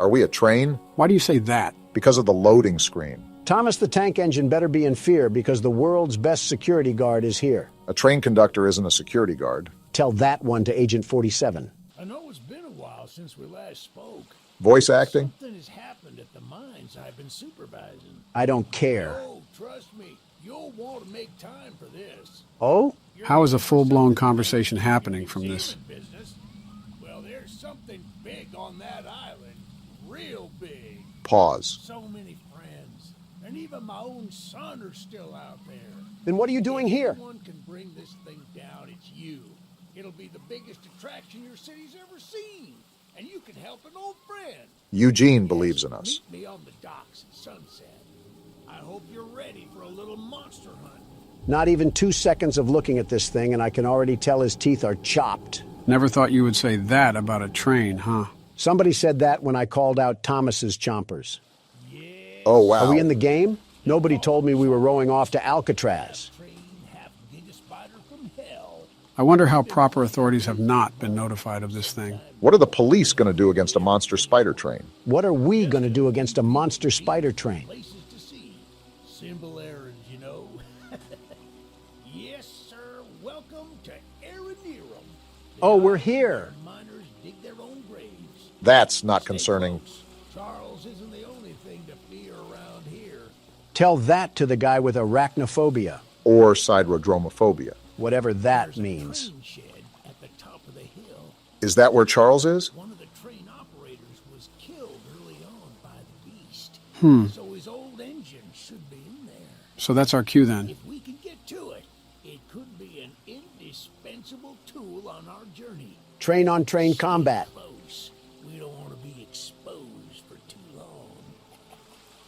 Are we a train? Why do you say that? Because of the loading screen. Thomas the Tank Engine better be in fear because the world's best security guard is here. A train conductor isn't a security guard. Tell that one to Agent 47. I know it's been a while since we last spoke. Voice acting? Something has happened at the mines I've been supervising. I don't care. Oh, trust me, you'll want to make time for this. Oh? How is a full-blown conversation happening from this? Business. Well, there's something big on that island. Real big. Pause. So many friends. And even my own son are still out there. Then what are you doing here? If anyone can bring this thing down, it's you. It'll be the biggest attraction your city's ever seen. And you can help an old friend. Eugene believes in us. Meet me on the docks at sunset. I hope you're ready for a little monster hunt. Not even 2 seconds of looking at this thing, and I can already tell his teeth are chopped. Never thought you would say that about a train, huh? Somebody said that when I called out Thomas's chompers. Yes. Oh, wow. Are we in the game? Nobody told me we were rowing off to Alcatraz. Train half biggest spider from hell. I wonder how proper authorities have not been notified of this thing. What are the police going to do against a monster spider train? What are we going to do against a monster spider train? Places to see. Simple errands, you know. Yes, sir. Welcome to Aranerum. Oh, we're here. Miners dig their own graves. That's not Stay concerning. close. Charles isn't the only thing to fear around here. Tell that to the guy with arachnophobia, Or siderodromophobia. whatever that There's a means. train shed at the top of the hill. Is that where Charles is? One of the train operators was killed early on by the beast. So his old engine should be in there. So that's our cue then. If we can get to it, it could be an indispensable tool on our journey. Train-on-train combat. Close. We don't want to be exposed for too long.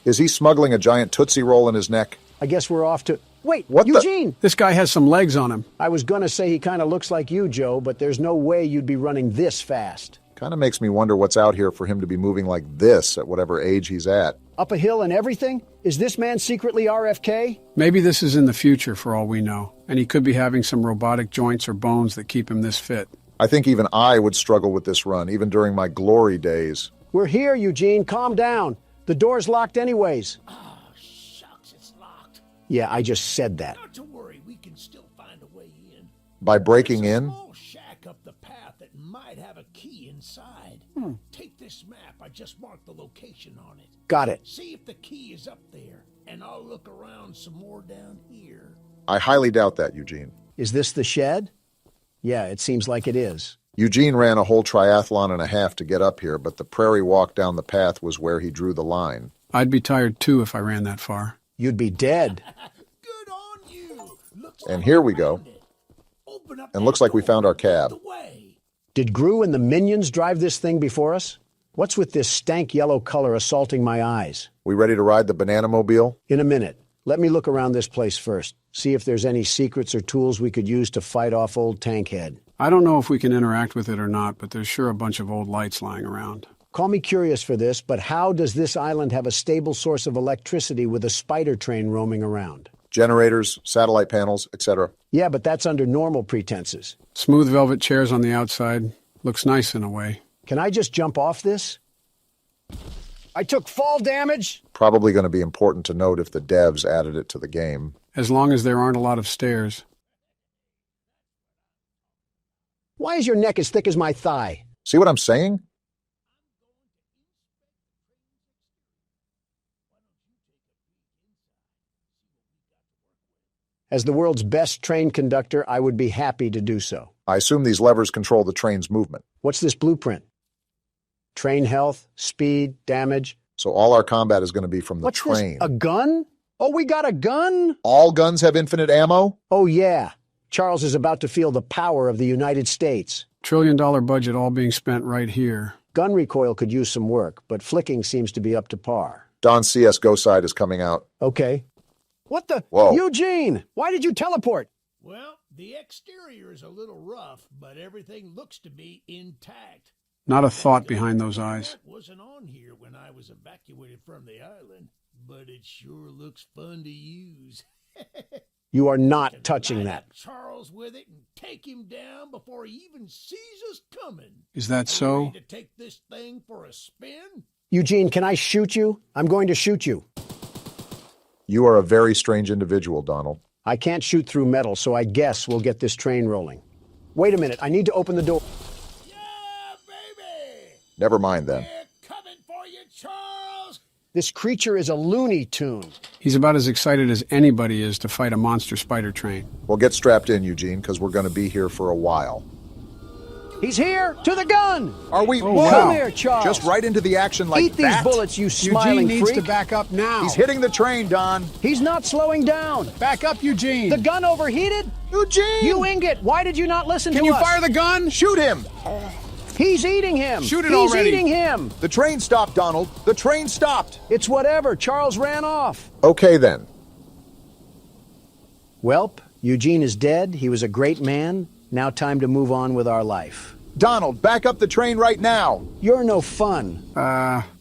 Is he smuggling a giant Tootsie Roll in his neck? I guess we're off to... Wait, What the- Eugene! This guy has some legs on him. I was gonna say he kind of looks like you, Joe, but there's no way you'd be running this fast. Kind of makes me wonder what's out here for him to be moving like this at whatever age he's at. Up a hill and everything? Is this man secretly RFK? Maybe this is in the future for all we know, and he could be having some robotic joints or bones that keep him this fit. I think even I would struggle with this run, even during my glory days. We're here, Eugene. Calm down. The door's locked anyways. Oh, shucks, it's locked. Yeah, I just said that. Not to worry, we can still find a way in. By breaking There's a in? small shack up the path that might have a key inside. Take this map. I just marked the location on it. Got it. See if the key is up there, and I'll look around some more down here. I highly doubt that, Eugene. Is this the shed? Yeah, it seems like it is. Eugene ran a whole triathlon and a half to get up here, but the prairie walk down the path was where he drew the line. I'd be tired too if I ran that far. You'd be dead. Good on you. Looks And like here we we go. found it. Open up And that looks like we door found our and lead cab. the way. Did Gru and the minions drive this thing before us? What's with this stank yellow color assaulting my eyes? We ready to ride the banana mobile? In a minute. Let me look around this place first. See if there's any secrets or tools we could use to fight off old Tankhead. I don't know if we can interact with it or not, but there's sure a bunch of old lights lying around. Call me curious for this, but how does this island have a stable source of electricity with a spider train roaming around? Generators, satellite panels, etc. Yeah, but that's under normal pretenses. Smooth velvet chairs on the outside. Looks nice in a way. Can I just jump off this? I took fall damage. Probably going to be important to note if the devs added it to the game. As long as there aren't a lot of stairs. Why is your neck as thick as my thigh? See what I'm saying? As the world's best train conductor, I would be happy to do so. I assume these levers control the train's movement. What's this blueprint? Train health, speed, damage. So all our combat is going to be from the What's train. this? A gun? Oh, we got a gun? All guns have infinite ammo? Oh, yeah. Charles is about to feel the power of the United States. $1 trillion budget all being spent right here. Gun recoil could use some work, but flicking seems to be up to par. Don's CSGO side is coming out. Okay. What the? Whoa. Eugene, why did you teleport? Well, the exterior is a little rough, but everything looks to be intact. Not a thought behind those eyes. That wasn't on here when I was evacuated from the island, but it sure looks fun to use. You are not Can touching light that. up Charles with it and take him down before he even sees us coming. Is that You so? ready to take this thing for a spin? Eugene, can I shoot you? I'm going to shoot you. You are a very strange individual, Donald. I can't shoot through metal, so I guess we'll get this train rolling. Wait a minute, I need to open the door. Yeah, baby! Never mind then. They're coming for you, Charles! This creature is a Looney Tune. He's about as excited as anybody is to fight a monster spider train. Well, get strapped in, Eugene, because we're going to be here for a while. He's here! To the gun! Are we? Oh, Whoa! wow. Come here, Charles. Just right into the action like Eat these that? bullets, you smiling Eugene needs freak. to back up now. He's hitting the train, Don. He's not slowing down. Back up, Eugene. The gun overheated? Eugene! You ingot, why did you not listen Can to you us? fire the gun? Shoot him! He's eating him. Shoot it He's already. eating him. The train stopped, Donald. The train stopped. It's whatever. Charles ran off. Okay, then. Welp, Eugene is dead. He was a great man. Now time to move on with our life. Donald, back up the train right now. You're no fun.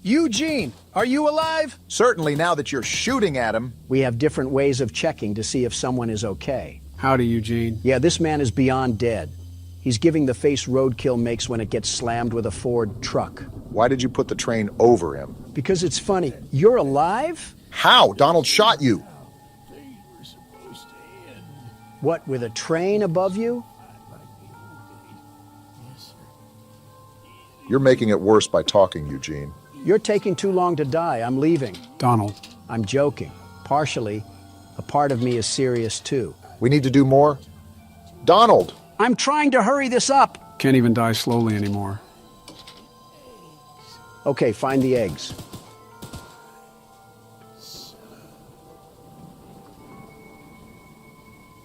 Eugene, are you alive? Certainly now that you're shooting at him. We have different ways of checking to see if someone is okay. Howdy, Eugene. Yeah, this man is beyond dead. He's giving the face roadkill makes when it gets slammed with a Ford truck. Why did you put the train over him? Because it's funny. You're alive? How? Donald shot you. Things were supposed to end. What, with a train above you? Like the old days. Yes, sir. You're making it worse by talking, Eugene. You're taking too long to die. I'm leaving. Donald. I'm joking. Partially. A part of me is serious too. We need to do more. Donald! I'm trying to hurry this up. Can't even die slowly anymore. Okay, find the eggs.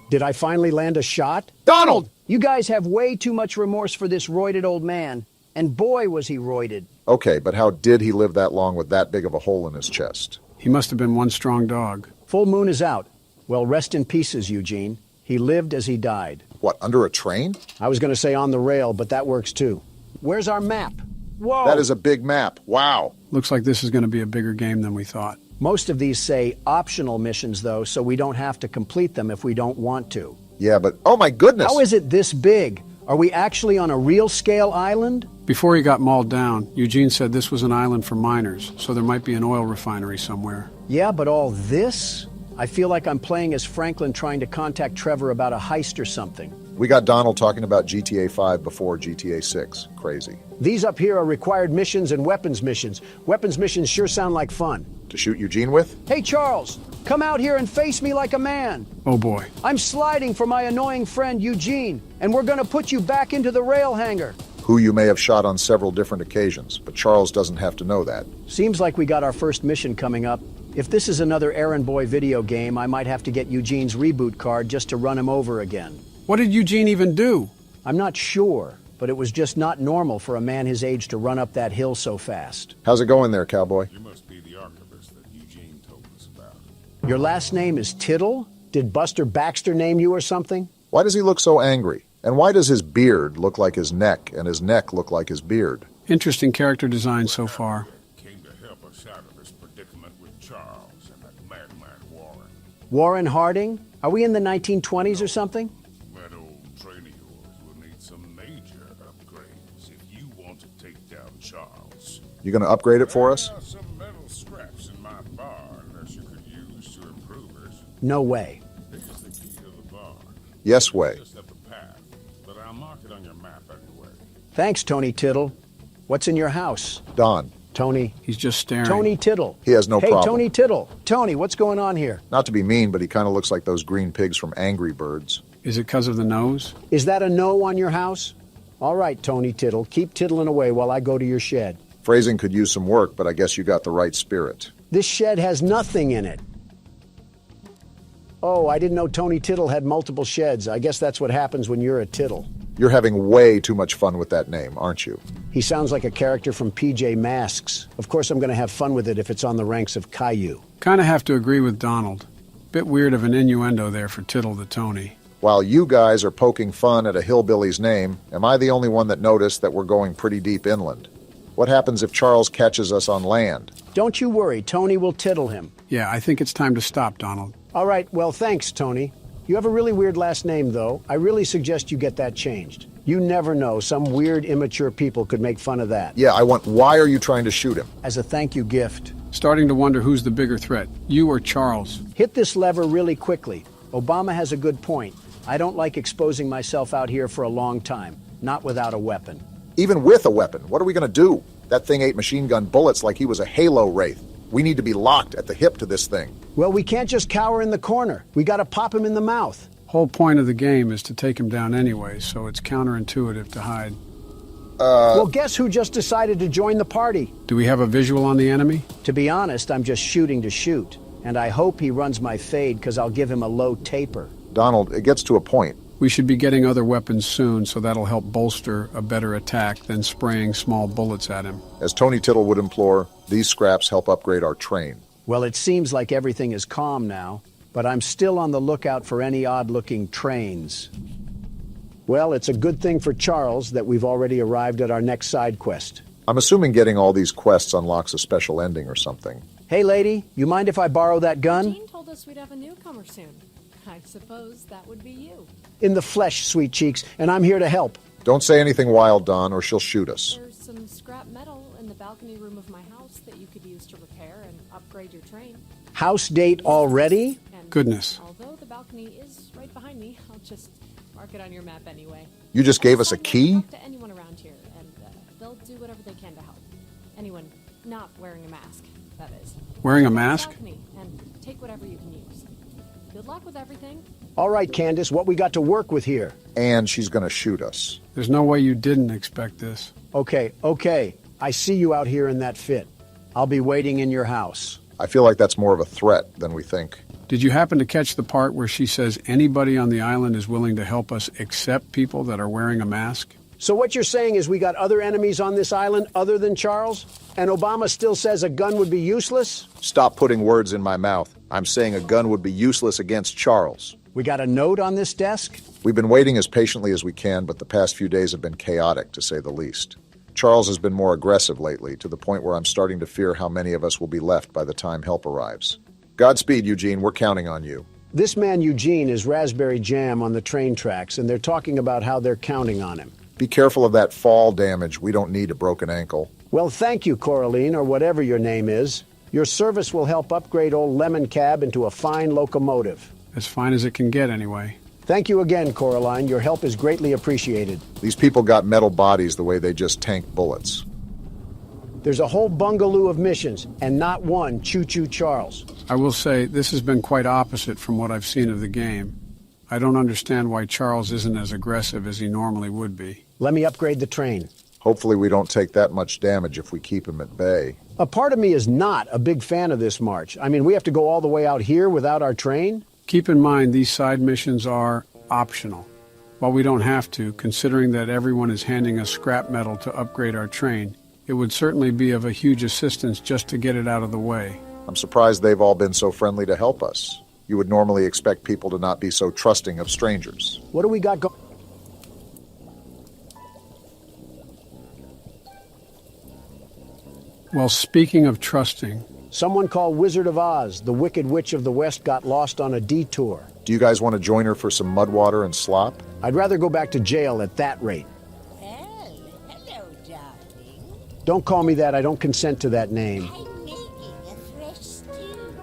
Did I finally land a shot? Donald! You guys have way too much remorse for this roided old man. And boy, was he roided. Okay, but how did he live that long with that big of a hole in his chest? He must have been one strong dog. Full moon is out. Well, rest in pieces, Eugene. He lived as he died. What, under a train? I was going to say on the rail, but that works too. Where's our map? Whoa! That is a big map. Wow. Looks like this is going to be a bigger game than we thought. Most of these say optional missions, though, so we don't have to complete them if we don't want to. Yeah, but oh my goodness! How is it this big? Are we actually on a real-scale island? Before he got mauled down, Eugene said this was an island for miners, so there might be an oil refinery somewhere. Yeah, but all this? I feel like I'm playing as Franklin trying to contact Trevor about a heist or something. We got Donald talking about GTA 5 before GTA 6. Crazy. These up here are required missions and weapons missions. Weapons missions sure sound like fun. To shoot Eugene with? Hey, Charles, come out here and face me like a man. Oh boy. I'm sliding for my annoying friend Eugene, and we're gonna put you back into the rail hangar. Who you may have shot on several different occasions, but Charles doesn't have to know that. Seems like we got our first mission coming up. If this is another errand boy video game, I might have to get Eugene's reboot card just to run him over again. What did Eugene even do? I'm not sure, but it was just not normal for a man his age to run up that hill so fast. How's it going there, cowboy? You must be the archivist that Eugene told us about. Your last name is Tittle? Did Buster Baxter name you or something? Why does he look so angry? And why does his beard look like his neck and his neck look like his beard? Interesting character design so far. Came to help us out of this predicament with Charles and that madman Warren. Warren Harding? Are we in the 1920s or something? That old train of yours will need some major upgrades if you want to take down Charles. You gonna upgrade it for us? There are some metal scraps in my barn that you could use to improve it. No way. This is the key to the barn. Yes way. Just up the path, but I'll mark it on your map anyway. Thanks, Tony Tittle. What's in your house? Don. Tony. He's just staring. Tony Tittle. He has no hey, problem. Tony Tittle. Tony, what's going on here? Not to be mean, but he kind of looks like those green pigs from Angry Birds. Is it because of the nose? Is that a no on your house? All right, Tony Tittle. Keep tittling away while I go to your shed. Phrasing could use some work, but I guess you got the right spirit. This shed has nothing in it. Oh, I didn't know Tony Tittle had multiple sheds. I guess that's what happens when you're a Tittle. You're having way too much fun with that name, aren't you? He sounds like a character from PJ Masks. Of course I'm going to have fun with it if it's on the ranks of Caillou. Kind of have to agree with Donald. Bit weird of an innuendo there for Tittle the Tony. While you guys are poking fun at a hillbilly's name, am I the only one that noticed that we're going pretty deep inland? What happens if Charles catches us on land? Don't you worry, Tony will tittle him. Yeah, I think it's time to stop, Donald. All right, well, thanks, Tony. You have a really weird last name, though. I really suggest you get that changed. You never know. Some weird, immature people could make fun of that. Yeah, why are you trying to shoot him? As a thank you gift. Starting to wonder who's the bigger threat, you or Charles. Hit this lever really quickly. Obama has a good point. I don't like exposing myself out here for a long time, not without a weapon. Even with a weapon, what are we going to do? That thing ate machine gun bullets like he was a Halo wraith. We need to be locked at the hip to this thing. Well, we can't just cower in the corner. We got to pop him in the mouth. Whole point of the game is to take him down anyway, so it's counterintuitive to hide. Well, guess who just decided to join the party? Do we have a visual on the enemy? To be honest, I'm just shooting to shoot. And I hope he runs my fade because I'll give him a low taper. Donald, it gets to a point. We should be getting other weapons soon, so that'll help bolster a better attack than spraying small bullets at him. As Tony Tittle would implore, these scraps help upgrade our train. Well, it seems like everything is calm now, but I'm still on the lookout for any odd-looking trains. Well, it's a good thing for Charles that we've already arrived at our next side quest. I'm assuming getting all these quests unlocks a special ending or something. Hey, lady, you mind if I borrow that gun? Jean told us we'd have a newcomer soon. I suppose that would be you. In the flesh, sweet cheeks, and I'm here to help. Don't say anything wild, Don, or she'll shoot us. There's some scrap metal in the balcony room of my house that you could use to repair and upgrade your train. House date already? And Goodness. although the balcony is right behind me, I'll just mark it on your map anyway. You just gave us a key? Talk to anyone around here, and they'll do whatever they can to help. Anyone not wearing a mask, that is. Wearing a Go to the mask? balcony and take whatever you can use. Good luck with everything. All right, Candace, what we got to work with here? And she's going to shoot us. There's no way you didn't expect this. Okay. I see you out here in that fit. I'll be waiting in your house. I feel like that's more of a threat than we think. Did you happen to catch the part where she says anybody on the island is willing to help us except people that are wearing a mask? So what you're saying is we got other enemies on this island other than Charles? And Obama still says a gun would be useless? Stop putting words in my mouth. I'm saying a gun would be useless against Charles. We got a note on this desk? We've been waiting as patiently as we can, but the past few days have been chaotic, to say the least. Charles has been more aggressive lately, to the point where I'm starting to fear how many of us will be left by the time help arrives. Godspeed, Eugene. We're counting on you. This man Eugene is raspberry jam on the train tracks, and they're talking about how they're counting on him. Be careful of that fall damage. We don't need a broken ankle. Well, thank you, Coraline, or whatever your name is. Your service will help upgrade old Lemon Cab into a fine locomotive. As fine as it can get, anyway. Thank you again, Coraline. Your help is greatly appreciated. These people got metal bodies the way they just tank bullets. There's a whole bungaloo of missions, and not one Choo-Choo Charles. I will say, this has been quite opposite from what I've seen of the game. I don't understand why Charles isn't as aggressive as he normally would be. Let me upgrade the train. Hopefully we don't take that much damage if we keep him at bay. A part of me is not a big fan of this march. I mean, we have to go all the way out here without our train? Keep in mind, these side missions are optional. While we don't have to, considering that everyone is handing us scrap metal to upgrade our train, it would certainly be of a huge assistance just to get it out of the way. I'm surprised they've all been so friendly to help us. You would normally expect people to not be so trusting of strangers. What do we got going? Well, speaking of trusting, Someone called Wizard of Oz, the Wicked Witch of the West, got lost on a detour. Do you guys want to join her for some mud water and slop? I'd rather go back to jail at that rate. Well, hello, darling. Don't call me that. I don't consent to that name. I'm making a fresh stew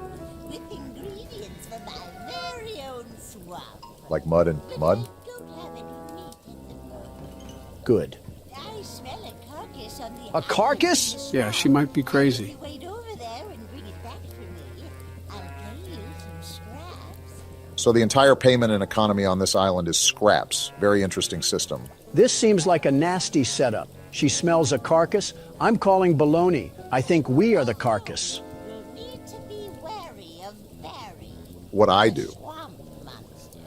with ingredients from my very own swamp. Like mud and mud? I don't have any meat at the moment. Good. I smell a carcass on the A carcass? island. yeah, she might be crazy. Wait over there and bring it back for me. I'll pay you some scraps. So the entire payment and economy on this island is scraps. Very interesting system. This seems like a nasty setup. She smells a carcass. I'm calling baloney. I think we are the carcass. You'll need to be wary of Barry. What I the do. Swamp monster.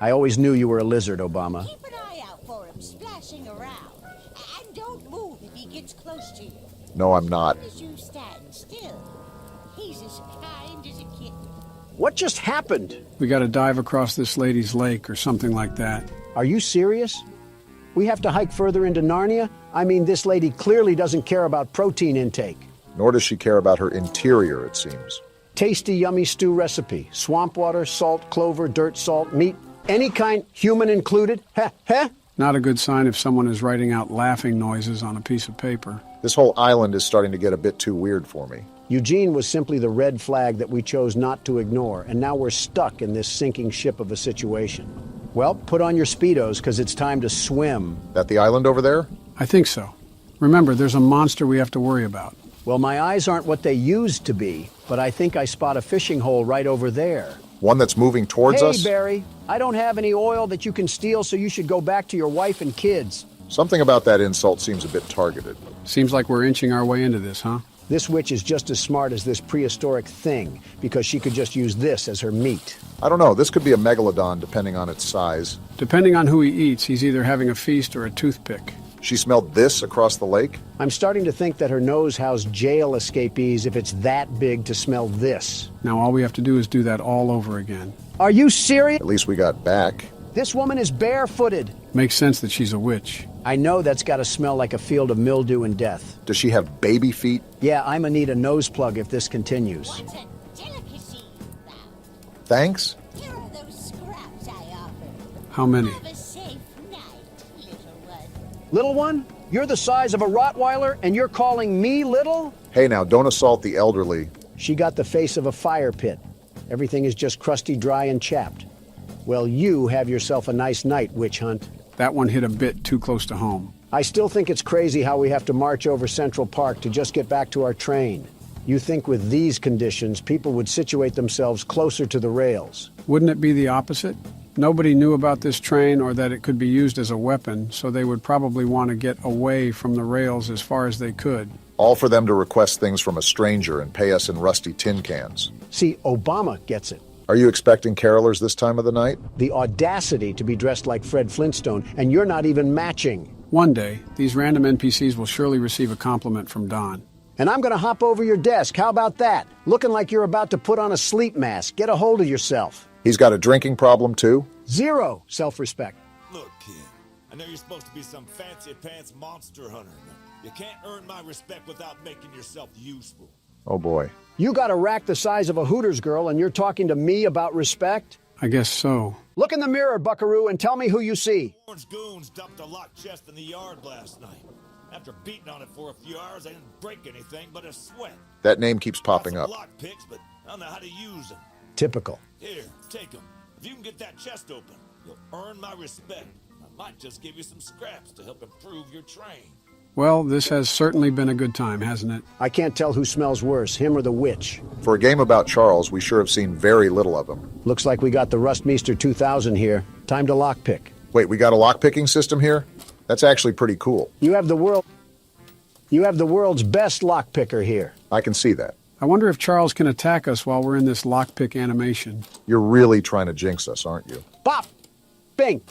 I always knew you were a lizard, Obama. Keep an eye out for him splashing around. And don't move if he gets close to you. No, I'm not. As you stand still, he's as kind as a kitten. What just happened? We got to dive across this lady's lake or something like that. Are you serious? We have to hike further into Narnia? I mean, this lady clearly doesn't care about protein intake. Nor does she care about her interior, it seems. Tasty, yummy stew recipe. Swamp water, salt, clover, dirt, salt, meat. Any kind, human included. Heh, heh. Not a good sign if someone is writing out laughing noises on a piece of paper. This whole island is starting to get a bit too weird for me. Eugene was simply the red flag that we chose not to ignore, and now we're stuck in this sinking ship of a situation. Well, put on your Speedos, because it's time to swim. That the island over there? I think so. Remember, there's a monster we have to worry about. Well, my eyes aren't what they used to be, but I think I spot a fishing hole right over there. One that's moving towards us? Hey, Barry, I don't have any oil that you can steal, so you should go back to your wife and kids. Something about that insult seems a bit targeted. Seems like we're inching our way into this, huh? This witch is just as smart as this prehistoric thing, because she could just use this as her meat. I don't know, this could be a megalodon depending on its size. Depending on who he eats, he's either having a feast or a toothpick. She smelled this across the lake? I'm starting to think that her nose housed jail escapees if it's that big to smell this. Now all we have to do is do that all over again. Are you serious? At least we got back. This woman is barefooted. Makes sense that she's a witch. I know that's got to smell like a field of mildew and death. Does she have baby feet? Yeah, I'ma need a nose plug if this continues. What a delicacy, thou. Thanks? Here are those scraps I offered. How many? Have a safe night, little one. Little one? You're the size of a Rottweiler, and you're calling me little? Hey now, don't assault the elderly. She got the face of a fire pit. Everything is just crusty, dry, and chapped. Well, you have yourself a nice night, witch hunt. That one hit a bit too close to home. I still think it's crazy how we have to march over Central Park to just get back to our train. You think with these conditions, people would situate themselves closer to the rails. Wouldn't it be the opposite? Nobody knew about this train or that it could be used as a weapon, so they would probably want to get away from the rails as far as they could. All for them to request things from a stranger and pay us in rusty tin cans. See, Obama gets it. Are you expecting carolers this time of the night? The audacity to be dressed like Fred Flintstone, and you're not even matching. One day, these random NPCs will surely receive a compliment from Don. And I'm gonna hop over your desk. How about that? Looking like you're about to put on a sleep mask. Get a hold of yourself. He's got a drinking problem too? Zero self-respect. Look, kid, I know you're supposed to be some fancy-pants monster hunter, but you can't earn my respect without making yourself useful. Oh boy. You got a rack the size of a Hooters girl, and you're talking to me about respect? I guess so. Look in the mirror, buckaroo, and tell me who you see. Orange goons dumped a locked chest in the yard last night. After beating on it for a few hours, I didn't break anything but a sweat. That name keeps popping up. Lock picks, but I don't know how to use them. Typical. Here, take them. If you can get that chest open, you'll earn my respect. I might just give you some scraps to help improve your train. Well, this has certainly been a good time, hasn't it? I can't tell who smells worse, him or the witch. For a game about Charles, we sure have seen very little of him. Looks like we got the Rustmeister 2000 here. Time to lockpick. Wait, we got a lockpicking system here? That's actually pretty cool. You have the world's best lockpicker here. I can see that. I wonder if Charles can attack us while we're in this lockpick animation. You're really trying to jinx us, aren't you? Bop! Bing!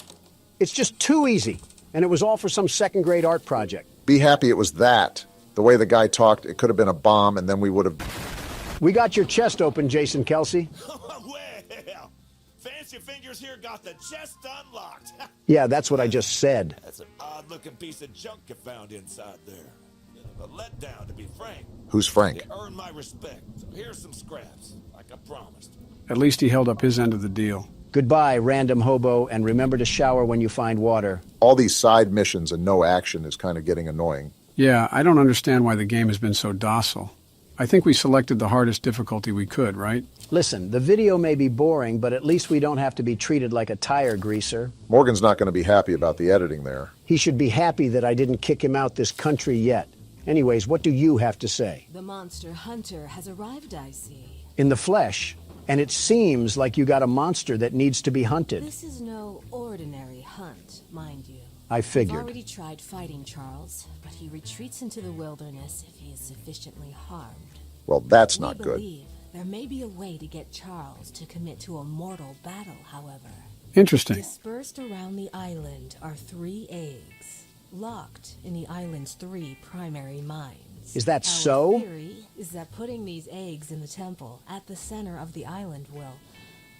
It's just too easy. And it was all for some second-grade art project. Be happy it was that. The way the guy talked, it could have been a bomb, and then we would have... We got your chest open, Jason Kelsey. Well, Fancy Fingers here got the chest unlocked. Yeah, that's what I just said. That's an odd-looking piece of junk you found inside there. Bit of a letdown, to be frank. Who's Frank? You earned my respect. So here's some scraps, like I promised. At least he held up his end of the deal. Goodbye, random hobo, and remember to shower when you find water. All these side missions and no action is kind of getting annoying. Yeah, I don't understand why the game has been so docile. I think we selected the hardest difficulty we could, right? Listen, the video may be boring, but at least we don't have to be treated like a tire greaser. Morgan's not going to be happy about the editing there. He should be happy that I didn't kick him out this country yet. Anyways, what do you have to say? The monster hunter has arrived, I see. In the flesh. And it seems like you got a monster that needs to be hunted. This is no ordinary hunt, mind you. I figured. We've already tried fighting Charles, but he retreats into the wilderness if he is sufficiently harmed. Well, that's not good. We believe there may be a way to get Charles to commit to a mortal battle, however. Interesting. Dispersed around the island are 3 eggs, locked in the island's 3 primary mines. Is that Our so? theory is that putting these eggs in the temple at the center of the island will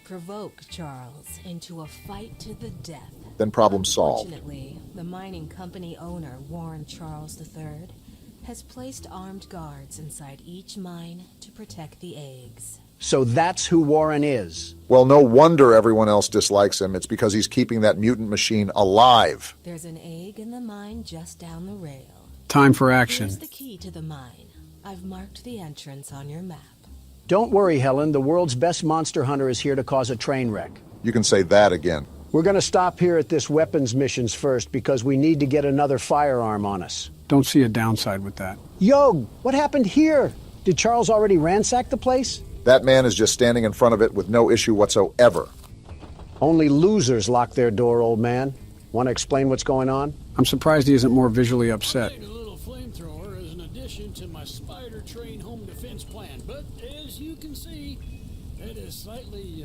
provoke Charles into a fight to the death. Then problem solved. Unfortunately, the mining company owner, Warren Charles III, has placed armed guards inside each mine to protect the eggs. So that's who Warren is. Well, no wonder everyone else dislikes him. It's because he's keeping that mutant machine alive. There's an egg in the mine just down the rail. Time for action. Here's the key to the mine. I've marked the entrance on your map. Don't worry, Helen. The world's best monster hunter is here to cause a train wreck. You can say that again. We're going to stop here at this weapons missions first because we need to get another firearm on us. Don't see a downside with that. Yo, what happened here? Did Charles already ransack the place? That man is just standing in front of it with no issue whatsoever. Only losers lock their door, old man. Want to explain what's going on? I'm surprised he isn't more visually upset. A little flamethrower as an addition to my spider train home defense plan, but as you can see, that has slightly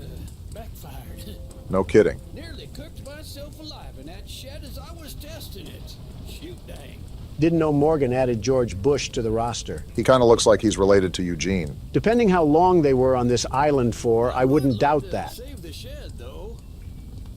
backfired. No kidding. Nearly cooked myself alive in that shed as I was testing it. Shoot dang. Didn't know Morgan added George Bush to the roster. He kind of looks like he's related to Eugene. Depending how long they were on this island for, I wouldn't doubt that. Save the shed, though.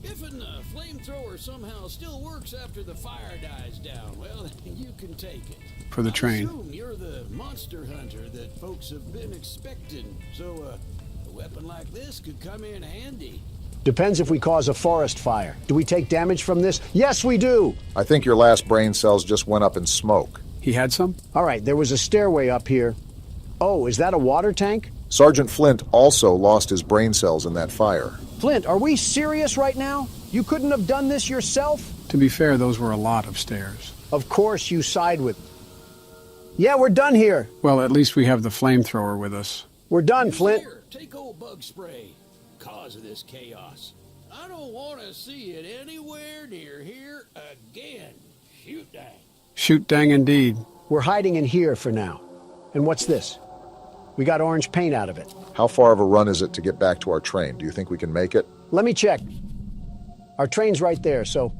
If a flamethrower somehow still works after the fire dies down, well, you can take it. For the train. I assume you're the monster hunter that folks have been expecting, so a weapon like this could come in handy. Depends if we cause a forest fire. Do we take damage from this? Yes, we do! I think your last brain cells just went up in smoke. He had some? All right, there was a stairway up here. Oh, is that a water tank? Sergeant Flint also lost his brain cells in that fire. Flint, are we serious right now? You couldn't have done this yourself? To be fair, those were a lot of stairs. Of course you side with... Yeah, we're done here. Well, at least we have the flamethrower with us. We're done, Flint. Here, take old bug spray. Cause of this chaos. I don't want to see it anywhere near here again. Shoot dang. Shoot dang indeed. We're hiding in here for now. And what's this? We got orange paint out of it. How far of a run is it to get back to our train? Do you think we can make it? Let me check. Our train's right there, so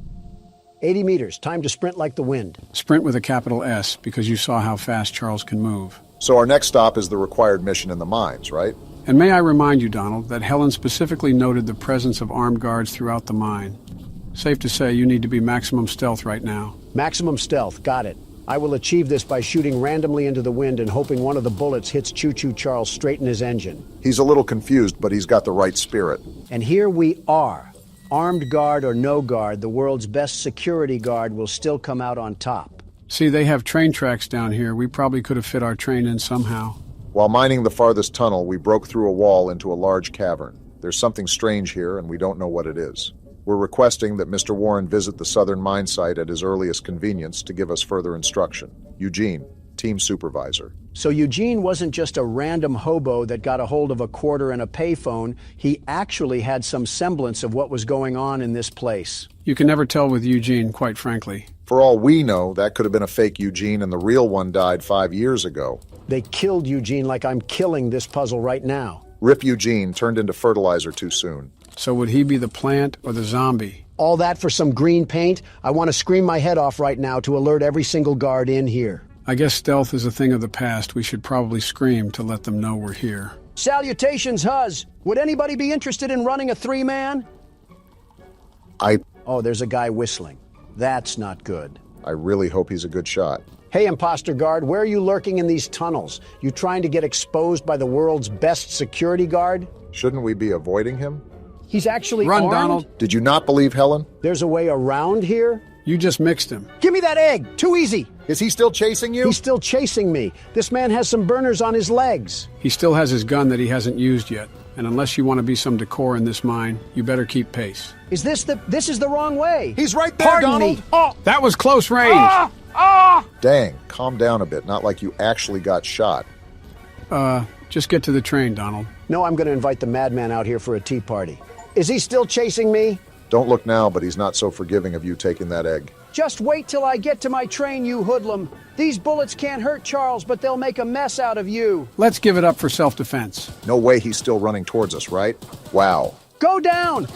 80 meters. Time to sprint like the wind. Sprint with a capital S, because you saw how fast Charles can move. So our next stop is the required mission in the mines, right? And may I remind you, Donald, that Helen specifically noted the presence of armed guards throughout the mine. Safe to say you need to be maximum stealth right now. Maximum stealth, got it. I will achieve this by shooting randomly into the wind and hoping one of the bullets hits Choo-Choo Charles straight in his engine. He's a little confused, but he's got the right spirit. And here we are. Armed guard or no guard, the world's best security guard will still come out on top. See, they have train tracks down here. We probably could have fit our train in somehow. While mining the farthest tunnel, we broke through a wall into a large cavern. There's something strange here, and we don't know what it is. We're requesting that Mr. Warren visit the southern mine site at his earliest convenience to give us further instruction. Eugene, team supervisor. So Eugene wasn't just a random hobo that got a hold of a quarter and a payphone. He actually had some semblance of what was going on in this place. You can never tell with Eugene, quite frankly. For all we know, that could have been a fake Eugene and the real one died 5 years ago. They killed Eugene like I'm killing this puzzle right now. Rip Eugene turned into fertilizer too soon. So would he be the plant or the zombie? All that for some green paint? I want to scream my head off right now to alert every single guard in here. I guess stealth is a thing of the past. We should probably scream to let them know we're here. Salutations, Huz. Would anybody be interested in running a three-man? Oh, there's a guy whistling. That's not good. I really hope he's a good shot. Hey, imposter guard, where are you lurking in these tunnels? You trying to get exposed by the world's best security guard? Shouldn't we be avoiding him? He's actually Run, armed? Donald. Did you not believe Helen? There's a way around here? You just mixed him. Give me that egg! Too easy! Is he still chasing you? He's still chasing me. This man has some burners on his legs. He still has his gun that he hasn't used yet. And unless you want to be some decor in this mine, you better keep pace. This is the wrong way. He's right there, Pardon Donald. me. Oh, that was close range. Dang, calm down a bit. Not like you actually got shot. Just get to the train, Donald. No, I'm going to invite the madman out here for a tea party. Is he still chasing me? Don't look now, but he's not so forgiving of you taking that egg. Just wait till I get to my train, you hoodlum. These bullets can't hurt Charles, but they'll make a mess out of you. Let's give it up for self-defense. No way he's still running towards us, right? Wow. Go down!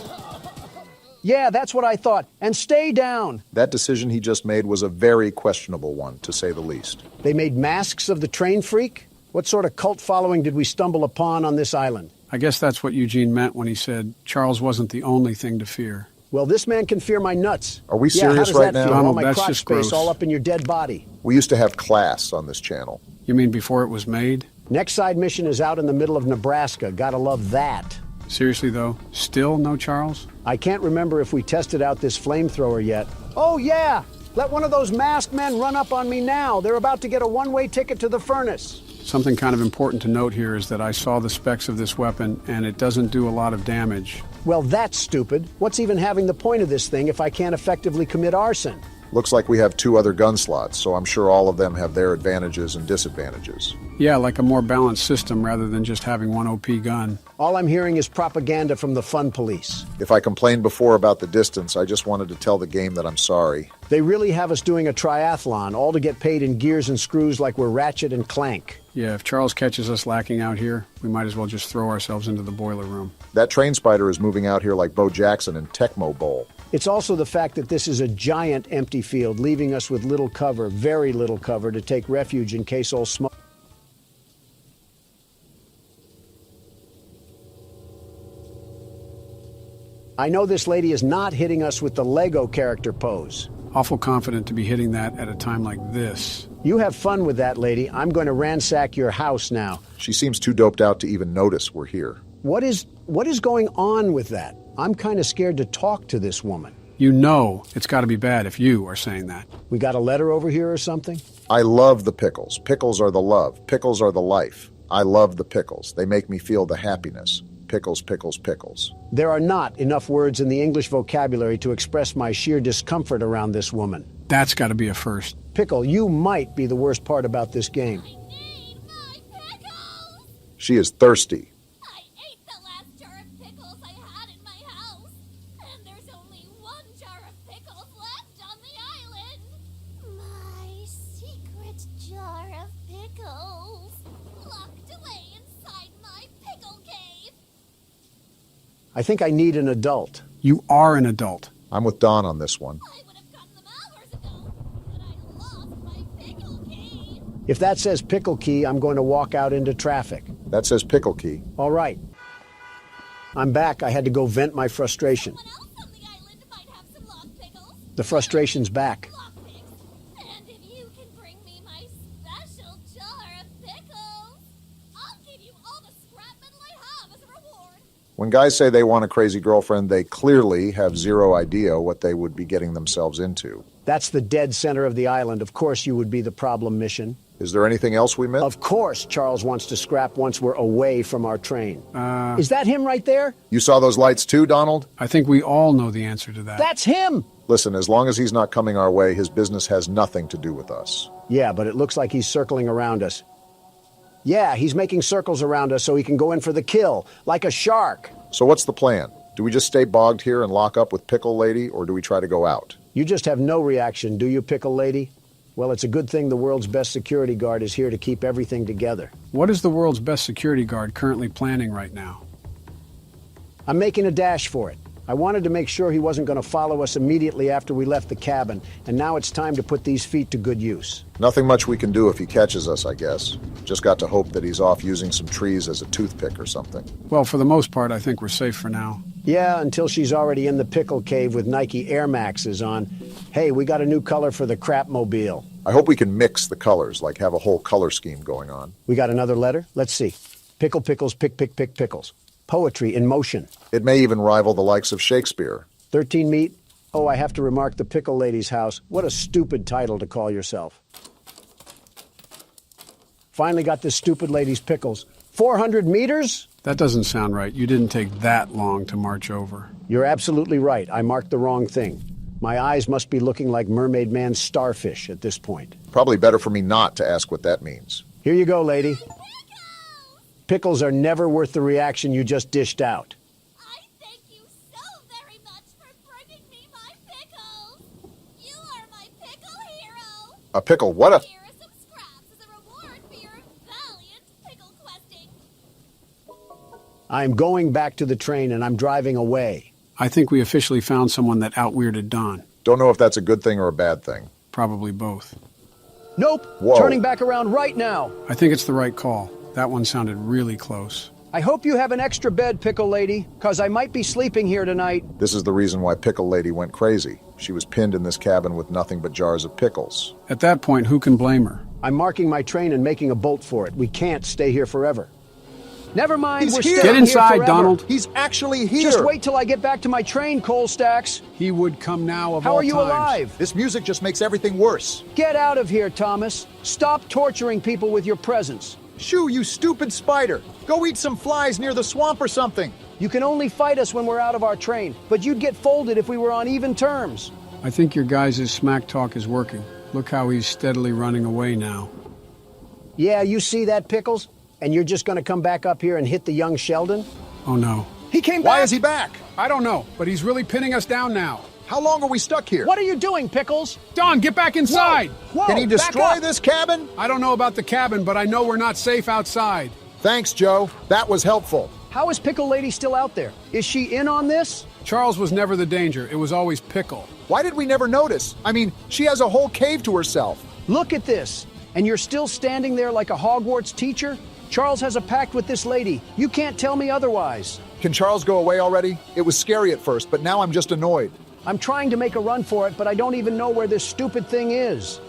Yeah, that's what I thought. And stay down. That decision he just made was a very questionable one, to say the least. They made masks of the train freak? What sort of cult following did we stumble upon on this island? I guess that's what Eugene meant when he said Charles wasn't the only thing to fear. Well, this man can fear my nuts. Are we Yeah, serious how does right that now? feel? Donald, All my that's crotch just space gross. all up in your dead body. We used to have class on this channel. You mean before it was made? Next side mission is out in the middle of Nebraska. Gotta love that. Seriously, though, still no Charles? I can't remember if we tested out this flamethrower yet. Oh, yeah! Let one of those masked men run up on me now. They're about to get a one-way ticket to the furnace. Something kind of important to note here is that I saw the specs of this weapon, and it doesn't do a lot of damage. Well, that's stupid. What's even having the point of this thing if I can't effectively commit arson? Looks like we have 2 other gun slots, so I'm sure all of them have their advantages and disadvantages. Yeah, like a more balanced system rather than just having one OP gun. All I'm hearing is propaganda from the fun police. If I complained before about the distance, I just wanted to tell the game that I'm sorry. They really have us doing a triathlon, all to get paid in gears and screws like we're Ratchet and Clank. Yeah, if Charles catches us lacking out here, we might as well just throw ourselves into the boiler room. That train spider is moving out here like Bo Jackson in Tecmo Bowl. It's also the fact that this is a giant empty field, leaving us with little cover, very little cover, to take refuge in case all smoke. I know this lady is not hitting us with the Lego character pose. Awful confident to be hitting that at a time like this. You have fun with that, lady. I'm going to ransack your house now. She seems too doped out to even notice we're here. What is going on with that? I'm kind of scared to talk to this woman. You know it's got to be bad if you are saying that. We got a letter over here or something? I love the pickles. Pickles are the love. Pickles are the life. I love the pickles. They make me feel the happiness. Pickles, pickles, pickles. There are not enough words in the English vocabulary to express my sheer discomfort around this woman. That's got to be a first. Pickle, you might be the worst part about this game. I need my pickles! She is thirsty. I ate the last jar of pickles I had in my house, and there's only 1 jar of pickles left on the island. My secret jar of pickles, locked away inside my pickle cave. I think I need an adult. You are an adult. I'm with Don on this one. I would have gotten them hours ago, but I lost my pickle key. If that says pickle key, I'm going to walk out into traffic. That says pickle key. All right. I'm back. I had to go vent my frustration. Someone else on the island might have some lost pickles. The frustration's back. Lockpicks. And if you can bring me my special jar of pickles, I'll give you all the scrap metal I have as a reward. When guys say they want a crazy girlfriend, they clearly have zero idea what they would be getting themselves into. That's the dead center of the island. Of course you would be the problem mission. Is there anything else we missed? Of course Charles wants to scrap once we're away from our train. Is that him right there? You saw those lights too, Donald? I think we all know the answer to that. That's him! Listen, as long as he's not coming our way, his business has nothing to do with us. Yeah, but it looks like he's circling around us. Yeah, he's making circles around us so he can go in for the kill, like a shark. So what's the plan? Do we just stay bogged here and lock up with Pickle Lady, or do we try to go out? You just have no reaction, do you, Pickle Lady? Well, it's a good thing the world's best security guard is here to keep everything together. What is the world's best security guard currently planning right now? I'm making a dash for it. I wanted to make sure he wasn't going to follow us immediately after we left the cabin, and now it's time to put these feet to good use. Nothing much we can do if he catches us, I guess. Just got to hope that he's off using some trees as a toothpick or something. Well, for the most part, I think we're safe for now. Yeah, until she's already in the pickle cave with Nike Air Maxes on. Hey, we got a new color for the crapmobile. I hope we can mix the colors, like have a whole color scheme going on. We got another letter? Let's see. Pickle, pickles, pick, pick, pick, pickles. Poetry in motion. It may even rival the likes of Shakespeare. 13 meat? Oh, I have to remark the Pickle Lady's house. What a stupid title to call yourself. Finally got this stupid lady's pickles. 400 meters? That doesn't sound right. You didn't take that long to march over. You're absolutely right. I marked the wrong thing. My eyes must be looking like Mermaid Man's starfish at this point. Probably better for me not to ask what that means. Here you go, lady. Pickles are never worth the reaction you just dished out. I thank you so very much for bringing me my pickles. You are my pickle hero. A pickle? What a... Here are some scraps as a reward for your valiant pickle questing. I'm going back to the train and I'm driving away. I think we officially found someone that out-weirded Don. Don't know if that's a good thing or a bad thing. Probably both. Nope. Whoa. Turning back around right now. I think it's the right call. That one sounded really close. I hope you have an extra bed, Pickle Lady, because I might be sleeping here tonight. This is the reason why Pickle Lady went crazy. She was pinned in this cabin with nothing but jars of pickles. At that point, who can blame her? I'm marking my train and making a bolt for it. We can't stay here forever. Never mind, He's we're here. staying Get inside, here forever. Donald. He's actually here. Just wait till I get back to my train, Coal Stacks. He would come now of How all are you times. alive? This music just makes everything worse. Get out of here, Thomas. Stop torturing people with your presence. Shoo, you stupid spider. Go eat some flies near the swamp or something. You can only fight us when we're out of our train, but you'd get folded if we were on even terms. I think your guys' smack talk is working. Look how he's steadily running away now. Yeah, you see that, Pickles? And you're just gonna come back up here and hit the young Sheldon? Oh no. He came Why back! is he back? I don't know, but he's really pinning us down now. How long are we stuck here? What are you doing, Pickles? Don, get back inside! Whoa, Can he back destroy up. this cabin? I don't know about the cabin, but I know we're not safe outside. Thanks, Joe. That was helpful. How is Pickle Lady still out there? Is she in on this? Charles was never the danger. It was always Pickle. Why did we never notice? I mean, she has a whole cave to herself. Look at this. And you're still standing there like a Hogwarts teacher? Charles has a pact with this lady. You can't tell me otherwise. Can Charles go away already? It was scary at first, but now I'm just annoyed. I'm trying to make a run for it, but I don't even know where this stupid thing is.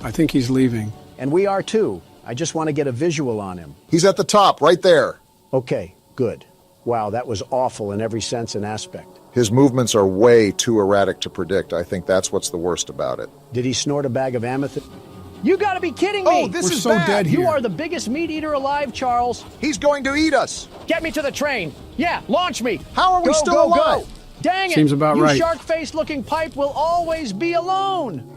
I think he's leaving. And we are too. I just want to get a visual on him. He's at the top, right there. Okay, good. Wow, that was awful in every sense and aspect. His movements are way too erratic to predict. I think that's what's the worst about it. Did he snort a bag of amethyst? You gotta be kidding me! Oh, this We're is so bad. dead You here. are the biggest meat eater alive, Charles. He's going to eat us. Get me to the train. Yeah, launch me. How are we Go, still go, alive? Go. Dang it! Seems about you right. shark-faced looking pipe will always be alone.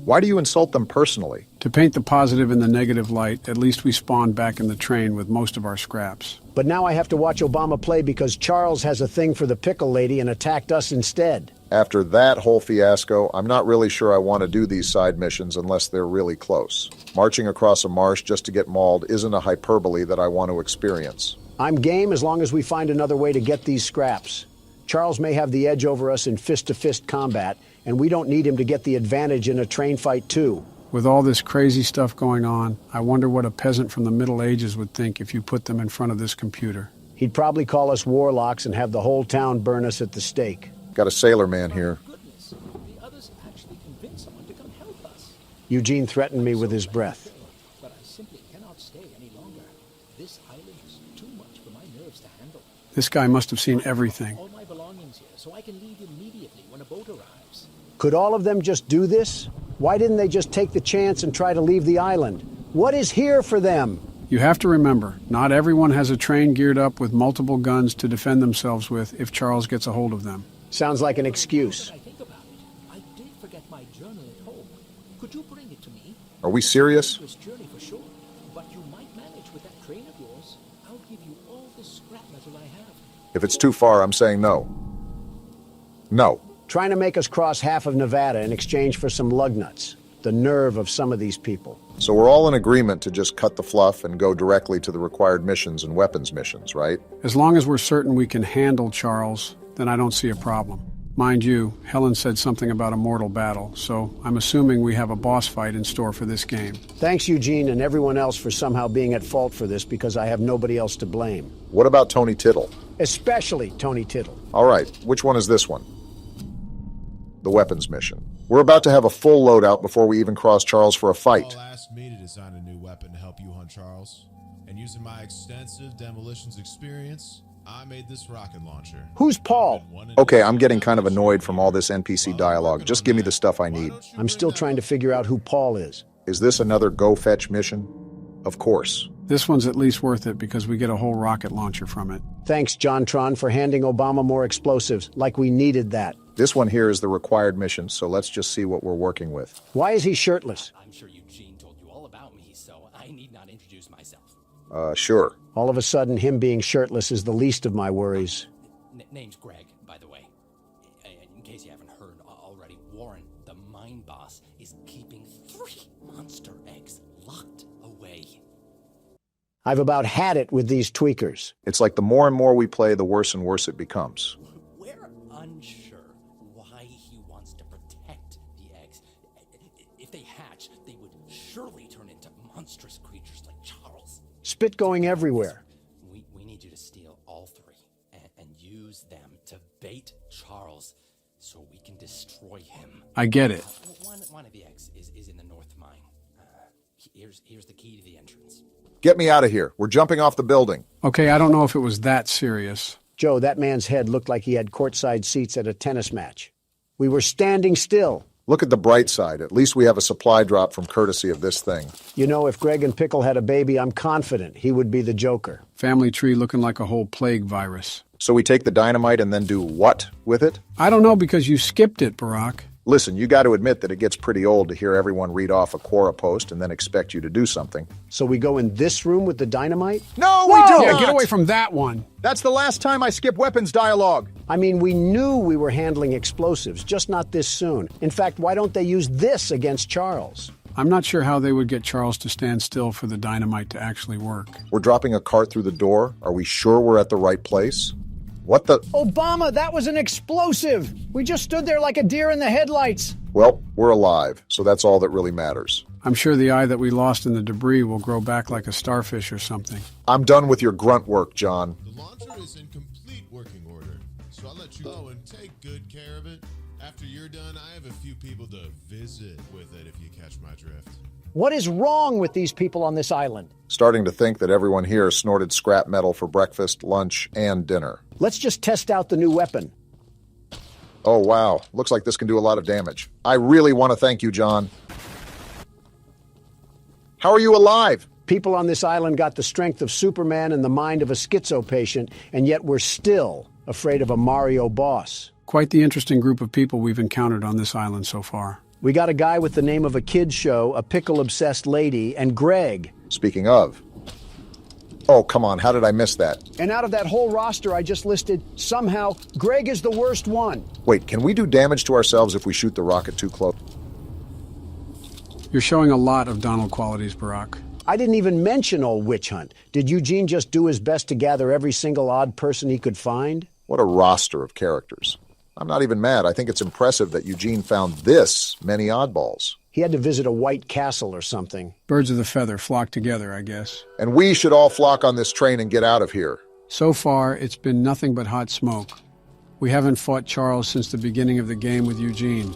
Why do you insult them personally? To paint the positive in the negative light, at least we spawned back in the train with most of our scraps. But now I have to watch Obama play because Charles has a thing for the pickle lady and attacked us instead. After that whole fiasco, I'm not really sure I want to do these side missions unless they're really close. Marching across a marsh just to get mauled isn't a hyperbole that I want to experience. I'm game as long as we find another way to get these scraps. Charles may have the edge over us in fist-to-fist combat, and we don't need him to get the advantage in a train fight too. With all this crazy stuff going on, I wonder what a peasant from the Middle Ages would think if you put them in front of this computer. He'd probably call us warlocks and have the whole town burn us at the stake. Got a sailor man here. Goodness, the others actually convinced someone to come help us. Eugene threatened me with his breath. But I simply cannot stay any longer. This island is too much for my nerves to handle. This guy must have seen everything. All my belongings here, so I can leave immediately when a boat arrives. Could all of them just do this? Why didn't they just take the chance and try to leave the island? What is here for them? You have to remember, not everyone has a train geared up with multiple guns to defend themselves with if Charles gets a hold of them. Sounds like an excuse. When I think about it, I did forget my journal at home. Could you bring it to me? Are we serious? This journey for sure, but you might manage with that train of yours. I'll give you all the scrap metal I have. If it's too far, I'm saying no. No. Trying to make us cross half of Nevada in exchange for some lug nuts. The nerve of some of these people. So we're all in agreement to just cut the fluff and go directly to the required missions and weapons missions, right? As long as we're certain we can handle Charles, then I don't see a problem. Mind you, Helen said something about a mortal battle, so I'm assuming we have a boss fight in store for this game. Thanks, Eugene, and everyone else for somehow being at fault for this because I have nobody else to blame. What about Tony Tittle? Especially Tony Tittle. All right, which one is this one? The weapons mission. We're about to have a full loadout before we even cross Charles for a fight. Paul asked me to design a new weapon to help you hunt Charles. And using my extensive demolitions experience, I made this rocket launcher. Who's Paul? Okay, I'm getting kind of annoyed from all this NPC dialogue. Just give me the stuff I need. I'm still trying to figure out who Paul is. Is this another go fetch mission? Of course. This one's at least worth it because we get a whole rocket launcher from it. Thanks, JonTron, for handing Obama more explosives, like we needed that. This one here is the required mission, so let's just see what we're working with. Why is he shirtless? I'm sure Eugene told you all about me, so I need not introduce myself. Sure. All of a sudden, him being shirtless is the least of my worries. Name's Greg, by the way. In case you haven't heard already, Warren, the mine boss, is keeping 3 monster eggs locked away. I've about had it with these tweakers. It's like the more and more we play, the worse and worse it becomes. We're unsure why he wants to protect the eggs. If they hatch, they would surely turn into monstrous creatures like Charles. Spit going everywhere. We need you to steal all 3 and use them to bait Charles so we can destroy him. I get it. One of the eggs is in the north mine. Here's the key to the entrance. Get me out of here. We're jumping off the building. Okay, I don't know if it was that serious. Joe, that man's head looked like he had courtside seats at a tennis match. We were standing still. Look at the bright side. At least we have a supply drop from courtesy of this thing. You know, if Greg and Pickle had a baby, I'm confident he would be the Joker. Family tree looking like a whole plague virus. So we take the dynamite and then do what with it? I don't know because you skipped it, Barack. Listen, you got to admit that it gets pretty old to hear everyone read off a Quora post and then expect you to do something. So we go in this room with the dynamite? No, Whoa! we do Yeah, not! get away from that one. That's the last time I skip weapons dialogue. I mean, we knew we were handling explosives, just not this soon. In fact, why don't they use this against Charles? I'm not sure how they would get Charles to stand still for the dynamite to actually work. We're dropping a cart through the door. Are we sure we're at the right place? What the? Obama, that was an explosive! We just stood there like a deer in the headlights. Well, we're alive, so that's all that really matters. I'm sure the eye that we lost in the debris will grow back like a starfish or something. I'm done with your grunt work, John. The launcher is in complete working order, so I'll let you go and take good care of it. After you're done, I have a few people to visit with it, if you catch my drift. What is wrong with these people on this island? Starting to think that everyone here snorted scrap metal for breakfast, lunch, and dinner. Let's just test out the new weapon. Oh, wow. Looks like this can do a lot of damage. I really want to thank you, John. How are you alive? People on this island got the strength of Superman and the mind of a schizo patient, and yet we're still afraid of a Mario boss. Quite the interesting group of people we've encountered on this island so far. We got a guy with the name of a kid's show, a pickle-obsessed lady, and Greg. Speaking of. Oh, come on. How did I miss that? And out of that whole roster I just listed, somehow, Greg is the worst one. Wait, can we do damage to ourselves if we shoot the rocket too close? You're showing a lot of Donald qualities, Barack. I didn't even mention old Witch Hunt. Did Eugene just do his best to gather every single odd person he could find? What a roster of characters. I'm not even mad. I think it's impressive that Eugene found this many oddballs. He had to visit a white castle or something. Birds of the feather flock together, I guess. And we should all flock on this train and get out of here. So far, it's been nothing but hot smoke. We haven't fought Charles since the beginning of the game with Eugene.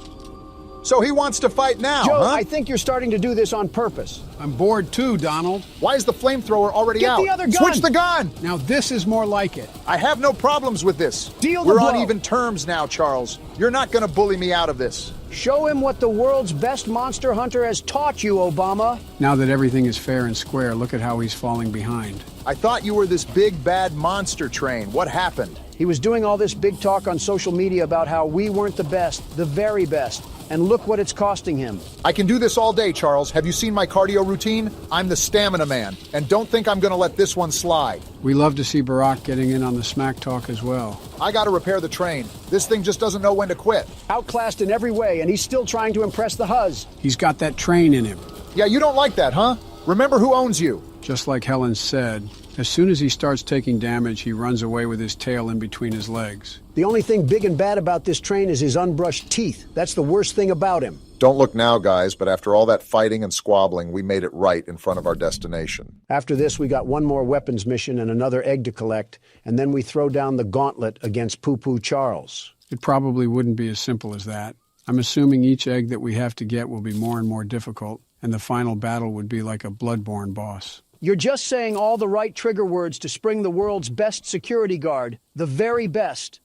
So he wants to fight now, Joe, huh? I think you're starting to do this on purpose. I'm bored too, Donald. Why is the flamethrower already out? Get the other gun! Switch the gun! Now this is more like it. I have no problems with this. Deal the We're blow. on even terms now, Charles. You're not going to bully me out of this. Show him what the world's best monster hunter has taught you, Obama. Now that everything is fair and square, look at how he's falling behind. I thought you were this big, bad monster train. What happened? He was doing all this big talk on social media about how we weren't the best, the very best. And look what it's costing him. I can do this all day, Charles. Have you seen my cardio routine? I'm the stamina man. And don't think I'm going to let this one slide. We love to see Barack getting in on the smack talk as well. I got to repair the train. This thing just doesn't know when to quit. Outclassed in every way, and he's still trying to impress the Huz. He's got that train in him. Yeah, you don't like that, huh? Remember who owns you. Just like Helen said, as soon as he starts taking damage, he runs away with his tail in between his legs. The only thing big and bad about this train is his unbrushed teeth. That's the worst thing about him. Don't look now, guys, but after all that fighting and squabbling, we made it right in front of our destination. After this, we got one more weapons mission and another egg to collect, and then we throw down the gauntlet against Poo-Poo Charles. It probably wouldn't be as simple as that. I'm assuming each egg that we have to get will be more and more difficult, and the final battle would be like a bloodborne boss. You're just saying all the right trigger words to spring the world's best security guard, the very best.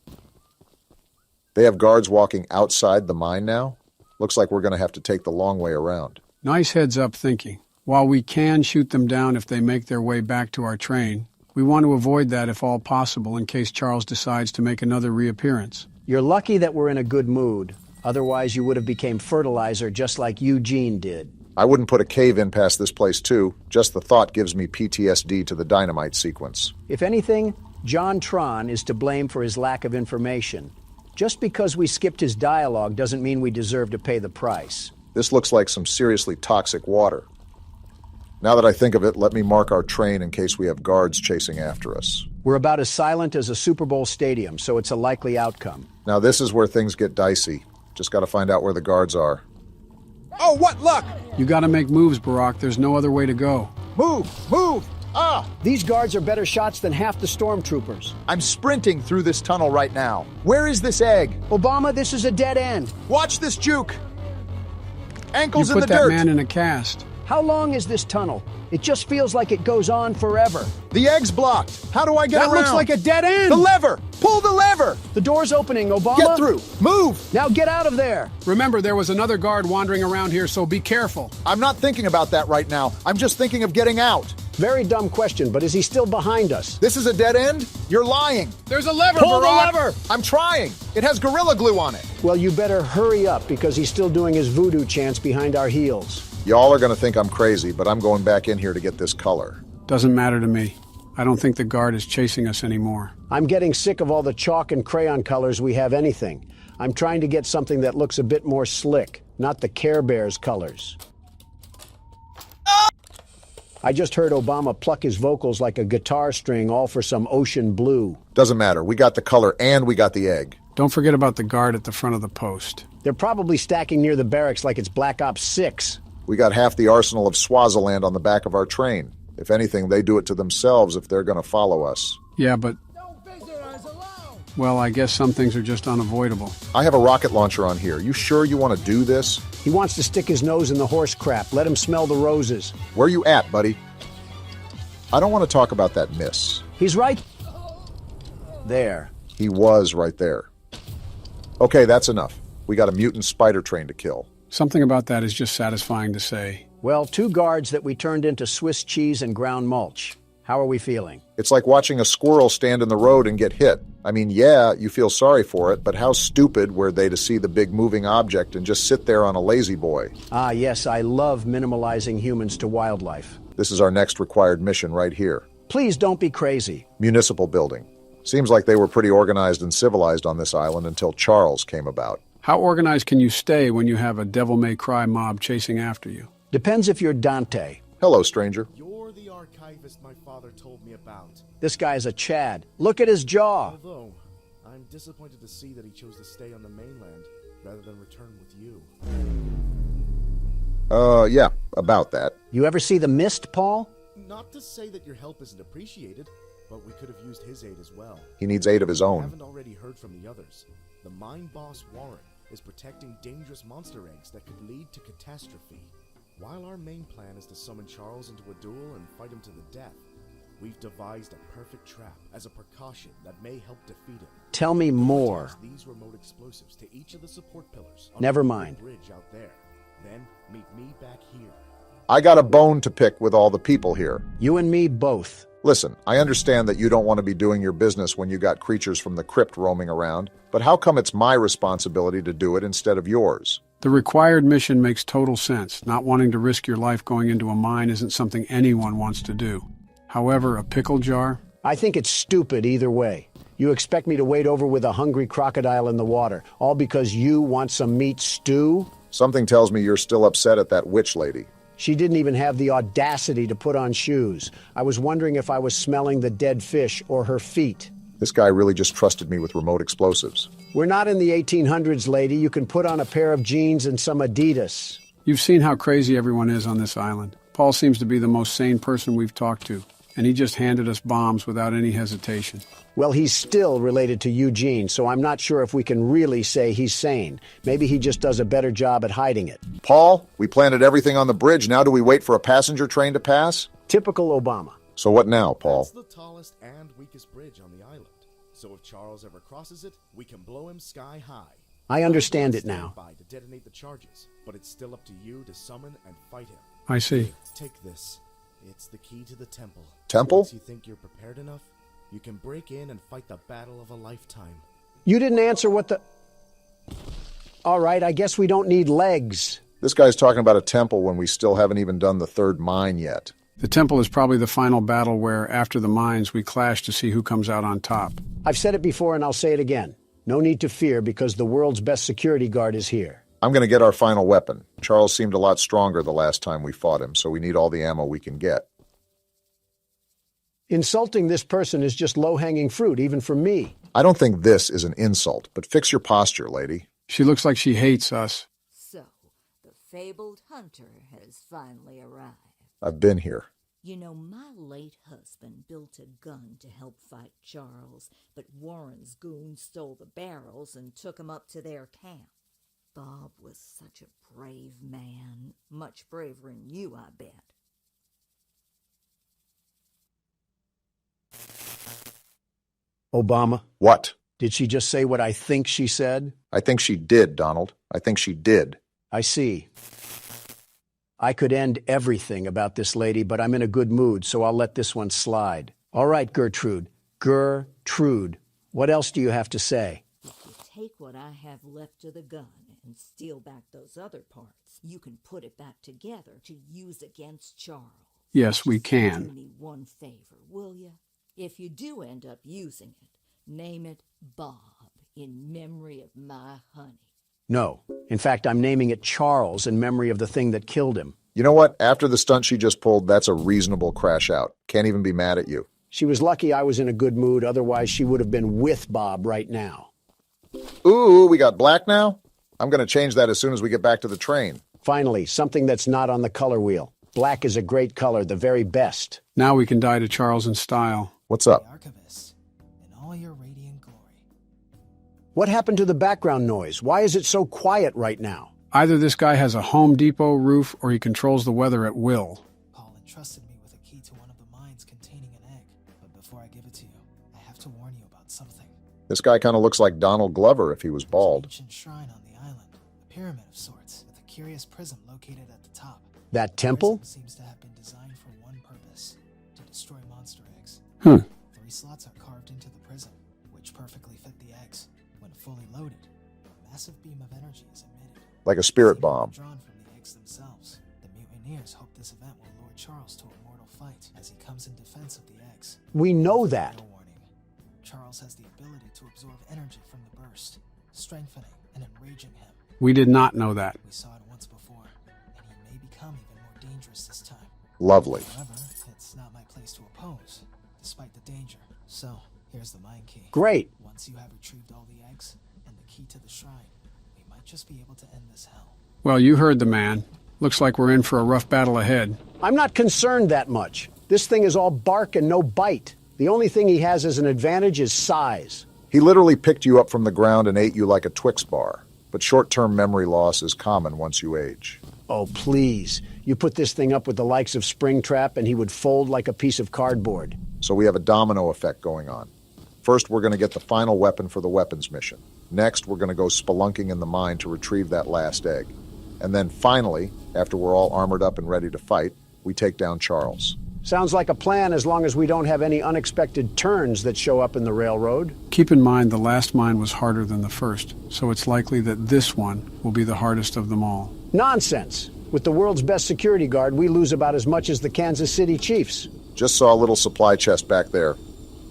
They have guards walking outside the mine now? Looks like we're going to have to take the long way around. Nice heads-up thinking. While we can shoot them down if they make their way back to our train, we want to avoid that if all possible in case Charles decides to make another reappearance. You're lucky that we're in a good mood. Otherwise, you would have became fertilizer just like Eugene did. I wouldn't put a cave in past this place, too. Just the thought gives me PTSD to the dynamite sequence. If anything, John Tron is to blame for his lack of information. Just because we skipped his dialogue doesn't mean we deserve to pay the price. This looks like some seriously toxic water. Now that I think of it, let me mark our train in case we have guards chasing after us. We're about as silent as a Super Bowl stadium, so it's a likely outcome. Now this is where things get dicey. Just got to find out where the guards are. Oh, what luck! You gotta make moves, Barack. There's no other way to go. Move! Move! Ah! These guards are better shots than half the stormtroopers. I'm sprinting through this tunnel right now. Where is this egg? Obama, this is a dead end. Watch this juke! Ankles You in put the that dirt! man in a cast. How long is this tunnel? It just feels like it goes on forever. The egg's blocked. How do I get That around? looks like a dead end. The lever! Pull the lever! The door's opening, Obama. Get through! Move! Now get out of there. Remember, there was another guard wandering around here, so be careful. I'm not thinking about that right now. I'm just thinking of getting out. Very dumb question, but is he still behind us? This is a dead end? You're lying. There's a lever, Pull the Barack. lever! I'm trying. It has Gorilla Glue on it. Well, you better hurry up because he's still doing his voodoo chants behind our heels. Y'all are going to think I'm crazy, but I'm going back in here to get this color. Doesn't matter to me. I don't think the guard is chasing us anymore. I'm getting sick of all the chalk and crayon colors we have anything. I'm trying to get something that looks a bit more slick, not the Care Bears colors. I just heard Obama pluck his vocals like a guitar string, all for some ocean blue. Doesn't matter. We got the color and we got the egg. Don't forget about the guard at the front of the post. They're probably stacking near the barracks like it's Black Ops 6. We got half the arsenal of Swaziland on the back of our train. If anything, they do it to themselves if they're going to follow us. Yeah, but... Well, I guess some things are just unavoidable. I have a rocket launcher on here. You sure you want to do this? He wants to stick his nose in the horse crap. Let him smell the roses. Where you at, buddy? I don't want to talk about that miss. He's right there. He was right there. Okay, that's enough. We got a mutant spider train to kill. Something about that is just satisfying to say. Well, 2 guards that we turned into Swiss cheese and ground mulch. How are we feeling? It's like watching a squirrel stand in the road and get hit. I mean, yeah, you feel sorry for it, but how stupid were they to see the big moving object and just sit there on a lazy boy? Ah, yes, I love minimalizing humans to wildlife. This is our next required mission right here. Please don't be crazy. Municipal building. Seems like they were pretty organized and civilized on this island until Charles came about. How organized can you stay when you have a devil-may-cry mob chasing after you? Depends if you're Dante. Hello, stranger. You're the archivist my father told me about. This guy's a Chad. Look at his jaw. Although, I'm disappointed to see that he chose to stay on the mainland rather than return with you. Yeah, about that. You ever see The Mist, Paul? Not to say that your help isn't appreciated, but we could have used his aid as well. He needs aid of his I own. haven't already heard from the others. The mine boss, Warren, is protecting dangerous monster eggs that could lead to catastrophe. While our main plan is to summon Charles into a duel and fight him to the death, we've devised a perfect trap as a precaution that may help defeat him. Tell me more. Attach these remote explosives to each of the support pillars. Never on the mind. bridge out there. Then meet me back here. I got a bone to pick with all the people here. You and me both. Listen, I understand that you don't want to be doing your business when you got creatures from the crypt roaming around, but how come it's my responsibility to do it instead of yours? The required mission makes total sense. Not wanting to risk your life going into a mine isn't something anyone wants to do. However, a pickle jar? I think it's stupid either way. You expect me to wade over with a hungry crocodile in the water, all because you want some meat stew? Something tells me you're still upset at that witch lady. She didn't even have the audacity to put on shoes. I was wondering if I was smelling the dead fish or her feet. This guy really just trusted me with remote explosives. We're not in the 1800s, lady. You can put on a pair of jeans and some Adidas. You've seen how crazy everyone is on this island. Paul seems to be the most sane person we've talked to, and he just handed us bombs without any hesitation. Well, he's still related to Eugene, so I'm not sure if we can really say he's sane. Maybe he just does a better job at hiding it. Paul, we planted everything on the bridge. Now do we wait for a passenger train to pass? Typical Obama. So what now, Paul? That's the tallest and weakest bridge on the island. So if Charles ever crosses it, we can blow him sky high. I understand it now. By to detonate the charges, but it's still up to you to summon and fight him. I see. Take this. It's the key to the temple. Temple? Once you think you're prepared enough, you can break in and fight the battle of a lifetime. You didn't answer what the... All right, I guess we don't need legs. This guy's talking about a temple when we still haven't even done the third mine yet. The temple is probably the final battle where, after the mines, we clash to see who comes out on top. I've said it before and I'll say it again. No need to fear because the world's best security guard is here. I'm going to get our final weapon. Charles seemed a lot stronger the last time we fought him, so we need all the ammo we can get. Insulting this person is just low-hanging fruit, even for me. I don't think this is an insult, but fix your posture, lady. She looks like she hates us. So, the fabled hunter has finally arrived. I've been here. You know, my late husband built a gun to help fight Charles, but Warren's goons stole the barrels and took 'em up to their camp. Bob was such a brave man. Much braver than you, I bet. Obama? What? Did she just say what I think she said? I think she did, Donald. I think she did. I see. I could end everything about this lady, but I'm in a good mood, so I'll let this one slide. All right, Gertrude. Gertrude. What else do you have to say? If you take what I have left of the gun and steal back those other parts, you can put it back together to use against Charles. Yes, we Do can. me one favor, will you? If you do end up using it, name it Bob in memory of my honey. No. In fact, I'm naming it Charles in memory of the thing that killed him. You know what? After the stunt she just pulled, that's a reasonable crash out. Can't even be mad at you. She was lucky I was in a good mood, otherwise she would have been with Bob right now. Ooh, we got black now? I'm going to change that as soon as we get back to the train. Finally, something that's not on the color wheel. Black is a great color, the very best. Now we can die to Charles in style. What's up? Archivist, in all your radiant glory. What happened to the background noise? Why is it so quiet right now? Either this guy has a Home Depot roof or he controls the weather at will. Paul entrusted me with a key to one of the mines containing an egg. But before I give it to you, I have to warn you about something. This guy kind of looks like Donald Glover if he was bald. Ancient shrine on the island, a pyramid of sorts, with a curious prism located at the top. That temple? The prism seems to have been designed for one purpose, to destroy monster eggs. 3 slots are carved into the prism, which perfectly fit the eggs. When fully loaded, a massive beam of energy is emitted. Like a spirit bomb. Drawn from the eggs themselves. The mutineers hope this event will lure Charles to a mortal fight as he comes in defense of the eggs. We know that. No warning. Charles has the ability to absorb energy from the burst, strengthening and enraging him. We did not know that. We saw it once before, and he may become even more dangerous this time. Lovely. However, it's not my place to oppose, despite the danger. So, here's the mine key. Great. Once you have retrieved all the eggs and the key to the shrine, we might just be able to end this hell. Well, you heard the man. Looks like we're in for a rough battle ahead. I'm not concerned that much. This thing is all bark and no bite. The only thing he has as an advantage is size. He literally picked you up from the ground and ate you like a Twix bar. But short-term memory loss is common once you age. Oh, please. You put this thing up with the likes of Springtrap and he would fold like a piece of cardboard. So we have a domino effect going on. First, we're going to get the final weapon for the weapons mission. Next, we're going to go spelunking in the mine to retrieve that last egg. And then finally, after we're all armored up and ready to fight, we take down Charles. Sounds like a plan as long as we don't have any unexpected turns that show up in the railroad. Keep in mind the last mine was harder than the first, so it's likely that this one will be the hardest of them all. Nonsense! With the world's best security guard, we lose about as much as the Kansas City Chiefs. Just saw a little supply chest back there.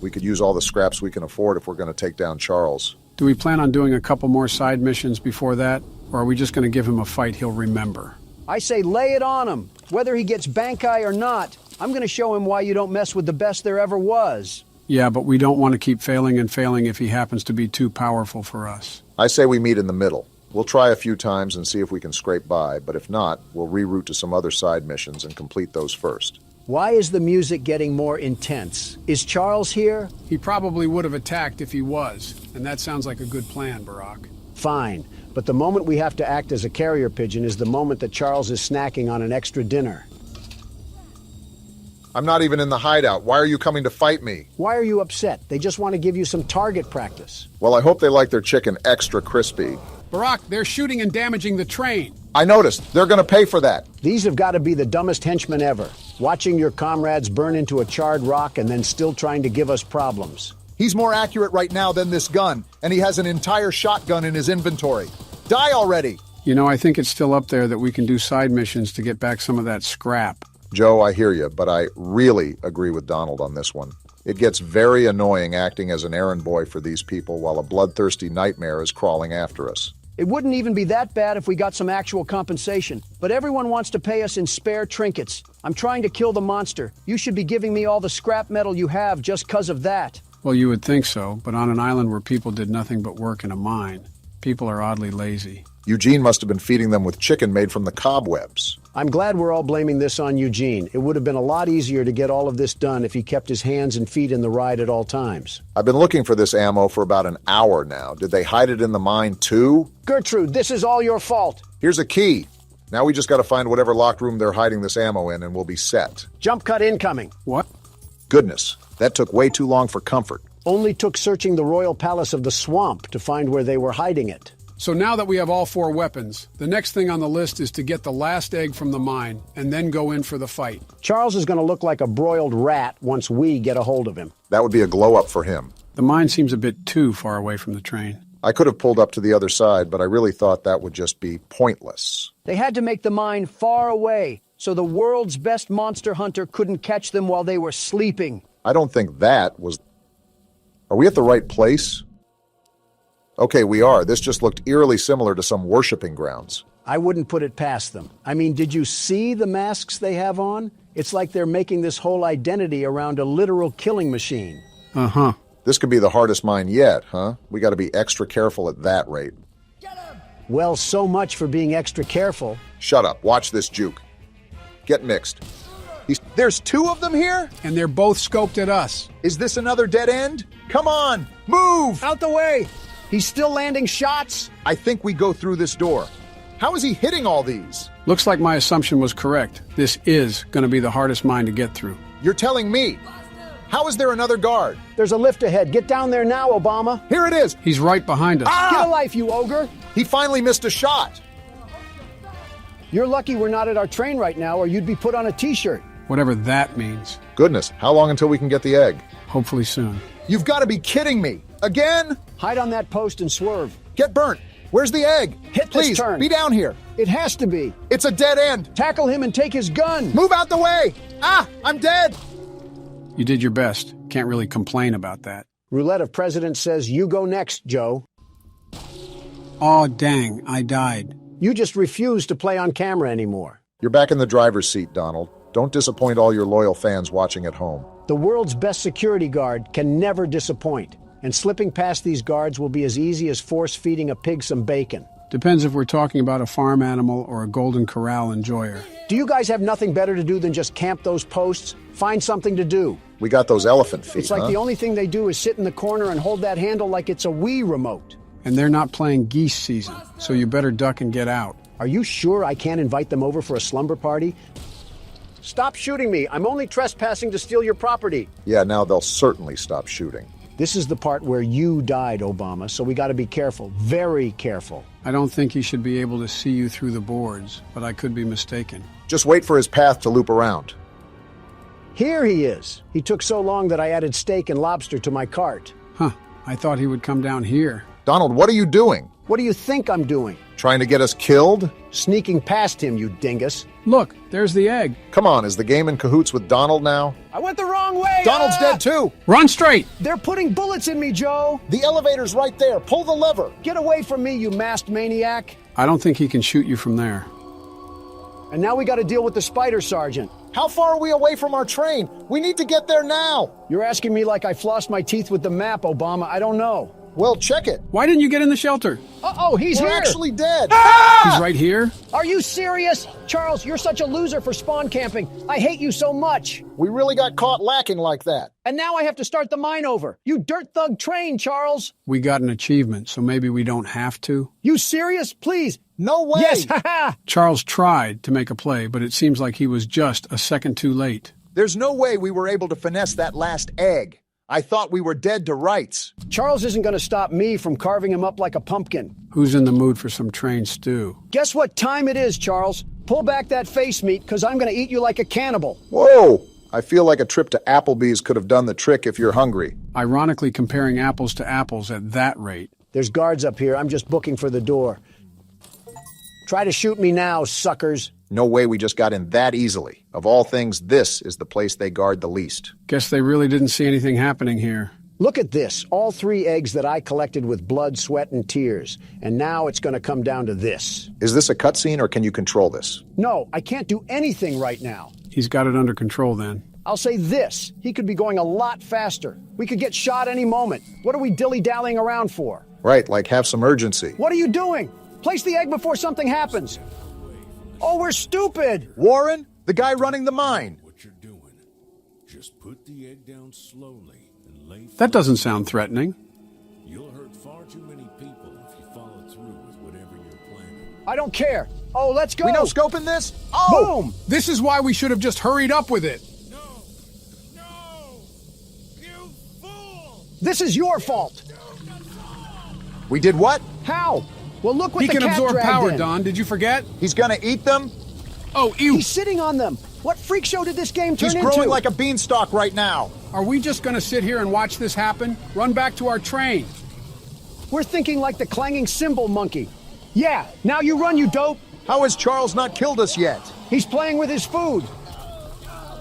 We could use all the scraps we can afford if we're going to take down Charles. Do we plan on doing a couple more side missions before that, or are we just going to give him a fight he'll remember? I say lay it on him. Whether he gets bankai or not, I'm going to show him why you don't mess with the best there ever was. Yeah, but we don't want to keep failing and failing if he happens to be too powerful for us. I say we meet in the middle. We'll try a few times and see if we can scrape by, but if not, we'll reroute to some other side missions and complete those first. Why is the music getting more intense? Is Charles here? He probably would have attacked if he was, and that sounds like a good plan, Barack. Fine, but the moment we have to act as a carrier pigeon is the moment that Charles is snacking on an extra dinner. I'm not even in the hideout. Why are you coming to fight me? Why are you upset? They just want to give you some target practice. Well, I hope they like their chicken extra crispy. Barack, they're shooting and damaging the train. I noticed. They're going to pay for that. These have got to be the dumbest henchmen ever. Watching your comrades burn into a charred rock and then still trying to give us problems. He's more accurate right now than this gun, and he has an entire shotgun in his inventory. Die already! You know, I think it's still up there that we can do side missions to get back some of that scrap. Joe, I hear you, but I really agree with Donald on this one. It gets very annoying acting as an errand boy for these people while a bloodthirsty nightmare is crawling after us. It wouldn't even be that bad if we got some actual compensation, but everyone wants to pay us in spare trinkets. I'm trying to kill the monster. You should be giving me all the scrap metal you have just 'cause of that. Well, you would think so, but on an island where people did nothing but work in a mine, people are oddly lazy. Eugene must have been feeding them with chicken made from the cobwebs. I'm glad we're all blaming this on Eugene. It would have been a lot easier to get all of this done if he kept his hands and feet in the ride at all times. I've been looking for this ammo for about an hour now. Did they hide it in the mine too? Gertrude, this is all your fault. Here's a key. Now we just got to find whatever locked room they're hiding this ammo in and we'll be set. Jump cut incoming. What? Goodness, that took way too long for comfort. Only took searching the royal palace of the swamp to find where they were hiding it. So now that we have all 4 weapons, the next thing on the list is to get the last egg from the mine and then go in for the fight. Charles is going to look like a broiled rat once we get a hold of him. That would be a glow-up for him. The mine seems a bit too far away from the train. I could have pulled up to the other side, but I really thought that would just be pointless. They had to make the mine far away, so the world's best monster hunter couldn't catch them while they were sleeping. I don't think that was... Are we at the right place? Okay, we are. This just looked eerily similar to some worshipping grounds. I wouldn't put it past them. I mean, did you see the masks they have on? It's like they're making this whole identity around a literal killing machine. Uh-huh. This could be the hardest mine yet, huh? We got to be extra careful at that rate. Well, so much for being extra careful. Shut up. Watch this juke. Get mixed. There's 2 of them here? And they're both scoped at us. Is this another dead end? Come on, move! Out the way! He's still landing shots? I think we go through this door. How is he hitting all these? Looks like my assumption was correct. This is going to be the hardest mine to get through. You're telling me? How is there another guard? There's a lift ahead. Get down there now, Obama. Here it is. He's right behind us. Get a life, you ogre. He finally missed a shot. You're lucky we're not at our train right now, or you'd be put on a t-shirt. Whatever that means. Goodness, how long until we can get the egg? Hopefully soon. You've got to be kidding me. Again? Hide on that post and swerve. Get burnt. Where's the egg? Hit Please, this turn. be down here. It has to be. It's a dead end. Tackle him and take his gun. Move out the way. Ah, I'm dead. You did your best. Can't really complain about that. Roulette of President says you go next, Joe. Aw, dang, I died. You just refuse to play on camera anymore. You're back in the driver's seat, Donald. Don't disappoint all your loyal fans watching at home. The world's best security guard can never disappoint. And slipping past these guards will be as easy as force-feeding a pig some bacon. Depends if we're talking about a farm animal or a Golden Corral enjoyer. Do you guys have nothing better to do than just camp those posts? Find something to do. We got those elephant feet, It's like the only thing they do is sit in the corner and hold that handle like it's a Wii remote. And they're not playing geese season, so you better duck and get out. Are you sure I can't invite them over for a slumber party? Stop shooting me. I'm only trespassing to steal your property. Yeah, now they'll certainly stop shooting. This is the part where you died, Obama, so we got to be careful. Very careful. I don't think he should be able to see you through the boards, but I could be mistaken. Just wait for his path to loop around. Here he is. He took so long that I added steak and lobster to my cart. Huh. I thought he would come down here. Donald, what are you doing? What do you think I'm doing? Trying to get us killed? Sneaking past him, you dingus. Look, there's the egg. Come on, is the game in cahoots with Donald now? I went the wrong way! Donald's dead too! Run straight! They're putting bullets in me, Joe! The elevator's right there. Pull the lever. Get away from me, you masked maniac! I don't think he can shoot you from there. And now we got to deal with the spider sergeant. How far are we away from our train? We need to get there now. You're asking me like I flossed my teeth with the map, Obama. I don't know. Well, check it. Why didn't you get in the shelter? Uh-oh, he's We're here! actually dead. He's right here? Are you serious? Charles, you're such a loser for spawn camping. I hate you so much. We really got caught lacking like that. And now I have to start the mine over. You dirt thug train, Charles. We got an achievement, so maybe we don't have to. You serious? Please. No way. Yes, haha. Charles tried to make a play, but it seems like he was just a second too late. There's no way we were able to finesse that last egg. I thought we were dead to rights. Charles isn't going to stop me from carving him up like a pumpkin. Who's in the mood for some train stew? Guess what time it is, Charles? Pull back that face meat, because I'm going to eat you like a cannibal. Whoa! I feel like a trip to Applebee's could have done the trick if you're hungry. Ironically comparing apples to apples at that rate. There's guards up here. I'm just booking for the door. Try to shoot me now, suckers. No way we just got in that easily. Of all things, this is the place they guard the least. Guess they really didn't see anything happening here. Look at this. All 3 eggs that I collected with blood, sweat, and tears. And now it's going to come down to this. Is this a cutscene or can you control this? No, I can't do anything right now. He's got it under control then. I'll say this. He could be going a lot faster. We could get shot any moment. What are we dilly-dallying around for? Right, like have some urgency. What are you doing? Place the egg before something happens. Oh, we're stupid! Warren, the guy running the mine. What you're doing. Just put the egg down slowly and lay That doesn't sound threatening. You'll hurt far too many people if you follow through with whatever you're planning. I don't care. Oh, let's go. We no scoping this? Oh! Boom! This is why we should have just hurried up with it. This is your fault. We did what? How? Well, look what He the can cat absorb dragged power, in. Don. Did you forget? He's gonna eat them? Oh, ew. He's sitting on them. What freak show did this game turn He's into? growing like a beanstalk right now. Are we just going to sit here and watch this happen? Run back to our train. We're thinking like the clanging cymbal monkey. Yeah, now you run, you dope. How has Charles not killed us yet? He's playing with his food.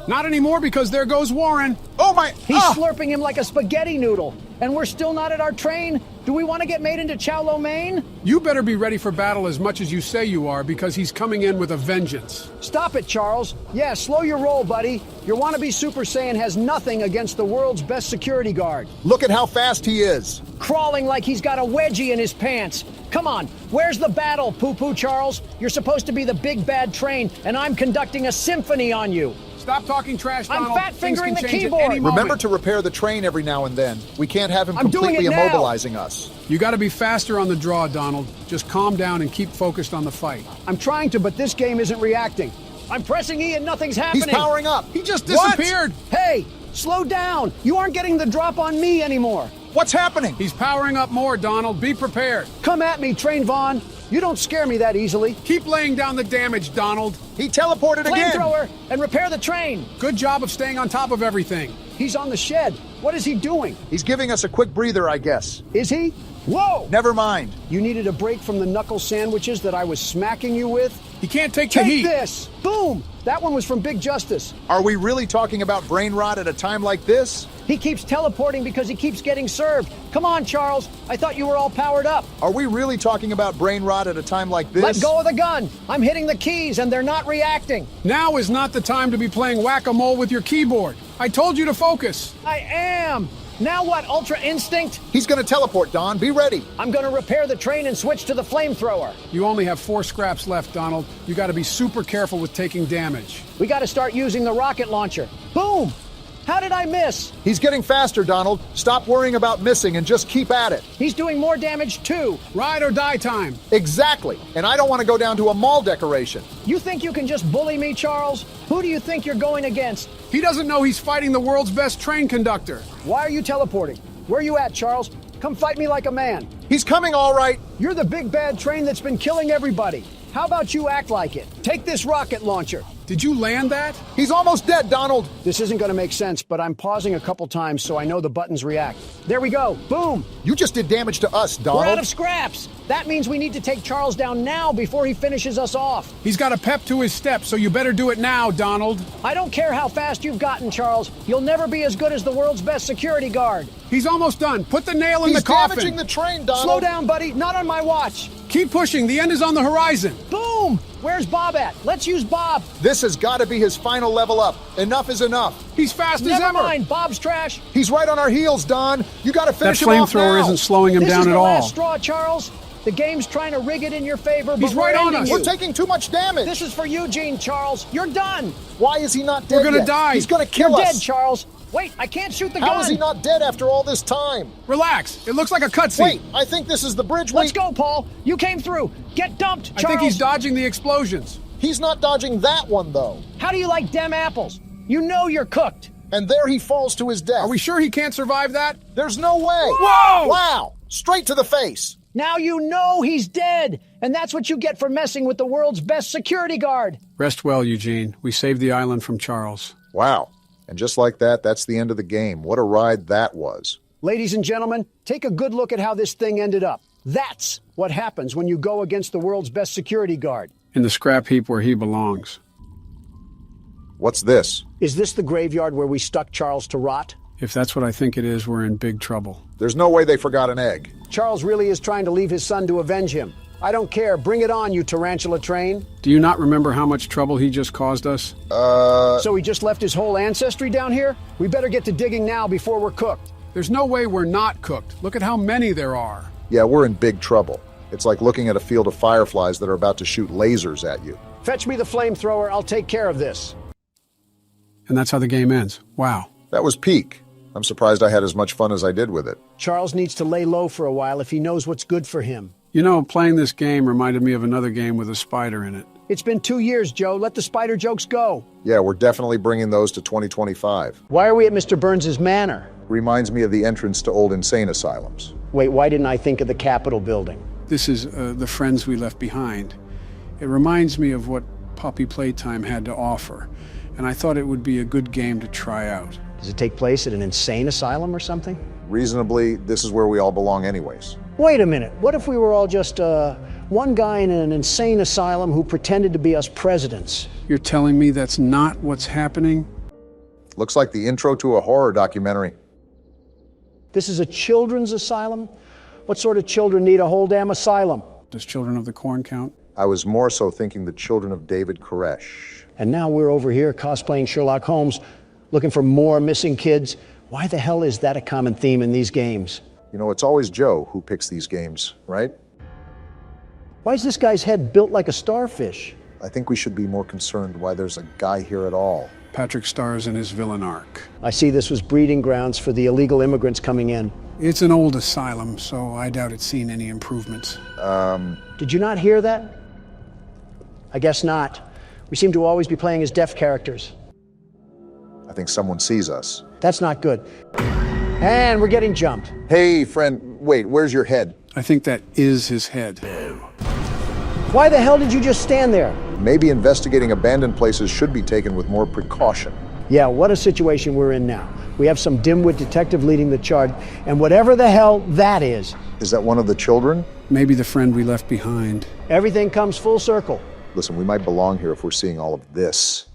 Not anymore because there goes Warren. Oh my... He's slurping him like a spaghetti noodle. And we're still not at our train? Do we want to get made into chow lo mein? You better be ready for battle as much as you say you are because he's coming in with a vengeance. Stop it, Charles. Yeah, slow your roll, buddy. Your wannabe Super Saiyan has nothing against the world's best security guard. Look at how fast he is. Crawling like he's got a wedgie in his pants. Come on, where's the battle, Poo-Poo Charles? You're supposed to be the big bad train, and I'm conducting a symphony on you. Stop talking trash, Donald. I'm fat-fingering Things the can change at keyboard. any moment. Remember to repair the train every now and then. We can't have him I'm doing completely it now. immobilizing us. You got to be faster on the draw, Donald. Just calm down and keep focused on the fight. I'm trying to, but this game isn't reacting. I'm pressing E and nothing's happening. He's powering up. He just disappeared. Hey, slow down. You aren't getting the drop on me anymore. What's happening? He's powering up more, Donald. Be prepared. Come at me, Train Vaughn. You don't scare me that easily. Keep laying down the damage, Donald. He teleported again. Flamethrower and repair the train. Good job of staying on top of everything. He's on the shed. What is he doing? He's giving us a quick breather, I guess. Is he? Whoa! Never mind. You needed a break from the knuckle sandwiches that I was smacking you with? He can't take the Take heat. this! Boom! That one was from Big Justice. Are we really talking about brain rot at a time like this? He keeps teleporting because he keeps getting served. Come on, Charles. I thought you were all powered up. Are we really talking about brain rot at a time like this? Let go of the gun. I'm hitting the keys and they're not reacting. Now is not the time to be playing whack-a-mole with your keyboard. I told you to focus. I am. Now what, Ultra Instinct? He's gonna teleport, Don. Be ready. I'm gonna repair the train and switch to the flamethrower. You only have 4 scraps left, Donald. You got to be super careful with taking damage. We gotta start using the rocket launcher. Boom! How did I miss? He's getting faster, Donald. Stop worrying about missing and just keep at it. He's doing more damage too. Ride or die time. Exactly. And I don't want to go down to a mall decoration. You think you can just bully me, Charles? Who do you think you're going against? He doesn't know he's fighting the world's best train conductor. Why are you teleporting? Where you at, Charles? Come fight me like a man. He's coming all right. You're the big bad train that's been killing everybody. How about you act like it? Take this rocket launcher. Did you land that? He's almost dead, Donald. This isn't going to make sense, but I'm pausing a couple times so I know the buttons react. There we go. Boom. You just did damage to us, Donald. We're out of scraps. That means we need to take Charles down now before he finishes us off. He's got a pep to his step, so you better do it now, Donald. I don't care how fast you've gotten, Charles. You'll never be as good as the world's best security guard. He's almost done. Put the nail in He's the coffin. damaging the train, Donald. Slow down, buddy. Not on my watch. Keep pushing. The end is on the horizon. Boom! Where's Bob at? Let's use Bob. This has got to be his final level up. Enough is enough. He's fast as Never ever. mind. Bob's trash. He's right on our heels, Don. You got to finish That him off now. flamethrower isn't slowing him This down is at the all. last straw, Charles. The game's trying to rig it in your favor, but He's right we're on ending us. you. We're taking too much damage. This is for Eugene, Charles. You're done. Why is he not dead We're gonna yet? die. He's going to kill You're us. dead, Charles. Wait, I can't shoot the gun. How is he not dead after all this time? Relax. It looks like a cutscene. Wait, I think this is the bridge Let's go, Paul. You came through. Get dumped, Charles. I think he's dodging the explosions. He's not dodging that one, though. How do you like dem apples? You know you're cooked. And there he falls to his death. Are we sure he can't survive that? There's no way. Whoa! Wow! Straight to the face. Now you know he's dead. And that's what you get for messing with the world's best security guard. Rest well, Eugene. We saved the island from Charles. Wow. And just like that, that's the end of the game. What a ride that was. Ladies and gentlemen, take a good look at how this thing ended up. That's what happens when you go against the world's best security guard. In the scrap heap where he belongs. What's this? Is this the graveyard where we stuck Charles to rot? If that's what I think it is, we're in big trouble. There's no way they forgot an egg. Charles really is trying to leave his son to avenge him. I don't care. Bring it on, you tarantula train. Do you not remember how much trouble he just caused us? So he just left his whole ancestry down here? We better get to digging now before we're cooked. There's no way we're not cooked. Look at how many there are. Yeah, we're in big trouble. It's like looking at a field of fireflies that are about to shoot lasers at you. Fetch me the flamethrower, I'll take care of this. And that's how the game ends. Wow. That was peak. I'm surprised I had as much fun as I did with it. Charles needs to lay low for a while if he knows what's good for him. You know, playing this game reminded me of another game with a spider in it. It's been 2 years, Joe. Let the spider jokes go. Yeah, we're definitely bringing those to 2025. Why are we at Mr. Burns's manor? Reminds me of the entrance to old insane asylums. Wait, why didn't I think of the Capitol building? This is the friends we left behind. It reminds me of what Poppy Playtime had to offer, and I thought it would be a good game to try out. Does it take place at an insane asylum or something? Reasonably, this is where we all belong anyways. Wait a minute. What if we were all just one guy in an insane asylum who pretended to be us presidents? You're telling me that's not what's happening? Looks like the intro to a horror documentary. This is a children's asylum? What sort of children need a whole damn asylum? Does Children of the Corn count? I was more so thinking the children of David Koresh. And now we're over here cosplaying Sherlock Holmes, looking for more missing kids. Why the hell is that a common theme in these games? You know, it's always Joe who picks these games, right? Why is this guy's head built like a starfish? I think we should be more concerned why there's a guy here at all. Patrick stars in his villain arc. I see this was breeding grounds for the illegal immigrants coming in. It's an old asylum, so I doubt it's seen any improvements. Did you not hear that? I guess not. We seem to always be playing as deaf characters. I think someone sees us. That's not good. And we're getting jumped. Hey, friend, wait, where's your head? I think that is his head. Why the hell did you just stand there? Maybe investigating abandoned places should be taken with more precaution. Yeah, what a situation we're in now. We have some dimwit detective leading the charge, and whatever the hell that is. Is that one of the children? Maybe the friend we left behind. Everything comes full circle. Listen, we might belong here if we're seeing all of this.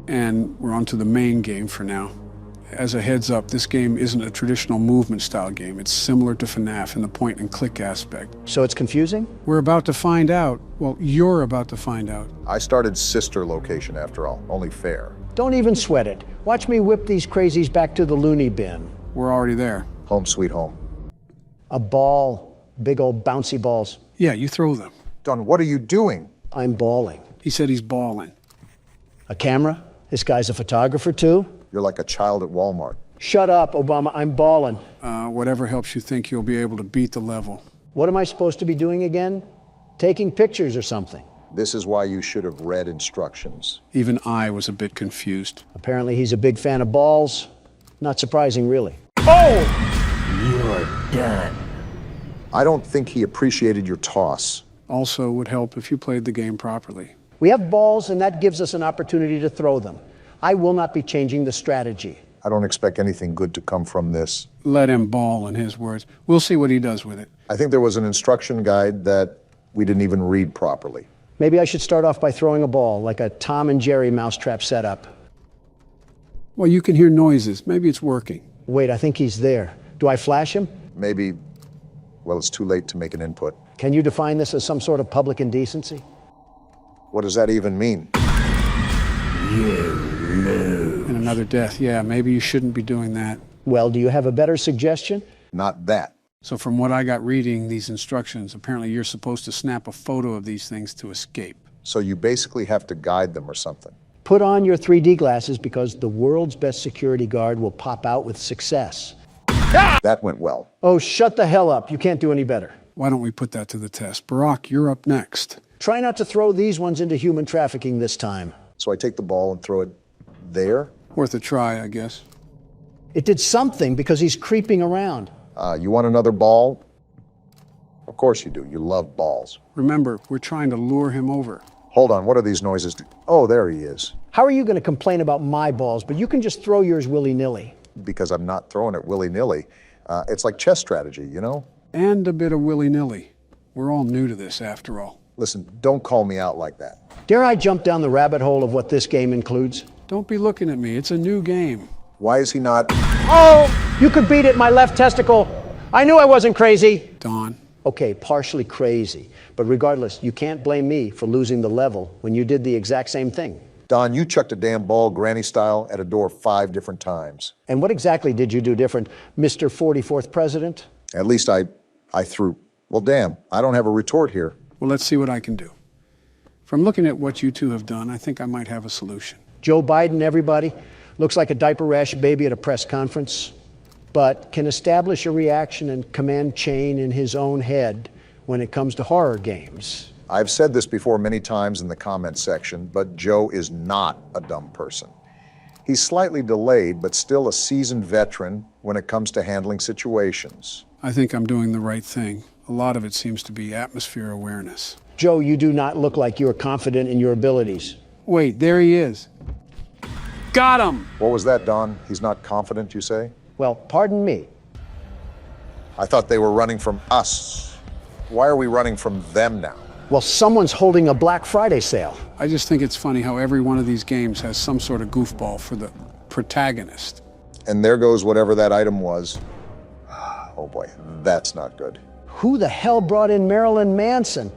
And we're on to the main game for now. As a heads up, this game isn't a traditional movement style game. It's similar to FNAF in the point and click aspect. So it's confusing? We're about to find out. Well, you're about to find out. I started sister location after all, only fair. Don't even sweat it. Watch me whip these crazies back to the loony bin. We're already there. Home sweet home. A ball. Big old bouncy balls. Yeah, you throw them. Don, what are you doing? I'm balling. He said he's balling. A camera? This guy's a photographer too? You're like a child at Walmart. Shut up, Obama. I'm balling. Whatever helps you think you'll be able to beat the level. What am I supposed to be doing again? Taking pictures or something? This is why you should have read instructions. Even I was a bit confused. Apparently he's a big fan of balls. Not surprising, really. Oh! You're done. I don't think he appreciated your toss. Also would help if you played the game properly. We have balls, and that gives us an opportunity to throw them. I will not be changing the strategy. I don't expect anything good to come from this. Let him ball, in his words. We'll see what he does with it. I think there was an instruction guide that we didn't even read properly. Maybe I should start off by throwing a ball, like a Tom and Jerry mousetrap setup. Well, you can hear noises. Maybe it's working. Wait, I think he's there. Do I flash him? Maybe, well, it's too late to make an input. Can you define this as some sort of public indecency? What does that even mean? And another death. Yeah, maybe you shouldn't be doing that. Well, do you have a better suggestion? Not that. So from what I got reading these instructions, apparently you're supposed to snap a photo of these things to escape. So you basically have to guide them or something. Put on your 3D glasses because the world's best security guard will pop out with success. That went well. Oh, shut the hell up. You can't do any better. Why don't we put that to the test? Barack, you're up next. Try not to throw these ones into human trafficking this time. So I take the ball and throw it there? Worth a try, I guess. It did something because he's creeping around. You want another ball? Of course you do. You love balls. Remember, we're trying to lure him over. Hold on, what are these noises? Oh, there he is. How are you going to complain about my balls, but you can just throw yours willy-nilly? Because I'm not throwing it willy-nilly. It's like chess strategy, you know? And a bit of willy-nilly. We're all new to this, after all. Listen, don't call me out like that. Dare I jump down the rabbit hole of what this game includes? Don't be looking at me. It's a new game. Why is he not? Oh, you could beat it, my left testicle. I knew I wasn't crazy. Don. Okay, partially crazy. But regardless, you can't blame me for losing the level when you did the exact same thing. Don, you chucked a damn ball granny style at a door 5 different times. And what exactly did you do different, Mr. 44th President? At least I threw Well, damn, I don't have a retort here. Well, let's see what I can do. From looking at what you two have done, I think I might have a solution. Joe Biden, everybody, looks like a diaper rash baby at a press conference, but can establish a reaction and command chain in his own head when it comes to horror games. I've said this before many times in the comment section, but Joe is not a dumb person. He's slightly delayed, but still a seasoned veteran when it comes to handling situations. I think I'm doing the right thing. A lot of it seems to be atmosphere awareness. Joe, you do not look like you are confident in your abilities. Wait, there he is. Got him! What was that, Don? He's not confident, you say? Well, pardon me. I thought they were running from us. Why are we running from them now? Well, someone's holding a Black Friday sale. I just think it's funny how every one of these games has some sort of goofball for the protagonist. And there goes whatever that item was. Oh boy, that's not good. Who the hell brought in Marilyn Manson?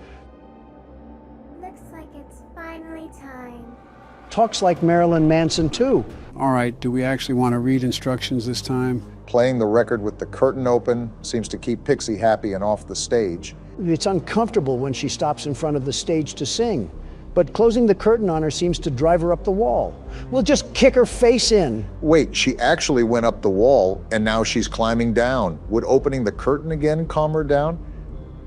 Looks like it's finally time. Talks like Marilyn Manson, too. All right, do we actually want to read instructions this time? Playing the record with the curtain open seems to keep Pixie happy and off the stage. It's uncomfortable when she stops in front of the stage to sing, but closing the curtain on her seems to drive her up the wall. We'll just kick her face in. Wait, she actually went up the wall and now she's climbing down. Would opening the curtain again calm her down?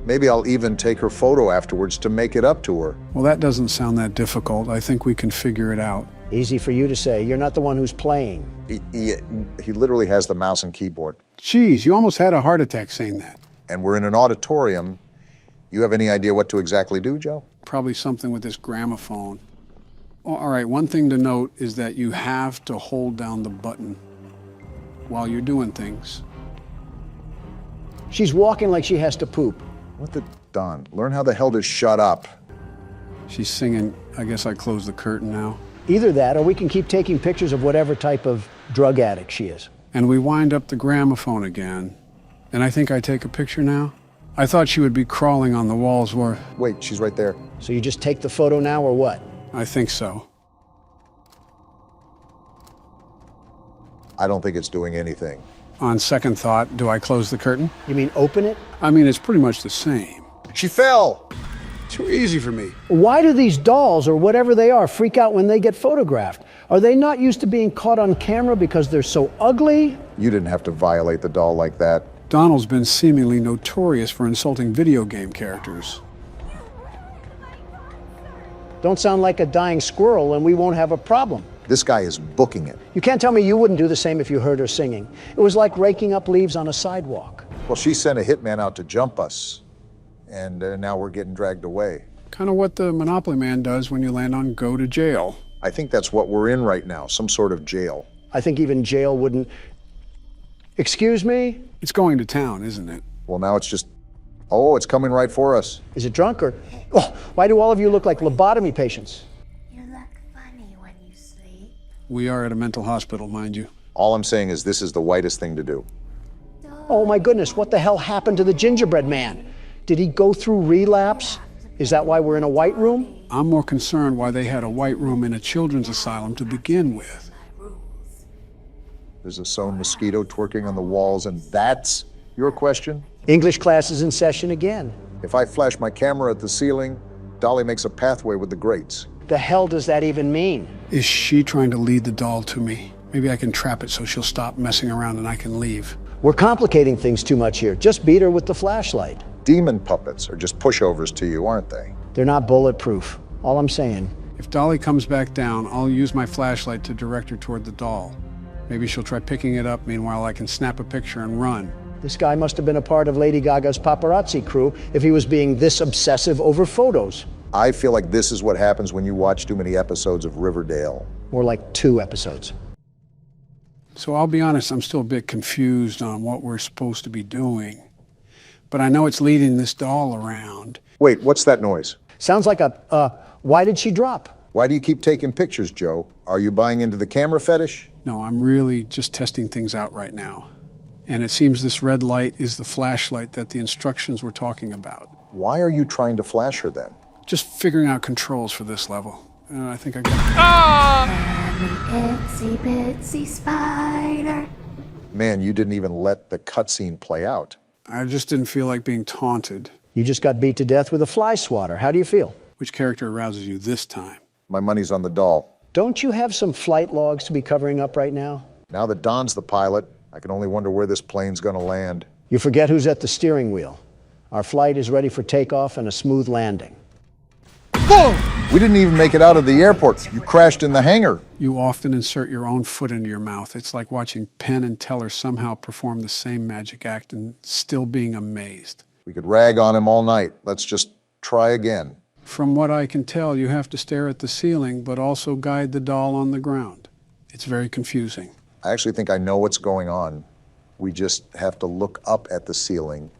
Maybe I'll even take her photo afterwards to make it up to her. Well, that doesn't sound that difficult. I think we can figure it out. Easy for you to say. You're not the one who's playing. He literally has the mouse and keyboard. Geez, you almost had a heart attack saying that. And we're in an auditorium. You have any idea what to exactly do, Joe? Probably something with this gramophone. All right, one thing to note is that you have to hold down the button while you're doing things. She's walking like she has to poop. What the Don? Learn how the hell to shut up. She's singing. I guess I close the curtain now. Either that, or we can keep taking pictures of whatever type of drug addict she is. And we wind up the gramophone again. And I think I take a picture now. I thought she would be crawling on the walls where... Wait, she's right there. So you just take the photo now, or what? I think so. I don't think it's doing anything. On second thought, do I close the curtain? You mean open it? I mean, it's pretty much the same. She fell! Too easy for me. Why do these dolls, or whatever they are, freak out when they get photographed? Are they not used to being caught on camera because they're so ugly? You didn't have to violate the doll like that. Donald's been seemingly notorious for insulting video game characters. Don't sound like a dying squirrel and we won't have a problem. This guy is booking it. You can't tell me you wouldn't do the same if you heard her singing. It was like raking up leaves on a sidewalk. Well, she sent a hitman out to jump us, and now we're getting dragged away. Kind of what the Monopoly Man does when you land on go to jail. I think that's what we're in right now, some sort of jail. I think even jail wouldn't... Excuse me? It's going to town, isn't it? Well, now it's just... Oh, it's coming right for us. Is it drunk or... Oh, why do all of you look like lobotomy patients? You look funny when you sleep. We are at a mental hospital, mind you. All I'm saying is this is the whitest thing to do. Oh my goodness, what the hell happened to the gingerbread man? Did he go through relapse? Is that why we're in a white room? I'm more concerned why they had a white room in a children's asylum to begin with. There's a sewn mosquito twerking on the walls, and that's your question? English class is in session again. If I flash my camera at the ceiling, Dolly makes a pathway with the grates. The hell does that even mean? Is she trying to lead the doll to me? Maybe I can trap it so she'll stop messing around and I can leave. We're complicating things too much here. Just beat her with the flashlight. Demon puppets are just pushovers to you, aren't they? They're not bulletproof. All I'm saying. If Dolly comes back down, I'll use my flashlight to direct her toward the doll. Maybe she'll try picking it up, meanwhile I can snap a picture and run. This guy must have been a part of Lady Gaga's paparazzi crew if he was being this obsessive over photos. I feel like this is what happens when you watch too many episodes of Riverdale. More like 2 episodes. So I'll be honest, I'm still a bit confused on what we're supposed to be doing. But I know it's leading this doll around. Wait, what's that noise? Sounds like why did she drop? Why do you keep taking pictures, Joe? Are you buying into the camera fetish? No, I'm really just testing things out right now. And it seems this red light is the flashlight that the instructions were talking about. Why are you trying to flash her then? Just figuring out controls for this level. I think I got it. I'm an itsy bitsy spider. Man, you didn't even let the cutscene play out. I just didn't feel like being taunted. You just got beat to death with a fly swatter. How do you feel? Which character arouses you this time? My money's on the doll. Don't you have some flight logs to be covering up right now? Now that Don's the pilot, I can only wonder where this plane's gonna land. You forget who's at the steering wheel. Our flight is ready for takeoff and a smooth landing. Whoa! We didn't even make it out of the airport. You crashed in the hangar. You often insert your own foot into your mouth. It's like watching Penn and Teller somehow perform the same magic act and still being amazed. We could rag on him all night. Let's just try again. From what I can tell, you have to stare at the ceiling, but also guide the doll on the ground. It's very confusing. I actually think I know what's going on. We just have to look up at the ceiling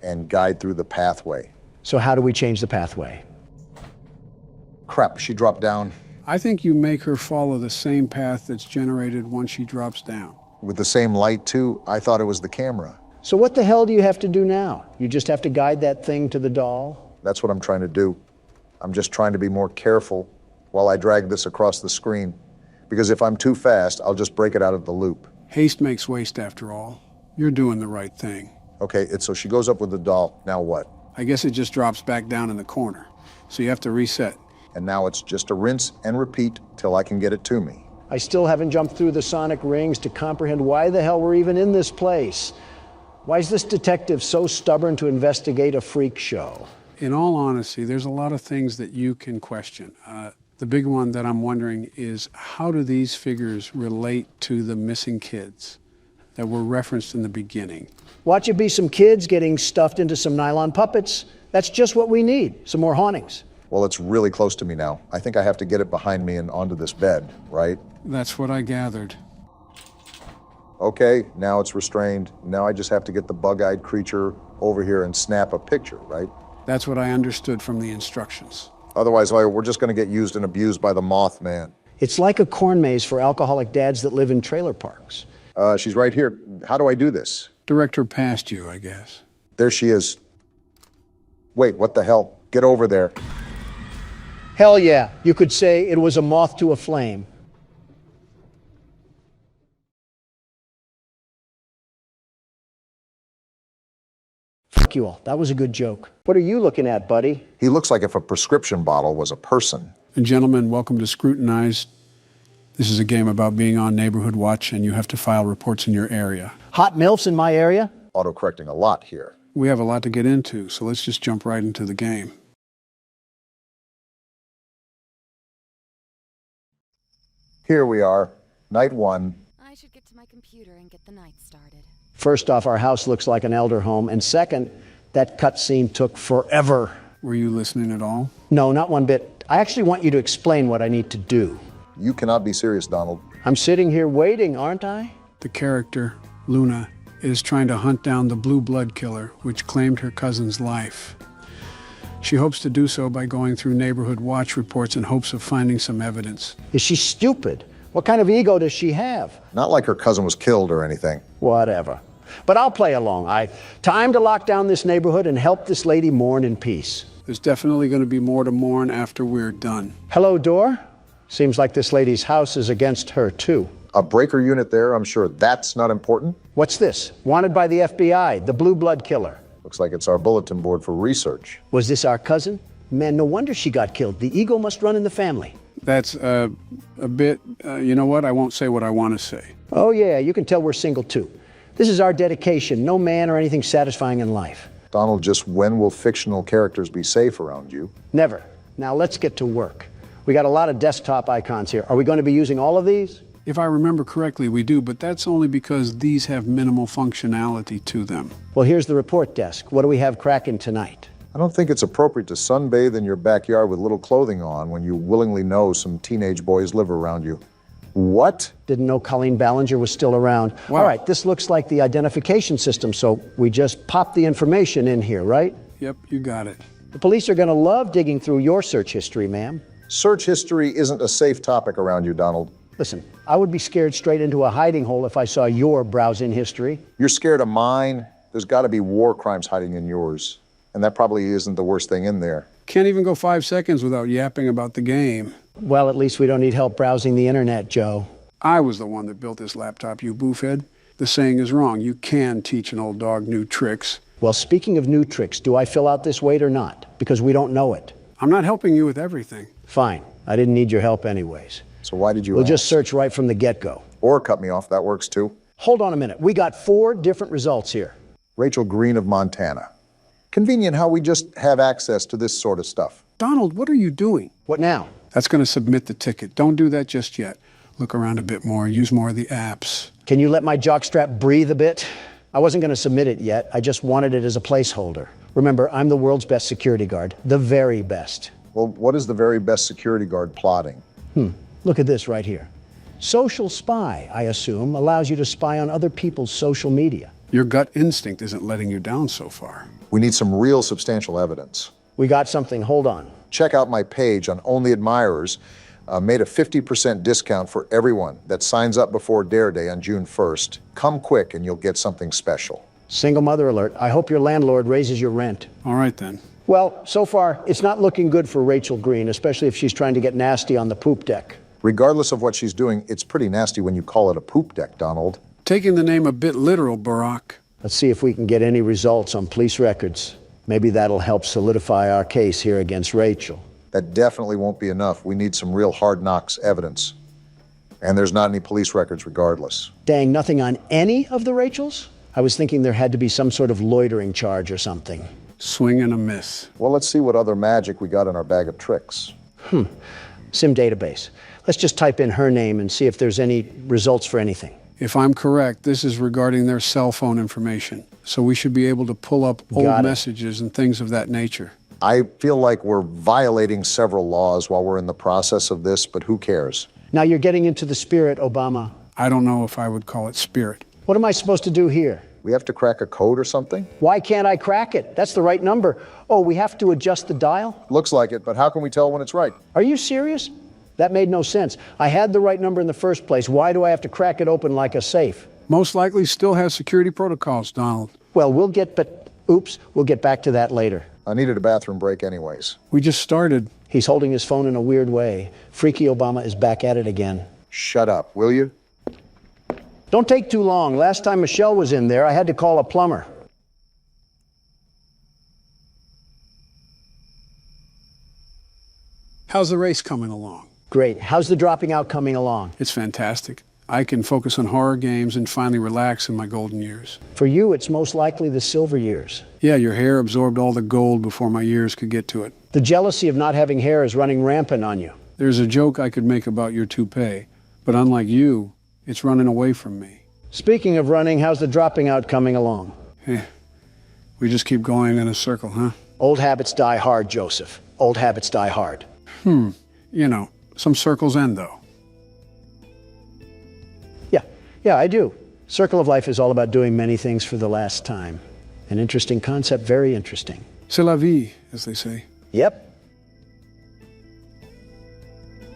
and guide through the pathway. So how do we change the pathway? Crap, she dropped down. I think you make her follow the same path that's generated once she drops down. With the same light, too? I thought it was the camera. So what the hell do you have to do now? You just have to guide that thing to the doll? That's what I'm trying to do. I'm just trying to be more careful while I drag this across the screen. Because if I'm too fast, I'll just break it out of the loop. Haste makes waste, after all. You're doing the right thing. Okay, so she goes up with the doll. Now what? I guess it just drops back down in the corner. So you have to reset. And now it's just a rinse and repeat till I can get it to me. I still haven't jumped through the sonic rings to comprehend why the hell we're even in this place. Why is this detective so stubborn to investigate a freak show? In all honesty, there's a lot of things that you can question. The big one that I'm wondering is, how do these figures relate to the missing kids that were referenced in the beginning? Watch it be some kids getting stuffed into some nylon puppets. That's just what we need, some more hauntings. Well, it's really close to me now. I think I have to get it behind me and onto this bed, right? That's what I gathered. Okay, now it's restrained. Now I just have to get the bug-eyed creature over here and snap a picture, right? That's what I understood from the instructions. Otherwise, we're just going to get used and abused by the Mothman. It's like a corn maze for alcoholic dads that live in trailer parks. She's right here. How do I do this? Direct her past you, I guess. There she is. Wait, what the hell? Get over there. Hell yeah, you could say it was a moth to a flame. Fuck you all, that was a good joke. What are you looking at, buddy? He looks like if a prescription bottle was a person. And gentlemen, welcome to Scrutinize. This is a game about being on Neighborhood Watch, and you have to file reports in your area. Hot MILFs in my area? Auto-correcting a lot here. We have a lot to get into, so let's just jump right into the game. Here we are, night one. I should get to my computer and get the night started. First off, our house looks like an elder home, and second, that cutscene took forever. Were you listening at all? No, not one bit. I actually want you to explain what I need to do. You cannot be serious, Donald. I'm sitting here waiting, aren't I? The character, Luna, is trying to hunt down the blue blood killer, which claimed her cousin's life. She hopes to do so by going through Neighborhood Watch reports in hopes of finding some evidence. Is she stupid? What kind of ego does she have? Not like her cousin was killed or anything. Whatever. But I'll play along. Time to lock down this neighborhood and help this lady mourn in peace. There's definitely going to be more to mourn after we're done. Hello, door? Seems like this lady's house is against her, too. A breaker unit there, I'm sure that's not important. What's this? Wanted by the FBI, the blue blood killer. Looks like it's our bulletin board for research. Was this our cousin? Man, no wonder she got killed. The ego must run in the family. That's a bit, you know what? I won't say what I want to say. Oh, yeah, you can tell we're single, too. This is our dedication. No man or anything satisfying in life. Donald, just when will fictional characters be safe around you? Never. Now let's get to work. We got a lot of desktop icons here. Are we going to be using all of these? If I remember correctly, we do, but that's only because these have minimal functionality to them. Well, here's the report desk. What do we have cracking tonight? I don't think it's appropriate to sunbathe in your backyard with little clothing on when you willingly know some teenage boys live around you. What? Didn't know Colleen Ballinger was still around. Wow. All right, this looks like the identification system, so we just pop the information in here, right? Yep, you got it. The police are going to love digging through your search history, ma'am. Search history isn't a safe topic around you, Donald. Listen, I would be scared straight into a hiding hole if I saw your browsing history. You're scared of mine? There's got to be war crimes hiding in yours. And that probably isn't the worst thing in there. Can't even go 5 seconds without yapping about the game. Well, at least we don't need help browsing the internet, Joe. I was the one that built this laptop, you boofhead. The saying is wrong. You can teach an old dog new tricks. Well, speaking of new tricks, do I fill out this weight or not? Because we don't know it. I'm not helping you with everything. Fine. I didn't need your help anyways. So why did you We'll ask? just search right from the get-go. Or cut me off, that works too. Hold on a minute. We got 4 different results here. Rachel Green of Montana. Convenient how we just have access to this sort of stuff. Donald, what are you doing? What now? That's going to submit the ticket. Don't do that just yet. Look around a bit more. Use more of the apps. Can you let my jockstrap breathe a bit? I wasn't going to submit it yet. I just wanted it as a placeholder. Remember, I'm the world's best security guard. The very best. Well, what is the very best security guard plotting? Look at this right here. Social spy, I assume, allows you to spy on other people's social media. Your gut instinct isn't letting you down so far. We need some real substantial evidence. We got something. Hold on. Check out my page on Only Admirers. Made a 50% discount for everyone that signs up before Dare Day on June 1st. Come quick and you'll get something special. Single mother alert. I hope your landlord raises your rent. All right, then. Well, so far, it's not looking good for Rachel Green, especially if she's trying to get nasty on the poop deck. Regardless of what she's doing, it's pretty nasty when you call it a poop deck, Donald. Taking the name a bit literal, Barack. Let's see if we can get any results on police records. Maybe that'll help solidify our case here against Rachel. That definitely won't be enough. We need some real hard knocks evidence. And there's not any police records regardless. Dang, nothing on any of the Rachels? I was thinking there had to be some sort of loitering charge or something. Swing and a miss. Well, let's see what other magic we got in our bag of tricks. Sim database. Let's just type in her name and see if there's any results for anything. If I'm correct, this is regarding their cell phone information. So we should be able to pull up old messages and things of that nature. I feel like we're violating several laws while we're in the process of this, but who cares? Now you're getting into the spirit, Obama. I don't know if I would call it spirit. What am I supposed to do here? We have to crack a code or something? Why can't I crack it? That's the right number. Oh, we have to adjust the dial? Looks like it, but how can we tell when it's right? Are you serious? That made no sense. I had the right number in the first place. Why do I have to crack it open like a safe? Most likely still has security protocols, Donald. Well, we'll get back to that later. I needed a bathroom break anyways. We just started. He's holding his phone in a weird way. Freaky Obama is back at it again. Shut up, will you? Don't take too long. Last time Michelle was in there, I had to call a plumber. How's the race coming along? Great. How's the dropping out coming along? It's fantastic. I can focus on horror games and finally relax in my golden years. For you, it's most likely the silver years. Yeah, your hair absorbed all the gold before my years could get to it. The jealousy of not having hair is running rampant on you. There's a joke I could make about your toupee, but unlike you, it's running away from me. Speaking of running, how's the dropping out coming along? We just keep going in a circle, huh? Old habits die hard, Joseph. Old habits die hard. You know, some circles end, though. Yeah, I do. Circle of life is all about doing many things for the last time. An interesting concept, very interesting. C'est la vie, as they say. Yep.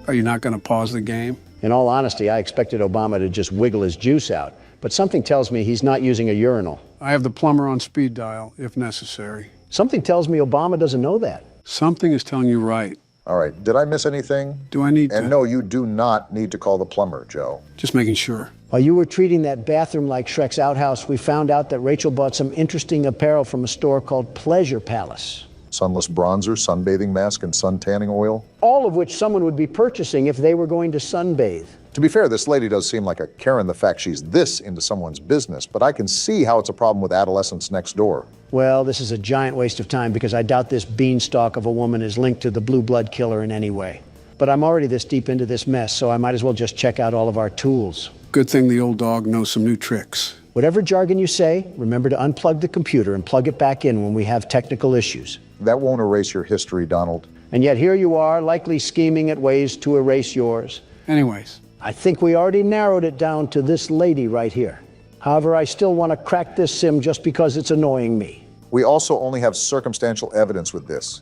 Are you not going to pause the game? In all honesty, I expected Obama to just wiggle his juice out, but something tells me he's not using a urinal. I have the plumber on speed dial, if necessary. Something tells me Obama doesn't know that. Something is telling you right. All right, did I miss anything? Do I need to? And no, you do not need to call the plumber, Joe. Just making sure. While you were treating that bathroom like Shrek's outhouse, we found out that Rachel bought some interesting apparel from a store called Pleasure Palace. Sunless bronzer, sunbathing mask, and sun tanning oil. All of which someone would be purchasing if they were going to sunbathe. To be fair, this lady does seem like a Karen the fact she's this into someone's business, but I can see how it's a problem with adolescents next door. Well, this is a giant waste of time because I doubt this beanstalk of a woman is linked to the blue blood killer in any way. But I'm already this deep into this mess, so I might as well just check out all of our tools. Good thing the old dog knows some new tricks. Whatever jargon you say, remember to unplug the computer and plug it back in when we have technical issues. That won't erase your history, Donald. And yet here you are, likely scheming at ways to erase yours. Anyways. I think we already narrowed it down to this lady right here. However, I still want to crack this sim just because it's annoying me. We also only have circumstantial evidence with this.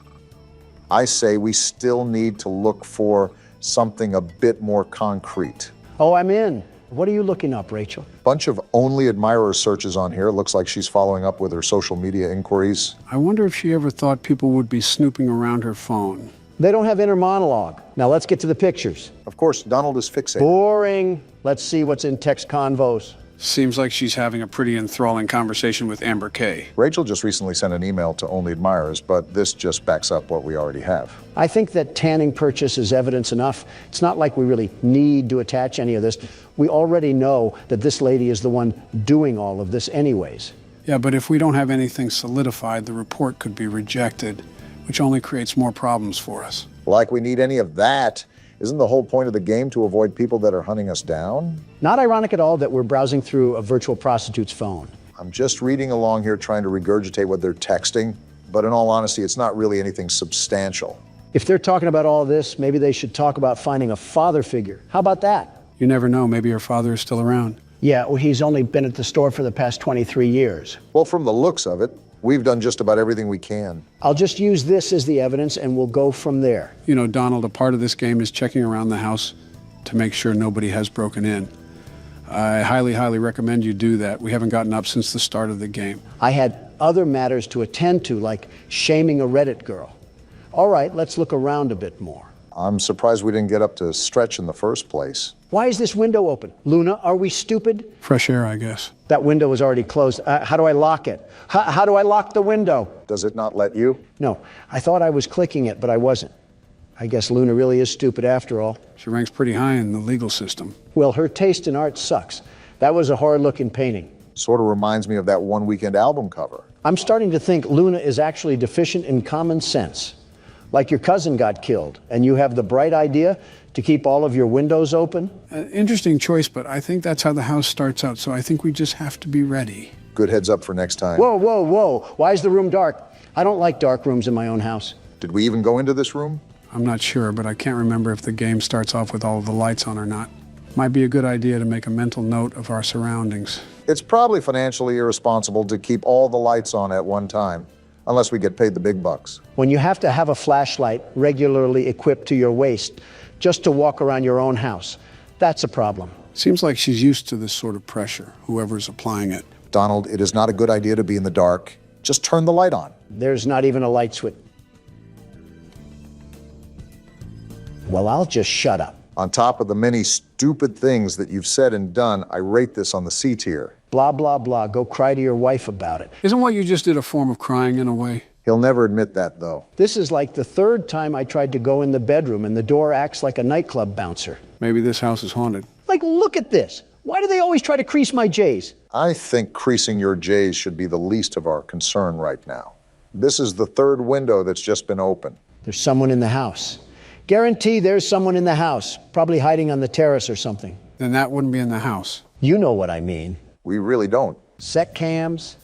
I say we still need to look for something a bit more concrete. Oh, I'm in. What are you looking up, Rachel? Bunch of Only Admirer searches on here. Looks like she's following up with her social media inquiries. I wonder if she ever thought people would be snooping around her phone. They don't have inner monologue. Now let's get to the pictures. Of course, Donald is fixated. Boring. Let's see what's in text convos. Seems like she's having a pretty enthralling conversation with Amber Kay. Rachel just recently sent an email to Only Admirers, but this just backs up what we already have. I think that tanning purchase is evidence enough. It's not like we really need to attach any of this. We already know that this lady is the one doing all of this anyways. Yeah, but if we don't have anything solidified, the report could be rejected, which only creates more problems for us. Like we need any of that. Isn't the whole point of the game to avoid people that are hunting us down? Not ironic at all that we're browsing through a virtual prostitute's phone. I'm just reading along here trying to regurgitate what they're texting, but in all honesty, it's not really anything substantial. If they're talking about all this, maybe they should talk about finding a father figure. How about that? You never know, maybe her father is still around. Yeah, well, he's only been at the store for the past 23 years. Well, from the looks of it, we've done just about everything we can. I'll just use this as the evidence and we'll go from there. You know, Donald, a part of this game is checking around the house to make sure nobody has broken in. I highly, highly recommend you do that. We haven't gotten up since the start of the game. I had other matters to attend to, like shaming a Reddit girl. All right, let's look around a bit more. I'm surprised we didn't get up to stretch in the first place. Why is this window open? Luna, are we stupid? Fresh air, I guess. That window was already closed. How do I lock it? How do I lock the window? Does it not let you? No, I thought I was clicking it, but I wasn't. I guess Luna really is stupid after all. She ranks pretty high in the legal system. Well, her taste in art sucks. That was a horror-looking painting. Sort of reminds me of that One Weekend album cover. I'm starting to think Luna is actually deficient in common sense. Like your cousin got killed, and you have the bright idea to keep all of your windows open? Interesting choice, but I think that's how the house starts out, so I think we just have to be ready. Good heads up for next time. Whoa, whoa, whoa. Why is the room dark? I don't like dark rooms in my own house. Did we even go into this room? I'm not sure, but I can't remember if the game starts off with all of the lights on or not. Might be a good idea to make a mental note of our surroundings. It's probably financially irresponsible to keep all the lights on at one time, unless we get paid the big bucks. When you have to have a flashlight regularly equipped to your waist just to walk around your own house, that's a problem. Seems like she's used to this sort of pressure, whoever's applying it. Donald, it is not a good idea to be in the dark. Just turn the light on. There's not even a light switch. Well, I'll just shut up. On top of the many stupid things that you've said and done, I rate this on the C tier. Blah, blah, blah. Go cry to your wife about it. Isn't what you just did a form of crying in a way? He'll never admit that, though. This is like the third time I tried to go in the bedroom and the door acts like a nightclub bouncer. Maybe this house is haunted. Like, look at this. Why do they always try to crease my J's? I think creasing your J's should be the least of our concern right now. This is the third window that's just been opened. There's someone in the house. Guarantee there's someone in the house, probably hiding on the terrace or something. Then that wouldn't be in the house. You know what I mean. We really don't. Sec cams.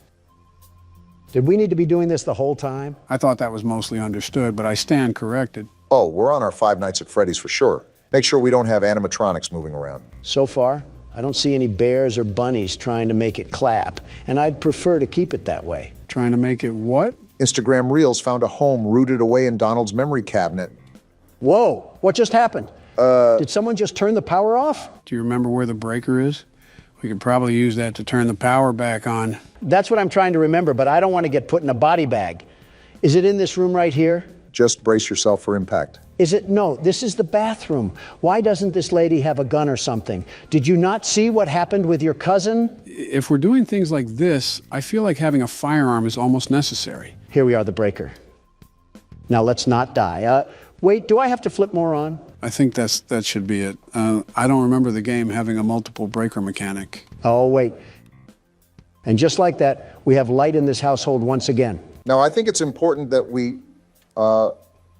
Did we need to be doing this the whole time? I thought that was mostly understood, but I stand corrected. Oh, we're on our Five Nights at Freddy's for sure. Make sure we don't have animatronics moving around. So far, I don't see any bears or bunnies trying to make it clap, and I'd prefer to keep it that way. Trying to make it what? Instagram Reels found a home rooted away in Donald's memory cabinet. Whoa, what just happened? Did someone just turn the power off? Do you remember where the breaker is? We could probably use that to turn the power back on. That's what I'm trying to remember, but I don't want to get put in a body bag. Is it in this room right here? Just brace yourself for impact. Is it? No, this is the bathroom. Why doesn't this lady have a gun or something? Did you not see what happened with your cousin? If we're doing things like this, I feel like having a firearm is almost necessary. Here we are, the breaker. Now let's not die. Wait, do I have to flip more on? I think that should be it. I don't remember the game having a multiple breaker mechanic. Oh, wait. And just like that, we have light in this household once again. Now, I think it's important that we...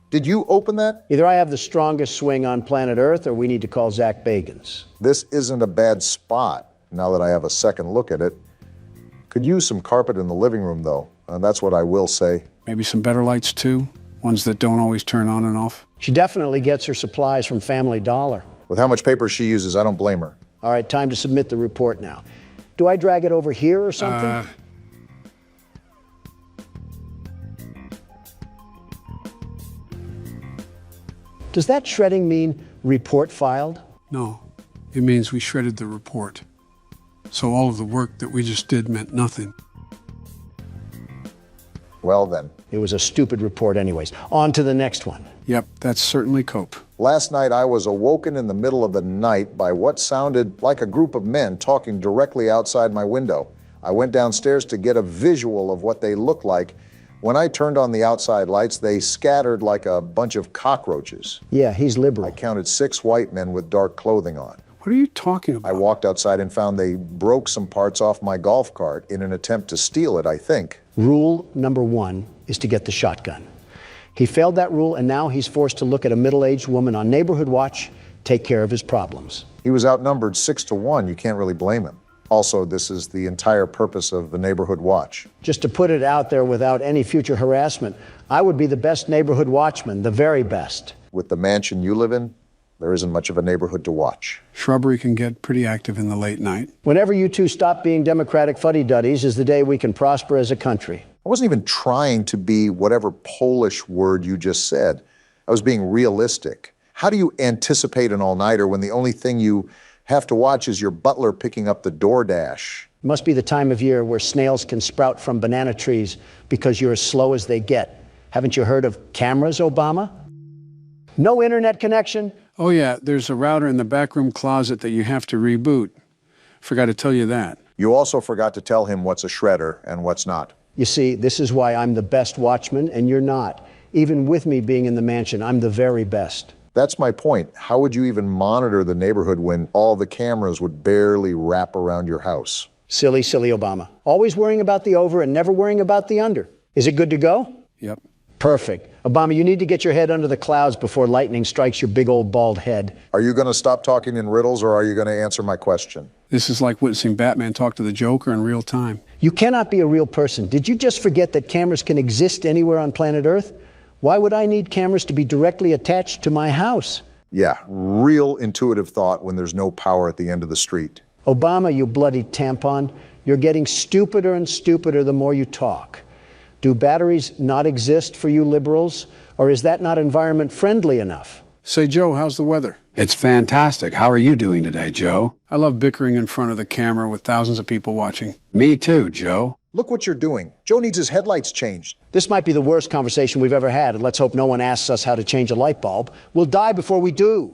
did you open that? Either I have the strongest swing on planet Earth or we need to call Zach Bagans. This isn't a bad spot, now that I have a second look at it. Could use some carpet in the living room, though. That's what I will say. Maybe some better lights, too? Ones that don't always turn on and off? She definitely gets her supplies from Family Dollar. With how much paper she uses, I don't blame her. All right, time to submit the report now. Do I drag it over here or something? Does that shredding mean report filed? No, it means we shredded the report. So all of the work that we just did meant nothing. Well then. It was a stupid report anyways. On to the next one. Yep, that's certainly cope. Last night I was awoken in the middle of the night by what sounded like a group of men talking directly outside my window. I went downstairs to get a visual of what they looked like. When I turned on the outside lights, they scattered like a bunch of cockroaches. Yeah, he's liberal. I counted 6 white men with dark clothing on. What are you talking about? I walked outside and found they broke some parts off my golf cart in an attempt to steal it, I think. Rule number 1 is to get the shotgun. He failed that rule, and now he's forced to look at a middle-aged woman on neighborhood watch, take care of his problems. He was outnumbered 6 to 1. You can't really blame him. Also, this is the entire purpose of the neighborhood watch. Just to put it out there without any future harassment, I would be the best neighborhood watchman, the very best. With the mansion you live in, there isn't much of a neighborhood to watch. Shrubbery can get pretty active in the late night. Whenever you two stop being Democratic fuddy-duddies is the day we can prosper as a country. I wasn't even trying to be whatever Polish word you just said. I was being realistic. How do you anticipate an all-nighter when the only thing you have to watch is your butler picking up the DoorDash? It must be the time of year where snails can sprout from banana trees because you're as slow as they get. Haven't you heard of cameras, Obama? No internet connection? Oh yeah, there's a router in the backroom closet that you have to reboot. Forgot to tell you that. You also forgot to tell him what's a shredder and what's not. You see, this is why I'm the best watchman and you're not. Even with me being in the mansion, I'm the very best. That's my point. How would you even monitor the neighborhood when all the cameras would barely wrap around your house? Silly, silly Obama. Always worrying about the over and never worrying about the under. Is it good to go? Yep. Perfect. Obama, you need to get your head under the clouds before lightning strikes your big old bald head. Are you going to stop talking in riddles or are you going to answer my question? This is like witnessing Batman talk to the Joker in real time. You cannot be a real person. Did you just forget that cameras can exist anywhere on planet Earth? Why would I need cameras to be directly attached to my house? Yeah, real intuitive thought when there's no power at the end of the street. Obama, you bloody tampon, you're getting stupider and stupider the more you talk. Do batteries not exist for you liberals, or is that not environment friendly enough? Say, Joe, how's the weather? It's fantastic. How are you doing today, Joe? I love bickering in front of the camera with thousands of people watching. Me too, Joe. Look what you're doing. Joe needs his headlights changed. This might be the worst conversation we've ever had, and let's hope no one asks us how to change a light bulb. We'll die before we do.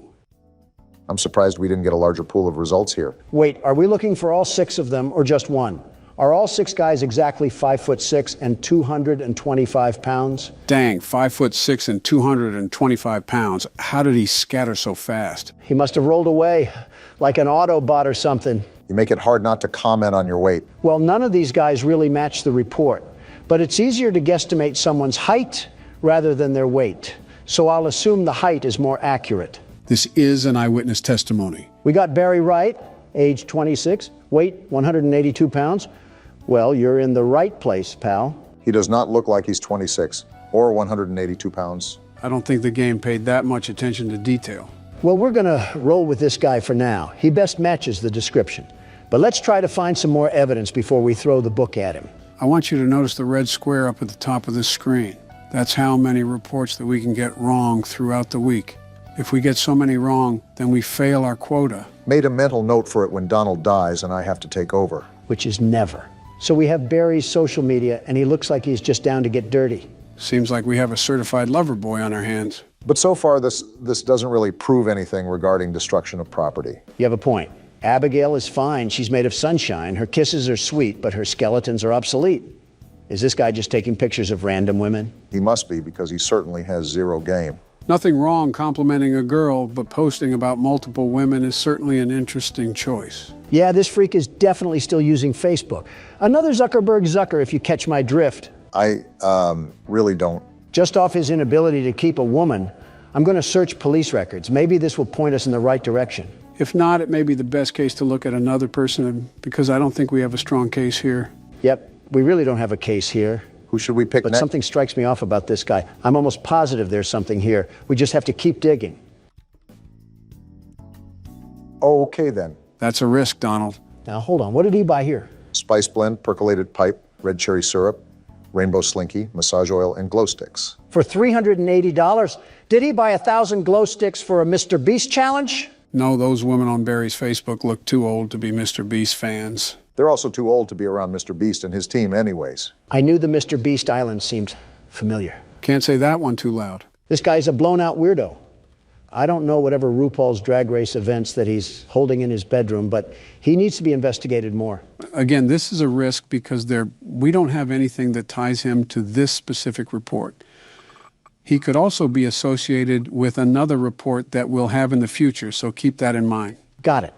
I'm surprised we didn't get a larger pool of results here. Wait, are we looking for all 6 of them or just one? Are all 6 guys exactly 5'6" and 225 pounds? Dang, 5'6" and 225 pounds. How did he scatter so fast? He must have rolled away like an Autobot or something. You make it hard not to comment on your weight. Well, none of these guys really match the report, but it's easier to guesstimate someone's height rather than their weight. So I'll assume the height is more accurate. This is an eyewitness testimony. We got Barry Wright, age 26, weight 182 pounds. Well, you're in the right place, pal. He does not look like he's 26 or 182 pounds. I don't think the game paid that much attention to detail. Well, we're going to roll with this guy for now. He best matches the description. But let's try to find some more evidence before we throw the book at him. I want you to notice the red square up at the top of this screen. That's how many reports that we can get wrong throughout the week. If we get so many wrong, then we fail our quota. Made a mental note for it when Donald dies and I have to take over. Which is never. So we have Barry's social media, and he looks like he's just down to get dirty. Seems like we have a certified lover boy on our hands. But so far, this doesn't really prove anything regarding destruction of property. You have a point. Abigail is fine. She's made of sunshine. Her kisses are sweet, but her skeletons are obsolete. Is this guy just taking pictures of random women? He must be, because he certainly has zero game. Nothing wrong complimenting a girl, but posting about multiple women is certainly an interesting choice. Yeah, this freak is definitely still using Facebook. Another Zuckerberg Zucker, if you catch my drift. I really don't. Just off his inability to keep a woman, I'm going to search police records. Maybe this will point us in the right direction. If not, it may be the best case to look at another person, because I don't think we have a strong case here. Yep, we really don't have a case here. Who should we pick next? But something strikes me off about this guy. I'm almost positive there's something here. We just have to keep digging. Oh, okay then. That's a risk, Donald. Now, hold on. What did he buy here? Spice blend, percolated pipe, red cherry syrup, rainbow slinky, massage oil, and glow sticks. For $380? Did he buy 1,000 glow sticks for a Mr. Beast challenge? No, those women on Barry's Facebook look too old to be Mr. Beast fans. They're also too old to be around Mr. Beast and his team anyways. I knew the Mr. Beast Island seemed familiar. Can't say that one too loud. This guy's a blown-out weirdo. I don't know whatever RuPaul's Drag Race events that he's holding in his bedroom, but he needs to be investigated more. Again, this is a risk because we don't have anything that ties him to this specific report. He could also be associated with another report that we'll have in the future, so keep that in mind. Got it.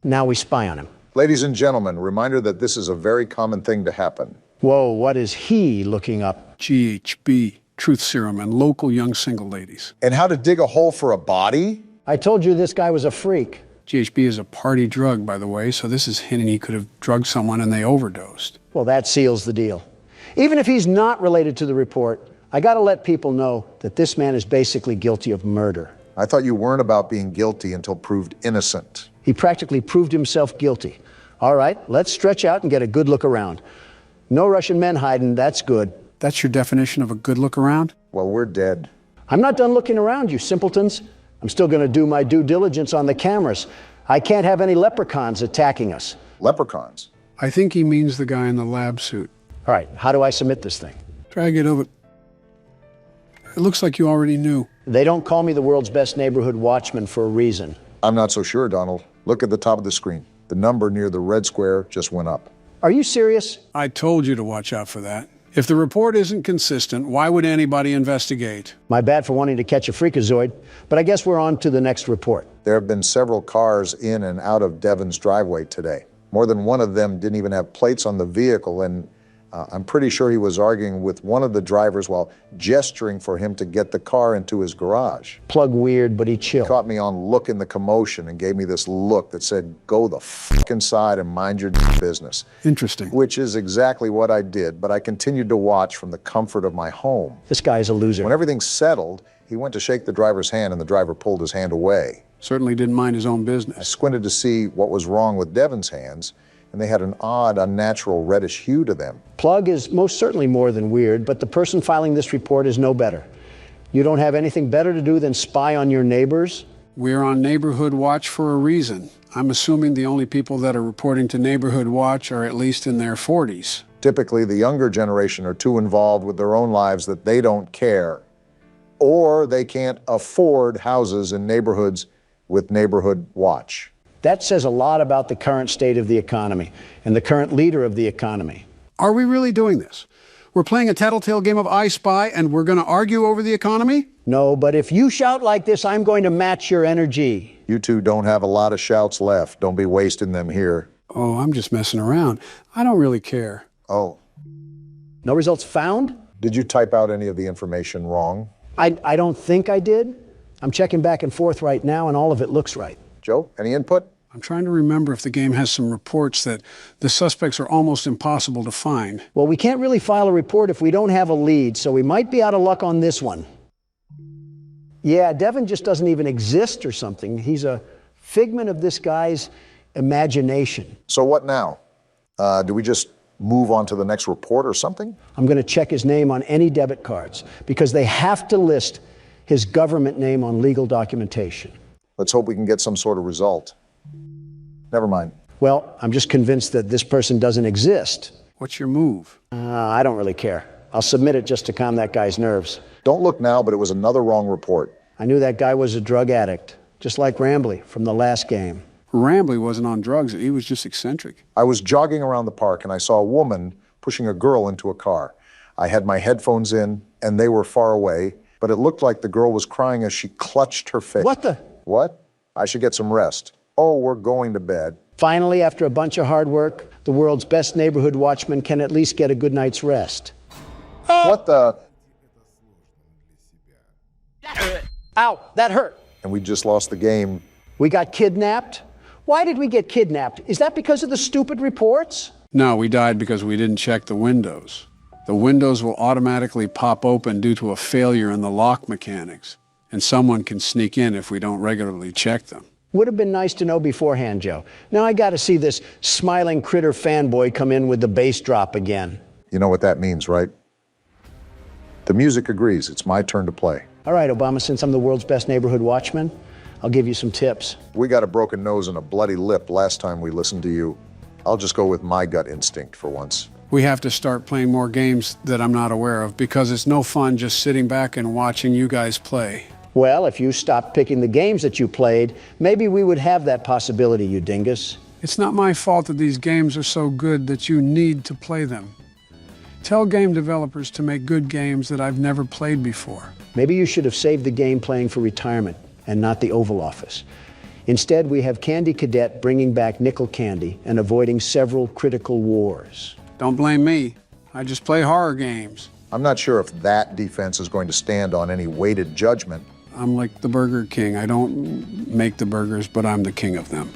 Now we spy on him. Ladies and gentlemen, reminder that this is a very common thing to happen. Whoa, what is he looking up? GHB, truth serum, and local young single ladies. And how to dig a hole for a body? I told you this guy was a freak. GHB is a party drug, by the way, so this is hinting he could have drugged someone and they overdosed. Well, that seals the deal. Even if he's not related to the report, I gotta let people know that this man is basically guilty of murder. I thought you weren't about being guilty until proved innocent. He practically proved himself guilty. All right, let's stretch out and get a good look around. No Russian men hiding, that's good. That's your definition of a good look around? Well, we're dead. I'm not done looking around, you simpletons. I'm still gonna do my due diligence on the cameras. I can't have any leprechauns attacking us. Leprechauns? I think he means the guy in the lab suit. All right, how do I submit this thing? Drag it over. It looks like you already knew. They don't call me the world's best neighborhood watchman for a reason. I'm not so sure, Donald. Look at the top of the screen. The number near the red square just went up. Are you serious? I told you to watch out for that. If the report isn't consistent, why would anybody investigate? My bad for wanting to catch a freakazoid, but I guess we're on to the next report. There have been several cars in and out of Devon's driveway today. More than one of them didn't even have plates on the vehicle, and I'm pretty sure he was arguing with one of the drivers while gesturing for him to get the car into his garage. Plug weird, but he chill. He caught me on Look in the Commotion and gave me this look that said, go the fuck inside and mind your business. Interesting. Which is exactly what I did, but I continued to watch from the comfort of my home. This guy's a loser. When everything settled, he went to shake the driver's hand and the driver pulled his hand away. Certainly didn't mind his own business. I squinted to see what was wrong with Devon's hands, and they had an odd, unnatural reddish hue to them. Plug is most certainly more than weird, but the person filing this report is no better. You don't have anything better to do than spy on your neighbors? We're on Neighborhood Watch for a reason. I'm assuming the only people that are reporting to Neighborhood Watch are at least in their 40s. Typically, the younger generation are too involved with their own lives that they don't care. Or they can't afford houses in neighborhoods with Neighborhood Watch. That says a lot about the current state of the economy and the current leader of the economy. Are we really doing this? We're playing a tattletale game of I Spy and we're going to argue over the economy? No, but if you shout like this, I'm going to match your energy. You two don't have a lot of shouts left. Don't be wasting them here. Oh, I'm just messing around. I don't really care. Oh. No results found? Did you type out any of the information wrong? I don't think I did. I'm checking back and forth right now and all of it looks right. Joe, any input? I'm trying to remember if the game has some reports that the suspects are almost impossible to find. Well, we can't really file a report if we don't have a lead, so we might be out of luck on this one. Yeah, Devon just doesn't even exist or something. He's a figment of this guy's imagination. So what now? Do we just move on to the next report or something? I'm going to check his name on any debit cards because they have to list his government name on legal documentation. Let's hope we can get some sort of result. Never mind. Well, I'm just convinced that this person doesn't exist. What's your move? I don't really care. I'll submit it just to calm that guy's nerves. Don't look now, but it was another wrong report. I knew that guy was a drug addict, just like Rambley from the last game. Rambley wasn't on drugs. He was just eccentric. I was jogging around the park and I saw a woman pushing a girl into a car. I had my headphones in and they were far away, but it looked like the girl was crying as she clutched her face. What the? What? I should get some rest. Oh, we're going to bed. Finally, after a bunch of hard work, the world's best neighborhood watchman can at least get a good night's rest. What the? Ow, that hurt. And we just lost the game. We got kidnapped? Why did we get kidnapped? Is that because of the stupid reports? No, we died because we didn't check the windows. The windows will automatically pop open due to a failure in the lock mechanics, and someone can sneak in if we don't regularly check them. Would have been nice to know beforehand, Joe. Now I got to see this smiling critter fanboy come in with the bass drop again. You know what that means, right? The music agrees. It's my turn to play. All right, Obama, since I'm the world's best neighborhood watchman, I'll give you some tips. We got a broken nose and a bloody lip last time we listened to you. I'll just go with my gut instinct for once. We have to start playing more games that I'm not aware of, because it's no fun just sitting back and watching you guys play. Well, if you stopped picking the games that you played, maybe we would have that possibility, you dingus. It's not my fault that these games are so good that you need to play them. Tell game developers to make good games that I've never played before. Maybe you should have saved the game playing for retirement and not the Oval Office. Instead, we have Candy Cadet bringing back nickel candy and avoiding several critical wars. Don't blame me. I just play horror games. I'm not sure if that defense is going to stand on any weighted judgment. I'm like the Burger King. I don't make the burgers, but I'm the king of them.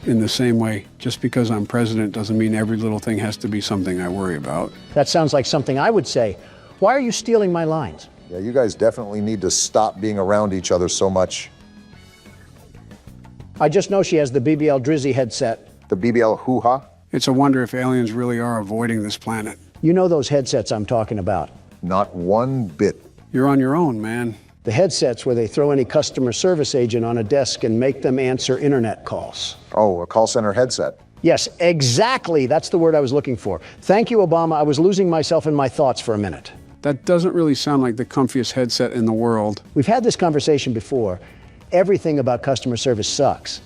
In the same way, just because I'm president doesn't mean every little thing has to be something I worry about. That sounds like something I would say. Why are you stealing my lines? Yeah, you guys definitely need to stop being around each other so much. I just know she has the BBL Drizzy headset. The BBL hoo-ha? It's a wonder if aliens really are avoiding this planet. You know those headsets I'm talking about. Not one bit. You're on your own, man. The headsets where they throw any customer service agent on a desk and make them answer internet calls. Oh, a call center headset. Yes, exactly. That's the word I was looking for. Thank you, Obama. I was losing myself in my thoughts for a minute. That doesn't really sound like the comfiest headset in the world. We've had this conversation before. Everything about customer service sucks,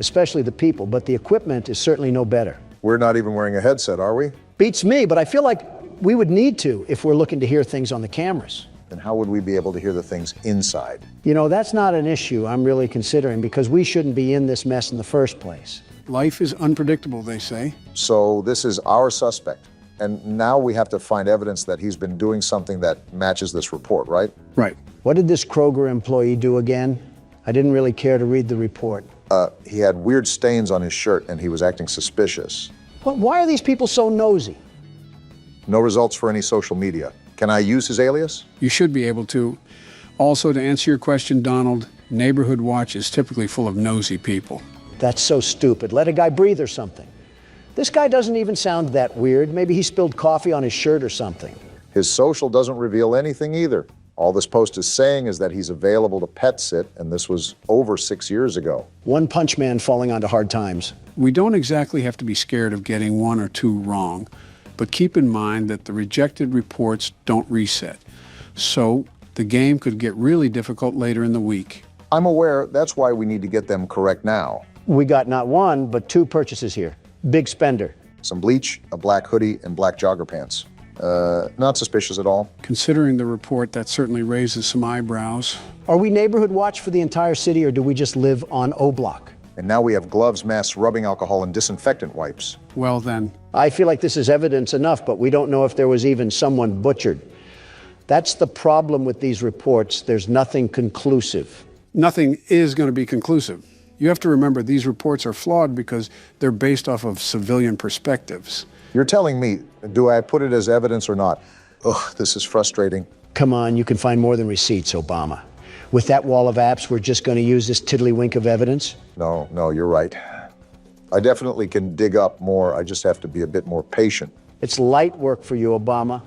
especially the people, but the equipment is certainly no better. We're not even wearing a headset, are we? Beats me, but I feel like we would need to if we're looking to hear things on the cameras. Then how would we be able to hear the things inside? You know, that's not an issue I'm really considering, because we shouldn't be in this mess in the first place. Life is unpredictable, they say. So this is our suspect, and now we have to find evidence that he's been doing something that matches this report, right? Right. What did this Kroger employee do again? I didn't really care to read the report. He had weird stains on his shirt, and he was acting suspicious. Why are these people so nosy? No results for any social media. Can I use his alias? You should be able to. Also, to answer your question, Donald, Neighborhood Watch is typically full of nosy people. That's so stupid. Let a guy breathe or something. This guy doesn't even sound that weird. Maybe he spilled coffee on his shirt or something. His social doesn't reveal anything either. All this post is saying is that he's available to pet sit, and this was over 6 years ago. One punch man falling onto hard times. We don't exactly have to be scared of getting one or two wrong, but keep in mind that the rejected reports don't reset. So the game could get really difficult later in the week. I'm aware. That's why we need to get them correct now. We got not one, but two purchases here. Big spender. Some bleach, a black hoodie, and black jogger pants. Not suspicious at all. Considering the report, that certainly raises some eyebrows. Are we Neighborhood Watch for the entire city, or do we just live on O Block? And now we have gloves, masks, rubbing alcohol, and disinfectant wipes. Well then. I feel like this is evidence enough, but we don't know if there was even someone butchered. That's the problem with these reports. There's nothing conclusive. Nothing is going to be conclusive. You have to remember these reports are flawed because they're based off of civilian perspectives. You're telling me, do I put it as evidence or not? Ugh, this is frustrating. Come on, you can find more than receipts, Obama. With that wall of apps, we're just going to use this tiddlywink of evidence? No, you're right. I definitely can dig up more. I just have to be a bit more patient. It's light work for you, Obama.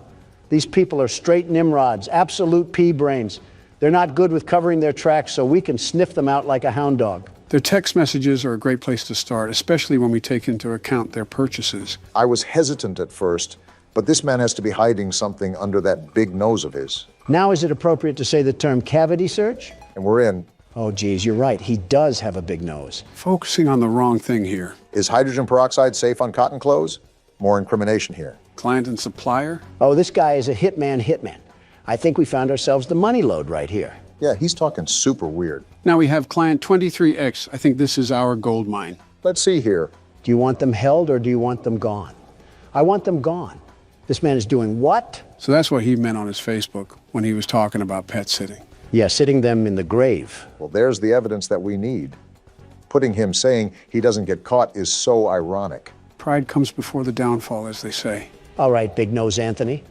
These people are straight Nimrods, absolute pea-brains. They're not good with covering their tracks, so we can sniff them out like a hound dog. Their text messages are a great place to start, especially when we take into account their purchases. I was hesitant at first, but this man has to be hiding something under that big nose of his. Now is it appropriate to say the term cavity search? And we're in. Oh, geez, you're right. He does have a big nose. Focusing on the wrong thing here. Is hydrogen peroxide safe on cotton clothes? More incrimination here. Client and supplier? Oh, this guy is a hitman. I think we found ourselves the money load right here. Yeah, he's talking super weird. Now we have client 23X. I think this is our gold mine. Let's see here. Do you want them held or do you want them gone? I want them gone. This man is doing what? So that's what he meant on his Facebook when he was talking about pet sitting. Yeah, sitting them in the grave. Well, there's the evidence that we need. Putting him saying he doesn't get caught is so ironic. Pride comes before the downfall, as they say. All right, Big Nose Anthony.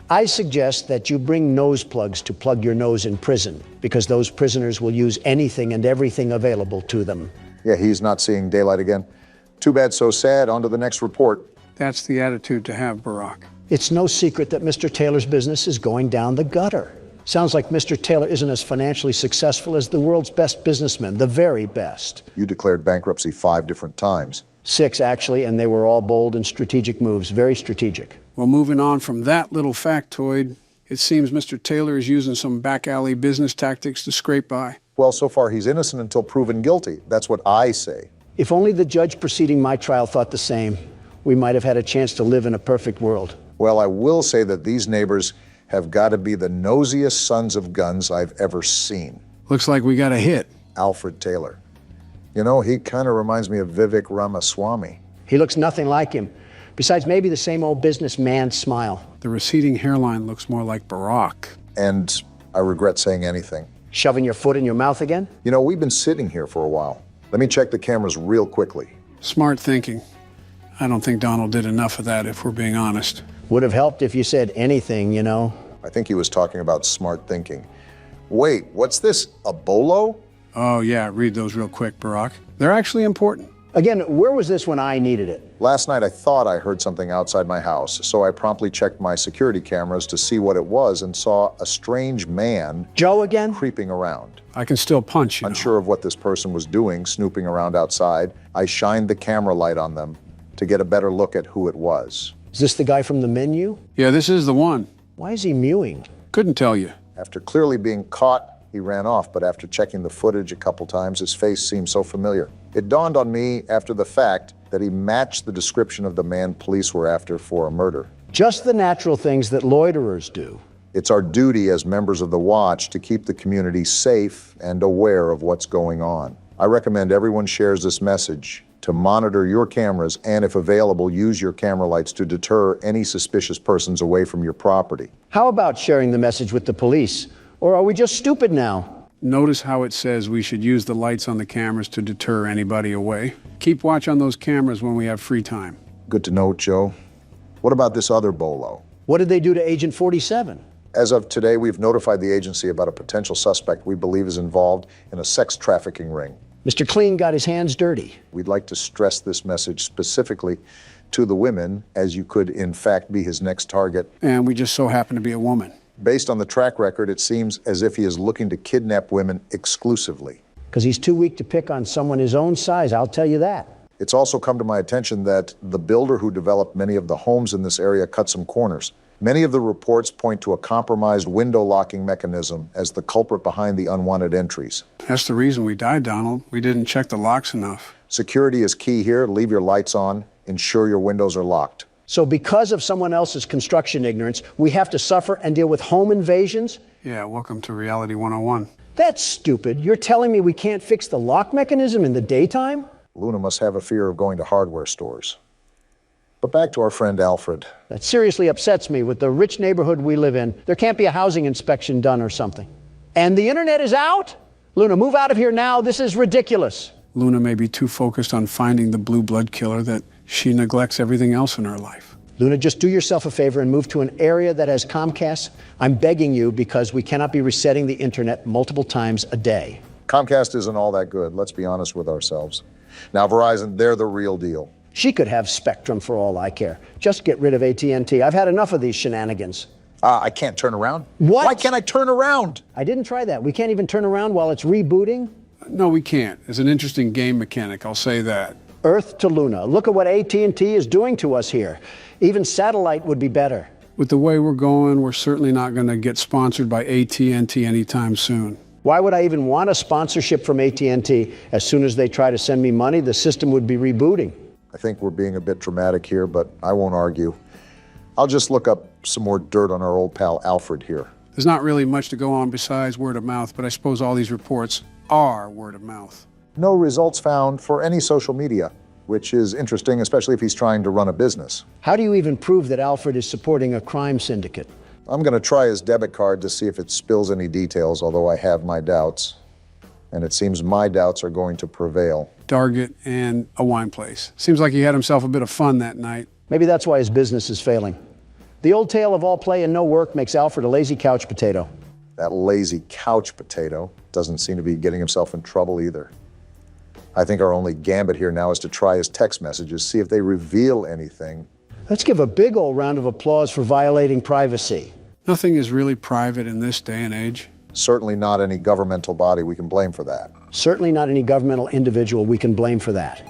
I suggest that you bring nose plugs to plug your nose in prison, because those prisoners will use anything and everything available to them. Yeah, he's not seeing daylight again. Too bad, so sad. On to the next report. That's the attitude to have, Barack. It's no secret that Mr. Taylor's business is going down the gutter. Sounds like Mr. Taylor isn't as financially successful as the world's best businessmen, the very best. You declared bankruptcy 5 different times. 6, actually, and they were all bold and strategic moves, very strategic. Well, moving on from that little factoid, it seems Mr. Taylor is using some back alley business tactics to scrape by. Well, so far he's innocent until proven guilty. That's what I say. If only the judge preceding my trial thought the same, we might have had a chance to live in a perfect world. Well, I will say that these neighbors have got to be the nosiest sons of guns I've ever seen. Looks like we got a hit. Alfred Taylor. You know, he kind of reminds me of Vivek Ramaswamy. He looks nothing like him. Besides, maybe the same old businessman smile. The receding hairline looks more like Barack. And I regret saying anything. Shoving your foot in your mouth again? You know, we've been sitting here for a while. Let me check the cameras real quickly. Smart thinking. I don't think Donald did enough of that, if we're being honest. Would have helped if you said anything, you know. I think he was talking about smart thinking. Wait, what's this? A bolo? Oh, yeah, read those real quick, Barack. They're actually important. Again, where was this when I needed it? Last night I thought I heard something outside my house, so I promptly checked my security cameras to see what it was and saw a strange man... Joe again? ...creeping around. I can still punch, you know. Unsure of what this person was doing, snooping around outside, I shined the camera light on them to get a better look at who it was. Is this the guy from the menu? Yeah, this is the one. Why is he mewing? Couldn't tell you. After clearly being caught, he ran off, but after checking the footage a couple times, his face seemed so familiar. It dawned on me after the fact that he matched the description of the man police were after for a murder. Just the natural things that loiterers do. It's our duty as members of the Watch to keep the community safe and aware of what's going on. I recommend everyone shares this message to monitor your cameras and, if available, use your camera lights to deter any suspicious persons away from your property. How about sharing the message with the police? Or are we just stupid now? Notice how it says we should use the lights on the cameras to deter anybody away. Keep watch on those cameras when we have free time. Good to know, Joe. What about this other bolo? What did they do to Agent 47? As of today, we've notified the agency about a potential suspect we believe is involved in a sex trafficking ring. Mr. Clean got his hands dirty. We'd like to stress this message specifically to the women, as you could in fact be his next target. And we just so happen to be a woman. Based on the track record, it seems as if he is looking to kidnap women exclusively. Because he's too weak to pick on someone his own size, I'll tell you that. It's also come to my attention that the builder who developed many of the homes in this area cut some corners. Many of the reports point to a compromised window locking mechanism as the culprit behind the unwanted entries. That's the reason we died, Donald. We didn't check the locks enough. Security is key here. Leave your lights on. Ensure your windows are locked. So because of someone else's construction ignorance, we have to suffer and deal with home invasions? Yeah, welcome to Reality 101. That's stupid. You're telling me we can't fix the lock mechanism in the daytime? Luna must have a fear of going to hardware stores. But back to our friend Alfred. That seriously upsets me. With the rich neighborhood we live in, there can't be a housing inspection done or something. And the internet is out? Luna, move out of here now. This is ridiculous. Luna may be too focused on finding the blue blood killer that she neglects everything else in her life. Luna, just do yourself a favor and move to an area that has Comcast. I'm begging you, because we cannot be resetting the internet multiple times a day. Comcast isn't all that good. Let's be honest with ourselves. Now, Verizon, they're the real deal. She could have Spectrum for all I care. Just get rid of AT&T. I've had enough of these shenanigans. I can't turn around? What? Why can't I turn around? I didn't try that. We can't even turn around while it's rebooting? No, we can't. It's an interesting game mechanic, I'll say that. Earth to Luna. Look at what AT&T is doing to us here. Even satellite would be better. With the way we're going, we're certainly not going to get sponsored by AT&T anytime soon. Why would I even want a sponsorship from AT&T? As soon as they try to send me money, the system would be rebooting. I think we're being a bit dramatic here, but I won't argue. I'll just look up some more dirt on our old pal Alfred here. There's not really much to go on besides word of mouth, but I suppose all these reports are word of mouth. No results found for any social media, which is interesting, especially if he's trying to run a business. How do you even prove that Alfred is supporting a crime syndicate? I'm going to try his debit card to see if it spills any details, although I have my doubts. And it seems my doubts are going to prevail. Target and a wine place. Seems like he had himself a bit of fun that night. Maybe that's why his business is failing. The old tale of all play and no work makes Alfred a lazy couch potato. That lazy couch potato doesn't seem to be getting himself in trouble either. I think our only gambit here now is to try his text messages, see if they reveal anything. Let's give a big old round of applause for violating privacy. Nothing is really private in this day and age. Certainly not any governmental body we can blame for that. Certainly not any governmental individual we can blame for that.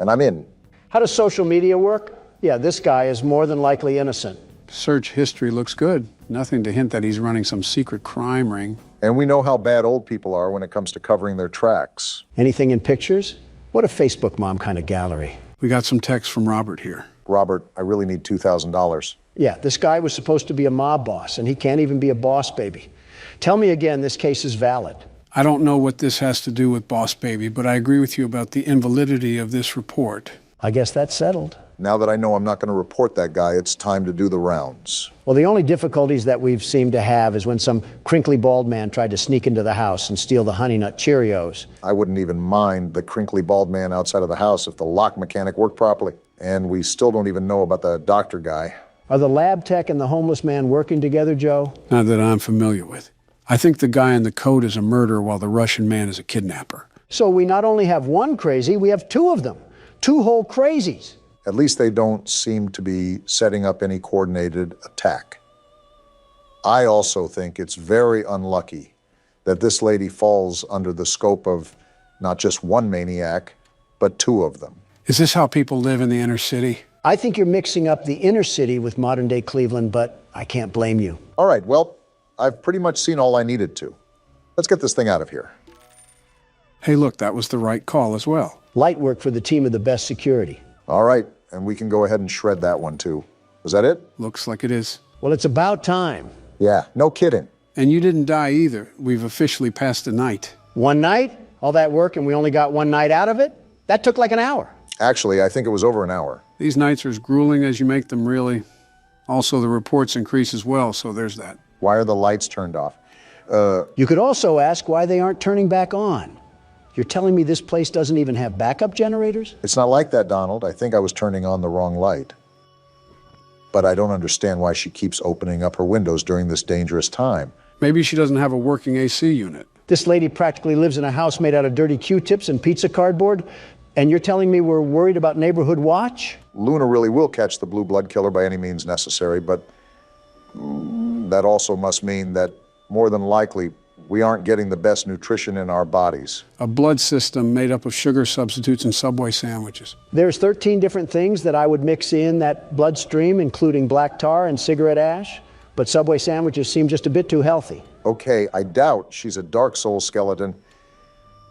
And I'm in. How does social media work? Yeah, this guy is more than likely innocent. Search history looks good. Nothing to hint that he's running some secret crime ring. And we know how bad old people are when it comes to covering their tracks. Anything in pictures? What a Facebook mom kind of gallery. We got some text from Robert here. Robert, I really need $2,000. Yeah, this guy was supposed to be a mob boss, and he can't even be a boss baby. Tell me again, this case is valid. I don't know what this has to do with Boss Baby, but I agree with you about the invalidity of this report. I guess that's settled. Now that I know I'm not going to report that guy, it's time to do the rounds. Well, the only difficulties that we've seemed to have is when some crinkly bald man tried to sneak into the house and steal the Honey Nut Cheerios. I wouldn't even mind the crinkly bald man outside of the house if the lock mechanic worked properly. And we still don't even know about the doctor guy. Are the lab tech and the homeless man working together, Joe? Not that I'm familiar with. I think the guy in the coat is a murderer while the Russian man is a kidnapper. So we not only have one crazy, we have two of them. Two whole crazies. At least they don't seem to be setting up any coordinated attack. I also think it's very unlucky that this lady falls under the scope of not just one maniac, but two of them. Is this how people live in the inner city? I think you're mixing up the inner city with modern-day Cleveland, but I can't blame you. All right, well, I've pretty much seen all I needed to. Let's get this thing out of here. Hey, look, that was the right call as well. Light work for the team of the best security. All right, and we can go ahead and shred that one too. Was that it? Looks like it is. Well, it's about time. Yeah, no kidding. And you didn't die either. We've officially passed the night. One night? All that work and we only got one night out of it? That took like an hour. Actually, I think it was over an hour. These nights are as grueling as you make them, really. Also, the reports increase as well, so there's that. Why are the lights turned off? You could also ask why they aren't turning back on. You're telling me this place doesn't even have backup generators? It's not like that, Donald. I think I was turning on the wrong light. But I don't understand why she keeps opening up her windows during this dangerous time. Maybe she doesn't have a working AC unit. This lady practically lives in a house made out of dirty Q-tips and pizza cardboard, and you're telling me we're worried about neighborhood watch? Luna really will catch the blue blood killer by any means necessary, but that also must mean that more than likely we aren't getting the best nutrition in our bodies. A blood system made up of sugar substitutes and Subway sandwiches. There's 13 different things that I would mix in that bloodstream, including black tar and cigarette ash, but Subway sandwiches seem just a bit too healthy. Okay, I doubt she's a Dark Soul skeleton.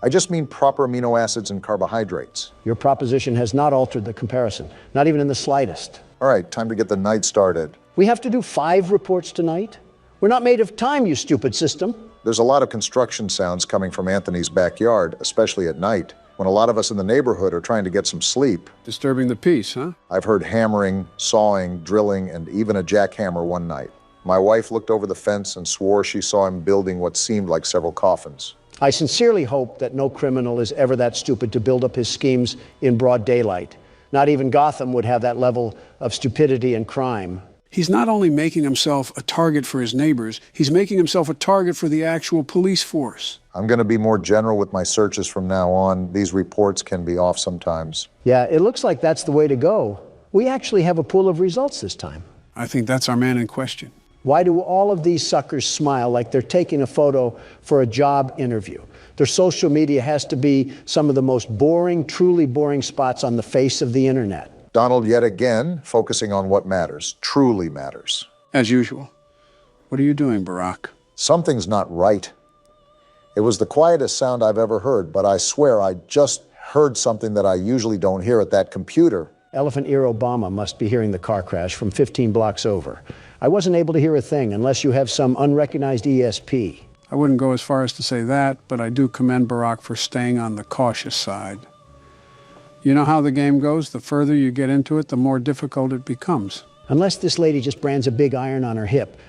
I just mean proper amino acids and carbohydrates. Your proposition has not altered the comparison, not even in the slightest. All right, time to get the night started. We have to do 5 reports tonight? We're not made of time, you stupid system. There's a lot of construction sounds coming from Anthony's backyard, especially at night, when a lot of us in the neighborhood are trying to get some sleep. Disturbing the peace, huh? I've heard hammering, sawing, drilling, and even a jackhammer one night. My wife looked over the fence and swore she saw him building what seemed like several coffins. I sincerely hope that no criminal is ever that stupid to build up his schemes in broad daylight. Not even Gotham would have that level of stupidity and crime. He's not only making himself a target for his neighbors, he's making himself a target for the actual police force. I'm going to be more general with my searches from now on. These reports can be off sometimes. Yeah, it looks like that's the way to go. We actually have a pool of results this time. I think that's our man in question. Why do all of these suckers smile like they're taking a photo for a job interview? Their social media has to be some of the most boring, truly boring spots on the face of the internet. Donald, yet again, focusing on what matters, truly matters. As usual. What are you doing, Barack? Something's not right. It was the quietest sound I've ever heard, but I swear I just heard something that I usually don't hear at that computer. Elephant Ear Obama must be hearing the car crash from 15 blocks over. I wasn't able to hear a thing unless you have some unrecognized ESP. I wouldn't go as far as to say that, but I do commend Barack for staying on the cautious side. You know how the game goes? The further you get into it, the more difficult it becomes. Unless this lady just brands a big iron on her hip,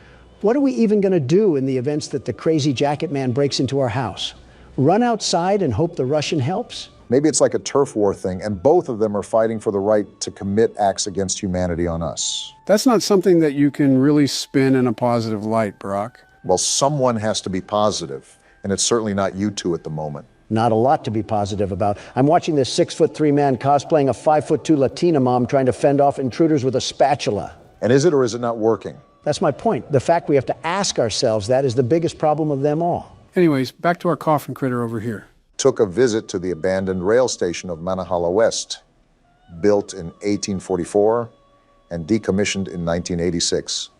what are we even going to do in the events that the crazy jacket man breaks into our house? Run outside and hope the Russian helps? Maybe it's like a turf war thing, and both of them are fighting for the right to commit acts against humanity on us. That's not something that you can really spin in a positive light, Barack. Well, someone has to be positive, and it's certainly not you two at the moment. Not a lot to be positive about. I'm watching this 6'3" man cosplaying a 5'2" Latina mom trying to fend off intruders with a spatula. And is it or is it not working? That's my point. The fact we have to ask ourselves that is the biggest problem of them all. Anyways, back to our coffin critter over here. Took a visit to the abandoned rail station of Manahala West, built in 1844 and decommissioned in 1986.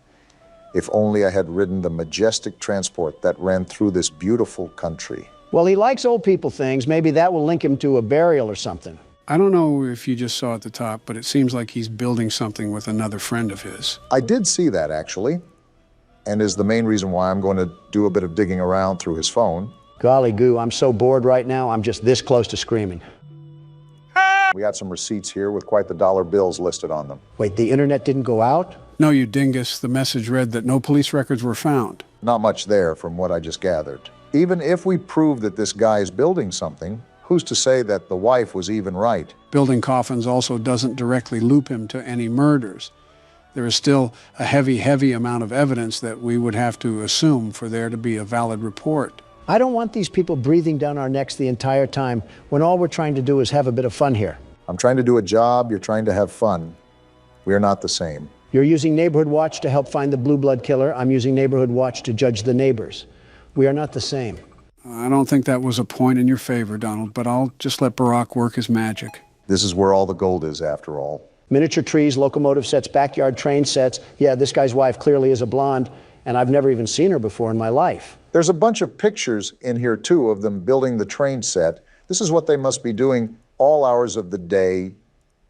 If only I had ridden the majestic transport that ran through this beautiful country. Well, he likes old people things. Maybe that will link him to a burial or something. I don't know if you just saw at the top, but it seems like he's building something with another friend of his. I did see that, actually, and is the main reason why I'm going to do a bit of digging around through his phone. Golly goo, I'm so bored right now, I'm just this close to screaming. We got some receipts here with quite the dollar bills listed on them. Wait, the internet didn't go out? No, you dingus. The message read that no police records were found. Not much there from what I just gathered. Even if we prove that this guy is building something, who's to say that the wife was even right? Building coffins also doesn't directly loop him to any murders. There is still a heavy amount of evidence that we would have to assume for there to be a valid report. I don't want these people breathing down our necks the entire time when all we're trying to do is have a bit of fun here. I'm trying to do a job, you're trying to have fun. We are not the same. You're using Neighborhood Watch to help find the Blue Blood killer. I'm using Neighborhood Watch to judge the neighbors. We are not the same. I don't think that was a point in your favor, Donald, but I'll just let Barack work his magic. This is where all the gold is, after all. Miniature trees, locomotive sets, backyard train sets. Yeah, this guy's wife clearly is a blonde, and I've never even seen her before in my life. There's a bunch of pictures in here, too, of them building the train set. This is what they must be doing all hours of the day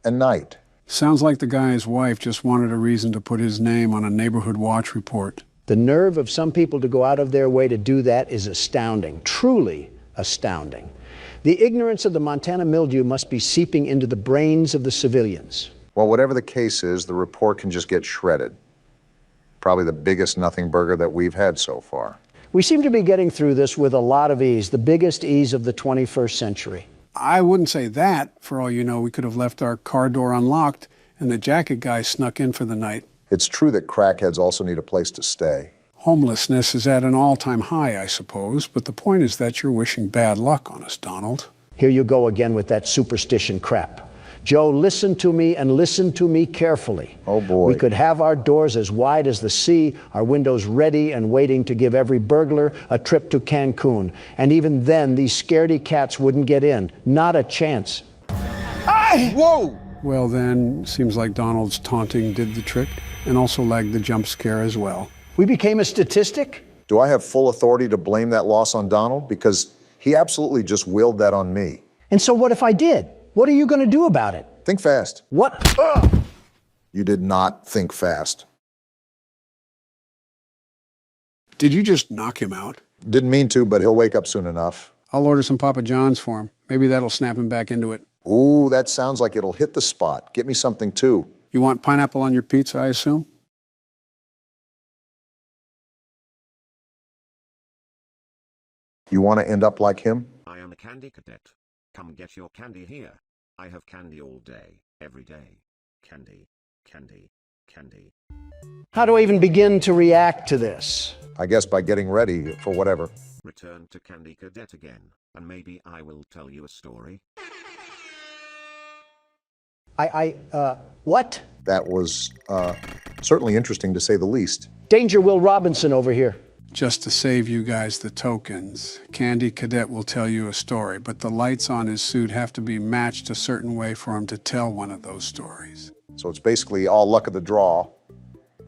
and night. Sounds like the guy's wife just wanted a reason to put his name on a Neighborhood Watch report. The nerve of some people to go out of their way to do that is astounding, truly astounding. The ignorance of the Montana mildew must be seeping into the brains of the civilians. Well, whatever the case is, the report can just get shredded. Probably the biggest nothing burger that we've had so far. We seem to be getting through this with a lot of ease, the biggest ease of the 21st century. I wouldn't say that. For all you know, we could have left our car door unlocked and the jacket guy snuck in for the night. It's true that crackheads also need a place to stay. Homelessness is at an all-time high, I suppose, but the point is that you're wishing bad luck on us, Donald. Here you go again with that superstition crap. Joe, listen to me and listen to me carefully. Oh, boy. We could have our doors as wide as the sea, our windows ready and waiting to give every burglar a trip to Cancun. And even then, these scaredy cats wouldn't get in. Not a chance. Hey! Whoa! Well, then, seems like Donald's taunting did the trick and also lagged the jump scare as well. We became a statistic? Do I have full authority to blame that loss on Donald? Because he absolutely just willed that on me. And so what if I did? What are you going to do about it? Think fast. What? You did not think fast. Did you just knock him out? Didn't mean to, but he'll wake up soon enough. I'll order some Papa John's for him. Maybe that'll snap him back into it. Ooh, that sounds like it'll hit the spot. Get me something, too. You want pineapple on your pizza, I assume? You want to end up like him? I am a candy cadet. Come get your candy here. I have candy all day, every day. Candy, candy, candy. How do I even begin to react to this? I guess by getting ready for whatever. Return to Candy Cadet again, and maybe I will tell you a story. What? That was, certainly interesting to say the least. Danger Will Robinson over here. Just to save you guys the tokens, Candy Cadet will tell you a story, but the lights on his suit have to be matched a certain way for him to tell one of those stories. So it's basically all luck of the draw,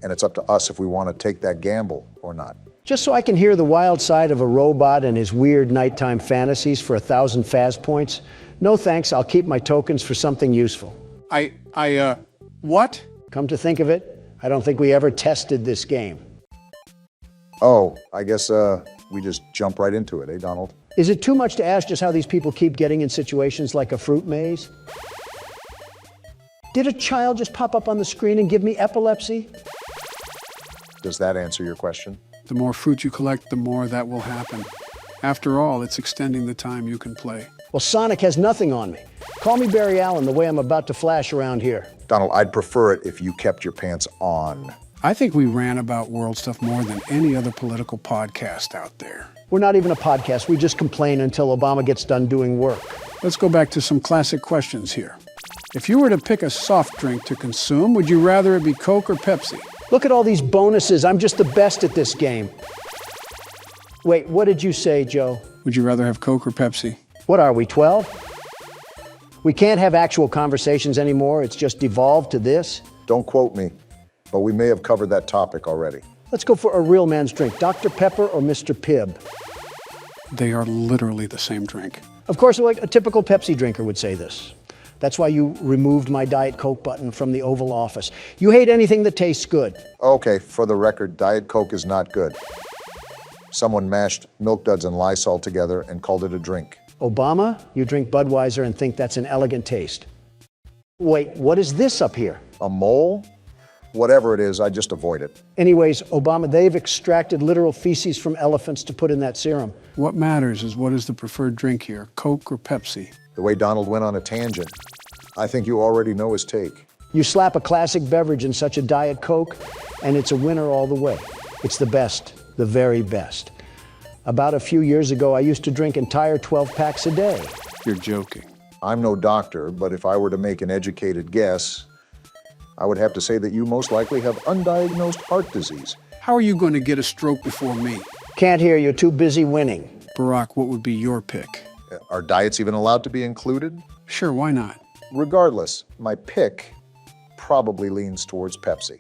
and it's up to us if we want to take that gamble or not. Just so I can hear the wild side of a robot and his weird nighttime fantasies for 1,000 Faz points? No thanks, I'll keep my tokens for something useful. What? Come to think of it, I don't think we ever tested this game. Oh, I guess, we just jump right into it, eh, Donald? Is it too much to ask just how these people keep getting in situations like a fruit maze? Did a child just pop up on the screen and give me epilepsy? Does that answer your question? The more fruit you collect, the more that will happen. After all, it's extending the time you can play. Well, Sonic has nothing on me. Call me Barry Allen the way I'm about to flash around here. Donald, I'd prefer it if you kept your pants on. I think we ran about world stuff more than any other political podcast out there. We're not even a podcast. We just complain until Obama gets done doing work. Let's go back to some classic questions here. If you were to pick a soft drink to consume, would you rather it be Coke or Pepsi? Look at all these bonuses. I'm just the best at this game. Wait, what did you say, Joe? Would you rather have Coke or Pepsi? What are we, 12? We can't have actual conversations anymore. It's just devolved to this. Don't quote me, but we may have covered that topic already. Let's go for a real man's drink. Dr. Pepper or Mr. Pibb? They are literally the same drink. Of course, like a typical Pepsi drinker would say this. That's why you removed my Diet Coke button from the Oval Office. You hate anything that tastes good. Okay, for the record, Diet Coke is not good. Someone mashed Milk Duds and Lysol together and called it a drink. Obama, you drink Budweiser and think that's an elegant taste. Wait, what is this up here? A mole? Whatever it is, I just avoid it. Anyways, Obama, they've extracted literal feces from elephants to put in that serum. What matters is what is the preferred drink here, Coke or Pepsi? The way Donald went on a tangent, I think you already know his take. You slap a classic beverage in such a Diet Coke, and it's a winner all the way. It's the best, the very best. About a few years ago, I used to drink entire 12 packs a day. You're joking. I'm no doctor, but if I were to make an educated guess, I would have to say that you most likely have undiagnosed heart disease. How are you going to get a stroke before me? Can't hear you, too busy winning. Barack, what would be your pick? Are diets even allowed to be included? Sure, why not? Regardless, my pick probably leans towards Pepsi.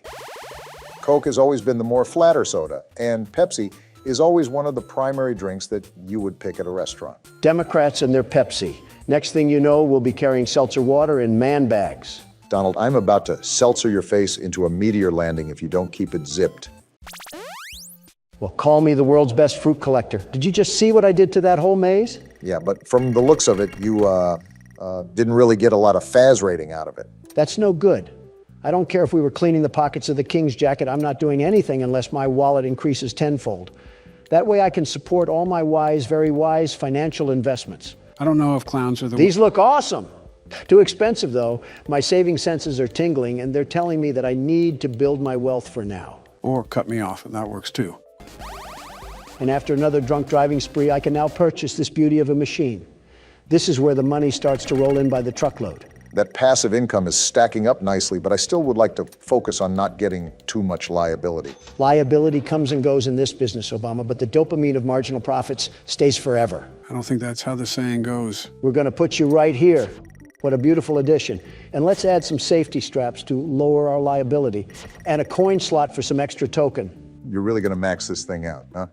Coke has always been the more flatter soda, and Pepsi is always one of the primary drinks that you would pick at a restaurant. Democrats and their Pepsi. Next thing you know, we'll be carrying seltzer water in man bags. Donald, I'm about to seltzer your face into a meteor landing if you don't keep it zipped. Well, call me the world's best fruit collector. Did you just see what I did to that whole maze? Yeah, but from the looks of it, you didn't really get a lot of Faz rating out of it. That's no good. I don't care if we were cleaning the pockets of the king's jacket. I'm not doing anything unless my wallet increases tenfold. That way I can support all my wise, very wise financial investments. I don't know if clowns are the... These look awesome. Too expensive, though. My saving senses are tingling, and they're telling me that I need to build my wealth for now. Or cut me off, and that works too. And after another drunk driving spree, I can now purchase this beauty of a machine. This is where the money starts to roll in by the truckload. That passive income is stacking up nicely, but I still would like to focus on not getting too much liability. Liability comes and goes in this business, Obama, but the dopamine of marginal profits stays forever. I don't think that's how the saying goes. We're going to put you right here. What a beautiful addition. And let's add some safety straps to lower our liability and a coin slot for some extra token. You're really going to max this thing out, huh?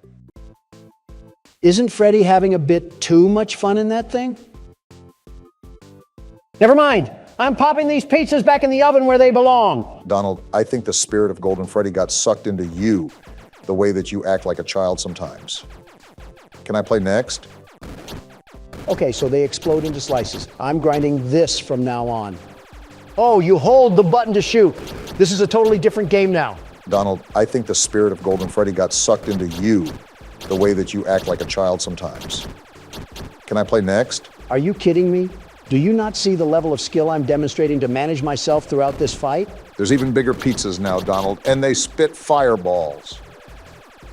Isn't Freddie having a bit too much fun in that thing? Never mind. I'm popping these pizzas back in the oven where they belong. Donald, I think the spirit of Golden Freddy got sucked into you, the way that you act like a child sometimes. Can I play next? Okay, so they explode into slices. I'm grinding this from now on. Oh, you hold the button to shoot. This is a totally different game now. Donald, I think the spirit of Golden Freddy got sucked into you, the way that you act like a child sometimes. Can I play next? Are you kidding me? Do you not see the level of skill I'm demonstrating to manage myself throughout this fight? There's even bigger pizzas now, Donald, and they spit fireballs.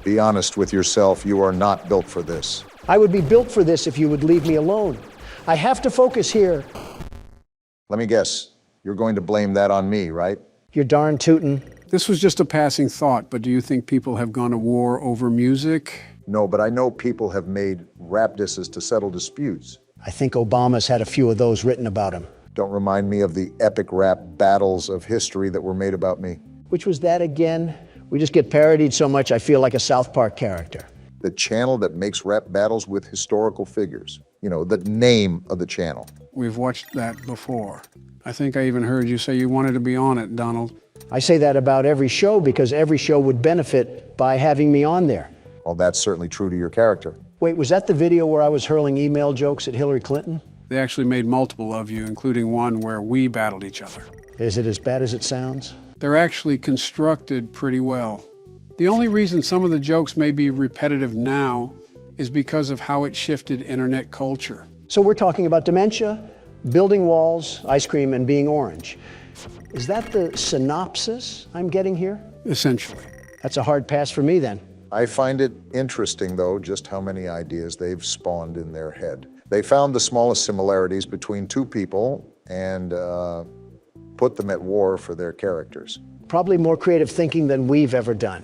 Be honest with yourself, you are not built for this. I would be built for this if you would leave me alone. I have to focus here. Let me guess, you're going to blame that on me, right? You're darn tootin'. This was just a passing thought, but do you think people have gone to war over music? No, but I know people have made rap disses to settle disputes. I think Obama's had a few of those written about him. Don't remind me of the epic rap battles of history that were made about me. Which was that again? We just get parodied so much I feel like a South Park character. The channel that makes rap battles with historical figures. You know, the name of the channel. We've watched that before. I think I even heard you say you wanted to be on it, Donald. I say that about every show because every show would benefit by having me on there. Well, that's certainly true to your character. Wait, was that the video where I was hurling email jokes at Hillary Clinton? They actually made multiple of you, including one where we battled each other. Is it as bad as it sounds? They're actually constructed pretty well. The only reason some of the jokes may be repetitive now is because of how it shifted internet culture. So we're talking about dementia, building walls, ice cream, and being orange. Is that the synopsis I'm getting here? Essentially. That's a hard pass for me then. I find it interesting, though, just how many ideas they've spawned in their head. They found the smallest similarities between two people and put them at war for their characters. Probably more creative thinking than we've ever done.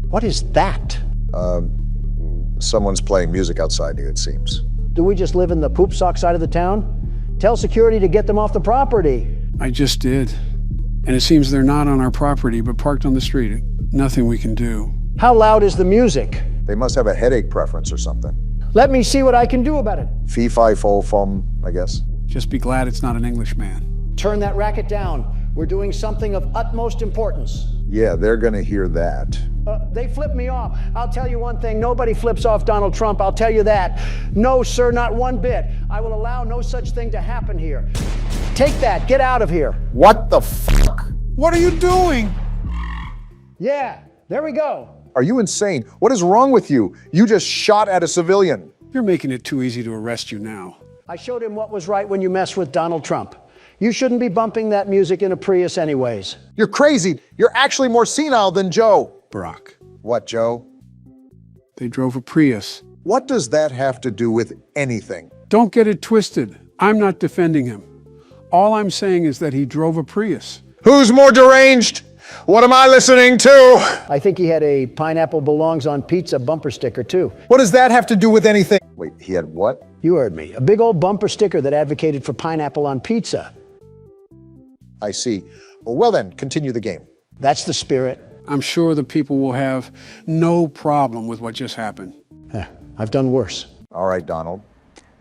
What is that? Someone's playing music outside you, it seems. Do we just live in the poop sock side of the town? Tell security to get them off the property. I just did. And it seems they're not on our property, but parked on the street. Nothing we can do. How loud is the music? They must have a headache preference or something. Let me see what I can do about it. Fee, fi, fo, fum, I guess. Just be glad it's not an Englishman. Turn that racket down. We're doing something of utmost importance. Yeah, they're gonna hear that. They flip me off. I'll tell you one thing, nobody flips off Donald Trump, I'll tell you that. No, sir, not one bit. I will allow no such thing to happen here. Take that, get out of here. What the fuck? What are you doing? Yeah, there we go. Are you insane? What is wrong with you? You just shot at a civilian. You're making it too easy to arrest you now. I showed him what was right when you mess with Donald Trump. You shouldn't be bumping that music in a Prius anyways. You're crazy. You're actually more senile than Joe. Barack. What, Joe? They drove a Prius. What does that have to do with anything? Don't get it twisted. I'm not defending him. All I'm saying is that he drove a Prius. Who's more deranged? What am I listening to? I think he had a pineapple belongs on pizza bumper sticker too. What does that have to do with anything? Wait, he had what? You heard me. A big old bumper sticker that advocated for pineapple on pizza. I see. Well then, continue the game. That's the spirit. I'm sure the people will have no problem with what just happened. I've done worse. All right, Donald.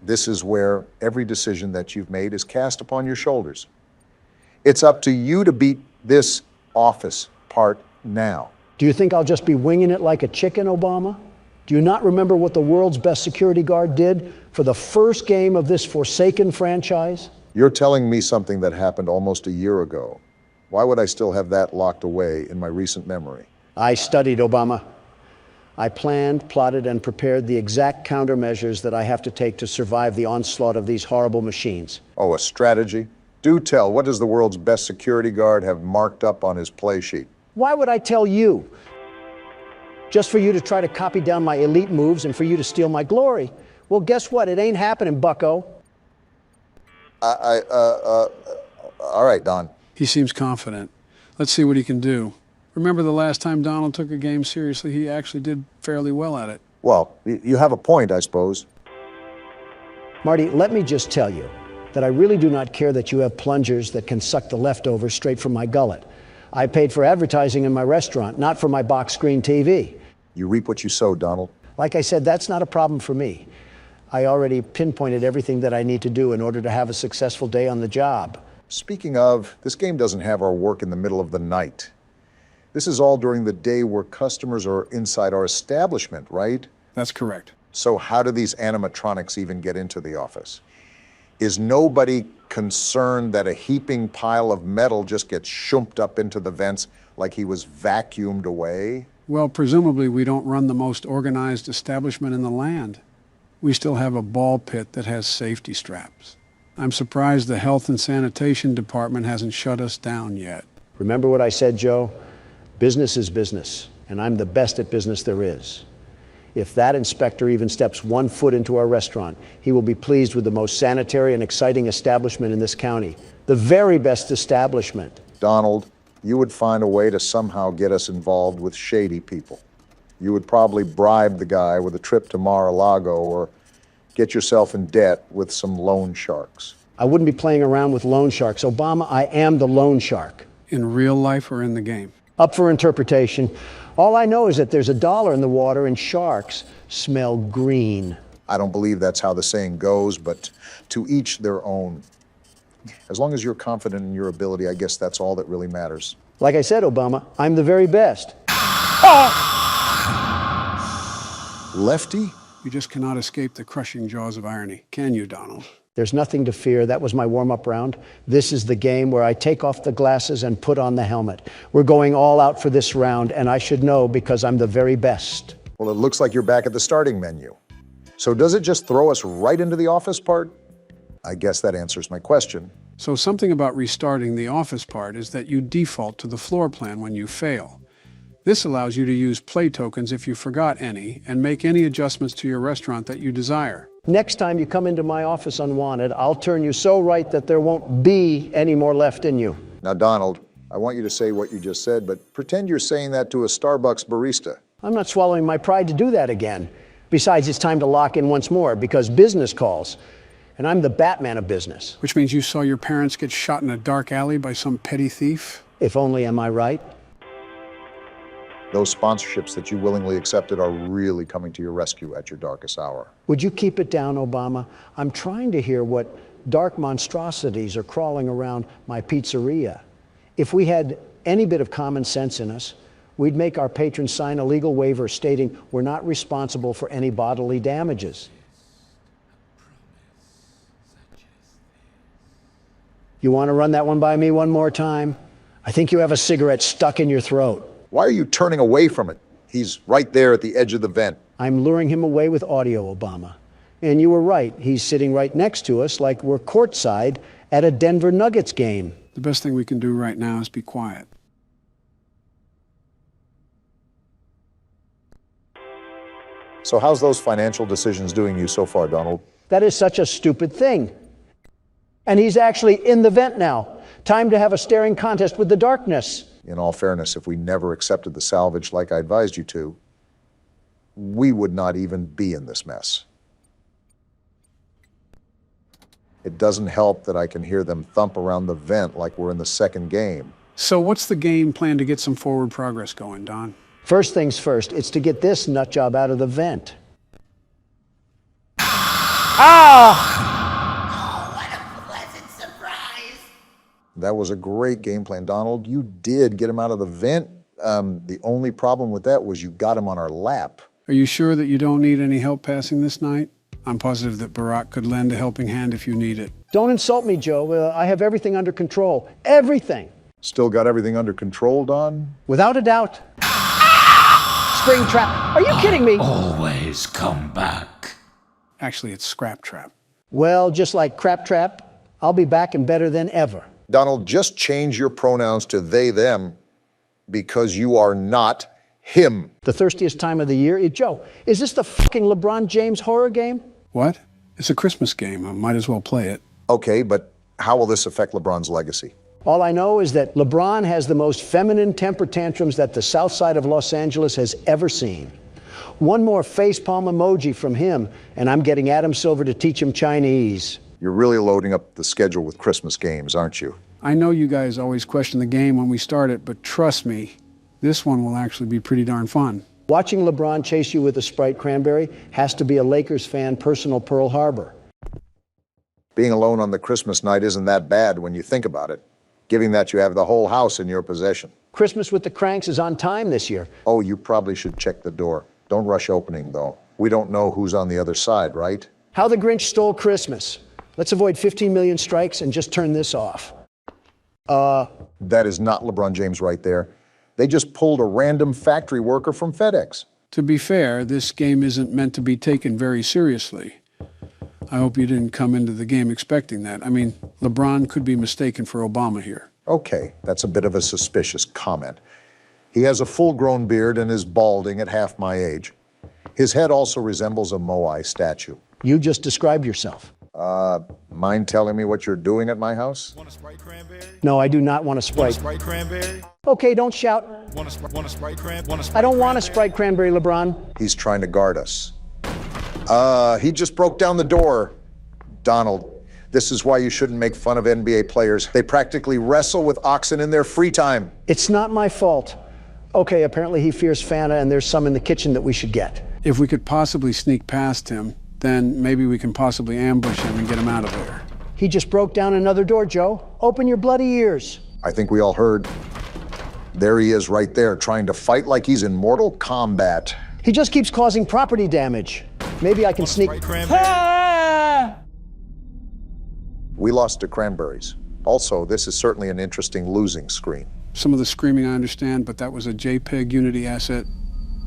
This is where every decision that you've made is cast upon your shoulders. It's up to you to beat this office part now. Do you think I'll just be winging it like a chicken, Obama? Do you not remember what the world's best security guard did for the first game of this forsaken franchise? You're telling me something that happened almost a year ago. Why would I still have that locked away in my recent memory? I studied, Obama. I planned, plotted, and prepared the exact countermeasures that I have to take to survive the onslaught of these horrible machines. Oh, a strategy? Do tell, what does the world's best security guard have marked up on his play sheet? Why would I tell you? Just for you to try to copy down my elite moves and for you to steal my glory. Well, guess what? It ain't happening, bucko. All right, Don. He seems confident. Let's see what he can do. Remember the last time Donald took a game seriously, he actually did fairly well at it. Well, you have a point, I suppose. Marty, let me just tell you that I really do not care that you have plungers that can suck the leftovers straight from my gullet. I paid for advertising in my restaurant, not for my box screen TV. You reap what you sow, Donald. Like I said, that's not a problem for me. I already pinpointed everything that I need to do in order to have a successful day on the job. Speaking of, this game doesn't have our work in the middle of the night. This is all during the day where customers are inside our establishment, right? That's correct. So how do these animatronics even get into the office? Is nobody concerned that a heaping pile of metal just gets shumped up into the vents like he was vacuumed away? Well, presumably we don't run the most organized establishment in the land. We still have a ball pit that has safety straps. I'm surprised the health and sanitation department hasn't shut us down yet. Remember what I said, Joe? Business is business, and I'm the best at business there is. If that inspector even steps 1 foot into our restaurant, he will be pleased with the most sanitary and exciting establishment in this county. The very best establishment. Donald, you would find a way to somehow get us involved with shady people. You would probably bribe the guy with a trip to Mar-a-Lago or get yourself in debt with some loan sharks. I wouldn't be playing around with loan sharks. Obama, I am the loan shark. In real life or in the game? Up for interpretation. All I know is that there's $1 in the water and sharks smell green. I don't believe that's how the saying goes, but to each their own. As long as you're confident in your ability, I guess that's all that really matters. Like I said, Obama, I'm the very best. Lefty? You just cannot escape the crushing jaws of irony, can you, Donald? There's nothing to fear. That was my warm-up round. This is the game where I take off the glasses and put on the helmet. We're going all out for this round, and I should know because I'm the very best. Well, it looks like you're back at the starting menu. So does it just throw us right into the office part? I guess that answers my question. So something about restarting the office part is that you default to the floor plan when you fail. This allows you to use play tokens if you forgot any and make any adjustments to your restaurant that you desire. Next time you come into my office unwanted, I'll turn you so right that there won't be any more left in you. Now, Donald, I want you to say what you just said, but pretend you're saying that to a Starbucks barista. I'm not swallowing my pride to do that again. Besides, it's time to lock in once more because business calls. And I'm the Batman of business. Which means you saw your parents get shot in a dark alley by some petty thief? If only, am I right? Those sponsorships that you willingly accepted are really coming to your rescue at your darkest hour. Would you keep it down, Obama? I'm trying to hear what dark monstrosities are crawling around my pizzeria. If we had any bit of common sense in us, we'd make our patrons sign a legal waiver stating we're not responsible for any bodily damages. You want to run that one by me one more time? I think you have a cigarette stuck in your throat. Why are you turning away from it? He's right there at the edge of the vent. I'm luring him away with audio, Obama. And you were right. He's sitting right next to us like we're courtside at a Denver Nuggets game. The best thing we can do right now is be quiet. So how's those financial decisions doing you so far, Donald? That is such a stupid thing. And he's actually in the vent now. Time to have a staring contest with the darkness. In all fairness, if we never accepted the salvage like I advised you to, we would not even be in this mess. It doesn't help that I can hear them thump around the vent like we're in the second game. So what's the game plan to get some forward progress going, Don? First things first, it's to get this nut job out of the vent. Ah! That was a great game plan, Donald. You did get him out of the vent. The only problem with that was you got him on our lap. Are you sure that you don't need any help passing this night? I'm positive that Barack could lend a helping hand if you need it. Don't insult me, Joe. I have everything under control. Everything. Still got everything under control, Don? Without a doubt. Spring trap. Are you kidding me? Always come back. Actually, it's Scrap Trap. Well, just like Crap Trap, I'll be back and better than ever. Donald, just change your pronouns to they, them, because you are not him. The thirstiest time of the year? Joe, is this the fucking LeBron James horror game? What? It's a Christmas game. I might as well play it. Okay, but how will this affect LeBron's legacy? All I know is that LeBron has the most feminine temper tantrums that the south side of Los Angeles has ever seen. One more facepalm emoji from him, and I'm getting Adam Silver to teach him Chinese. You're really loading up the schedule with Christmas games, aren't you? I know you guys always question the game when we start it, but trust me, this one will actually be pretty darn fun. Watching LeBron chase you with a Sprite cranberry has to be a Lakers fan personal Pearl Harbor. Being alone on the Christmas night isn't that bad when you think about it, given that you have the whole house in your possession. Christmas with the Cranks is on time this year. Oh, you probably should check the door. Don't rush opening, though. We don't know who's on the other side, right? How the Grinch Stole Christmas. Let's avoid 15 million strikes and just turn this off. That is not LeBron James right there. They just pulled a random factory worker from FedEx. To be fair, this game isn't meant to be taken very seriously. I hope you didn't come into the game expecting that. I mean, LeBron could be mistaken for Obama here. Okay, that's a bit of a suspicious comment. He has a full-grown beard and is balding at half my age. His head also resembles a Moai statue. You just described yourself. Mind telling me what you're doing at my house? Want a Sprite cranberry? No, I do not want a Sprite. Want a Sprite cranberry? Okay, don't shout. Want a Sprite cranberry? I don't want a Sprite cranberry, LeBron. He's trying to guard us. He just broke down the door. Donald, this is why you shouldn't make fun of NBA players. They practically wrestle with oxen in their free time. It's not my fault. Okay, apparently he fears Fanta and there's some in the kitchen that we should get. If we could possibly sneak past him, then maybe we can possibly ambush him and get him out of there. He just broke down another door, Joe. Open your bloody ears. I think we all heard. There he is right there, trying to fight like he's in Mortal Kombat. He just keeps causing property damage. Maybe I can sneak... Ah! We lost to cranberries. Also, this is certainly an interesting losing screen. Some of the screaming I understand, but that was a JPEG Unity asset.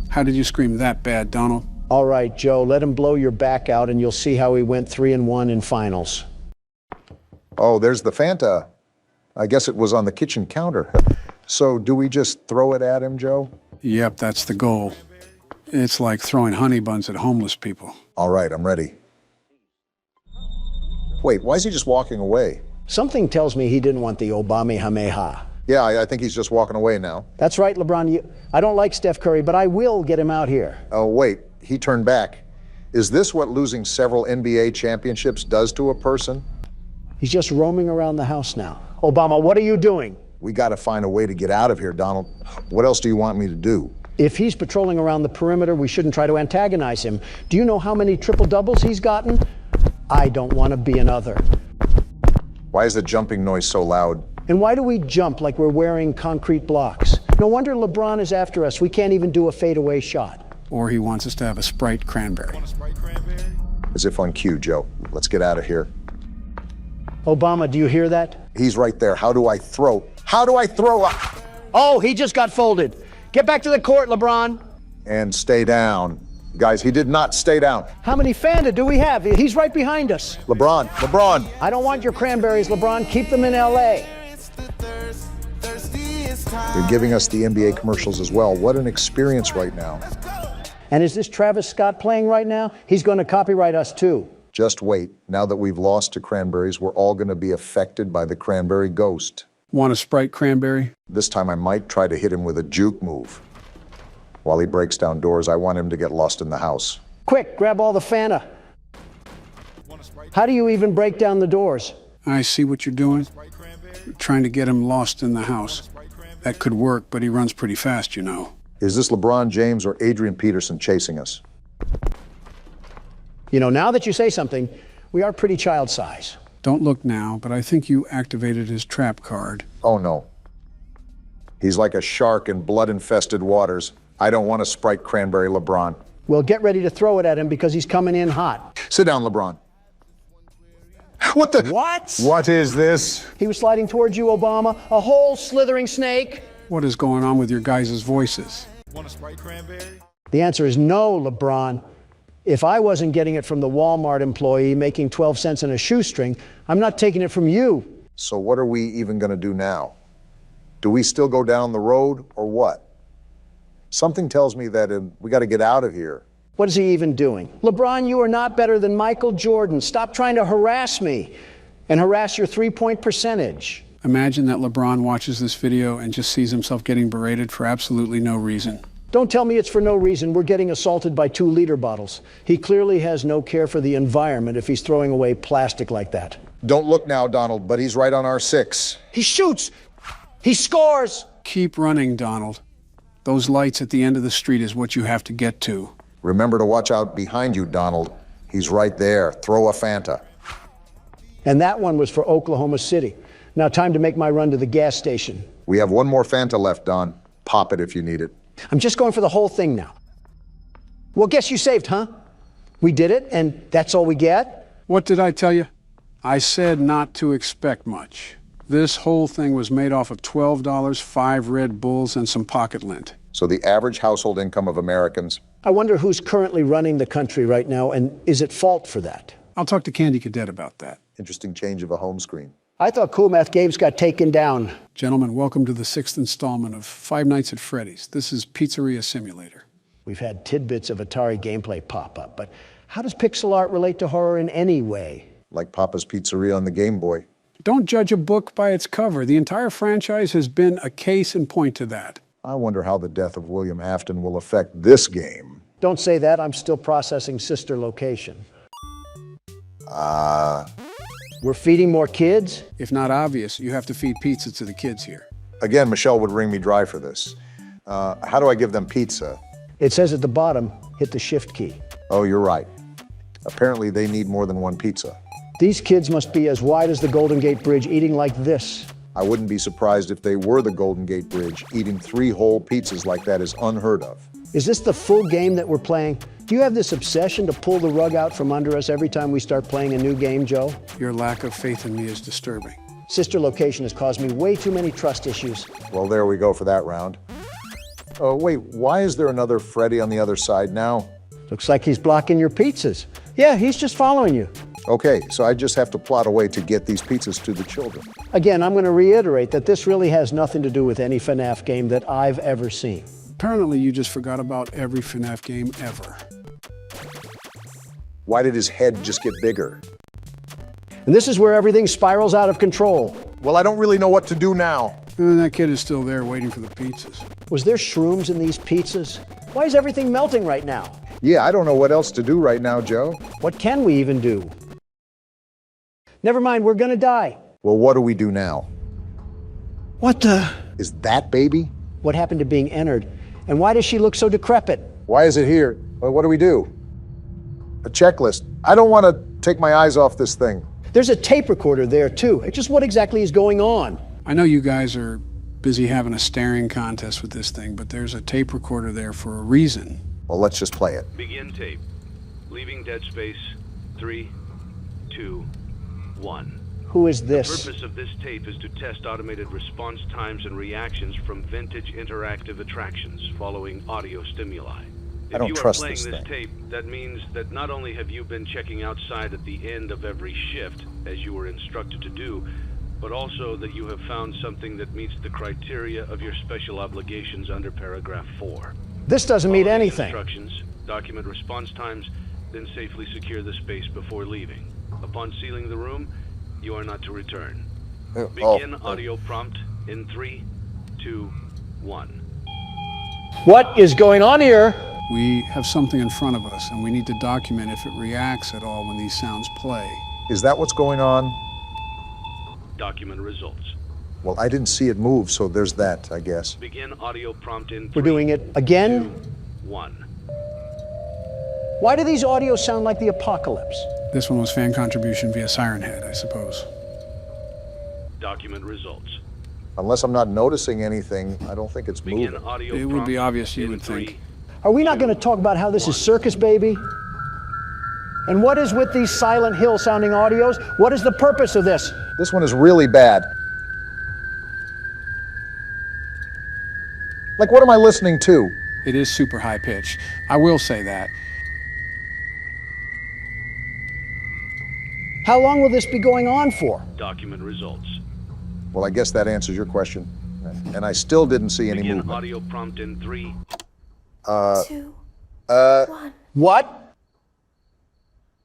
How did you scream that bad, Donald? All right, Joe, let him blow your back out and you'll see how he went 3-1 in finals. Oh, there's the Fanta. I guess it was on the kitchen counter. So do we just throw it at him, Joe? Yep, that's the goal. It's like throwing honey buns at homeless people. All right, I'm ready. Wait, why is he just walking away? Something tells me he didn't want the Obamehameha. Yeah, I think he's just walking away now. That's right, LeBron. I don't like Steph Curry, but I will get him out here. Oh, wait, he turned back. Is this what losing several NBA championships does to a person? He's just roaming around the house now. Obama, what are you doing? We got to find a way to get out of here, Donald. What else do you want me to do? If he's patrolling around the perimeter, we shouldn't try to antagonize him. Do you know how many triple-doubles he's gotten? I don't want to be another. Why is the jumping noise so loud? And why do we jump like we're wearing concrete blocks? No wonder LeBron is after us. We can't even do a fadeaway shot. Or he wants us to have a Sprite cranberry. As if on cue, Joe. Let's get out of here. Obama, do you hear that? He's right there. How do I throw? How do I throw up? Oh, he just got folded. Get back to the court, LeBron. And stay down. Guys, he did not stay down. How many Fanta do we have? He's right behind us. LeBron. I don't want your cranberries, LeBron. Keep them in L.A. They're giving us the NBA commercials as well. What an experience right now. And is this Travis Scott playing right now? He's going to copyright us too. Just wait. Now that we've lost to cranberries, we're all going to be affected by the cranberry ghost. Want a Sprite cranberry? This time I might try to hit him with a juke move. While he breaks down doors, I want him to get lost in the house. Quick, grab all the Fanta. How do you even break down the doors? I see what you're doing. You're trying to get him lost in the house. That could work, but he runs pretty fast, you know. Is this LeBron James or Adrian Peterson chasing us? You know, now that you say something, we are pretty child size. Don't look now, but I think you activated his trap card. Oh, no. He's like a shark in blood-infested waters. I don't want a Sprite cranberry, LeBron. Well, get ready to throw it at him because he's coming in hot. Sit down, LeBron. What the? What? What is this? He was sliding towards you, Obama. A whole slithering snake. What is going on with your guys' voices? Want a Sprite cranberry? The answer is no, LeBron. If I wasn't getting it from the Walmart employee making 12 cents in a shoestring, I'm not taking it from you. So what are we even going to do now? Do we still go down the road or what? Something tells me that we got to get out of here. What is he even doing? LeBron, you are not better than Michael Jordan. Stop trying to harass me and harass your three-point percentage. Imagine that LeBron watches this video and just sees himself getting berated for absolutely no reason. Don't tell me it's for no reason. We're getting assaulted by 2-liter bottles. He clearly has no care for the environment if he's throwing away plastic like that. Don't look now, Donald, but he's right on our 6. He shoots. He scores. Keep running, Donald. Those lights at the end of the street is what you have to get to. Remember to watch out behind you, Donald. He's right there. Throw a Fanta. And that one was for Oklahoma City. Now time to make my run to the gas station. We have one more Fanta left, Don. Pop it if you need it. I'm just going for the whole thing now. Well, guess you saved, huh? We did it, and that's all we get? What did I tell you? I said not to expect much. This whole thing was made off of $12, 5 Red Bulls, and some pocket lint. So the average household income of Americans? I wonder who's currently running the country right now, and is at fault for that? I'll talk to Candy Cadet about that. Interesting change of a home screen. I thought Cool Math Games got taken down. Gentlemen, welcome to the 6th installment of Five Nights at Freddy's. This is Pizzeria Simulator. We've had tidbits of Atari gameplay pop up, but how does pixel art relate to horror in any way? Like Papa's Pizzeria on the Game Boy. Don't judge a book by its cover. The entire franchise has been a case in point to that. I wonder how the death of William Afton will affect this game. Don't say that. I'm still processing Sister Location. We're feeding more kids? If not obvious, you have to feed pizza to the kids here. Again, Michelle would wring me dry for this. How do I give them pizza? It says at the bottom, hit the shift key. Oh, you're right. Apparently they need more than one pizza. These kids must be as wide as the Golden Gate Bridge eating like this. I wouldn't be surprised if they were the Golden Gate Bridge. Eating 3 whole pizzas like that is unheard of. Is this the full game that we're playing? Do you have this obsession to pull the rug out from under us every time we start playing a new game, Joe? Your lack of faith in me is disturbing. Sister Location has caused me way too many trust issues. Well, there we go for that round. Oh, wait, why is there another Freddy on the other side now? Looks like he's blocking your pizzas. Yeah, he's just following you. Okay, so I just have to plot a way to get these pizzas to the children. Again, I'm going to reiterate that this really has nothing to do with any FNAF game that I've ever seen. Apparently, you just forgot about every FNAF game ever. Why did his head just get bigger? And this is where everything spirals out of control. Well, I don't really know what to do now. And that kid is still there waiting for the pizzas. Was there shrooms in these pizzas? Why is everything melting right now? Yeah, I don't know what else to do right now, Joe. What can we even do? Never mind, we're gonna die. Well, what do we do now? What the? Is that baby? What happened to being entered? And why does she look so decrepit? Why is it here? Well, what do we do? A checklist. I don't want to take my eyes off this thing. There's a tape recorder there, too. Just what exactly is going on? I know you guys are busy having a staring contest with this thing, but there's a tape recorder there for a reason. Well, let's just play it. Begin tape. Leaving dead space. 3, 2, 1. Who is this? The purpose of this tape is to test automated response times and reactions from vintage interactive attractions following audio stimuli. I don't trust this thing. If you are playing this tape, that means that not only have you been checking outside at the end of every shift, as you were instructed to do, but also that you have found something that meets the criteria of your special obligations under paragraph 4. This doesn't mean anything. Instructions, document response times, then safely secure the space before leaving. Upon sealing the room, you are not to return. Begin audio prompt in 3, 2, 1. What is going on here? We have something in front of us, and we need to document if it reacts at all when these sounds play. Is that what's going on? Document results. Well, I didn't see it move, so there's that, I guess. Begin audio prompt in 3, We're doing it again? 2, 1. Why do these audios sound like the apocalypse? This one was fan contribution via Siren Head, I suppose. Document results. Unless I'm not noticing anything, I don't think it's moving. It would be obvious, you would think. Are we not going to talk about how this is circus, baby? And what is with these Silent Hill sounding audios? What is the purpose of this? This one is really bad. Like, what am I listening to? It is super high pitched. I will say that. How long will this be going on for? Document results. Well, I guess that answers your question. And I still didn't see any Begin movement. audio prompt in 3, 2, 1. What?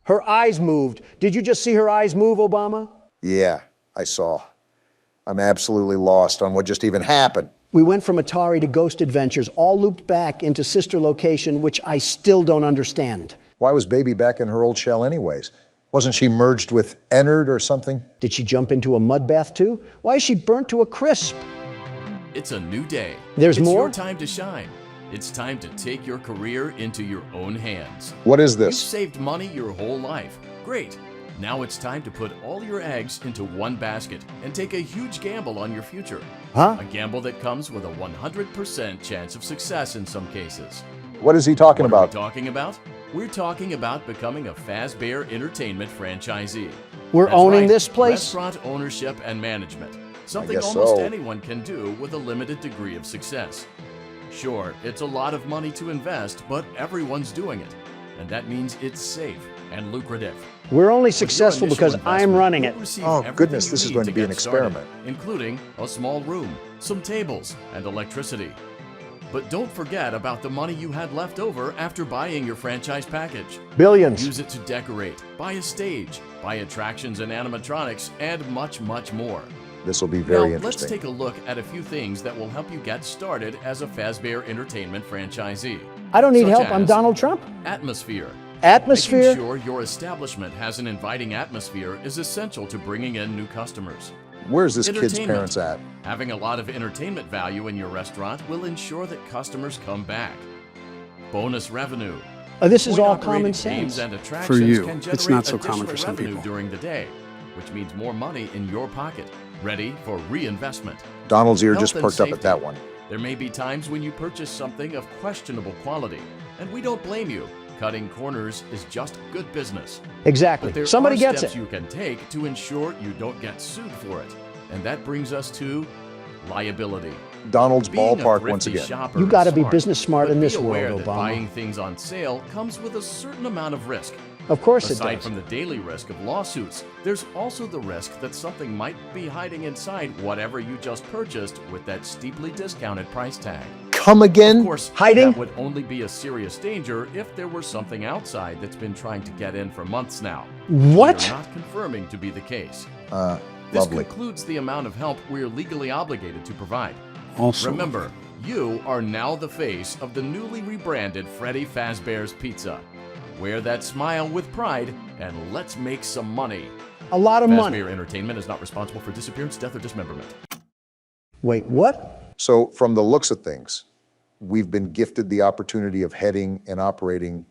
Her eyes moved. Did you just see her eyes move, Obama? Yeah, I saw. I'm absolutely lost on what just even happened. We went from Atari to Ghost Adventures, all looped back into sister location, which I still don't understand. Why was Baby back in her old shell anyways? Wasn't she merged with Ennard or something? Did she jump into a mud bath too? Why is she burnt to a crisp? It's a new day. There's it's more? It's your time to shine. It's time to take your career into your own hands. What is You've this? saved money your whole life. Great. Now it's time to put all your eggs into one basket and take a huge gamble on your future. Huh? A gamble that comes with a 100% chance of success in some cases. What is he talking about? What are we talking about? We're talking about becoming a Fazbear Entertainment franchisee. We're That's owning right, this place? Restaurant ownership and management. Something guess almost so. anyone can do with a limited degree of success. Sure, it's a lot of money to invest, but everyone's doing it. And that means it's safe and lucrative. We're only successful because I'm running it. You'll receive Oh, everything goodness, you this is need going to be get an started, experiment. including a small room, some tables, and electricity. But don't forget about the money you had left over after buying your franchise package. Billions. Use it to decorate, buy a stage, buy attractions and animatronics, and much, much more. This will be very Now, let's interesting. take a look at a few things that will help you get started as a Fazbear Entertainment franchisee. I don't need Such help. I'm as Donald Trump. Atmosphere. Atmosphere? Making sure your establishment has an inviting atmosphere is essential to bringing in new customers. Where's this kid's Entertainment. parents at? Having a lot of entertainment value in your restaurant will ensure that customers come back. Bonus revenue. This is all Coin-operated common games sense. and attractions For you. can It's generate not so common additional for some revenue people. during the day, which means more money in your pocket, ready for reinvestment. Donald's ear Health just and perked up at safety. that one. There may be times when you purchase something of questionable quality, and we don't blame you. Cutting corners is just good business. Exactly. But there Somebody are gets steps it. you can take to ensure you don't get sued for it. And that brings us to liability. Donald's Being a ballpark once thrifty again. shopper You got to is be smart, business smart but in this be aware world, that Obama. buying things on sale comes with a certain amount of risk. Of course it Aside does. from the daily risk of lawsuits, there's also the risk that something might be hiding inside whatever you just purchased with that steeply discounted price tag. come again? Of course, hiding? That would only be a serious danger if there were something outside that's been trying to get in for months now. What? We're not confirming to be the case. Lovely. This concludes the amount of help we're legally obligated to provide. Also, remember, you are now the face of the newly rebranded Freddy Fazbear's Pizza. Wear that smile with pride, and let's make some money. A lot of money. Fazbear Entertainment is not responsible for disappearance, death, or dismemberment. Wait, what? So, from the looks of things, we've been gifted the opportunity of heading and operating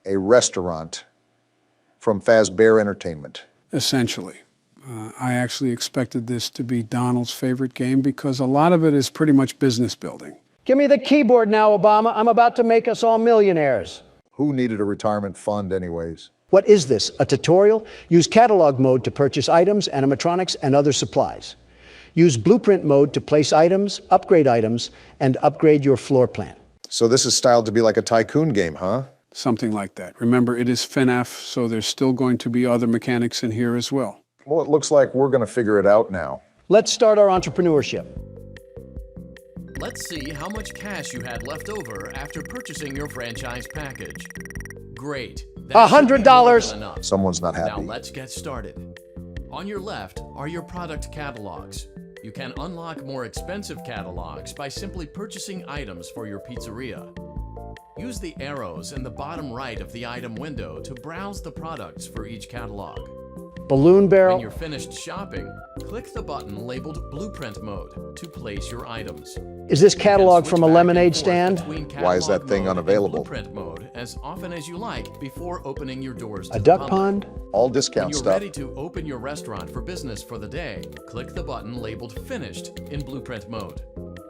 a restaurant from Fazbear Entertainment. essentially. I actually expected this to be Donald's favorite game because a lot of it is pretty much business building. Give me the keyboard now, Obama. I'm about to make us all millionaires. Who needed a retirement fund anyways? What is this, a tutorial? Use catalog mode to purchase items, animatronics, and other supplies. Use blueprint mode to place items, and upgrade your floor plan. So this is styled to be like a tycoon game, huh? Something like that. Remember, it is FNAF, so there's still going to be other mechanics in here as well. Well, it looks like we're going to figure it out now. Let's start our entrepreneurship. Let's see how much cash you had left over after purchasing your franchise package. Great. $100. Someone's not happy. Now let's get started. On your left are your product catalogs. You can unlock more expensive catalogs by simply purchasing items for your pizzeria. Use the arrows in the bottom right of the item window to browse the products for each catalog. Balloon barrel. When you're finished shopping, click the button labeled Blueprint Mode to place your items. Is this catalog from a lemonade stand? Why is that thing unavailable? Blueprint mode as often as you like before opening your doors to A the duck public. pond? All discount When you're stuff. ready to open your restaurant for business for the day, click the button labeled Finished in Blueprint mode.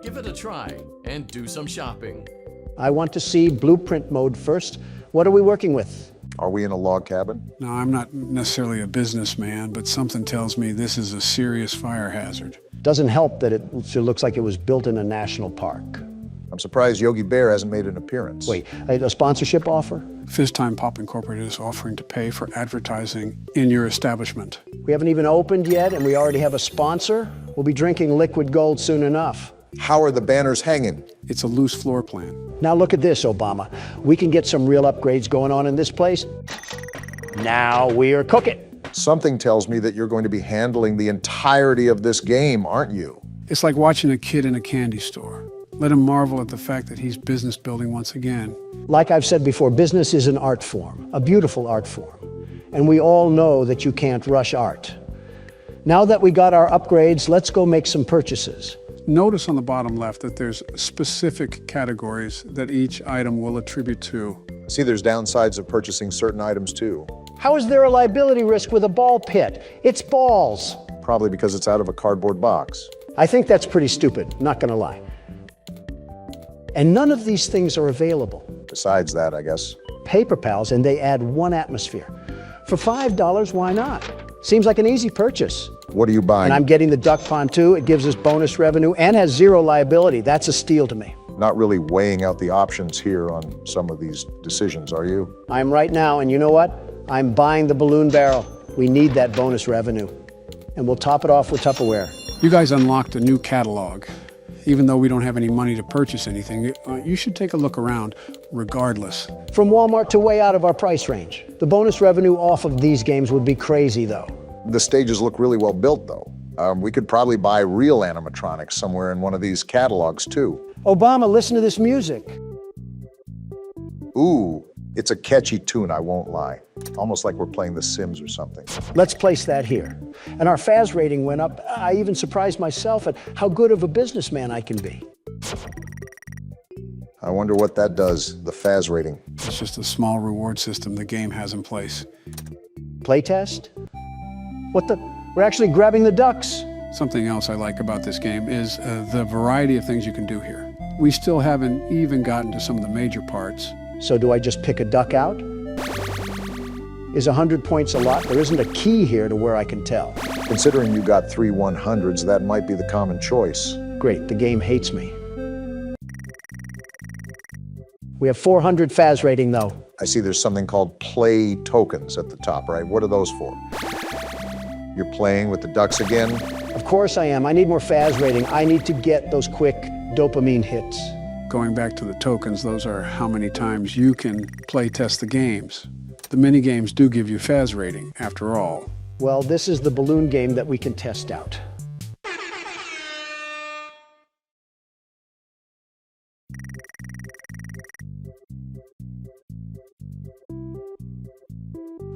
Give it a try and do some shopping. I want to see blueprint mode first. What are we working with? Are we in a log cabin? No, I'm not necessarily a businessman, but something tells me this is a serious fire hazard. Doesn't help that it looks like it was built in a national park. I'm surprised Yogi Bear hasn't made an appearance. Wait, a sponsorship offer? FizTime Pop Incorporated is offering to pay for advertising in your establishment. We haven't even opened yet and we already have a sponsor? We'll be drinking liquid gold soon enough. How are the banners hanging? It's a loose floor plan. Now look at this, Obama. We can get some real upgrades going on in this place. Now we are cooking. Something tells me that you're going to be handling the entirety of this game, aren't you? It's like watching a kid in a candy store. Let him marvel at the fact that he's business building once again. Like I've said before, business is an art form, a beautiful art form. And we all know that you can't rush art. Now that we got our upgrades, let's go make some purchases. Notice on the bottom left that there's specific categories that each item will attribute to. See, there's downsides of purchasing certain items too. How is there a liability risk with a ball pit? It's balls. Probably because it's out of a cardboard box. I think that's pretty stupid, not gonna lie. And none of these things are available. Besides that, I guess. Paper Pals, and they add one atmosphere. For $5, why not? Seems like an easy purchase. What are you buying? And I'm getting the duck pond too. It gives us bonus revenue and has zero liability. That's a steal to me. Not really weighing out the options here on some of these decisions, are you? I'm right now, and you know what? I'm buying the balloon barrel. We need that bonus revenue. And we'll top it off with Tupperware. You guys unlocked a new catalog. Even though we don't have any money to purchase anything, you should take a look around regardless. From Walmart to way out of our price range. The bonus revenue off of these games would be crazy, though. The stages look really well built, though. We could probably buy real animatronics somewhere in one of these catalogs, too. Obama, listen to this music. Ooh, it's a catchy tune, I won't lie. Almost like we're playing The Sims or something. Let's place that here. And our Faz rating went up. I even surprised myself at how good of a businessman I can be. I wonder what that does, the Faz rating. It's just a small reward system the game has in place. Playtest? What the? We're actually grabbing the ducks. Something else I like about this game is the variety of things you can do here. We still haven't even gotten to some of the major parts. So do I just pick a duck out? Is 100 points a lot? There isn't a key here to where I can tell. Considering you got 3 100s, that might be the common choice. Great, the game hates me. We have 400 Faz rating, though. I see there's something called play tokens at the top, right? What are those for? You're playing with the ducks again? Of course I am. I need more Faz rating. I need to get those quick dopamine hits. Going back to the tokens, those are how many times you can play test the games. The mini-games do give you Faz rating, after all. Well, this is the balloon game that we can test out.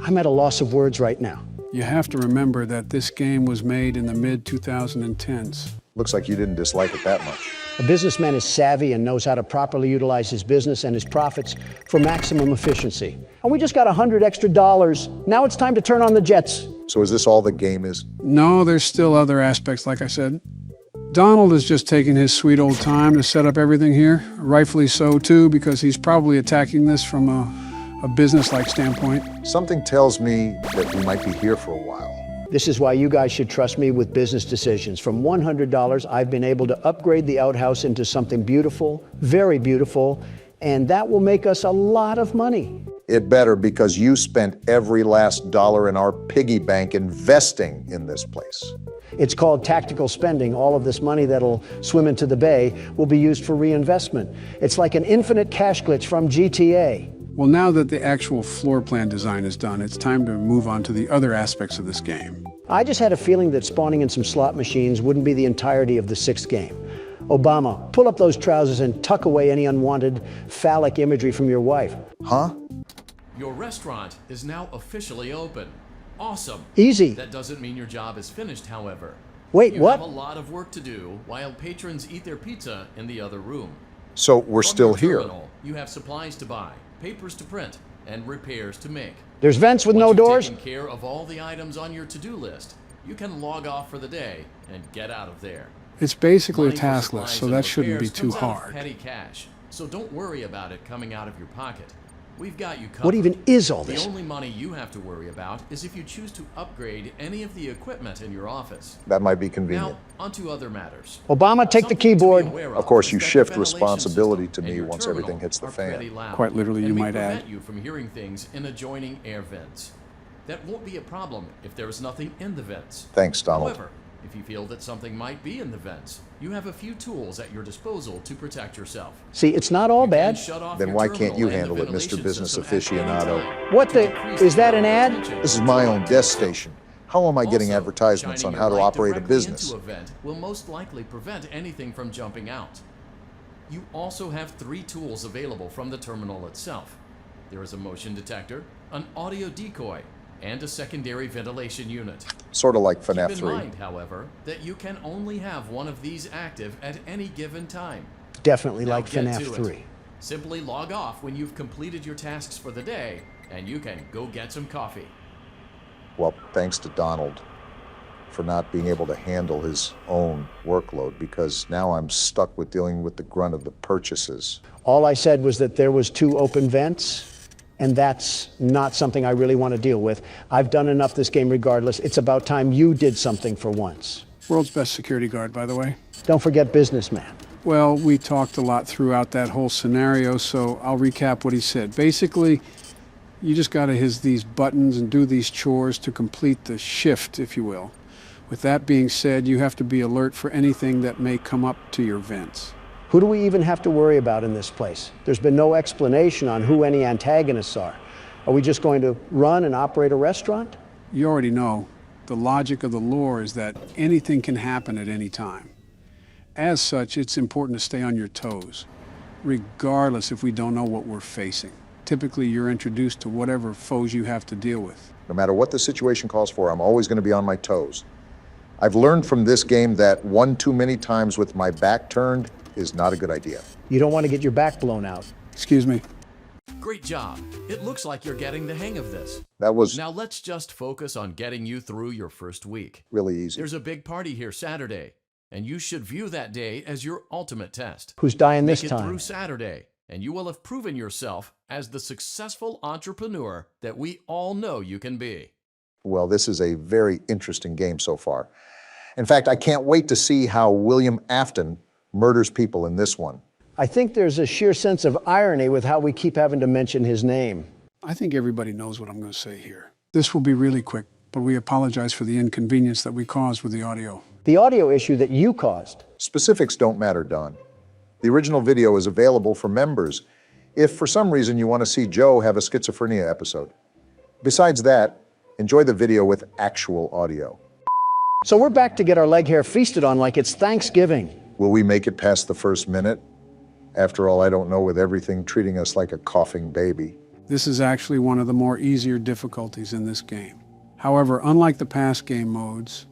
I'm at a loss of words right now. You have to remember that this game was made in the mid-2010s. Looks like you didn't dislike it that much. A businessman is savvy and knows how to properly utilize his business and his profits for maximum efficiency. And we just got $100 extra. Now it's time to turn on the jets. So is this all the game is? No, there's still other aspects, like I said. Donald is just taking his sweet old time to set up everything here. Rightfully so, too, because he's probably attacking this from a business-like standpoint. Something tells me that we might be here for a while. This is why you guys should trust me with business decisions. From $100, I've been able to upgrade the outhouse into something beautiful, very beautiful, and that will make us a lot of money. It better, because you spent every last dollar in our piggy bank investing in this place. It's called tactical spending. All of this money that'll swim into the bay will be used for reinvestment. It's like an infinite cash glitch from GTA. Well, now that the actual floor plan design is done, it's time to move on to the other aspects of this game. I just had a feeling that spawning in some slot machines wouldn't be the entirety of the sixth game. Obama, pull up those trousers and tuck away any unwanted phallic imagery from your wife. Huh? Your restaurant is now officially open. Awesome. Easy. That doesn't mean your job is finished, however. Wait, you what? have a lot of work to do while patrons eat their pizza in the other room. So we're From still your here. terminal, you have supplies to buy, papers to print, and repairs to make. There's vents with no Once doors? you've taken care of all the items on your to-do list, you can log off for the day and get out of there. It's basically a Money for task list, supplies so and that shouldn't be repairs too comes out of hard. petty cash, so don't worry about it coming out of your pocket. We've got you covered. What even is all this? The only money you have to worry about is if you choose to upgrade any of the equipment in your office. That might be convenient. Now, onto other matters. Obama, take the keyboard. Of course, you is that shift the ventilation responsibility to system me and your once terminal everything hits the are fan. pretty loud, Quite literally, you and may might add. prevent you from hearing things in adjoining air vents. That won't be a problem if there is nothing in the vents. Thanks, Donald. However, if you feel that something might be in the vents, you have a few tools at your disposal to protect yourself. See, it's not all bad. Then why can't you handle it, Mr. Business Aficionado? What the? Is that an ad? This is my own desk station. How am I getting advertisements on how to operate a business? Into a vent will most likely prevent anything from jumping out. You also have 3 tools available from the terminal itself. There is a motion detector, an audio decoy, and a secondary ventilation unit. Sort of like FNAF Keep in 3. mind, however, that you can only have one of these active at any given time. Definitely Now like get FNAF to it. 3. Simply log off when you've completed your tasks for the day, and you can go get some coffee. Well, thanks to Donald for not being able to handle his own workload, because now I'm stuck with dealing with the grunt of the purchases. All I said was that there was 2 open vents, and that's not something I really want to deal with. I've done enough this game regardless. It's about time you did something for once. World's best security guard, by the way. Don't forget businessman. Well, we talked a lot throughout that whole scenario, so I'll recap what he said. Basically, you just got to hit these buttons and do these chores to complete the shift, if you will. With that being said, you have to be alert for anything that may come up to your vents. Who do we even have to worry about in this place? There's been no explanation on who any antagonists are. Are we just going to run and operate a restaurant? You already know. The logic of the lore is that anything can happen at any time. As such, it's important to stay on your toes, regardless if we don't know what we're facing. Typically, you're introduced to whatever foes you have to deal with. No matter what the situation calls for, I'm always going to be on my toes. I've learned from this game that one too many times with my back turned is not a good idea. You don't want to get your back blown out. Excuse me. Great job. It looks like you're getting the hang of this. That was Now let's just focus on getting you through your first week. really easy. There's a big party here Saturday, and you should view that day as your ultimate test. Who's dying Make this it time? through Saturday, and you will have proven yourself as the successful entrepreneur that we all know you can be. Well, this is a very interesting game so far. In fact, I can't wait to see how William Afton murders people in this one. I think there's a sheer sense of irony with how we keep having to mention his name. I think everybody knows what I'm going to say here. This will be really quick, but we apologize for the inconvenience that we caused with the audio. The audio issue that you caused. Specifics don't matter, Don. The original video is available for members if for some reason you want to see Joe have a schizophrenia episode. Besides that, enjoy the video with actual audio. So we're back to get our leg hair feasted on like it's Thanksgiving. Will we make it past the first minute? After all, I don't know, with everything treating us like a coughing baby. This is actually one of the more easier difficulties in this game. However, unlike the past game modes,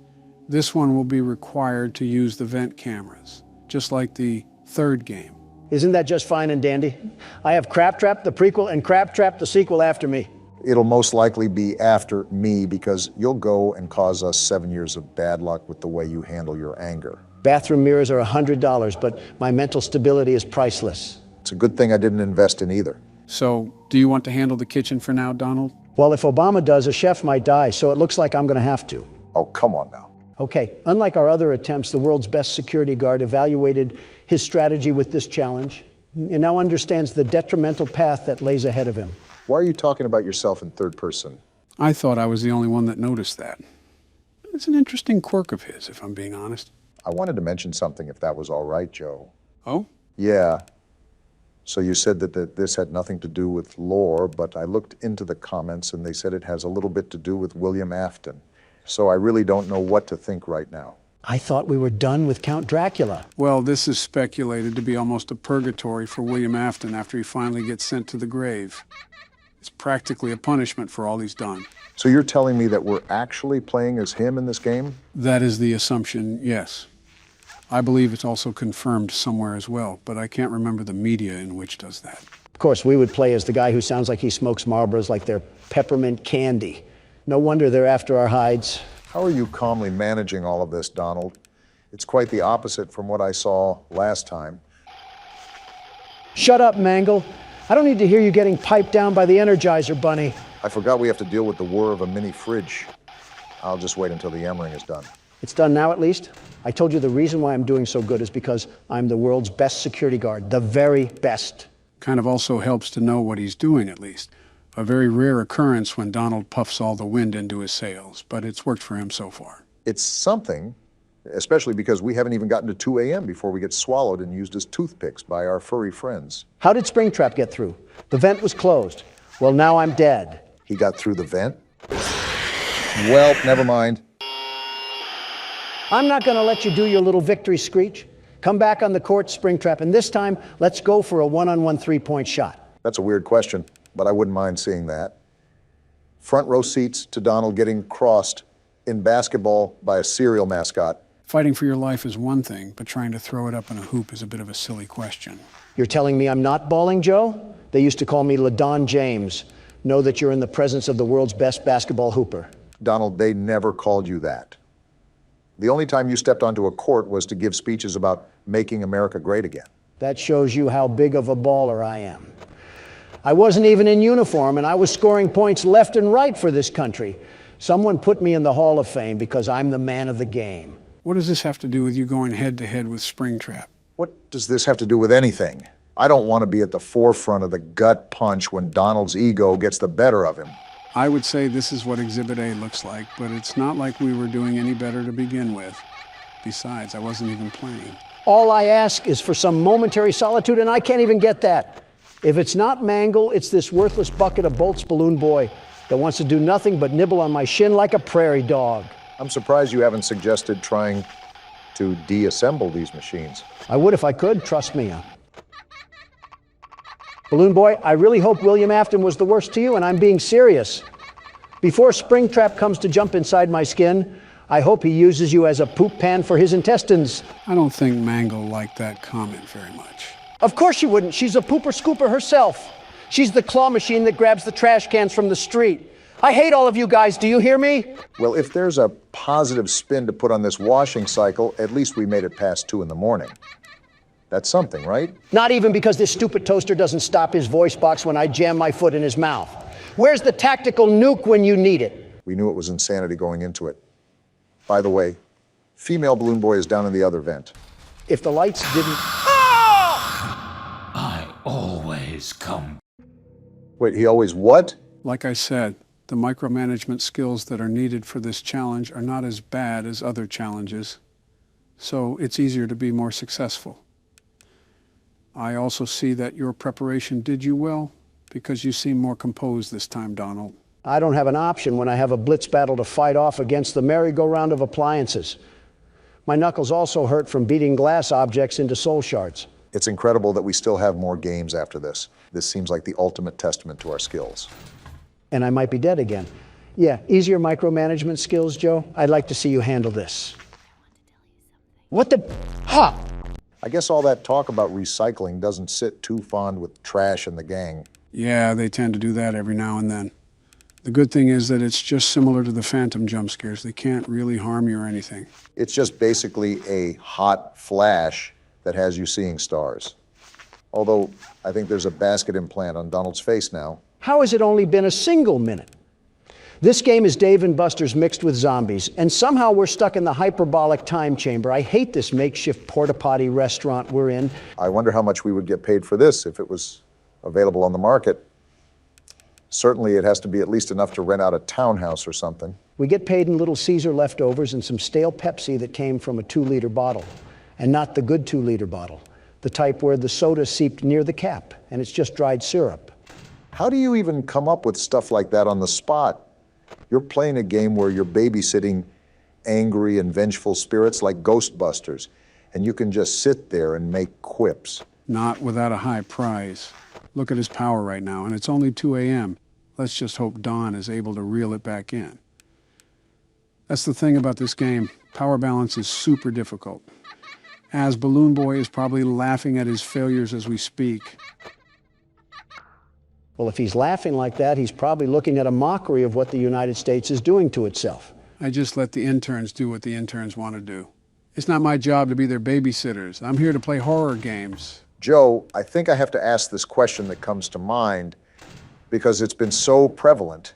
this one will be required to use the vent cameras, just like the third game. Isn't that just fine and dandy? I have Crab Trap, the prequel, and Crab Trap, the sequel, after me. It'll most likely be after me because you'll go and cause us 7 years of bad luck with the way you handle your anger. Bathroom mirrors are $100, but my mental stability is priceless. It's a good thing I didn't invest in either. So, do you want to handle the kitchen for now, Donald? Well, if Obama does, a chef might die, so it looks like I'm going to have to. Oh, come on now. Okay, unlike our other attempts, the world's best security guard evaluated his strategy with this challenge and now understands the detrimental path that lays ahead of him. Why are you talking about yourself in third person? I thought I was the only one that noticed that. It's an interesting quirk of his, if I'm being honest. I wanted to mention something, if that was all right, Joe. Oh? Yeah. So you said that this had nothing to do with lore, but I looked into the comments and they said it has a little bit to do with William Afton. So I really don't know what to think right now. I thought we were done with Count Dracula. Well, this is speculated to be almost a purgatory for William Afton after he finally gets sent to the grave. It's practically a punishment for all he's done. So you're telling me that we're actually playing as him in this game? That is the assumption, yes. I believe it's also confirmed somewhere as well, but I can't remember the media in which does that. Of course, we would play as the guy who sounds like he smokes Marlboros like they're peppermint candy. No wonder they're after our hides. How are you calmly managing all of this, Donald? It's quite the opposite from what I saw last time. Shut up, Mangle. I don't need to hear you getting piped down by the Energizer Bunny. I forgot we have to deal with the whir of a mini fridge. I'll just wait until the yammering is done. It's done now, at least. I told you the reason why I'm doing so good is because I'm the world's best security guard, the very best. Kind of also helps to know what he's doing, at least. A very rare occurrence when Donald puffs all the wind into his sails, but it's worked for him so far. It's something, especially because we haven't even gotten to 2 a.m. before we get swallowed and used as toothpicks by our furry friends. How did Springtrap get through? The vent was closed. Well, now I'm dead. He got through the vent? Well, never mind. I'm not going to let you do your little victory screech. Come back on the court, Springtrap, and this time, let's go for a one-on-one three-point shot. That's a weird question, but I wouldn't mind seeing that. Front row seats to Donald getting crossed in basketball by a cereal mascot. Fighting for your life is one thing, but trying to throw it up in a hoop is a bit of a silly question. You're telling me I'm not balling, Joe? They used to call me LaDon James. Know that you're in the presence of the world's best basketball hooper. Donald, they never called you that. The only time you stepped onto a court was to give speeches about making America great again. That shows you how big of a baller I am. I wasn't even in uniform, and I was scoring points left and right for this country. Someone put me in the Hall of Fame because I'm the man of the game. What does this have to do with you going head-to-head with Springtrap? What does this have to do with anything? I don't want to be at the forefront of the gut punch when Donald's ego gets the better of him. I would say this is what Exhibit A looks like, but it's not like we were doing any better to begin with. Besides, I wasn't even playing. All I ask is for some momentary solitude, and I can't even get that. If it's not Mangle, it's this worthless bucket of bolts balloon boy that wants to do nothing but nibble on my shin like a prairie dog. I'm surprised you haven't suggested trying to deassemble these machines. I would if I could, trust me. Balloon boy, I really hope William Afton was the worst to you, and I'm being serious. Before Springtrap comes to jump inside my skin, I hope he uses you as a poop pan for his intestines. I don't think Mangle liked that comment very much. Of course she wouldn't. She's a pooper scooper herself. She's the claw machine that grabs the trash cans from the street. I hate all of you guys. Do you hear me? Well, if there's a positive spin to put on this washing cycle, at least we made it past 2 in the morning. That's something, right? Not even because this stupid toaster doesn't stop his voice box when I jam my foot in his mouth. Where's the tactical nuke when you need it? We knew it was insanity going into it. By the way, female balloon boy is down in the other vent. If the lights didn't... I always come. Wait, he always what? Like I said, the micromanagement skills that are needed for this challenge are not as bad as other challenges, so it's easier to be more successful. I also see that your preparation did you well, because you seem more composed this time, Donald. I don't have an option when I have a blitz battle to fight off against the merry-go-round of appliances. My knuckles also hurt from beating glass objects into soul shards. It's incredible that we still have more games after this. This seems like the ultimate testament to our skills. And I might be dead again. Yeah, easier micromanagement skills, Joe. I'd like to see you handle this. What the? Ha! I guess all that talk about recycling doesn't sit too fond with trash and the gang. Yeah, they tend to do that every now and then. The good thing is that it's just similar to the Phantom jump scares. They can't really harm you or anything. It's just basically a hot flash that has you seeing stars. Although, I think there's a basket implant on Donald's face now. How has it only been a single minute? This game is Dave and Buster's mixed with zombies, and somehow we're stuck in the hyperbolic time chamber. I hate this makeshift porta-potty restaurant we're in. I wonder how much we would get paid for this if it was available on the market. Certainly it has to be at least enough to rent out a townhouse or something. We get paid in Little Caesar leftovers and some stale Pepsi that came from a 2-liter bottle, and not the good 2-liter bottle, the type where the soda seeped near the cap, and it's just dried syrup. How do you even come up with stuff like that on the spot? You're playing a game where you're babysitting angry and vengeful spirits like Ghostbusters, and you can just sit there and make quips. Not without a high prize. Look at his power right now, and it's only 2 a.m. Let's just hope Don is able to reel it back in. That's the thing about this game. Power balance is super difficult. As Balloon Boy is probably laughing at his failures as we speak. Well, if he's laughing like that, he's probably looking at a mockery of what the United States is doing to itself. I just let the interns do what the interns want to do. It's not my job to be their babysitters. I'm here to play horror games. Joe, I think I have to ask this question that comes to mind because it's been so prevalent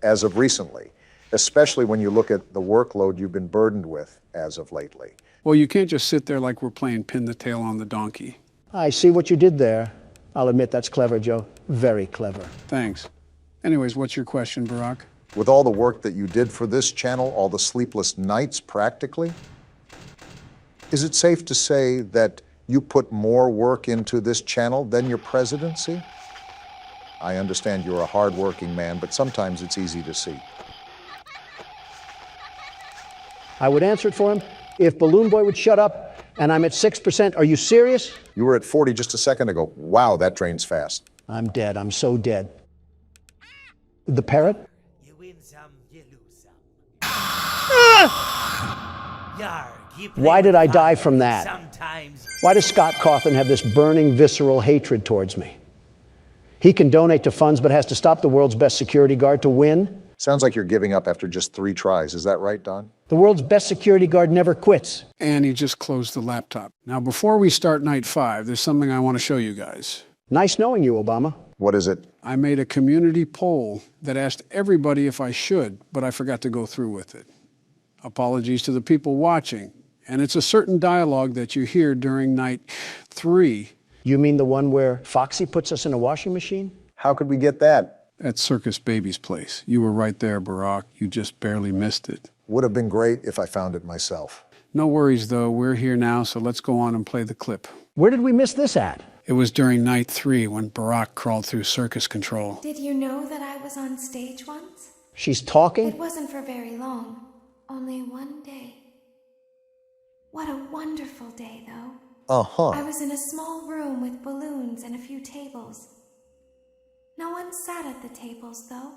as of recently, especially when you look at the workload you've been burdened with as of lately. Well, you can't just sit there like we're playing pin the tail on the donkey. I see what you did there. I'll admit that's clever, Joe. Very clever. Thanks. Anyways, what's your question, Barack? With all the work that you did for this channel, all the sleepless nights practically, is it safe to say that you put more work into this channel than your presidency? I understand you're a hard-working man, but sometimes it's easy to see. I would answer it for him if Balloon Boy would shut up, and I'm at 6%. Are you serious? You were at 40 just a second ago. Wow, that drains fast. I'm dead. I'm so dead. The parrot? You win some, you lose some. Yarg, you play Why did with I die fire from that? Sometimes. Why does Scott Cawthon have this burning, visceral hatred towards me? He can donate to funds, but has to stop the world's best security guard to win. Sounds like you're giving up after just 3 tries. Is that right, Don? The world's best security guard never quits. And he just closed the laptop. Now, before we start night 5, there's something I want to show you guys. Nice knowing you, Obama. What is it? I made a community poll that asked everybody if I should, but I forgot to go through with it. Apologies to the people watching. And it's a certain dialogue that you hear during night 3. You mean the one where Foxy puts us in a washing machine? How could we get that? At Circus Baby's place. You were right there, Barack. You just barely missed it. Would have been great if I found it myself. No worries, though. We're here now, so let's go on and play the clip. Where did we miss this at? It was during night 3 when Barack crawled through circus control. Did you know that I was on stage once? She's talking? It wasn't for very long. Only one day. What a wonderful day, though. Uh-huh. I was in a small room with balloons and a few tables. No one sat at the tables, though,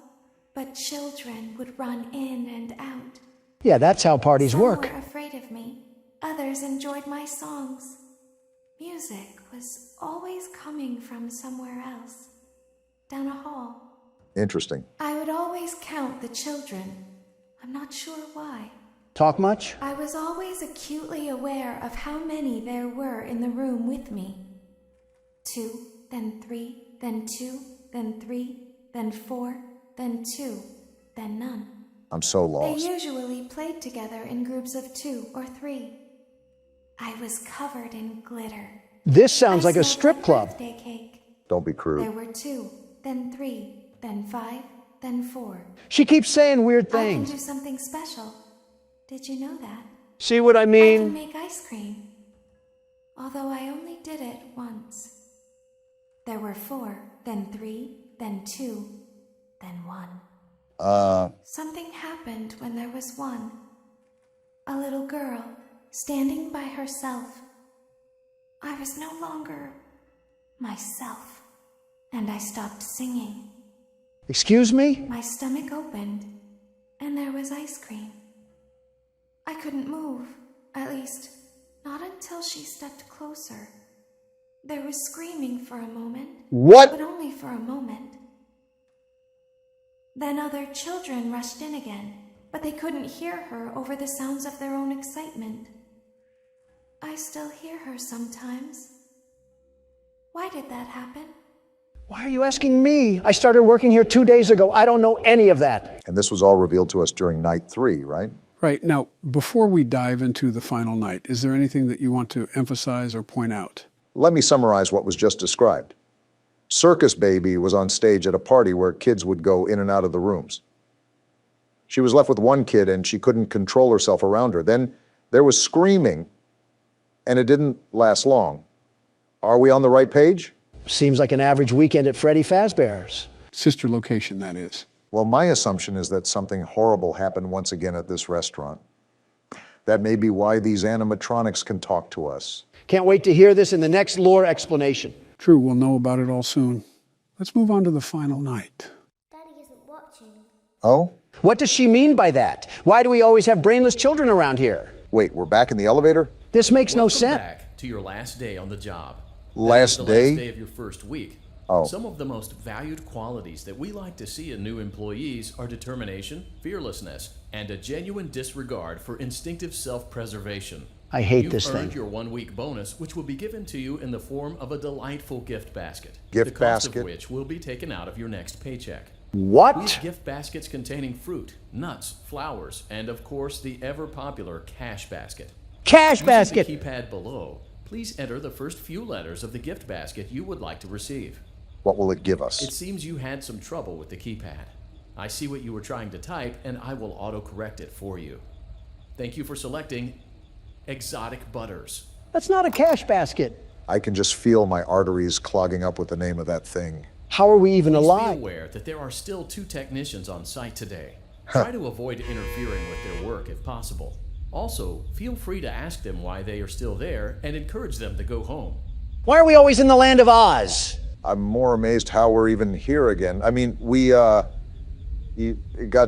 but children would run in and out. Yeah, that's how parties Some work. were afraid of me. Others enjoyed my songs. Music was always coming from somewhere else, down a hall. Interesting. I would always count the children. I'm not sure why. Talk much? I was always acutely aware of how many there were in the room with me. 2, then 3, then 2, then 3, then 4, then 2, then none. I'm so They lost. usually played together in groups of 2 or 3. I was covered in glitter. This sounds like a smelled strip like club. birthday cake. Don't be There crude. were 2, then 3, then 5, then 4. She keeps saying weird I can things. do something special. Did you know that? See what I I can mean? make ice cream. although I only did it once. There were 4, then 3, then 2, then 1. Something happened when there was 1. A little girl, standing by herself. I was no longer myself, and I stopped singing. Excuse me? My stomach opened, and there was ice cream. I couldn't move, at least, not until she stepped closer. There was screaming for a moment. What? But only for a moment. Then other children rushed in again, but they couldn't hear her over the sounds of their own excitement. I still hear her sometimes. Why did that happen? Why are you asking me? I started working here 2 days ago. I don't know any of that. And this was all revealed to us during night 3, right? Right. Now, before we dive into the final night, is there anything that you want to emphasize or point out? Let me summarize what was just described. Circus Baby was on stage at a party where kids would go in and out of the rooms. She was left with one kid and she couldn't control herself around her. Then there was screaming, and it didn't last long. Are we on the right page? Seems like an average weekend at Freddy Fazbear's. Sister location, that is. Well, my assumption is that something horrible happened once again at this restaurant. That may be why these animatronics can talk to us. Can't wait to hear this in the next lore explanation. True, we'll know about it all soon. Let's move on to the final night. Daddy isn't watching. Oh? What does she mean by that? Why do we always have brainless children around here? Wait, we're back in the elevator? This makes no sense. Back to your last day on the job. Last the day? last day of your first week. Oh. Some of the most valued qualities that we like to see in new employees are determination, fearlessness, and a genuine disregard for instinctive self-preservation. I hate this You've earned thing. your 1-week bonus, which will be given to you in the form of a delightful gift basket. Gift the cost basket? of which will be taken out of your next paycheck. What? We have gift baskets containing fruit, nuts, flowers, and of course the ever-popular cash basket. Cash Using basket! the keypad below, please enter the first few letters of the gift basket you would like to receive. What will it give us? It seems you had some trouble with the keypad. I see what you were trying to type, and I will auto-correct it for you. Thank you for selecting Exotic Butters. That's not a cash basket. I can just feel my arteries clogging up with the name of that thing. How are we even Please alive? be aware that there are still 2 technicians on site today. Try to avoid interfering with their work if possible. Also, feel free to ask them why they are still there and encourage them to go home. Why are we always in the land of Oz? I'm more amazed how we're even here again. I mean, we got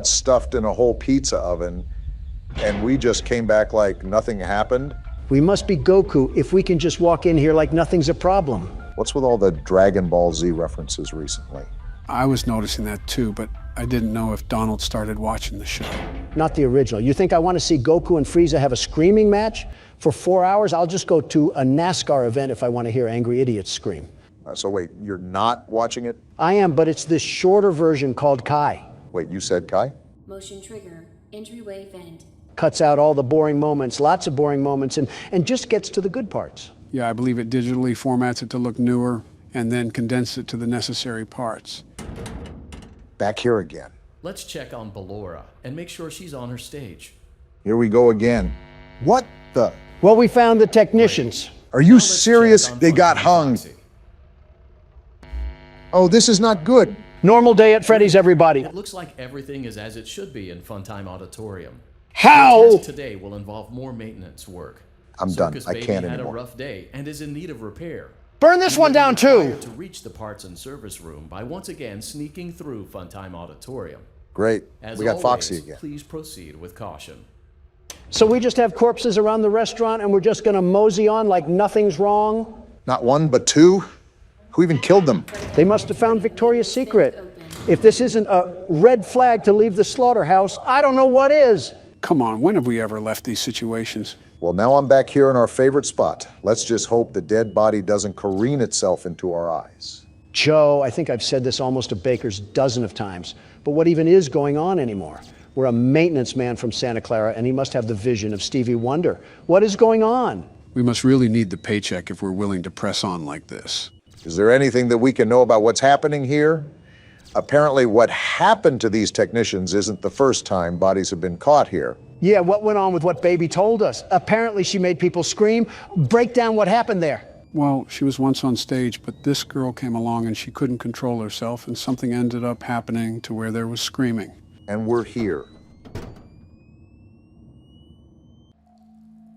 stuffed in a whole pizza oven, and we just came back like nothing happened. We must be Goku if we can just walk in here like nothing's a problem. What's with all the Dragon Ball Z references recently? I was noticing that too, but I didn't know if Donald started watching the show. Not the original. You think I want to see Goku and Frieza have a screaming match for 4 hours? I'll just go to a NASCAR event if I want to hear angry idiots scream. So wait, you're not watching it? I am, but it's this shorter version called Kai. Wait, you said Kai? Motion trigger. Entryway vent. Cuts out all the boring moments, lots of boring moments, and just gets to the good parts. Yeah, I believe it digitally formats it to look newer and then condenses it to the necessary parts. Back here again. Let's check on Ballora and make sure she's on her stage. Here we go again. What the? Well, we found the technicians. Are you serious? They got hung. Oh, this is not good. Normal day at Freddy's, everybody. It looks like everything is as it should be in Funtime Auditorium. How? The task today will involve more maintenance work. I'm done. Circus I Baby can't had anymore. a rough day and is in need of repair. Burn this one down too. Required to reach the parts and service room by once again sneaking through Funtime Auditorium. Great. As We got always, Foxy again. Please proceed with caution. So we just have corpses around the restaurant and we're just gonna mosey on like nothing's wrong? Not 1, but 2? Who even killed them? They must have found Victoria's Secret. If this isn't a red flag to leave the slaughterhouse, I don't know what is. Come on, when have we ever left these situations? Well, now I'm back here in our favorite spot. Let's just hope the dead body doesn't careen itself into our eyes. Joe, I think I've said this almost a baker's dozen of times, but what even is going on anymore? We're a maintenance man from Santa Clara, and he must have the vision of Stevie Wonder. What is going on? We must really need the paycheck if we're willing to press on like this. Is there anything that we can know about what's happening here? Apparently what happened to these technicians isn't the first time bodies have been caught here. Yeah, what went on with what Baby told us? Apparently she made people scream. Break down what happened there. Well, she was once on stage, but this girl came along and she couldn't control herself, and something ended up happening to where there was screaming. And we're here.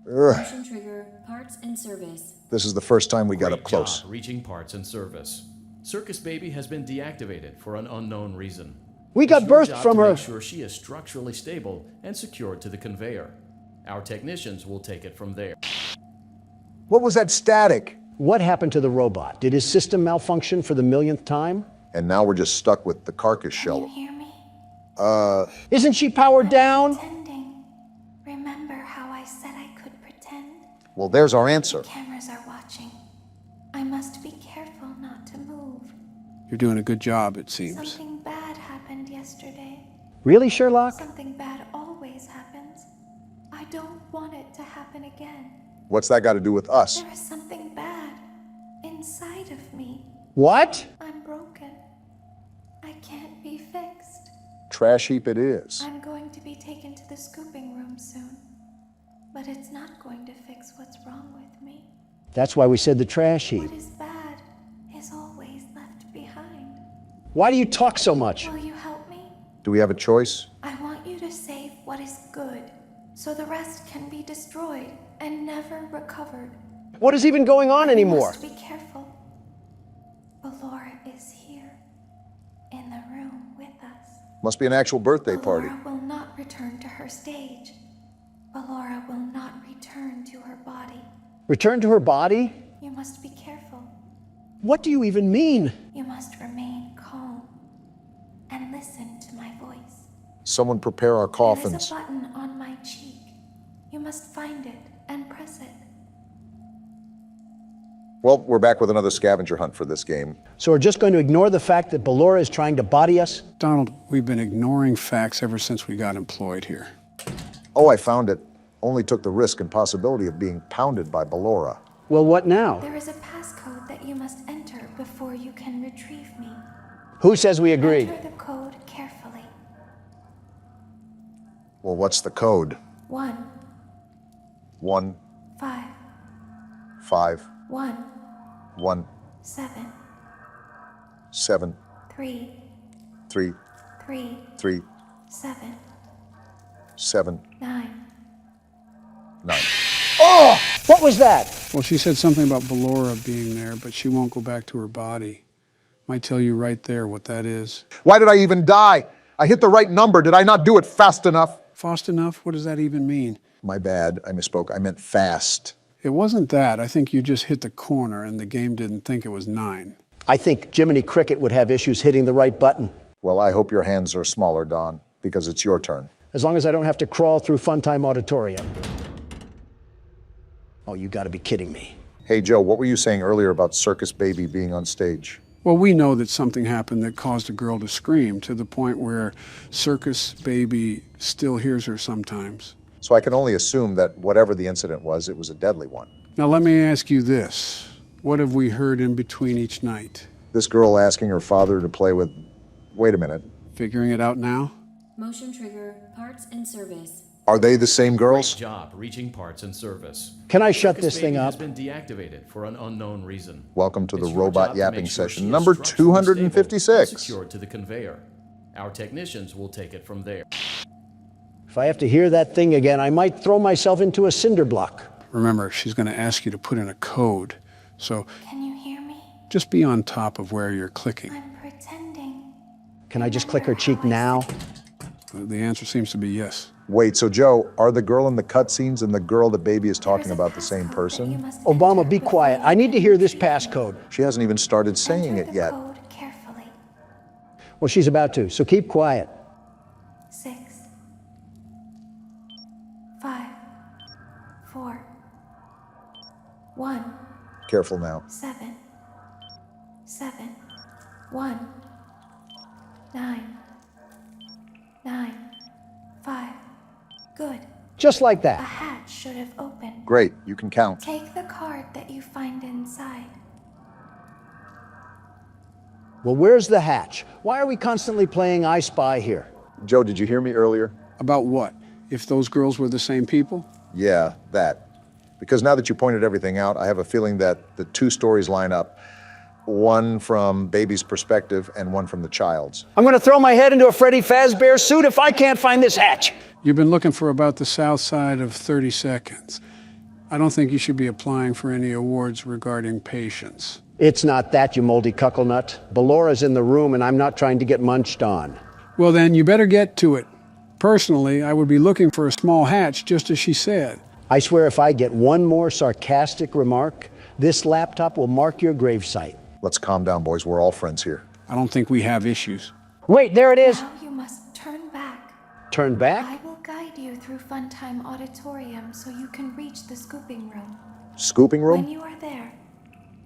Motion trigger, parts and service. This is the first time we got up Great close. job reaching parts and service. Circus Baby has been deactivated for an unknown reason. We got It's your birthed job from to her. make sure she is structurally stable and secured to the conveyor. Our technicians will take it from there. What was that static? What happened to the robot? Did his system malfunction for the millionth time? And now we're just stuck with the carcass shell. Hear me? Isn't she powered down? Pretending. Remember how I said I could pretend? Well, there's our answer. Cameras are watching. I must be careful not to move. You're doing a good job, it seems. Something bad happened yesterday. Really, Sherlock? Something bad always happens. I don't want it to happen again. What's that got to do with us? There is something bad inside of me. What? I'm broken. I can't be fixed. Trash heap it is. I'm going to be taken to the scooping room soon. But it's not going to fix what's wrong with me. That's why we said the trash heap. What is bad is always left behind. Why do you talk so much? Will you help me? Do we have a choice? I want you to save what is good, so the rest can be destroyed and never recovered. What is even going on anymore? You must be careful. Ballora is here, in the room with us. Must be an actual birthday party. Ballora will not return to her stage. Ballora will not return to her body. Return to her body? You must be careful. What do you even mean? You must remain calm and listen to my voice. Someone prepare our There is coffins. a button on my cheek. You must find it and press it. Well, we're back with another scavenger hunt for this game. So we're just going to ignore the fact that Ballora is trying to body us? Donald, we've been ignoring facts ever since we got employed here. Oh, I found it. Only took the risk and possibility of being pounded by Ballora. Well, what now? There is a passcode that you must enter before you can retrieve me. Who says we agree? Enter the code carefully. Well, what's the code? 1, 1, 5, 5, 1, 1, 7, 7, 3, 3, 3, 3, 7, 7, 9. 9. Oh! What was that? Well, she said something about Ballora being there, but she won't go back to her body. Might tell you right there what that is. Why did I even die? I hit the right number. Did I not do it fast enough? Fast enough? What does that even mean? My bad. I misspoke. I meant fast. It wasn't that. I think you just hit the corner and the game didn't think it was 9. I think Jiminy Cricket would have issues hitting the right button. Well, I hope your hands are smaller, Don, because it's your turn. As long as I don't have to crawl through Funtime Auditorium. Oh, you gotta be kidding me. Hey, Joe, what were you saying earlier about Circus Baby being on stage? Well, we know that something happened that caused a girl to scream to the point where Circus Baby still hears her sometimes. So I can only assume that whatever the incident was, it was a deadly one. Now, let me ask you this. What have we heard in between each night? This girl asking her father to play with... Wait a minute. Figuring it out now? Motion trigger, parts and service. Are they the same girls? Great job reaching parts and service. Can I shut Circus this thing Baby up? has been deactivated for an unknown reason. Welcome to the It's your robot job to yapping make sure session, she is number structurally stable and 256. secured to the conveyor. Our technicians will take it from there. If I have to hear that thing again, I might throw myself into a cinder block. Remember, she's going to ask you to put in a code. So Can you hear me? just be on top of where you're clicking. I'm pretending. Can I just click her cheek now? The answer seems to be yes. Wait, so Joe, are the girl in the cutscenes and the girl that Baby is talking about the same person? Obama, be quiet. I need to hear this passcode. She hasn't even started saying it yet. Code carefully. Well, she's about to, so keep quiet. 6, 5, 4, 1, Careful now. 7, 7, 1, 9, 9, 5. Good. Just like A that. hatch should have opened. Great, you can count. Take the card that you find inside. Well, where's the hatch? Why are we constantly playing I Spy here? Joe, did you hear me earlier? About what? If those girls were the same people? Yeah, that. Because now that you pointed everything out, I have a feeling that the two stories line up. One from baby's perspective and one from the child's. I'm going to throw my head into a Freddy Fazbear suit if I can't find this hatch. You've been looking for about the south side of 30 seconds. I don't think you should be applying for any awards regarding patience. It's not that, you moldy cucklenut. Bellora's in the room and I'm not trying to get munched on. Well then, you better get to it. Personally, I would be looking for a small hatch, just as she said. I swear if I get one more sarcastic remark, this laptop will mark your gravesite. Let's calm down, boys. We're all friends here. I don't think we have issues. Wait, there it is. Now you must turn back. Turn back? I will guide you through Funtime Auditorium so you can reach the scooping room. Scooping room? When you are there,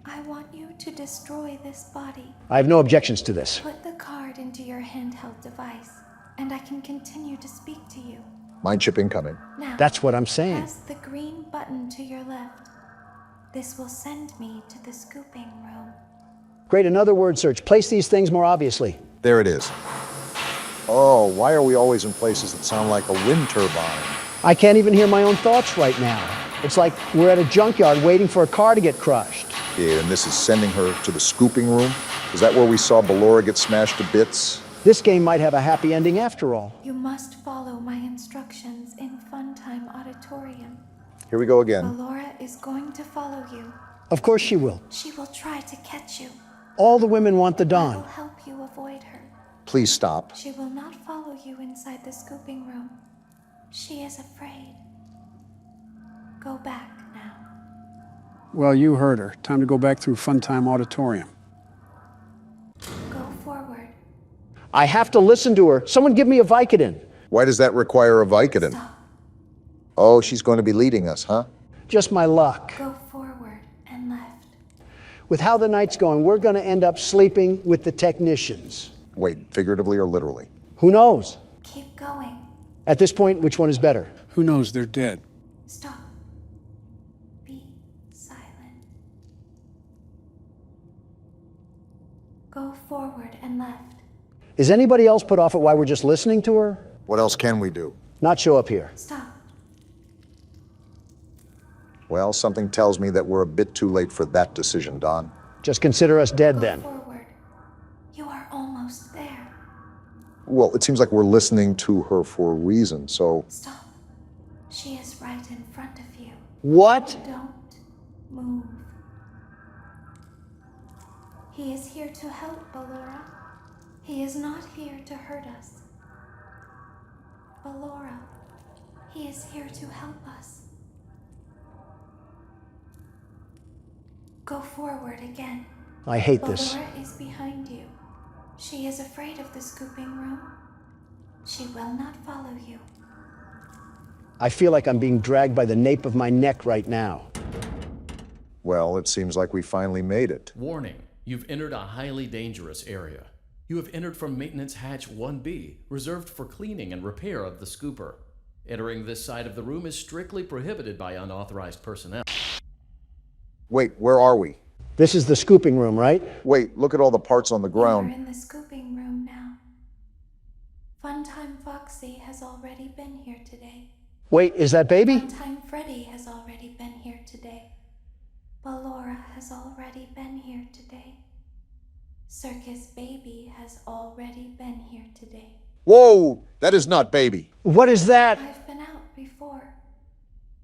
I want you to destroy this body. I have no objections to this. Put the card into your handheld device, and I can continue to speak to you. Mind chip incoming. Now, that's what I'm saying. Press the green button to your left. This will send me to the scooping room. Great, another word search. Place these things more obviously. There it is. Oh, why are we always in places that sound like a wind turbine? I can't even hear my own thoughts right now. It's like we're at a junkyard waiting for a car to get crushed. Yeah, and this is sending her to the scooping room? Is that where we saw Ballora get smashed to bits? This game might have a happy ending after all. You must follow my instructions in Funtime Auditorium. Here we go again. Ballora is going to follow you. Of course she will. She will try to catch you. All the women want the I Dawn. will help you avoid her. Please stop. She will not follow you inside the scooping room. She is afraid. Go back now. Well, you heard her. Time to go back through Funtime Auditorium. Go forward. I have to listen to her. Someone give me a Vicodin. Why does that require a Vicodin? Stop. Oh, she's going to be leading us, huh? Just my luck. Go forward and left. With how the night's going, we're going to end up sleeping with the technicians. Wait, figuratively or literally? Who knows? Keep going. At this point, which one is better? Who knows? They're dead. Stop. Be silent. Go forward and left. Is anybody else put off at why we're just listening to her? What else can we do? Not show up here. Stop. Well, something tells me that we're a bit too late for that decision, Don. Just consider us dead Go then. forward. You are almost there. Well, it seems like we're listening to her for a reason, so... Stop. She is right in front of you. What? Don't move. He is here to help, Ballora. He is not here to hurt us. Ballora, he is here to help us. Go forward again. I hate this. Ballora is behind you. She is afraid of the scooping room. She will not follow you. I feel like I'm being dragged by the nape of my neck right now. Well, it seems like we finally made it. Warning, you've entered a highly dangerous area. You have entered from Maintenance Hatch 1B, reserved for cleaning and repair of the scooper. Entering this side of the room is strictly prohibited by unauthorized personnel. Wait, where are we? This is the scooping room, right? Wait, look at all the parts on the ground. You're in the scooping room now. Funtime Foxy has already been here today. Wait, is that baby? Funtime Freddy has already been here today. Ballora has already been here today. Circus Baby has already been here today. Whoa! That is not baby. What is that? I've been out before,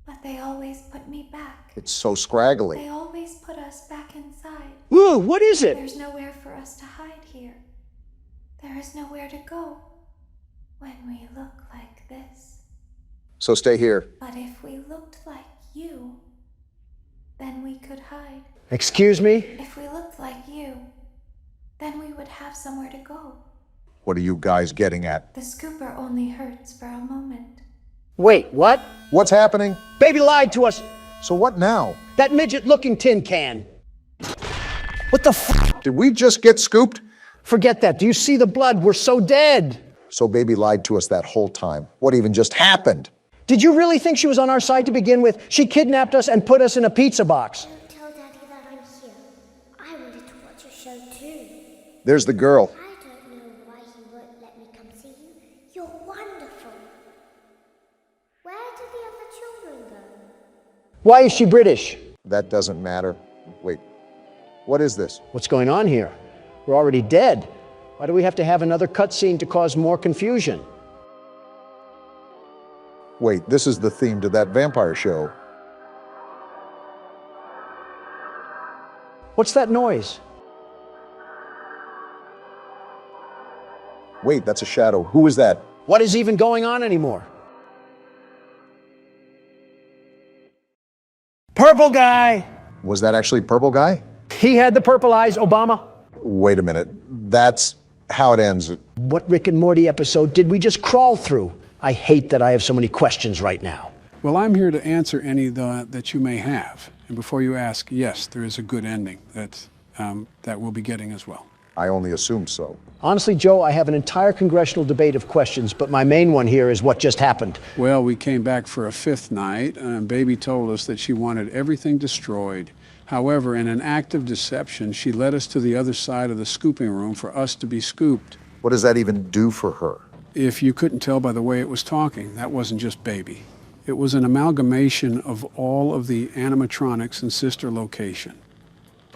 but they always put me back. It's so scraggly. They always put us back inside. Ooh, what is it? There's nowhere for us to hide here. There is nowhere to go when we look like this. So stay here. But if we looked like you, then we could hide. Excuse me? If we looked like you, then we would have somewhere to go. What are you guys getting at? The scooper only hurts for a moment. Wait, what? What's happening? Baby lied to us. So what now? That midget-looking tin can. What the f? Did we just get scooped? Forget that. Do you see the blood? We're so dead. So baby lied to us that whole time. What even just happened? Did you really think she was on our side to begin with? She kidnapped us and put us in a pizza box. Don't tell Daddy that I'm here. I wanted to watch your show too. There's the girl. I don't know why he won't let me come see you. You're wonderful. Why is she British? That doesn't matter. Wait, what is this? What's going on here? We're already dead. Why do we have to have another cutscene to cause more confusion? Wait, this is the theme to that vampire show. What's that noise? Wait, that's a shadow. Who is that? What is even going on anymore? Purple guy! Was that actually Purple Guy? He had the purple eyes, Obama. Wait a minute. That's how it ends. What Rick and Morty episode did we just crawl through? I hate that I have so many questions right now. Well, I'm here to answer any that you may have. And before you ask, yes, there is a good ending that we'll be getting as well. I only assumed so. Honestly, Joe, I have an entire congressional debate of questions, but my main one here is what just happened. Well, we came back for a fifth night, and Baby told us that she wanted everything destroyed. However, in an act of deception, she led us to the other side of the scooping room for us to be scooped. What does that even do for her? If you couldn't tell by the way it was talking, that wasn't just Baby. It was an amalgamation of all of the animatronics in sister location.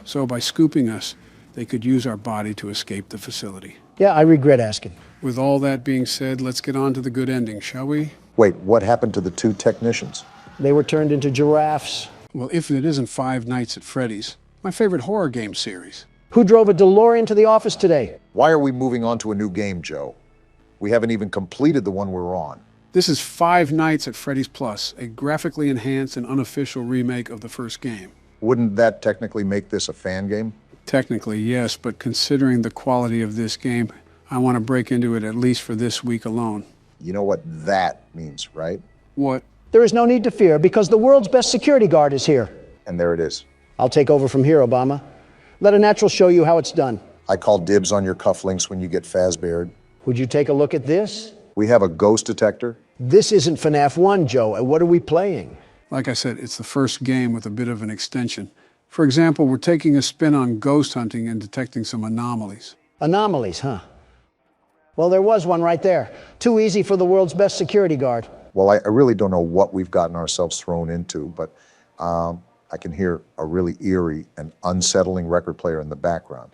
So by scooping us, they could use our body to escape the facility. Yeah, I regret asking. With all that being said, let's get on to the good ending, shall we? Wait, what happened to the two technicians? They were turned into giraffes. Well, if it isn't Five Nights at Freddy's, my favorite horror game series. Who drove a DeLorean to the office today? Why are we moving on to a new game, Joe? We haven't even completed the one we're on. This is Five Nights at Freddy's Plus, a graphically enhanced and unofficial remake of the first game. Wouldn't that technically make this a fan game? Technically, yes, but considering the quality of this game, I want to break into it at least for this week alone. You know what that means, right? What? There is no need to fear because the world's best security guard is here. And there it is. I'll take over from here, Obama. Let a natural show you how it's done. I call dibs on your cufflinks when you get Fazbeared. Would you take a look at this? We have a ghost detector. This isn't FNAF 1, Joe. And what are we playing? Like I said, it's the first game with a bit of an extension. For example, we're taking a spin on ghost hunting and detecting some anomalies. Anomalies, huh? Well, there was one right there. Too easy for the world's best security guard. Well, I really don't know what we've gotten ourselves thrown into, but I can hear a really eerie and unsettling record player in the background.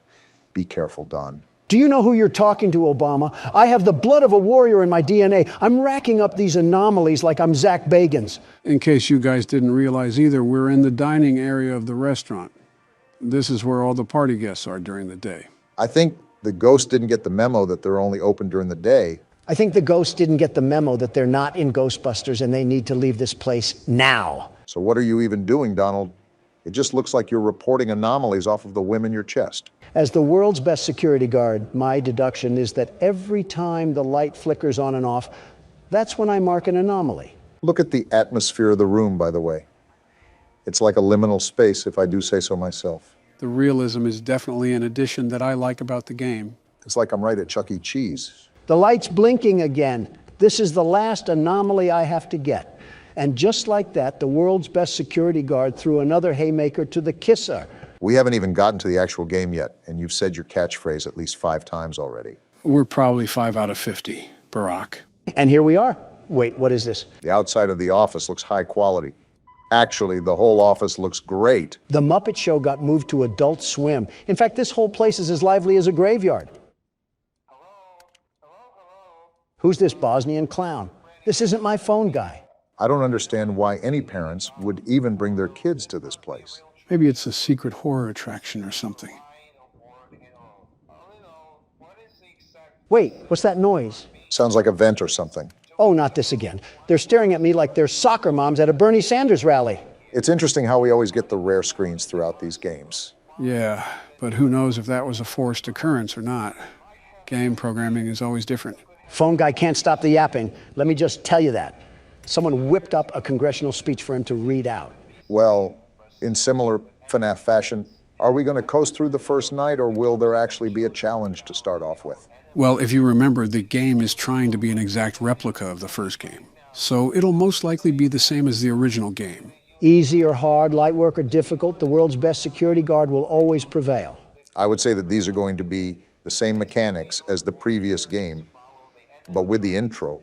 Be careful, Don. Do you know who you're talking to, Obama? I have the blood of a warrior in my DNA. I'm racking up these anomalies like I'm Zach Bagans. In case you guys didn't realize either, we're in the dining area of the restaurant. This is where all the party guests are during the day. I think the ghost didn't get the memo that they're only open during the day. I think the ghost didn't get the memo that they're not in Ghostbusters and they need to leave this place now. So what are you even doing, Donald? It just looks like you're reporting anomalies off of the whim in your chest. As the world's best security guard, my deduction is that every time the light flickers on and off, that's when I mark an anomaly. Look at the atmosphere of the room, by the way. It's like a liminal space, if I do say so myself. The realism is definitely an addition that I like about the game. It's like I'm right at Chuck E. Cheese. The light's blinking again. This is the last anomaly I have to get. And just like that, the world's best security guard threw another haymaker to the kisser. We haven't even gotten to the actual game yet, and you've said your catchphrase at least 5 times already. We're probably 5 out of 50, Barack. And here we are. Wait, what is this? The outside of the office looks high quality. Actually, the whole office looks great. The Muppet Show got moved to Adult Swim. In fact, this whole place is as lively as a graveyard. Who's this Bosnian clown? This isn't my phone guy. I don't understand why any parents would even bring their kids to this place. Maybe it's a secret horror attraction or something. Wait, what's that noise? Sounds like a vent or something. Oh, not this again. They're staring at me like they're soccer moms at a Bernie Sanders rally. It's interesting how we always get the rare screens throughout these games. Yeah, but who knows if that was a forced occurrence or not. Game programming is always different. Phone guy can't stop the yapping. Let me just tell you that. Someone whipped up a congressional speech for him to read out. Well, in similar FNAF fashion, are we going to coast through the first night, or will there actually be a challenge to start off with? Well, if you remember, the game is trying to be an exact replica of the first game. So it'll most likely be the same as the original game. Easy or hard, light work or difficult, the world's best security guard will always prevail. I would say that these are going to be the same mechanics as the previous game, but with the intro,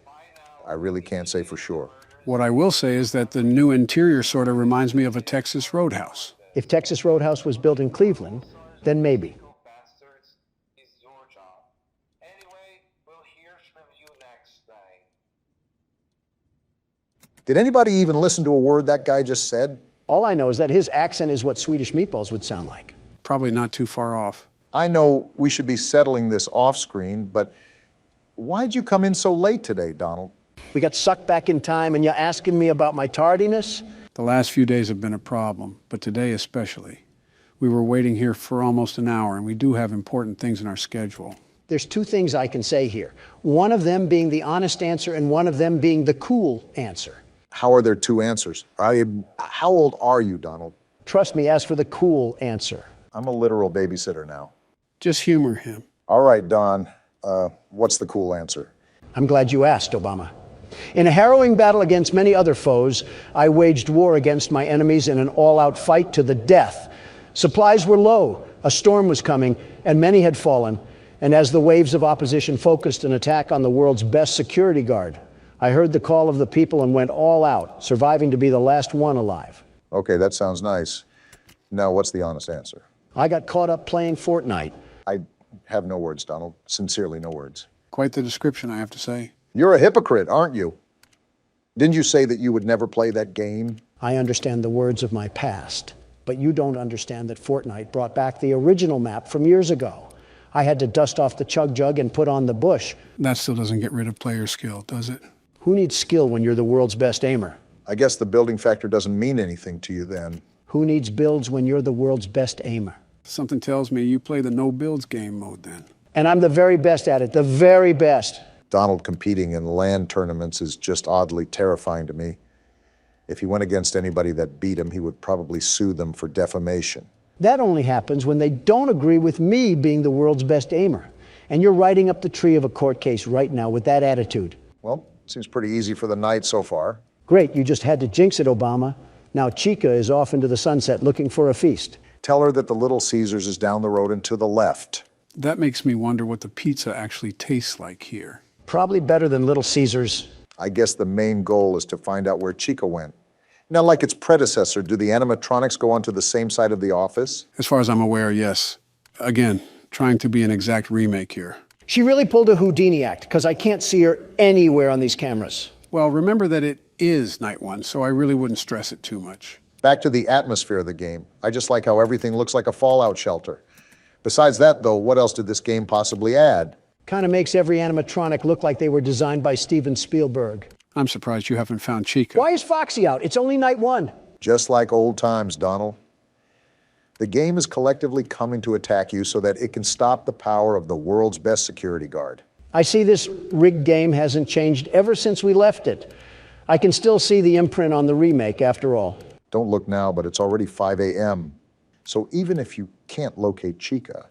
I really can't say for sure. What I will say is that the new interior sort of reminds me of a Texas Roadhouse. If Texas Roadhouse was built in Cleveland, then maybe. Did anybody even listen to a word that guy just said? All I know is that his accent is what Swedish meatballs would sound like. Probably not too far off. I know we should be settling this off-screen, but why'd you come in so late today, Donald? We got sucked back in time and you're asking me about my tardiness? The last few days have been a problem, but today especially. We were waiting here for almost an hour, and we do have important things in our schedule. There's two things I can say here. One of them being the honest answer and one of them being the cool answer. How are there two answers? How old are you, Donald? Trust me, as for the cool answer. I'm a literal babysitter now. Just humor him. All right, Don. What's the cool answer? I'm glad you asked, Obama. In a harrowing battle against many other foes, I waged war against my enemies in an all-out fight to the death. Supplies were low, a storm was coming, and many had fallen. And as the waves of opposition focused an attack on the world's best security guard, I heard the call of the people and went all out, surviving to be the last one alive. Okay, that sounds nice. Now, what's the honest answer? I got caught up playing Fortnite. I have no words, Donald. Sincerely, no words. Quite the description, I have to say. You're a hypocrite, aren't you? Didn't you say that you would never play that game? I understand the words of my past, but you don't understand that Fortnite brought back the original map from years ago. I had to dust off the chug jug and put on the bush. That still doesn't get rid of player skill, does it? Who needs skill when you're the world's best aimer? I guess the building factor doesn't mean anything to you then. Who needs builds when you're the world's best aimer? Something tells me you play the no builds game mode then. And I'm the very best at it, the very best. Donald competing in LAN tournaments is just oddly terrifying to me. If he went against anybody that beat him, he would probably sue them for defamation. That only happens when they don't agree with me being the world's best aimer. And you're riding up the tree of a court case right now with that attitude. Well, seems pretty easy for the night so far. Great, you just had to jinx it, Obama. Now Chica is off into the sunset looking for a feast. Tell her that the Little Caesars is down the road and to the left. That makes me wonder what the pizza actually tastes like here. Probably better than Little Caesars. I guess the main goal is to find out where Chica went. Now, like its predecessor, do the animatronics go onto the same side of the office? As far as I'm aware, yes. Again, trying to be an exact remake here. She really pulled a Houdini act, because I can't see her anywhere on these cameras. Well, remember that it is night one, so I really wouldn't stress it too much. Back to the atmosphere of the game. I just like how everything looks like a fallout shelter. Besides that, though, what else did this game possibly add? Kind of makes every animatronic look like they were designed by Steven Spielberg. I'm surprised you haven't found Chica. Why is Foxy out? It's only night one. Just like old times, Donald. The game is collectively coming to attack you so that it can stop the power of the world's best security guard. I see this rigged game hasn't changed ever since we left it. I can still see the imprint on the remake, after all. Don't look now, but it's already 5 a.m. So even if you can't locate Chica,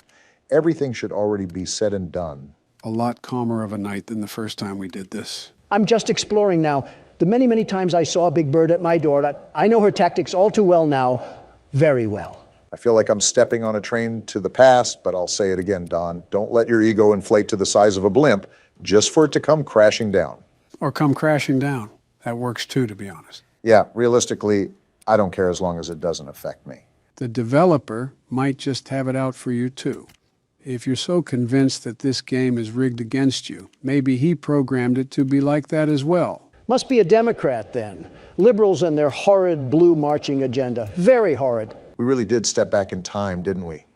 everything should already be said and done. A lot calmer of a night than the first time we did this. I'm just exploring now. The many, many times I saw Big Bird at my door, I know her tactics all too well now, very well. I feel like I'm stepping on a train to the past, but I'll say it again, Don. Don't let your ego inflate to the size of a blimp just for it to come crashing down. Or come crashing down. That works too, to be honest. Yeah, realistically, I don't care as long as it doesn't affect me. The developer might just have it out for you too. If you're so convinced that this game is rigged against you, maybe he programmed it to be like that as well. Must be a Democrat then. Liberals and their horrid blue marching agenda. Very horrid. We really did step back in time, didn't we?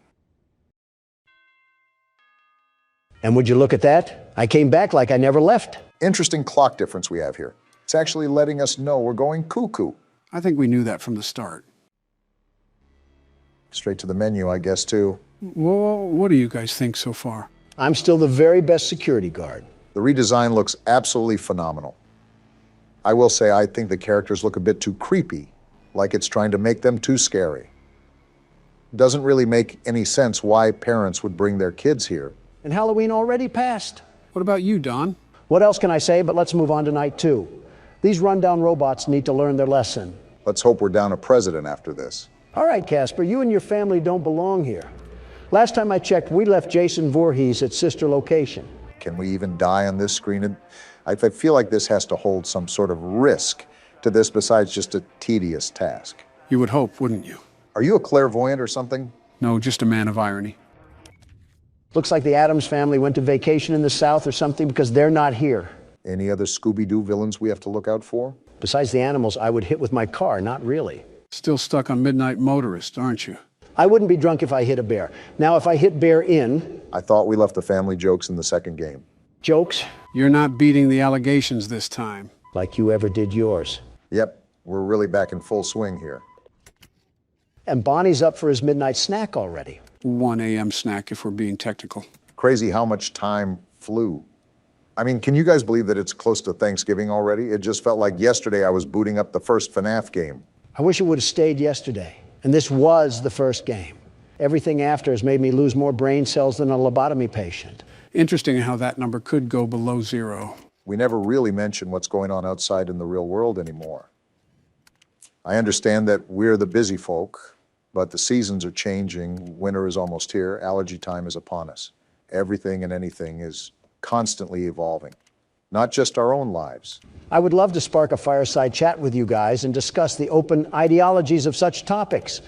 And would you look at that? I came back like I never left. Interesting clock difference we have here. It's actually letting us know we're going cuckoo. I think we knew that from the start. Straight to the menu, I guess, too. Well, what do you guys think so far? I'm still the very best security guard. The redesign looks absolutely phenomenal. I will say I think the characters look a bit too creepy, like it's trying to make them too scary. Doesn't really make any sense why parents would bring their kids here. And Halloween already passed. What about you, Don? What else can I say, but let's move on to night two. These rundown robots need to learn their lesson. Let's hope we're down a president after this. All right, Casper, you and your family don't belong here. Last time I checked, we left Jason Voorhees at sister location. Can we even die on this screen? I feel like this has to hold some sort of risk. to this besides just a tedious task? You would hope, wouldn't you? Are you a clairvoyant or something? No, just a man of irony. Looks like the Addams family went to vacation in the South or something because they're not here. Any other Scooby-Doo villains we have to look out for? Besides the animals I would hit with my car, not really. Still stuck on Midnight Motorist, aren't you? I wouldn't be drunk if I hit a bear. Now, if I hit bear in... I thought we left the family jokes in the second game. Jokes? You're not beating the allegations this time. Like you ever did yours. Yep, we're really back in full swing here. And Bonnie's up for his midnight snack already. 1 a.m. snack if we're being technical. Crazy how much time flew. I mean, can you guys believe that it's close to Thanksgiving already? It just felt like yesterday I was booting up the first FNAF game. I wish it would have stayed yesterday. And this was the first game. Everything after has made me lose more brain cells than a lobotomy patient. Interesting how that number could go below 0. We never really mention what's going on outside in the real world anymore. I understand that we're the busy folk, but the seasons are changing. Winter is almost here. Allergy time is upon us. Everything and anything is constantly evolving, not just our own lives. I would love to spark a fireside chat with you guys and discuss the open ideologies of such topics.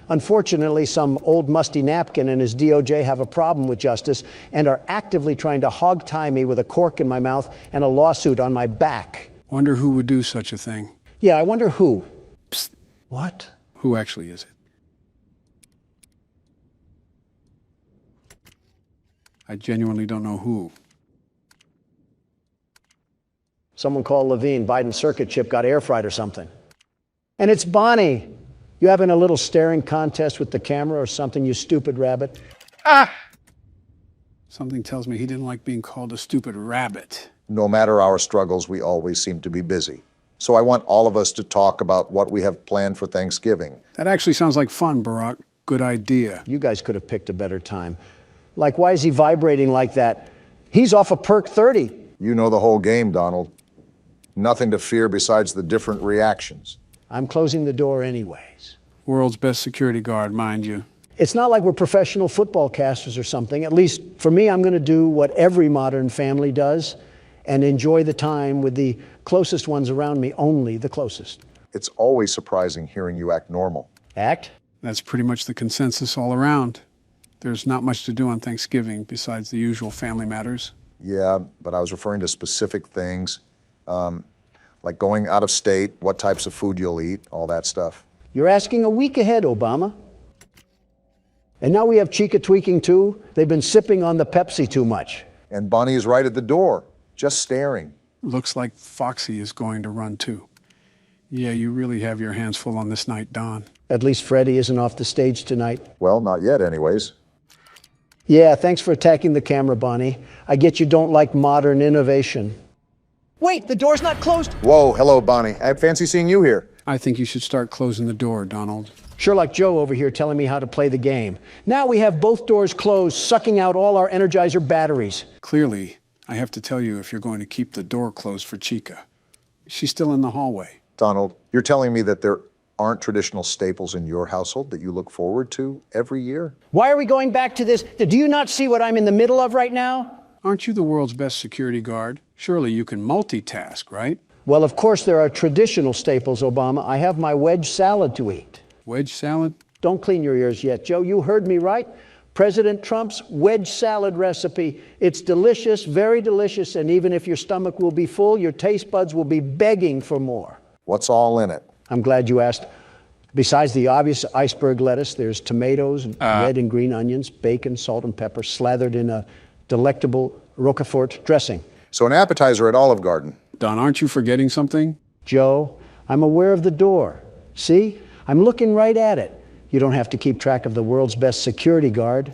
Unfortunately, some old musty napkin and his DOJ have a problem with justice and are actively trying to hog-tie me with a cork in my mouth and a lawsuit on my back. Wonder who would do such a thing. Yeah, I wonder who. Psst. What? Who actually is it? I genuinely don't know who. Someone called Levine. Biden's circuit chip got air fried or something. And it's Bonnie. You having a little staring contest with the camera or something, you stupid rabbit? Ah! Something tells me he didn't like being called a stupid rabbit. No matter our struggles, we always seem to be busy. So I want all of us to talk about what we have planned for Thanksgiving. That actually sounds like fun, Barack. Good idea. You guys could have picked a better time. Like, why is he vibrating like that? He's off of perk 30. You know the whole game, Donald. Nothing to fear besides the different reactions. I'm closing the door anyways. World's best security guard, mind you. It's not like we're professional football casters or something. At least for me, I'm going to do what every modern family does and enjoy the time with the closest ones around me, only the closest. It's always surprising hearing you act normal. Act? That's pretty much the consensus all around. There's not much to do on Thanksgiving besides the usual family matters. Yeah, but I was referring to specific things, like going out of state, what types of food you'll eat, all that stuff. You're asking a week ahead, Obama. And now we have Chica tweaking too. They've been sipping on the Pepsi too much. And Bonnie is right at the door, just staring. Looks like Foxy is going to run too. Yeah, you really have your hands full on this night, Don. At least Freddie isn't off the stage tonight. Well, not yet anyways. Yeah, thanks for attacking the camera, Bonnie. I get you don't like modern innovation. Wait, the door's not closed. Whoa, hello, Bonnie. I fancy seeing you here. I think you should start closing the door, Donald. Sherlock Joe over here telling me how to play the game. Now we have both doors closed, sucking out all our Energizer batteries. Clearly, I have to tell you if you're going to keep the door closed for Chica. She's still in the hallway. Donald, you're telling me that there aren't traditional staples in your household that you look forward to every year? Why are we going back to this? Do you not see what I'm in the middle of right now? Aren't you the world's best security guard? Surely you can multitask, right? Well, of course there are traditional staples, Obama. I have my wedge salad to eat. Wedge salad? Don't clean your ears yet, Joe. You heard me right. President Trump's wedge salad recipe. It's delicious, very delicious, and even if your stomach will be full, your taste buds will be begging for more. What's all in it? I'm glad you asked. Besides the obvious iceberg lettuce, there's tomatoes, red and green onions, bacon, salt and pepper, slathered in a delectable Roquefort dressing. So an appetizer at Olive Garden. Don, aren't you forgetting something? Joe, I'm aware of the door. See? I'm looking right at it. You don't have to keep track of the world's best security guard.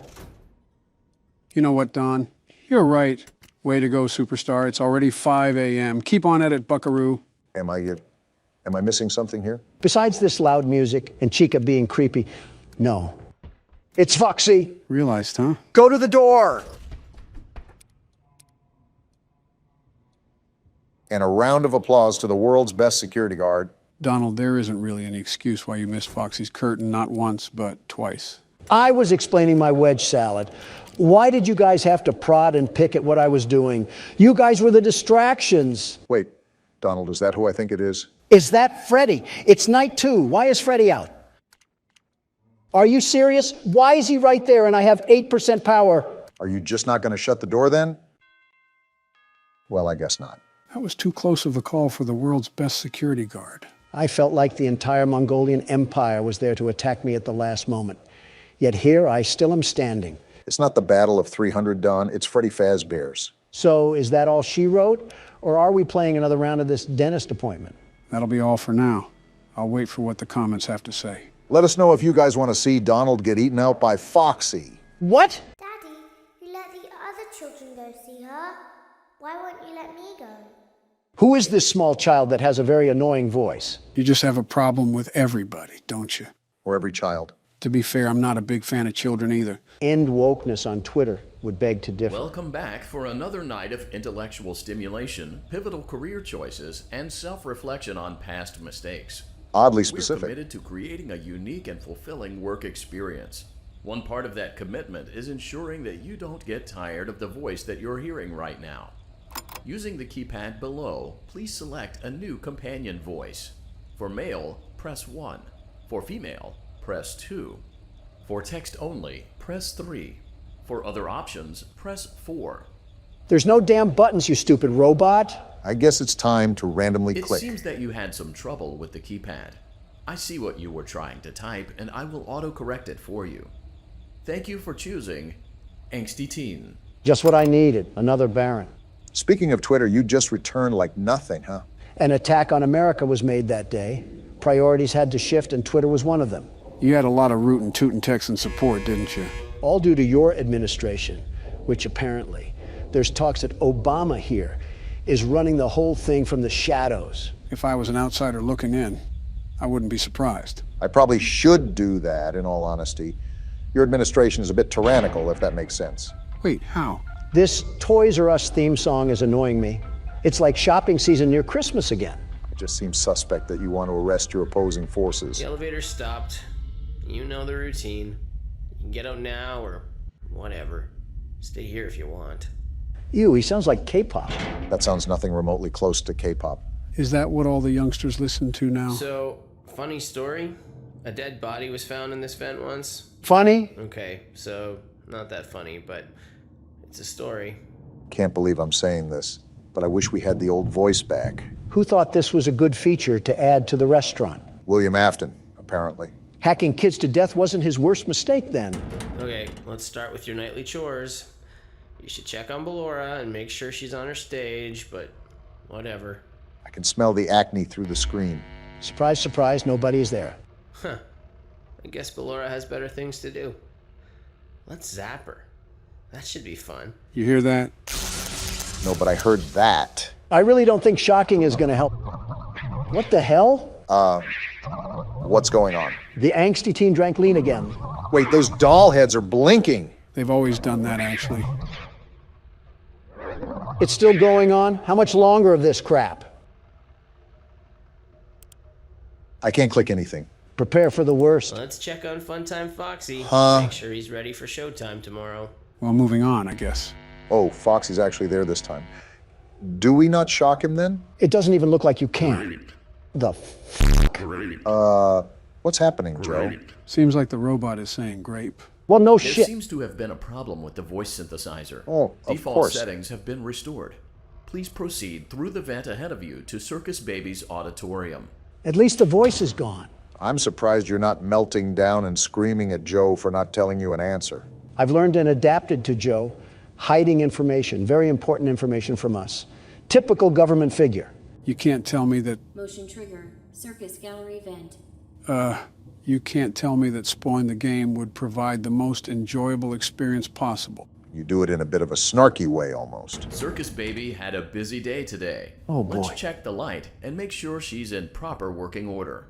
You know what, Don? You're right. Way to go, superstar. It's already 5 a.m. Keep on at it, buckaroo. Am I missing something here? Besides this loud music and Chica being creepy, no. It's Foxy. Realized, huh? Go to the door. And a round of applause to the world's best security guard. Donald, there isn't really any excuse why you missed Foxy's curtain, not once, but twice. I was explaining my wedge salad. Why did you guys have to prod and pick at what I was doing? You guys were the distractions. Wait, Donald, is that who I think it is? Is that Freddy? It's night 2. Why is Freddy out? Are you serious? Why is he right there and I have 8% power? Are you just not going to shut the door then? Well, I guess not. That was too close of a call for the world's best security guard. I felt like the entire Mongolian Empire was there to attack me at the last moment. Yet here I still am standing. It's not the Battle of 300, Don. It's Freddy Fazbear's. So is that all she wrote? Or are we playing another round of this dentist appointment? That'll be all for now. I'll wait for what the comments have to say. Let us know if you guys want to see Donald get eaten out by Foxy. What? Daddy, you let the other children go see her. Why won't you let me go? Who is this small child that has a very annoying voice? You just have a problem with everybody, don't you? Or every child. To be fair, I'm not a big fan of children either. End wokeness on Twitter would beg to differ. Welcome back for another night of intellectual stimulation, pivotal career choices, and self-reflection on past mistakes. Oddly specific. We're committed to creating a unique and fulfilling work experience. One part of that commitment is ensuring that you don't get tired of the voice that you're hearing right now. Using the keypad below, please select a new companion voice. For male, press 1. For female, press 2. For text only, press 3. For other options, press 4. There's no damn buttons, you stupid robot. I guess it's time to randomly click. It seems that you had some trouble with the keypad. I see what you were trying to type, and I will autocorrect it for you. Thank you for choosing Angsty Teen. Just what I needed, another Baron. Speaking of Twitter, you just returned like nothing, huh? An attack on America was made that day. Priorities had to shift, and Twitter was one of them. You had a lot of rootin' tootin' Texan support, didn't you? All due to your administration, which apparently, there's talks that Obama here is running the whole thing from the shadows. If I was an outsider looking in, I wouldn't be surprised. I probably should do that, in all honesty. Your administration is a bit tyrannical, if that makes sense. Wait, how? This Toys R Us theme song is annoying me. It's like shopping season near Christmas again. It just seems suspect that you want to arrest your opposing forces. The elevator stopped. You know the routine. You can get out now or whatever. Stay here if you want. Ew, he sounds like K-pop. That sounds nothing remotely close to K-pop. Is that what all the youngsters listen to now? So, funny story. A dead body was found in this vent once. Funny? Okay, so not that funny, but it's a story. Can't believe I'm saying this, but I wish we had the old voice back. Who thought this was a good feature to add to the restaurant? William Afton, apparently. Hacking kids to death wasn't his worst mistake then. Okay, let's start with your nightly chores. You should check on Ballora and make sure she's on her stage, but whatever. I can smell the acne through the screen. Surprise, surprise, nobody's there. Huh. I guess Ballora has better things to do. Let's zap her. That should be fun. You hear that? No, but I heard that. I really don't think shocking is gonna help. What the hell? What's going on? The angsty teen drank lean again. Wait, those doll heads are blinking. They've always done that, actually. It's still going on? How much longer of this crap? I can't click anything. Prepare for the worst. Let's check on Funtime Foxy. Huh? Make sure he's ready for showtime tomorrow. Well, moving on, I guess. Oh, Foxy's actually there this time. Do we not shock him then? It doesn't even look like you can. The what's happening, Joe? Seems like the robot is saying grape. Well, no There shit. seems to have been a problem with the voice synthesizer. Oh, of Default course. settings have been restored. Please proceed through the vent ahead of you to Circus Baby's auditorium. At least the voice is gone. I'm surprised you're not melting down and screaming at Joe for not telling you an answer. I've learned and adapted to Joe, hiding information, very important information from us. Typical government figure. You can't tell me that... Motion trigger. Circus gallery vent. You can't tell me that spoiling the game would provide the most enjoyable experience possible. You do it in a bit of a snarky way, almost. Circus Baby had a busy day today. Oh, boy. Let's check the light and make sure she's in proper working order.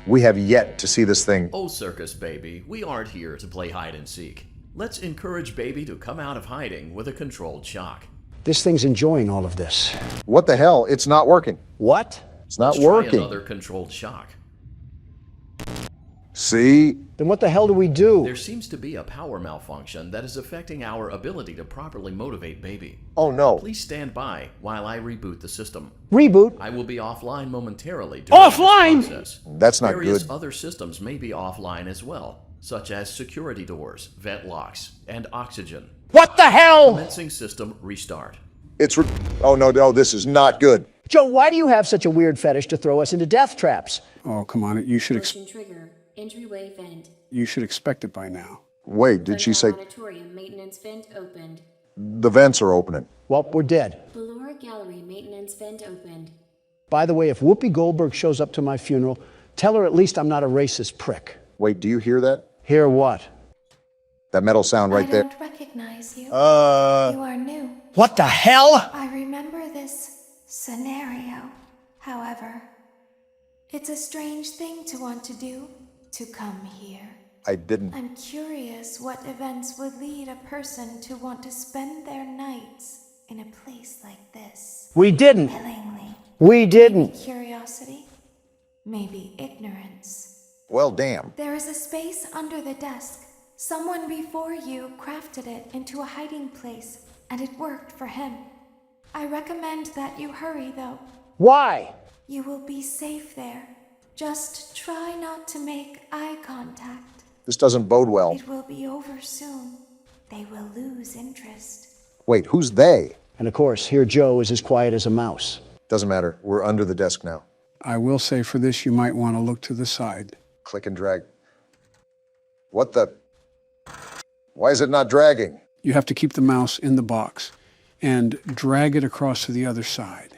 We have yet to see this thing. Oh, Circus Baby, we aren't here to play hide and seek. Let's encourage Baby to come out of hiding with a controlled shock. This thing's enjoying all of this. What the hell? It's not working. What? It's not Let's try working. another controlled shock. See? Then what the hell do we do? There seems to be a power malfunction that is affecting our ability to properly motivate Baby. Oh no. Please stand by while I reboot the system. Reboot? I will be offline momentarily during Offline? this process. That's not Various good. other systems may be offline as well, such as security doors, vent locks, and oxygen. What the hell? Commencing system restart. Oh no, this is not good. Joe, why do you have such a weird fetish to throw us into death traps? Oh, come on. You should Motion trigger. Entryway vent. you should expect it by now. Wait, did she say Auditorium maintenance vent opened. the vents are opening? Well, we're dead. Ballora Gallery maintenance vent opened. By the way, if Whoopi Goldberg shows up to my funeral, tell her at least I'm not a racist prick. Wait, do you hear that? Hear what? That metal sound right I there. don't recognize you. You are new. What the hell? I remember this scenario. However, it's a strange thing to want to do, to come here. I didn't. I'm curious what events would lead a person to want to spend their nights in a place like this. We didn't. Willingly. We didn't. Maybe curiosity. Maybe ignorance. Well, damn. There is a space under the desk. Someone before you crafted it into a hiding place, and it worked for him. I recommend that you hurry, though. Why? You will be safe there. Just try not to make eye contact. This doesn't bode well. It will be over soon. They will lose interest. Wait, who's they? And of course, here Joe is as quiet as a mouse. Doesn't matter. We're under the desk now. I will say for this, you might want to look to the side. Click and drag. What the? Why is it not dragging? You have to keep the mouse in the box and drag it across to the other side.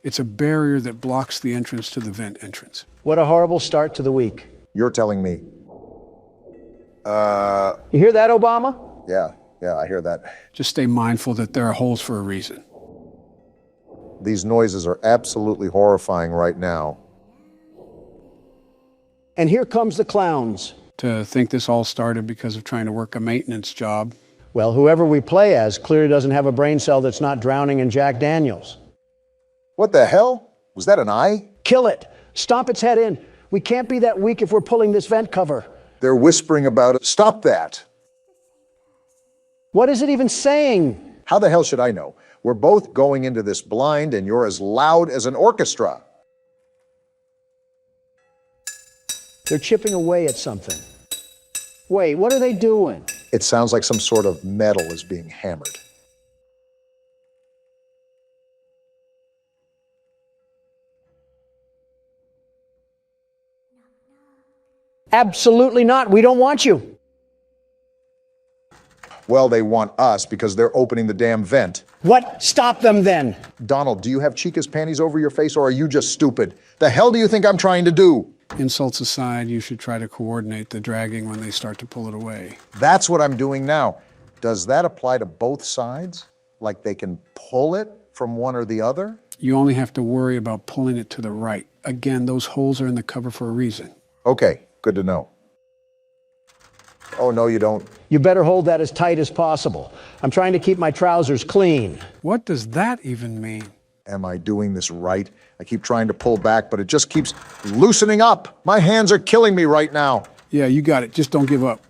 It's a barrier that blocks the entrance to the vent entrance. What a horrible start to the week. You're telling me. You hear that, Obama? Yeah, I hear that. Just stay mindful that there are holes for a reason. These noises are absolutely horrifying right now. And here comes the clowns. To think this all started because of trying to work a maintenance job. Well, whoever we play as clearly doesn't have a brain cell that's not drowning in Jack Daniels. What the hell? Was that an eye? Kill it. Stomp its head in. We can't be that weak if we're pulling this vent cover. They're whispering about it. Stop that. What is it even saying? How the hell should I know? We're both going into this blind and you're as loud as an orchestra. They're chipping away at something. Wait, what are they doing? It sounds like some sort of metal is being hammered. Absolutely not. We don't want you. Well, they want us because they're opening the damn vent. What? Stop them then. Donald, do you have Chica's panties over your face or are you just stupid? The hell do you think I'm trying to do? Insults aside, you should try to coordinate the dragging when they start to pull it away. That's what I'm doing now. Does that apply to both sides? Like they can pull it from one or the other? You only have to worry about pulling it to the right. Again, those holes are in the cover for a reason. Okay, good to know. Oh, no, you don't. You better hold that as tight as possible. I'm trying to keep my trousers clean. What does that even mean? Am I doing this right? I keep trying to pull back, but it just keeps loosening up. My hands are killing me right now. Yeah, you got it. Just don't give up.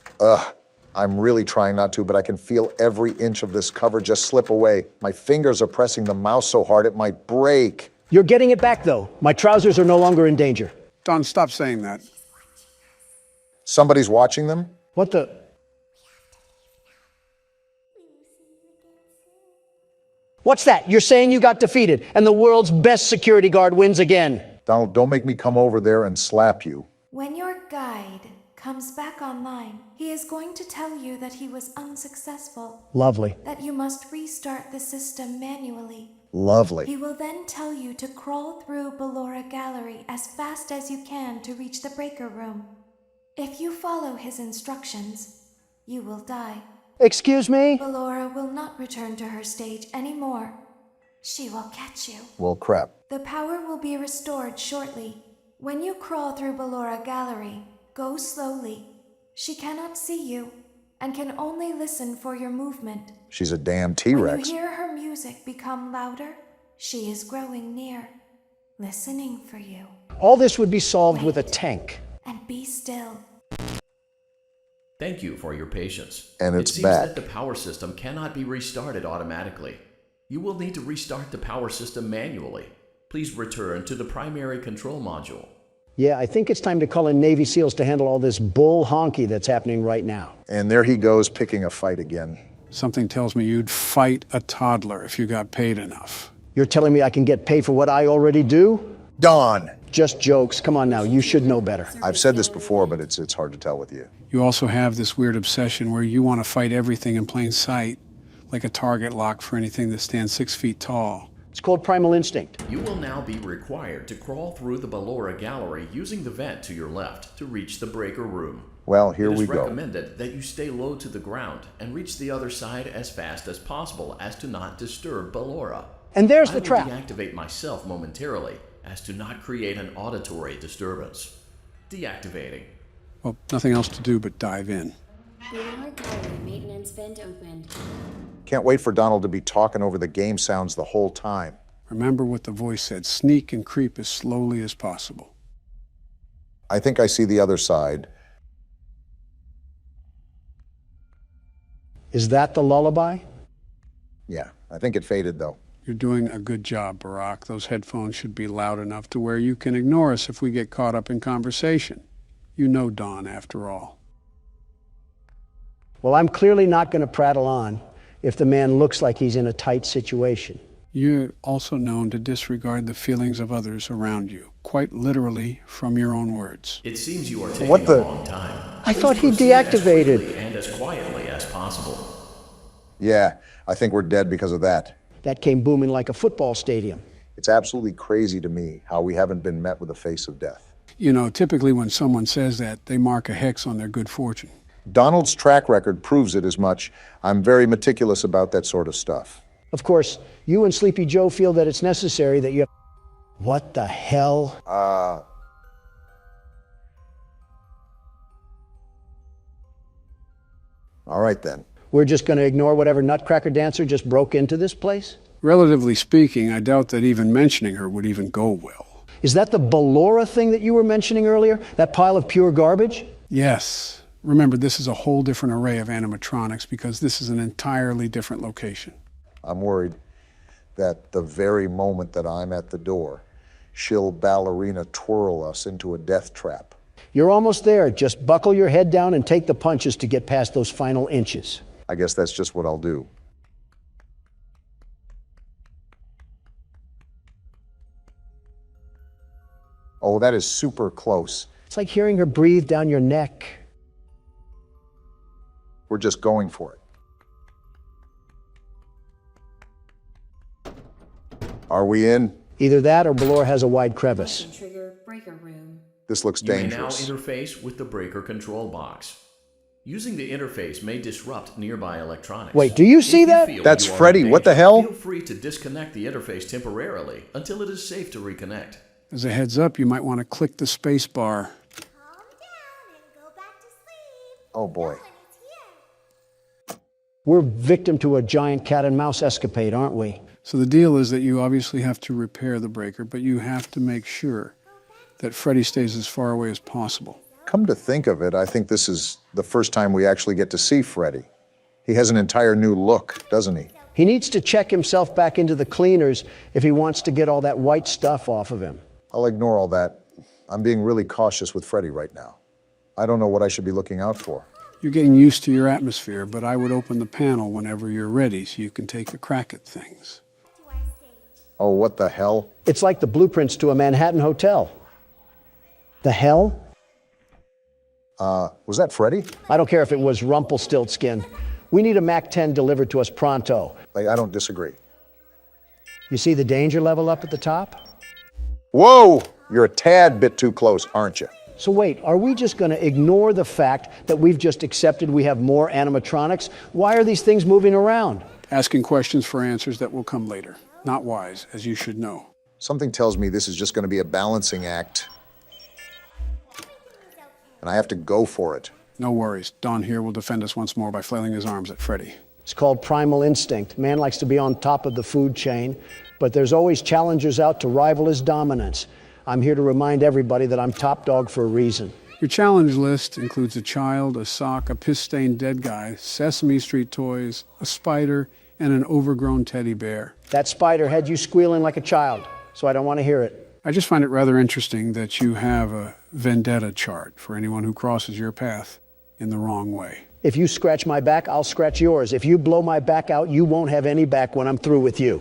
I'm really trying not to, but I can feel every inch of this cover just slip away. My fingers are pressing the mouse so hard it might break. You're getting it back, though. My trousers are no longer in danger. Don, stop saying that. Somebody's watching them? What the? What's that? You're saying you got defeated, and the world's best security guard wins again. Donald, don't make me come over there and slap you. When your guide comes back online, he is going to tell you that he was unsuccessful. Lovely. That you must restart the system manually. Lovely. He will then tell you to crawl through Ballora Gallery as fast as you can to reach the breaker room. If you follow his instructions, you will die. Excuse me? Ballora will not return to her stage anymore. She will catch you. Well, crap. The power will be restored shortly. When you crawl through Ballora Gallery, go slowly. She cannot see you and can only listen for your movement. She's a damn When T-Rex. you hear her music become louder, she is growing near, listening for you. All this would be solved with a tank. And be still. Thank you for your patience. And It it's seems back. that the power system cannot be restarted automatically. You will need to restart the power system manually. Please return to the primary control module. Yeah, I think it's time to call in Navy SEALs to handle all this bull honky that's happening right now. And there he goes, picking a fight again. Something tells me you'd fight a toddler if you got paid enough. You're telling me I can get paid for what I already do? Don! Just jokes. Come on now, you should know better. I've said this before, but it's hard to tell with you. You also have this weird obsession where you want to fight everything in plain sight, like a target lock for anything that stands 6 feet tall. It's called primal instinct. You will now be required to crawl through the Ballora gallery using the vent to your left to reach the breaker room. Well, here we It is go. recommended that you stay low to the ground and reach the other side as fast as possible as to not disturb Ballora. And there's the trap. I will deactivate myself momentarily as to not create an auditory disturbance. Deactivating. Well, nothing else to do but dive in. Ballora gallery maintenance vent opened. Can't wait for Donald to be talking over the game sounds the whole time. Remember what the voice said, sneak and creep as slowly as possible. I think I see the other side. Is that the lullaby? Yeah, I think it faded though. You're doing a good job, Barack. Those headphones should be loud enough to where you can ignore us if we get caught up in conversation. You know Don, after all. Well, I'm clearly not going to prattle on if the man looks like he's in a tight situation. You're also known to disregard the feelings of others around you, quite literally from your own words. It seems you are taking What the- a long time. I thought he Proceed as deactivated. quickly and as quietly as possible. Yeah, I think we're dead because of that. That came booming like a football stadium. It's absolutely crazy to me how we haven't been met with the face of death. You know, typically when someone says that, they mark a hex on their good fortune. Donald's track record proves it as much. I'm very meticulous about that sort of stuff. Of course, you and Sleepy Joe feel that it's necessary that you have... What the hell? All right then. We're just going to ignore whatever nutcracker dancer just broke into this place? Relatively speaking, I doubt that even mentioning her would even go well. Is that the Ballora thing that you were mentioning earlier? That pile of pure garbage? Yes. Remember, this is a whole different array of animatronics because this is an entirely different location. I'm worried that the very moment that I'm at the door, she'll ballerina twirl us into a death trap. You're almost there. Just buckle your head down and take the punches to get past those final inches. I guess that's just what I'll do. Oh, that is super close. It's like hearing her breathe down your neck. We're just going for it. Are we in? Either that or Ballora has a wide crevice. Trigger breaker room. This looks You dangerous. may now interface with the breaker control box. Using the interface may disrupt nearby electronics. Wait, do you see that? That's you are Freddy. in What the danger, hell? Feel free to disconnect the interface temporarily until it is safe to reconnect. As a heads up, you might want to click the space bar. Oh boy. We're victim to a giant cat and mouse escapade, aren't we? So the deal is that you obviously have to repair the breaker, but you have to make sure that Freddy stays as far away as possible. Come to think of it, I think this is the first time we actually get to see Freddy. He has an entire new look, doesn't he? He needs to check himself back into the cleaners if he wants to get all that white stuff off of him. I'll ignore all that. I'm being really cautious with Freddy right now. I don't know what I should be looking out for. You're getting used to your atmosphere, but I would open the panel whenever you're ready so you can take a crack at things. Oh, what the hell? It's like the blueprints to a Manhattan hotel. The hell? Was that Freddy? I don't care if it was Rumpelstiltskin. We need a MAC-10 delivered to us pronto. I don't disagree. You see the danger level up at the top? Whoa! You're a tad bit too close, aren't you? So wait, are we just going to ignore the fact that we've just accepted we have more animatronics? Why are these things moving around? Asking questions for answers that will come later. Not wise, as you should know. Something tells me this is just going to be a balancing act. And I have to go for it. No worries. Don here will defend us once more by flailing his arms at Freddy. It's called primal instinct. Man likes to be on top of the food chain, but there's always challengers out to rival his dominance. I'm here to remind everybody that I'm top dog for a reason. Your challenge list includes a child, a sock, a piss-stained dead guy, Sesame Street toys, a spider, and an overgrown teddy bear. That spider had you squealing like a child, so I don't want to hear it. I just find it rather interesting that you have a vendetta chart for anyone who crosses your path in the wrong way. If you scratch my back, I'll scratch yours. If you blow my back out, you won't have any back when I'm through with you.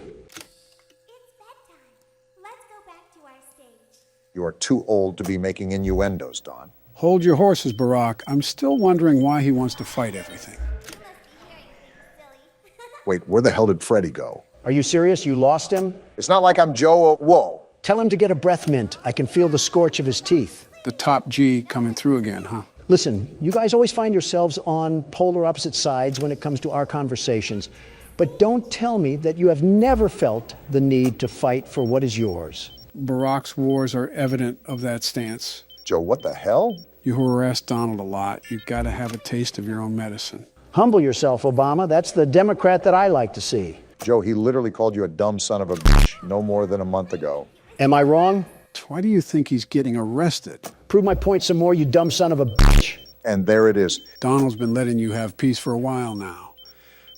You are too old to be making innuendos, Don. Hold your horses, Barack. I'm still wondering why he wants to fight everything. Wait, where the hell did Freddy go? Are you serious? You lost him? It's not like I'm Joe. Whoa. Tell him to get a breath mint. I can feel the scorch of his teeth. The top G coming through again, huh? Listen, you guys always find yourselves on polar opposite sides when it comes to our conversations. But don't tell me that you have never felt the need to fight for what is yours. Barack's wars are evident of that stance. Joe, what the hell? You harass Donald a lot. You've got to have a taste of your own medicine. Humble yourself, Obama. That's the Democrat that I like to see. Joe, he literally called you a dumb son of a bitch no more than a month ago. Am I wrong? Why do you think he's getting arrested? Prove my point some more, you dumb son of a bitch. And there it is. Donald's been letting you have peace for a while now.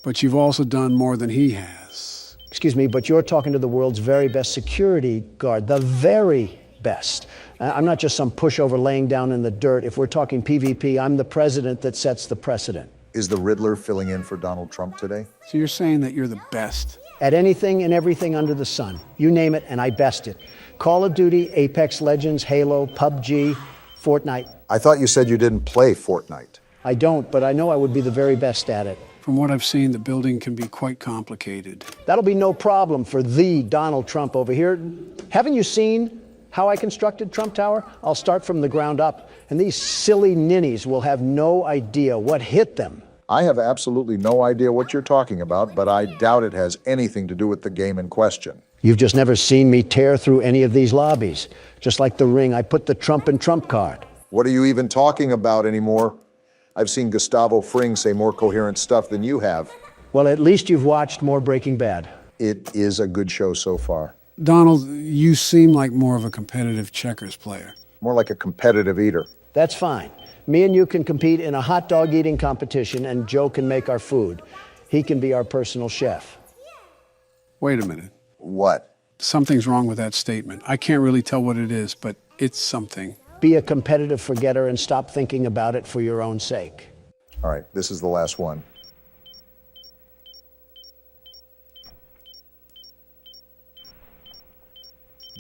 But you've also done more than he has. Excuse me, but you're talking to the world's very best security guard, the very best. I'm not just some pushover laying down in the dirt. If we're talking PvP, I'm the president that sets the precedent. Is the Riddler filling in for Donald Trump today? So you're saying that you're the best? At anything and everything under the sun. You name it, and I best it. Call of Duty, Apex Legends, Halo, PUBG, Fortnite. I thought you said you didn't play Fortnite. I don't, but I know I would be the very best at it. From what I've seen, the building can be quite complicated. That'll be no problem for the Donald Trump over here. Haven't you seen how I constructed Trump Tower? I'll start from the ground up, and these silly ninnies will have no idea what hit them. I have absolutely no idea what you're talking about, but I doubt it has anything to do with the game in question. You've just never seen me tear through any of these lobbies. Just like the ring, I put the Trump in Trump card. What are you even talking about anymore? I've seen Gustavo Fring say more coherent stuff than you have. Well, at least you've watched more Breaking Bad. It is a good show so far. Donald, you seem like more of a competitive checkers player. More like a competitive eater. That's fine. Me and you can compete in a hot dog eating competition, and Joe can make our food. He can be our personal chef. Wait a minute. What? Something's wrong with that statement. I can't really tell what it is, but it's something. Be a competitive forgetter and stop thinking about it for your own sake. All right, this is the last one.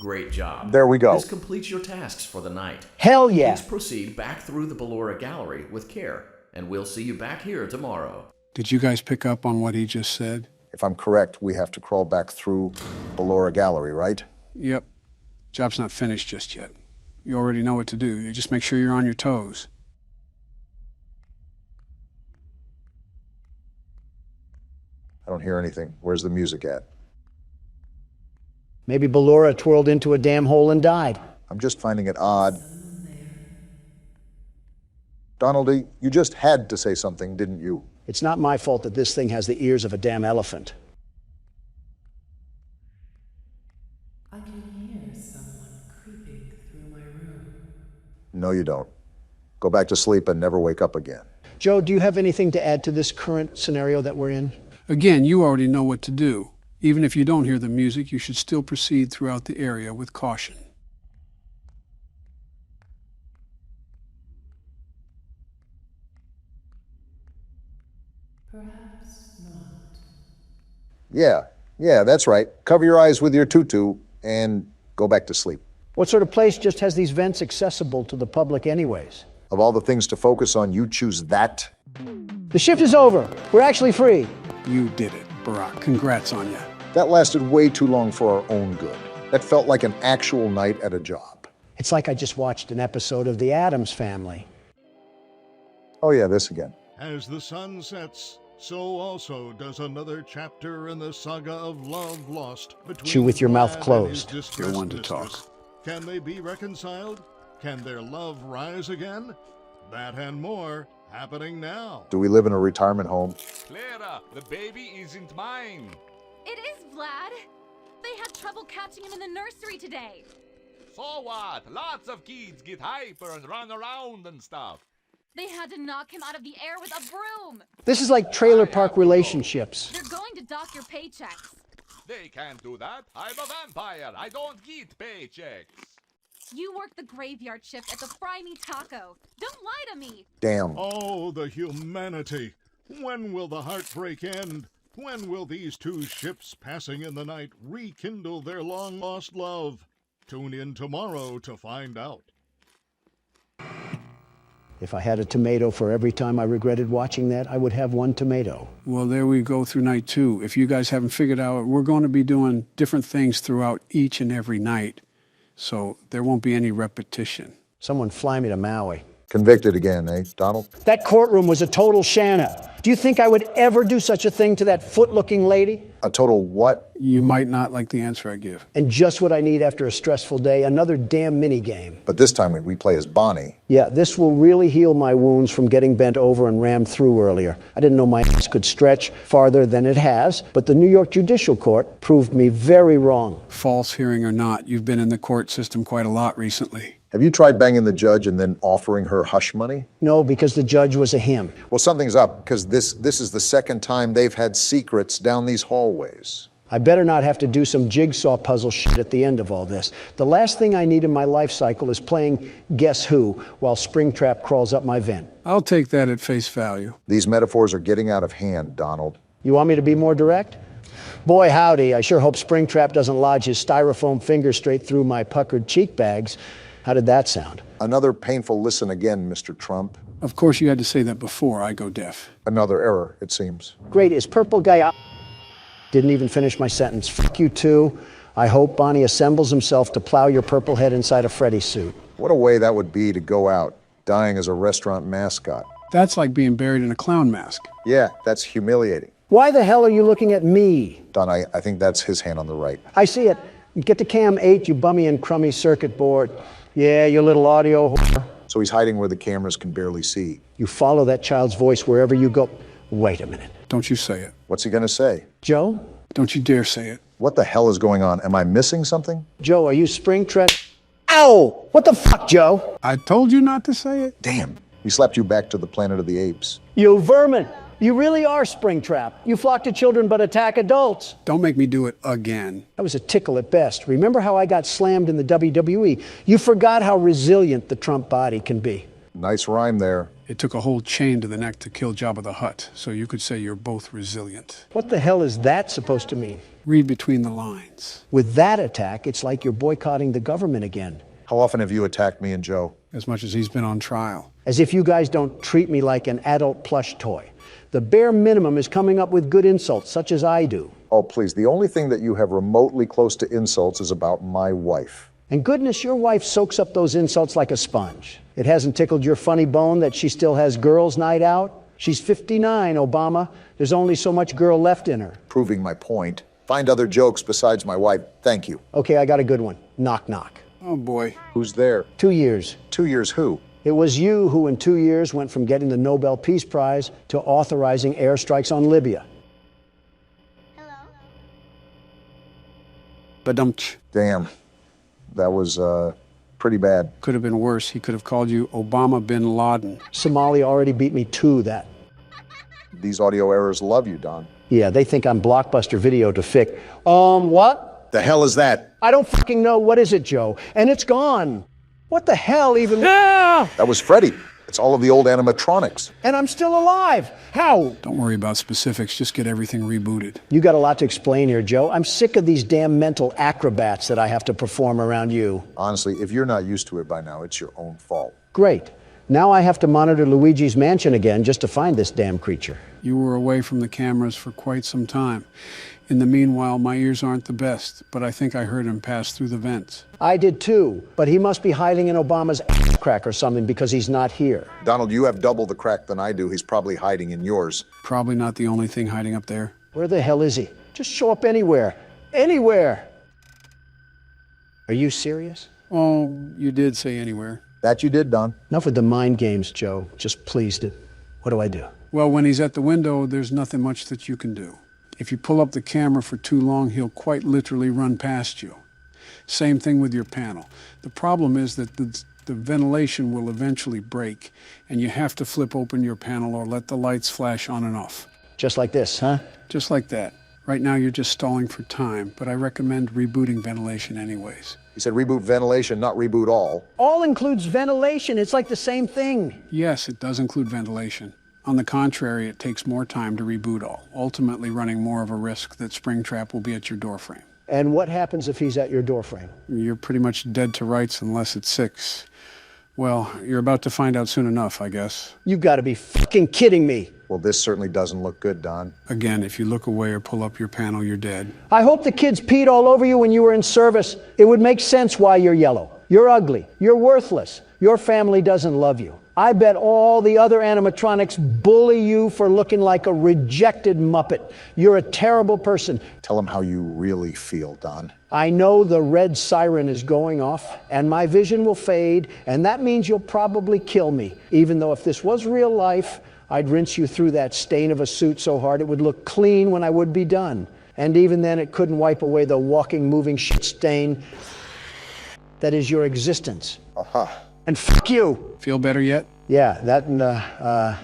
Great job. There we go. This completes your tasks for the night. Hell yeah! Please proceed back through the Ballora Gallery with care, and we'll see you back here tomorrow. Did you guys pick up on what he just said? If I'm correct, we have to crawl back through Ballora Gallery, right? Yep. Job's not finished just yet. You already know what to do. You just make sure you're on your toes. I don't hear anything. Where's the music at? Maybe Ballora twirled into a damn hole and died. I'm just finding it odd. Donaldy, you just had to say something, didn't you? It's not my fault that this thing has the ears of a damn elephant. I can hear someone creeping through my room. No, you don't. Go back to sleep and never wake up again. Joe, do you have anything to add to this current scenario that we're in? Again, you already know what to do. Even if you don't hear the music, you should still proceed throughout the area with caution. Perhaps not. Yeah, that's right. Cover your eyes with your tutu and go back to sleep. What sort of place just has these vents accessible to the public anyways? Of all the things to focus on, you choose that? The shift is over. We're actually free. You did it, Barack. Congrats on you. That lasted way too long for our own good. That felt like an actual night at a job. It's like I just watched an episode of The Addams Family. Oh yeah, this again. As the sun sets, so also does another chapter in the saga of love lost between Chew with your mouth Vlad and closed. his distressed You're one to mistress. talk. Can they be reconciled? Can their love rise again? That and more happening now. Do we live in a retirement home? Clara, the baby isn't mine. It is, Vlad. They had trouble catching him in the nursery today. So what? Lots of kids get hyper and run around and stuff. They had to knock him out of the air with a broom. This is like trailer park relationships. They're going to dock your paychecks. They can't do that. I'm a vampire. I don't get paychecks. You work the graveyard shift at the Fry Me Taco. Don't lie to me. Damn. Oh, the humanity. When will the heartbreak end? When will these two ships passing in the night rekindle their long-lost love? Tune in tomorrow to find out. If I had a tomato for every time I regretted watching that, I would have one tomato. Well, there we go through night 2. If you guys haven't figured out, we're going to be doing different things throughout each and every night. So there won't be any repetition. Someone fly me to Maui. Convicted again, eh, Donald? That courtroom was a total Shanna. Do you think I would ever do such a thing to that foot-looking lady? A total what? You might not like the answer I give. And just what I need after a stressful day, another damn mini-game. But this time we play as Bonnie. Yeah, this will really heal my wounds from getting bent over and rammed through earlier. I didn't know my ass could stretch farther than it has, but the New York Judicial Court proved me very wrong. False hearing or not, you've been in the court system quite a lot recently. Have you tried banging the judge and then offering her hush money? No, because the judge was a him. Well, something's up, because this is the second time they've had secrets down these hallways. I better not have to do some jigsaw puzzle shit at the end of all this. The last thing I need in my life cycle is playing Guess Who while Springtrap crawls up my vent. I'll take that at face value. These metaphors are getting out of hand, Donald. You want me to be more direct? Boy, howdy, I sure hope Springtrap doesn't lodge his styrofoam finger straight through my puckered cheek bags. How did that sound? Another painful listen again, Mr. Trump. Of course, you had to say that before I go deaf. Another error, it seems. Great, is purple guy... Didn't even finish my sentence. Fuck you too. I hope Bonnie assembles himself to plow your purple head inside a Freddy suit. What a way that would be to go out, dying as a restaurant mascot. That's like being buried in a clown mask. Yeah, that's humiliating. Why the hell are you looking at me? Don, I think that's his hand on the right. I see it. Get to cam 8, you bummy and crummy circuit board. Yeah, you little audio whore. So he's hiding where the cameras can barely see. You follow that child's voice wherever you go. Wait a minute. Don't you say it. What's he gonna say? Joe? Don't you dare say it. What the hell is going on? Am I missing something? Joe, are you Springtrap? Ow! What the fuck, Joe? I told you not to say it. Damn. He slapped you back to the planet of the apes. You vermin! You really are Springtrap. You flock to children but attack adults. Don't make me do it again. That was a tickle at best. Remember how I got slammed in the WWE? You forgot how resilient the Trump body can be. Nice rhyme there. It took a whole chain to the neck to kill Jabba the Hutt, so you could say you're both resilient. What the hell is that supposed to mean? Read between the lines. With that attack, it's like you're boycotting the government again. How often have you attacked me and Joe? As much as he's been on trial. As if you guys don't treat me like an adult plush toy. The bare minimum is coming up with good insults, such as I do. Oh, please. The only thing that you have remotely close to insults is about my wife. And goodness, your wife soaks up those insults like a sponge. It hasn't tickled your funny bone that she still has girls' night out? She's 59, Obama. There's only so much girl left in her. Proving my point. Find other jokes besides my wife. Thank you. Okay, I got a good one. Knock, knock. Oh, boy. Who's there? 2 years. 2 years who? It was you who in 2 years went from getting the Nobel Peace Prize to authorizing airstrikes on Libya. Badumch. Damn. That was, pretty bad. Could have been worse. He could have called you Obama bin Laden. Somalia already beat me to that. These audio errors love you, Don. Yeah, they think I'm Blockbuster Video to fix. What? The hell is that? I don't fucking know. What is it, Joe? And it's gone. What the hell even? Yeah! That was Freddy. It's all of the old animatronics. And I'm still alive. How? Don't worry about specifics. Just get everything rebooted. You got a lot to explain here, Joe. I'm sick of these damn mental acrobats that I have to perform around you. Honestly, if you're not used to it by now, it's your own fault. Great. Now I have to monitor Luigi's mansion again just to find this damn creature. You were away from the cameras for quite some time. In the meanwhile, my ears aren't the best, but I think I heard him pass through the vents. I did too, but he must be hiding in Obama's ass crack or something because he's not here. Donald, you have double the crack than I do. He's probably hiding in yours. Probably not the only thing hiding up there. Where the hell is he? Just show up anywhere. Anywhere! Are you serious? Oh, you did say anywhere. That you did, Don. Enough with the mind games, Joe. Just pleased it. What do I do? Well, when he's at the window, there's nothing much that you can do. If you pull up the camera for too long, he'll quite literally run past you. Same thing with your panel. The problem is that the ventilation will eventually break, and you have to flip open your panel or let the lights flash on and off. Just like this, huh? Just like that. Right now you're just stalling for time, but I recommend rebooting ventilation anyways. You said reboot ventilation, not reboot all. All includes ventilation. It's like the same thing. Yes, it does include ventilation. On the contrary, it takes more time to reboot all, ultimately running more of a risk that Springtrap will be at your doorframe. And what happens if he's at your doorframe? You're pretty much dead to rights unless it's 6. Well, you're about to find out soon enough, I guess. You've got to be fucking kidding me. Well, this certainly doesn't look good, Don. Again, if you look away or pull up your panel, you're dead. I hope the kids peed all over you when you were in service. It would make sense why you're yellow. You're ugly. You're worthless. Your family doesn't love you. I bet all the other animatronics bully you for looking like a rejected Muppet. You're a terrible person. Tell them how you really feel, Don. I know the red siren is going off, and my vision will fade, and that means you'll probably kill me. Even though if this was real life, I'd rinse you through that stain of a suit so hard it would look clean when I would be done. And even then, it couldn't wipe away the walking, moving shit stain that is your existence. Uh-huh. And fuck you. Feel better yet? Yeah, that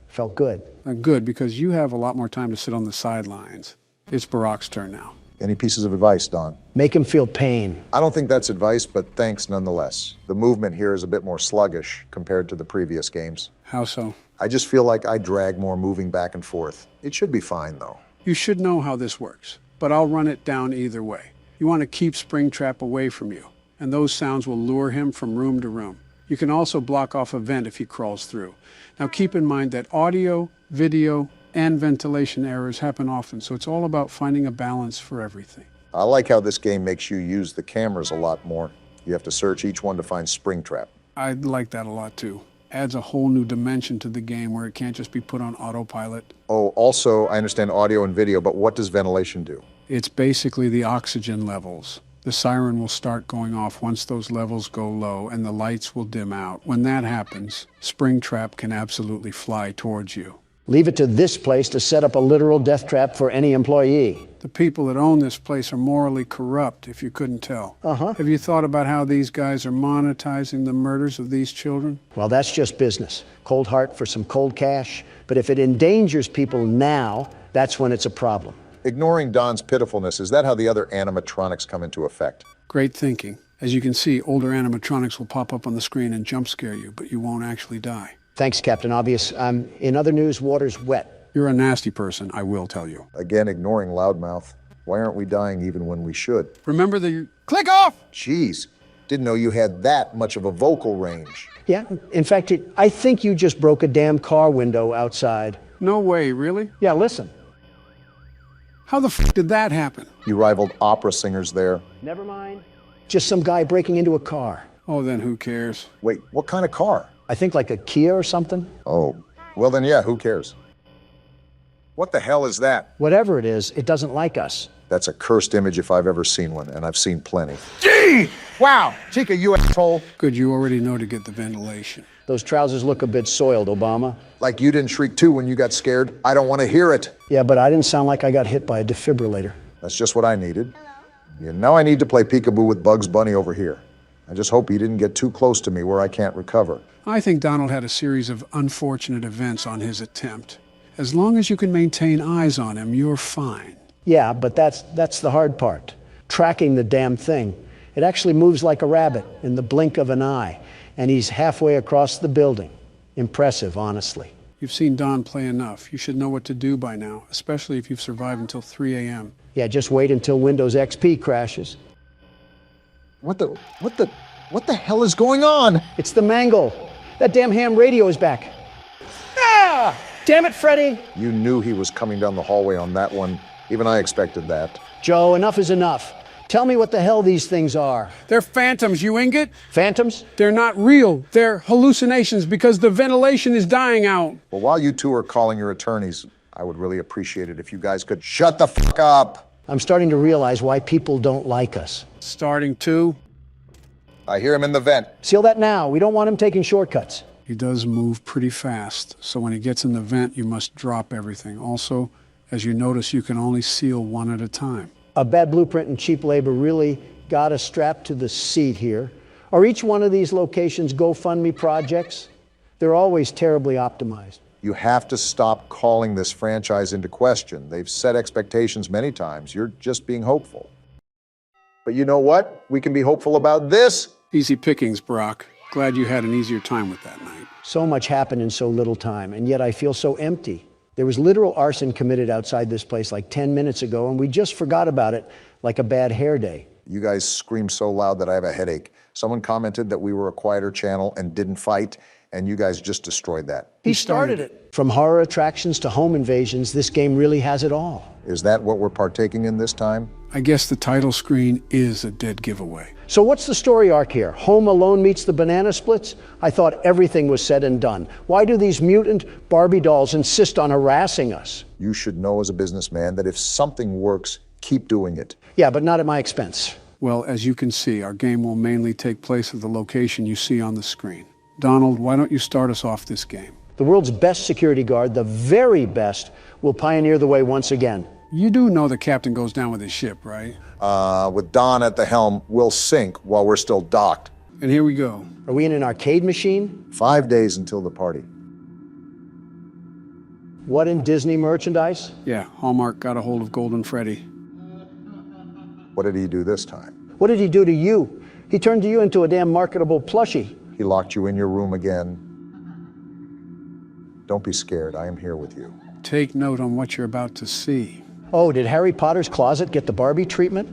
felt good. Good, because you have a lot more time to sit on the sidelines. It's Barack's turn now. Any pieces of advice, Don? Make him feel pain. I don't think that's advice, but thanks nonetheless. The movement here is a bit more sluggish compared to the previous games. How so? I just feel like I drag more moving back and forth. It should be fine, though. You should know how this works, but I'll run it down either way. You want to keep Springtrap away from you, and those sounds will lure him from room to room. You can also block off a vent if he crawls through. Now keep in mind that audio, video, and ventilation errors happen often, so it's all about finding a balance for everything. I like how this game makes you use the cameras a lot more. You have to search each one to find Springtrap. I like that a lot too. Adds a whole new dimension to the game where it can't just be put on autopilot. Oh, also, I understand audio and video, but what does ventilation do? It's basically the oxygen levels. The siren will start going off once those levels go low, and the lights will dim out. When that happens, Springtrap can absolutely fly towards you. Leave it to this place to set up a literal death trap for any employee. The people that own this place are morally corrupt, if you couldn't tell. Uh-huh. Have you thought about how these guys are monetizing the murders of these children? Well, that's just business. Cold heart for some cold cash. But if it endangers people now, that's when it's a problem. Ignoring Don's pitifulness, is that how the other animatronics come into effect? Great thinking. As you can see, older animatronics will pop up on the screen and jump scare you, but you won't actually die. Thanks, Captain Obvious. In other news, water's wet. You're a nasty person, I will tell you. Again, ignoring Loudmouth. Why aren't we dying even when we should? Remember the... Click off! Jeez, didn't know you had that much of a vocal range. Yeah, in fact, I think you just broke a damn car window outside. No way, really? Yeah, listen. How the f*** did that happen? You rivaled opera singers there. Never mind. Just some guy breaking into a car. Oh, then who cares? Wait, what kind of car? I think like a Kia or something. Oh, well then yeah, who cares? What the hell is that? Whatever it is, it doesn't like us. That's a cursed image if I've ever seen one, and I've seen plenty. Gee! Wow, Chica, you asshole. Good, you already know to get the ventilation. Those trousers look a bit soiled, Obama. Like you didn't shriek too when you got scared. I don't want to hear it. Yeah, but I didn't sound like I got hit by a defibrillator. That's just what I needed. Yeah, now I need to play peekaboo with Bugs Bunny over here. I just hope he didn't get too close to me where I can't recover. I think Donald had a series of unfortunate events on his attempt. As long as you can maintain eyes on him, you're fine. Yeah, but that's the hard part. Tracking the damn thing. It actually moves like a rabbit in the blink of an eye. And he's halfway across the building. Impressive, honestly. You've seen Don play enough. You should know what to do by now, especially if you've survived until 3 a.m. Yeah, just wait until Windows XP crashes. What the hell is going on? It's the mangle. That damn ham radio is back. Ah! Damn it, Freddy! You knew he was coming down the hallway on that one. Even I expected that. Joe, enough is enough. Tell me what the hell these things are. They're phantoms, you ingot. Phantoms? They're not real. They're hallucinations because the ventilation is dying out. Well, while you two are calling your attorneys, I would really appreciate it if you guys could shut the fuck up. I'm starting to realize why people don't like us. Starting to? I hear him in the vent. Seal that now. We don't want him taking shortcuts. He does move pretty fast, so when he gets in the vent, you must drop everything. Also, as you notice, you can only seal one at a time. A bad blueprint and cheap labor really got us strapped to the seat here. Are each one of these locations GoFundMe projects? They're always terribly optimized. You have to stop calling this franchise into question. They've set expectations many times. You're just being hopeful. But you know what? We can be hopeful about this. Easy pickings, Brock. Glad you had an easier time with that night. So much happened in so little time, and yet I feel so empty. There was literal arson committed outside this place like 10 minutes ago, and we just forgot about it like a bad hair day. You guys scream so loud that I have a headache. Someone commented that we were a quieter channel and didn't fight, and you guys just destroyed that. He started it. From horror attractions to home invasions, this game really has it all. Is that what we're partaking in this time? I guess the title screen is a dead giveaway. So what's the story arc here? Home Alone meets the Banana Splits? I thought everything was said and done. Why do these mutant Barbie dolls insist on harassing us? You should know as a businessman that if something works, keep doing it. Yeah, but not at my expense. Well, as you can see, our game will mainly take place at the location you see on the screen. Donald, why don't you start us off this game? The world's best security guard, the very best, will pioneer the way once again. You do know the captain goes down with his ship, right? With Don at the helm, we'll sink while we're still docked. And here we go. Are we in an arcade machine? 5 days until the party. What in Disney merchandise? Yeah, Hallmark got a hold of Golden Freddy. What did he do this time? What did he do to you? He turned you into a damn marketable plushie. He locked you in your room again. Don't be scared, I am here with you. Take note on what you're about to see. Oh, did Harry Potter's closet get the Barbie treatment?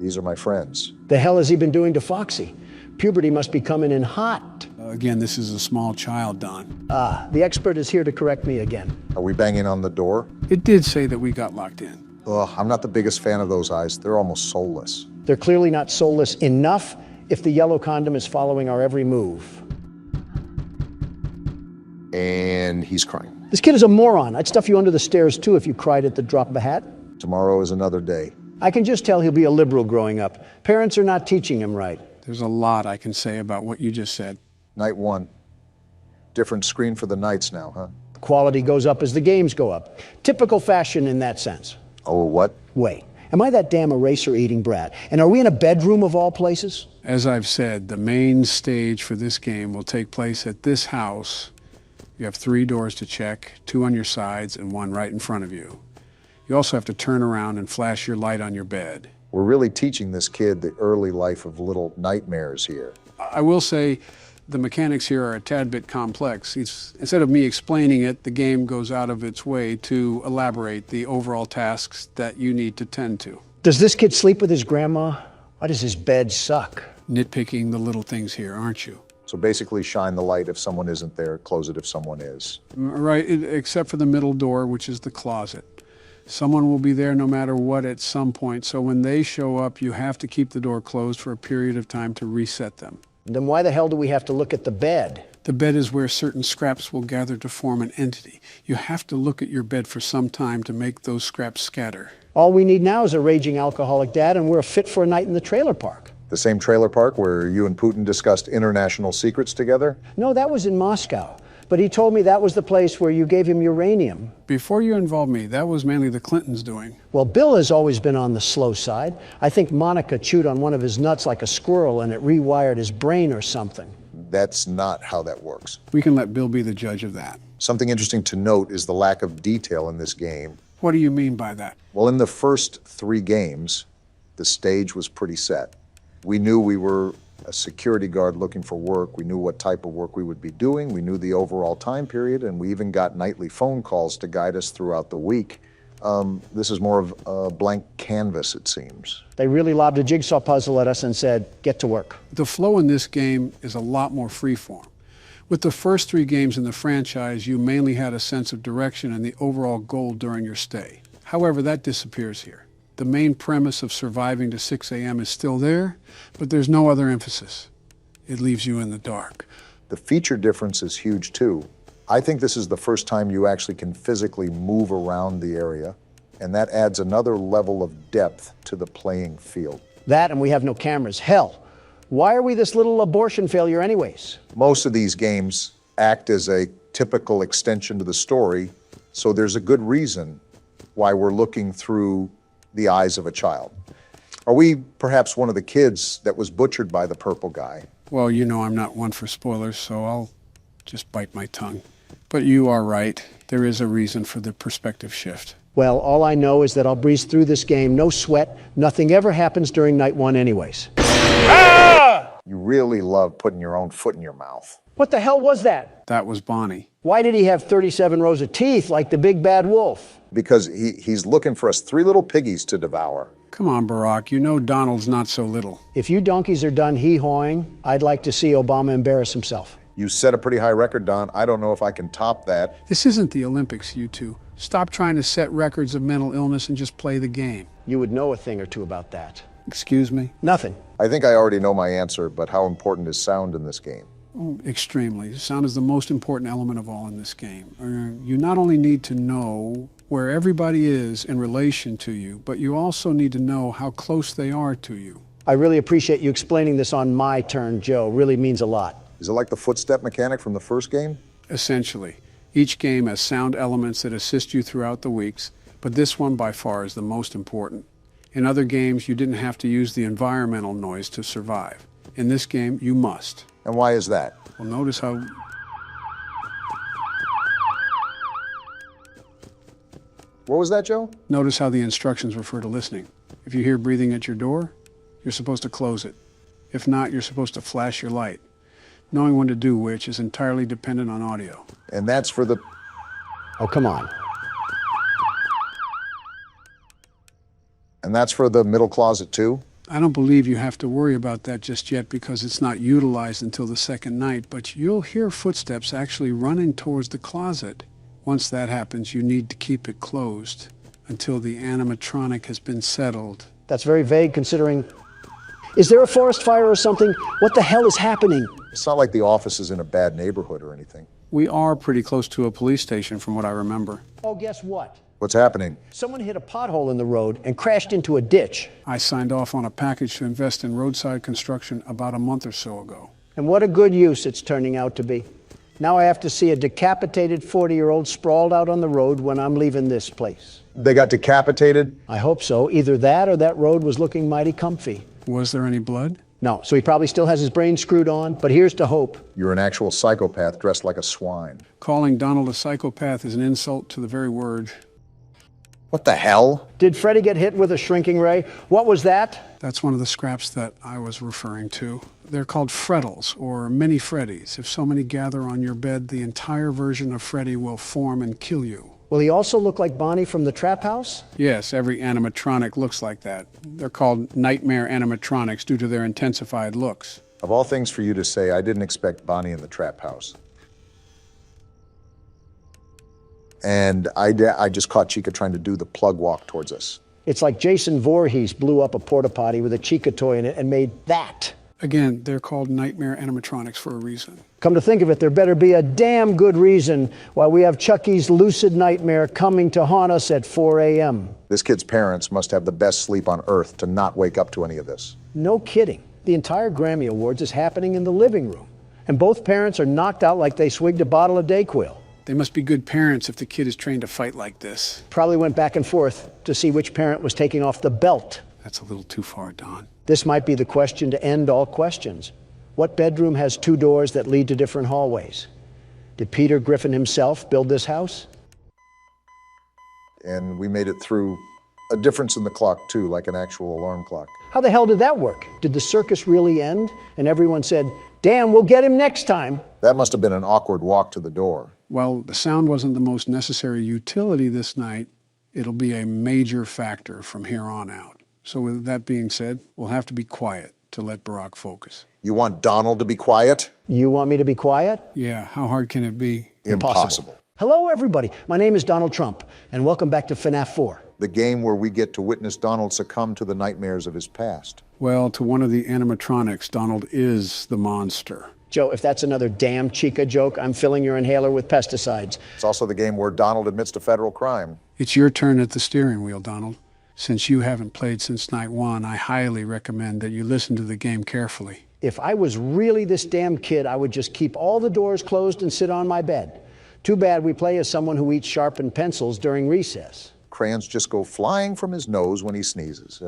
These are my friends. The hell has he been doing to Foxy? Puberty must be coming in hot. Again, this is a small child, Don. Ah, the expert is here to correct me again. Are we banging on the door? It did say that we got locked in. Ugh, I'm not the biggest fan of those eyes. They're almost soulless. They're clearly not soulless enough if the yellow condom is following our every move. And he's crying. This kid is a moron. I'd stuff you under the stairs too if you cried at the drop of a hat. Tomorrow is another day. I can just tell he'll be a liberal growing up. Parents are not teaching him right. There's a lot I can say about what you just said. Night one. Different screen for the nights now, huh? The quality goes up as the games go up. Typical fashion in that sense. Oh, what? Wait, am I that damn eraser-eating brat? And are we in a bedroom of all places? As I've said, the main stage for this game will take place at this house. You have 3 doors to check, 2 on your sides and 1 right in front of you. You also have to turn around and flash your light on your bed. We're really teaching this kid the early life of little nightmares here. I will say the mechanics here are a tad bit complex. Instead of me explaining it, the game goes out of its way to elaborate the overall tasks that you need to tend to. Does this kid sleep with his grandma? Why does his bed suck? Nitpicking the little things here, aren't you? So basically shine the light if someone isn't there, close it if someone is. Right, except for the middle door, which is the closet. Someone will be there no matter what at some point, so when they show up, you have to keep the door closed for a period of time to reset them. Then why the hell do we have to look at the bed? The bed is where certain scraps will gather to form an entity. You have to look at your bed for some time to make those scraps scatter. All we need now is a raging alcoholic dad, and we're fit for a night in the trailer park. The same trailer park where you and Putin discussed international secrets together? No, that was in Moscow. But he told me that was the place where you gave him uranium. Before you involved me, that was mainly the Clintons' doing. Well, Bill has always been on the slow side. I think Monica chewed on one of his nuts like a squirrel and it rewired his brain or something. That's not how that works. We can let Bill be the judge of that. Something interesting to note is the lack of detail in this game. What do you mean by that? Well, in the first 3 games, the stage was pretty set. We knew we were a security guard looking for work. We knew what type of work we would be doing. We knew the overall time period, and we even got nightly phone calls to guide us throughout the week. This is more of a blank canvas, it seems. They really lobbed a jigsaw puzzle at us and said, get to work. The flow in this game is a lot more freeform. With the first 3 games in the franchise, you mainly had a sense of direction and the overall goal during your stay. However, that disappears here. The main premise of surviving to 6 a.m. is still there, but there's no other emphasis. It leaves you in the dark. The feature difference is huge too. I think this is the first time you actually can physically move around the area, and that adds another level of depth to the playing field. That and we have no cameras. Hell, why are we this little abortion failure anyways? Most of these games act as a typical extension to the story, so there's a good reason why we're looking through the eyes of a child. Are we perhaps one of the kids that was butchered by the purple guy? Well, you know I'm not one for spoilers, so I'll just bite my tongue. But you are right. There is a reason for the perspective shift. Well, all I know is that I'll breeze through this game, no sweat. Nothing ever happens during night one anyways. You really love putting your own foot in your mouth. What the hell was that? That was Bonnie. Why did he have 37 rows of teeth like the big bad wolf? Because he's looking for us 3 little piggies to devour. Come on, Barack. You know Donald's not so little. If you donkeys are done hee-hawing, I'd like to see Obama embarrass himself. You set a pretty high record, Don. I don't know if I can top that. This isn't the Olympics, you two. Stop trying to set records of mental illness and just play the game. You would know a thing or two about that. Excuse me? Nothing. I think I already know my answer, but how important is sound in this game? Oh, extremely. Sound is the most important element of all in this game. You not only need to know where everybody is in relation to you, but you also need to know how close they are to you. I really appreciate you explaining this on my turn, Joe. Really means a lot. Is it like the footstep mechanic from the first game? Essentially. Each game has sound elements that assist you throughout the weeks, but this one by far is the most important. In other games, you didn't have to use the environmental noise to survive. In this game, you must. And why is that? Well, notice how... What was that, Joe? Notice how the instructions refer to listening. If you hear breathing at your door, you're supposed to close it. If not, you're supposed to flash your light. Knowing when to do which is entirely dependent on audio. And that's for the... Oh, come on. And that's for the middle closet, too? I don't believe you have to worry about that just yet because it's not utilized until the second night, but you'll hear footsteps actually running towards the closet. Once that happens, you need to keep it closed until the animatronic has been settled. That's very vague considering... Is there a forest fire or something? What the hell is happening? It's not like the office is in a bad neighborhood or anything. We are pretty close to a police station from what I remember. Oh, guess what? What's happening? Someone hit a pothole in the road and crashed into a ditch. I signed off on a package to invest in roadside construction about a month or so ago. And what a good use it's turning out to be. Now I have to see a decapitated 40-year-old sprawled out on the road when I'm leaving this place. They got decapitated? I hope so. Either that or that road was looking mighty comfy. Was there any blood? No, so he probably still has his brain screwed on, but here's to hope. You're an actual psychopath dressed like a swine. Calling Donald a psychopath is an insult to the very word. What the hell? Did Freddy get hit with a shrinking ray? What was that? That's one of the scraps that I was referring to. They're called Freddles, or mini Freddys. If so many gather on your bed, the entire version of Freddy will form and kill you. Will he also look like Bonnie from the Trap House? Yes, every animatronic looks like that. They're called nightmare animatronics due to their intensified looks. Of all things for you to say, I didn't expect Bonnie in the Trap House. And I just caught Chica trying to do the plug walk towards us. It's like Jason Voorhees blew up a porta potty with a Chica toy in it and made that. Again, they're called nightmare animatronics for a reason. Come to think of it, there better be a damn good reason why we have Chucky's lucid nightmare coming to haunt us at 4 a.m. This kid's parents must have the best sleep on earth to not wake up to any of this. No kidding. The entire Grammy Awards is happening in the living room. And both parents are knocked out like they swigged a bottle of Dayquil. They must be good parents if the kid is trained to fight like this. Probably went back and forth to see which parent was taking off the belt. That's a little too far, Don. This might be the question to end all questions. What bedroom has 2 doors that lead to different hallways? Did Peter Griffin himself build this house? And we made it through a difference in the clock, too, like an actual alarm clock. How the hell did that work? Did the circus really end? And everyone said, damn, we'll get him next time. That must have been an awkward walk to the door. Well, the sound wasn't the most necessary utility this night. It'll be a major factor from here on out. So with that being said, we'll have to be quiet to let Barack focus. You want Donald to be quiet? You want me to be quiet? Yeah, how hard can it be? Impossible. Hello, everybody. My name is Donald Trump, and welcome back to FNAF 4. The game where we get to witness Donald succumb to the nightmares of his past. Well, to one of the animatronics, Donald is the monster. Joe, if that's another damn Chica joke, I'm filling your inhaler with pesticides. It's also the game where Donald admits to federal crime. It's your turn at the steering wheel, Donald. Since you haven't played since night 1, I highly recommend that you listen to the game carefully. If I was really this damn kid, I would just keep all the doors closed and sit on my bed. Too bad we play as someone who eats sharpened pencils during recess. Crayons just go flying from his nose when he sneezes.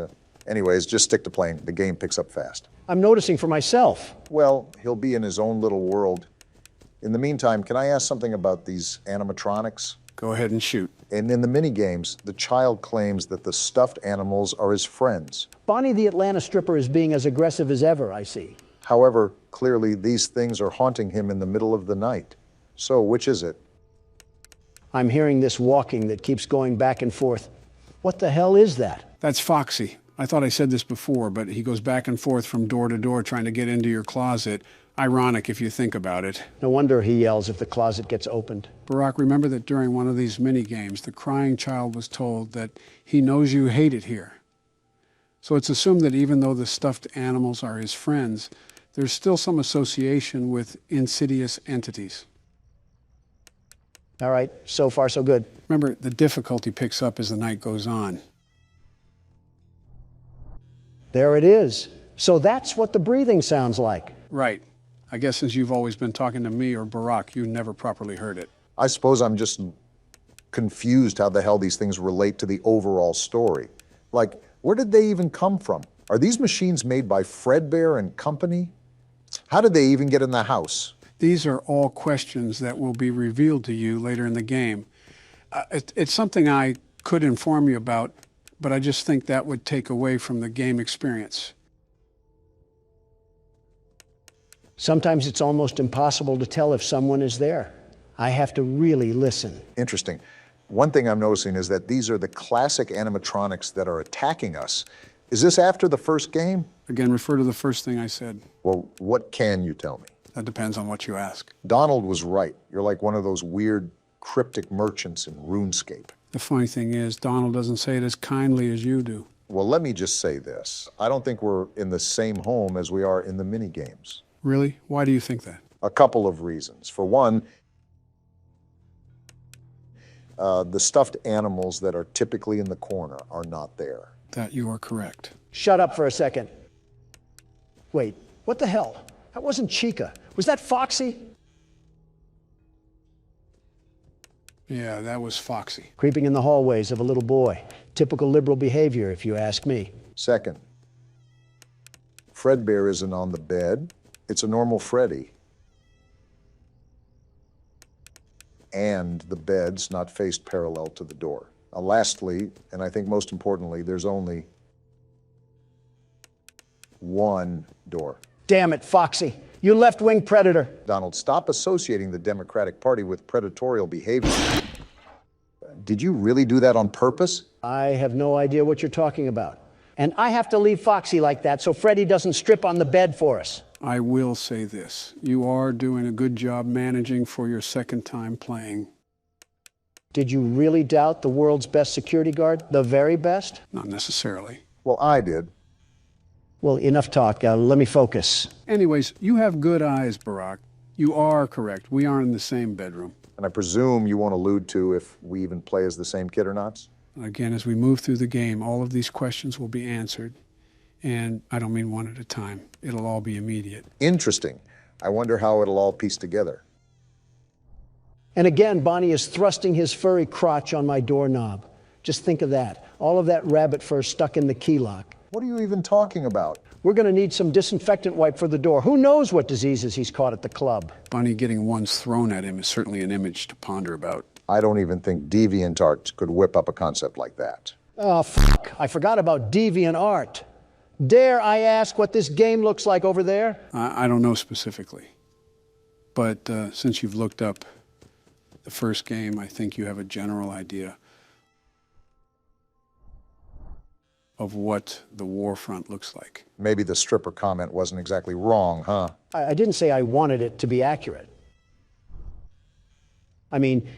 Anyways, just stick to playing. The game picks up fast. I'm noticing for myself. Well, he'll be in his own little world. In the meantime, can I ask something about these animatronics? Go ahead and shoot. And in the mini-games, the child claims that the stuffed animals are his friends. Bonnie the Atlanta stripper is being as aggressive as ever, I see. However, clearly these things are haunting him in the middle of the night. So, which is it? I'm hearing this walking that keeps going back and forth. What the hell is that? That's Foxy. I thought I said this before, but he goes back and forth from door to door trying to get into your closet. Ironic if you think about it. No wonder he yells if the closet gets opened. Barack, remember that during one of these mini games, the crying child was told that he knows you hate it here. So it's assumed that even though the stuffed animals are his friends, there's still some association with insidious entities. All right, so far so good. Remember, the difficulty picks up as the night goes on. There it is. So that's what the breathing sounds like. Right. I guess since you've always been talking to me or Barack, you never properly heard it. I suppose I'm just confused how the hell these things relate to the overall story. Like, where did they even come from? Are these machines made by Fredbear and Company? How did they even get in the house? These are all questions that will be revealed to you later in the game. It's something I could inform you about, but I just think that would take away from the game experience. Sometimes it's almost impossible to tell if someone is there. I have to really listen. Interesting. One thing I'm noticing is that these are the classic animatronics that are attacking us. Is this after the first game? Again, refer to the first thing I said. Well, what can you tell me? That depends on what you ask. Donald was right. You're like one of those weird cryptic merchants in RuneScape. The funny thing is, Donald doesn't say it as kindly as you do. Well, let me just say this. I don't think we're in the same home as we are in the mini-games. Really? Why do you think that? A couple of reasons. For one, the stuffed animals that are typically in the corner are not there. That you are correct. Shut up for a second. Wait, what the hell? That wasn't Chica. Was that Foxy? Yeah, that was Foxy. Creeping in the hallways of a little boy. Typical liberal behavior, if you ask me. Second, Fredbear isn't on the bed. It's a normal Freddy. And the bed's not faced parallel to the door. Lastly, and I think most importantly, there's only one door. Damn it, Foxy. You left-wing predator. Donald, stop associating the Democratic Party with predatorial behavior. Did you really do that on purpose? I have no idea what you're talking about. And I have to leave Foxy like that so Freddy doesn't strip on the bed for us. I will say this. You are doing a good job managing for your second time playing. Did you really doubt the world's best security guard? The very best? Not necessarily. Well, I did. Well, enough talk. Let me focus. Anyways, you have good eyes, Barack. You are correct. We aren't in the same bedroom. And I presume you won't allude to if we even play as the same kid or not? Again, as we move through the game, all of these questions will be answered. And I don't mean one at a time. It'll all be immediate. Interesting. I wonder how it'll all piece together. And again, Bonnie is thrusting his furry crotch on my doorknob. Just think of that. All of that rabbit fur stuck in the key lock. What are you even talking about? We're going to need some disinfectant wipe for the door. Who knows what diseases he's caught at the club? Bunny getting ones thrown at him is certainly an image to ponder about. I don't even think DeviantArt could whip up a concept like that. Oh, fuck. I forgot about DeviantArt. Dare I ask what this game looks like over there? I don't know specifically. But since you've looked up the first game, I think you have a general idea of what the war front looks like. Maybe the stripper comment wasn't exactly wrong, huh? I didn't say I wanted it to be accurate. I mean,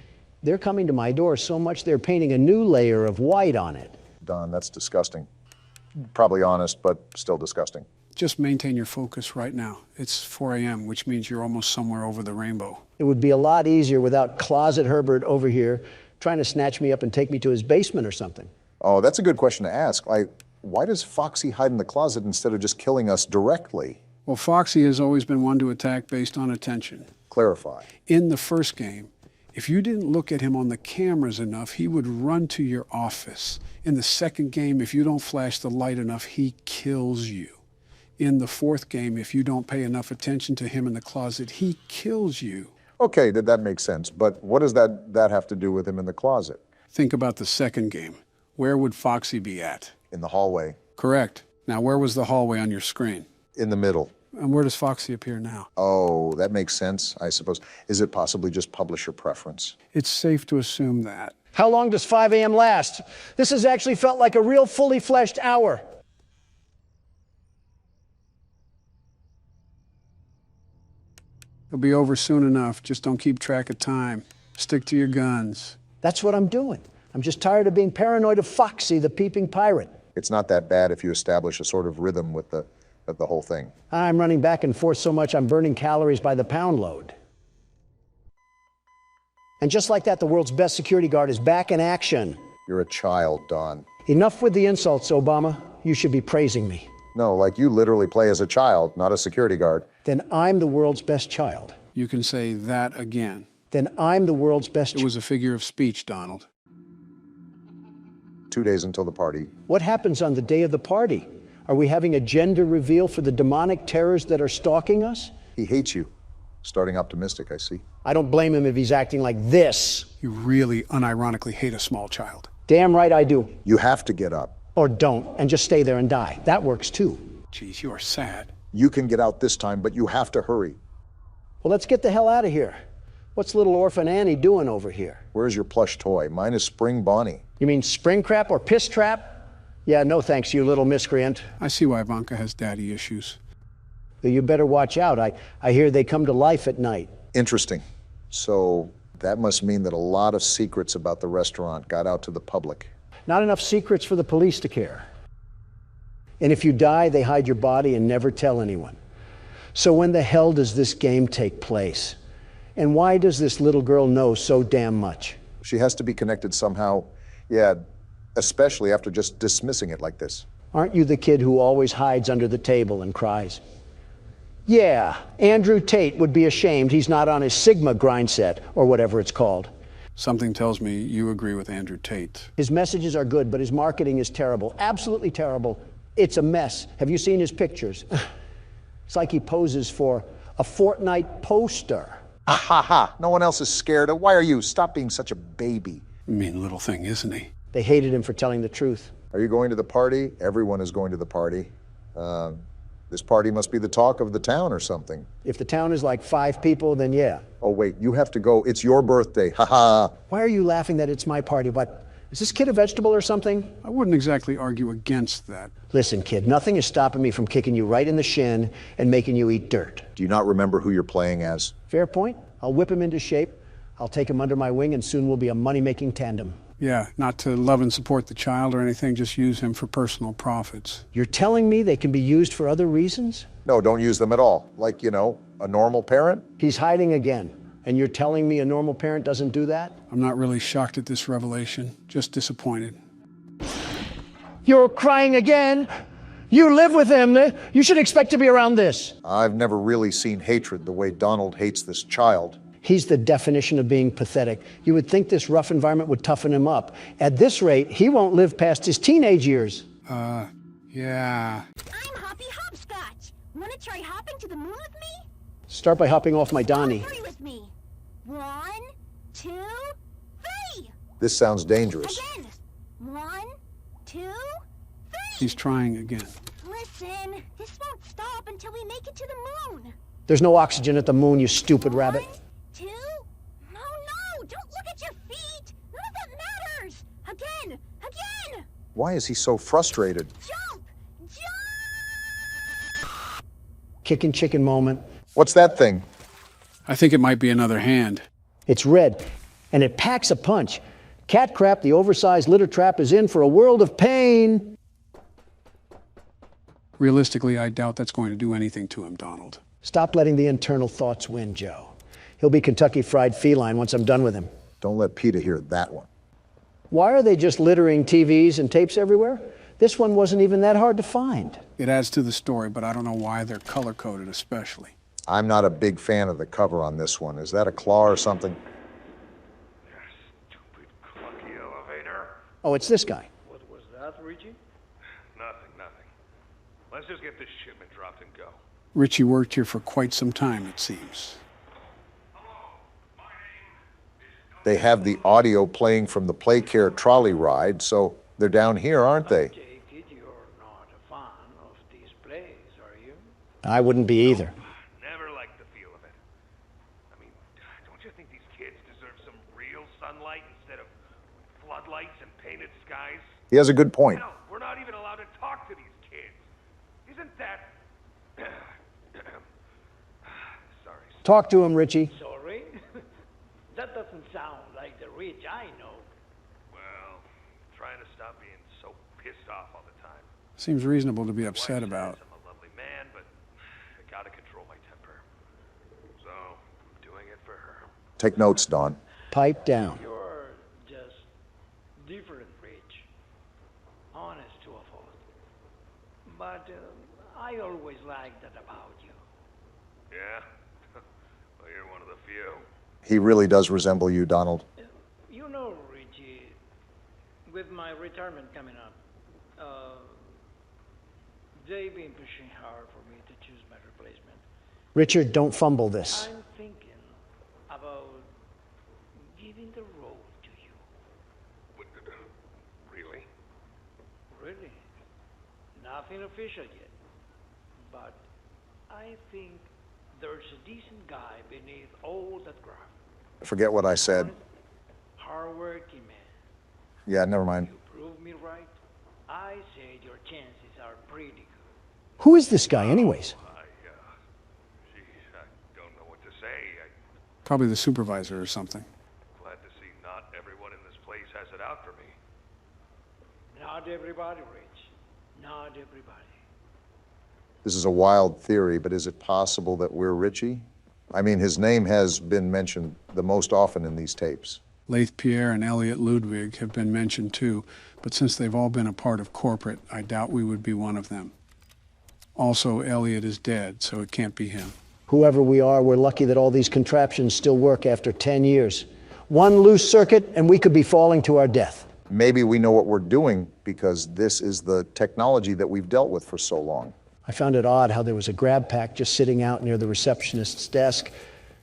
they're coming to my door so much they're painting a new layer of white on it. Don, that's disgusting. Probably honest, but still disgusting. Just maintain your focus right now. It's 4 a.m., which means you're almost somewhere over the rainbow. It would be a lot easier without Closet Herbert over here trying to snatch me up and take me to his basement or something. Oh, that's a good question to ask. Why does Foxy hide in the closet instead of just killing us directly? Well, Foxy has always been one to attack based on attention. Clarify. In the first game, If you didn't look at him on the cameras enough, he would run to your office. In the second game, if you don't flash the light enough, he kills you. In the fourth game, if you don't pay enough attention to him in the closet, he kills you. Okay, did that make sense? But what does that have to do with him in the closet? Think about the second game. Where would Foxy be at? In the hallway. Correct. Now, where was the hallway on your screen? In the middle. And where does Foxy appear now? Oh, that makes sense, I suppose. Is it possibly just publisher preference? It's safe to assume that. How long does 5 a.m. last? This has actually felt like a real fully fleshed hour. It'll be over soon enough. Just don't keep track of time. Stick to your guns. That's what I'm doing. I'm just tired of being paranoid of Foxy, the peeping pirate. It's not that bad if you establish a sort of rhythm with the whole thing. I'm running back and forth so much I'm burning calories by the pound load. And just like that, the world's best security guard is back in action. You're a child, Don. Enough with the insults, Obama. You should be praising me. No, like you literally play as a child, not a security guard. Then I'm the world's best child. You can say that again. Then I'm the world's best It was a figure of speech, Donald. 2 days until the party. What happens on the day of the party? Are we having a gender reveal for the demonic terrors that are stalking us? He hates you. Starting optimistic, I see. I don't blame him if he's acting like this. You really unironically hate a small child. Damn right I do. You have to get up. Or don't, and just stay there and die. That works too. Geez, you are sad. You can get out this time, but you have to hurry. Well, let's get the hell out of here. What's little orphan Annie doing over here? Where's your plush toy? Mine is Spring Bonnie. You mean spring crap or piss trap? Yeah, no thanks, you little miscreant. I see why Ivanka has daddy issues. You better watch out. I hear they come to life at night. Interesting. So that must mean that a lot of secrets about the restaurant got out to the public. Not enough secrets for the police to care. And if you die, they hide your body and never tell anyone. So when the hell does this game take place? And why does this little girl know so damn much? She has to be connected somehow. Yeah, especially after just dismissing it like this. Aren't you the kid who always hides under the table and cries? Yeah, Andrew Tate would be ashamed he's not on his Sigma grind set, or whatever it's called. Something tells me you agree with Andrew Tate. His messages are good, but his marketing is terrible. Absolutely terrible. It's a mess. Have you seen his pictures? It's like he poses for a Fortnite poster. Ah ha ha. No one else is scared. Why are you? Stop being such a baby. Mean little thing, isn't he? They hated him for telling the truth. Are you going to the party? Everyone is going to the party. This party must be the talk of the town or something. If the town is like 5 people, then yeah. Oh, wait, you have to go. It's your birthday. Ha ha. Why are you laughing that it's my party? What? Is this kid a vegetable or something? I wouldn't exactly argue against that. Listen, kid, nothing is stopping me from kicking you right in the shin and making you eat dirt. Do you not remember who you're playing as? Fair point. I'll whip him into shape. I'll take him under my wing, and soon we'll be a money-making tandem. Yeah, not to love and support the child or anything, just use him for personal profits. You're telling me they can be used for other reasons? No, don't use them at all. Like, you know, a normal parent? He's hiding again. And you're telling me a normal parent doesn't do that? I'm not really shocked at this revelation, just disappointed. You're crying again? You live with him. You should expect to be around this. I've never really seen hatred the way Donald hates this child. He's the definition of being pathetic. You would think this rough environment would toughen him up. At this rate, he won't live past his teenage years. Yeah. I'm Hoppy Hopscotch. Want to try hopping to the moon with me? Start by hopping off my Donnie. Hurry with me. 1, 2, 3. This sounds dangerous. Again. 1, 2, 3. He's trying again. Listen, this won't stop until we make it to the moon. There's no oxygen at the moon, you stupid rabbit. 1, 2. No, don't look at your feet. None of that matters. Again. Why is he so frustrated? Jump. Kicking chicken moment. What's that thing? I think it might be another hand. It's red, and it packs a punch. Cat Crap, the oversized litter trap, is in for a world of pain. Realistically, I doubt that's going to do anything to him, Donald. Stop letting the internal thoughts win, Joe. He'll be Kentucky Fried Feline once I'm done with him. Don't let Peter hear that one. Why are they just littering TVs and tapes everywhere? This one wasn't even that hard to find. It adds to the story, but I don't know why they're color-coded especially. I'm not a big fan of the cover on this one. Is that a claw or something? Oh, it's this guy. What was that, Richie? Nothing. Let's just get this shipment dropped and go. Richie worked here for quite some time, it seems. They have the audio playing from the Playcare trolley ride, so they're down here, aren't they? Take it you're not a fan of this place, are you? I wouldn't be either. Never liked the feel of it. I mean, don't you think these kids deserve some real sunlight instead of floodlights and painted skies? He has a good point. Hell, we're not even allowed to talk to these kids. Isn't that... Sorry. Talk to him, Richie. Sorry? That doesn't sound like the Rich I know. Well, trying to stop being so pissed off all the time. Seems reasonable to be upset about. I'm a lovely man, but I gotta control my temper. So, I'm doing it for her. Take notes, Don. Pipe down. You're just different, Rich. Honest to a fault. But I always liked that about you. Yeah? Well, you're one of the few. He really does resemble you, Donald. You know, Richie, with my retirement coming up, they've been pushing hard for me to choose my replacement. Richard, don't fumble this. I'm thinking about giving the role to you. Really? Really? Nothing official yet. But I think there's a decent guy beneath all that graft. Forget what I said. Hard-working man. Yeah, never mind. You prove me right. I said your chances are pretty good. Who is this guy, anyways? Geez, I don't know what to say. Probably the supervisor or something. Glad to see not everyone in this place has it out for me. Not everybody, Rich. Not everybody. This is a wild theory, but is it possible that we're Richie? I mean, his name has been mentioned the most often in these tapes. Leith Pierre and Elliot Ludwig have been mentioned too, but since they've all been a part of corporate, I doubt we would be one of them. Also, Elliot is dead, so it can't be him. Whoever we are, we're lucky that all these contraptions still work after 10 years. One loose circuit, and we could be falling to our death. Maybe we know what we're doing because this is the technology that we've dealt with for so long. I found it odd how there was a grab pack just sitting out near the receptionist's desk.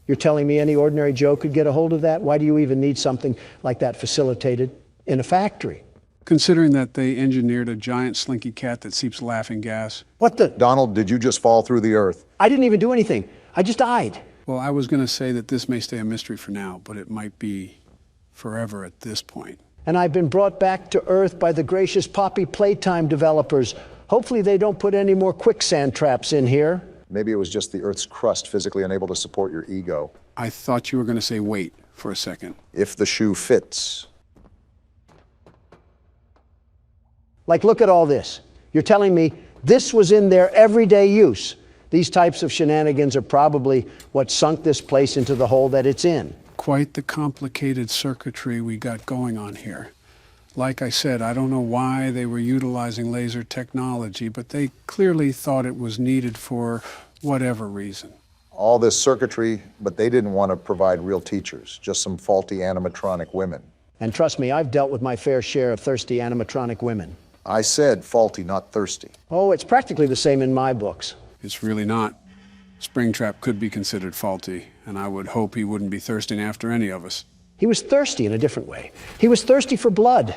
You're telling me any ordinary Joe could get a hold of that? Why do you even need something like that facilitated in a factory? Considering that they engineered a giant slinky cat that seeps laughing gas. What the? Donald, did you just fall through the earth? I didn't even do anything. I just died. Well, I was going to say that this may stay a mystery for now, but it might be forever at this point. And I've been brought back to Earth by the gracious Poppy Playtime developers. Hopefully they don't put any more quicksand traps in here. Maybe it was just the Earth's crust physically unable to support your ego. I thought you were going to say wait for a second. If the shoe fits. Like, look at all this. You're telling me this was in their everyday use. These types of shenanigans are probably what sunk this place into the hole that it's in. Quite the complicated circuitry we got going on here. Like I said, I don't know why they were utilizing laser technology, but they clearly thought it was needed for whatever reason. All this circuitry, but they didn't want to provide real teachers, just some faulty animatronic women. And trust me, I've dealt with my fair share of thirsty animatronic women. I said faulty, not thirsty. Oh, it's practically the same in my books. It's really not. Springtrap could be considered faulty, and I would hope he wouldn't be thirsting after any of us. He was thirsty in a different way. He was thirsty for blood,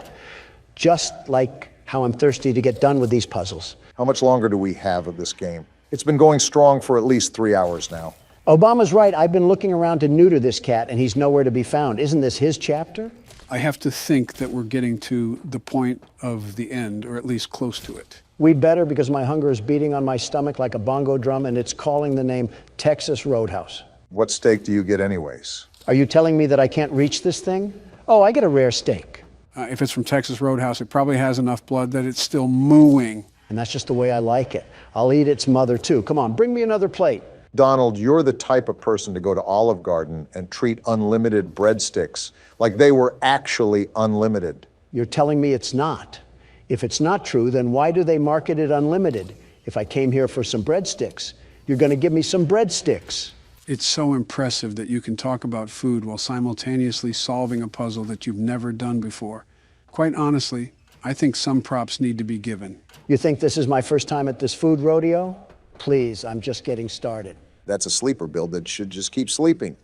just like how I'm thirsty to get done with these puzzles. How much longer do we have of this game? It's been going strong for at least 3 hours now. Obama's right. I've been looking around to neuter this cat, and he's nowhere to be found. Isn't this his chapter? I have to think that we're getting to the point of the end, or at least close to it. We'd better, because my hunger is beating on my stomach like a bongo drum, and it's calling the name Texas Roadhouse. What steak do you get anyways? Are you telling me that I can't reach this thing? Oh, I get a rare steak. If it's from Texas Roadhouse, it probably has enough blood that it's still mooing. And that's just the way I like it. I'll eat its mother, too. Come on, bring me another plate. Donald, you're the type of person to go to Olive Garden and treat unlimited breadsticks like they were actually unlimited. You're telling me it's not. If it's not true, then why do they market it unlimited? If I came here for some breadsticks, you're going to give me some breadsticks. It's so impressive that you can talk about food while simultaneously solving a puzzle that you've never done before. Quite honestly, I think some props need to be given. You think this is my first time at this food rodeo? Please, I'm just getting started. That's a sleeper build that should just keep sleeping.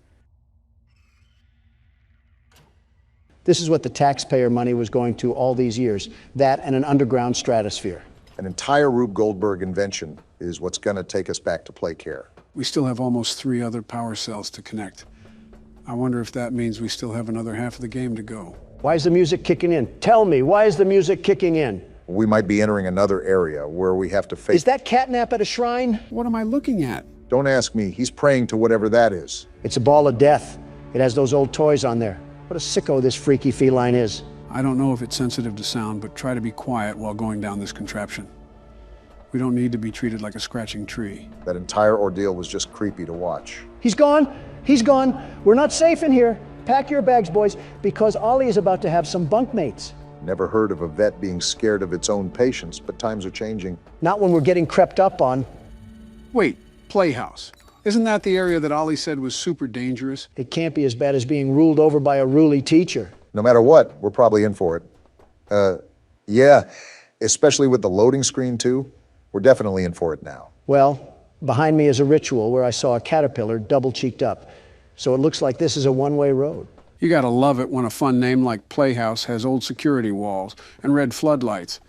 This is what the taxpayer money was going to all these years. That and an underground stratosphere. An entire Rube Goldberg invention is what's going to take us back to play care. We still have almost 3 other power cells to connect. I wonder if that means we still have another half of the game to go. Why is the music kicking in? Tell me, why is the music kicking in? We might be entering another area where we have to face... Is that catnap at a shrine? What am I looking at? Don't ask me. He's praying to whatever that is. It's a ball of death. It has those old toys on there. What a sicko this freaky feline is. I don't know if it's sensitive to sound, but try to be quiet while going down this contraption. We don't need to be treated like a scratching tree. That entire ordeal was just creepy to watch. He's gone. He's gone. We're not safe in here. Pack your bags, boys, because Ollie is about to have some bunkmates. Never heard of a vet being scared of its own patients, but times are changing. Not when we're getting crept up on. Wait, Playhouse. Isn't that the area that Ollie said was super dangerous? It can't be as bad as being ruled over by a ruly teacher. No matter what, we're probably in for it. Yeah, especially with the loading screen, too. We're definitely in for it now. Well, behind me is a ritual where I saw a caterpillar double-cheeked up. So it looks like this is a one-way road. You gotta love it when a fun name like Playhouse has old security walls and red floodlights.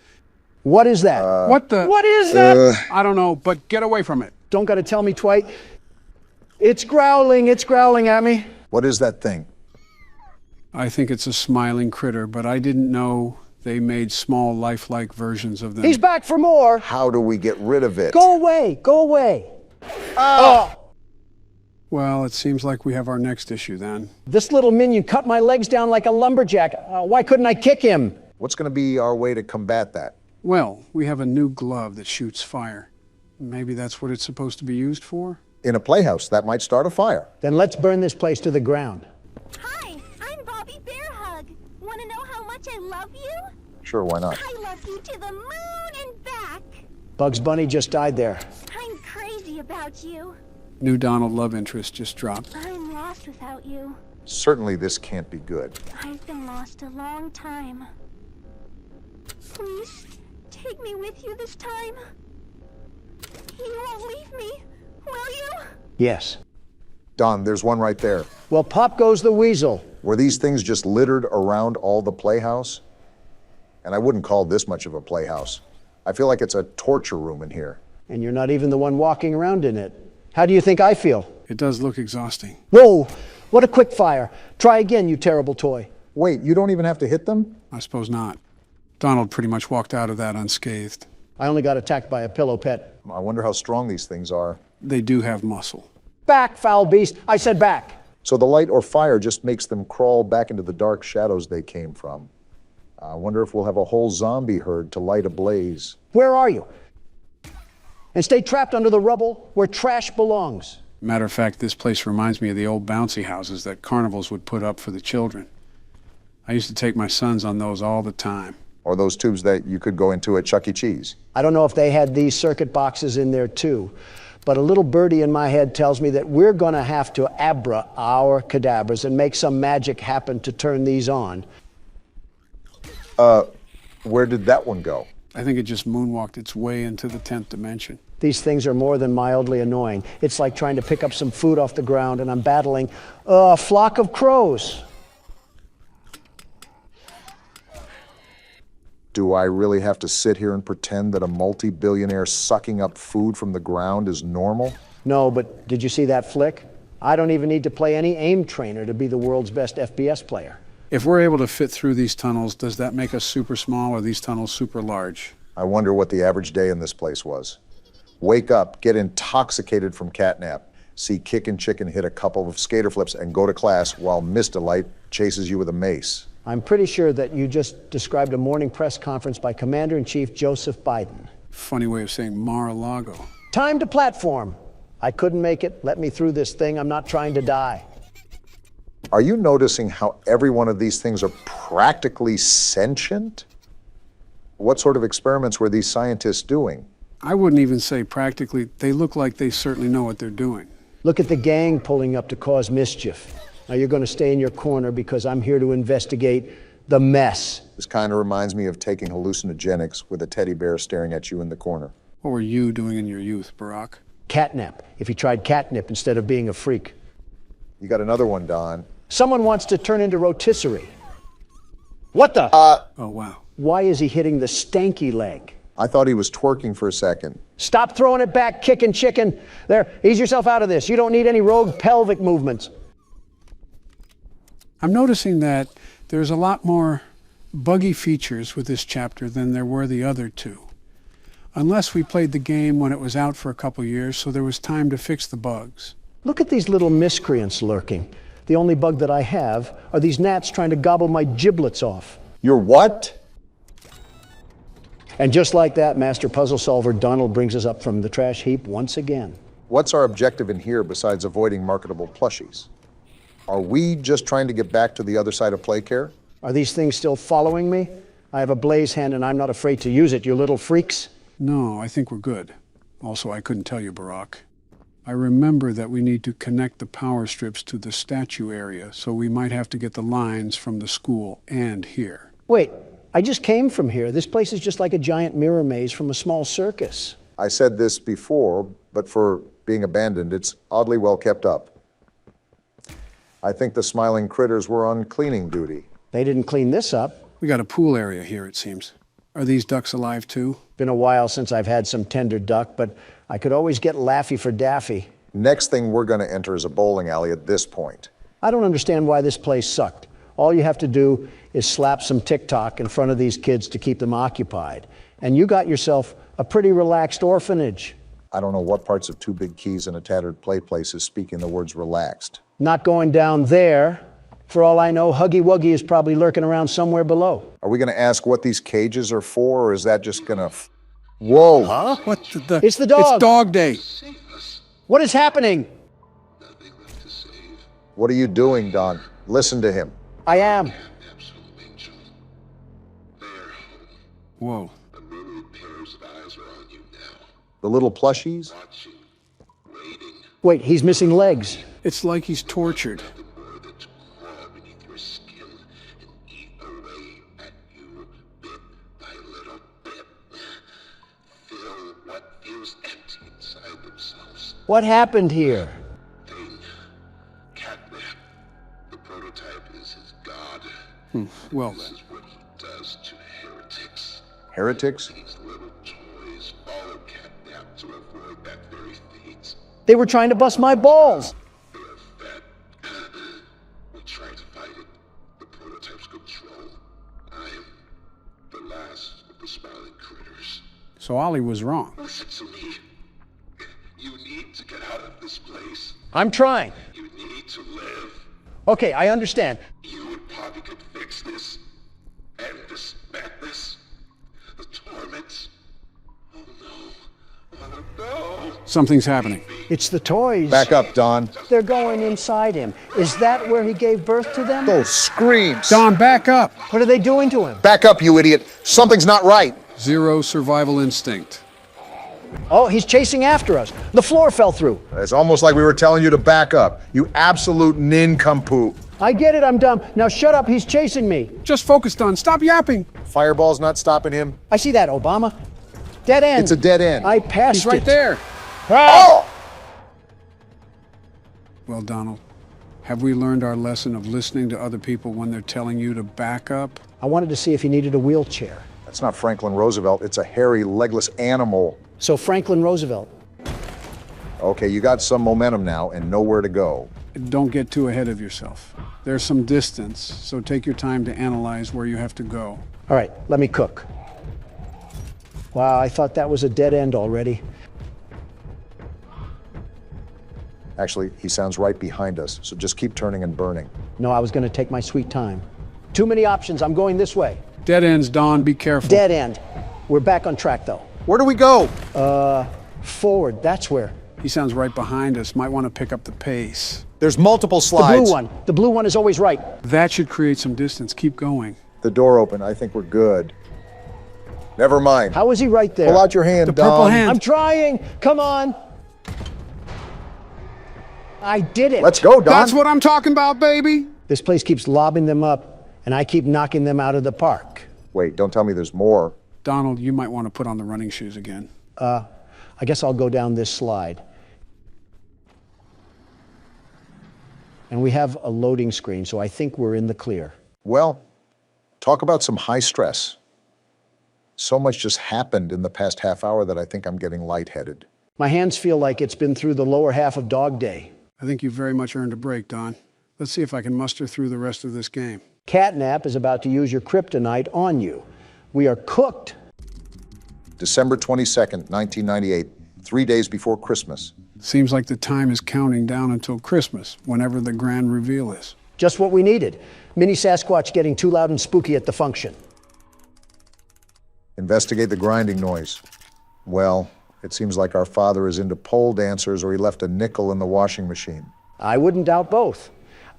What is that? What is that? I don't know, but get away from it. Don't gotta tell me twice. It's growling at me. What is that thing? I think it's a smiling critter, but I didn't know they made small, lifelike versions of them. He's back for more. How do we get rid of it? Go away, go away. Well, it seems like we have our next issue then. This little minion cut my legs down like a lumberjack. Why couldn't I kick him? What's going to be our way to combat that? Well, we have a new glove that shoots fire. Maybe that's what it's supposed to be used for? In a playhouse, that might start a fire. Then let's burn this place to the ground. Hi, I'm Bobby Bearhug. Want to know how much I love you? Sure, why not? I love you to the moon and back. Bugs Bunny just died there. I'm crazy about you. New Donald love interest just dropped. I'm lost without you. Certainly this can't be good. I've been lost a long time. Please, take me with you this time. You won't leave me, will you? Yes. Don, there's one right there. Well, pop goes the weasel. Were these things just littered around all the playhouse? And I wouldn't call this much of a playhouse. I feel like it's a torture room in here. And you're not even the one walking around in it. How do you think I feel? It does look exhausting. Whoa! What a quick fire. Try again, you terrible toy. Wait, you don't even have to hit them? I suppose not. Donald pretty much walked out of that unscathed. I only got attacked by a pillow pet. I wonder how strong these things are. They do have muscle. Back, foul beast. I said back. So the light or fire just makes them crawl back into the dark shadows they came from. I wonder if we'll have a whole zombie herd to light a blaze. Where are you? And stay trapped under the rubble where trash belongs. Matter of fact, this place reminds me of the old bouncy houses that carnivals would put up for the children. I used to take my sons on those all the time. Or those tubes that you could go into at Chuck E. Cheese. I don't know if they had these circuit boxes in there too, but a little birdie in my head tells me that we're gonna have to abra our cadabras and make some magic happen to turn these on. Where did that one go? I think it just moonwalked its way into the 10th dimension. These things are more than mildly annoying. It's like trying to pick up some food off the ground and I'm battling a flock of crows. Do I really have to sit here and pretend that a multi-billionaire sucking up food from the ground is normal? No, but did you see that flick? I don't even need to play any aim trainer to be the world's best FPS player. If we're able to fit through these tunnels, does that make us super small or these tunnels super large? I wonder what the average day in this place was. Wake up, get intoxicated from catnap, see Kickin' Chicken hit a couple of skater flips and go to class while Mr. Light chases you with a mace. I'm pretty sure that you just described a morning press conference by Commander-in-Chief Joseph Biden. Funny way of saying Mar-a-Lago. Time to platform. I couldn't make it. Let me through this thing. I'm not trying to die. Are you noticing how every one of these things are practically sentient? What sort of experiments were these scientists doing? I wouldn't even say practically. They look like they certainly know what they're doing. Look at the gang pulling up to cause mischief. Now you're going to stay in your corner because I'm here to investigate The mess. This kind of reminds me of taking hallucinogenics with a teddy bear staring at you in the corner. What were you doing in your youth, Barack? Catnip. If he tried catnip instead of being a freak. You got another one, Don. Someone wants to turn into rotisserie. What the? Oh, wow. Why is he hitting the stanky leg? I thought he was twerking for a second. Stop throwing it back, kicking chicken. There, ease yourself out of this. You don't need any rogue pelvic movements. I'm noticing that there's a lot more buggy features with this chapter than there were the other two. Unless we played the game when it was out for a couple years, so there was time to fix the bugs. Look at these little miscreants lurking. The only bug that I have are these gnats trying to gobble my giblets off. Your what? And just like that, Master Puzzle Solver Donald brings us up from the trash heap once again. What's our objective in here besides avoiding marketable plushies? Are we just trying to get back to the other side of Playcare? Are these things still following me? I have a blaze hand and I'm not afraid to use it, you little freaks. No, I think we're good. Also, I couldn't tell you, Barack. I remember that we need to connect the power strips to the statue area, so we might have to get the lines from the school and here. Wait, I just came from here. This place is just like a giant mirror maze from a small circus. I said this before, but for being abandoned, it's oddly well kept up. I think the smiling critters were on cleaning duty. They didn't clean this up. We got a pool area here, it seems. Are these ducks alive too? Been a while since I've had some tender duck, but I could always get Laffy for Daffy. Next thing we're going to enter is a bowling alley at this point. I don't understand why this place sucked. All you have to do is slap some TikTok in front of these kids to keep them occupied. And you got yourself a pretty relaxed orphanage. I don't know what parts of Two Big Keys and a Tattered Play Place is speaking the words relaxed. Not going down there. For all I know, Huggy Wuggy is probably lurking around somewhere below. Are we going to ask what these cages are for, or is that just going to... Whoa! Huh? What the... It's the dog! It's dog day! What is happening? What are you doing, Don? Listen to him. I am. Whoa. The little plushies? Wait, he's missing legs. It's like he's tortured. What happened here? Catnip. The prototype is his god. Well This then. is what he does to heretics. Heretics? These little toys follow Catnip to avoid that very fate. They were trying to bust my balls. They are fed. We try to fight it. The prototype's control. I am the last of the smiling critters. So Ollie was wrong. Listen to me. You need to get out of this place. I'm trying. You need to live. Okay, I understand. You and Poppy could fix this. End this madness. The torment. Oh no. Oh no. Something's happening. It's the toys. Back up, Don. They're going inside him. Is that where he gave birth to them? Those screams! Don, back up! What are they doing to him? Back up, you idiot! Something's not right! Zero survival instinct. Oh, he's chasing after us. The floor fell through. It's almost like we were telling you to back up. You absolute nincompoop. I get it, I'm dumb. Now shut up, he's chasing me. Just focus, Don. Stop yapping. Fireball's not stopping him. I see that, Obama. Dead end. It's a dead end. I passed He's right it. there. Oh! Well, Donald, have we learned our lesson of listening to other people when they're telling you to back up? I wanted to see if he needed a wheelchair. That's not Franklin Roosevelt. It's a hairy, legless animal. So Franklin Roosevelt. Okay, you got some momentum now and nowhere to go. Don't get too ahead of yourself. There's some distance, so take your time to analyze where you have to go. All right, let me cook. Wow, I thought that was a dead end already. Actually, he sounds right behind us, so just keep turning and burning. No, I was going to take my sweet time. Too many options. I'm going this way. Dead ends, Don. Be careful. Dead end. We're back on track, though. Where do we go? Forward. That's where. He sounds right behind us. Might want to pick up the pace. There's multiple slides. The blue one. The blue one is always right. That should create some distance. Keep going. The door open. I think we're good. Never mind. How is he right there? Pull out your hand, The Don. purple hand. I'm trying. Come on. I did it. Let's go, Don. That's what I'm talking about, baby. This place keeps lobbing them up, and I keep knocking them out of the park. Wait, don't tell me there's more. Donald, you might want to put on the running shoes again. I guess I'll go down this slide. And we have a loading screen, so I think we're in the clear. Well, talk about some high stress. So much just happened in the past half hour that I think I'm getting lightheaded. My hands feel like it's been through the lower half of Dog Day. I think you very much earned a break, Don. Let's see if I can muster through the rest of this game. Catnap is about to use your kryptonite on you. We are cooked. December 22nd, 1998, 3 days before Christmas. Seems like the time is counting down until Christmas, whenever the grand reveal is. Just what we needed. Mini Sasquatch getting too loud and spooky at the function. Investigate the grinding noise. Well, it seems like our father is into pole dancers or he left a nickel in the washing machine. I wouldn't doubt both.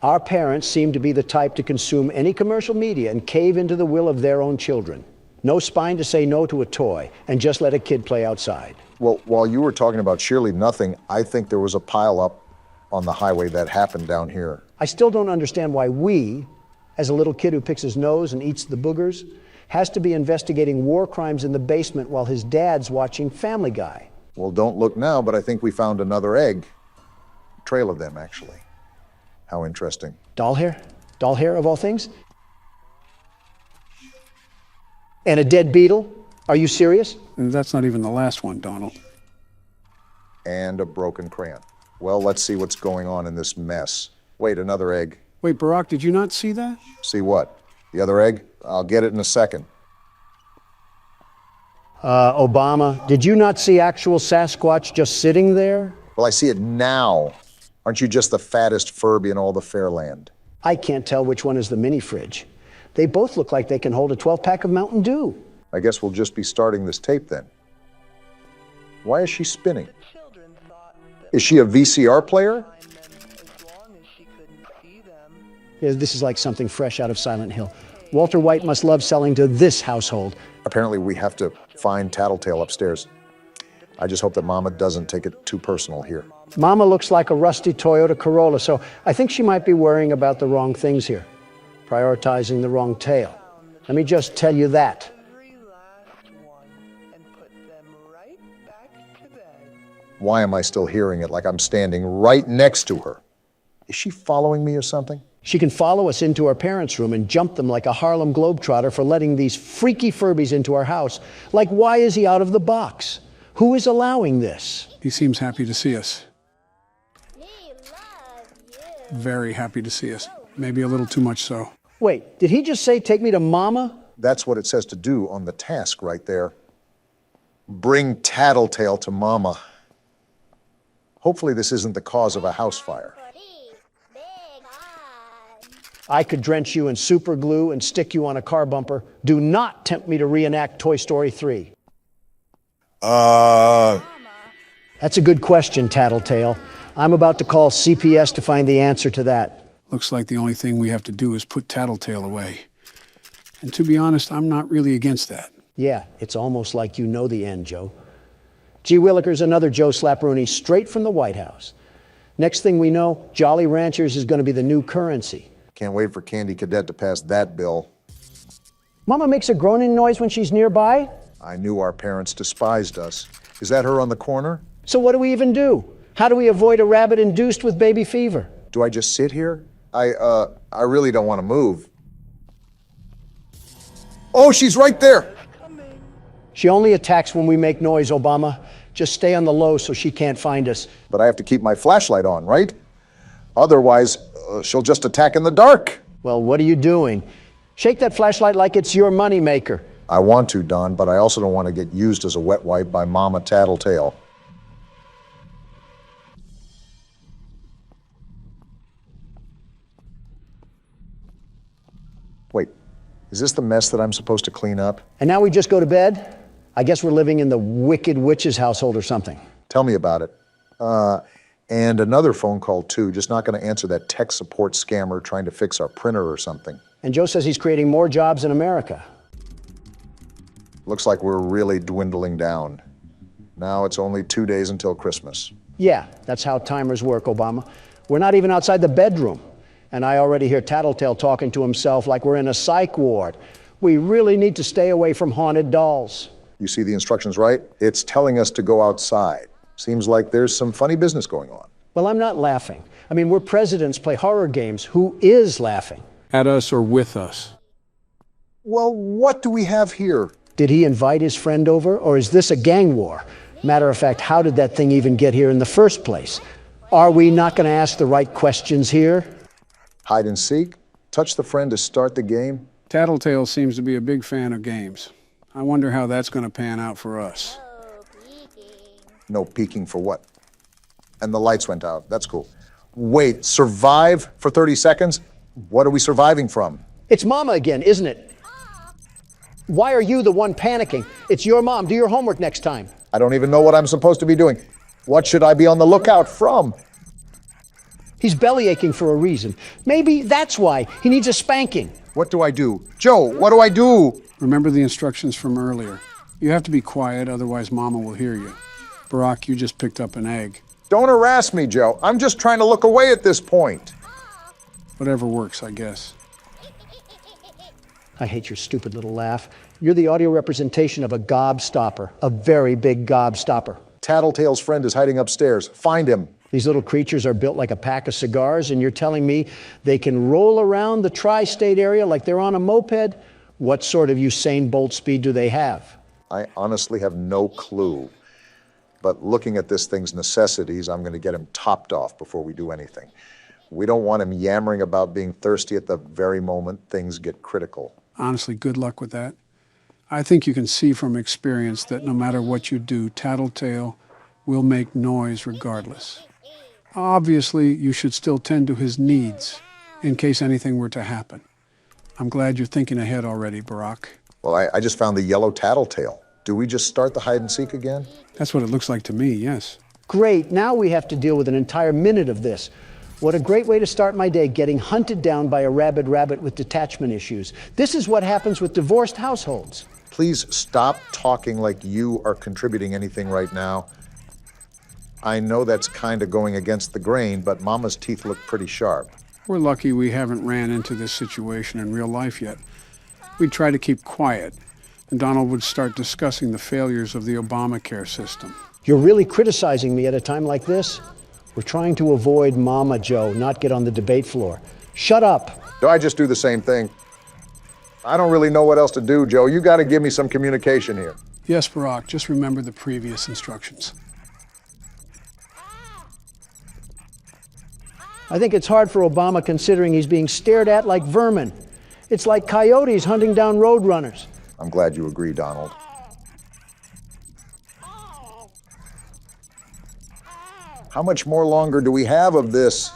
Our parents seem to be the type to consume any commercial media and cave into the will of their own children. No spine to say no to a toy and just let a kid play outside. Well, while you were talking about Shirley Nothing, I think there was a pile-up on the highway that happened down here. I still don't understand why we, as a little kid who picks his nose and eats the boogers, has to be investigating war crimes in the basement while his dad's watching Family Guy. Well, don't look now, but I think we found another egg. A trail of them, actually. How interesting. Doll hair? Doll hair, of all things? And a dead beetle? Are you serious? That's not even the last one, Donald. And a broken crayon. Well, let's see what's going on in this mess. Wait, another egg. Wait, Barack, did you not see that? See what? The other egg? I'll get it in a second. Obama, did you not see actual Sasquatch just sitting there? Well, I see it now. Aren't you just the fattest Furby in all the Fairland? I can't tell which one is the mini fridge. They both look like they can hold a 12-pack of Mountain Dew. I guess we'll just be starting this tape then. Why is she spinning? Is she a VCR player? Yeah, this is like something fresh out of Silent Hill. Walter White must love selling to this household. Apparently we have to find Tattletale upstairs. I just hope that Mama doesn't take it too personal here. Mama looks like a rusty Toyota Corolla, so I think she might be worrying about the wrong things here. Prioritizing the wrong tale. Let me just tell you that. Why am I still hearing it like I'm standing right next to her? Is she following me or something? She can follow us into our parents' room and jump them like a Harlem Globetrotter for letting these freaky Furbies into our house. Like, why is he out of the box? Who is allowing this? He seems happy to see us. Very happy to see us. Maybe a little too much so. Wait, did he just say take me to Mama? That's what it says to do on the task right there. Bring Tattletale to Mama. Hopefully this isn't the cause of a house fire. I could drench you in super glue and stick you on a car bumper. Do not tempt me to reenact Toy Story 3. That's a good question, Tattletale. I'm about to call CPS to find the answer to that. Looks like the only thing we have to do is put Tattletale away. And to be honest, I'm not really against that. Yeah, it's almost like you know the end, Joe. G. Willikers, another Joe Slapperoonie, straight from the White House. Next thing we know, Jolly Ranchers is going to be the new currency. Can't wait for Candy Cadet to pass that bill. Mama makes a groaning noise when she's nearby? I knew our parents despised us. Is that her on the corner? So what do we even do? How do we avoid a rabbit induced with baby fever? Do I just sit here? I really don't want to move. Oh, she's right there! She only attacks when we make noise, Obama. Just stay on the low so she can't find us. But I have to keep my flashlight on, right? Otherwise, she'll just attack in the dark. Well, what are you doing? Shake that flashlight like it's your moneymaker. I want to, Don, but I also don't want to get used as a wet wipe by Mama Tattletale. Wait, is this the mess that I'm supposed to clean up? And now we just go to bed? I guess we're living in the Wicked Witch's household or something. Tell me about it. And another phone call, too. Just not going to answer that tech support scammer trying to fix our printer or something. And Joe says he's creating more jobs in America. Looks like we're really dwindling down. Now it's only 2 days until Christmas. Yeah, that's how timers work, Obama. We're not even outside the bedroom. And I already hear Tattletale talking to himself like we're in a psych ward. We really need to stay away from haunted dolls. You see the instructions, right? It's telling us to go outside. Seems like there's some funny business going on. Well, I'm not laughing. I mean, we're presidents play horror games. Who is laughing? At us or with us? Well, what do we have here? Did he invite his friend over, or is this a gang war? Matter of fact, how did that thing even get here in the first place? Are we not going to ask the right questions here? Hide and seek? Touch the friend to start the game? Tattletale seems to be a big fan of games. I wonder how that's going to pan out for us. No peeking for what? And the lights went out. That's cool. Wait, survive for 30 seconds? What are we surviving from? It's Mama again, isn't it? Why are you the one panicking? It's your mom. Do your homework next time. I don't even know what I'm supposed to be doing. What should I be on the lookout from? He's belly aching for a reason. Maybe that's why he needs a spanking. What do I do? Joe, what do I do? Remember the instructions from earlier. You have to be quiet, otherwise Mama will hear you. Barack, you just picked up an egg. Don't harass me, Joe. I'm just trying to look away at this point. Whatever works, I guess. I hate your stupid little laugh. You're the audio representation of a gobstopper, a very big gobstopper. Tattletale's friend is hiding upstairs. Find him. These little creatures are built like a pack of cigars, and you're telling me they can roll around the tri-state area like they're on a moped? What sort of Usain Bolt speed do they have? I honestly have no clue. But looking at this thing's necessities, I'm going to get him topped off before we do anything. We don't want him yammering about being thirsty at the very moment things get critical. Honestly, good luck with that. I think you can see from experience that no matter what you do, Tattletale will make noise regardless. Obviously, you should still tend to his needs in case anything were to happen. I'm glad you're thinking ahead already, Barack. Well, I just found the yellow Tattletale. Do we just start the hide and seek again? That's what it looks like to me, yes. Great, now we have to deal with an entire minute of this. What a great way to start my day, getting hunted down by a rabid rabbit with detachment issues. This is what happens with divorced households. Please stop talking like you are contributing anything right now. I know that's kind of going against the grain, but Mama's teeth look pretty sharp. We're lucky we haven't ran into this situation in real life yet. We'd try to keep quiet, and Donald would start discussing the failures of the Obamacare system. You're really criticizing me at a time like this? We're trying to avoid Mama, Joe, not get on the debate floor. Shut up. Do I just do the same thing? I don't really know what else to do, Joe. You got to give me some communication here. Yes, Barack, just remember the previous instructions. I think it's hard for Obama considering he's being stared at like vermin. It's like coyotes hunting down roadrunners. I'm glad you agree, Donald. How much more longer do we have of this?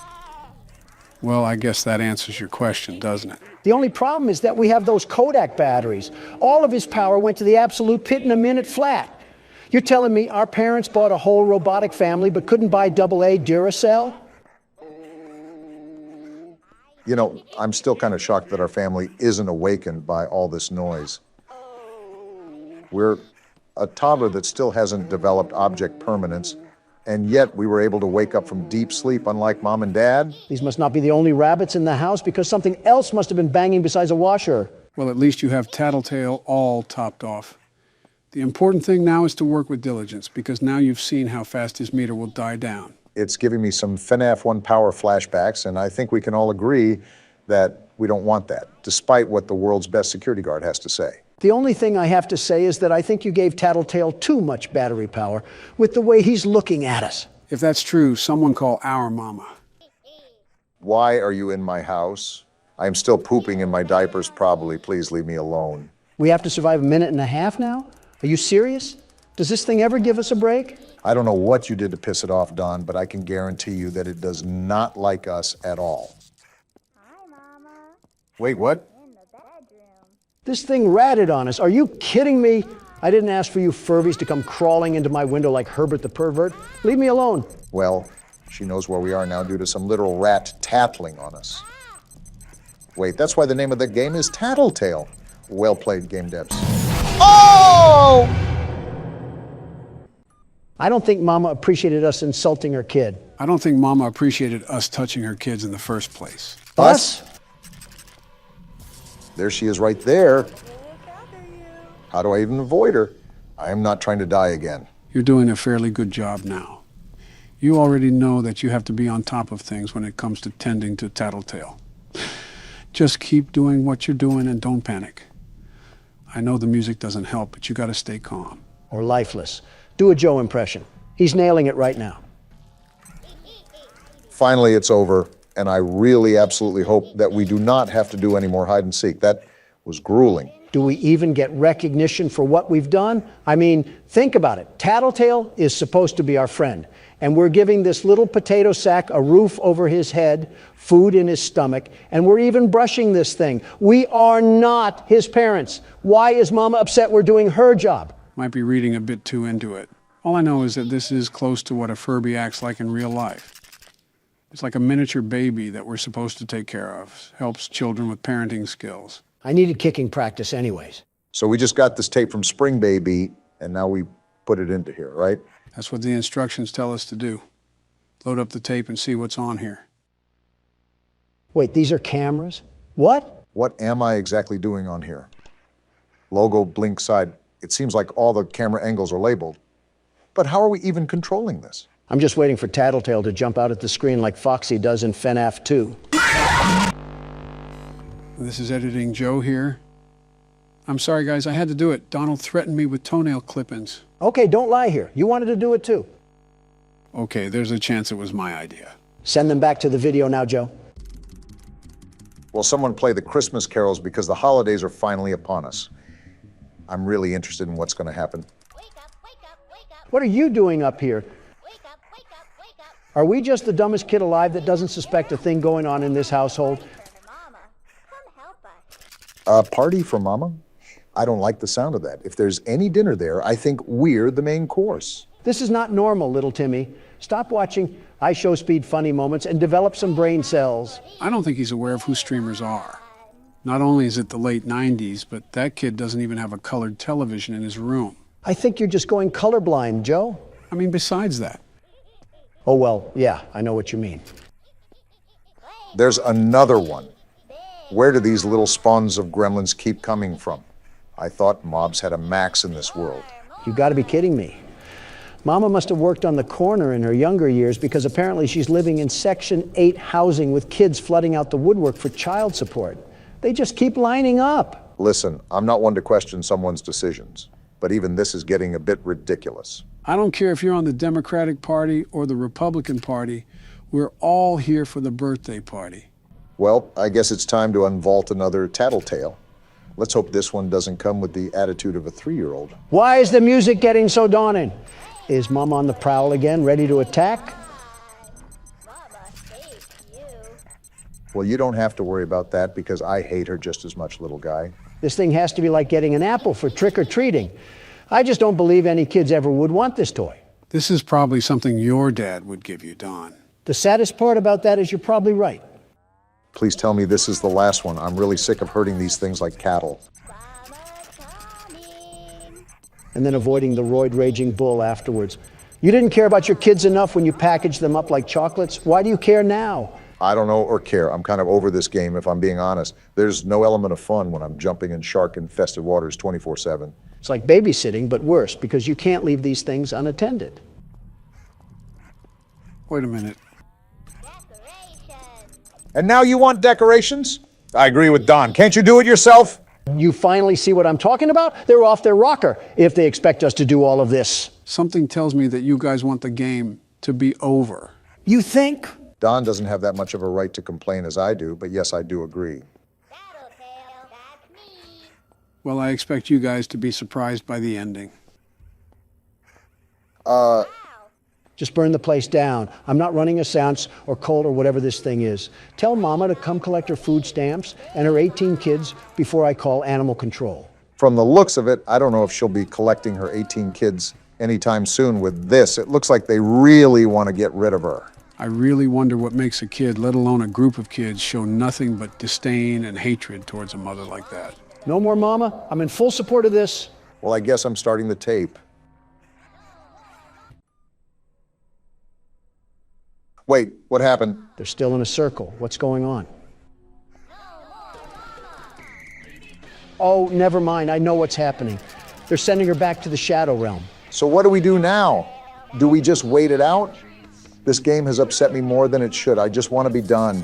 Well, I guess that answers your question, doesn't it? The only problem is that we have those Kodak batteries. All of his power went to the absolute pit in a minute flat. You're telling me our parents bought a whole robotic family but couldn't buy AA Duracell? You know, I'm still kind of shocked that our family isn't awakened by all this noise. We're a toddler that still hasn't developed object permanence, and yet we were able to wake up from deep sleep, unlike Mom and Dad. These must not be the only rabbits in the house, because something else must have been banging besides a washer. Well, at least you have Tattletale all topped off. The important thing now is to work with diligence, because now you've seen how fast his meter will die down. It's giving me some FNAF 1 power flashbacks, and I think we can all agree that we don't want that, despite what the world's best security guard has to say. The only thing I have to say is that I think you gave Tattletale too much battery power with the way he's looking at us. If that's true, someone call our Mama. Why are you in my house? I am still pooping in my diapers, probably. Please leave me alone. We have to survive a minute and a half now? Are you serious? Does this thing ever give us a break? I don't know what you did to piss it off, Don, but I can guarantee you that it does not like us at all. Hi, Mama. Wait, what? In the bedroom. This thing ratted on us. Are you kidding me? I didn't ask for you Furbies to come crawling into my window like Herbert the pervert. Leave me alone. Well, she knows where we are now due to some literal rat tattling on us. Wait, that's why the name of the game is Tattletale. Well played, game devs. Oh! I don't think Mama appreciated us insulting her kid. I don't think Mama appreciated us touching her kids in the first place. Us? There she is right there. How do I even avoid her? I am not trying to die again. You're doing a fairly good job now. You already know that you have to be on top of things when it comes to tending to Tattletale. Just keep doing what you're doing and don't panic. I know the music doesn't help, but you gotta stay calm. Or lifeless. Do a Joe impression. He's nailing it right now. Finally, it's over, and I really absolutely hope that we do not have to do any more hide and seek. That was grueling. Do we even get recognition for what we've done? I mean, think about it. Tattletale is supposed to be our friend, and we're giving this little potato sack a roof over his head, food in his stomach, and we're even brushing this thing. We are not his parents. Why is Mama upset we're doing her job? Might be reading a bit too into it. All I know is that this is close to what a Furby acts like in real life. It's like a miniature baby that we're supposed to take care of. Helps children with parenting skills. I needed kicking practice anyways. So we just got this tape from Spring Baby, and now we put it into here, right? That's what the instructions tell us to do. Load up the tape and see what's on here. Wait, these are cameras? What? What am I exactly doing on here? Logo, blink side. It seems like all the camera angles are labeled. But how are we even controlling this? I'm just waiting for Tattletale to jump out at the screen like Foxy does in FNAF 2. This is Editing Joe here. I'm sorry, guys, I had to do it. Donald threatened me with toenail clip-ins. Okay, don't lie here. You wanted to do it too. Okay, there's a chance it was my idea. Send them back to the video now, Joe. Will someone play the Christmas carols because the holidays are finally upon us? I'm really interested in what's going to happen. What are you doing up here? Are we just the dumbest kid alive that doesn't suspect a thing going on in this household? A party for Mama? I don't like the sound of that. If there's any dinner there, I think we're the main course. This is not normal, little Timmy. Stop watching iShowSpeed funny moments and develop some brain cells. I don't think he's aware of who streamers are. Not only is it the late 90s, but that kid doesn't even have a colored television in his room. I think you're just going colorblind, Joe. I mean, besides that. Oh, well, yeah, I know what you mean. There's another one. Where do these little spawns of gremlins keep coming from? I thought mobs had a max in this world. You gotta be kidding me. Mama must have worked on the corner in her younger years because apparently she's living in Section 8 housing with kids flooding out the woodwork for child support. They just keep lining up. Listen, I'm not one to question someone's decisions, but even this is getting a bit ridiculous. I don't care if you're on the Democratic Party or the Republican Party. We're all here for the birthday party. Well, I guess it's time to unvault another tattletale. Let's hope this one doesn't come with the attitude of a 3-year-old. Why is the music getting so daunting? Is Mom on the prowl again, ready to attack? Well, you don't have to worry about that because I hate her just as much, little guy. This thing has to be like getting an apple for trick-or-treating. I just don't believe any kids ever would want this toy. This is probably something your dad would give you, Don. The saddest part about that is you're probably right. Please tell me this is the last one. I'm really sick of herding these things like cattle. And then avoiding the roid-raging bull afterwards. You didn't care about your kids enough when you packaged them up like chocolates. Why do you care now? I don't know or care. I'm kind of over this game, if I'm being honest. There's no element of fun when I'm jumping in shark-infested waters 24/7. It's like babysitting, but worse, because you can't leave these things unattended. Wait a minute. And now you want decorations? I agree with Don. Can't you do it yourself? You finally see what I'm talking about? They're off their rocker if they expect us to do all of this. Something tells me that you guys want the game to be over. You think? Don doesn't have that much of a right to complain as I do, but yes, I do agree. Well, I expect you guys to be surprised by the ending. Just burn the place down. I'm not running a seance or cold or whatever this thing is. Tell Mama to come collect her food stamps and her 18 kids before I call animal control. From the looks of it, I don't know if she'll be collecting her 18 kids anytime soon with this. It looks like they really want to get rid of her. I really wonder what makes a kid, let alone a group of kids, show nothing but disdain and hatred towards a mother like that. No more Mama. I'm in full support of this. Well, I guess I'm starting the tape. Wait, what happened? They're still in a circle. What's going on? Oh, never mind. I know what's happening. They're sending her back to the Shadow Realm. So what do we do now? Do we just wait it out? This game has upset me more than it should. I just want to be done.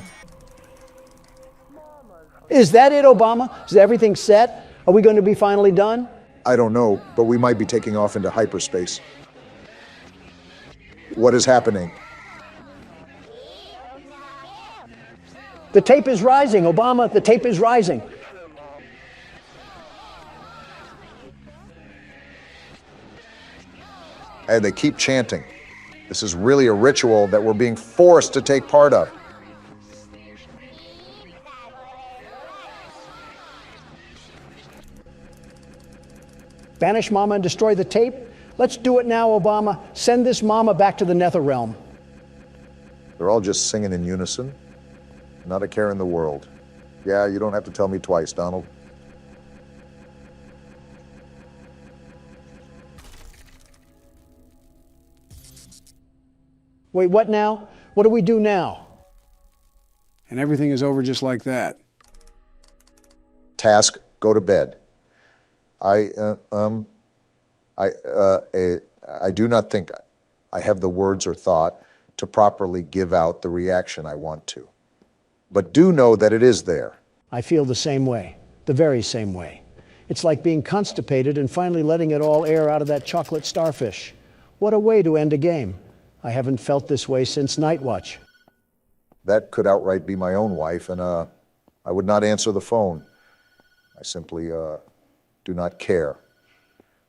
Is that it, Obama? Is everything set? Are we going to be finally done? I don't know, but we might be taking off into hyperspace. What is happening? The tape is rising, Obama. The tape is rising. And they keep chanting. This is really a ritual that we're being forced to take part of. Banish Mama and destroy the tape? Let's do it now, Obama. Send this Mama back to the Nether Realm. They're all just singing in unison. Not a care in the world. Yeah, you don't have to tell me twice, Donald. Wait, what now? What do we do now? And everything is over just like that. Task, go to bed. I do not think I have the words or thought to properly give out the reaction I want to. But do know that it is there. I feel the same way, the very same way. It's like being constipated and finally letting it all air out of that chocolate starfish. What a way to end a game. I haven't felt this way since Night Watch. That could outright be my own wife, and I would not answer the phone. I simply do not care.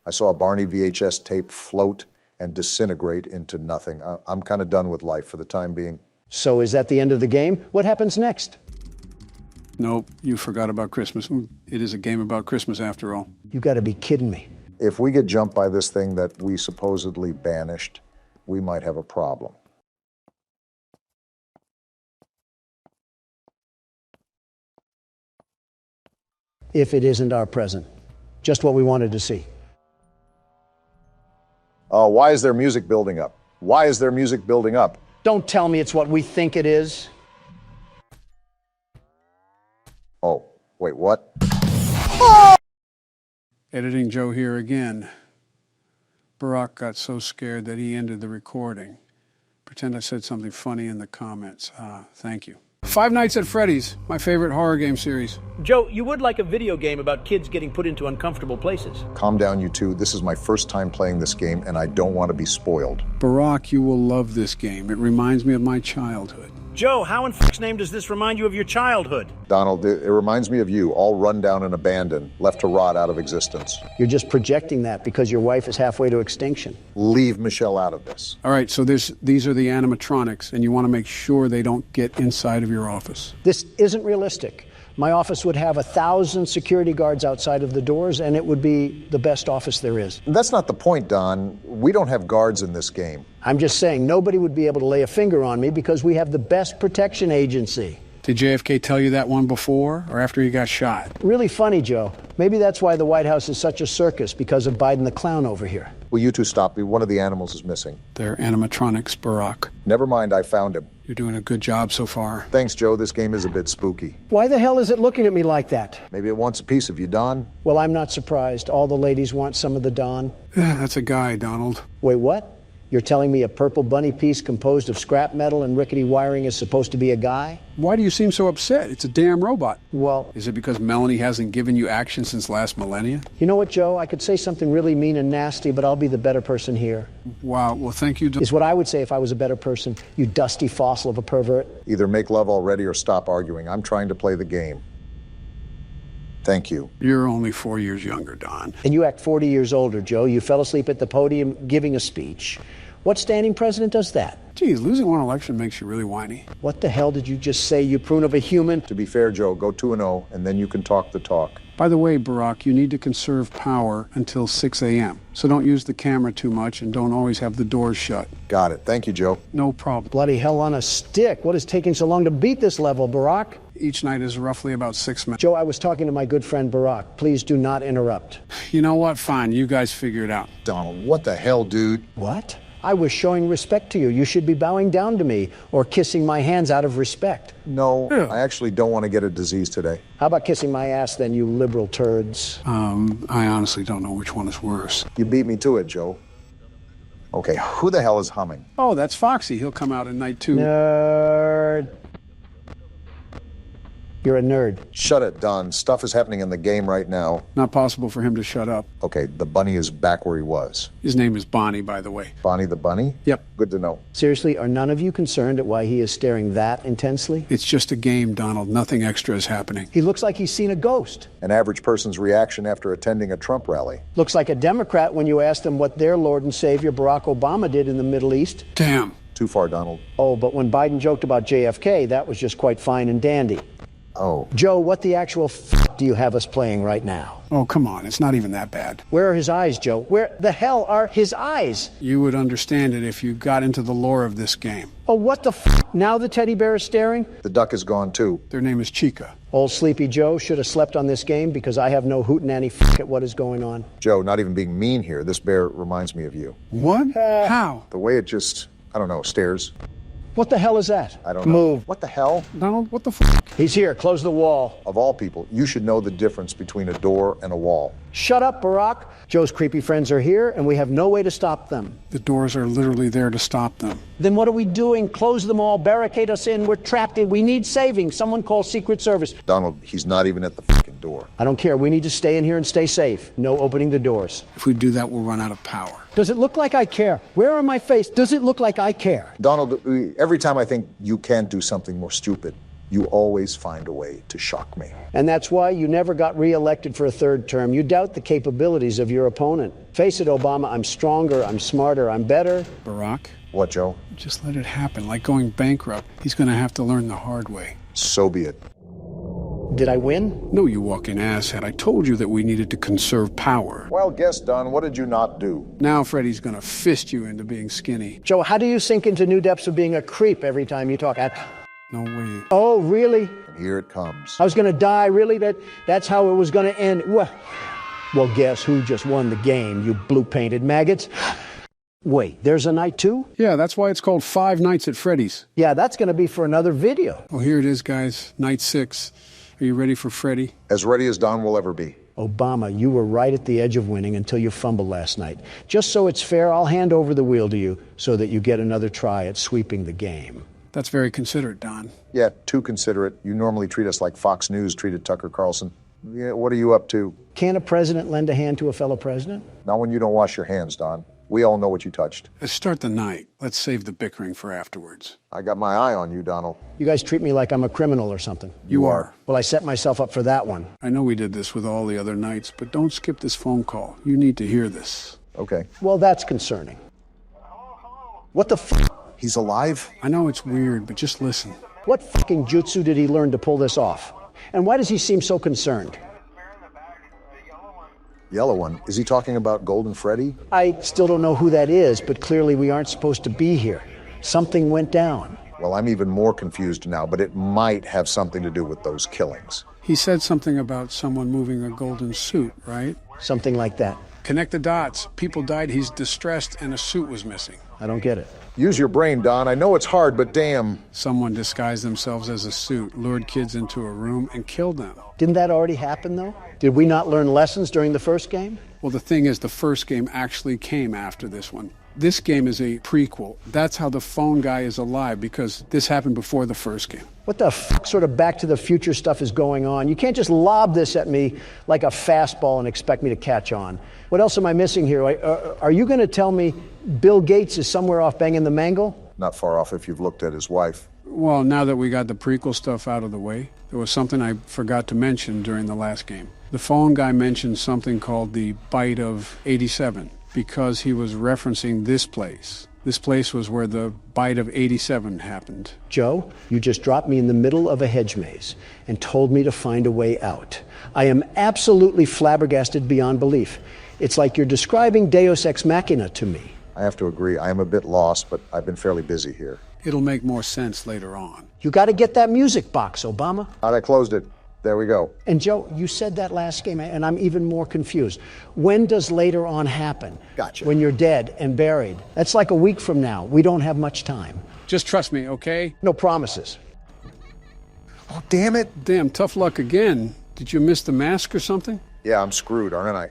I saw a Barney VHS tape float and disintegrate into nothing. I'm kind of done with life for the time being. So is that the end of the game? What happens next? Nope, you forgot about Christmas. It is a game about Christmas after all. You gotta be kidding me. If we get jumped by this thing that we supposedly banished, we might have a problem. If it isn't our present. Just what we wanted to see. Why is there music building up? Why is there music building up? Don't tell me it's what we think it is. Oh, wait, what? Editing Joe here again. Barack got so scared that he ended the recording. Pretend I said something funny in the comments. Thank you. Five Nights at Freddy's, my favorite horror game series. Joe, you would like a video game about kids getting put into uncomfortable places. Calm down, you two. This is my first time playing this game, and I don't want to be spoiled. Barack, you will love this game. It reminds me of my childhood. Joe, how in f***'s name does this remind you of your childhood? Donald, it reminds me of you, all run down and abandoned, left to rot out of existence. You're just projecting that because your wife is halfway to extinction. Leave Michelle out of this. All right, so these are the animatronics, and you want to make sure they don't get inside of your office. This isn't realistic. My office would have 1,000 security guards outside of the doors, and it would be the best office there is. That's not the point, Don. We don't have guards in this game. I'm just saying, nobody would be able to lay a finger on me because we have the best protection agency. Did JFK tell you that one before or after he got shot? Really funny, Joe. Maybe that's why the White House is such a circus, because of Biden the clown over here. Will you two stop me? One of the animals is missing. They're animatronics, Barack. Never mind, I found him. You're doing a good job so far. Thanks, Joe. This game is a bit spooky. Why the hell is it looking at me like that? Maybe it wants a piece of you, Don. Well, I'm not surprised. All the ladies want some of the Don. That's a guy, Donald. Wait, what? You're telling me a purple bunny piece composed of scrap metal and rickety wiring is supposed to be a guy? Why do you seem so upset? It's a damn robot. Well... Is it because Melanie hasn't given you action since last millennia? You know what, Joe? I could say something really mean and nasty, but I'll be the better person here. Wow, well, thank you. Is what I would say if I was a better person, you dusty fossil of a pervert. Either make love already or stop arguing. I'm trying to play the game. Thank you. You're only 4 years younger, Don. And you act 40 years older, Joe. You fell asleep at the podium giving a speech. What standing president does that? Geez, losing one election makes you really whiny. What the hell did you just say, you prune of a human? To be fair, Joe, go 2-0, and then you can talk the talk. By the way, Barack, you need to conserve power until 6 a.m. So don't use the camera too much and don't always have the doors shut. Got it. Thank you, Joe. No problem. Bloody hell on a stick. What is taking so long to beat this level, Barack? Each night is roughly about 6 minutes. Joe, I was talking to my good friend Barack. Please do not interrupt. You know what? Fine. You guys figure it out. Donald, what the hell, dude? What? I was showing respect to you. You should be bowing down to me or kissing my hands out of respect. No, I actually don't want to get a disease today. How about kissing my ass then, you liberal turds? I honestly don't know which one is worse. You beat me to it, Joe. Okay, who the hell is humming? Oh, that's Foxy. He'll come out in night 2. Nerd. You're a nerd. Shut it, Don. Stuff is happening in the game right now. Not possible for him to shut up. Okay, the bunny is back where he was. His name is Bonnie, by the way. Bonnie the bunny? Yep. Good to know. Seriously, are none of you concerned at why he is staring that intensely? It's just a game, Donald. Nothing extra is happening. He looks like he's seen a ghost. An average person's reaction after attending a Trump rally. Looks like a Democrat when you asked him what their Lord and Savior Barack Obama did in the Middle East. Damn. Too far, Donald. Oh, but when Biden joked about JFK, that was just quite fine and dandy. Oh. Joe, what the actual do you have us playing right now? Oh, come on. It's not even that bad. Where are his eyes, Joe? Where the hell are his eyes? You would understand it if you got into the lore of this game. Oh, what the Now the teddy bear is staring? The duck is gone, too. Their name is Chica. Old Sleepy Joe should have slept on this game because I have no hootenanny at what is going on. Joe, not even being mean here, this bear reminds me of you. What? How? The way it just, I don't know, stares. What the hell is that? I don't know. Move. What the hell? Donald, what the He's here. Close the wall. Of all people, you should know the difference between a door and a wall. Shut up, Barack. Joe's creepy friends are here, and we have no way to stop them. The doors are literally there to stop them. Then what are we doing? Close them all, barricade us in. We're trapped in. We need saving. Someone call Secret Service. Donald, he's not even at the fucking door. I don't care. We need to stay in here and stay safe. No opening the doors. If we do that, we'll run out of power. Does it look like I care? Where on my face does it look like I care? Donald, every time I think you can't do something more stupid, you always find a way to shock me. And that's why you never got reelected for a third term. You doubt the capabilities of your opponent. Face it, Obama, I'm stronger, I'm smarter, I'm better. Barack? What, Joe? Just let it happen. Like going bankrupt. He's going to have to learn the hard way. So be it. Did I win? No, you walking asshat. I told you that we needed to conserve power. Well, guess, Don, what did you not do? Now Freddy's going to fist you into being skinny. Joe, how do you sink into new depths of being a creep every time you talk? No way. Oh, really? And here it comes. I was going to die, really? That's how it was going to end? Well, guess who just won the game, you blue-painted maggots? Wait, there's a night 2? Yeah, that's why it's called Five Nights at Freddy's. Yeah, that's going to be for another video. Well, here it is, guys. Night 6. Are you ready for Freddy? As ready as Don will ever be. Obama, you were right at the edge of winning until you fumbled last night. Just so it's fair, I'll hand over the wheel to you so that you get another try at sweeping the game. That's very considerate, Don. Yeah, too considerate. You normally treat us like Fox News treated Tucker Carlson. Yeah, what are you up to? Can a president lend a hand to a fellow president? Not when you don't wash your hands, Don. We all know what you touched. Let's start the night. Let's save the bickering for afterwards. I got my eye on you, Donald. You guys treat me like I'm a criminal or something. You are. Well, I set myself up for that one. I know we did this with all the other nights, but don't skip this phone call. You need to hear this. Okay. Well, that's concerning. What the He's alive? I know it's weird, but just listen. What fucking jutsu did he learn to pull this off? And why does he seem so concerned? Yellow one. Is he talking about Golden Freddy? I still don't know who that is, but clearly we aren't supposed to be here. Something went down. Well, I'm even more confused now, but it might have something to do with those killings. He said something about someone moving a golden suit, right? Something like that. Connect the dots. People died, he's distressed, and a suit was missing. I don't get it. Use your brain, Don. I know it's hard, but damn. Someone disguised themselves as a suit, lured kids into a room, and killed them. Didn't that already happen, though? Did we not learn lessons during the first game? Well, the thing is, the first game actually came after this one. This game is a prequel. That's how the phone guy is alive, because this happened before the first game. What the sort of Back to the Future stuff is going on? You can't just lob this at me like a fastball and expect me to catch on. What else am I missing here? Are you going to tell me Bill Gates is somewhere off banging the mangle? Not far off if you've looked at his wife. Well, now that we got the prequel stuff out of the way, there was something I forgot to mention during the last game. The phone guy mentioned something called the Bite of 87 because he was referencing this place. This place was where the Bite of 87 happened. Joe, you just dropped me in the middle of a hedge maze and told me to find a way out. I am absolutely flabbergasted beyond belief. It's like you're describing Deus Ex Machina to me. I have to agree. I am a bit lost, but I've been fairly busy here. It'll make more sense later on. You got to get that music box, Obama. I closed it. There we go. And Joe, you said that last game, and I'm even more confused. When does later on happen? Gotcha. When you're dead and buried. That's like a week from now. We don't have much time. Just trust me, okay? No promises. Oh, damn it. Damn, tough luck again. Did you miss the mask or something? Yeah, I'm screwed, aren't I?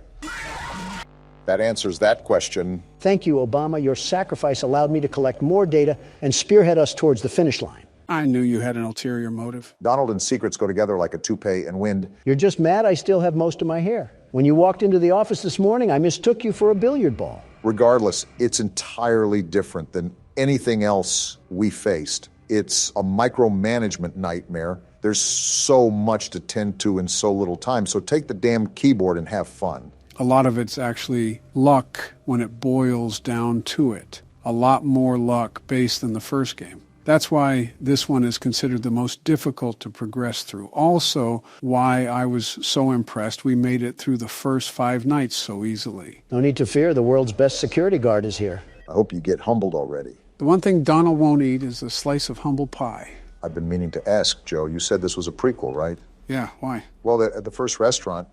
That answers that question. Thank you, Obama. Your sacrifice allowed me to collect more data and spearhead us towards the finish line. I knew you had an ulterior motive. Donald and secrets go together like a toupee and wind. You're just mad I still have most of my hair. When you walked into the office this morning, I mistook you for a billiard ball. Regardless, it's entirely different than anything else we faced. It's a micromanagement nightmare. There's so much to tend to in so little time, so take the damn keyboard and have fun. A lot of it's actually luck when it boils down to it. A lot more luck based than the first game. That's why this one is considered the most difficult to progress through. Also, why I was so impressed we made it through the first 5 nights so easily. No need to fear, the world's best security guard is here. I hope you get humbled already. The one thing Donald won't eat is a slice of humble pie. I've been meaning to ask, Joe. You said this was a prequel, right? Yeah, why? Well, at the first restaurant,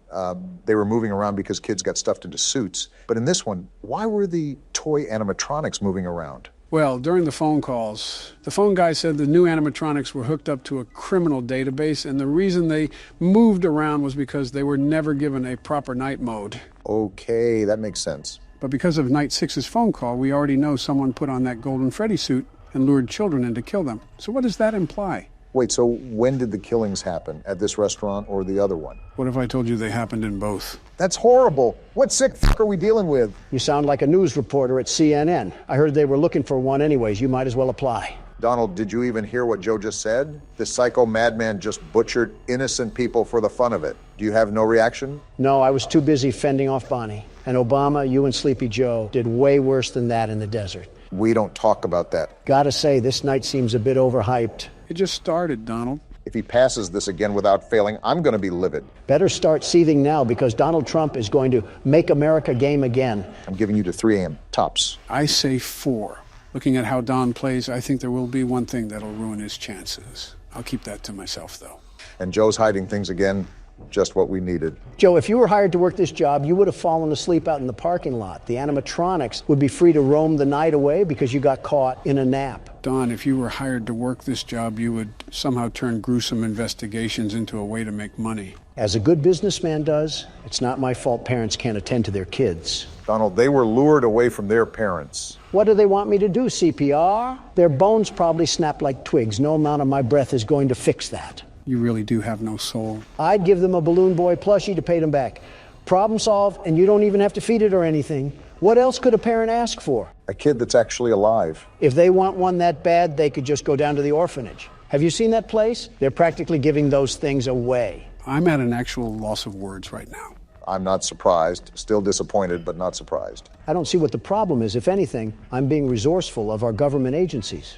they were moving around because kids got stuffed into suits. But in this one, why were the toy animatronics moving around? Well, during the phone calls, the phone guy said the new animatronics were hooked up to a criminal database, and the reason they moved around was because they were never given a proper night mode. Okay, that makes sense. But because of Night 6's phone call, we already know someone put on that Golden Freddy suit and lured children in to kill them. So what does that imply? Wait, so when did the killings happen? At this restaurant or the other one? What if I told you they happened in both? That's horrible. What sick fuck are we dealing with? You sound like a news reporter at CNN. I heard they were looking for one anyways. You might as well apply. Donald, did you even hear what Joe just said? This psycho madman just butchered innocent people for the fun of it. Do you have no reaction? No, I was too busy fending off Bonnie. And Obama, you and Sleepy Joe did way worse than that in the desert. We don't talk about that. Gotta say, this night seems a bit overhyped. It just started, Donald. If he passes this again without failing, I'm going to be livid. Better start seething now because Donald Trump is going to make America game again. I'm giving you to 3 a.m. tops. I say 4. Looking at how Don plays, I think there will be one thing that'll ruin his chances. I'll keep that to myself, though. And Joe's hiding things again. Just what we needed. Joe, if you were hired to work this job, you would have fallen asleep out in the parking lot. The animatronics would be free to roam the night away because you got caught in a nap. Don, if you were hired to work this job, you would somehow turn gruesome investigations into a way to make money. As a good businessman does, it's not my fault parents can't attend to their kids. Donald, they were lured away from their parents. What do they want me to do, CPR? Their bones probably snap like twigs. No amount of my breath is going to fix that. You really do have no soul. I'd give them a Balloon Boy plushie to pay them back. Problem solved, and you don't even have to feed it or anything. What else could a parent ask for? A kid that's actually alive. If they want one that bad, they could just go down to the orphanage. Have you seen that place? They're practically giving those things away. I'm at an actual loss of words right now. I'm not surprised. Still disappointed, but not surprised. I don't see what the problem is. If anything, I'm being resourceful of our government agencies.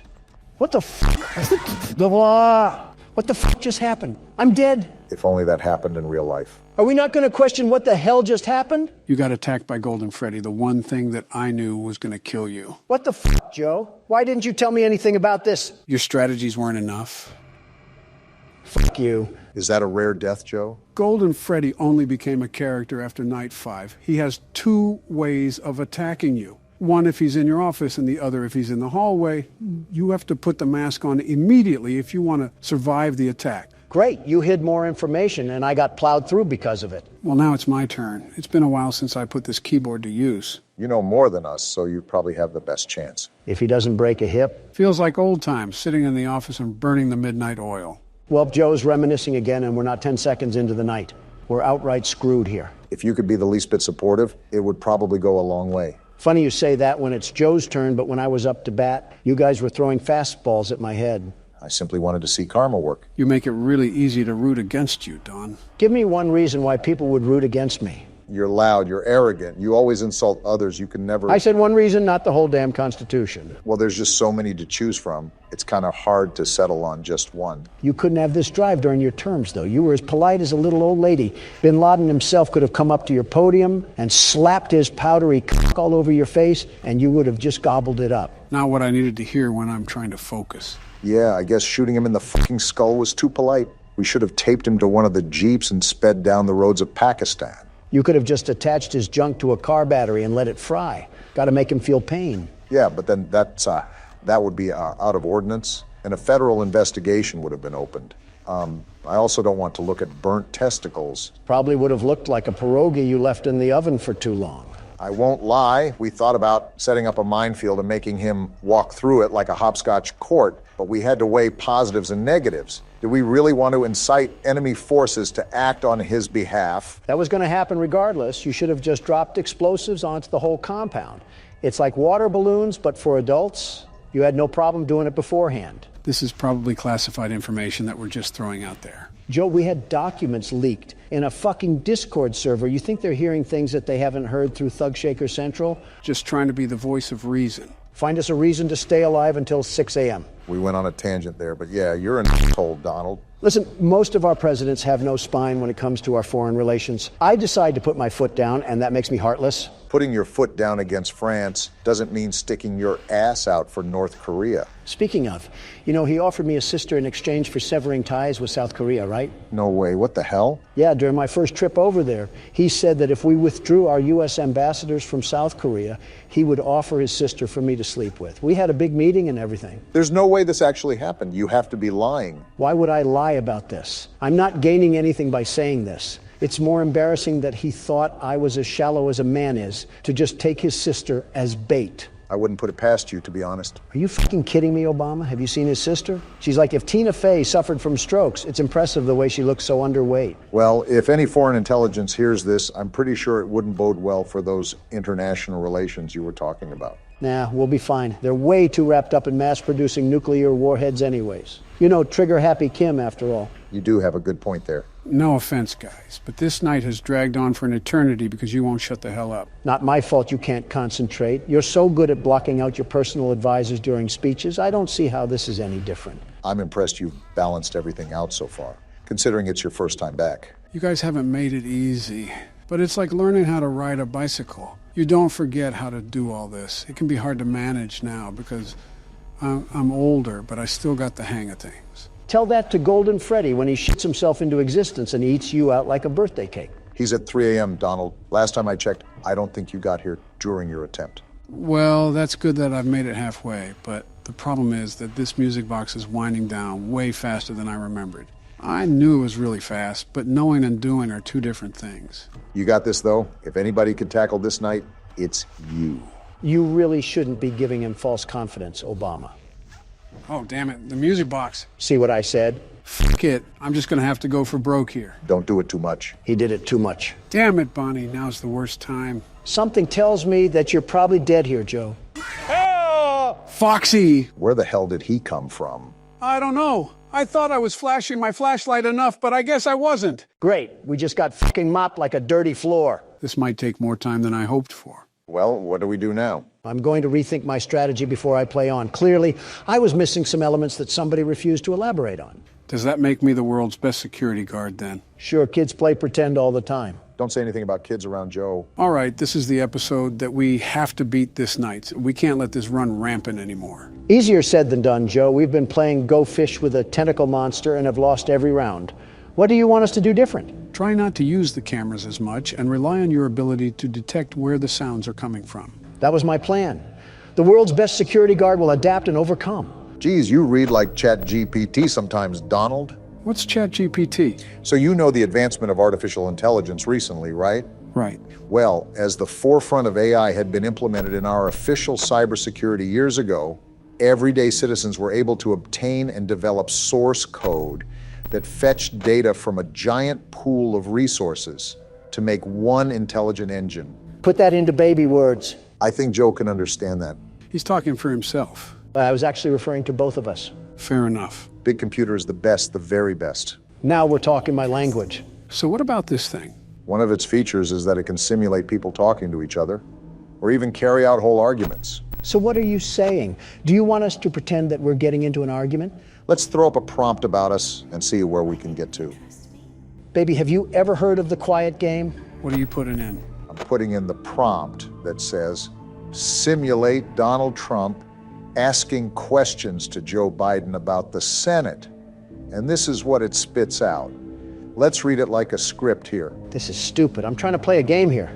What the f***? What the f*** just happened? I'm dead. If only that happened in real life. Are we not going to question what the hell just happened? You got attacked by Golden Freddy, the one thing that I knew was going to kill you. What the f***, Joe? Why didn't you tell me anything about this? Your strategies weren't enough. Fuck you. Is that a rare death, Joe? Golden Freddy only became a character after Night 5. He has 2 ways of attacking you. One if he's in your office and the other if he's in the hallway. You have to put the mask on immediately if you want to survive the attack. Great, you hid more information and I got plowed through because of it. Well, now it's my turn. It's been a while since I put this keyboard to use. You know more than us, so you probably have the best chance. If he doesn't break a hip. Feels like old times, sitting in the office and burning the midnight oil. Well, Joe's reminiscing again and we're not 10 seconds into the night. We're outright screwed here. If you could be the least bit supportive, it would probably go a long way. Funny you say that when it's Joe's turn, but when I was up to bat, you guys were throwing fastballs at my head. I simply wanted to see karma work. You make it really easy to root against you, Don. Give me one reason why people would root against me. You're loud, you're arrogant, you always insult others, you can never... I said one reason, not the whole damn Constitution. Well, there's just so many to choose from. It's kind of hard to settle on just one. You couldn't have this drive during your terms, though. You were as polite as a little old lady. Bin Laden himself could have come up to your podium and slapped his powdery cock all over your face, and you would have just gobbled it up. Not what I needed to hear when I'm trying to focus. Yeah, I guess shooting him in the fucking skull was too polite. We should have taped him to one of the jeeps and sped down the roads of Pakistan. You could have just attached his junk to a car battery and let it fry. Got to make him feel pain. Yeah, but then that would be out of ordinance, and a federal investigation would have been opened. I also don't want to look at burnt testicles. Probably would have looked like a pierogi you left in the oven for too long. I won't lie, we thought about setting up a minefield and making him walk through it like a hopscotch court, but we had to weigh positives and negatives. Did we really want to incite enemy forces to act on his behalf? That was going to happen regardless. You should have just dropped explosives onto the whole compound. It's like water balloons, but for adults. You had no problem doing it beforehand. This is probably classified information that we're just throwing out there. Joe, we had documents leaked in a fucking Discord server. You think they're hearing things that they haven't heard through Thug Shaker Central? Just trying to be the voice of reason. Find us a reason to stay alive until 6 a.m. We went on a tangent there, but yeah, you're an asshole, Donald. Listen, most of our presidents have no spine when it comes to our foreign relations. I decide to put my foot down, and that makes me heartless. Putting your foot down against France doesn't mean sticking your ass out for North Korea. Speaking of, you know, he offered me a sister in exchange for severing ties with South Korea, right? No way. What the hell? Yeah, during my first trip over there, he said that if we withdrew our U.S. ambassadors from South Korea, he would offer his sister for me to sleep with. We had a big meeting and everything. There's no way this actually happened. You have to be lying. Why would I lie about this? I'm not gaining anything by saying this. It's more embarrassing that he thought I was as shallow as a man is to just take his sister as bait. I wouldn't put it past you, to be honest. Are you fucking kidding me, Obama? Have you seen his sister? She's like if Tina Fey suffered from strokes. It's impressive the way she looks so underweight. Well, if any foreign intelligence hears this, I'm pretty sure it wouldn't bode well for those international relations you were talking about. Nah, we'll be fine. They're way too wrapped up in mass-producing nuclear warheads anyways. You know, trigger-happy Kim, after all. You do have a good point there. No offense, guys, but this night has dragged on for an eternity because you won't shut the hell up. Not my fault you can't concentrate. You're so good at blocking out your personal advisors during speeches, I don't see how this is any different. I'm impressed you've balanced everything out so far, considering it's your first time back. You guys haven't made it easy, but it's like learning how to ride a bicycle. You don't forget how to do all this. It can be hard to manage now because I'm older, but I still got the hang of things. Tell that to Golden Freddy when he shits himself into existence and eats you out like a birthday cake. He's at 3 a.m., Donald. Last time I checked, I don't think you got here during your attempt. Well, that's good that I've made it halfway, but the problem is that this music box is winding down way faster than I remembered. I knew it was really fast, but knowing and doing are two different things. You got this, though. If anybody could tackle this night, it's you. You really shouldn't be giving him false confidence, Obama. Oh, damn it, the music box. See what I said? Fuck it, I'm just gonna have to go for broke here. Don't do it too much. He did it too much. Damn it, Bonnie, now's the worst time. Something tells me that you're probably dead here, Joe. Foxy! Where the hell did he come from? I don't know. I thought I was flashing my flashlight enough, but I guess I wasn't. Great, we just got fucking mopped like a dirty floor. This might take more time than I hoped for. Well, what do we do now? I'm going to rethink my strategy before I play on. Clearly, I was missing some elements that somebody refused to elaborate on. Does that make me the world's best security guard, then? Sure, kids play pretend all the time. Don't say anything about kids around Joe. All right, this is the episode that we have to beat this night. We can't let this run rampant anymore. Easier said than done, Joe. We've been playing Go Fish with a tentacle monster and have lost every round. What do you want us to do different? Try not to use the cameras as much and rely on your ability to detect where the sounds are coming from. That was my plan. The world's best security guard will adapt and overcome. Geez, you read like ChatGPT sometimes, Donald. What's ChatGPT? So you know the advancement of artificial intelligence recently, right? Right. Well, as the forefront of AI had been implemented in our official cybersecurity years ago, everyday citizens were able to obtain and develop source code that fetched data from a giant pool of resources to make one intelligent engine. Put that into baby words. I think Joe can understand that. He's talking for himself. I was actually referring to both of us. Fair enough. Big computer is the best, the very best. Now we're talking my language. So what about this thing? One of its features is that it can simulate people talking to each other, or even carry out whole arguments. So what are you saying? Do you want us to pretend that we're getting into an argument? Let's throw up a prompt about us and see where we can get to. Baby, have you ever heard of the quiet game? What are you putting in? I'm putting in the prompt that says, simulate Donald Trump asking questions to Joe Biden about the Senate. And this is what it spits out. Let's read it like a script here. This is stupid. I'm trying to play a game here.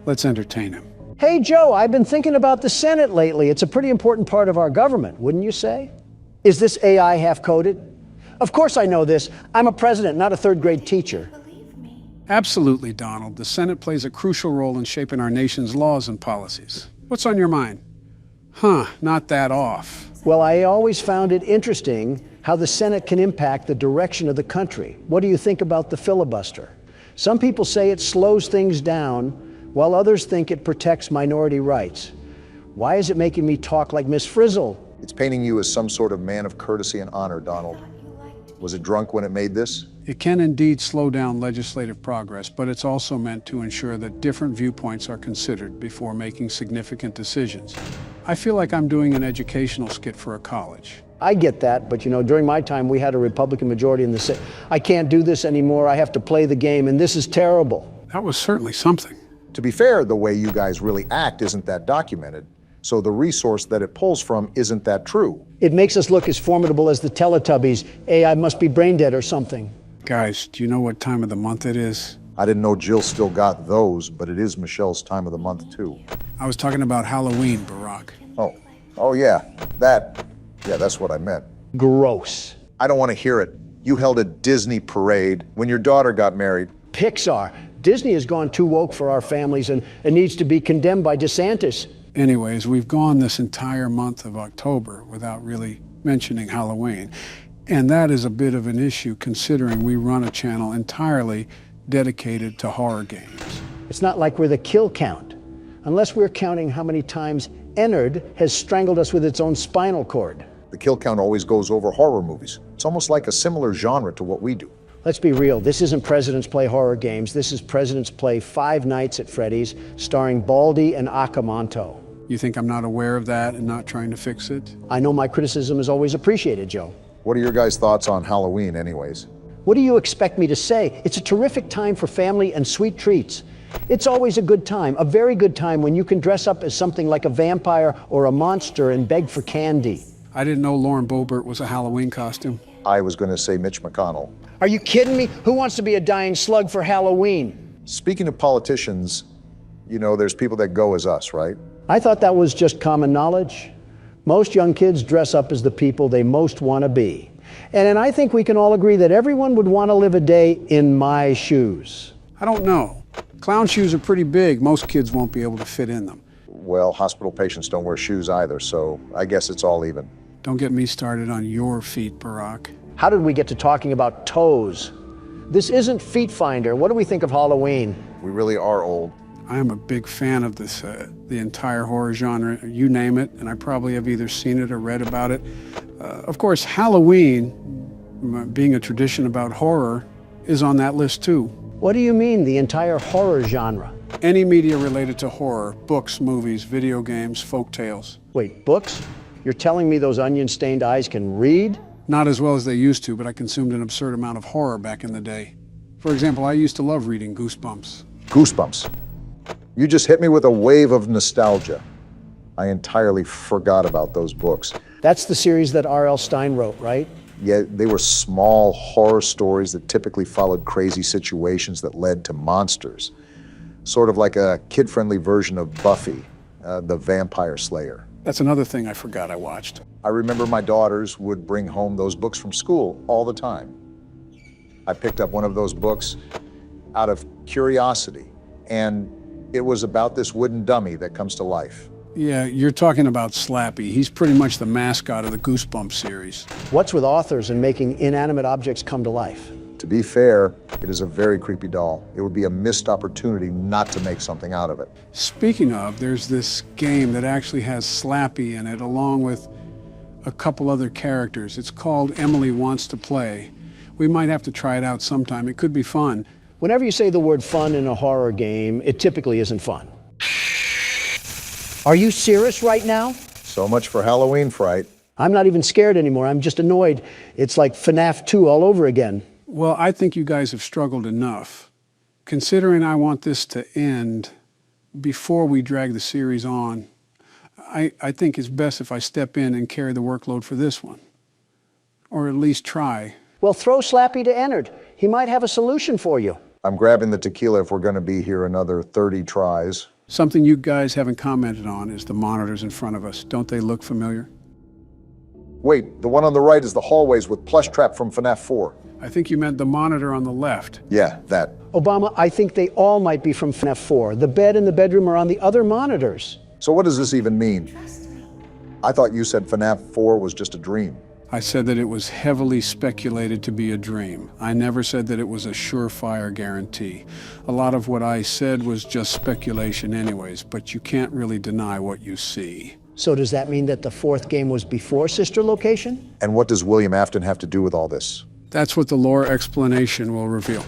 Let's entertain him. Hey, Joe, I've been thinking about the Senate lately. It's a pretty important part of our government, wouldn't you say? Is this AI half-coded? Of course I know this. I'm a president, not a third-grade teacher. Absolutely, Donald. The Senate plays a crucial role in shaping our nation's laws and policies. What's on your mind? Not that off. Well, I always found it interesting how the Senate can impact the direction of the country. What do you think about the filibuster? Some people say it slows things down, while others think it protects minority rights. Why is it making me talk like Miss Frizzle? It's painting you as some sort of man of courtesy and honor, Donald. Was it drunk when it made this? It can indeed slow down legislative progress, but it's also meant to ensure that different viewpoints are considered before making significant decisions. I feel like I'm doing an educational skit for a college. I get that, but during my time, we had a Republican majority in the Senate. I can't do this anymore. I have to play the game, and this is terrible. That was certainly something. To be fair, the way you guys really act isn't that documented, so the resource that it pulls from isn't that true. It makes us look as formidable as the Teletubbies. AI must be brain dead or something. Guys, do you know what time of the month it is? I didn't know Jill still got those, but it is Michelle's time of the month, too. I was talking about Halloween, Barack. Oh yeah, that's what I meant. Gross. I don't want to hear it. You held a Disney parade when your daughter got married. Pixar. Disney has gone too woke for our families and needs to be condemned by DeSantis. Anyways, we've gone this entire month of October without really mentioning Halloween. And that is a bit of an issue considering we run a channel entirely dedicated to horror games. It's not like we're the kill count, unless we're counting how many times Ennard has strangled us with its own spinal cord. The kill count always goes over horror movies. It's almost like a similar genre to what we do. Let's be real, this isn't Presidents Play Horror Games, this is Presidents Play Five Nights at Freddy's, starring Baldy and Akamanto. You think I'm not aware of that and not trying to fix it? I know my criticism is always appreciated, Joe. What are your guys' thoughts on Halloween anyways? What do you expect me to say? It's a terrific time for family and sweet treats. It's always a good time, a very good time when you can dress up as something like a vampire or a monster and beg for candy. I didn't know Lauren Boebert was a Halloween costume. I was going to say Mitch McConnell. Are you kidding me? Who wants to be a dying slug for Halloween? Speaking of politicians, there's people that go as us, right? I thought that was just common knowledge. Most young kids dress up as the people they most want to be. And I think we can all agree that everyone would want to live a day in my shoes. I don't know. Clown shoes are pretty big. Most kids won't be able to fit in them. Well, hospital patients don't wear shoes either, so I guess it's all even. Don't get me started on your feet, Barack. How did we get to talking about toes? This isn't Feet Finder. What do we think of Halloween? We really are old. I am a big fan of this, the entire horror genre, you name it, and I probably have either seen it or read about it. Of course, Halloween, being a tradition about horror, is on that list too. What do you mean, the entire horror genre? Any media related to horror, books, movies, video games, folk tales. Wait, books? You're telling me those onion-stained eyes can read? Not as well as they used to, but I consumed an absurd amount of horror back in the day. For example, I used to love reading Goosebumps. Goosebumps. You just hit me with a wave of nostalgia. I entirely forgot about those books. That's the series that R.L. Stine wrote, right? Yeah, they were small horror stories that typically followed crazy situations that led to monsters. Sort of like a kid-friendly version of Buffy, the Vampire Slayer. That's another thing I forgot I watched. I remember my daughters would bring home those books from school all the time. I picked up one of those books out of curiosity, and it was about this wooden dummy that comes to life. Yeah, you're talking about Slappy. He's pretty much the mascot of the Goosebumps series. What's with authors and making inanimate objects come to life? To be fair, it is a very creepy doll. It would be a missed opportunity not to make something out of it. Speaking of, there's this game that actually has Slappy in it, along with a couple other characters. It's called Emily Wants to Play. We might have to try it out sometime. It could be fun. Whenever you say the word fun in a horror game, it typically isn't fun. Are you serious right now? So much for Halloween fright. I'm not even scared anymore. I'm just annoyed. It's like FNAF 2 all over again. Well, I think you guys have struggled enough. Considering I want this to end before we drag the series on, I think it's best if I step in and carry the workload for this one. Or at least try. Well, throw Slappy to Ennard. He might have a solution for you. I'm grabbing the tequila if we're going to be here another 30 tries. Something you guys haven't commented on is the monitors in front of us. Don't they look familiar? Wait, the one on the right is the hallways with plush trap from FNAF 4. I think you meant the monitor on the left. Yeah, that. Obama, I think they all might be from FNAF 4. The bed and the bedroom are on the other monitors. So what does this even mean? I thought you said FNAF 4 was just a dream. I said that it was heavily speculated to be a dream. I never said that it was a surefire guarantee. A lot of what I said was just speculation anyways, but you can't really deny what you see. So does that mean that the fourth game was before Sister Location? And what does William Afton have to do with all this? That's what the lore explanation will reveal.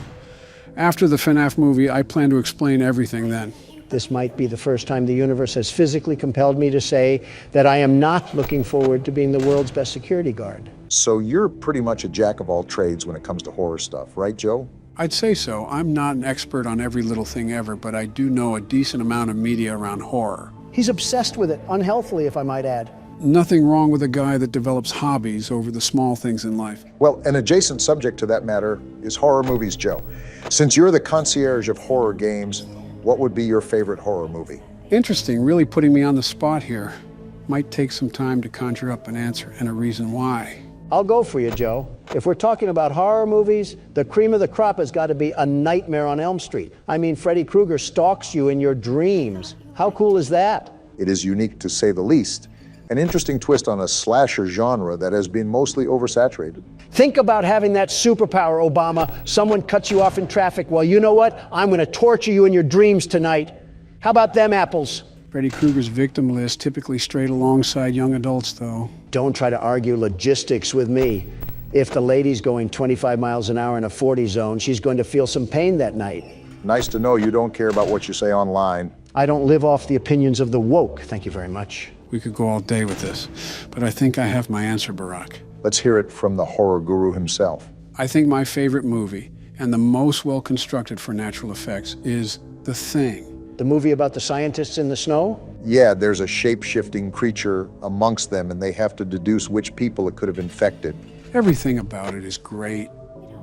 After the FNAF movie, I plan to explain everything then. This might be the first time the universe has physically compelled me to say that I am not looking forward to being the world's best security guard. So you're pretty much a jack of all trades when it comes to horror stuff, right, Joe? I'd say so. I'm not an expert on every little thing ever, but I do know a decent amount of media around horror. He's obsessed with it, unhealthily, if I might add. Nothing wrong with a guy that develops hobbies over the small things in life. Well, an adjacent subject to that matter is horror movies, Joe. Since you're the concierge of horror games, what would be your favorite horror movie? Interesting, really putting me on the spot here. Might take some time to conjure up an answer and a reason why. I'll go for you, Joe. If we're talking about horror movies, the cream of the crop has got to be A Nightmare on Elm Street. I mean, Freddy Krueger stalks you in your dreams. How cool is that? It is unique to say the least. An interesting twist on a slasher genre that has been mostly oversaturated. Think about having that superpower, Obama. Someone cuts you off in traffic. Well, you know what? I'm going to torture you in your dreams tonight. How about them apples? Freddy Krueger's victim list typically strayed alongside young adults, though. Don't try to argue logistics with me. If the lady's going 25 miles an hour in a 40 zone, she's going to feel some pain that night. Nice to know you don't care about what you say online. I don't live off the opinions of the woke. Thank you very much. We could go all day with this, but I think I have my answer, Barack. Let's hear it from the horror guru himself. I think my favorite movie, and the most well-constructed for natural effects, is The Thing. The movie about the scientists in the snow? Yeah, there's a shape-shifting creature amongst them, and they have to deduce which people it could have infected. Everything about it is great.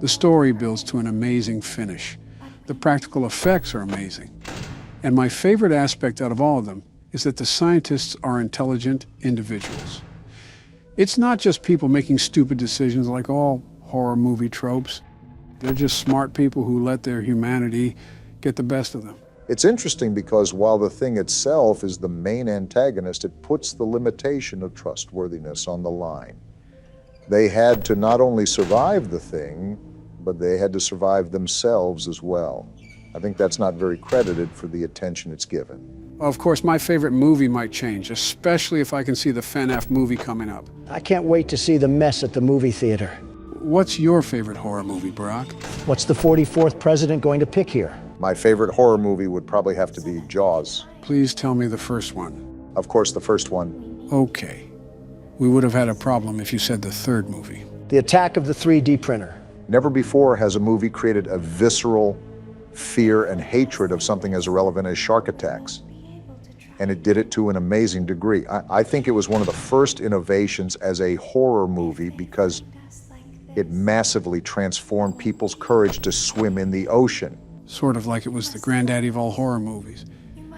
The story builds to an amazing finish. The practical effects are amazing. And my favorite aspect out of all of them is that the scientists are intelligent individuals. It's not just people making stupid decisions like all horror movie tropes. They're just smart people who let their humanity get the best of them. It's interesting because while the thing itself is the main antagonist, it puts the limitation of trustworthiness on the line. They had to not only survive the thing, but they had to survive themselves as well. I think that's not very credited for the attention it's given. Of course, my favorite movie might change, especially if I can see the FNAF movie coming up. I can't wait to see the mess at the movie theater. What's your favorite horror movie, Barack? What's the 44th president going to pick here? My favorite horror movie would probably have to be Jaws. Please tell me the first one. Of course, the first one. Okay. We would have had a problem if you said the third movie. The Attack of the 3D Printer. Never before has a movie created a visceral fear and hatred of something as irrelevant as shark attacks. And it did it to an amazing degree. I think it was one of the first innovations as a horror movie because it massively transformed people's courage to swim in the ocean. Sort of like it was the granddaddy of all horror movies.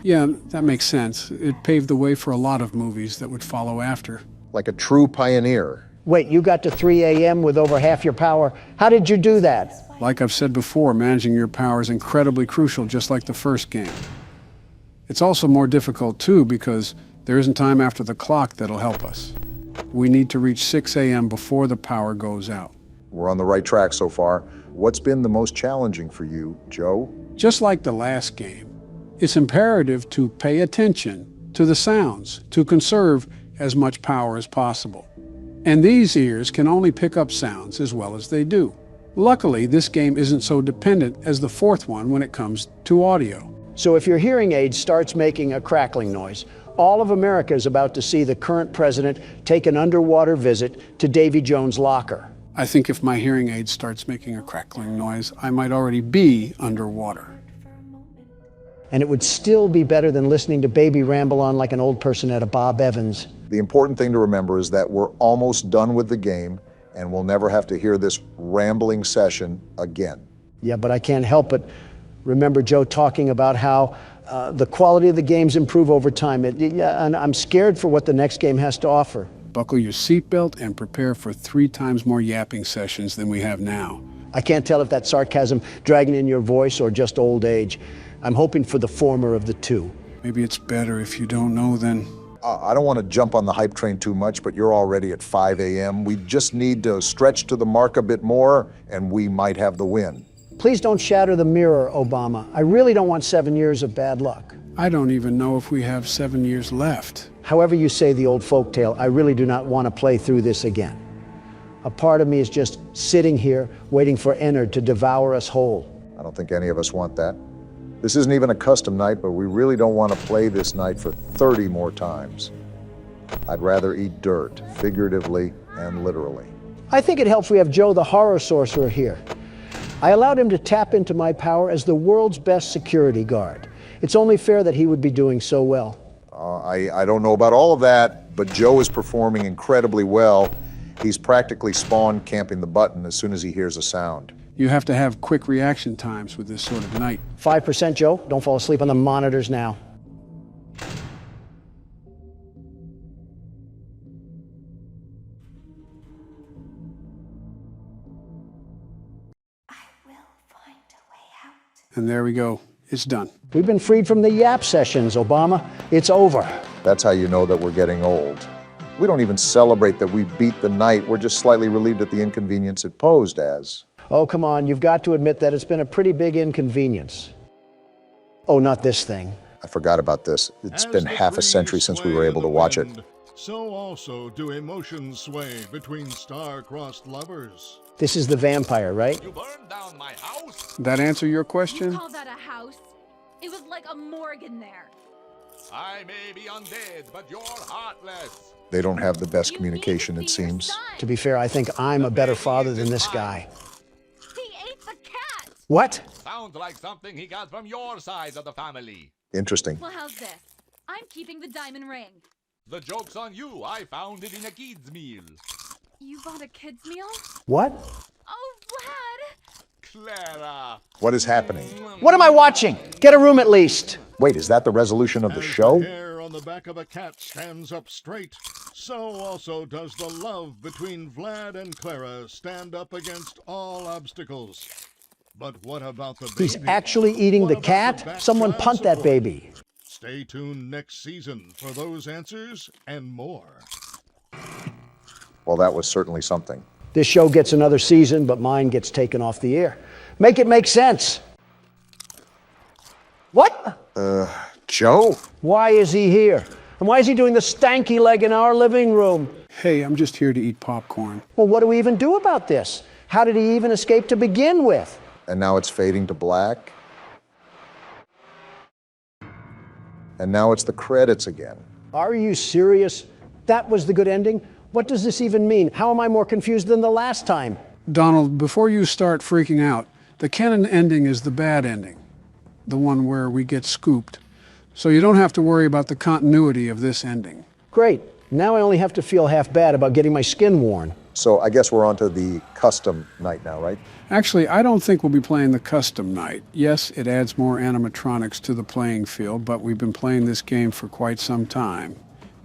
Yeah, that makes sense. It paved the way for a lot of movies that would follow after. Like a true pioneer. Wait, you got to 3 a.m. with over half your power. How did you do that? Like I've said before, managing your power is incredibly crucial, just like the first game. It's also more difficult, too, because there isn't time after the clock that'll help us. We need to reach 6 a.m. before the power goes out. We're on the right track so far. What's been the most challenging for you, Joe? Just like the last game, it's imperative to pay attention to the sounds, to conserve as much power as possible. And these ears can only pick up sounds as well as they do. Luckily, this game isn't so dependent as the fourth one when it comes to audio. So if your hearing aid starts making a crackling noise, all of America is about to see the current president take an underwater visit to Davy Jones' locker. I think if my hearing aid starts making a crackling noise, I might already be underwater. And it would still be better than listening to Baby ramble on like an old person at a Bob Evans. The important thing to remember is that we're almost done with the game, and we'll never have to hear this rambling session again. Yeah, but I can't help but remember Joe talking about how the quality of the games improve over time. And I'm scared for what the next game has to offer. Buckle your seatbelt and prepare for 3 times more yapping sessions than we have now. I can't tell if that's sarcasm dragging in your voice or just old age. I'm hoping for the former of the two. Maybe it's better if you don't know then. I don't want to jump on the hype train too much, but you're already at 5 a.m. We just need to stretch to the mark a bit more, and we might have the win. Please don't shatter the mirror, Obama. I really don't want 7 years of bad luck. I don't even know if we have 7 years left. However you say the old folktale, I really do not want to play through this again. A part of me is just sitting here waiting for Ennard to devour us whole. I don't think any of us want that. This isn't even a custom night, but we really don't want to play this night for 30 more times. I'd rather eat dirt, figuratively and literally. I think it helps we have Joe the horror sorcerer here. I allowed him to tap into my power as the world's best security guard. It's only fair that he would be doing so well. I don't know about all of that, but Joe is performing incredibly well. He's practically spawn camping the button as soon as he hears a sound. You have to have quick reaction times with this sort of night. 5%, Joe. Don't fall asleep on the monitors now. And there we go. It's done. We've been freed from the yap sessions, Obama. It's over. That's how you know that we're getting old. We don't even celebrate that we beat the night. We're just slightly relieved at the inconvenience it posed as. Oh, come on. You've got to admit that it's been a pretty big inconvenience. Oh, not this thing. I forgot about this. It's been half a century since we were able to watch it. So also do emotions sway between star-crossed lovers. This is the vampire, right? You burned down my house? That answer your question? You call that a house? It was like a morgue in there. I may be undead, but you're heartless. They don't have the best communication, it seems. To be fair, I think I'm a better father than this guy. He ate the cat! What? Sounds like something he got from your side of the family. Interesting. Well, how's this? I'm keeping the diamond ring. The joke's on you. I found it in a kid's meal. You bought a kid's meal? What? Oh, Vlad! Clara! What is happening? What am I watching? Get a room at least. Wait, is that the resolution of the show? The hair on the back of a cat stands up straight, so also does the love between Vlad and Clara stand up against all obstacles. But what about the baby? He's actually eating the cat? Someone punt that baby. Stay tuned next season for those answers and more. Well, that was certainly something. This show gets another season, but mine gets taken off the air. Make it make sense. What? Joe? Why is he here? And why is he doing the stanky leg in our living room? Hey, I'm just here to eat popcorn. Well, what do we even do about this? How did he even escape to begin with? And now it's fading to black. And now it's the credits again. Are you serious? That was the good ending? What does this even mean? How am I more confused than the last time? Donald, before you start freaking out, the canon ending is the bad ending. The one where we get scooped. So you don't have to worry about the continuity of this ending. Great. Now I only have to feel half bad about getting my skin worn. So I guess we're on to the custom night now, right? Actually, I don't think we'll be playing the custom night. Yes, it adds more animatronics to the playing field, but we've been playing this game for quite some time.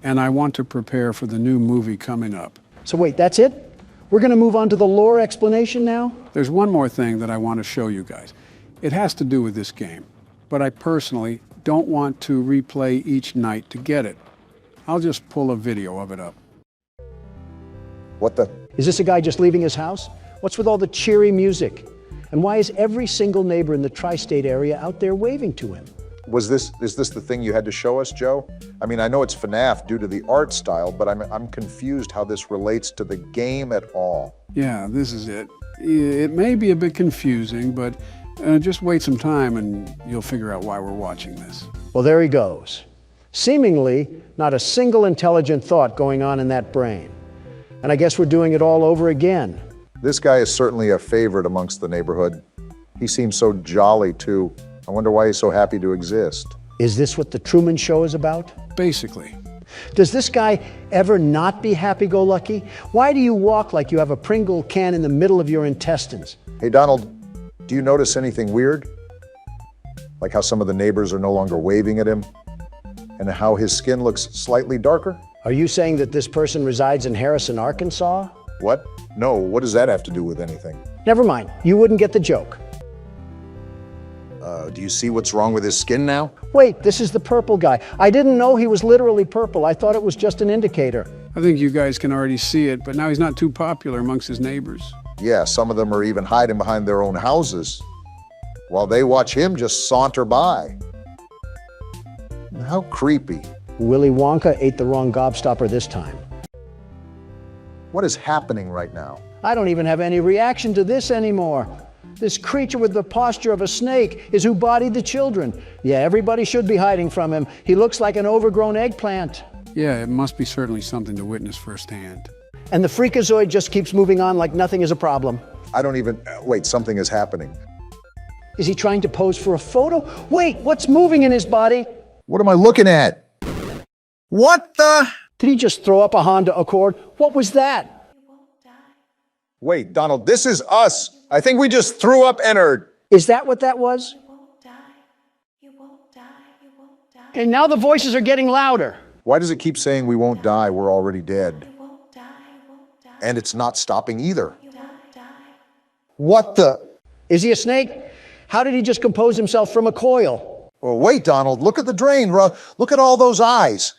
And I want to prepare for the new movie coming up. So wait, that's it? We're going to move on to the lore explanation now? There's one more thing that I want to show you guys. It has to do with this game, but I personally don't want to replay each night to get it. I'll just pull a video of it up. What the? Is this a guy just leaving his house? What's with all the cheery music? And why is every single neighbor in the tri-state area out there waving to him? Is this the thing you had to show us, Joe? I mean, I know it's FNAF due to the art style, but I'm confused how this relates to the game at all. Yeah, this is it. It may be a bit confusing, but just wait some time and you'll figure out why we're watching this. Well, there he goes. Seemingly, not a single intelligent thought going on in that brain. And I guess we're doing it all over again. This guy is certainly a favorite amongst the neighborhood. He seems so jolly, too. I wonder why he's so happy to exist. Is this what the Truman Show is about? Basically. Does this guy ever not be happy-go-lucky? Why do you walk like you have a Pringle can in the middle of your intestines? Hey, Donald, do you notice anything weird? Like how some of the neighbors are no longer waving at him? And how his skin looks slightly darker? Are you saying that this person resides in Harrison, Arkansas? What? No, what does that have to do with anything? Never mind, you wouldn't get the joke. Do you see what's wrong with his skin now? Wait, this is the purple guy. I didn't know he was literally purple. I thought it was just an indicator. I think you guys can already see it, but now he's not too popular amongst his neighbors. Yeah, some of them are even hiding behind their own houses while they watch him just saunter by. How creepy. Willy Wonka ate the wrong gobstopper this time. What is happening right now? I don't even have any reaction to this anymore. This creature with the posture of a snake is who bodied the children. Yeah, everybody should be hiding from him. He looks like an overgrown eggplant. Yeah, it must be certainly something to witness firsthand. And the freakazoid just keeps moving on like nothing is a problem. I don't even... Wait, something is happening. Is he trying to pose for a photo? Wait, what's moving in his body? What am I looking at? What the... Did he just throw up a Honda Accord? What was that? Wait, Donald, this is us. I think we just threw up Ennard. Is that what that was? And now the voices are getting louder. Why does it keep saying we won't die, we're already dead? And it's not stopping either. What the... Is he a snake? How did he just compose himself from a coil? Oh, wait, Donald, look at the drain. Look at all those eyes.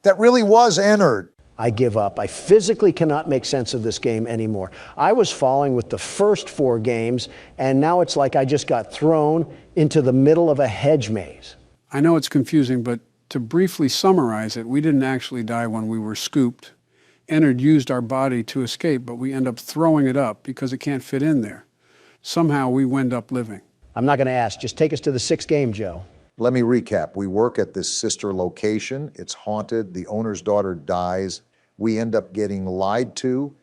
That really was Ennard. I give up. I physically cannot make sense of this game anymore. I was following with the first 4 games, and now it's like I just got thrown into the middle of a hedge maze. I know it's confusing, but to briefly summarize it, we didn't actually die when we were scooped. Ennard used our body to escape, but we end up throwing it up because it can't fit in there. Somehow we wind up living. I'm not going to ask. Just take us to the 6th game, Joe. Let me recap. We work at this sister location. It's haunted. The owner's daughter dies. We end up getting lied to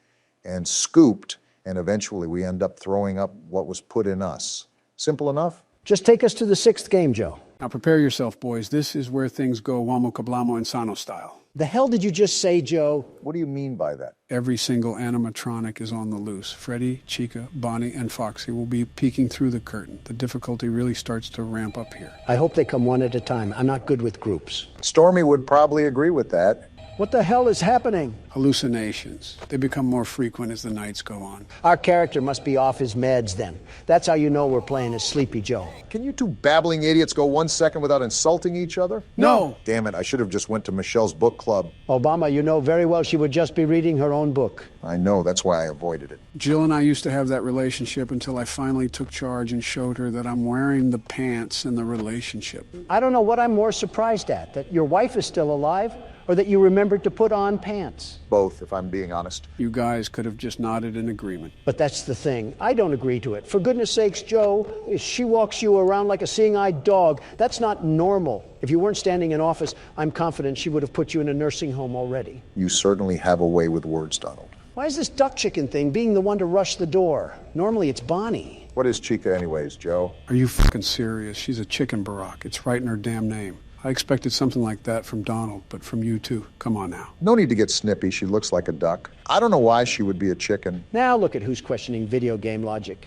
and scooped, and eventually we end up throwing up what was put in us. Simple enough? Just take us to the 6th game, Joe. Now prepare yourself, boys. This is where things go Wamo Kablamo Insano style. The hell did you just say, Joe? What do you mean by that? Every single animatronic is on the loose. Freddy, Chica, Bonnie, and Foxy will be peeking through the curtain. The difficulty really starts to ramp up here. I hope they come one at a time. I'm not good with groups. Stormy would probably agree with that. What the hell is happening? Hallucinations. They become more frequent as the nights go on. Our character must be off his meds then. That's how you know we're playing as Sleepy Joe. Can you two babbling idiots go 1 second without insulting each other? No. Damn it, I should have just went to Michelle's book club. Obama, you know very well she would just be reading her own book. I know, that's why I avoided it. Jill and I used to have that relationship until I finally took charge and showed her that I'm wearing the pants in the relationship. I don't know what I'm more surprised at, that your wife is still alive or that you remembered to put on pants. Both, if I'm being honest. You guys could have just nodded in agreement. But that's the thing. I don't agree to it. For goodness sakes, Joe, she walks you around like a seeing-eyed dog. That's not normal. If you weren't standing in office, I'm confident she would have put you in a nursing home already. You certainly have a way with words, Donald. Why is this duck chicken thing being the one to rush the door? Normally it's Bonnie. What is Chica anyways, Joe? Are you fucking serious? She's a chicken Barack. It's right in her damn name. I expected something like that from Donald, but from you too. Come on now. No need to get snippy. She looks like a duck. I don't know why she would be a chicken. Now look at who's questioning video game logic.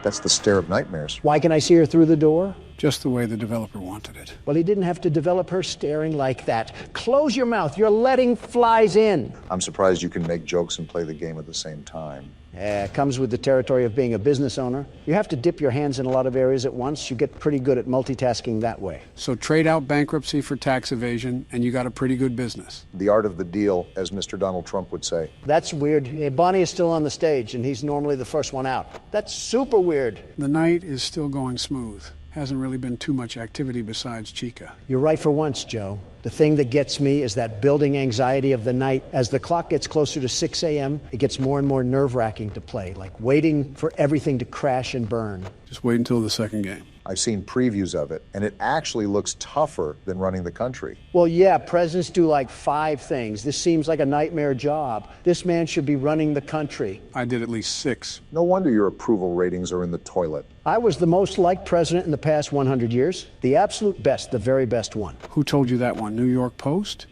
That's the stare of nightmares. Why can I see her through the door? Just the way the developer wanted it. Well, he didn't have to develop her staring like that. Close your mouth. You're letting flies in. I'm surprised you can make jokes and play the game at the same time. Yeah, it comes with the territory of being a business owner. You have to dip your hands in a lot of areas at once. You get pretty good at multitasking that way. So trade out bankruptcy for tax evasion, and you got a pretty good business. The art of the deal, as Mr. Donald Trump would say. That's weird. Hey, Bonnie is still on the stage, and he's normally the first one out. That's super weird. The night is still going smooth. Hasn't really been too much activity besides Chica. You're right for once, Joe. The thing that gets me is that building anxiety of the night. As the clock gets closer to 6 a.m., it gets more and more nerve-wracking to play, like waiting for everything to crash and burn. Just wait until the second game. I've seen previews of it, and it actually looks tougher than running the country. Well, yeah, presidents do like 5 things. This seems like a nightmare job. This man should be running the country. I did at least 6. No wonder your approval ratings are in the toilet. I was the most liked president in the past 100 years. The absolute best, the very best one. Who told you that one? New York Post?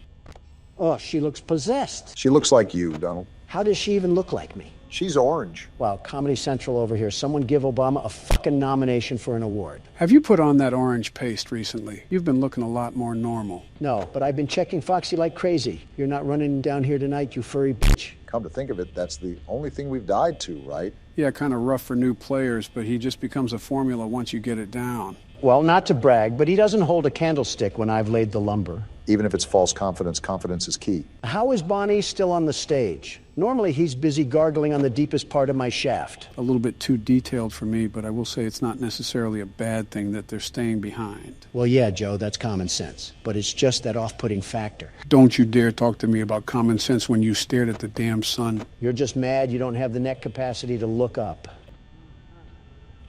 Oh, she looks possessed. She looks like you, Donald. How does she even look like me? She's orange. Wow, Comedy Central over here. Someone give Obama a fucking nomination for an award. Have you put on that orange paste recently? You've been looking a lot more normal. No, but I've been checking Foxy like crazy. You're not running down here tonight, you furry bitch. Come to think of it, that's the only thing we've died to, right? Yeah, kind of rough for new players, but he just becomes a formula once you get it down. Well, not to brag, but he doesn't hold a candlestick when I've laid the lumber. Even if it's false confidence, confidence is key. How is Bonnie still on the stage? Normally he's busy gargling on the deepest part of my shaft. A little bit too detailed for me, but I will say it's not necessarily a bad thing that they're staying behind. Well, yeah, Joe, that's common sense. But it's just that off-putting factor. Don't you dare talk to me about common sense when you stared at the damn sun. You're just mad you don't have the neck capacity to look up.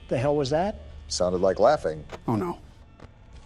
The hell was that? Sounded like laughing. Oh, no.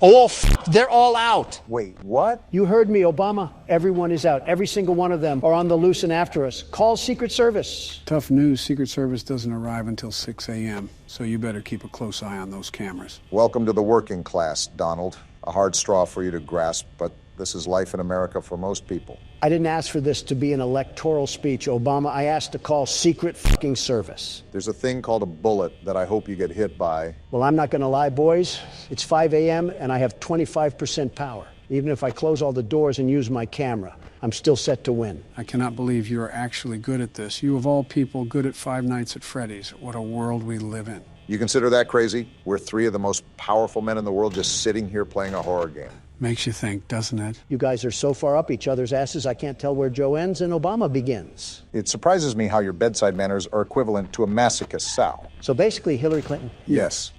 Oh, they're all out. Wait, what? You heard me, Obama. Everyone is out. Every single one of them are on the loose and after us. Call Secret Service. Tough news, Secret Service doesn't arrive until 6 a.m., so you better keep a close eye on those cameras. Welcome to the working class, Donald. A hard straw for you to grasp, but this is life in America for most people. I didn't ask for this to be an electoral speech, Obama. I asked to call Secret fucking Service. There's a thing called a bullet that I hope you get hit by. Well, I'm not going to lie, boys. It's 5 a.m. and I have 25% power. Even if I close all the doors and use my camera, I'm still set to win. I cannot believe you are actually good at this. You, of all people, good at Five Nights at Freddy's. What a world we live in. You consider that crazy? We're three of the most powerful men in the world just sitting here playing a horror game. Makes you think, doesn't it? You guys are so far up each other's asses, I can't tell where Joe ends and Obama begins. It surprises me how your bedside manners are equivalent to a masochist sow. So basically, Hillary Clinton. Yes.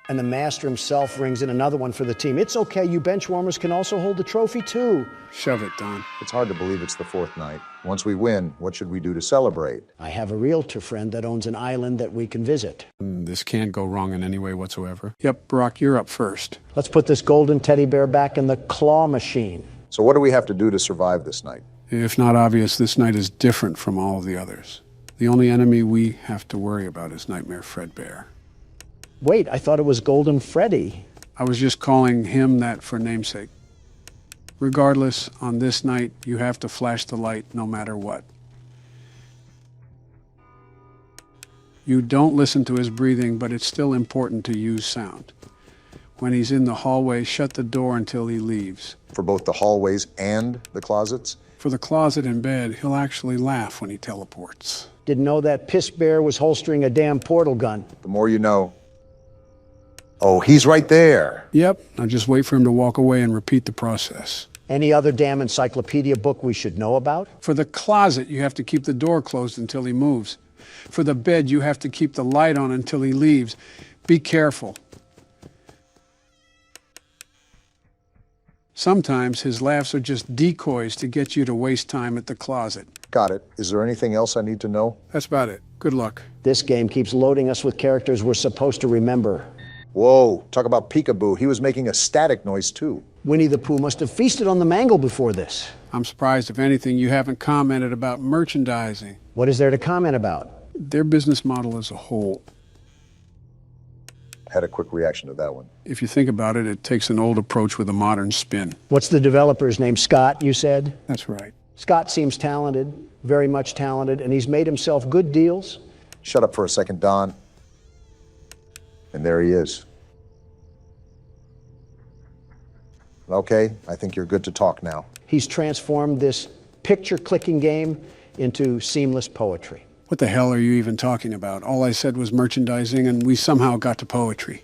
And the master himself rings in another one for the team. It's okay, you bench warmers can also hold the trophy too. Shove it, Don. It's hard to believe it's the fourth night. Once we win, what should we do to celebrate? I have a realtor friend that owns an island that we can visit. This can't go wrong in any way whatsoever. Yep, Barack, you're up first. Let's put this golden teddy bear back in the claw machine. So what do we have to do to survive this night? If not obvious, this night is different from all of the others. The only enemy we have to worry about is Nightmare Fredbear. Wait, I thought it was Golden Freddy. I was just calling him that for namesake. Regardless, on this night, you have to flash the light no matter what. You don't listen to his breathing, but it's still important to use sound. When he's in the hallway, shut the door until he leaves. For both the hallways and the closets? For the closet and bed, he'll actually laugh when he teleports. Didn't know that piss bear was holstering a damn portal gun. The more you know. Oh, he's right there. Yep, now just wait for him to walk away and repeat the process. Any other damn encyclopedia book we should know about? For the closet, you have to keep the door closed until he moves. For the bed, you have to keep the light on until he leaves. Be careful. Sometimes his laughs are just decoys to get you to waste time at the closet. Got it. Is there anything else I need to know? That's about it. Good luck. This game keeps loading us with characters we're supposed to remember. Whoa, talk about peekaboo. He was making a static noise too. Winnie the Pooh must have feasted on the mangle before this. I'm surprised, if anything, you haven't commented about merchandising. What is there to comment about? Their business model as a whole. Had a quick reaction to that one. If you think about it, it takes an old approach with a modern spin. What's the developer's name? Scott, you said? That's right. Scott seems talented, very much talented, and he's made himself good deals. Shut up for a second, Don. And there he is. Okay, I think you're good to talk now. He's transformed this picture-clicking game into seamless poetry. What the hell are you even talking about? All I said was merchandising, and we somehow got to poetry.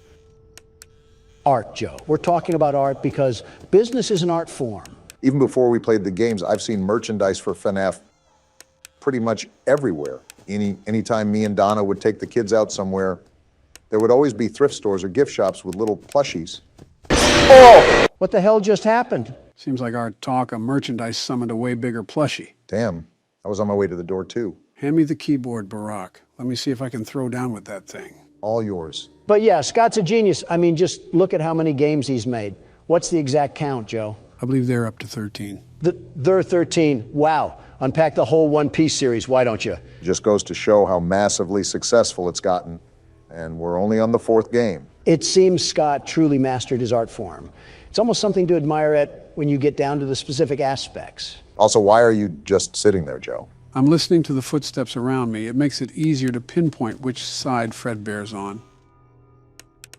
Art, Joe. We're talking about art because business is an art form. Even before we played the games, I've seen merchandise for FNAF pretty much everywhere. Anytime me and Donna would take the kids out somewhere, there would always be thrift stores or gift shops with little plushies. Oh! What the hell just happened? Seems like our talk of merchandise summoned a way bigger plushie. Damn, I was on my way to the door too. Hand me the keyboard, Barack. Let me see if I can throw down with that thing. All yours. But yeah, Scott's a genius. I mean, just look at how many games he's made. What's the exact count, Joe? I believe they're up to 13. They're 13. Wow. Unpack the whole One Piece series, why don't you? Just goes to show how massively successful it's gotten. And we're only on the fourth game. It seems Scott truly mastered his art form. It's almost something to admire at when you get down to the specific aspects. Also, why are you just sitting there, Joe? I'm listening to the footsteps around me. It makes it easier to pinpoint which side Fredbear's on.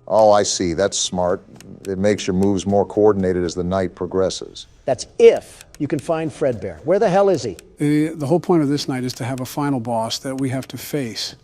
Oh, I see. That's smart. It makes your moves more coordinated as the night progresses. That's if you can find Fredbear. Where the hell is he? The whole point of this night is to have a final boss that we have to face.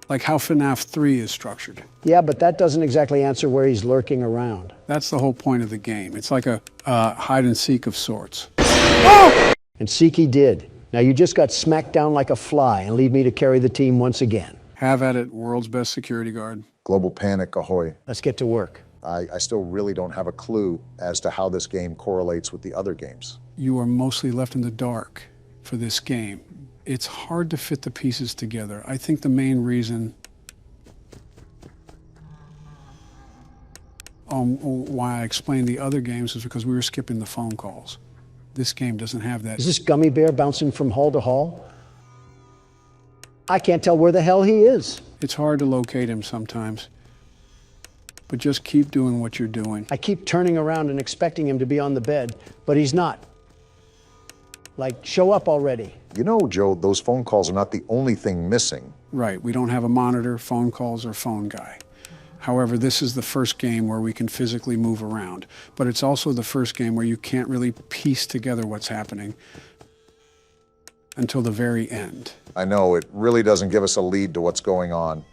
Like how FNAF 3 is structured. Yeah, but that doesn't exactly answer where he's lurking around. That's the whole point of the game. It's like a hide and seek of sorts. And seek he did. Now you just got smacked down like a fly and leave me to carry the team once again. Have at it, world's best security guard. Global panic, ahoy. Let's get to work. I still really don't have a clue as to how this game correlates with the other games. You are mostly left in the dark for this game. It's hard to fit the pieces together. I think the main reason why I explained the other games is because we were skipping the phone calls. This game doesn't have that. Is this gummy bear bouncing from hall to hall? I can't tell where the hell he is. It's hard to locate him sometimes, but just keep doing what you're doing. I keep turning around and expecting him to be on the bed, but he's not. Like, show up already. You know, Joe, those phone calls are not the only thing missing. Right, we don't have a monitor, phone calls, or phone guy. However, this is the first game where we can physically move around, but it's also the first game where you can't really piece together what's happening until the very end. I know, it really doesn't give us a lead to what's going on,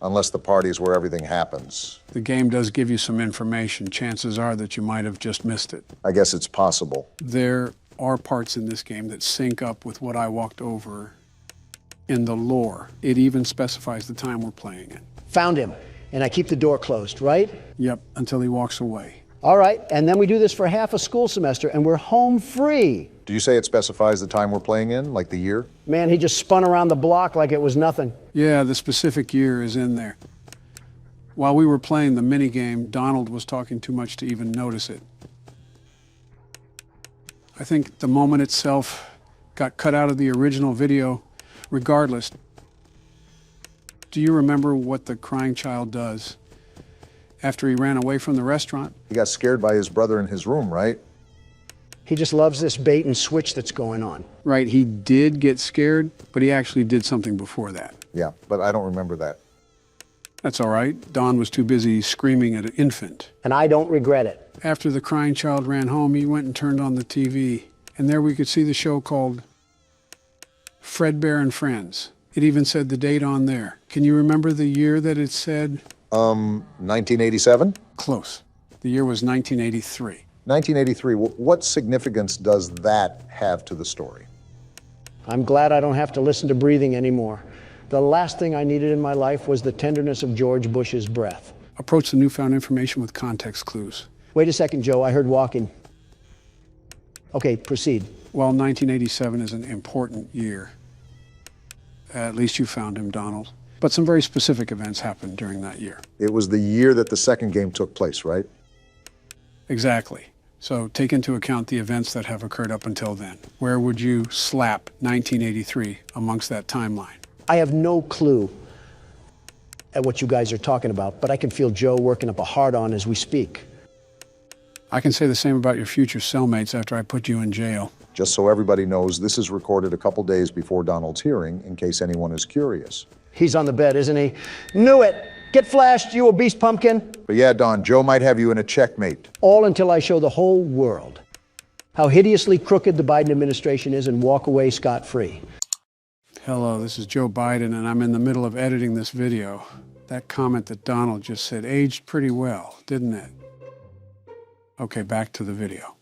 unless the party's where everything happens. The game does give you some information. Chances are that you might have just missed it. I guess it's possible. There are parts in this game that sync up with what I walked over in the lore. It even specifies the time we're playing it. Found him, and I keep the door closed, right? Yep, until he walks away. All right, and then we do this for half a school semester, and we're home free. Did you say it specifies the time we're playing in, like the year? Man, he just spun around the block like it was nothing. Yeah, the specific year is in there. While we were playing the minigame, Donald was talking too much to even notice it. I think the moment itself got cut out of the original video. Regardless, do you remember what the crying child does after he ran away from the restaurant? He got scared by his brother in his room, right? He just loves this bait and switch that's going on. Right, he did get scared, but he actually did something before that. Yeah, but I don't remember that. That's all right. Don was too busy screaming at an infant. And I don't regret it. After the crying child ran home, he went and turned on the TV. And there we could see the show called Fredbear and Friends. It even said the date on there. Can you remember the year that it said? 1987? Close. The year was 1983. 1983. What significance does that have to the story? I'm glad I don't have to listen to breathing anymore. The last thing I needed in my life was the tenderness of George Bush's breath. Approach the newfound information with context clues. Wait a second, Joe. I heard walking. Okay, proceed. Well, 1987 is an important year. At least you found him, Donald. But some very specific events happened during that year. It was the year that the second game took place, right? Exactly. So take into account the events that have occurred up until then. Where would you slap 1983 amongst that timeline? I have no clue at what you guys are talking about, but I can feel Joe working up a hard-on as we speak. I can say the same about your future cellmates after I put you in jail. Just so everybody knows, this is recorded a couple days before Donald's hearing, in case anyone is curious. He's on the bed, isn't he? Knew it! Get flashed, you obese pumpkin! But yeah, Don, Joe might have you in a checkmate. All until I show the whole world how hideously crooked the Biden administration is and walk away scot-free. Hello, this is Joe Biden, and I'm in the middle of editing this video. That comment that Donald just said aged pretty well, didn't it? Okay, back to the video.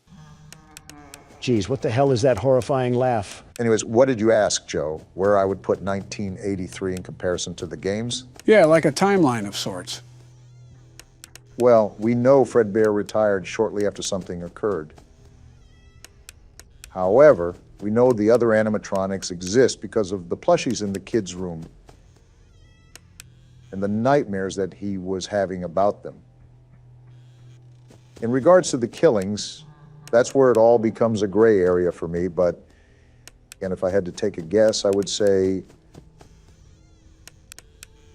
Geez, what the hell is that horrifying laugh? Anyways, what did you ask, Joe? Where I would put 1983 in comparison to the games? Yeah, like a timeline of sorts. Well, we know Fredbear retired shortly after something occurred. However, we know the other animatronics exist because of the plushies in the kid's room and the nightmares that he was having about them. In regards to the killings, that's where it all becomes a gray area for me, but again, if I had to take a guess, I would say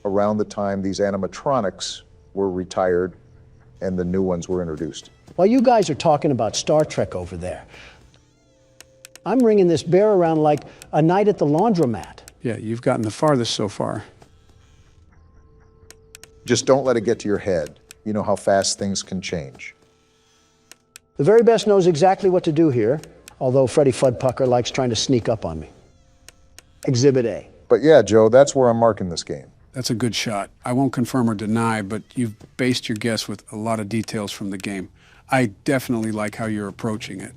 around the time these animatronics were retired and the new ones were introduced. While you guys are talking about Star Trek over there, I'm ringing this bear around like a night at the laundromat. Yeah, you've gotten the farthest so far. Just don't let it get to your head. You know how fast things can change. The very best knows exactly what to do here, although Freddy Fuddpucker likes trying to sneak up on me. Exhibit A. But yeah, Joe, that's where I'm marking this game. That's a good shot. I won't confirm or deny, but you've based your guess with a lot of details from the game. I definitely like how you're approaching it.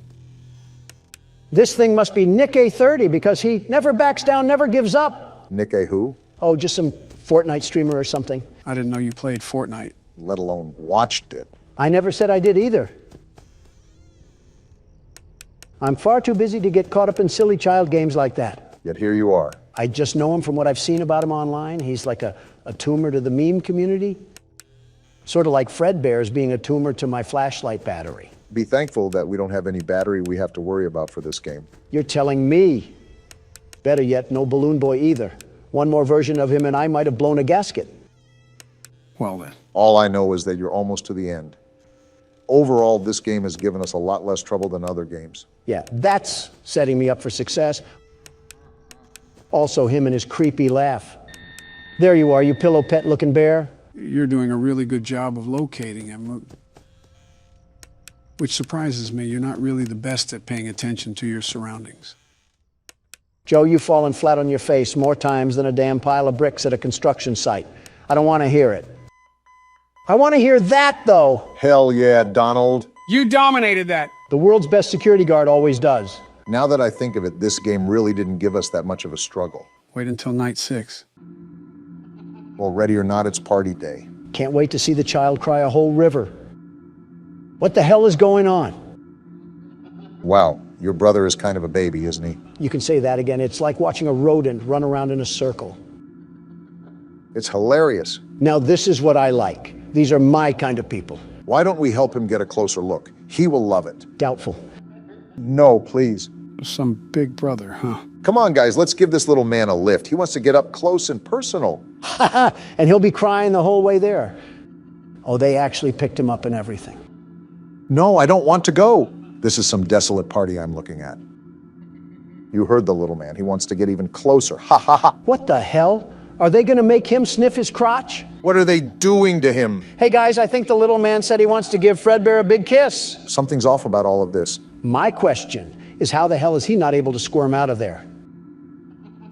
This thing must be Nick A30 because he never backs down, never gives up. Nick A. who? Oh, just some Fortnite streamer or something. I didn't know you played Fortnite. Let alone watched it. I never said I did either. I'm far too busy to get caught up in silly child games like that. Yet here you are. I just know him from what I've seen about him online. He's like a tumor to the meme community. Sort of like Fredbear's being a tumor to my flashlight battery. Be thankful that we don't have any battery we have to worry about for this game. You're telling me. Better yet, no Balloon Boy either. One more version of him and I might have blown a gasket. Well then. All I know is that you're almost to the end. Overall, this game has given us a lot less trouble than other games. Yeah, that's setting me up for success. Also, him and his creepy laugh. There you are, you pillow pet looking bear. You're doing a really good job of locating him. Which surprises me. You're not really the best at paying attention to your surroundings. Joe, you've fallen flat on your face more times than a damn pile of bricks at a construction site. I don't want to hear it. I want to hear that, though. Hell yeah, Donald. You dominated that. The world's best security guard always does. Now that I think of it, this game really didn't give us that much of a struggle. Wait until night 6. Well, ready or not, it's party day. Can't wait to see the child cry a whole river. What the hell is going on? Wow, your brother is kind of a baby, isn't he? You can say that again. It's like watching a rodent run around in a circle. It's hilarious. Now this is what I like. These are my kind of people. Why don't we help him get a closer look? He will love it. Doubtful. No, please. Some big brother, huh? Come on, guys, let's give this little man a lift. He wants to get up close and personal. And he'll be crying the whole way there. Oh, they actually picked him up and everything. No, I don't want to go. This is some desolate party I'm looking at. You heard the little man. He wants to get even closer. Ha ha ha. What the hell? Are they going to make him sniff his crotch? What are they doing to him? Hey guys, I think the little man said he wants to give Fredbear a big kiss. Something's off about all of this. My question is how the hell is he not able to squirm out of there?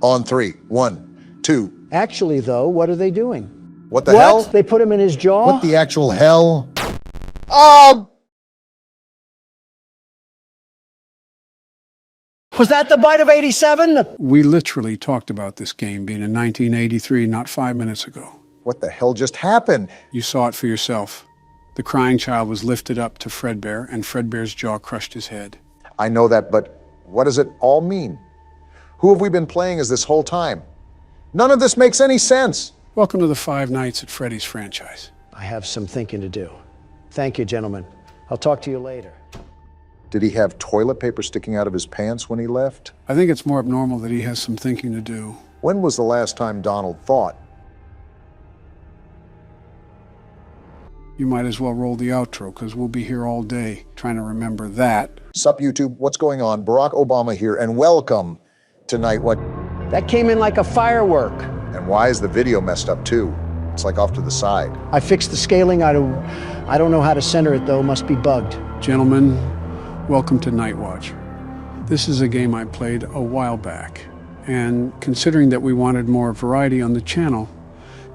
On 3. 1, 2. Actually, though, what are they doing? What the hell? They put him in his jaw? What the actual hell? Oh! Was that the bite of 87? We literally talked about this game being in 1983, not 5 minutes ago. What the hell just happened? You saw it for yourself. The crying child was lifted up to Fredbear, and Fredbear's jaw crushed his head. I know that, but what does it all mean? Who have we been playing as this whole time? None of this makes any sense. Welcome to the Five Nights at Freddy's franchise. I have some thinking to do. Thank you, gentlemen. I'll talk to you later. Did he have toilet paper sticking out of his pants when he left? I think it's more abnormal that he has some thinking to do. When was the last time Donald thought? You might as well roll the outro, because we'll be here all day trying to remember that. Sup, YouTube? What's going on? Barack Obama here, and welcome to Night What? That came in like a firework. And why is the video messed up, too? It's like off to the side. I fixed the scaling. I don't know how to center it, though. Must be bugged. Gentlemen, welcome to Night Watch. This is a game I played a while back, and considering that we wanted more variety on the channel,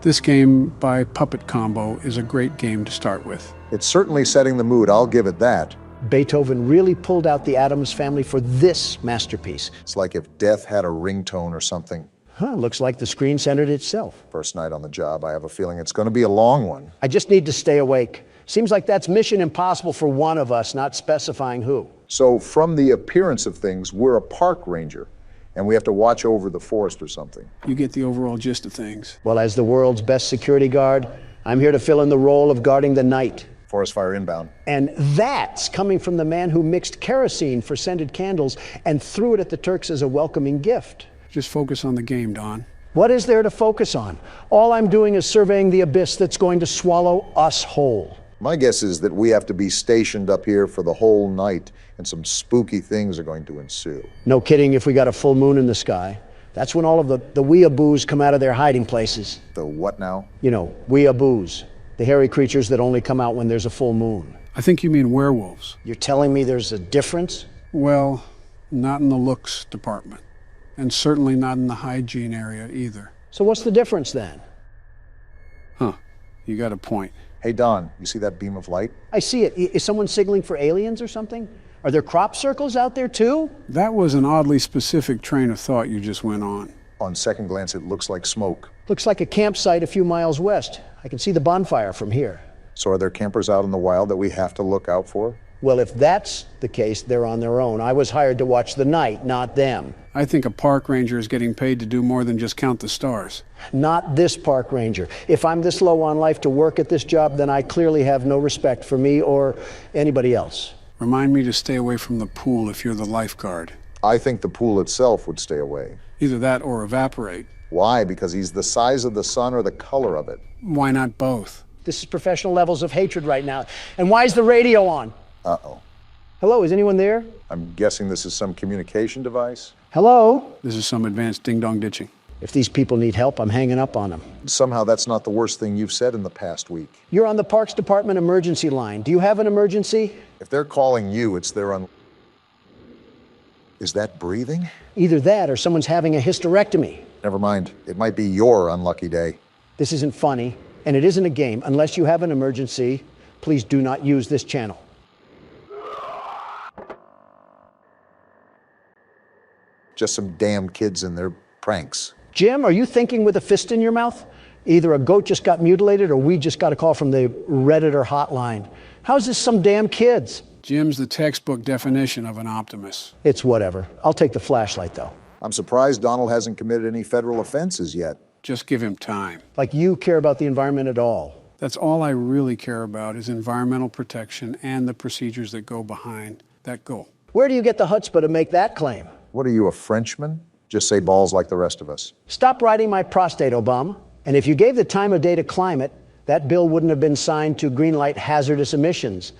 this game by Puppet Combo is a great game to start with. It's certainly setting the mood, I'll give it that. Beethoven really pulled out the Addams Family for this masterpiece. It's like if death had a ringtone or something. Huh, looks like the screen centered itself. First night on the job, I have a feeling it's going to be a long one. I just need to stay awake. Seems like that's mission impossible for one of us, not specifying who. So from the appearance of things, we're a park ranger, and we have to watch over the forest or something. You get the overall gist of things. Well, as the world's best security guard, I'm here to fill in the role of guarding the night. Forest fire inbound. And that's coming from the man who mixed kerosene for scented candles and threw it at the Turks as a welcoming gift. Just focus on the game, Don. What is there to focus on? All I'm doing is surveying the abyss that's going to swallow us whole. My guess is that we have to be stationed up here for the whole night, and some spooky things are going to ensue. No kidding if we got a full moon in the sky. That's when all of the weeaboos come out of their hiding places. The what now? You know, weeaboos. The hairy creatures that only come out when there's a full moon. I think you mean werewolves. You're telling me there's a difference? Well, not in the looks department. And certainly not in the hygiene area either. So what's the difference then? Huh. You got a point. Hey, Don, you see that beam of light? I see it. Is someone signaling for aliens or something? Are there crop circles out there too? That was an oddly specific train of thought you just went on. On second glance, it looks like smoke. Looks like a campsite a few miles west. I can see the bonfire from here. So are there campers out in the wild that we have to look out for? Well, if that's the case, they're on their own. I was hired to watch the night, not them. I think a park ranger is getting paid to do more than just count the stars. Not this park ranger. If I'm this low on life to work at this job, then I clearly have no respect for me or anybody else. Remind me to stay away from the pool if you're the lifeguard. I think the pool itself would stay away. Either that or evaporate. Why? Because he's the size of the sun or the color of it? Why not both? This is professional levels of hatred right now. And why is the radio on? Uh-oh. Hello, is anyone there? I'm guessing this is some communication device? Hello? This is some advanced ding-dong ditching. If these people need help, I'm hanging up on them. Somehow that's not the worst thing you've said in the past week. You're on the Parks Department emergency line. Do you have an emergency? If they're calling you, it's their Is that breathing? Either that or someone's having a hysterectomy. Never mind. It might be your unlucky day. This isn't funny, and it isn't a game. Unless you have an emergency, please do not use this channel. Just some damn kids and their pranks. Jim, are you thinking with a fist in your mouth? Either a goat just got mutilated or we just got a call from the Redditor hotline. How's this some damn kids? Jim's the textbook definition of an optimist. It's whatever. I'll take the flashlight, though. I'm surprised Donald hasn't committed any federal offenses yet. Just give him time. Like you care about the environment at all. That's all I really care about is environmental protection and the procedures that go behind that goal. Where do you get the chutzpah to make that claim? What are you, a Frenchman? Just say balls like the rest of us. Stop riding my prostate, Obama. And if you gave the time of day to climate, that bill wouldn't have been signed to greenlight hazardous emissions.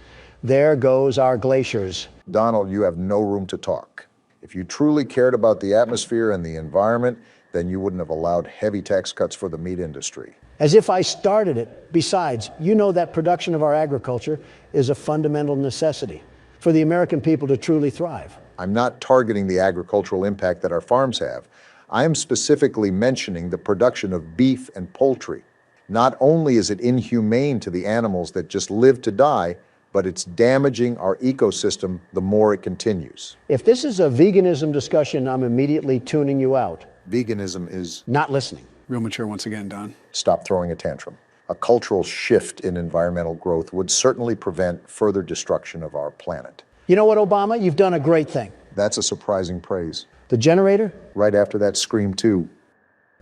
There goes our glaciers. Donald, you have no room to talk. If you truly cared about the atmosphere and the environment, then you wouldn't have allowed heavy tax cuts for the meat industry. As if I started it. Besides, you know that production of our agriculture is a fundamental necessity for the American people to truly thrive. I'm not targeting the agricultural impact that our farms have. I am specifically mentioning the production of beef and poultry. Not only is it inhumane to the animals that just live to die, but it's damaging our ecosystem the more it continues. If this is a veganism discussion, I'm immediately tuning you out. Veganism is... not listening. Real mature once again, Don. Stop throwing a tantrum. A cultural shift in environmental growth would certainly prevent further destruction of our planet. You know what, Obama? You've done a great thing. That's a surprising praise. The generator? Right after that Scream 2.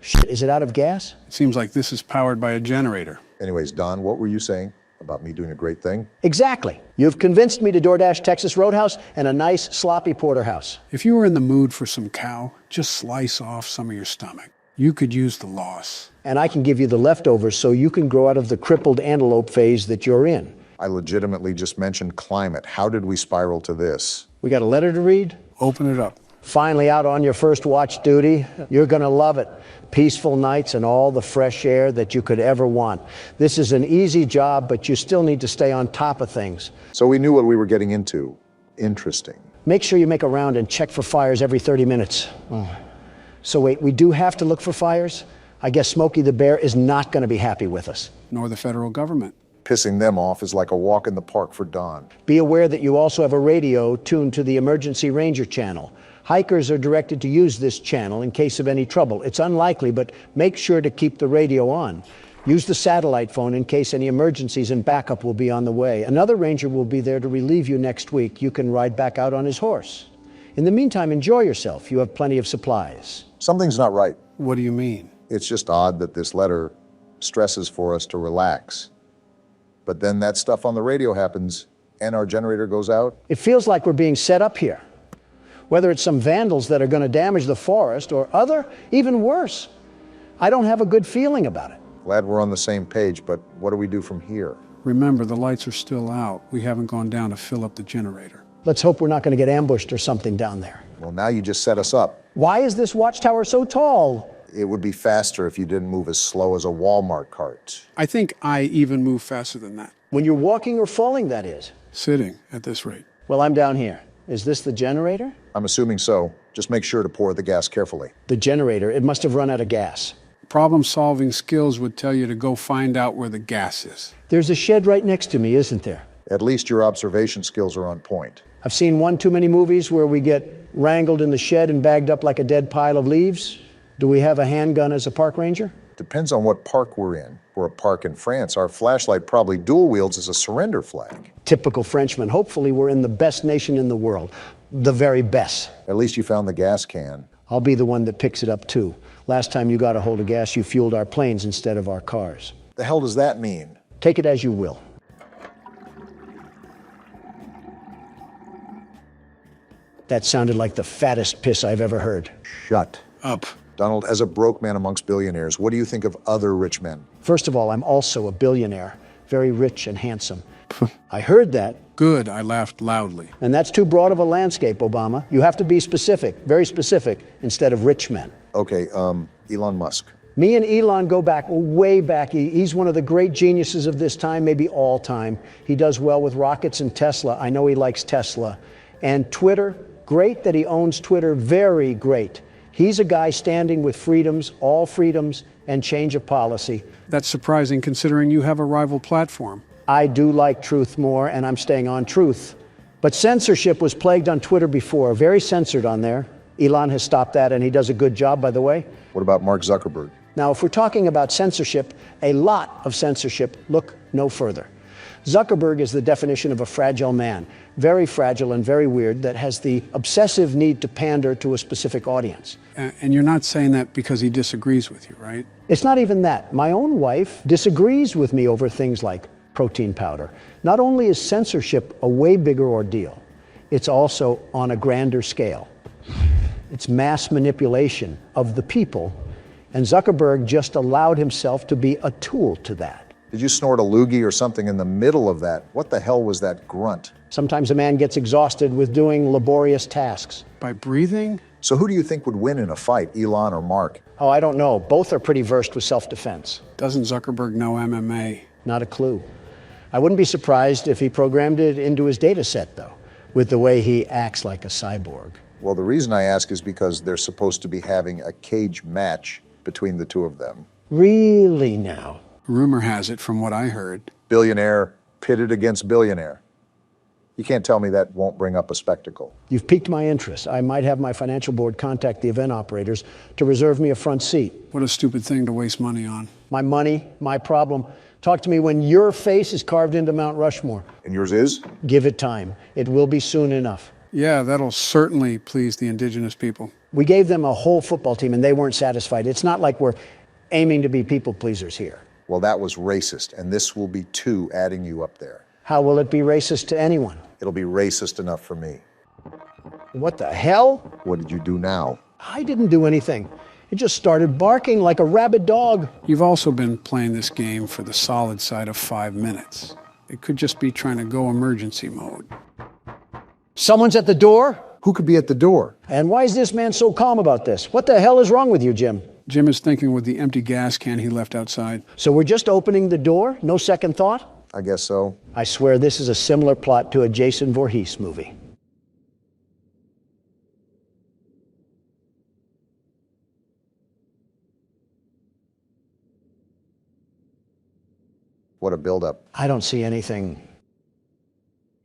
Shit, is it out of gas? It seems like this is powered by a generator. Anyways, Don, what were you saying about me doing a great thing? Exactly. You've convinced me to DoorDash Texas Roadhouse and a nice sloppy porterhouse. If you were in the mood for some cow, just slice off some of your stomach. You could use the loss. And I can give you the leftovers so you can grow out of the crippled antelope phase that you're in. I legitimately just mentioned climate. How did we spiral to this? We got a letter to read? Open it up. Finally out on your first watch duty. You're gonna love it. Peaceful nights and all the fresh air that you could ever want. This is an easy job, but you still need to stay on top of things. So we knew what we were getting into. Interesting. Make sure you make a round and check for fires every 30 minutes. Oh. So wait, we do have to look for fires? I guess Smokey the Bear is not gonna be happy with us. Nor the federal government. Pissing them off is like a walk in the park for Don. Be aware that you also have a radio tuned to the Emergency Ranger channel. Hikers are directed to use this channel in case of any trouble. It's unlikely, but make sure to keep the radio on. Use the satellite phone in case any emergencies, and backup will be on the way. Another ranger will be there to relieve you next week. You can ride back out on his horse. In the meantime, enjoy yourself. You have plenty of supplies. Something's not right. What do you mean? It's just odd that this letter stresses for us to relax. But then that stuff on the radio happens and our generator goes out. It feels like we're being set up here. Whether it's some vandals that are going to damage the forest or other, even worse. I don't have a good feeling about it. Glad we're on the same page, but what do we do from here? Remember, the lights are still out. We haven't gone down to fill up the generator. Let's hope we're not going to get ambushed or something down there. Well, now you just set us up. Why is this watchtower so tall? It would be faster if you didn't move as slow as a Walmart cart. I think I even move faster than that. When you're walking or falling, that is. Sitting at this rate. Well, I'm down here. Is this the generator? I'm assuming so. Just make sure to pour the gas carefully. The generator, it must have run out of gas. Problem-solving skills would tell you to go find out where the gas is. There's a shed right next to me, isn't there? At least your observation skills are on point. I've seen one too many movies where we get wrangled in the shed and bagged up like a dead pile of leaves. Do we have a handgun as a park ranger? Depends on what park we're in. We're a park in France. Our flashlight probably dual wields as a surrender flag. Typical Frenchman. Hopefully we're in the best nation in the world. The very best. At least you found the gas can. I'll be the one that picks it up too. Last time you got a hold of gas, you fueled our planes instead of our cars. The hell does that mean? Take it as you will. That sounded like the fattest piss I've ever heard. Shut up. Donald, as a broke man amongst billionaires, what do you think of other rich men? First of all, I'm also a billionaire. Very rich and handsome. I heard that. Good, I laughed loudly. And that's too broad of a landscape, Obama. You have to be specific, very specific, instead of rich men. Okay, Elon Musk. Me and Elon go back, way back. He's one of the great geniuses of this time, maybe all time. He does well with rockets and Tesla. I know he likes Tesla. And Twitter, great that he owns Twitter, very great. He's a guy standing with freedoms, all freedoms, and change of policy. That's surprising considering you have a rival platform. I do like truth more, and I'm staying on truth. But censorship was plagued on Twitter before, very censored on there. Elon has stopped that, and he does a good job, by the way. What about Mark Zuckerberg? Now, if we're talking about censorship, a lot of censorship, look no further. Zuckerberg is the definition of a fragile man, very fragile and very weird, that has the obsessive need to pander to a specific audience. And you're not saying that because he disagrees with you, right? It's not even that. My own wife disagrees with me over things like protein powder. Not only is censorship a way bigger ordeal, it's also on a grander scale. It's mass manipulation of the people, and Zuckerberg just allowed himself to be a tool to that. Did you snort a loogie or something in the middle of that? What the hell was that grunt? Sometimes a man gets exhausted with doing laborious tasks. By breathing? So who do you think would win in a fight, Elon or Mark? Oh, I don't know. Both are pretty versed with self-defense. Doesn't Zuckerberg know MMA? Not a clue. I wouldn't be surprised if he programmed it into his data set, though, with the way he acts like a cyborg. Well, the reason I ask is because they're supposed to be having a cage match between the two of them. Really now? Rumor has it, from what I heard. Billionaire pitted against billionaire. You can't tell me that won't bring up a spectacle. You've piqued my interest. I might have my financial board contact the event operators to reserve me a front seat. What a stupid thing to waste money on. My money, my problem. Talk to me when your face is carved into Mount Rushmore. And yours is? Give it time. It will be soon enough. Yeah, that'll certainly please the indigenous people. We gave them a whole football team and they weren't satisfied. It's not like we're aiming to be people pleasers here. Well, that was racist, and this will be two adding you up there. How will it be racist to anyone? It'll be racist enough for me. What the hell? What did you do now? I didn't do anything. It just started barking like a rabid dog. You've also been playing this game for the solid side of 5 minutes. It could just be trying to go emergency mode. Someone's at the door? Who could be at the door? And why is this man so calm about this? What the hell is wrong with you, Jim? Jim is thinking with the empty gas can he left outside. So we're just opening the door? No second thought? I guess so. I swear this is a similar plot to a Jason Voorhees movie. What a buildup. I don't see anything.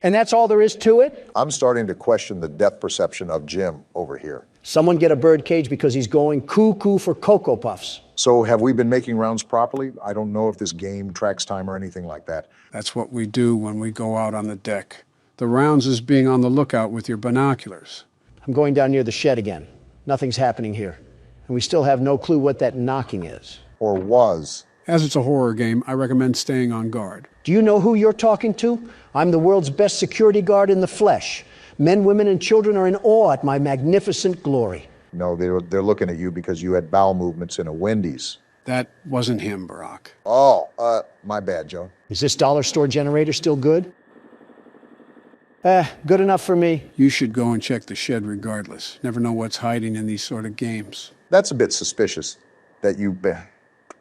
And that's all there is to it? I'm starting to question the depth perception of Jim over here. Someone get a bird cage because he's going cuckoo for Cocoa Puffs. So have we been making rounds properly? I don't know if this game tracks time or anything like that. That's what we do when we go out on the deck. The rounds is being on the lookout with your binoculars. I'm going down near the shed again. Nothing's happening here. And we still have no clue what that knocking is. Or was. As it's a horror game, I recommend staying on guard. Do you know who you're talking to? I'm the world's best security guard in the flesh. Men, women, and children are in awe at my magnificent glory. No, they're looking at you because you had bowel movements in a Wendy's. That wasn't him, Barack. Oh, my bad, Joe. Is this dollar store generator still good? Good enough for me. You should go and check the shed regardless. Never know what's hiding in these sort of games. That's a bit suspicious that you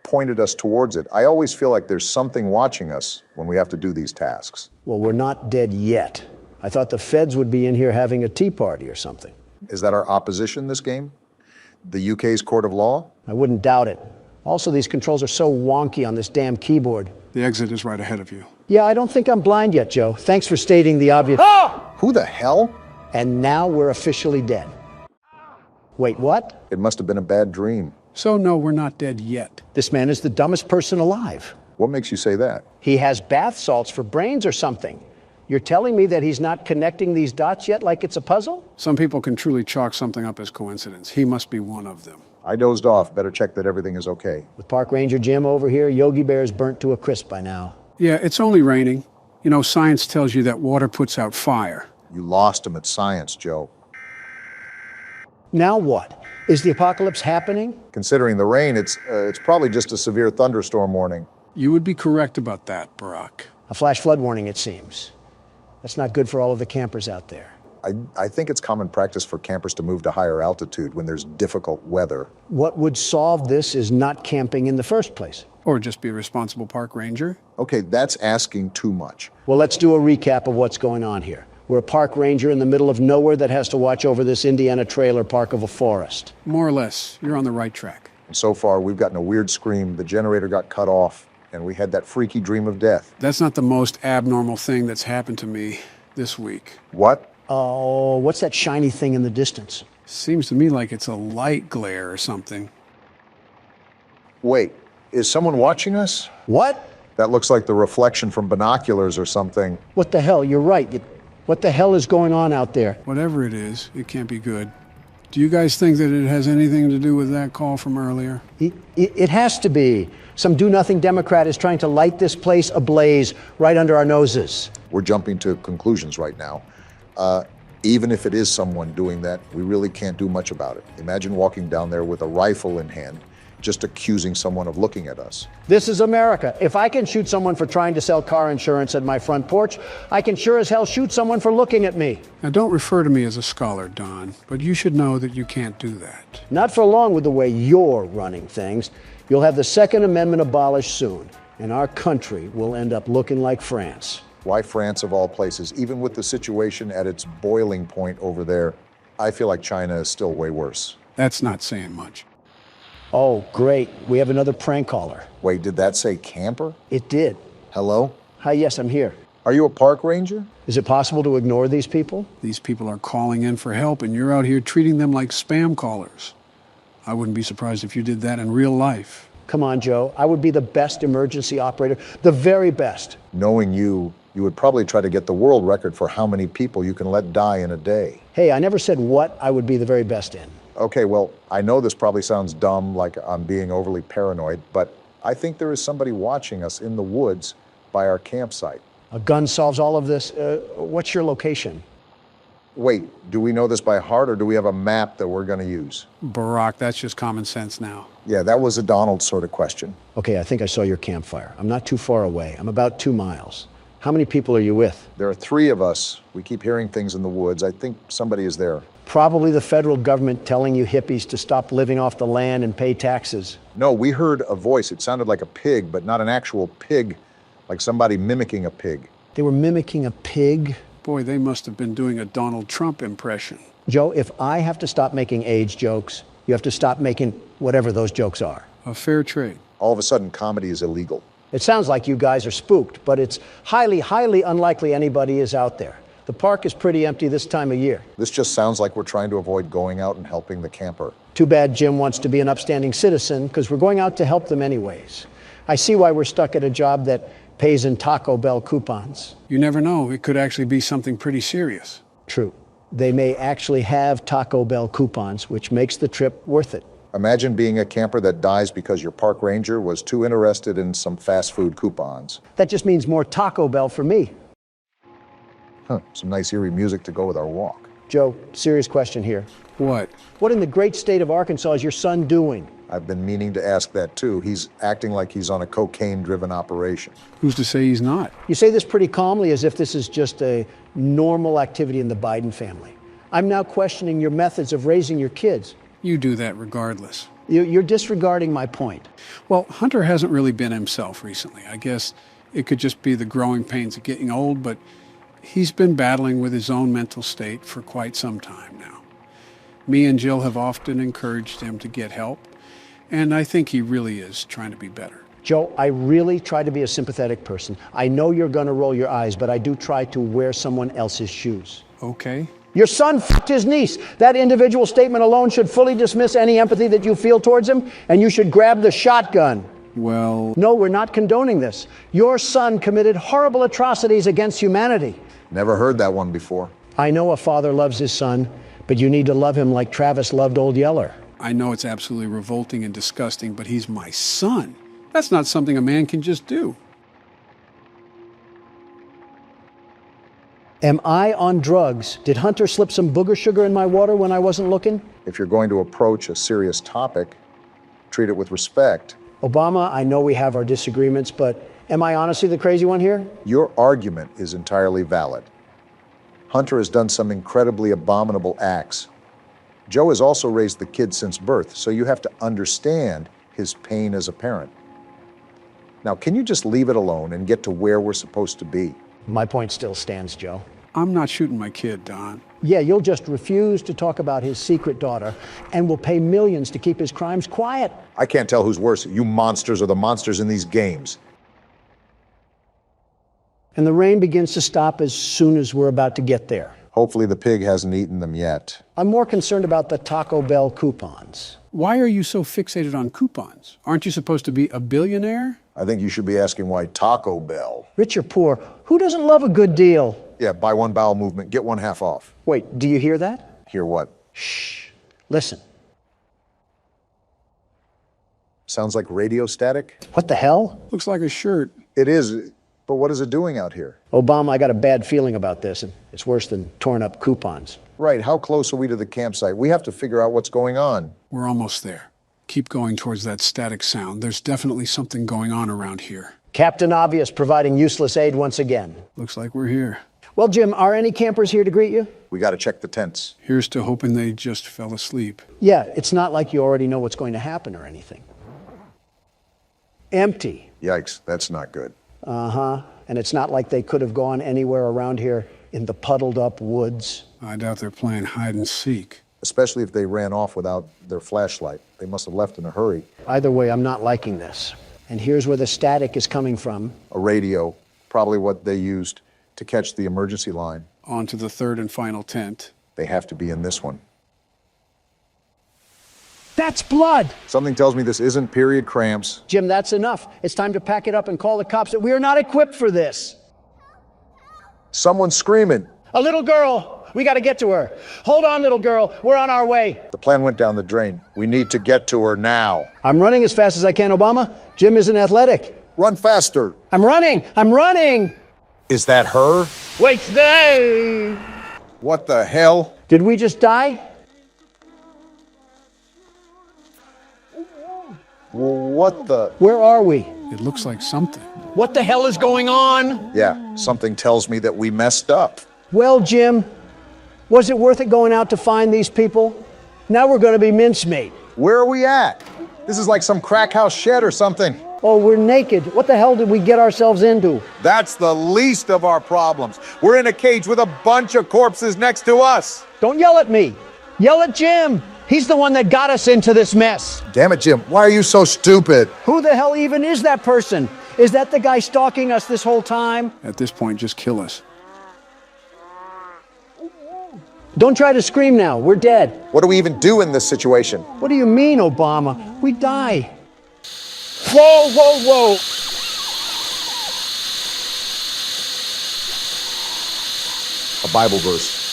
pointed us towards it. I always feel like there's something watching us when we have to do these tasks. Well, we're not dead yet. I thought the feds would be in here having a tea party or something. Is that our opposition this game? The UK's court of law? I wouldn't doubt it. Also, these controls are so wonky on this damn keyboard. The exit is right ahead of you. Yeah, I don't think I'm blind yet, Joe. Thanks for stating the obvious. Who the hell? And now we're officially dead. Wait, what? It must have been a bad dream. So no, we're not dead yet. This man is the dumbest person alive. What makes you say that? He has bath salts for brains or something. You're telling me that he's not connecting these dots yet like it's a puzzle? Some people can truly chalk something up as coincidence. He must be one of them. I dozed off. Better check that everything is okay. With Park Ranger Jim over here, Yogi Bear's burnt to a crisp by now. Yeah, it's only raining. You know, science tells you that water puts out fire. You lost him at science, Joe. Now what? Is the apocalypse happening? Considering the rain, it's probably just a severe thunderstorm warning. You would be correct about that, Barack. A flash flood warning, it seems. That's not good for all of the campers out there. I think it's common practice for campers to move to higher altitude when there's difficult weather. What would solve this is not camping in the first place. Or just be a responsible park ranger. Okay, that's asking too much. Well, let's do a recap of what's going on here. We're a park ranger in the middle of nowhere that has to watch over this Indiana trailer park of a forest. More or less. You're on the right track. And so far, we've gotten a weird scream, the generator got cut off, and we had that freaky dream of death. That's not the most abnormal thing that's happened to me this week. What? Oh, what's that shiny thing in the distance? Seems to me like it's a light glare or something. Wait, is someone watching us? What? That looks like the reflection from binoculars or something. What the hell? You're right. What the hell is going on out there? Whatever it is, it can't be good. Do you guys think that it has anything to do with that call from earlier? It has to be. Some do-nothing Democrat is trying to light this place ablaze right under our noses. We're jumping to conclusions right now. Even if it is someone doing that, we really can't do much about it. Imagine walking down there with a rifle in hand, just accusing someone of looking at us. This is America. If I can shoot someone for trying to sell car insurance at my front porch, I can sure as hell shoot someone for looking at me. Now, don't refer to me as a scholar, Don, but you should know that you can't do that. Not for long with the way you're running things. You'll have the Second Amendment abolished soon, and our country will end up looking like France. Why France of all places? Even with the situation at its boiling point over there, I feel like China is still way worse. That's not saying much. Oh, great. We have another prank caller. Wait, did that say camper? It did. Hello? Hi, yes, I'm here. Are you a park ranger? Is it possible to ignore these people? These people are calling in for help, and you're out here treating them like spam callers. I wouldn't be surprised if you did that in real life. Come on, Joe. I would be the best emergency operator, the very best. Knowing you would probably try to get the world record for how many people you can let die in a day. Hey, I never said what I would be the very best in. Okay, well, I know this probably sounds dumb, like I'm being overly paranoid, but I think there is somebody watching us in the woods by our campsite. A gun solves all of this. What's your location? Wait, do we know this by heart, or do we have a map that we're going to use? Barack, that's just common sense now. Yeah, that was a Donald sort of question. Okay, I think I saw your campfire. I'm not too far away. I'm about 2 miles. How many people are you with? There are 3 of us. We keep hearing things in the woods. I think somebody is there. Probably the federal government telling you hippies to stop living off the land and pay taxes. No, we heard a voice. It sounded like a pig, but not an actual pig, like somebody mimicking a pig. They were mimicking a pig? Boy, they must have been doing a Donald Trump impression. Joe, if I have to stop making age jokes, you have to stop making whatever those jokes are. A fair trade. All of a sudden, comedy is illegal. It sounds like you guys are spooked, but it's highly, highly unlikely anybody is out there. The park is pretty empty this time of year. This just sounds like we're trying to avoid going out and helping the camper. Too bad Jim wants to be an upstanding citizen, because we're going out to help them anyways. I see why we're stuck at a job that pays in Taco Bell coupons. You never know. It could actually be something pretty serious. True. They may actually have Taco Bell coupons, which makes the trip worth it. Imagine being a camper that dies because your park ranger was too interested in some fast food coupons. That just means more Taco Bell for me. Huh, some nice eerie music to go with our walk. Joe, serious question here. What? What in the great state of Arkansas is your son doing? I've been meaning to ask that too. He's acting like he's on a cocaine-driven operation. Who's to say he's not? You say this pretty calmly, as if this is just a normal activity in the Biden family. I'm now questioning your methods of raising your kids. You do that regardless. You're disregarding my point. Well, Hunter hasn't really been himself recently. I guess it could just be the growing pains of getting old, but he's been battling with his own mental state for quite some time now. Me and Jill have often encouraged him to get help, and I think he really is trying to be better. Joe, I really try to be a sympathetic person. I know you're going to roll your eyes, but I do try to wear someone else's shoes. Okay. Your son f***ed his niece. That individual statement alone should fully dismiss any empathy that you feel towards him, and you should grab the shotgun. Well... No, we're not condoning this. Your son committed horrible atrocities against humanity. Never heard that one before. I know a father loves his son, but you need to love him like Travis loved Old Yeller. I know it's absolutely revolting and disgusting, but he's my son. That's not something a man can just do. Am I on drugs? Did Hunter slip some booger sugar in my water when I wasn't looking? If you're going to approach a serious topic, treat it with respect. Obama, I know we have our disagreements, but am I honestly the crazy one here? Your argument is entirely valid. Hunter has done some incredibly abominable acts. Joe has also raised the kid since birth, so you have to understand his pain as a parent. Now, can you just leave it alone and get to where we're supposed to be? My point still stands, Joe. I'm not shooting my kid, Don. Yeah, you'll just refuse to talk about his secret daughter and will pay millions to keep his crimes quiet. I can't tell who's worse, you monsters or the monsters in these games. And the rain begins to stop as soon as we're about to get there. Hopefully the pig hasn't eaten them yet. I'm more concerned about the Taco Bell coupons. Why are you so fixated on coupons? Aren't you supposed to be a billionaire? I think you should be asking why Taco Bell. Rich or poor, who doesn't love a good deal? Yeah, buy one bowel movement, get one half off. Wait, do you hear that? Hear what? Shh. Listen. Sounds like radio static? What the hell? Looks like a shirt. It is, but what is it doing out here? Obama, I got a bad feeling about this, and it's worse than torn up coupons. Right, how close are we to the campsite? We have to figure out what's going on. We're almost there. Keep going towards that static sound. There's definitely something going on around here. Captain Obvious providing useless aid once again. Looks like we're here. Well, Jim, are any campers here to greet you? We got to check the tents. Here's to hoping they just fell asleep. Yeah, it's not like you already know what's going to happen or anything. Empty. Yikes, that's not good. Uh-huh. And it's not like they could have gone anywhere around here in the puddled up woods. I doubt they're playing hide and seek. Especially if they ran off without their flashlight. They must have left in a hurry. Either way, I'm not liking this. And here's where the static is coming from. A radio, probably what they used to catch the emergency line. On to the third and final tent. They have to be in this one. That's blood! Something tells me this isn't period cramps. Jim, that's enough. It's time to pack it up and call the cops. We are not equipped for this. Someone's screaming. A little girl. We got to get to her. Hold on, little girl. We're on our way. The plan went down the drain. We need to get to her now. I'm running as fast as I can, Obama. Jim isn't athletic. Run faster. I'm running. I'm running. Is that her? Wait there. What the hell? Did we just die? What the? Where are we? It looks like something. What the hell is going on? Yeah, something tells me that we messed up. Well, Jim, was it worth it going out to find these people? Now we're going to be mincemeat. Where are we at? This is like some crack house shed or something. Oh, we're naked. What the hell did we get ourselves into? That's the least of our problems. We're in a cage with a bunch of corpses next to us. Don't yell at me. Yell at Jim. He's the one that got us into this mess. Damn it, Jim. Why are you so stupid? Who the hell even is that person? Is that the guy stalking us this whole time? At this point, just kill us. Don't try to scream now. We're dead. What do we even do in this situation? What do you mean, Obama? We die. Whoa, whoa, whoa. A Bible verse.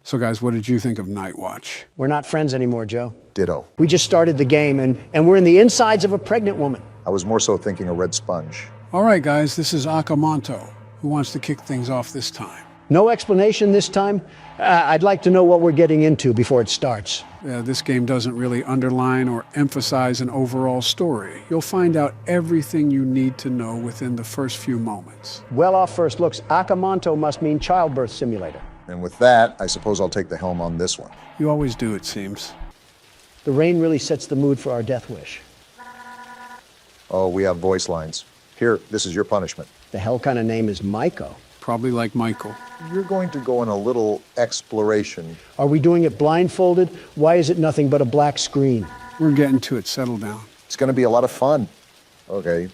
So guys, what did you think of Night Watch? We're not friends anymore, Joe. Ditto. We just started the game, and we're in the insides of a pregnant woman. I was more so thinking a red sponge. All right, guys, this is Akamonto. Who wants to kick things off this time? No explanation this time? I'd like to know what we're getting into before it starts. This game doesn't really underline or emphasize an overall story. You'll find out everything you need to know within the first few moments. Well, off first looks, Akamanto must mean childbirth simulator. And with that, I suppose I'll take the helm on this one. You always do, it seems. The rain really sets the mood for our death wish. Oh, we have voice lines. Here, this is your punishment. The hell kind of name is Maiko? Probably like Michael. You're going to go on a little exploration. Are we doing it blindfolded? Why is it nothing but a black screen? We're getting to it. Settle down. It's going to be a lot of fun. Okay.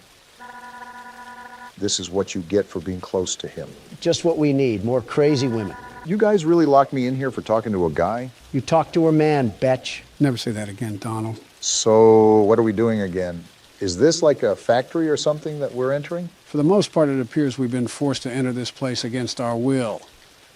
This is what you get for being close to him. Just what we need, more crazy women. You guys really locked me in here for talking to a guy? You talk to a man, betch. Never say that again, Donald. So, what are we doing again? Is this like a factory or something that we're entering? For the most part, it appears we've been forced to enter this place against our will.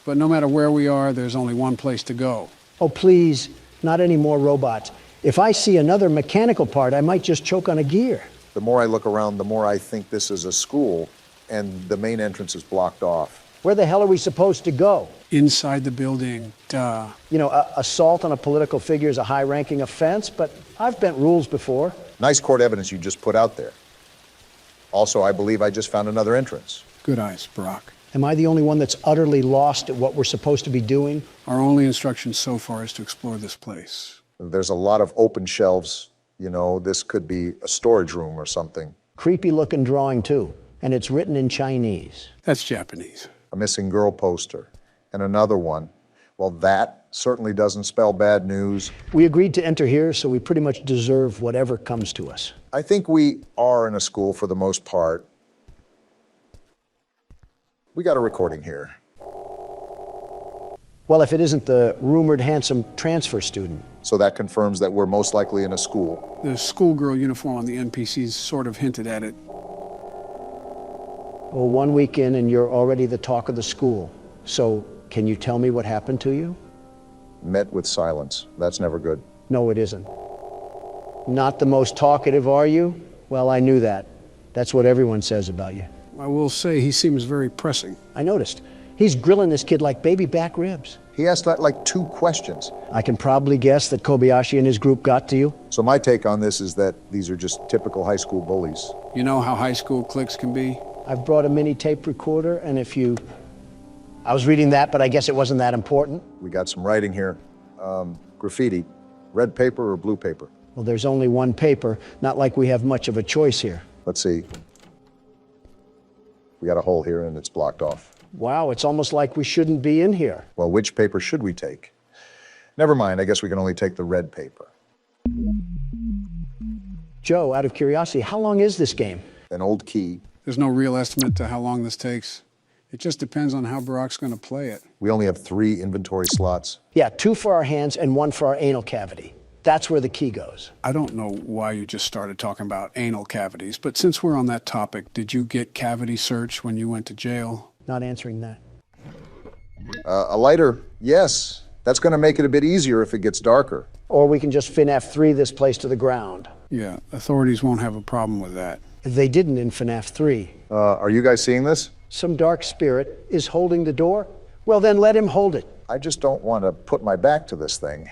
But no matter where we are, there's only one place to go. Oh, please, not any more robots. If I see another mechanical part, I might just choke on a gear. The more I look around, the more I think this is a school, and the main entrance is blocked off. Where the hell are we supposed to go? Inside the building, duh. You know, assault on a political figure is a high-ranking offense, but I've bent rules before. Nice court evidence you just put out there. Also, I believe I just found another entrance. Good eyes, Brock. Am I the only one that's utterly lost at what we're supposed to be doing? Our only instruction so far is to explore this place. There's a lot of open shelves. You know, this could be a storage room or something. Creepy-looking drawing, too. And it's written in Chinese. That's Japanese. A missing girl poster. And another one. Well, that certainly doesn't spell bad news. We agreed to enter here, so we pretty much deserve whatever comes to us. I think we are in a school for the most part. We got a recording here. Well, if it isn't the rumored handsome transfer student. So that confirms that we're most likely in a school. The schoolgirl uniform on the NPCs sort of hinted at it. Well, 1 week in and you're already the talk of the school. So, can you tell me what happened to you? Met with silence. That's never good. No, it isn't. Not the most talkative, are you? Well, I knew that. That's what everyone says about you. I will say he seems very pressing. I noticed. He's grilling this kid like baby back ribs. He asked like 2 questions. I can probably guess that Kobayashi and his group got to you. So my take on this is that these are just typical high school bullies. You know how high school cliques can be? I've brought a mini tape recorder, and if you... I was reading that, but I guess it wasn't that important. We got some writing here. Graffiti. Red paper or blue paper? Well, there's only one paper. Not like we have much of a choice here. Let's see. We got a hole here and it's blocked off. Wow, it's almost like we shouldn't be in here. Well, which paper should we take? Never mind, I guess we can only take the red paper. Joe, out of curiosity, how long is this game? An old key. There's no real estimate to how long this takes. It just depends on how Barack's going to play it. We only have 3 inventory slots. Yeah, 2 for our hands and 1 for our anal cavity. That's where the key goes. I don't know why you just started talking about anal cavities, but since we're on that topic, did you get cavity search when you went to jail? Not answering that. A lighter, yes. That's going to make it a bit easier if it gets darker. Or we can just FNAF 3 this place to the ground. Yeah, authorities won't have a problem with that. They didn't in FNAF 3. Are you guys seeing this? Some dark spirit is holding the door? Well, then let him hold it. I just don't want to put my back to this thing.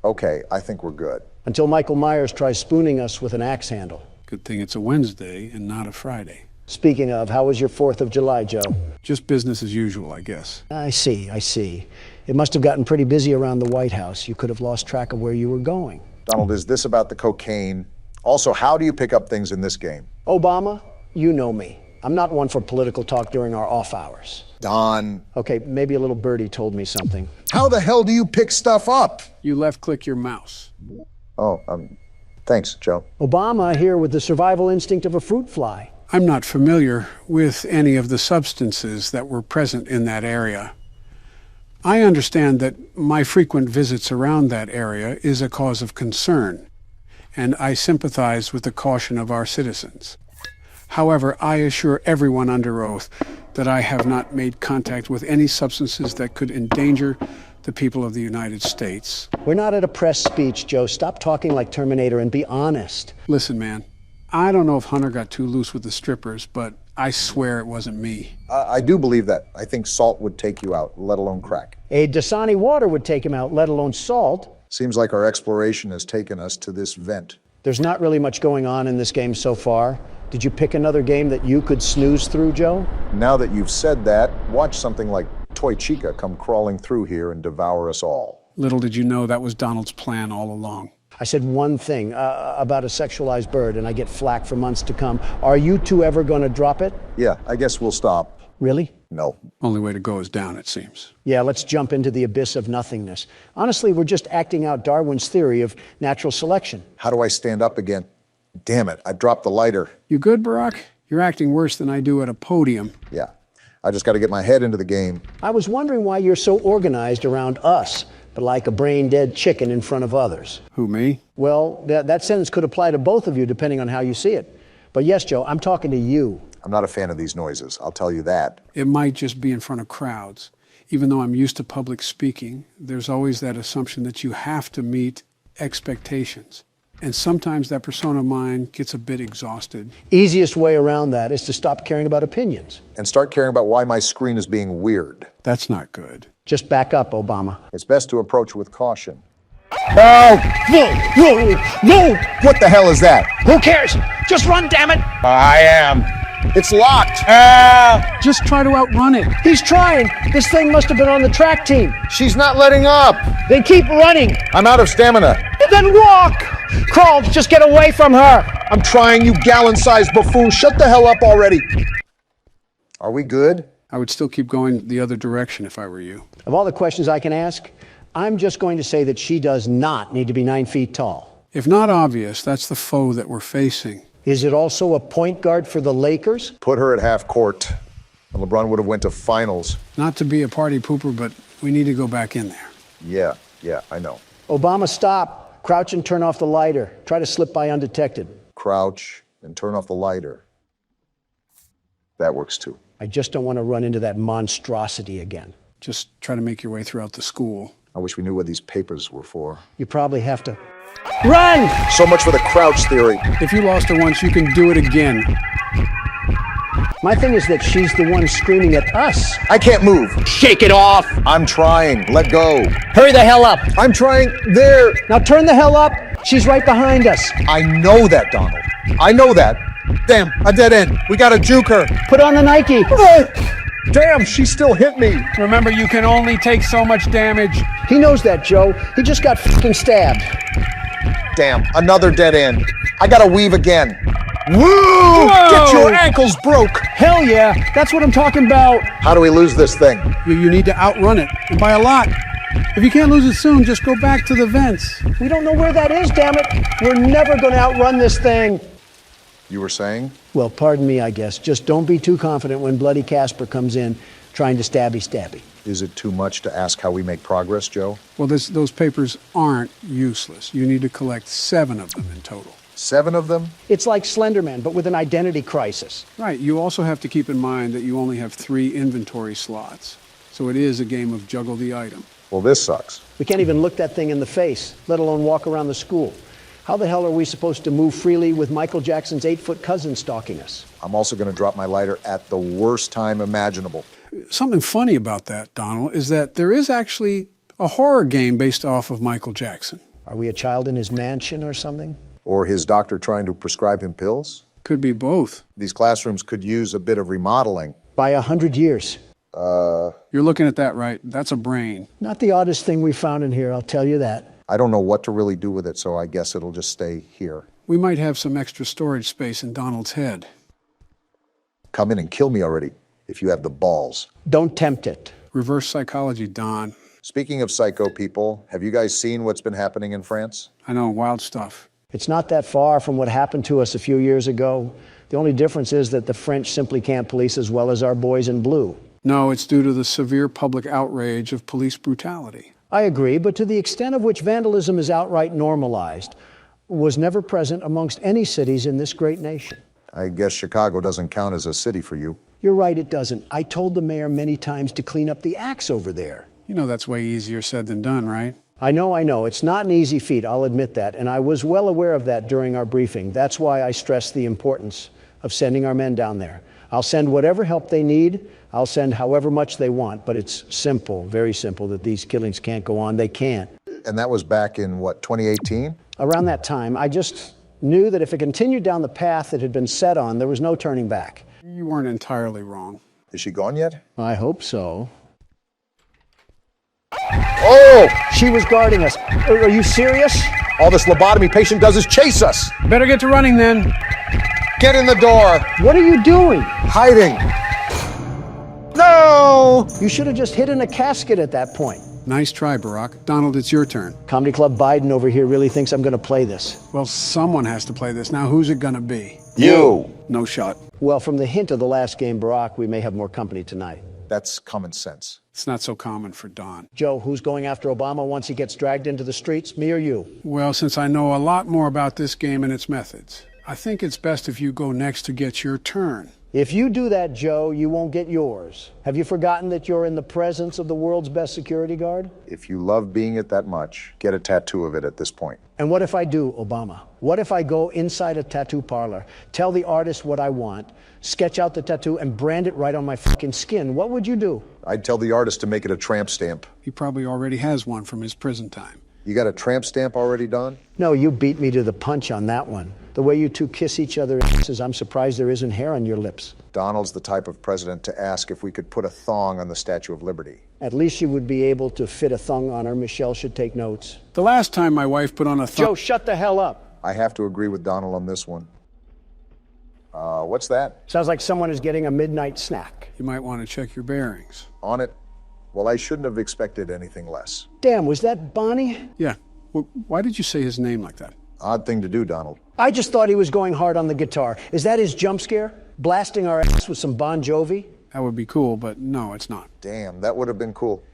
Okay, I think we're good. Until Michael Myers tries spooning us with an axe handle. Good thing it's a Wednesday and not a Friday. Speaking of, how was your 4th of July, Joe? Just business as usual, I guess. I see. It must have gotten pretty busy around the White House. You could have lost track of where you were going. Donald, is this about the cocaine? Also, how do you pick up things in this game? Obama, you know me. I'm not one for political talk during our off hours. Don. Okay, maybe a little birdie told me something. How the hell do you pick stuff up? You left-click your mouse. Oh, thanks, Joe. Obama here with the survival instinct of a fruit fly. I'm not familiar with any of the substances that were present in that area. I understand that my frequent visits around that area is a cause of concern, and I sympathize with the caution of our citizens. However, I assure everyone under oath that I have not made contact with any substances that could endanger the people of the United States. We're not at a press speech, Joe. Stop talking like Terminator and be honest. Listen, man, I don't know if Hunter got too loose with the strippers, but I swear it wasn't me. I do believe that. I think salt would take you out, let alone crack. A Dasani water would take him out, let alone salt. Seems like our exploration has taken us to this vent. There's not really much going on in this game so far. Did you pick another game that you could snooze through, Joe? Now that you've said that, watch something like Toy Chica come crawling through here and devour us all. Little did you know that was Donald's plan all along. I said one thing about a sexualized bird, and I get flack for months to come. Are you two ever going to drop it? Yeah, I guess we'll stop. Really? No. Only way to go is down, it seems. Yeah, let's jump into the abyss of nothingness. Honestly, we're just acting out Darwin's theory of natural selection. How do I stand up again? Damn it, I dropped the lighter. You good, Barack? You're acting worse than I do at a podium. Yeah, I just got to get my head into the game. I was wondering why you're so organized around us, but like a brain-dead chicken in front of others. Who, me? Well, that sentence could apply to both of you depending on how you see it. But yes, Joe, I'm talking to you. I'm not a fan of these noises, I'll tell you that. It might just be in front of crowds. Even though I'm used to public speaking, there's always that assumption that you have to meet expectations. And sometimes that persona of mine gets a bit exhausted. Easiest way around that is to stop caring about opinions. And start caring about why my screen is being weird. That's not good. Just back up, Obama. It's best to approach with caution. Oh, no! What the hell is that? Who cares? Just run, damn it! I am. It's locked. Just try to outrun it. He's trying. This thing must have been on the track team. She's not letting up. Then keep running. I'm out of stamina. Then walk. Crawl, just get away from her. I'm trying, you gallon-sized buffoon. Shut the hell up already. Are we good? I would still keep going the other direction if I were you. Of all the questions I can ask, I'm just going to say that she does not need to be 9 feet tall. If not obvious, that's the foe that we're facing. Is it also a point guard for the Lakers? Put her at half court. And LeBron would have went to finals. Not to be a party pooper, but we need to go back in there. Yeah, I know. Obama, stop. Crouch and turn off the lighter. Try to slip by undetected. Crouch and turn off the lighter. That works too. I just don't want to run into that monstrosity again. Just try to make your way throughout the school. I wish we knew what these papers were for. You probably have to run! So much for the crouch theory. If you lost her once, you can do it again. My thing is that she's the one screaming at us. I can't move. Shake it off! I'm trying. Let go. Hurry the hell up! I'm trying. There. Now turn the hell up. She's right behind us. I know that, Donald. I know that. Damn, a dead end. We gotta juke her. Put on the Nike. Damn, she still hit me. Remember, you can only take so much damage. He knows that, Joe. He just got fucking stabbed. Damn, another dead end. I gotta weave again. Woo! Whoa! Get your ankles broke. Hell yeah, that's what I'm talking about. How do we lose this thing? You need to outrun it, and by a lot. If you can't lose it soon, just go back to the vents. We don't know where that is, damn it. We're never gonna outrun this thing. You were saying? Well, pardon me, I guess. Just don't be too confident when Bloody Casper comes in trying to stabby. Is it too much to ask how we make progress, Joe? Well, those papers aren't useless. You need to collect 7 of them in total. 7 of them? It's like Slenderman, but with an identity crisis. Right. You also have to keep in mind that you only have 3 inventory slots. So it is a game of juggle the item. Well, this sucks. We can't even look that thing in the face, let alone walk around the school. How the hell are we supposed to move freely with Michael Jackson's 8-foot cousin stalking us? I'm also going to drop my lighter at the worst time imaginable. Something funny about that, Donald, is that there is actually a horror game based off of Michael Jackson. Are we a child in his mansion or something? Or his doctor trying to prescribe him pills? Could be both. These classrooms could use a bit of remodeling. By 100 years. You're looking at that right. That's a brain. Not the oddest thing we found in here, I'll tell you that. I don't know what to really do with it, so I guess it'll just stay here. We might have some extra storage space in Donald's head. Come in and kill me already, if you have the balls. Don't tempt it. Reverse psychology, Don. Speaking of psycho people, have you guys seen what's been happening in France? I know, wild stuff. It's not that far from what happened to us a few years ago. The only difference is that the French simply can't police as well as our boys in blue. No, it's due to the severe public outrage of police brutality. I agree, but to the extent of which vandalism is outright normalized, was never present amongst any cities in this great nation. I guess Chicago doesn't count as a city for you. You're right, it doesn't. I told the mayor many times to clean up the acts over there. You know that's way easier said than done, right? I know. It's not an easy feat, I'll admit that, and I was well aware of that during our briefing. That's why I stressed the importance of sending our men down there. I'll send whatever help they need. I'll send however much they want, but it's simple, very simple, that these killings can't go on. They can't. And that was back in, what, 2018? Around that time, I just knew that if it continued down the path it had been set on, there was no turning back. You weren't entirely wrong. Is she gone yet? I hope so. Oh! She was guarding us. Are you serious? All this lobotomy patient does is chase us. Better get to running then. Get in the door. What are you doing? Hiding. No! You should have just hid in a casket at that point. Nice try, Barack. Donald, it's your turn. Comedy Club Biden over here really thinks I'm going to play this. Well, someone has to play this. Now, who's it going to be? You. No shot. Well, from the hint of the last game, Barack, we may have more company tonight. That's common sense. It's not so common for Don. Joe, who's going after Obama once he gets dragged into the streets, me or you? Well, since I know a lot more about this game and its methods, I think it's best if you go next to get your turn. If you do that, Joe, you won't get yours. Have you forgotten that you're in the presence of the world's best security guard? If you love being it that much, get a tattoo of it at this point. And what if I do, Obama? What if I go inside a tattoo parlor, tell the artist what I want, sketch out the tattoo, and brand it right on my fucking skin? What would you do? I'd tell the artist to make it a tramp stamp. He probably already has one from his prison time. You got a tramp stamp already, Don? No, you beat me to the punch on that one. The way you two kiss each other's asses, I'm surprised there isn't hair on your lips. Donald's the type of president to ask if we could put a thong on the Statue of Liberty. At least you would be able to fit a thong on her. Michelle should take notes. The last time my wife put on a thong... Joe, shut the hell up. I have to agree with Donald on this one. What's that? Sounds like someone is getting a midnight snack. You might want to check your bearings. On it? Well, I shouldn't have expected anything less. Damn, was that Bonnie? Yeah. Well, why did you say his name like that? Odd thing to do, Donald. I just thought he was going hard on the guitar. Is that his jump scare? Blasting our ass with some Bon Jovi? That would be cool, but no, it's not. Damn, that would have been cool.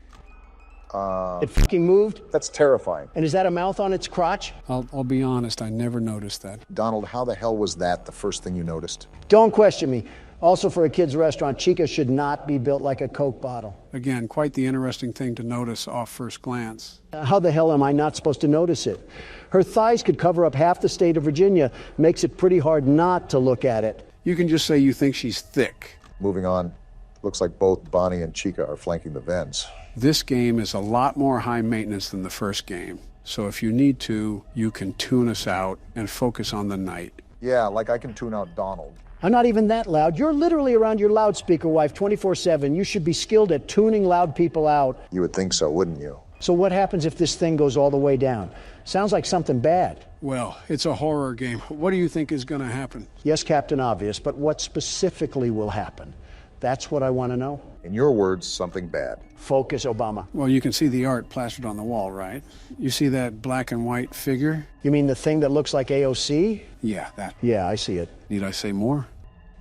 It fucking moved? That's terrifying. And is that a mouth on its crotch? I'll be honest, I never noticed that. Donald, how the hell was that the first thing you noticed? Don't question me. Also, for a kid's restaurant, Chica should not be built like a Coke bottle. Again, quite the interesting thing to notice off first glance. How the hell am I not supposed to notice it? Her thighs could cover up half the state of Virginia. Makes it pretty hard not to look at it. You can just say you think she's thick. Moving on. Looks like both Bonnie and Chica are flanking the Vens. This game is a lot more high maintenance than the first game. So if you need to, you can tune us out and focus on the night. Yeah, like I can tune out Donald. I'm not even that loud. You're literally around your loudspeaker wife 24/7. You should be skilled at tuning loud people out. You would think so, wouldn't you? So what happens if this thing goes all the way down? Sounds like something bad. Well, it's a horror game. What do you think is going to happen? Yes, Captain Obvious, but what specifically will happen? That's what I want to know. In your words, something bad. Focus, Obama. Well, you can see the art plastered on the wall, right? You see that black and white figure? You mean the thing that looks like AOC? Yeah, that. Yeah, I see it. Need I say more?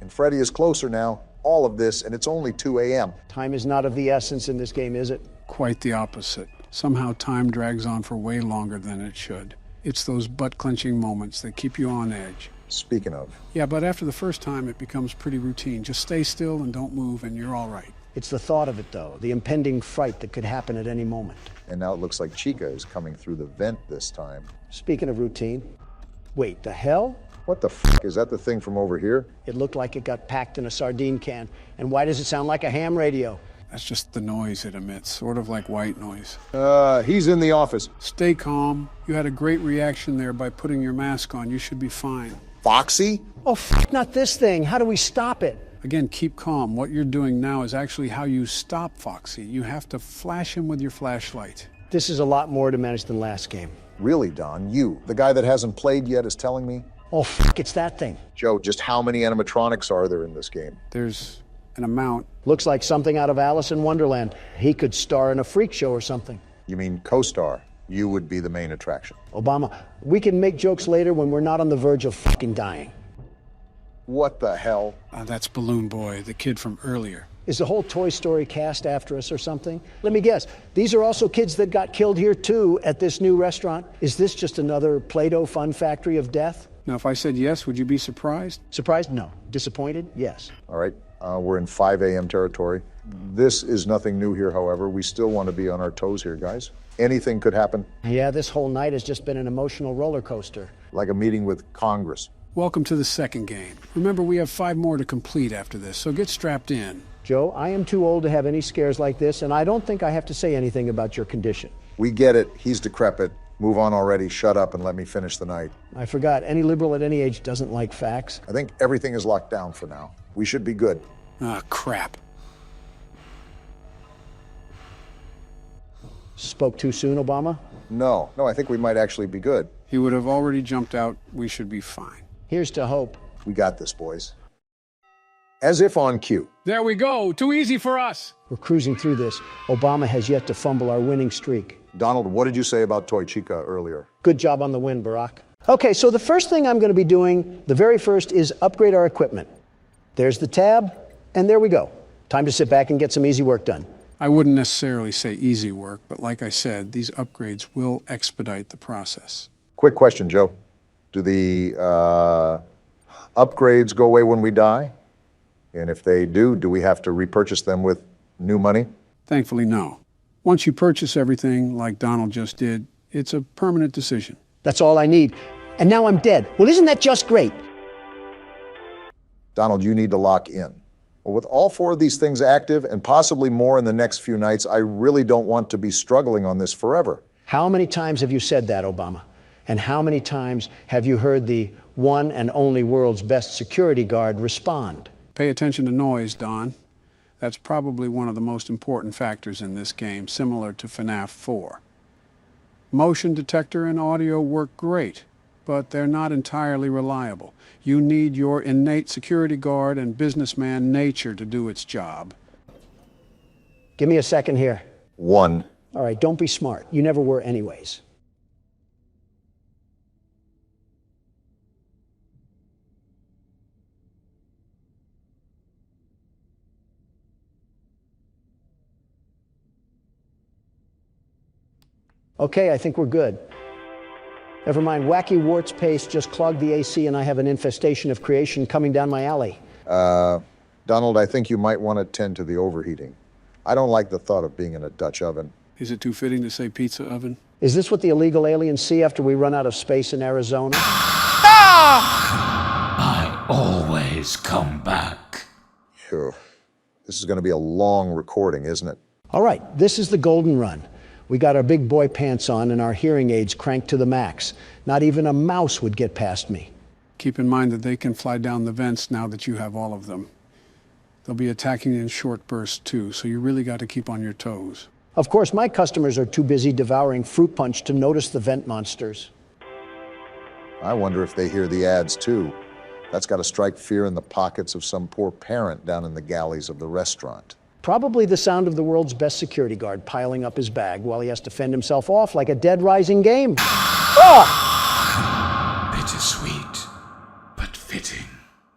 And Freddy is closer now. All of this, and it's only 2 a.m. Time is not of the essence in this game, is it? Quite the opposite. Somehow time drags on for way longer than it should. It's those butt-clenching moments that keep you on edge. Speaking of. Yeah, but after the first time, it becomes pretty routine. Just stay still and don't move, and you're all right. It's the thought of it, though, the impending fright that could happen at any moment. And now it looks like Chica is coming through the vent this time. Speaking of routine, wait, the hell? What the f***? Is that the thing from over here? It looked like it got packed in a sardine can. And why does it sound like a ham radio? That's just the noise it emits, sort of like white noise. He's in the office. Stay calm. You had a great reaction there by putting your mask on. You should be fine. Foxy? Oh, not this thing. How do we stop it? Again, keep calm. What you're doing now is actually how you stop Foxy. You have to flash him with your flashlight. This is a lot more to manage than last game. Really, Don? You, the guy that hasn't played yet, is telling me? Oh, it's that thing. Joe, just how many animatronics are there in this game? There's an amount. Looks like something out of Alice in Wonderland. He could star in a freak show or something. You mean co-star? You would be the main attraction. Obama, we can make jokes later when we're not on the verge of fucking dying. What the hell? That's Balloon Boy, the kid from earlier. Is the whole Toy Story cast after us or something? Let me guess. These are also kids that got killed here, too, at this new restaurant. Is this just another Play-Doh fun factory of death? Now, if I said yes, would you be surprised? Surprised? No. Disappointed? Yes. All right. We're in 5 a.m. territory. This is nothing new here, however. We still want to be on our toes here, guys. Anything could happen. Yeah, this whole night has just been an emotional roller coaster. Like a meeting with Congress. Welcome to the second game. Remember, we have 5 more to complete after this, so get strapped in. Joe, I am too old to have any scares like this, and I don't think I have to say anything about your condition. We get it. He's decrepit. Move on already. Shut up and let me finish the night. I forgot. Any liberal at any age doesn't like facts. I think everything is locked down for now. We should be good. Ah, crap. Spoke too soon, Obama? No, I think we might actually be good. He would have already jumped out. We should be fine. Here's to hope. We got this, boys. As if on cue. There we go. Too easy for us. We're cruising through this. Obama has yet to fumble our winning streak. Donald, what did you say about Toy Chica earlier? Good job on the win, Barack. Okay, so the first thing I'm going to be doing, the very first, is upgrade our equipment. There's the tab, and there we go. Time to sit back and get some easy work done. I wouldn't necessarily say easy work, but like I said, these upgrades will expedite the process. Quick question, Joe. Do the upgrades go away when we die? And if they do we have to repurchase them with new money? Thankfully, no. Once you purchase everything, like Donald just did, it's a permanent decision. That's all I need. And now I'm dead. Well, isn't that just great? Donald, you need to lock in. Well, with all 4 of these things active, and possibly more in the next few nights, I really don't want to be struggling on this forever. How many times have you said that, Obama? And how many times have you heard the one and only world's best security guard respond? Pay attention to noise, Don. That's probably one of the most important factors in this game, similar to FNAF 4. Motion detector and audio work great, but they're not entirely reliable. You need your innate security guard and businessman nature to do its job. Give me a second here. 1. All right, don't be smart. You never were anyways. Okay, I think we're good. Never mind, wacky warts paste just clogged the AC and I have an infestation of creation coming down my alley. Donald, I think you might want to tend to the overheating. I don't like the thought of being in a Dutch oven. Is it too fitting to say pizza oven? Is this what the illegal aliens see after we run out of space in Arizona? I always come back. Phew. This is going to be a long recording, isn't it? All right, this is the golden run. We got our big boy pants on and our hearing aids cranked to the max. Not even a mouse would get past me. Keep in mind that they can fly down the vents now that you have all of them. They'll be attacking in short bursts too, so you really got to keep on your toes. Of course, my customers are too busy devouring fruit punch to notice the vent monsters. I wonder if they hear the ads too. That's got to strike fear in the pockets of some poor parent down in the galleys of the restaurant. Probably the sound of the world's best security guard piling up his bag while he has to fend himself off like a dead rising game. Bittersweet, but fitting.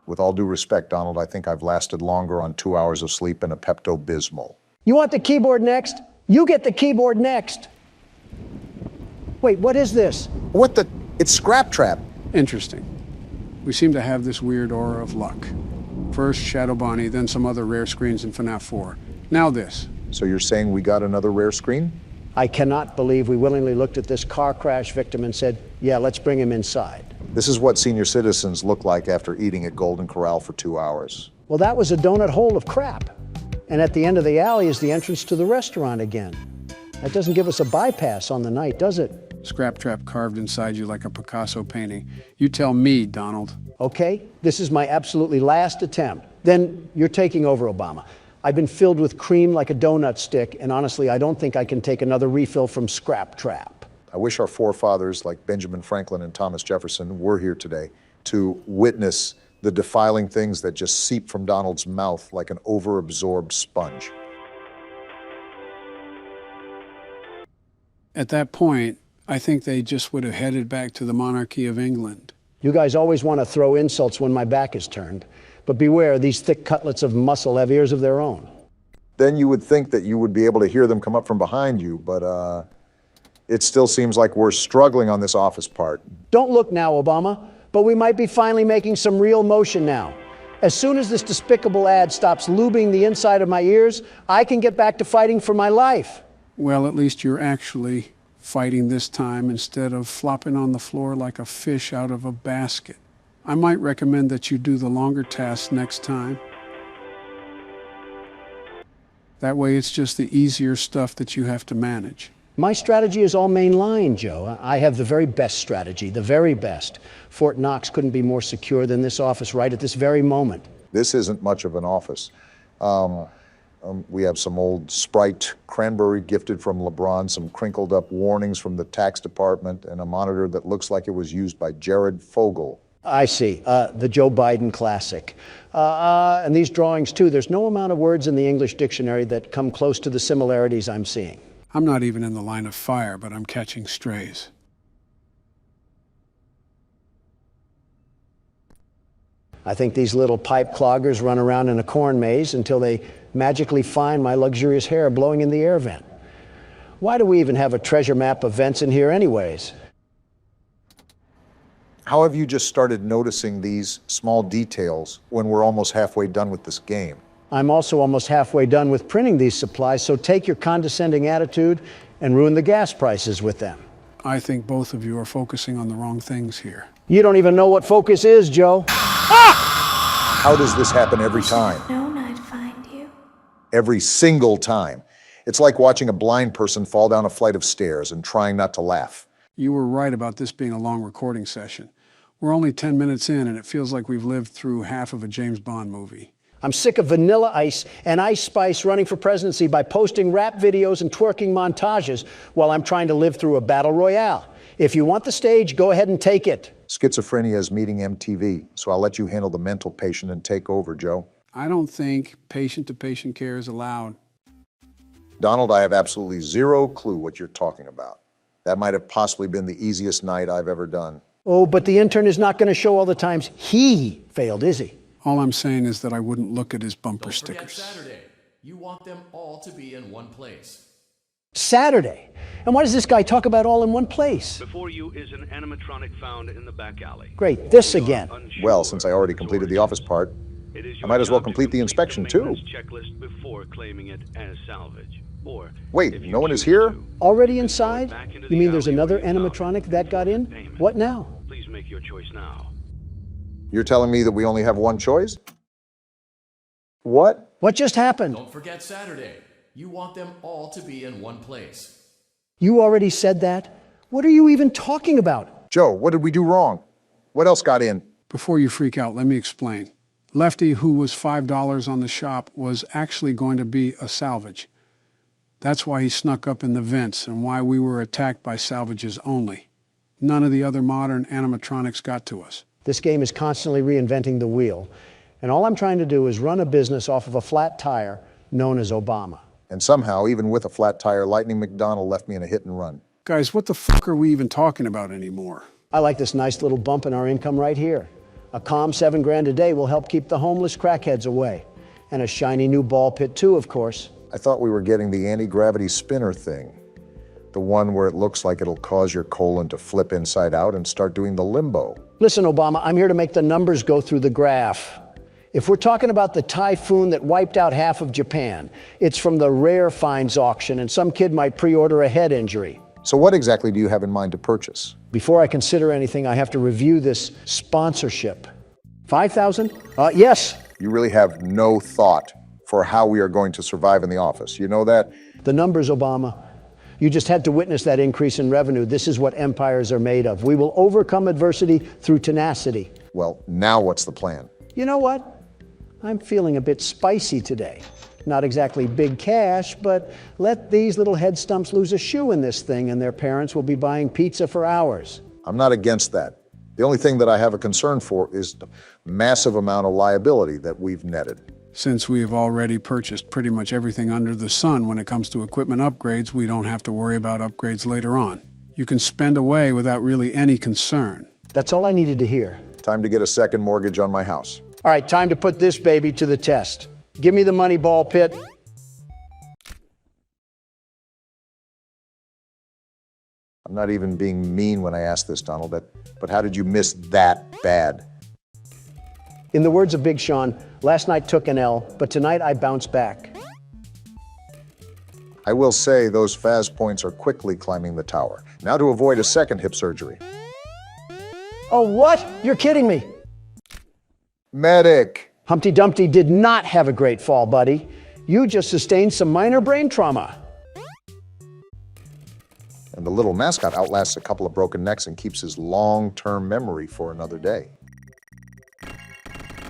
With all due respect, Donald, I think I've lasted longer on 2 hours of sleep and a Pepto-Bismol. You want the keyboard next? You get the keyboard next. Wait, what is this? What the? It's Scrap Trap. Interesting. We seem to have this weird aura of luck. First Shadow Bonnie, then some other rare screens in FNAF 4. Now this. So you're saying we got another rare screen? I cannot believe we willingly looked at this car crash victim and said, yeah, let's bring him inside. This is what senior citizens look like after eating at Golden Corral for 2 hours. Well, that was a donut hole of crap. And at the end of the alley is the entrance to the restaurant again. That doesn't give us a bypass on the night, does it? Scrap trap carved inside you like a Picasso painting. You tell me, Donald. Okay, this is my absolutely last attempt. Then you're taking over, Obama. I've been filled with cream like a donut stick, and honestly, I don't think I can take another refill from Scrap Trap. I wish our forefathers, like Benjamin Franklin and Thomas Jefferson, were here today to witness the defiling things that just seep from Donald's mouth like an overabsorbed sponge. At that point, I think they just would have headed back to the monarchy of England. You guys always want to throw insults when my back is turned. But beware, these thick cutlets of muscle have ears of their own. Then you would think that you would be able to hear them come up from behind you, but it still seems like we're struggling on this office part. Don't look now, Obama, but we might be finally making some real motion now. As soon as this despicable ad stops lubing the inside of my ears, I can get back to fighting for my life. Well, at least you're actually fighting this time instead of flopping on the floor like a fish out of a basket. I might recommend that you do the longer tasks next time. That way it's just the easier stuff that you have to manage. My strategy is all mainline, Joe. I have the very best strategy, the very best. Fort Knox couldn't be more secure than this office right at this very moment. This isn't much of an office. We have some old Sprite cranberry gifted from LeBron, some crinkled up warnings from the tax department, and a monitor that looks like it was used by Jared Fogle. I see, the Joe Biden classic. And these drawings too, there's no amount of words in the English dictionary that come close to the similarities I'm seeing. I'm not even in the line of fire, but I'm catching strays. I think these little pipe cloggers run around in a corn maze until they magically find my luxurious hair blowing in the air vent. Why do we even have a treasure map of vents in here anyways? How have you just started noticing these small details when we're almost halfway done with this game? I'm also almost halfway done with printing these supplies, so take your condescending attitude and ruin the gas prices with them. I think both of you are focusing on the wrong things here. You don't even know what focus is, Joe. How does this happen every time? Known I'd find you. Every single time. It's like watching a blind person fall down a flight of stairs and trying not to laugh. You were right about this being a long recording session. We're only 10 minutes in, and it feels like we've lived through half of a James Bond movie. I'm sick of Vanilla Ice and Ice Spice running for presidency by posting rap videos and twerking montages while I'm trying to live through a battle royale. If you want the stage, go ahead and take it. Schizophrenia is meeting MTV, so I'll let you handle the mental patient and take over, Joe. I don't think patient-to-patient care is allowed. Donald, I have absolutely zero clue what you're talking about. That might have possibly been the easiest night I've ever done. Oh, but the intern is not going to show all the times he failed, is he? All I'm saying is that I wouldn't look at his bumper Don't stickers. forget Saturday. You want them all to be in one place. Saturday? And why does this guy talk about all in one place? Before you is an animatronic found in the back alley. Great, this again. Well, since I already completed the office part, I might as well complete the inspection too. Checklist before claiming it as salvage. Or wait, no one is here? Already inside? You mean there's another animatronic that got in? What now? Please make your choice now. You're telling me that we only have one choice? What? What just happened? Don't forget Saturday. You want them all to be in one place. You already said that? What are you even talking about? Joe, what did we do wrong? What else got in? Before you freak out, let me explain. Lefty, who was $5 on the shop, was actually going to be a salvage. That's why he snuck up in the vents and why we were attacked by salvages only. None of the other modern animatronics got to us. This game is constantly reinventing the wheel, and all I'm trying to do is run a business off of a flat tire known as Obama. And somehow, even with a flat tire, Lightning McDonald left me in a hit and run. Guys, what the fuck are we even talking about anymore? I like this nice little bump in our income right here. A calm $7 grand a day will help keep the homeless crackheads away. And a shiny new ball pit too, of course. I thought we were getting the anti-gravity spinner thing. The one where it looks like it'll cause your colon to flip inside out and start doing the limbo. Listen, Obama, I'm here to make the numbers go through the graph. If we're talking about the typhoon that wiped out half of Japan, it's from the rare finds auction, and some kid might pre-order a head injury. So what exactly do you have in mind to purchase? Before I consider anything, I have to review this sponsorship. 5,000? Yes. You really have no thought for how we are going to survive in the office. You know that? The numbers, Obama. You just had to witness that increase in revenue. This is what empires are made of. We will overcome adversity through tenacity. Well, now what's the plan? You know what? I'm feeling a bit spicy today. Not exactly big cash, but let these little head stumps lose a shoe in this thing and their parents will be buying pizza for hours. I'm not against that. The only thing that I have a concern for is the massive amount of liability that we've netted. Since we have already purchased pretty much everything under the sun when it comes to equipment upgrades, we don't have to worry about upgrades later on. You can spend away without really any concern. That's all I needed to hear. Time to get a second mortgage on my house. All right, time to put this baby to the test. Give me the money, ball pit. I'm not even being mean when I ask this, Donald, but how did you miss that bad? In the words of Big Sean, last night took an L, but tonight I bounced back. I will say those Faz points are quickly climbing the tower. Now to avoid a second hip surgery. Oh, what? You're kidding me. Medic! Humpty Dumpty did not have a great fall, buddy. You just sustained some minor brain trauma. And the little mascot outlasts a couple of broken necks and keeps his long-term memory for another day.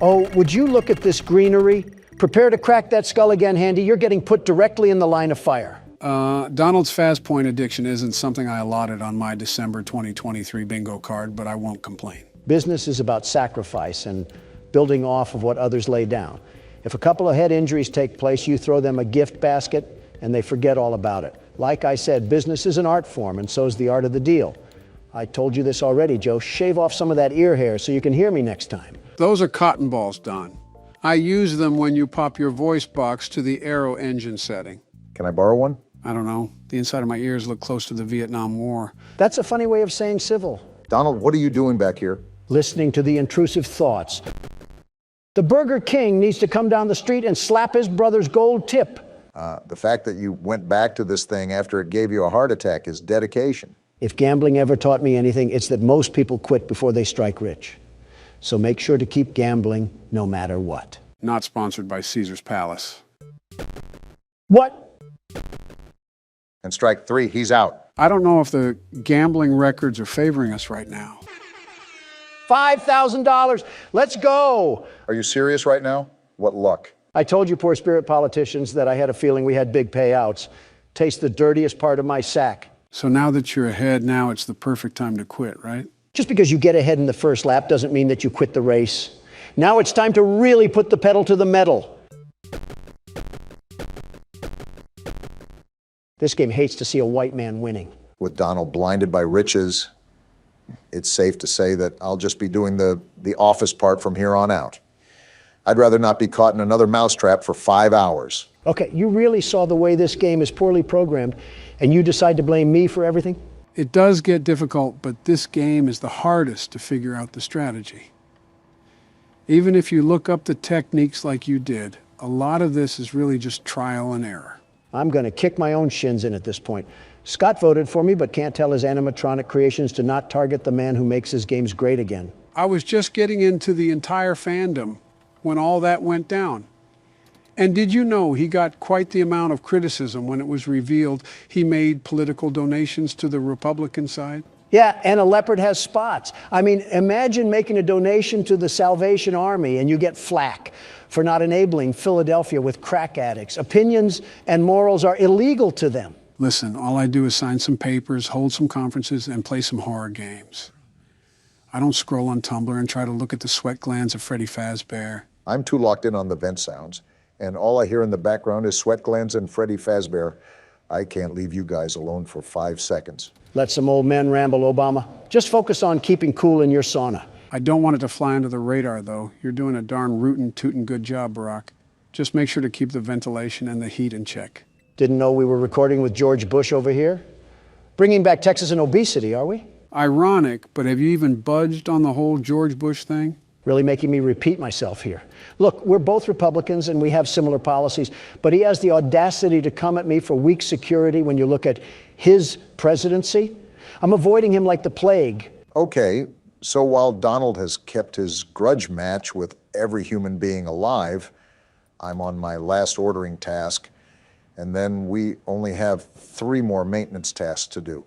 Oh, would you look at this greenery? Prepare to crack that skull again, Handy. You're getting put directly in the line of fire. Donald's Faz point addiction isn't something I allotted on my December 2023 bingo card, but I won't complain. Business is about sacrifice and building off of what others lay down. If a couple of head injuries take place, you throw them a gift basket and they forget all about it. Like I said, business is an art form, and so is the art of the deal. I told you this already, Joe. Shave off some of that ear hair so you can hear me next time. Those are cotton balls, Don. I use them when you pop your voice box to the aero engine setting. Can I borrow one? I don't know. The inside of my ears look close to the Vietnam War. That's a funny way of saying civil. Donald, what are you doing back here? Listening to the intrusive thoughts. The Burger King needs to come down the street and slap his brother's gold tip. The fact that you went back to this thing after it gave you a heart attack is dedication. If gambling ever taught me anything, it's that most people quit before they strike rich. So make sure to keep gambling no matter what. Not sponsored by Caesar's Palace. What? And strike three, he's out. I don't know if the gambling records are favoring us right now. $5,000. Let's go. Are you serious right now? What luck. I told you poor spirit politicians that I had a feeling we had big payouts. Taste the dirtiest part of my sack. So now that you're ahead, now it's the perfect time to quit, right? Just because you get ahead in the first lap doesn't mean that you quit the race. Now it's time to really put the pedal to the metal. This game hates to see a white man winning. With Donald blinded by riches, it's safe to say that I'll just be doing the office part from here on out. I'd rather not be caught in another mousetrap for 5 hours. Okay, you really saw the way this game is poorly programmed, and you decide to blame me for everything? It does get difficult, but this game is the hardest to figure out the strategy. Even if you look up the techniques like you did, a lot of this is really just trial and error. I'm going to kick my own shins in at this point. Scott voted for me, but can't tell his animatronic creations to not target the man who makes his games great again. I was just getting into the entire fandom when all that went down. And did you know he got quite the amount of criticism when it was revealed he made political donations to the Republican side? Yeah, and a leopard has spots. I mean, imagine making a donation to the Salvation Army and you get flack for not enabling Philadelphia with crack addicts. Opinions and morals are illegal to them. Listen, all I do is sign some papers, hold some conferences, and play some horror games. I don't scroll on Tumblr and try to look at the sweat glands of Freddy Fazbear. I'm too locked in on the vent sounds, and all I hear in the background is sweat glands and Freddy Fazbear. I can't leave you guys alone for 5 seconds. Let some old men ramble, Obama. Just focus on keeping cool in your sauna. I don't want it to fly under the radar, though. You're doing a darn rootin' tootin' good job, Barack. Just make sure to keep the ventilation and the heat in check. Didn't know we were recording with George Bush over here? Bringing back Texas and obesity, are we? Ironic, but have you even budged on the whole George Bush thing? Really making me repeat myself here. Look, we're both Republicans and we have similar policies, but he has the audacity to come at me for weak security when you look at his presidency. I'm avoiding him like the plague. Okay, so while Donald has kept his grudge match with every human being alive, I'm on my last ordering task, and then we only have 3 more maintenance tasks to do.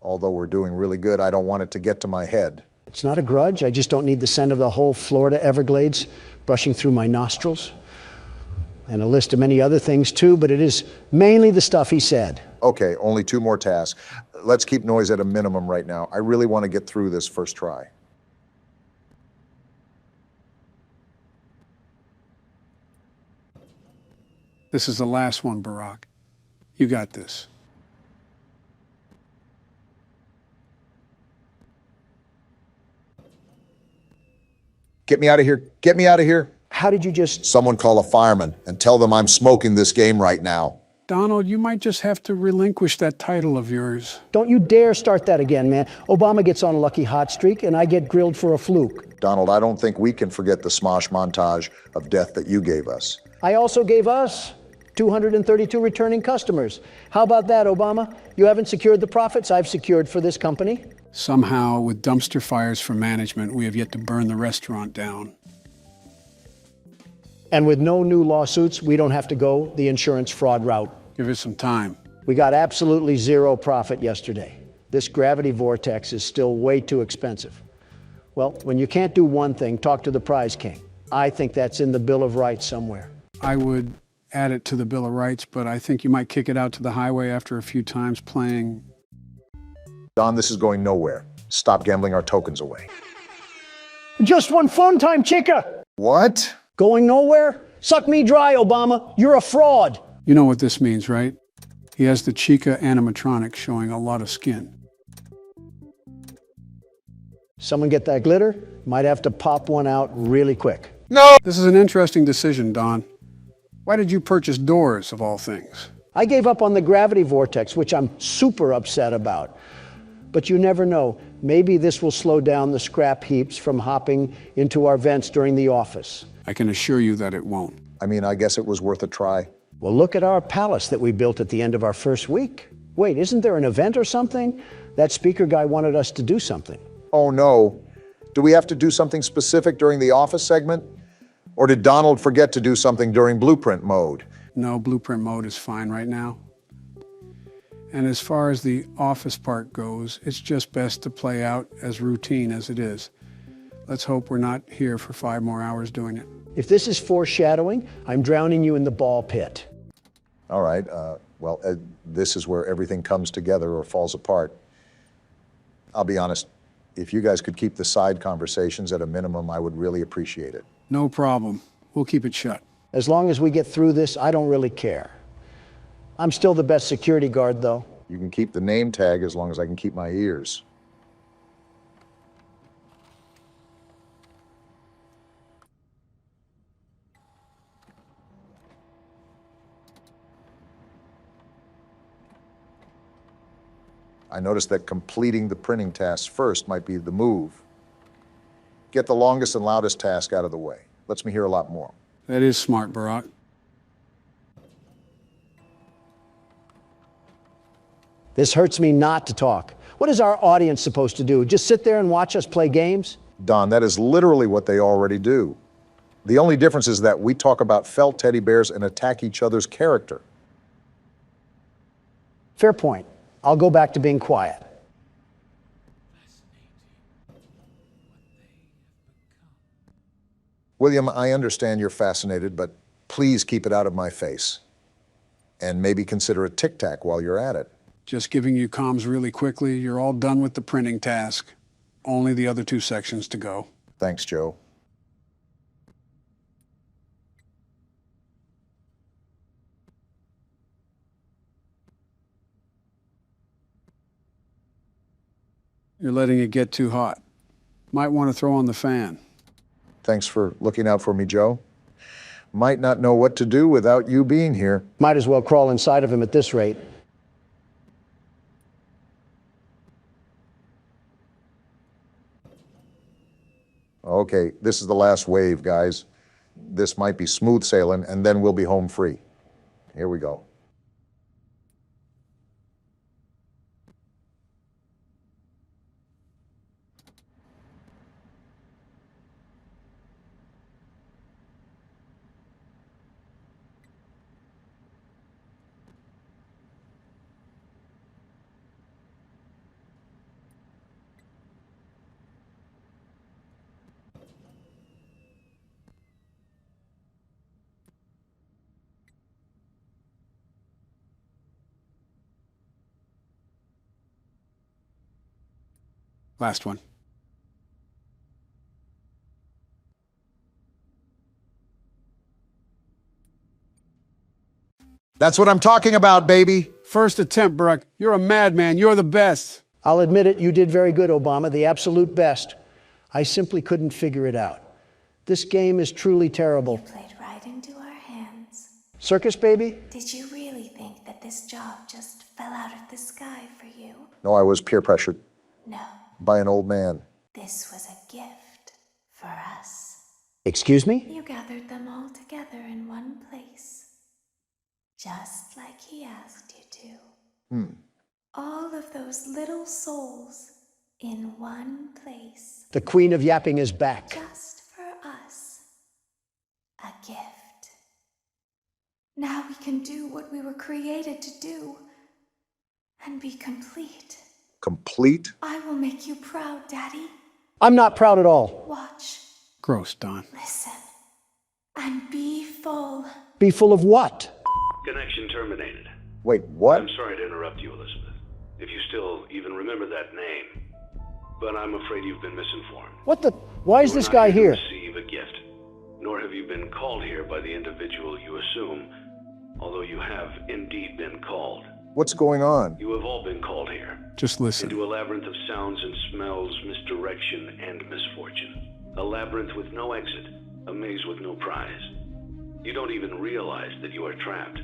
Although we're doing really good, I don't want it to get to my head. It's not a grudge. I just don't need the scent of the whole Florida Everglades brushing through my nostrils. And a list of many other things too, but it is mainly the stuff he said. Okay, only 2 more tasks. Let's keep noise at a minimum right now. I really want to get through this first try. This is the last one, Barack. You got this. Get me out of here. Get me out of here. How did you just... Someone call a fireman and tell them I'm smoking this game right now. Donald, you might just have to relinquish that title of yours. Don't you dare start that again, man. Obama gets on a lucky hot streak, and I get grilled for a fluke. Donald, I don't think we can forget the smosh montage of death that you gave us. I also gave us 232 returning customers. How about that, Obama? You haven't secured the profits I've secured for this company? Somehow, with dumpster fires for management, we have yet to burn the restaurant down. And with no new lawsuits, we don't have to go the insurance fraud route. Give us some time. We got absolutely zero profit yesterday. This gravity vortex is still way too expensive. Well, when you can't do one thing, talk to the prize king. I think that's in the Bill of Rights somewhere. I would add it to the Bill of Rights, but I think you might kick it out to the highway after a few times playing. Don, this is going nowhere. Stop gambling our tokens away. Just one fun time, chica! What? Going nowhere? Suck me dry, Obama. You're a fraud. You know what this means, right? He has the Chica animatronic showing a lot of skin. Someone get that glitter? Might have to pop one out really quick. No! This is an interesting decision, Don. Why did you purchase doors, of all things? I gave up on the gravity vortex, which I'm super upset about. But you never know. Maybe this will slow down the scrap heaps from hopping into our vents during the office. I can assure you that it won't. I mean, I guess it was worth a try. Well, look at our palace that we built at the end of our first week. Wait, isn't there an event or something? That speaker guy wanted us to do something. Oh, no. Do we have to do something specific during the office segment? Or did Donald forget to do something during blueprint mode? No, blueprint mode is fine right now. And as far as the office part goes, it's just best to play out as routine as it is. Let's hope we're not here for 5 more hours doing it. If this is foreshadowing, I'm drowning you in the ball pit. All right, this is where everything comes together or falls apart. I'll be honest, if you guys could keep the side conversations at a minimum, I would really appreciate it. No problem. We'll keep it shut. As long as we get through this, I don't really care. I'm still the best security guard, though. You can keep the name tag as long as I can keep my ears. I noticed that completing the printing tasks first might be the move. Get the longest and loudest task out of the way. Lets me hear a lot more. That is smart, Barack. This hurts me not to talk. What is our audience supposed to do? Just sit there and watch us play games? Don, that is literally what they already do. The only difference is that we talk about felt teddy bears and attack each other's character. Fair point. I'll go back to being quiet. William, I understand you're fascinated, but please keep it out of my face. And maybe consider a tic-tac while you're at it. Just giving you comms really quickly. You're all done with the printing task. Only the other 2 sections to go. Thanks, Joe. You're letting it get too hot. Might want to throw on the fan. Thanks for looking out for me, Joe. Might not know what to do without you being here. Might as well crawl inside of him at this rate. Okay, this is the last wave, guys. This might be smooth sailing, and then we'll be home free. Here we go. Last one. That's what I'm talking about, baby. First attempt, Barack. You're a madman. You're the best. I'll admit it, you did very good, Obama, the absolute best. I simply couldn't figure it out. This game is truly terrible. You played right into our hands. Circus, baby? Did you really think that? this job just fell out of the sky for you. No, I was peer pressured. No, By an old man. this was a gift for us. Excuse me? You gathered them all together in one place, just like he asked you to. All of those little souls in one place. The Queen of Yapping is back. Just for us. A gift. Now we can do what we were created to do and be complete. Complete? I will make you proud, Daddy. I'm not proud at all. Watch, Gross, Don. listen, and be full. Be full of what? Connection terminated. Wait, what? I'm sorry to interrupt you, Elizabeth. If you still even remember that name. But I'm afraid you've been misinformed. What the? Why is You were this not guy here? to receive a gift, nor have you been called here by the individual you assume, although you have indeed been called. What's going on? You have all been called here. Just listen. Into a labyrinth of sounds and smells, misdirection, and misfortune. A labyrinth with no exit, a maze with no prize. You don't even realize that you are trapped.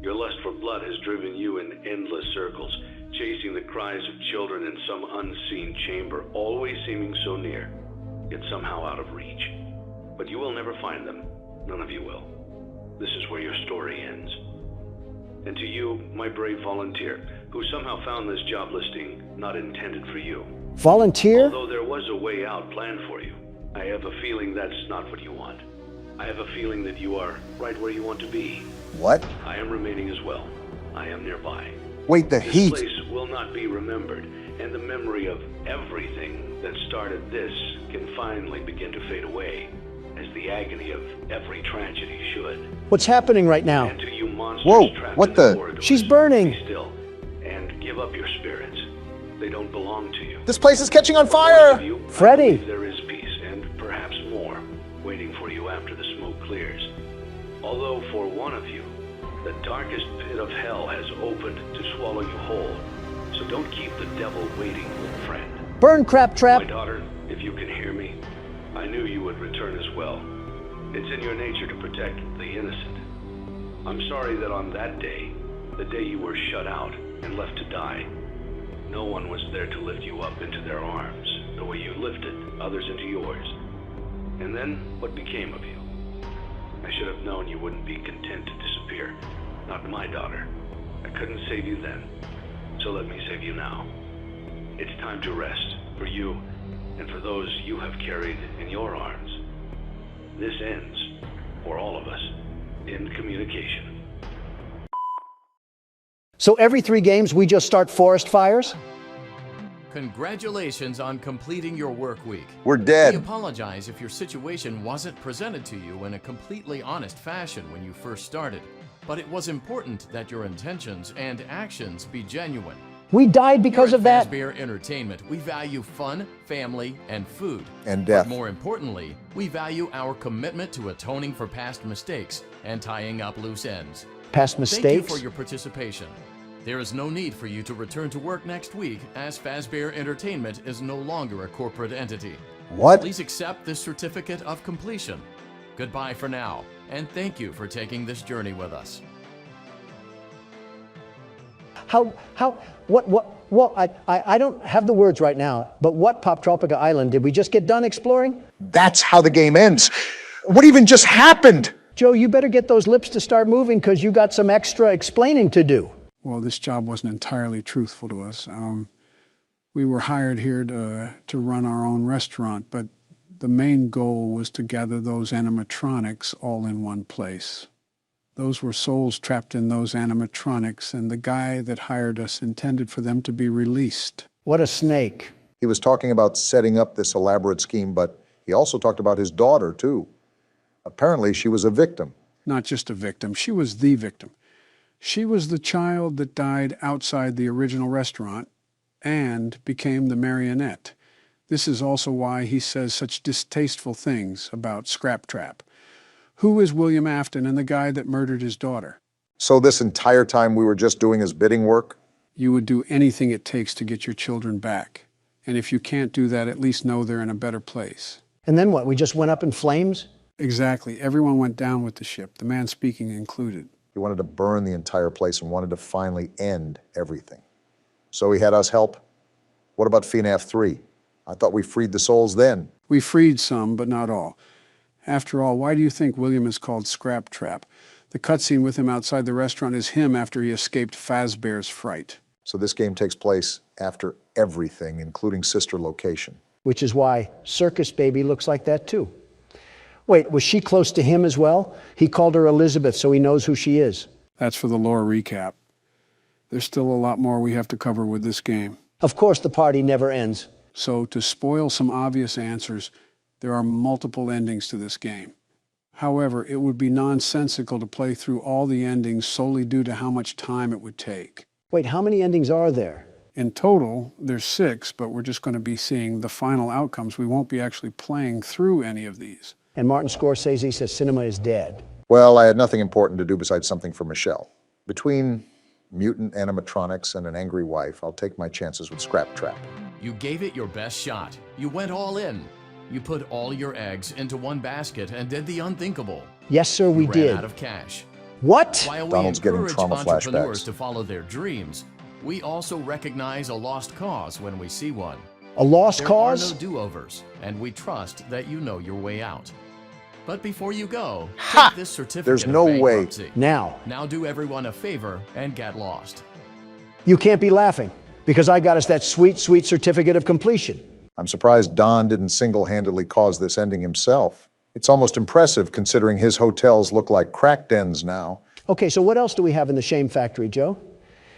Your lust for blood has driven you in endless circles, chasing the cries of children in some unseen chamber, always seeming so near, yet somehow out of reach. But you will never find them. None of you will. This is where your story ends. And to you, my brave volunteer, who somehow found this job listing not intended for you. Volunteer? Although there was a way out planned for you, I have a feeling that's not what you want. I have a feeling that you are right where you want to be. What? I am remaining as well. I am nearby. Wait, the heat. This place will not be remembered, and the memory of everything that started this can finally begin to fade away, as the agony of every tragedy should. What's happening right now? And to you monsters Whoa, trapped what in the? corridors, She's burning. be still, and give up your spirits. They don't belong to you. This place is catching on For most fire! of you, I Freddy. believe there is peace, and perhaps more, waiting for you after the smoke clears. Although for one of you, the darkest pit of hell has opened to swallow you whole. So don't keep the devil waiting, friend. Burn, crap My trap. daughter, if you can hear me, I knew you would return as well. It's in your nature to protect the innocent. I'm sorry that on that day, the day you were shut out and left to die, no one was there to lift you up into their arms, the way you lifted others into yours. And then, what became of you? I should have known you wouldn't be content to disappear. Not my daughter. I couldn't save you then, so let me save you now. It's time to rest, for you, and for those you have carried in your arms. This ends, for all of us, in communication. So every 3 games we just start forest fires? Congratulations on completing your work week. We're dead. We apologize if your situation wasn't presented to you in a completely honest fashion when you first started, but it was important that your intentions and actions be genuine. We died because of that? Here at Fazbear Entertainment, we value fun, family, and food. And death. But more importantly, we value our commitment to atoning for past mistakes and tying up loose ends. Past Thank mistakes? you for your participation. There is no need for you to return to work next week, as Fazbear Entertainment is no longer a corporate entity. What? Please accept this certificate of completion. Goodbye for now, and thank you for taking this journey with us. I don't have the words right now, but what Poptropica Island did we just get done exploring? That's how the game ends. What even just happened? Joe, you better get those lips to start moving because you got some extra explaining to do. Well, this job wasn't entirely truthful to us. We were hired here to run our own restaurant, but the main goal was to gather those animatronics all in one place. Those were souls trapped in those animatronics, and the guy that hired us intended for them to be released. What a snake. He was talking about setting up this elaborate scheme, but he also talked about his daughter, too. Apparently, she was a victim. Not just a victim, she was the victim. She was the child that died outside the original restaurant and became the marionette. This is also why he says such distasteful things about Scrap Trap. Who is William Afton and the guy that murdered his daughter? So this entire time we were just doing his bidding work? You would do anything it takes to get your children back. And if you can't do that, at least know they're in a better place. And then what, we just went up in flames? Exactly. Everyone went down with the ship, the man speaking included. He wanted to burn the entire place and wanted to finally end everything. So he had us help. What about FNAF 3? I thought we freed the souls then. We freed some, but not all. After all, why do you think William is called Scrap Trap? The cutscene with him outside the restaurant is him after he escaped Fazbear's fright. So this game takes place after everything, including sister location. Which is why Circus Baby looks like that too. Wait, was she close to him as well? He called her Elizabeth, so he knows who she is. That's for the lore recap. There's still a lot more we have to cover with this game. Of course, the party never ends. So, to spoil some obvious answers, there are multiple endings to this game. However, it would be nonsensical to play through all the endings solely due to how much time it would take. Wait, how many endings are there? In total, there's 6, but we're just going to be seeing the final outcomes. We won't be actually playing through any of these. And Martin Scorsese says cinema is dead. Well, I had nothing important to do besides something for Michelle. Between mutant animatronics and an angry wife, I'll take my chances with Scrap Trap. You gave it your best shot. You went all in. You put all your eggs into one basket and did the unthinkable. Yes, sir, we You did. ran out of cash. What? While we Donald's getting encourage trauma entrepreneurs flashbacks. to follow their dreams, we also recognize a lost cause when we see one. A lost cause? There are no do-overs, and we trust that you know your way out. But before you go, take this certificate There's of no way. bankruptcy. Now do everyone a favor and get lost. you can't be laughing, because I got us that sweet, sweet certificate of completion. I'm surprised Don didn't single-handedly cause this ending himself. It's almost impressive considering his hotels look like crack dens now. Okay, so what else do we have in the shame factory, Joe?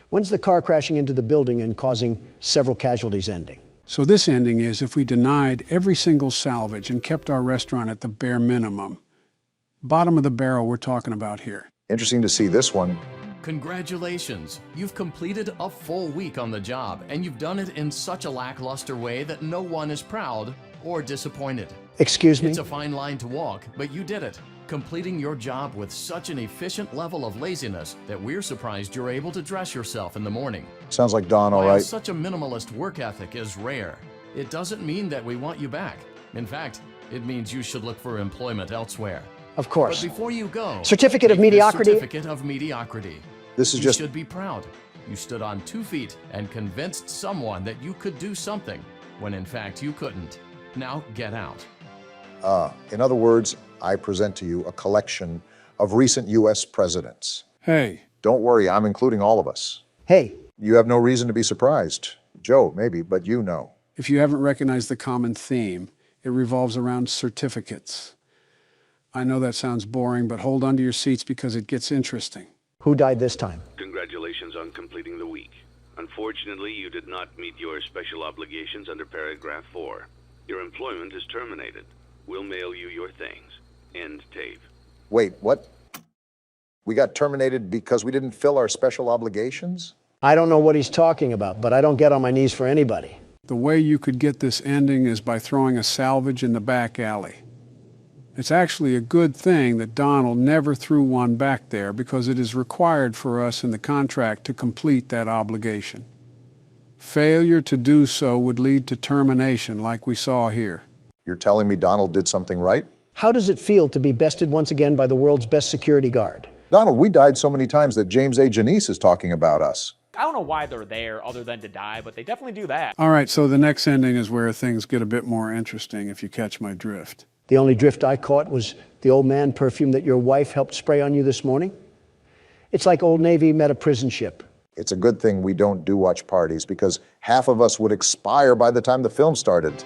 When's the car crashing into the building and causing several casualties ending? So this ending is if we denied every single salvage and kept our restaurant at the bare minimum. Bottom of the barrel we're talking about here. Interesting to see this one. Congratulations! You've completed a full week on the job, and you've done it in such a lackluster way that no one is proud or disappointed. Excuse me? It's a fine line to walk, but you did it, completing your job with such an efficient level of laziness that we're surprised you're able to dress yourself in the morning. Sounds like Don, all While right. such a minimalist work ethic is rare, it doesn't mean that we want you back. In fact, it means you should look for employment elsewhere. Of course. But before you go, Certificate of take this mediocrity? Certificate of mediocrity. This is You just... should be proud. You stood on 2 feet and convinced someone that you could do something when in fact you couldn't. Now get out. In other words, I present to you a collection of recent U.S. presidents. Hey. Don't worry, I'm including all of us. Hey. You have no reason to be surprised. Joe, maybe, but you know. If you haven't recognized the common theme, it revolves around certificates. I know that sounds boring, but hold on to your seats because it gets interesting. Who died this time? Congratulations on completing the week. Unfortunately, you did not meet your special obligations under paragraph 4. Your employment is terminated. We'll mail you your things. End tape. Wait, what? We got terminated because we didn't fill our special obligations? I don't know what he's talking about, but I don't get on my knees for anybody. The way you could get this ending is by throwing a salvage in the back alley. It's actually a good thing that Donald never threw one back there because it is required for us in the contract to complete that obligation. Failure to do so would lead to termination like we saw here. You're telling me Donald did something right? How does it feel to be bested once again by the world's best security guard? Donald, we died so many times that James A. Janice is talking about us. I don't know why they're there other than to die, but they definitely do that. All right, so the next ending is where things get a bit more interesting, if you catch my drift. The only drift I caught was the Old Man perfume that your wife helped spray on you this morning. It's like Old Navy met a prison ship. It's a good thing we don't do watch parties because half of us would expire by the time the film started.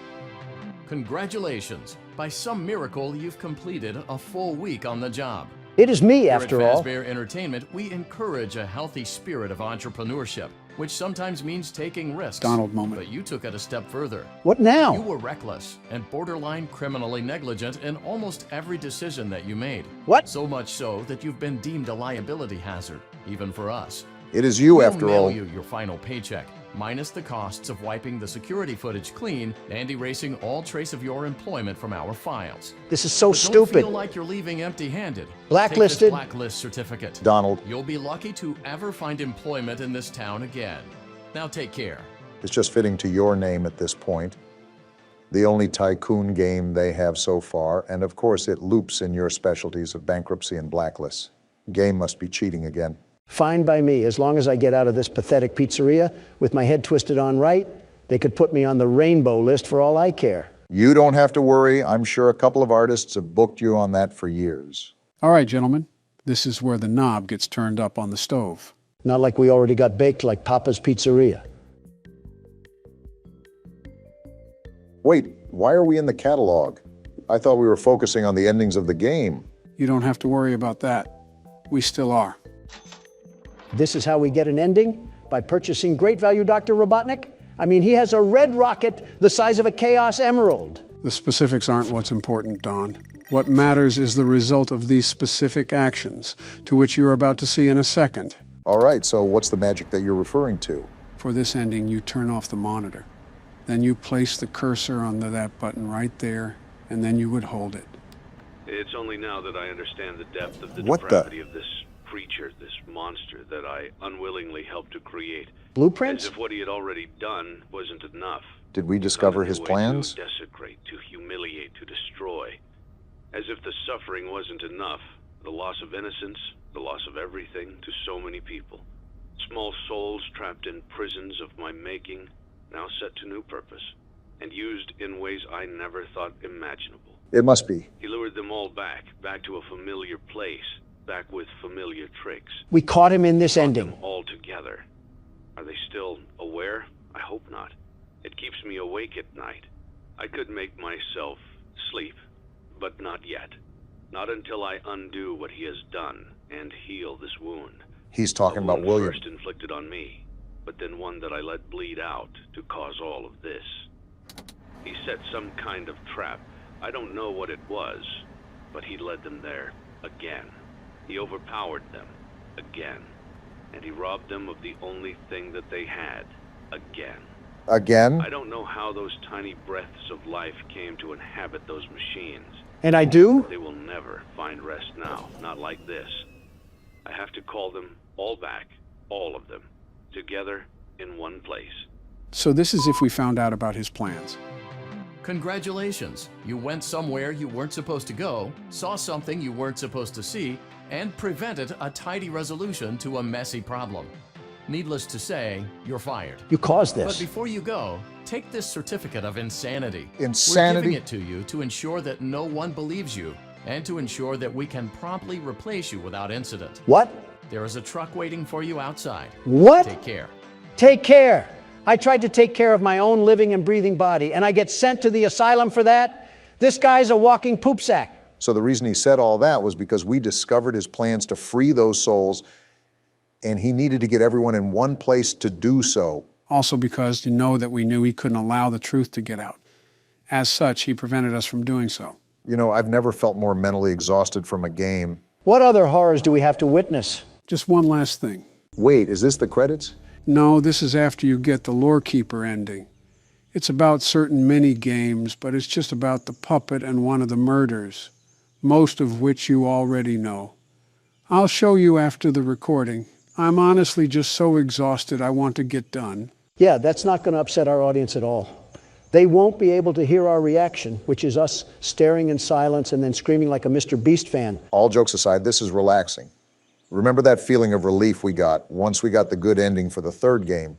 Congratulations. By some miracle, you've completed a full week on the job. It is me, Here after at all. Fazbear Entertainment, we encourage a healthy spirit of entrepreneurship, which sometimes means taking risks. Donald moment. But you took it a step further. What now? You were reckless and borderline criminally negligent in almost every decision that you made. What? So much so that you've been deemed a liability hazard, even for us. It is you, We'll after mail all. you your final paycheck, minus the costs of wiping the security footage clean and erasing all trace of your employment from our files. This is so But stupid. Don't feel like you're leaving empty-handed. Blacklisted? Take this blacklist certificate. Donald. You'll be lucky to ever find employment in this town again. Now take care. It's just fitting to your name at this point. The only tycoon game they have so far, and of course it loops in your specialties of bankruptcy and blacklists. Game must be cheating again. Fine by me, as long as I get out of this pathetic pizzeria with my head twisted on right. They could put me on the rainbow list for all I care. You don't have to worry. I'm sure a couple of artists have booked you on that for years. All right, gentlemen. This is where the knob gets turned up on the stove. Not like we already got baked like Papa's Pizzeria. Wait, why are we in the catalog? I thought we were focusing on the endings of the game. You don't have to worry about that. We still are. This is how we get an ending? By purchasing great value Dr. Robotnik? I mean, he has a red rocket the size of a Chaos Emerald. The specifics aren't what's important, Don. What matters is the result of these specific actions, to which you're about to see in a second. All right, so what's the magic that you're referring to? For this ending, you turn off the monitor. Then you place the cursor onto that button right there, and then you would hold it. It's only now that I understand the depth of the What depravity of this creature, this monster that I unwillingly helped to create. Blueprints? As if what he had already done wasn't enough. Did we discover his plans? To desecrate, to humiliate, to destroy. As if the suffering wasn't enough. The loss of innocence, the loss of everything to so many people. Small souls trapped in prisons of my making, now set to new purpose, and used in ways I never thought imaginable. It must be. He lured them all back to a familiar place, back with familiar tricks. We caught him in this ending. Them all together. Are they still aware? I hope not. It keeps me awake at night. I could make myself sleep, but not yet. Not until I undo what he has done and heal this wound. He's talking about William. First inflicted on me, but then one that I let bleed out to cause all of this. He set some kind of trap. I don't know what it was, but he led them there again. He overpowered them again, and he robbed them of the only thing that they had again. Again? I don't know how those tiny breaths of life came to inhabit those machines. And I do? They will never find rest now, not like this. I have to call them all back, all of them, together in one place. So this is if we found out about his plans. Congratulations! You went somewhere you weren't supposed to go, saw something you weren't supposed to see, and prevented a tidy resolution to a messy problem. Needless to say, you're fired. You caused this. But before you go, take this certificate of insanity. Insanity? We're giving it to you to ensure that no one believes you, and to ensure that we can promptly replace you without incident. What? There is a truck waiting for you outside. What? Take care. Take care. I tried to take care of my own living and breathing body, and I get sent to the asylum for that? This guy's a walking poop sack. So the reason he said all that was because we discovered his plans to free those souls, and he needed to get everyone in one place to do so. Also because you know that we knew he couldn't allow the truth to get out. As such, he prevented us from doing so. You know, I've never felt more mentally exhausted from a game. What other horrors do we have to witness? Just one last thing. Wait, is this the credits? No, this is after you get the Lore Keeper ending. It's about certain mini-games, but it's just about the puppet and one of the murders, most of which you already know. I'll show you after the recording. I'm honestly just so exhausted I want to get done. Yeah, that's not going to upset our audience at all. They won't be able to hear our reaction, which is us staring in silence and then screaming like a Mr. Beast fan. All jokes aside, this is relaxing. Remember that feeling of relief we got once we got the good ending for the third game?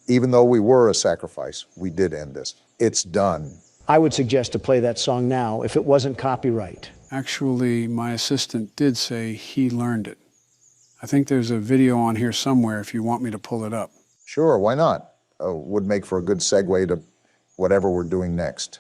Even though we were a sacrifice, we did end this. It's done. I would suggest to play that song now if it wasn't copyright. Actually, my assistant did say he learned it. I think there's a video on here somewhere if you want me to pull it up. Sure, why not? Would make for a good segue to whatever we're doing next.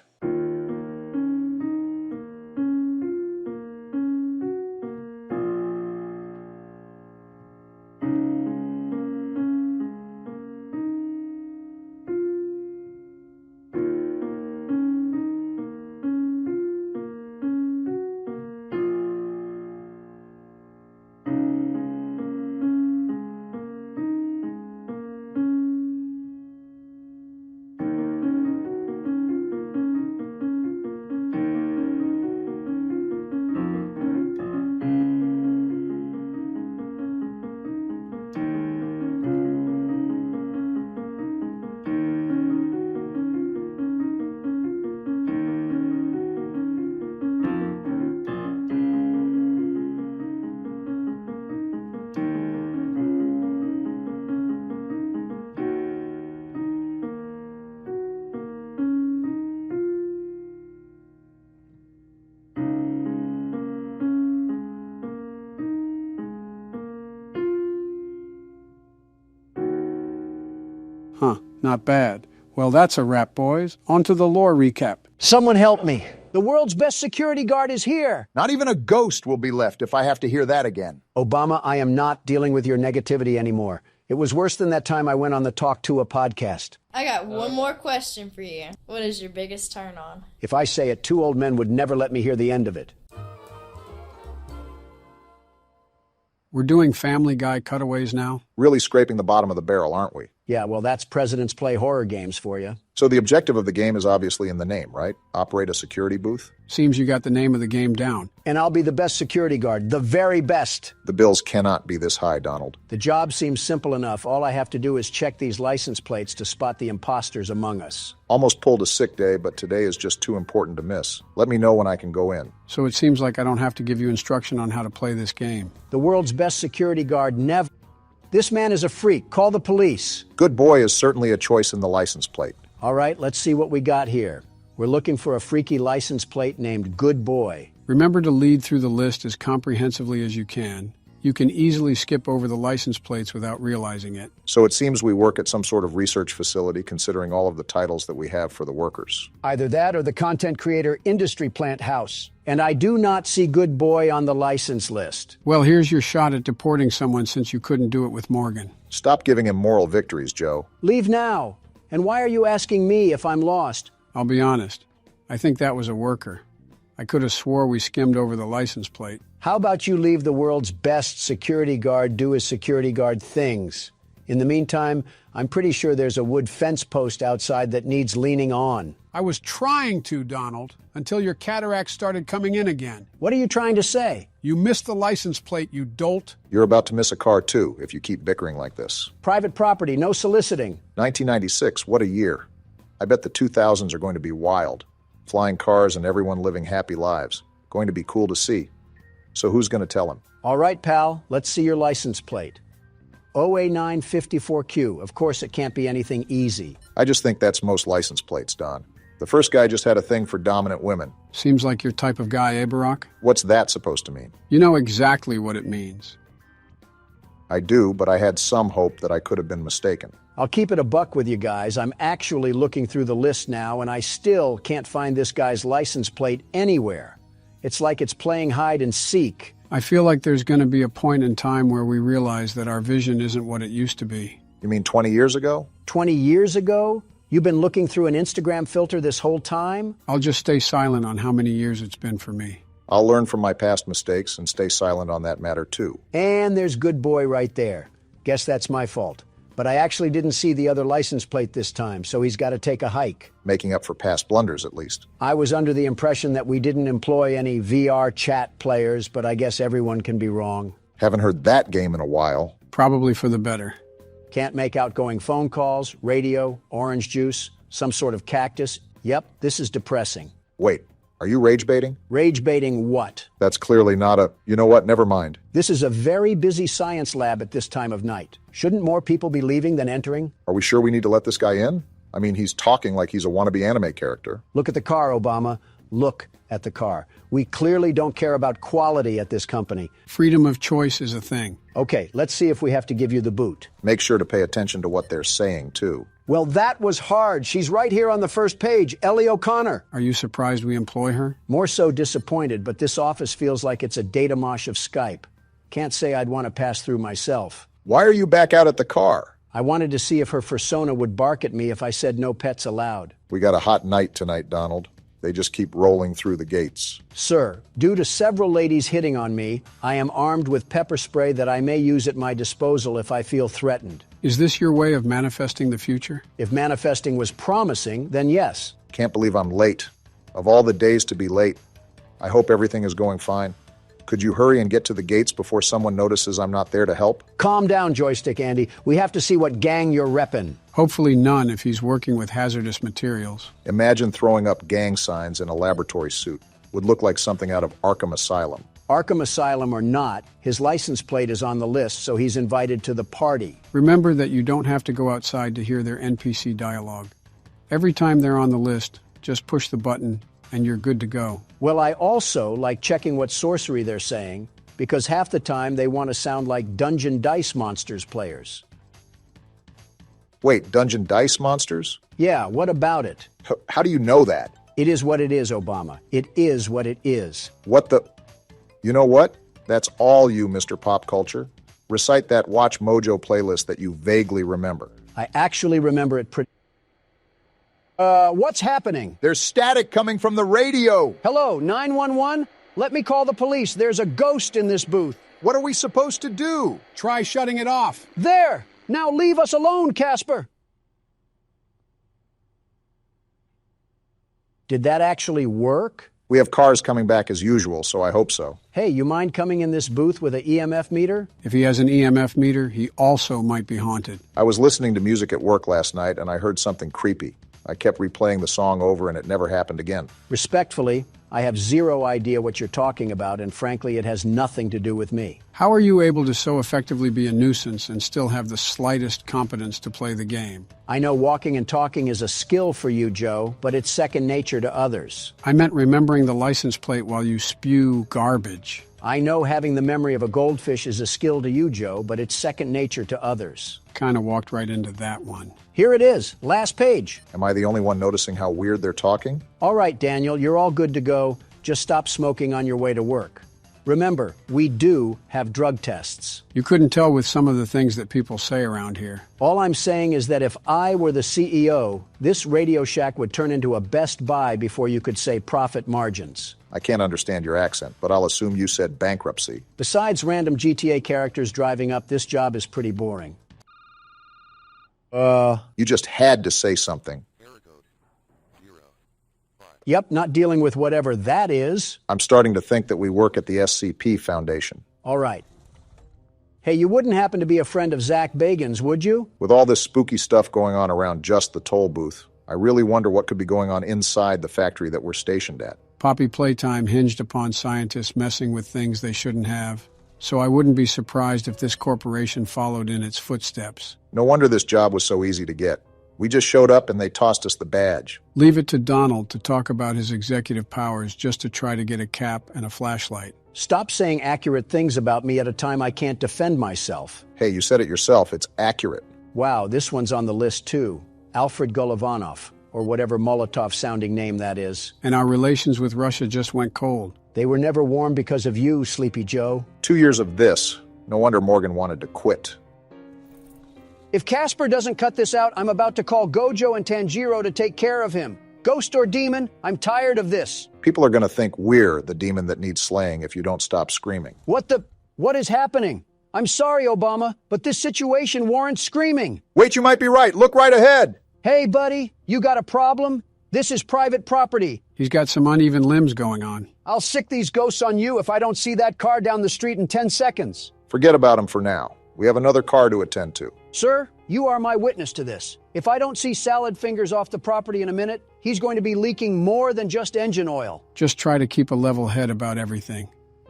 Huh, not bad. Well, that's a wrap, boys. On to the lore recap. Someone help me. The world's best security guard is here. Not even a ghost will be left if I have to hear that again. Obama, I am not dealing with your negativity anymore. It was worse than that time I went on the Talk to a podcast. I got one more question for you. What is your biggest turn on? If I say it, 2 old men would never let me hear the end of it. We're doing Family Guy cutaways now? Really scraping the bottom of the barrel, aren't we? Yeah, well, that's Presidents Play Horror Games for you. So the objective of the game is obviously in the name, right? Operate a security booth? Seems you got the name of the game down. And I'll be the best security guard, the very best. The bills cannot be this high, Donald. The job seems simple enough. All I have to do is check these license plates to spot the imposters among us. Almost pulled a sick day, but today is just too important to miss. Let me know when I can go in. So it seems like I don't have to give you instruction on how to play this game. The world's best security guard never... This man is a freak. Call the police. Good boy is certainly a choice in the license plate. All right, let's see what we got here. We're looking for a freaky license plate named Good Boy. Remember to lead through the list as comprehensively as you can. You can easily skip over the license plates without realizing it. So it seems we work at some sort of research facility considering all of the titles that we have for the workers. Either that or the content creator industry plant house. And I do not see Good Boy on the license list. Well, here's your shot at deporting someone since you couldn't do it with Morgan. Stop giving him moral victories, Joe. Leave now. And why are you asking me if I'm lost? I'll be honest. I think that was a worker. I could have swore we skimmed over the license plate. How about you leave the world's best security guard do his security guard things? In the meantime, I'm pretty sure there's a wood fence post outside that needs leaning on. I was trying to, Donald, until your cataracts started coming in again. What are you trying to say? You missed the license plate, you dolt. You're about to miss a car, too, if you keep bickering like this. Private property, no soliciting. 1996, what a year. I bet the 2000s are going to be wild. Flying cars and everyone living happy lives. Going to be cool to see. So who's going to tell him? All right, pal, let's see your license plate. OA954Q. Of course, it can't be anything easy. I just think that's most license plates, Don. The first guy just had a thing for dominant women. Seems like your type of guy, eh, Barack? What's that supposed to mean? You know exactly what it means. I do, but I had some hope that I could have been mistaken. I'll keep it a buck with you guys. I'm actually looking through the list now, and I still can't find this guy's license plate anywhere. It's like it's playing hide and seek. I feel like there's going to be a point in time where we realize that our vision isn't what it used to be. You mean 20 years ago? 20 years ago? You've been looking through an Instagram filter this whole time? I'll just stay silent on how many years it's been for me. I'll learn from my past mistakes and stay silent on that matter, too. And there's Good Boy right there. Guess that's my fault. But I actually didn't see the other license plate this time, so he's got to take a hike. Making up for past blunders, at least. I was under the impression that we didn't employ any VR chat players, but I guess everyone can be wrong. Haven't heard that game in a while. Probably for the better. Can't make outgoing phone calls, radio, orange juice, some sort of cactus. Yep, this is depressing. Wait, are you rage baiting? Rage baiting what? That's clearly not a... You know what? Never mind. This is a very busy science lab at this time of night. Shouldn't more people be leaving than entering? Are we sure we need to let this guy in? I mean, he's talking like he's a wannabe anime character. Look at the car, Obama. Look at the car. We clearly don't care about quality at this company. Freedom of choice is a thing. Okay, let's see if we have to give you the boot. Make sure to pay attention to what they're saying, too. Well, that was hard. She's right here on the first page, Ellie O'Connor. Are you surprised we employ her? More so disappointed, but this office feels like it's a data mosh of Skype. Can't say I'd want to pass through myself. Why are you back out at the car? I wanted to see if her fursona would bark at me if I said no pets allowed. We got a hot night tonight, Donald. They just keep rolling through the gates. Sir, due to several ladies hitting on me, I am armed with pepper spray that I may use at my disposal if I feel threatened. Is this your way of manifesting the future? If manifesting was promising, then yes. Can't believe I'm late. Of all the days to be late, I hope everything is going fine. Could you hurry and get to the gates before someone notices I'm not there to help? Calm down, Joystick Andy. We have to see what gang you're reppin'. Hopefully none if he's working with hazardous materials. Imagine throwing up gang signs in a laboratory suit. Would look like something out of Arkham Asylum. Arkham Asylum or not, his license plate is on the list, so he's invited to the party. Remember that you don't have to go outside to hear their NPC dialogue. Every time they're on the list, just push the button and you're good to go. Well, I also like checking what sorcery they're saying, because half the time they want to sound like Dungeon Dice Monsters players. Wait, Dungeon Dice monsters? Yeah, what about it? How do you know that? It is what it is, Obama. It is what it is. What the... You know what? That's all you, Mr. Pop Culture. Recite that Watch Mojo playlist that you vaguely remember. I actually remember it pretty... what's happening? There's static coming from the radio. Hello, 911? Let me call the police. There's a ghost in this booth. What are we supposed to do? Try shutting it off. There! Now leave us alone, Casper! Did that actually work? We have cars coming back as usual, so I hope so. Hey, you mind coming in this booth with an EMF meter? If he has an EMF meter, he also might be haunted. I was listening to music at work last night, and I heard something creepy. I kept replaying the song over, and it never happened again. Respectfully, I have zero idea what you're talking about, and frankly, it has nothing to do with me. How are you able to so effectively be a nuisance and still have the slightest competence to play the game? I know walking and talking is a skill for you, Joe, but it's second nature to others. I meant remembering the license plate while you spew garbage. I know having the memory of a goldfish is a skill to you, Joe, but it's second nature to others. Kind of walked right into that one. Here it is, last page. Am I the only one noticing how weird they're talking? All right, Daniel, you're all good to go. Just stop smoking on your way to work. Remember, we do have drug tests. You couldn't tell with some of the things that people say around here. All I'm saying is that if I were the CEO, this Radio Shack would turn into a Best Buy before you could say profit margins. I can't understand your accent, but I'll assume you said bankruptcy. Besides random GTA characters driving up, this job is pretty boring. You just had to say something. Yep, not dealing with whatever that is. I'm starting to think that we work at the SCP Foundation. All right. Hey, you wouldn't happen to be a friend of Zach Bagan's, would you? With all this spooky stuff going on around just the toll booth, I really wonder what could be going on inside the factory that we're stationed at. Poppy Playtime hinged upon scientists messing with things they shouldn't have, so I wouldn't be surprised if this corporation followed in its footsteps. No wonder this job was so easy to get. We just showed up and they tossed us the badge. Leave it to Donald to talk about his executive powers just to try to get a cap and a flashlight. Stop saying accurate things about me at a time I can't defend myself. Hey, you said it yourself. It's accurate. Wow, this one's on the list too. Alfred Golovanov, or whatever Molotov-sounding name that is. And our relations with Russia just went cold. They were never warm because of you, Sleepy Joe. 2 years of this. No wonder Morgan wanted to quit. If Casper doesn't cut this out, I'm about to call Gojo and Tanjiro to take care of him. Ghost or demon, I'm tired of this. People are going to think we're the demon that needs slaying if you don't stop screaming. What is happening? I'm sorry, Obama, but this situation warrants screaming. Wait, you might be right. Look right ahead. Hey, buddy, you got a problem? This is private property. He's got some uneven limbs going on. I'll sick these ghosts on you if I don't see that car down the street in 10 seconds. Forget about him for now. We have another car to attend to. Sir, you are my witness to this. If I don't see Salad Fingers off the property in a minute, he's going to be leaking more than just engine oil. Just try to keep a level head about everything.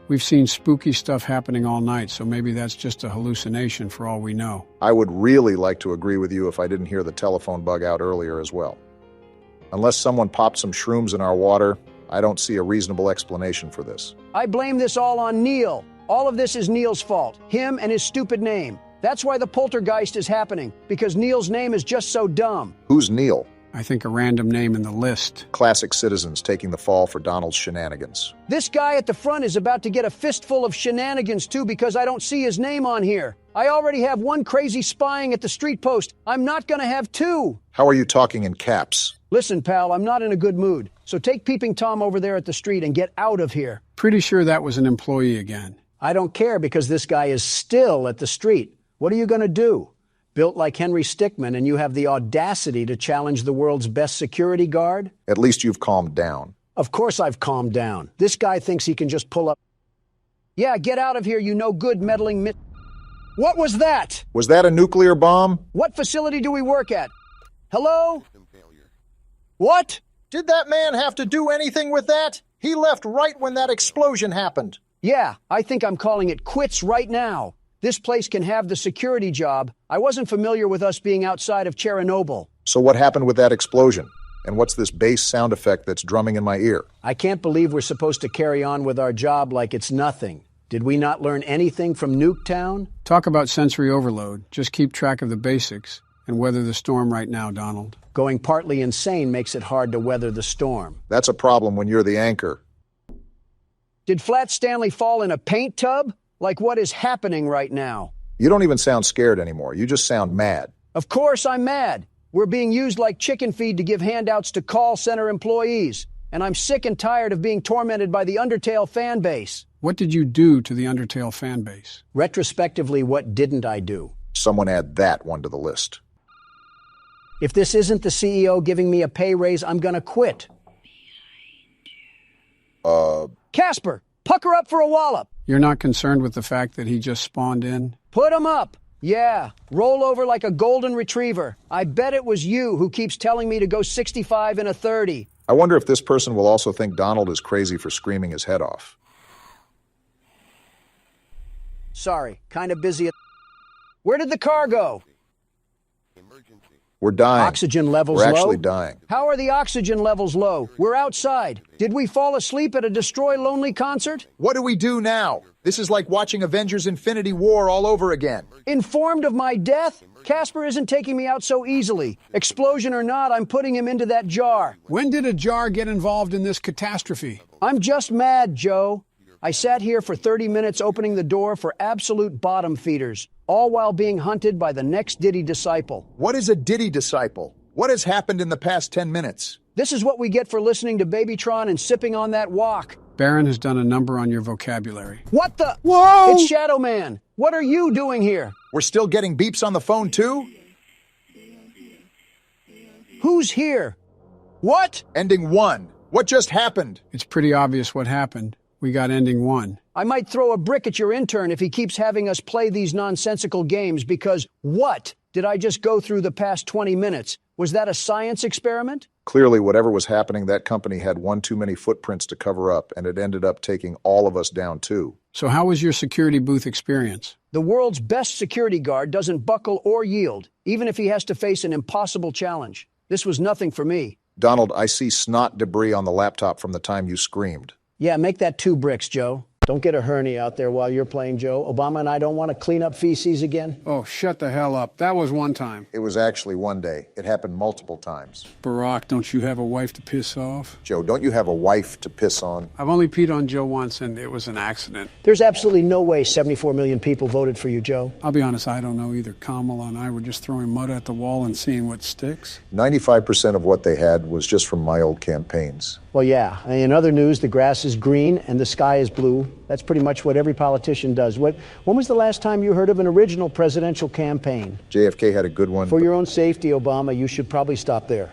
We've seen spooky stuff happening all night, so maybe that's just a hallucination for all we know. I would really like to agree with you if I didn't hear the telephone bug out earlier as well. Unless someone popped some shrooms in our water, I don't see a reasonable explanation for this. I blame this all on Neil. All of this is Neil's fault. Him and his stupid name. That's why the poltergeist is happening, because Neil's name is just so dumb. Who's Neil? I think a random name in the list. Classic citizens taking the fall for Donald's shenanigans. This guy at the front is about to get a fistful of shenanigans too because I don't see his name on here. I already have one crazy spying at the street post. I'm not gonna have two. How are you talking in caps? Listen, pal, I'm not in a good mood. So take Peeping Tom over there at the street and get out of here. Pretty sure that was an employee again. I don't care because this guy is still at the street. What are you gonna do? Built like Henry Stickmin, and you have the audacity to challenge the world's best security guard? At least you've calmed down. Of course I've calmed down. This guy thinks he can just pull up. Yeah, get out of here, you no good meddling What was that? Was that a nuclear bomb? What facility do we work at? Hello? What? Did that man have to do anything with that? He left right when that explosion happened. Yeah, I think I'm calling it quits right now. This place can have the security job. I wasn't familiar with us being outside of Chernobyl. So what happened with that explosion? And what's this bass sound effect that's drumming in my ear? I can't believe we're supposed to carry on with our job like it's nothing. Did we not learn anything from Nuketown? Talk about sensory overload. Just keep track of the basics. and weather the storm right now, Donald. Going partly insane makes it hard to weather the storm. That's a problem when you're the anchor. Did Flat Stanley fall in a paint tub? Like what is happening right now? You don't even sound scared anymore. You just sound mad. Of course I'm mad. We're being used like chicken feed to give handouts to call center employees. And I'm sick and tired of being tormented by the Undertale fan base. What did you do to the Undertale fan base? Retrospectively, what didn't I do? Someone add that one to the list. If this isn't the CEO giving me a pay raise, I'm gonna quit. Casper, pucker up for a wallop. You're not concerned with the fact that he just spawned in? Put him up. Yeah, roll over like a golden retriever. I bet it was you who keeps telling me to go 65 in a 30. I wonder if this person will also think Donald is crazy for screaming his head off. Sorry, kind of busy. Where did the car go? We're dying. Oxygen levels low? We're actually dying. How are the oxygen levels low? We're outside. Did we fall asleep at a Destroy Lonely concert? What do we do now? This is like watching Avengers Infinity War all over again. Informed of my death? Casper isn't taking me out so easily. Explosion or not, I'm putting him into that jar. When did a jar get involved in this catastrophe? I'm just mad, Joe. I sat here for 30 minutes opening the door for absolute bottom feeders, all while being hunted by the next Diddy disciple. What is a Diddy disciple? What has happened in the past 10 minutes? This is what we get for listening to Babytron and sipping on that wok. Baron has done a number on your vocabulary. What the? Whoa! It's Shadow Man. What are you doing here? We're still getting beeps on the phone, too? Who's here? What? Ending 1. What just happened? It's pretty obvious what happened. We got ending 1. I might throw a brick at your intern if he keeps having us play these nonsensical games because what did I just go through the past 20 minutes? Was that a science experiment? Clearly, whatever was happening, that company had one too many footprints to cover up, and it ended up taking all of us down, too. So how was your security booth experience? The world's best security guard doesn't buckle or yield, even if he has to face an impossible challenge. This was nothing for me. Donald, I see snot debris on the laptop from the time you screamed. Yeah, make that 2 bricks, Joe. Don't get a hernia out there while you're playing, Joe. Obama and I don't want to clean up feces again. Oh, shut the hell up. That was one time. It was actually one day. It happened multiple times. Barack, don't you have a wife to piss off? Joe, don't you have a wife to piss on? I've only peed on Joe once, and it was an accident. There's absolutely no way 74 million people voted for you, Joe. I'll be honest, I don't know either. Kamala and I were just throwing mud at the wall and seeing what sticks. 95% of what they had was just from my old campaigns. Well, yeah. In other news, the grass is green and the sky is blue. That's pretty much what every politician does. When was the last time you heard of an original presidential campaign? JFK had a good one. For your own safety, Obama, you should probably stop there.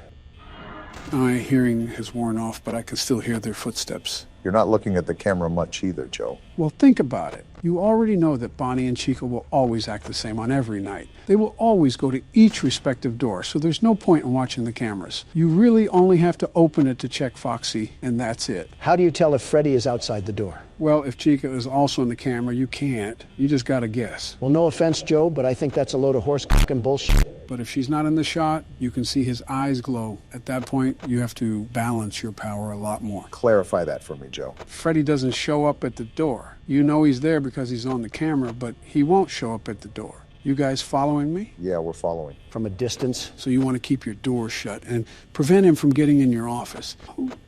My hearing has worn off, but I can still hear their footsteps. You're not looking at the camera much either, Joe. Well, think about it. You already know that Bonnie and Chica will always act the same on every night. They will always go to each respective door, so there's no point in watching the cameras. You really only have to open it to check Foxy, and that's it. How do you tell if Freddy is outside the door? Well, if Chica is also in the camera, you can't. You just gotta guess. Well, no offense, Joe, but I think that's a load of horse-cocking bullshit. But if she's not in the shot, you can see his eyes glow. At that point, you have to balance your power a lot more. Clarify that for me, Joe. Freddy doesn't show up at the door. You know he's there because he's on the camera, but he won't show up at the door. You guys following me? Yeah, we're following. From a distance? So you want to keep your door shut and prevent him from getting in your office.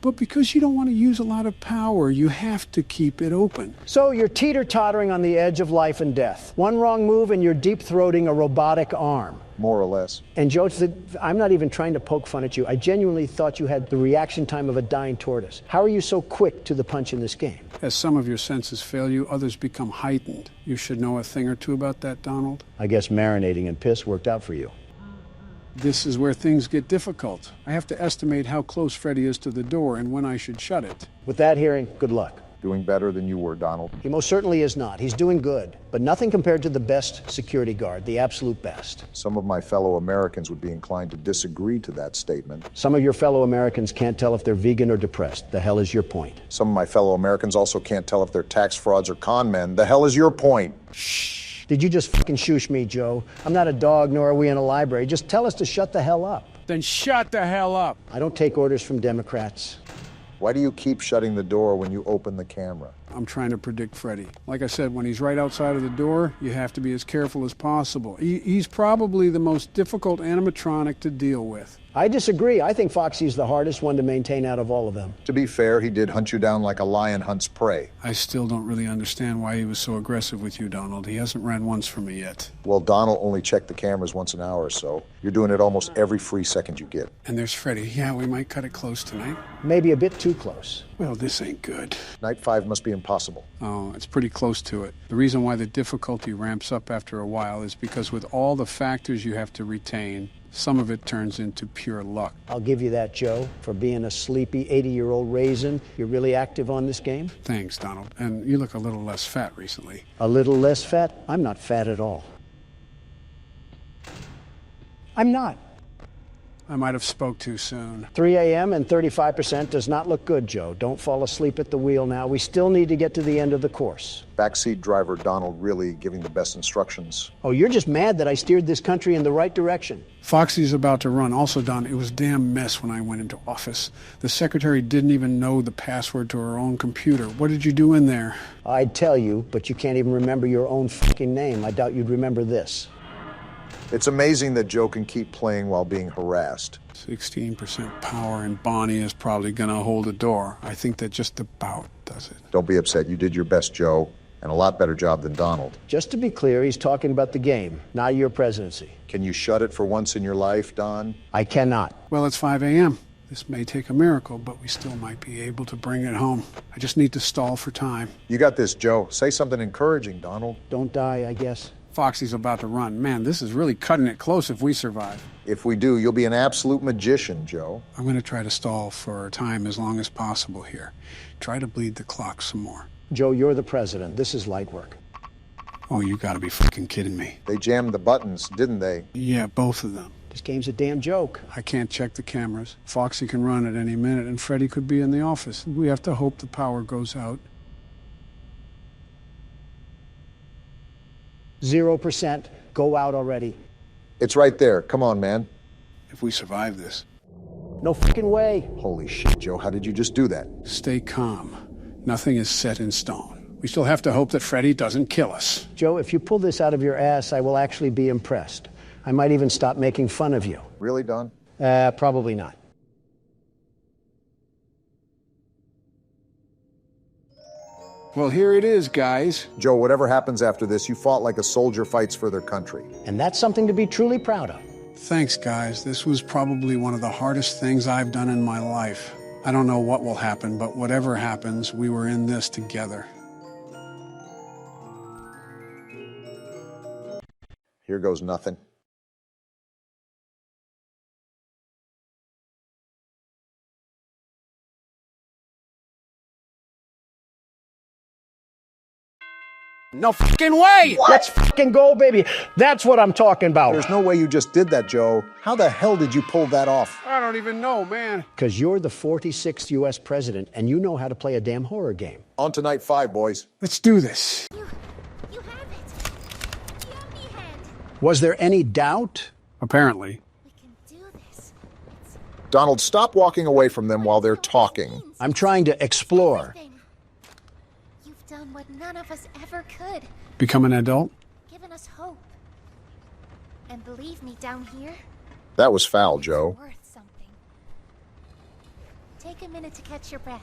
But because you don't want to use a lot of power, you have to keep it open. So you're teeter-tottering on the edge of life and death. One wrong move and you're deep-throating a robotic arm. More or less. And Joe, I'm not even trying to poke fun at you. I genuinely thought you had the reaction time of a dying tortoise. How are you so quick to the punch in this game? As some of your senses fail you, others become heightened. You should know a thing or two about that, Donald. I guess marinating in piss worked out for you. This is where things get difficult. I have to estimate how close Freddy is to the door and when I should shut it. With that hearing, good luck. Doing better than you were, Donald. He most certainly is not. He's doing good, but nothing compared to the best security guard, the absolute best. Some of my fellow Americans would be inclined to disagree to that statement. Some of your fellow Americans can't tell if they're vegan or depressed. The hell is your point? Some of my fellow Americans also can't tell if they're tax frauds or con men. The hell is your point? Shh. Did you just fucking shoosh me, Joe? I'm not a dog, nor are we in a library. Just tell us to shut the hell up. Then shut the hell up. I don't take orders from Democrats. Why do you keep shutting the door when you open the camera? I'm trying to predict Freddy. Like I said, when he's right outside of the door, you have to be as careful as possible. He's probably the most difficult animatronic to deal with. I disagree. I think Foxy's the hardest one to maintain out of all of them. To be fair, he did hunt you down like a lion hunts prey. I still don't really understand why he was so aggressive with you, Donald. He hasn't ran once for me yet. Well, Donald only checked the cameras once an hour or so. You're doing it almost every free second you get. And there's Freddy. Yeah, we might cut it close tonight. Maybe a bit too close. Well, this ain't good. Night 5 must be impossible. Oh, it's pretty close to it. The reason why the difficulty ramps up after a while is because with all the factors you have to retain, some of it turns into pure luck. I'll give you that, Joe. For being a sleepy 80-year-old raisin, you're really active on this game? Thanks, Donald. And you look a little less fat recently. A little less fat? I'm not fat at all. I'm not. I might have spoke too soon. 3 a.m. and 35% does not look good, Joe. Don't fall asleep at the wheel now. We still need to get to the end of the course. Backseat driver Donald really giving the best instructions. Oh, you're just mad that I steered this country in the right direction. Foxy's about to run. Also, Don, it was a damn mess when I went into office. The secretary didn't even know the password to her own computer. What did you do in there? I'd tell you, but you can't even remember your own fucking name. I doubt you'd remember this. It's amazing that Joe can keep playing while being harassed. 16% power, and Bonnie is probably going to hold the door. I think that just about does it. Don't be upset. You did your best, Joe, and a lot better job than Donald. Just to be clear, he's talking about the game, not your presidency. Can you shut it for once in your life, Don? I cannot. Well, it's 5 a.m. This may take a miracle, but we still might be able to bring it home. I just need to stall for time. You got this, Joe. Say something encouraging, Donald. Don't die, I guess. Foxy's about to run. Man, this is really cutting it close if we survive. If we do, you'll be an absolute magician, Joe. I'm going to try to stall for time as long as possible here. Try to bleed the clock some more. Joe, you're the president. This is light work. Oh, you gotta be fucking kidding me. They jammed the buttons, didn't they? Yeah, both of them. This game's a damn joke. I can't check the cameras. Foxy can run at any minute, and Freddy could be in the office. We have to hope the power goes out. 0%. Go out already. It's right there. Come on, man. If we survive this. No fucking way. Holy shit, Joe. How did you just do that? Stay calm. Nothing is set in stone. We still have to hope that Freddy doesn't kill us. Joe, if you pull this out of your ass, I will actually be impressed. I might even stop making fun of you. Really, Don? Probably not. Well, here it is, guys. Joe, whatever happens after this, you fought like a soldier fights for their country. And that's something to be truly proud of. Thanks, guys. This was probably one of the hardest things I've done in my life. I don't know what will happen, but whatever happens, we were in this together. Here goes nothing. No fucking way! What? Let's fucking go, baby. That's what I'm talking about. There's no way you just did that, Joe. How the hell did you pull that off? I don't even know, man. Because you're the 46th U.S. president, and you know how to play a damn horror game. On to night 5, boys. Let's do this. You have it. Yummy head. Was there any doubt? Apparently. We can do this. Donald, stop walking away from them while they're talking. I'm trying to explore. You've done what none of us ever could. Become an adult? Given us hope. And believe me, down here, That was foul, Joe. worth something. Take a minute to catch your breath.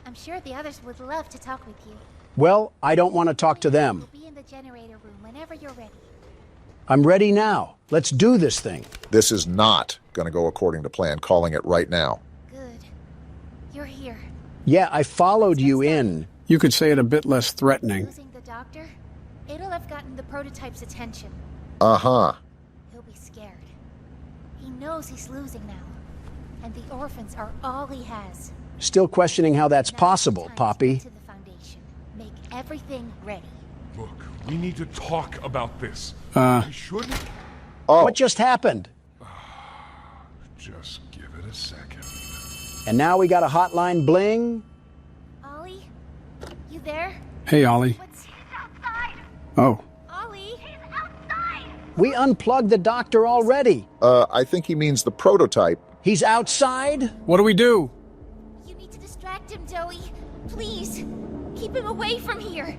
I'm sure the others would love to talk with you. Well, I don't want to talk to them. We'll be in the generator room whenever you're ready. I'm ready now. Let's do this thing. This is not going to go according to plan. Calling it right now. Good. You're here. Yeah, I followed you in. You could say it a bit less threatening. Losing the doctor? It'll have gotten the prototype's attention. Uh-huh. He'll be scared. He knows he's losing now. And the orphans are all he has. Still questioning how that's possible, Poppy. To the Foundation. Make everything ready. Look, we need to talk about this. We shouldn't. Oh. What just happened? Just give it a second. And now we got a hotline bling. Ollie? You there? Hey, Ollie. What's outside? Oh. Ollie? He's outside! We unplugged the doctor already. I think he means the prototype. He's outside? What do we do? You need to distract him, Joey. Please. Keep Keep him away from here.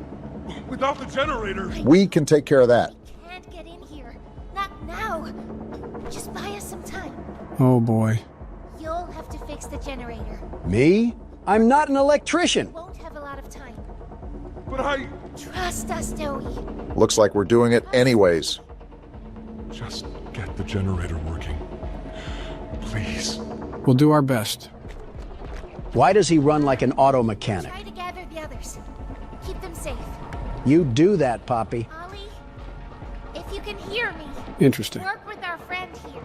Without the generator. We can take care of that. Can't get in here. Not now. Just buy us some time. Oh boy. You'll have to fix the generator. Me? I'm not an electrician. Won't have a lot of time. But I... Trust us, Dowie. Looks like we're doing it anyways. Just get the generator working. Please. We'll do our best. Why does he run like an auto mechanic? Try to gather the others. Keep them safe. You do that, Poppy. Ollie, if you can hear me, Interesting. work with our friend here.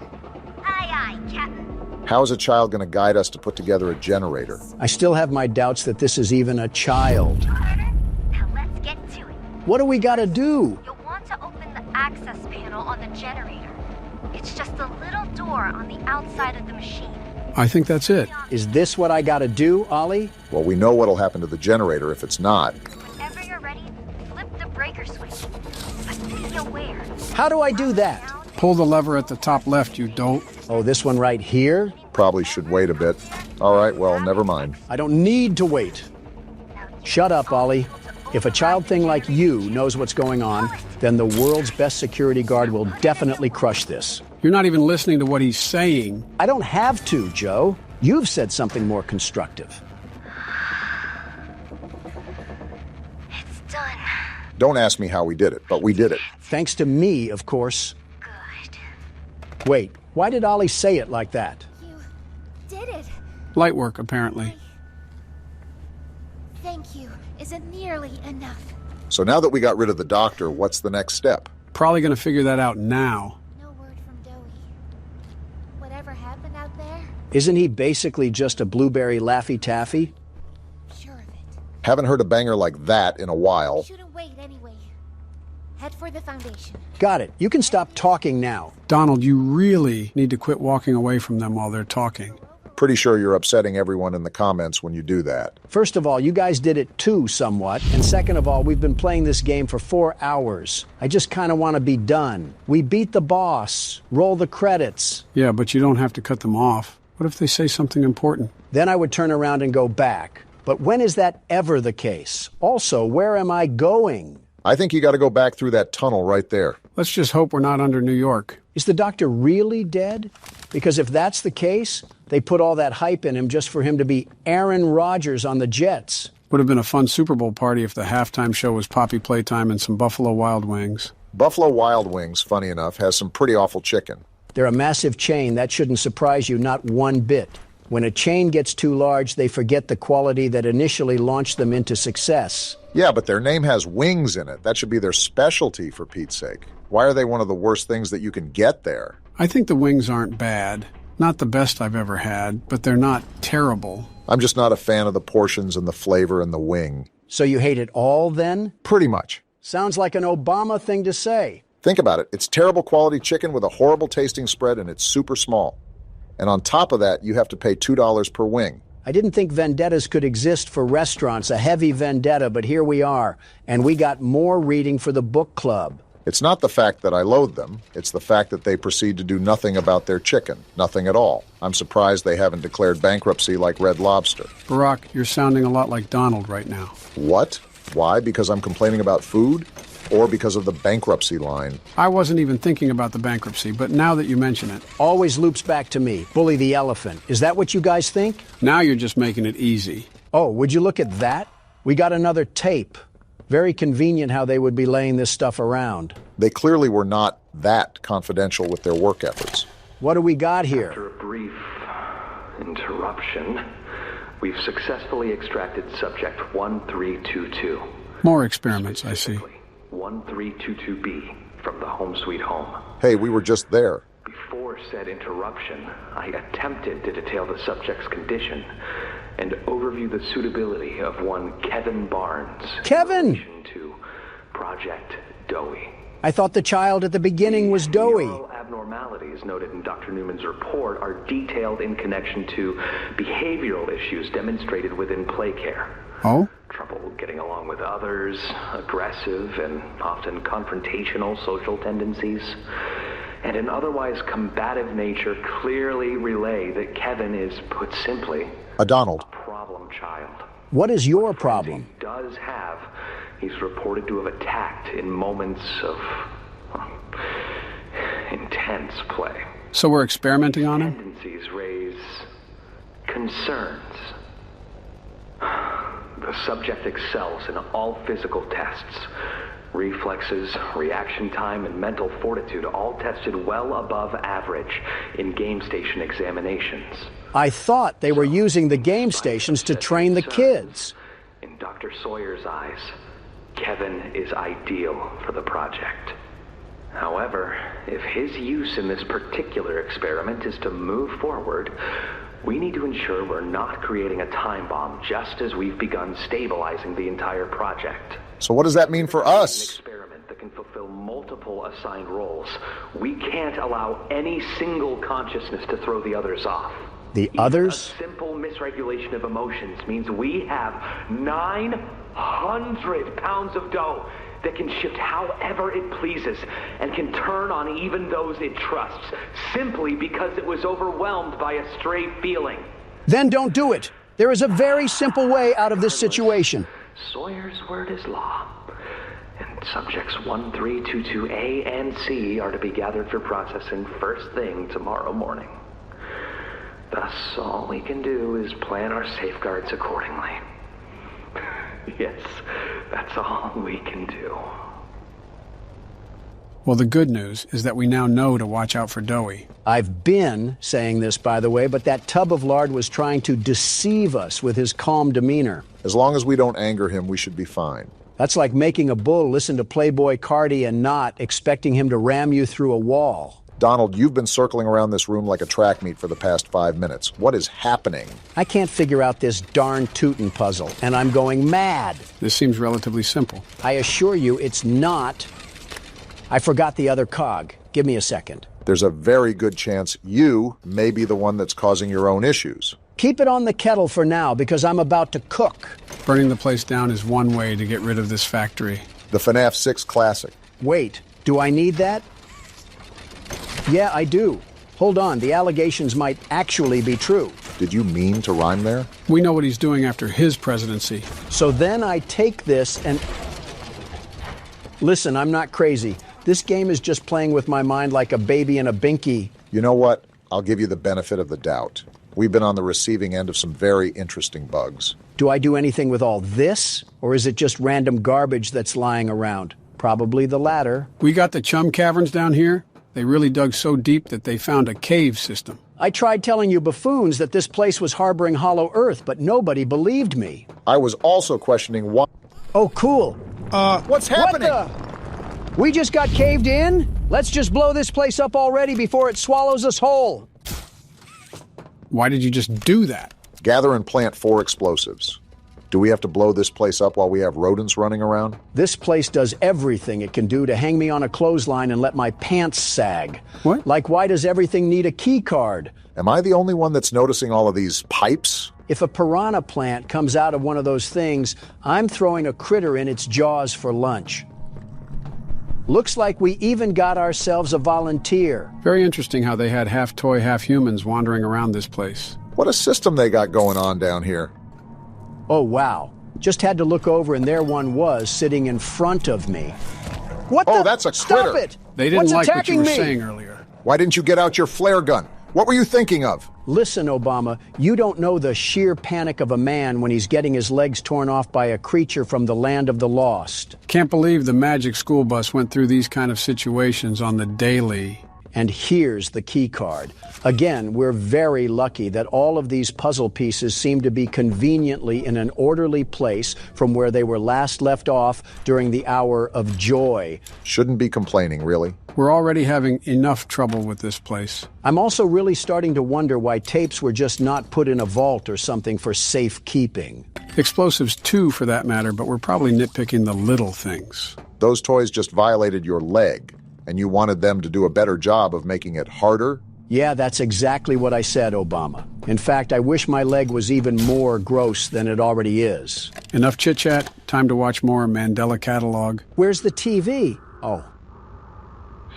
Aye, aye, Captain. How is a child going to guide us to put together a generator? I still have my doubts that this is even a child. Now let's get to it. What do we gotta do? You'll want to open the access panel on the generator. It's just a little door on the outside of the machine. I think that's it. Is this what I gotta do, Ollie? Well, we know what'll happen to the generator if it's not. Whenever you're ready, flip the breaker switch. But be aware. How do I do that? Pull the lever at the top left, you dope. Oh, this one right here? Probably should wait a bit. All right, well, never mind. I don't need to wait. Shut up, Ollie. If a child thing like you knows what's going on, then the world's best security guard will definitely crush this. You're not even listening to what he's saying. I don't have to, Joe. You've said something more constructive. It's done. Don't ask me how we did it, but we did it. Thanks to me, of course. Good. Wait, why did Ollie say it like that? You did it. Light work, apparently. Thank you. Isn't nearly enough. So now that we got rid of the doctor, what's the next step? Probably going to figure that out now. No word from Dowie. Whatever happened out there? Isn't he basically just a blueberry Laffy Taffy? Sure of it. Haven't heard a banger like that in a while. Shouldn't wait anyway. Head for the foundation. Got it. You can stop talking now. Donald, you really need to quit walking away from them while they're talking. Pretty sure you're upsetting everyone in the comments when you do that. First of all, you guys did it too, somewhat. And second of all, we've been playing this game for 4 hours. I just kind of want to be done. We beat the boss. Roll the credits. Yeah, but you don't have to cut them off. What if they say something important? Then I would turn around and go back. But when is that ever the case? Also, where am I going? I think you got to go back through that tunnel right there. Let's just hope we're not under New York. Is the doctor really dead? Because if that's the case, they put all that hype in him just for him to be Aaron Rodgers on the Jets. Would have been a fun Super Bowl party if the halftime show was Poppy Playtime and some Buffalo Wild Wings. Buffalo Wild Wings, funny enough, has some pretty awful chicken. They're a massive chain. That shouldn't surprise you, not one bit. When a chain gets too large, they forget the quality that initially launched them into success. Yeah, but their name has wings in it. That should be their specialty, for Pete's sake. Why are they one of the worst things that you can get there? I think the wings aren't bad. Not the best I've ever had, but they're not terrible. I'm just not a fan of the portions and the flavor and the wing. So you hate it all, then? Pretty much. Sounds like an Obama thing to say. Think about it. It's terrible quality chicken with a horrible tasting spread, and it's super small. And on top of that, you have to pay $2 per wing. I didn't think vendettas could exist for restaurants, a heavy vendetta, but here we are. And we got more reading for the book club. It's not the fact that I loathe them. It's the fact that they proceed to do nothing about their chicken. Nothing at all. I'm surprised they haven't declared bankruptcy like Red Lobster. Barack, you're sounding a lot like Donald right now. What? Why? Because I'm complaining about food? Or because of the bankruptcy line? I wasn't even thinking about the bankruptcy, but now that you mention it... Always loops back to me. Bully the elephant. Is that what you guys think? Now you're just making it easy. Oh, would you look at that? We got another tape. Very convenient how they would be laying this stuff around. They clearly were not that confidential with their work efforts. What do we got here? After a brief interruption, we've successfully extracted subject 1322. More experiments, I see. 1322B from the home sweet home. Hey, we were just there. Before said interruption, I attempted to detail the subject's condition and overview the suitability of one Kevin Barnes. Kevin! In relation to Project Dowie. I thought the child at the beginning was Dowie. Neural abnormalities noted in Dr. Newman's report are detailed in connection to behavioral issues demonstrated within play care. Oh? Trouble getting along with others, aggressive and often confrontational social tendencies, and an otherwise combative nature clearly relay that Kevin is, put simply, a Donald. A problem child. What is your problem? He does have. He's reported to have attacked in moments of intense play. So we're experimenting on him? Tendencies raise concerns. The subject excels in all physical tests. Reflexes, reaction time, and mental fortitude all tested well above average in game station examinations. I thought they were using the game stations to train the kids. In Dr. Sawyer's eyes, Kevin is ideal for the project. However, if his use in this particular experiment is to move forward, we need to ensure we're not creating a time bomb just as we've begun stabilizing the entire project. So what does that mean for us? An experiment that can fulfill multiple assigned roles. We can't allow any single consciousness to throw the others off. The others? A simple misregulation of emotions means we have 900 pounds of dough that can shift however it pleases and can turn on even those it trusts, simply because it was overwhelmed by a stray feeling. Then don't do it. There is a very simple way out of this situation. Sawyer's word is law. And subjects 1322A and C are to be gathered for processing first thing tomorrow morning. Thus, all we can do is plan our safeguards accordingly. Yes, that's all we can do. Well, the good news is that we now know to watch out for Doughy. I've been saying this, by the way, but that tub of lard was trying to deceive us with his calm demeanor. As long as we don't anger him, we should be fine. That's like making a bull listen to Playboy Cardi and not expecting him to ram you through a wall. Donald, you've been circling around this room like a track meet for the past 5 minutes. What is happening? I can't figure out this darn Tootin' puzzle, and I'm going mad. This seems relatively simple. I assure you it's not. I forgot the other cog. Give me a second. There's a very good chance you may be the one that's causing your own issues. Keep it on the kettle for now, because I'm about to cook. Burning the place down is one way to get rid of this factory. The FNAF 6 Classic. Wait, do I need that? Yeah, I do. Hold on, the allegations might actually be true. Did you mean to rhyme there? We know what he's doing after his presidency. So then I take this and... Listen, I'm not crazy. This game is just playing with my mind like a baby in a binky. You know what? I'll give you the benefit of the doubt. We've been on the receiving end of some very interesting bugs. Do I do anything with all this? Or is it just random garbage that's lying around? Probably the latter. We got the chum caverns down here. They really dug so deep that they found a cave system. I tried telling you buffoons that this place was harboring hollow earth, but nobody believed me. I was also questioning why... Oh, cool. What's happening? What We just got caved in? Let's just blow this place up already before it swallows us whole. Why did you just do that? Gather and plant 4 explosives. Do we have to blow this place up while we have rodents running around? This place does everything it can do to hang me on a clothesline and let my pants sag. What? Like, why does everything need a key card? Am I the only one that's noticing all of these pipes? If a piranha plant comes out of one of those things, I'm throwing a critter in its jaws for lunch. Looks like we even got ourselves a volunteer. Very interesting how they had half toy, half humans wandering around this place. What a system they got going on down here. Oh, wow. Just had to look over and there one was sitting in front of me. What the? Oh, that's a critter. Stop it! They didn't What's like what you were attacking me? saying earlier. Why didn't you get out your flare gun? What were you thinking of? Listen, Obama, you don't know the sheer panic of a man when he's getting his legs torn off by a creature from the land of the lost. Can't believe the magic school bus went through these kind of situations on the daily. And here's the key card. Again, we're very lucky that all of these puzzle pieces seem to be conveniently in an orderly place from where they were last left off during the hour of joy. Shouldn't be complaining, really. We're already having enough trouble with this place. I'm also really starting to wonder why tapes were just not put in a vault or something for safekeeping. Explosives too, for that matter, but we're probably nitpicking the little things. Those toys just violated your leg, and you wanted them to do a better job of making it harder? Yeah, that's exactly what I said, Obama. In fact, I wish my leg was even more gross than it already is. Enough chit-chat. Time to watch more Mandela Catalog. Where's the TV? Oh.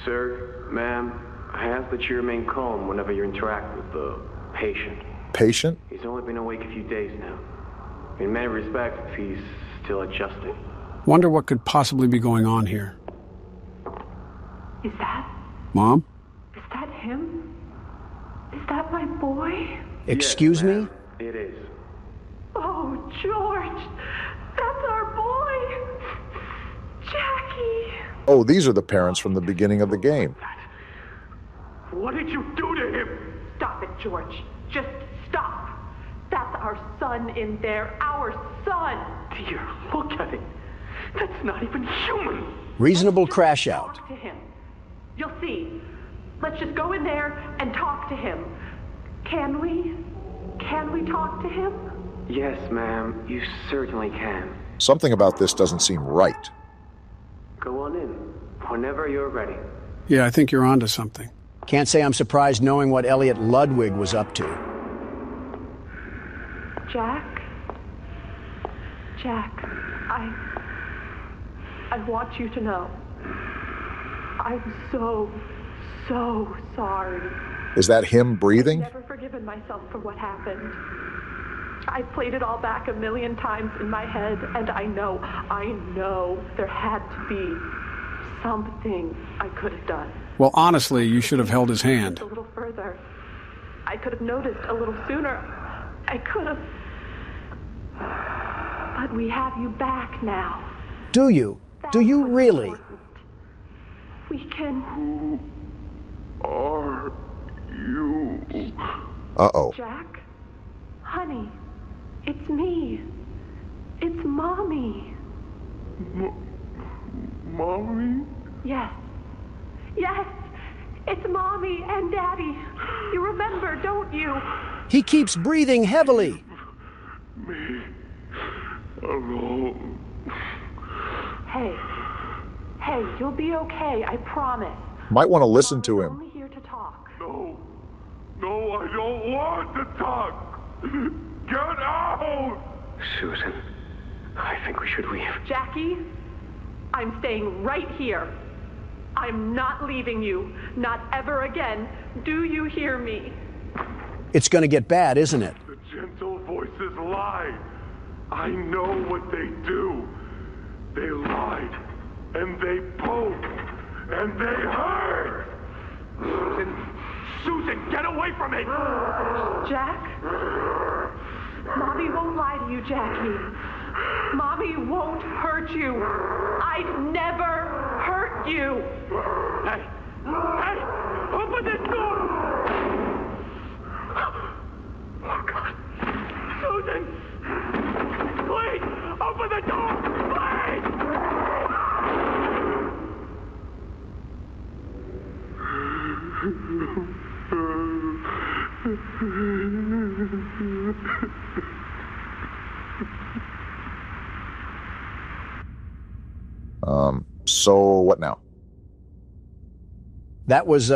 Sir, ma'am, I ask that you remain calm whenever you interact with the patient. Patient? He's only been awake a few days now. In many respects, he's still adjusting. Wonder what could possibly be going on here. Is that Mom? him? Is that my boy? Excuse me? It is. Oh, George! That's our boy! Jackie! Oh, these are the parents from the beginning of the game. What did you do to him? Stop it, George. Just stop. That's our son in there. Our son! Dear, look at it. That's not even human. Reasonable crash out. Talk to him. You'll see. Let's just go in there and talk to him. Can we? Can we talk to him? Yes, ma'am. You certainly can. Something about this doesn't seem right. Go on in. Whenever you're ready. Yeah, I think you're onto something. Can't say I'm surprised knowing what Elliot Ludwig was up to. Jack? Jack, I want you to know. I'm so sorry. Is that him breathing? I've never forgiven myself for what happened. I played it all back 1,000,000 times in my head, and I know there had to be something I could have done. Well, honestly, you should have held his hand. A little further. I could have noticed a little sooner. I could have. But we have you back now. Do you? Do you really? We can. Who are you? Uh-oh. Jack? Honey, it's me. It's Mommy. Mommy? Yes. Yes! It's Mommy and Daddy. You remember, don't you? He keeps breathing heavily. Me alone. Hey, you'll be okay, I promise. Might want to listen to him. I'm only here to talk. No, I don't want to talk. Get out! Susan, I think we should leave. Jackie, I'm staying right here. I'm not leaving you. Not ever again. Do you hear me? It's going to get bad, isn't it? The gentle voices lie. I know what they do. They lied, and they poked, and they hurt. Susan, get away from me! Jack? Mommy won't lie to you, Jackie. Mommy won't hurt you. I'd never hurt you. Hey, open this door! Oh, God. Susan! Please, open the door! So what now? That was,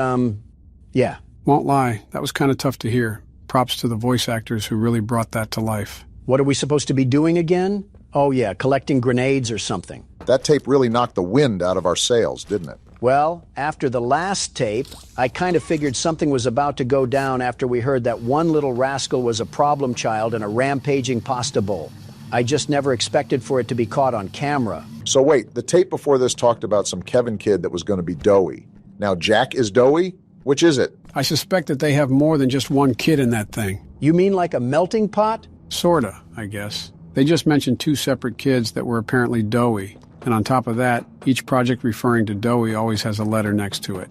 yeah. Won't lie, that was kind of tough to hear. Props to the voice actors who really brought that to life. What are we supposed to be doing again? Oh, yeah, collecting grenades or something. That tape really knocked the wind out of our sails, didn't it? Well, after the last tape, I kind of figured something was about to go down after we heard that one little rascal was a problem child in a rampaging pasta bowl. I just never expected for it to be caught on camera. So wait, the tape before this talked about some Kevin kid that was going to be doughy. Now Jack is doughy? Which is it? I suspect that they have more than just one kid in that thing. You mean like a melting pot? Sorta, I guess. They just mentioned 2 separate kids that were apparently doughy. And on top of that, each project referring to doughy always has a letter next to it.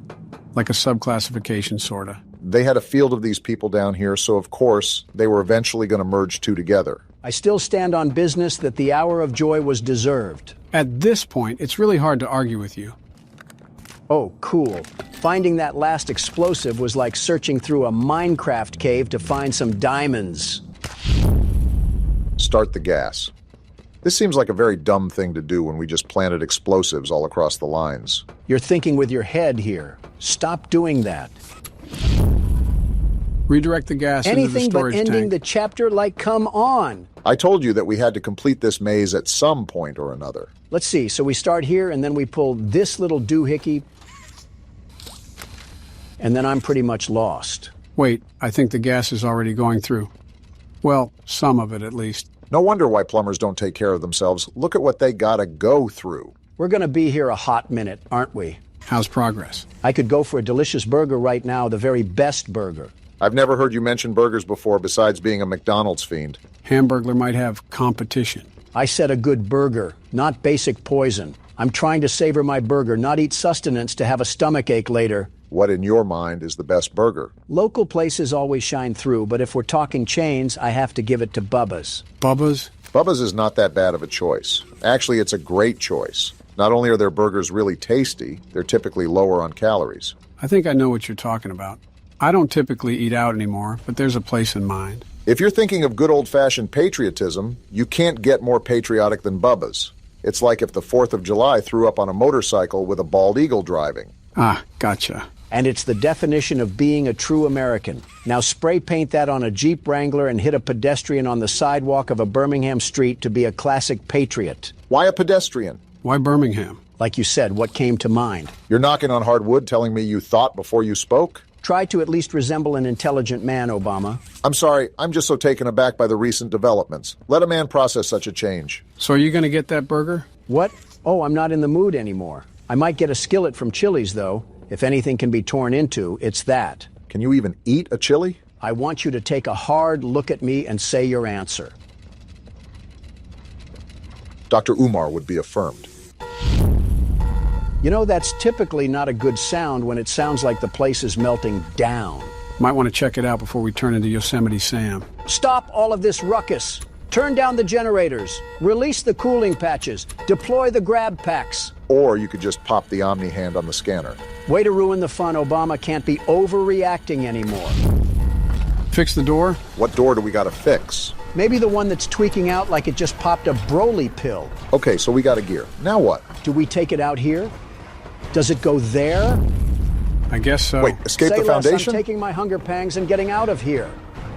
Like a subclassification, sorta. They had a field of these people down here, so of course, they were eventually going to merge 2 together. I still stand on business that the hour of joy was deserved. At this point, it's really hard to argue with you. Oh, cool. Finding that last explosive was like searching through a Minecraft cave to find some diamonds. Start the gas. This seems like a very dumb thing to do when we just planted explosives all across the lines. You're thinking with your head here. Stop doing that. Redirect the gas into the storage Anything but ending tank. the chapter, like, come on. I told you that we had to complete this maze at some point or another. Let's see, so we start here and then we pull this little doohickey, and then I'm pretty much lost. Wait, I think the gas is already going through. Well, some of it at least. No wonder why plumbers don't take care of themselves. Look at what they gotta go through. We're gonna be here a hot minute, aren't we? How's progress? I could go for a delicious burger right now, the very best burger. I've never heard you mention burgers before besides being a McDonald's fiend. Hamburglar might have competition. I said a good burger, not basic poison. I'm trying to savor my burger, not eat sustenance to have a stomachache later. What in your mind is the best burger? Local places always shine through, but if we're talking chains, I have to give it to Bubba's. Bubba's? Bubba's is not that bad of a choice. Actually, it's a great choice. Not only are their burgers really tasty, they're typically lower on calories. I think I know what you're talking about. I don't typically eat out anymore, but there's a place in mind. If you're thinking of good old-fashioned patriotism, you can't get more patriotic than Bubba's. It's like if the 4th of July threw up on a motorcycle with a bald eagle driving. Ah, gotcha. And it's the definition of being a true American. Now spray paint that on a Jeep Wrangler and hit a pedestrian on the sidewalk of a Birmingham street to be a classic patriot. Why a pedestrian? Why Birmingham? Like you said, what came to mind? You're knocking on hard wood telling me you thought before you spoke? Try to at least resemble an intelligent man, Obama. I'm sorry, I'm just so taken aback by the recent developments. Let a man process such a change. So are you going to get that burger? What? Oh, I'm not in the mood anymore. I might get a skillet from Chili's, though. If anything can be torn into, it's that. Can you even eat a chili? I want you to take a hard look at me and say your answer. Dr. Umar would be affirmed. You know, that's typically not a good sound when it sounds like the place is melting down. Might want to check it out before we turn into Yosemite Sam. Stop all of this ruckus. Turn down the generators. Release the cooling patches. Deploy the grab packs. Or you could just pop the Omni hand on the scanner. Way to ruin the fun. Obama can't be overreacting anymore. Fix the door? What door do we gotta fix? Maybe the one that's tweaking out like it just popped a Broly pill. Okay, so we got a gear. Now what? Do we take it out here? Does it go there? I guess so. Wait, escape Say the foundation? I'm taking my hunger pangs and getting out of here.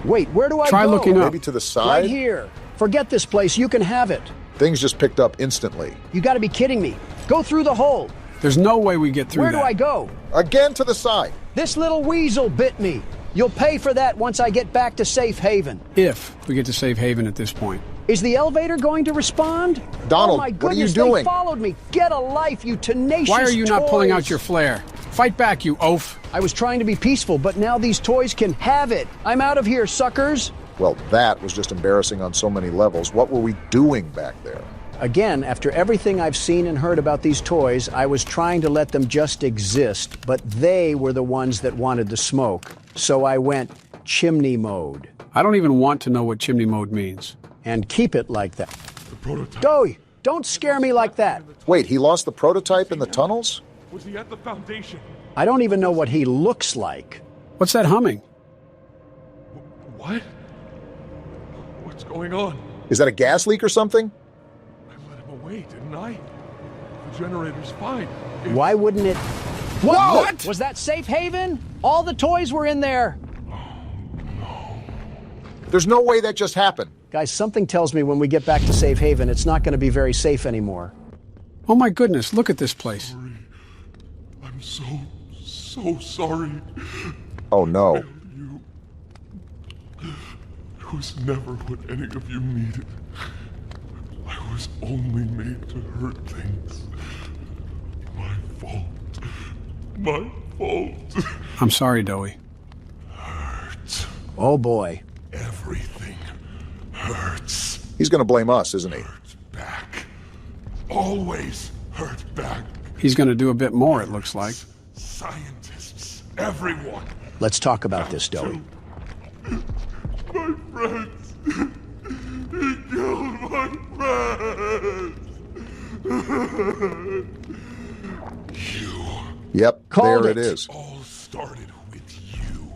Wait, where do I Try go? looking up. Maybe to the side? Right here. Forget this place. You can have it. Things just picked up instantly. You gotta be kidding me. Go through the hole. There's no way we get through Where that. do I go? Again to the side. This little weasel bit me. You'll pay for that once I get back to safe haven. If we get to safe haven at this point. Is the elevator going to respond? Donald, oh my what are you goodness, doing? They followed me. Get a life, you tenacious Why are you not toys. pulling out your flare? Fight back, you oaf. I was trying to be peaceful, but now these toys can have it. I'm out of here, suckers. Well, that was just embarrassing on so many levels. What were we doing back there? Again, after everything I've seen and heard about these toys, I was trying to let them just exist, but they were the ones that wanted the smoke. So I went chimney mode. I don't even want to know what chimney mode means. And keep it like that. The prototype. Dowie, don't scare me like that. Wait, he lost the prototype in the tunnels? Was he at the foundation? I don't even know what he looks like. What's that humming? What? What's going on? Is that a gas leak or something? I let him away, didn't I? The generator's fine. Why wouldn't it... What? Was that safe haven? All the toys were in there. There's no way that just happened. Guys, something tells me when we get back to safe haven, it's not going to be very safe anymore. Oh my goodness, look at this place. I'm so sorry. Oh no. It was never what any of you needed. I was only made to hurt things. My fault. My fault. I'm sorry, Dowie. Hurt. Oh boy. Everything hurts. He's gonna blame us, isn't he? Hurt back. Always hurt back. He's going to do a bit more, it looks like. Scientists, everyone. Let's talk about this, Dowie. My friends. He killed my friends. You. Yep, Called there it. it is. All started with you.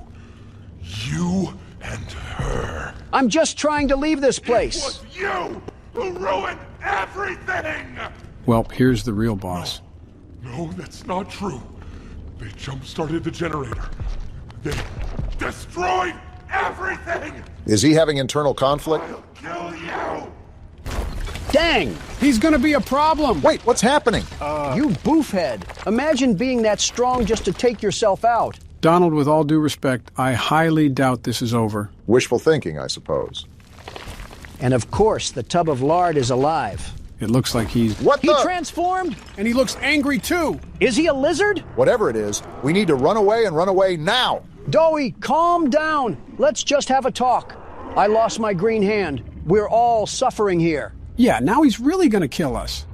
You and her. I'm just trying to leave this It place. was you who ruined everything! Well, here's the real boss. No, that's not true. They jump-started the generator. They destroyed everything! Is he having internal conflict? I'll kill you! Dang! He's going to be a problem. Wait, what's happening? You boofhead. Imagine being that strong just to take yourself out. Donald, with all due respect, I highly doubt this is over. Wishful thinking, I suppose. And of course, the tub of lard is alive. It looks like he transformed? And he looks angry too. Is he a lizard? Whatever it is, we need to run away and run away now. Doey, calm down. Let's just have a talk. I lost my green hand. We're all suffering here. Yeah, now he's really gonna kill us.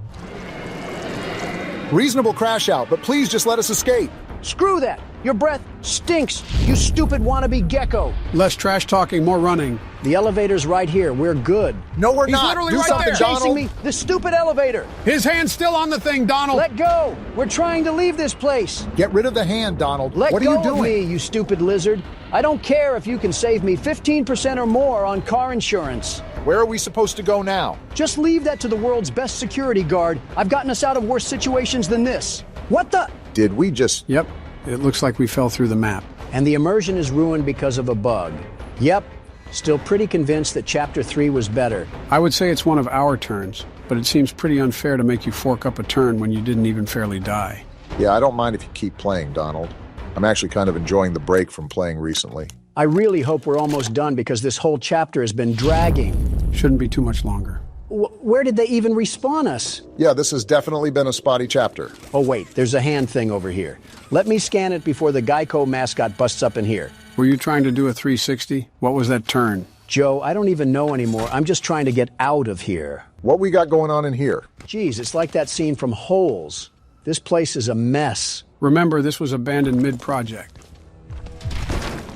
Reasonable crash out, but please just let us escape. Screw that. Your breath stinks, you stupid wannabe gecko. Less trash talking, more running. The elevator's right here. We're good. No, we're He's not. literally Do right something, there. Chasing Donald. me. This stupid elevator. His hand's still on the thing, Donald. Let go. We're trying to leave this place. Get rid of the hand, Donald. Let what go are you doing? of me, you stupid lizard. I don't care if you can save me 15% or more on car insurance. Where are we supposed to go now? Just leave that to the world's best security guard. I've gotten us out of worse situations than this. What the? Did we just... Yep, it looks like we fell through the map. And the immersion is ruined because of a bug. Yep, still pretty convinced that Chapter 3 was better. I would say it's one of our turns, but it seems pretty unfair to make you fork up a turn when you didn't even fairly die. Yeah, I don't mind if you keep playing, Donald. I'm actually kind of enjoying the break from playing recently. I really hope we're almost done because this whole chapter has been dragging. Shouldn't be too much longer. Where did they even respawn us? Yeah, this has definitely been a spotty chapter. Oh wait, there's a hand thing over here. Let me scan it before the Geico mascot busts up in here. Were you trying to do a 360? What was that turn? Joe, I don't even know anymore. I'm just trying to get out of here. What we got going on in here? Geez, it's like that scene from Holes. This place is a mess. Remember, this was abandoned mid-project.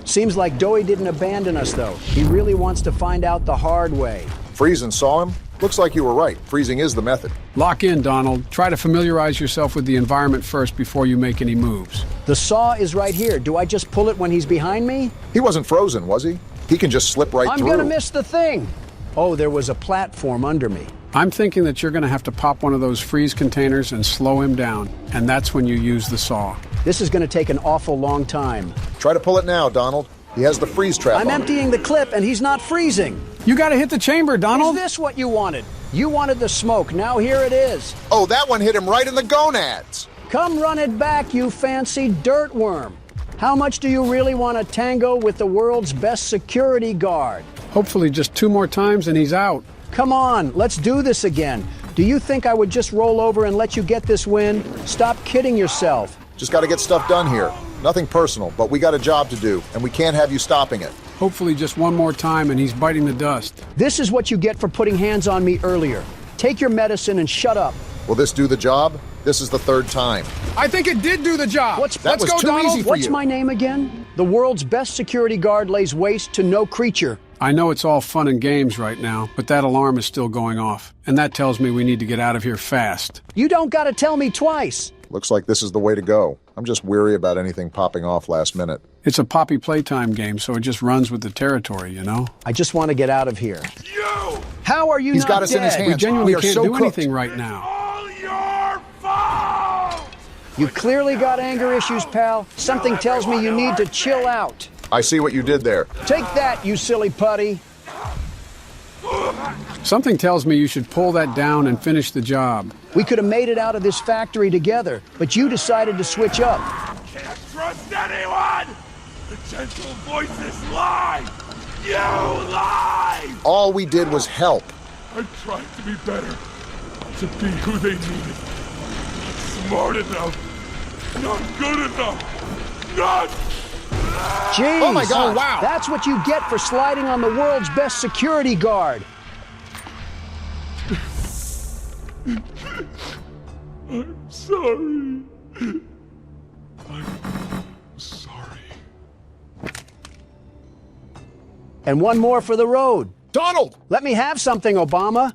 Seems like Doey didn't abandon us, though. He really wants to find out the hard way. Freezing saw him? Looks like you were right. Freezing is the method. Lock in, Donald. Try to familiarize yourself with the environment first before you make any moves. The saw is right here. Do I just pull it when he's behind me? He wasn't frozen, was he? He can just slip right through. I'm gonna miss the thing. Oh, there was a platform under me. I'm thinking that you're gonna have to pop one of those freeze containers and slow him down, and that's when you use the saw. This is gonna take an awful long time. Try to pull it now, Donald. He has the freeze trap I'm on emptying the clip and he's not freezing. You gotta hit the chamber, Donald. Is this what you wanted? You wanted the smoke, now here it is. Oh, that one hit him right in the gonads. Come run it back, you fancy dirt worm. How much do you really want to tango with the world's best security guard? Hopefully just 2 more times and he's out. Come on, let's do this again. Do you think I would just roll over and let you get this win? Stop kidding yourself. Just got to get stuff done here. Nothing personal, but we got a job to do, and we can't have you stopping it. Hopefully just 1 more time and he's biting the dust. This is what you get for putting hands on me earlier. Take your medicine and shut up. Will this do the job? This is the 3rd time. I think it did do the job. Let's was go, too Donald. easy for What's you. my name again? The world's best security guard lays waste to no creature. I know it's all fun and games right now, but that alarm is still going off. And that tells me we need to get out of here fast. You don't gotta tell me twice. Looks like this is the way to go. I'm just weary about anything popping off last minute. It's a Poppy Playtime game, so it just runs with the territory, you know? I just want to get out of here. You! How are you He's not got us dead? in his hands. We genuinely are can't so do cooked. anything right now. All your fault! You clearly got anger issues, pal. Something tells me you need to chill out. I see what you did there. Take that, you silly putty. Something tells me you should pull that down and finish the job. We could have made it out of this factory together, but you decided to switch up. Can't trust anyone! The gentle voices lie! You lie! All we did was help. I tried to be better, to be who they needed. Not smart enough, not good enough, not... Jeez, Oh my God, wow. That's what you get for sliding on the world's best security guard. I'm sorry. I'm sorry. And 1 more for the road. Donald! Let me have something, Obama.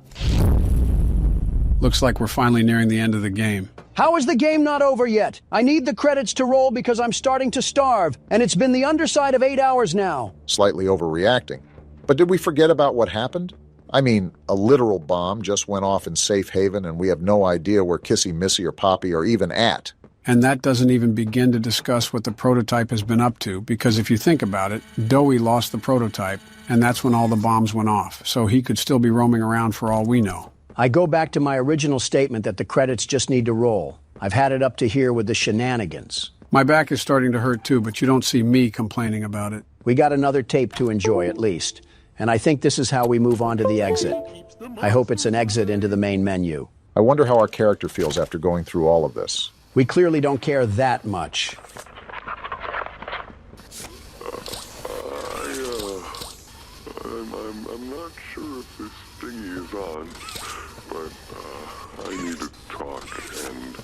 Looks like we're finally nearing the end of the game. How is the game not over yet? I need the credits to roll because I'm starting to starve, and it's been the underside of 8 hours now. Slightly overreacting. But did we forget about what happened? I mean, a literal bomb just went off in Safe Haven, and we have no idea where Kissy, Missy, or Poppy are even at. And that doesn't even begin to discuss what the prototype has been up to, because if you think about it, Doey lost the prototype, and that's when all the bombs went off, so he could still be roaming around for all we know. I go back to my original statement that the credits just need to roll. I've had it up to here with the shenanigans. My back is starting to hurt too, but you don't see me complaining about it. We got another tape to enjoy at least. and I think this is how we move on to the exit. I hope it's an exit into the main menu. I wonder how our character feels after going through all of this. We clearly don't care that much. I'm not sure if this thingy is on, but I need to talk, and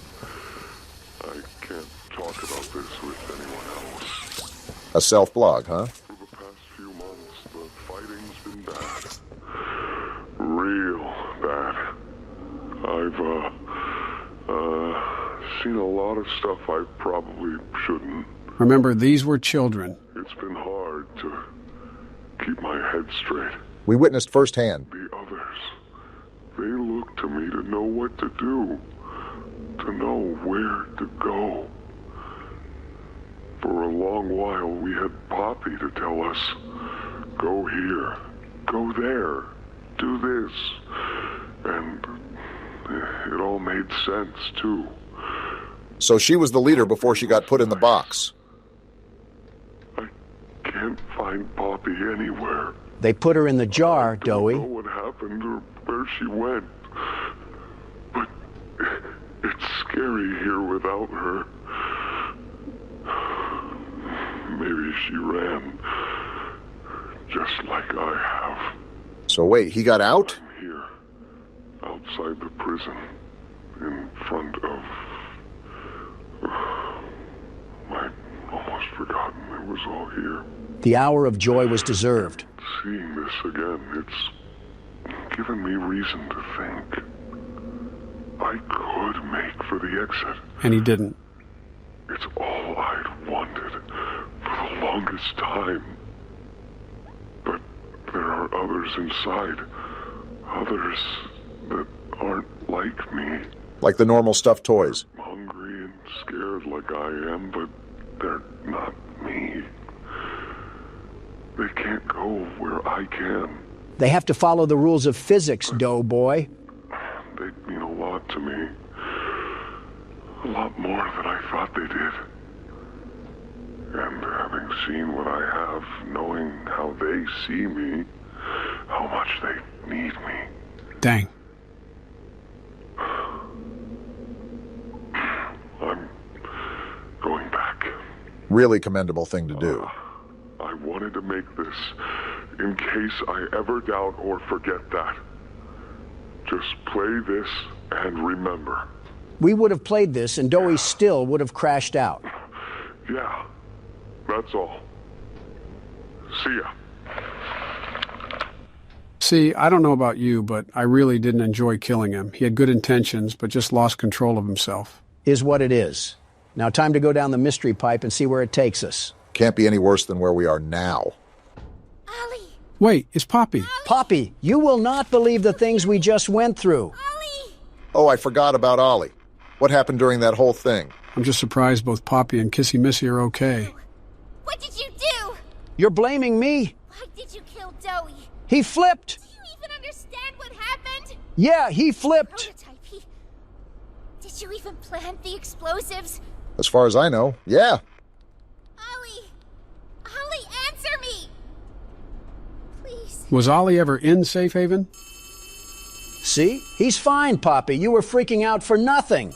I can't talk about this with anyone else. A self-blog, huh? For the past few months, the fighting's been bad. Real bad. I've, seen a lot of stuff I probably shouldn't. Remember, these were children. It's been hard to keep my head straight. We witnessed firsthand. The others, they look to me to know what to do, to know where to go. For a long while, we had Poppy to tell us, go here, go there, do this. And it all made sense, too. So she was the leader before she got put in the box. I can't find Poppy anywhere. They put her in the jar, Doey. I don't know what happened or where she went. But it's scary here without her. Maybe she ran, just like I have. So wait, he got out? I'm here, outside the prison, in front of... I'd almost forgotten it was all here. The hour of joy was deserved. Seeing this again, it's given me reason to think I could make for the exit. And he didn't. It's all I'd wanted for the longest time. But there are others inside. Others that aren't like me. Like the normal stuffed toys. Hungry and scared like I am, but they're not me. They can't go where I can. They have to follow the rules of physics, Doughboy. They mean a lot to me. A lot more than I thought they did. And having seen what I have, knowing how they see me, how much they need me. Dang. I'm going back. Really commendable thing to do. I wanted to make this in case I ever doubt or forget that. Just play this and remember. We would have played this and Doey still would have crashed out. Yeah, that's all. See ya. See, I don't know about you, but I really didn't enjoy killing him. He had good intentions, but just lost control of himself. Is what it is. Now time to go down the mystery pipe and see where it takes us. Can't be any worse than where we are now. Ollie! Wait, it's Poppy. Poppy, you will not believe the things we just went through. Ollie! Oh, I forgot about Ollie. What happened during that whole thing? I'm just surprised both Poppy and Kissy Missy are okay. What did you do? You're blaming me. Why did you kill Doey? He flipped. Do you even understand what happened? Yeah, he flipped. Prototype, Did you even plant the explosives? As far as I know, yeah. Ollie, answer me! Please. Was Ollie ever in Safe Haven? See? He's fine, Poppy. You were freaking out for nothing.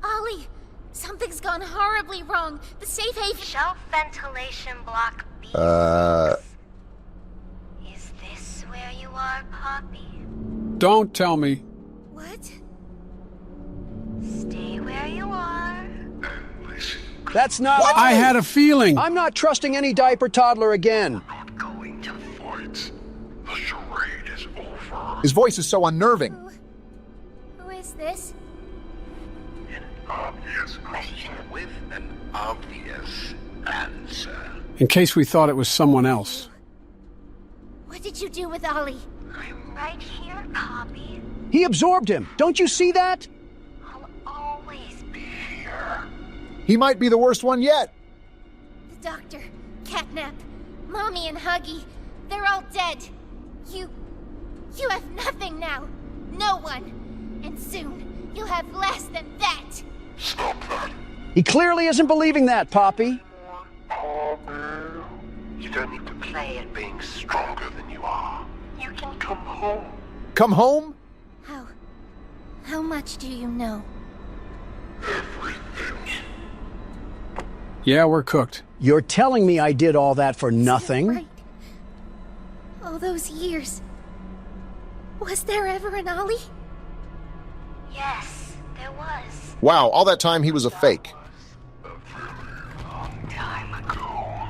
Ollie, something's gone horribly wrong. The safe haven... Shelf ventilation block B. Is this where you are, Poppy? Don't tell me. What? Stay where you are. That's not... What? I had a feeling. I'm not trusting any diaper toddler again. Not going to fight. The charade is over. His voice is so unnerving. Who is this? An obvious question with an obvious answer. In case we thought it was someone else. What did you do with Ollie? I'm right here, Poppy. He absorbed him. Don't you see that? I'll always be here. He might be the worst one yet. The doctor, Catnap, Mommy and Huggy, they're all dead. You have nothing now. No one. And soon, you'll have less than that. Stop that. He clearly isn't believing that, Poppy. Poppy. You don't need to play it. Being stronger than you are. You can come home. Come home? How much do you know? Yeah, we're cooked. You're telling me I did all that for nothing? Right. All those years. Was there ever an Ollie? Yes, there was. Wow, all that time he was a fake. Long time ago.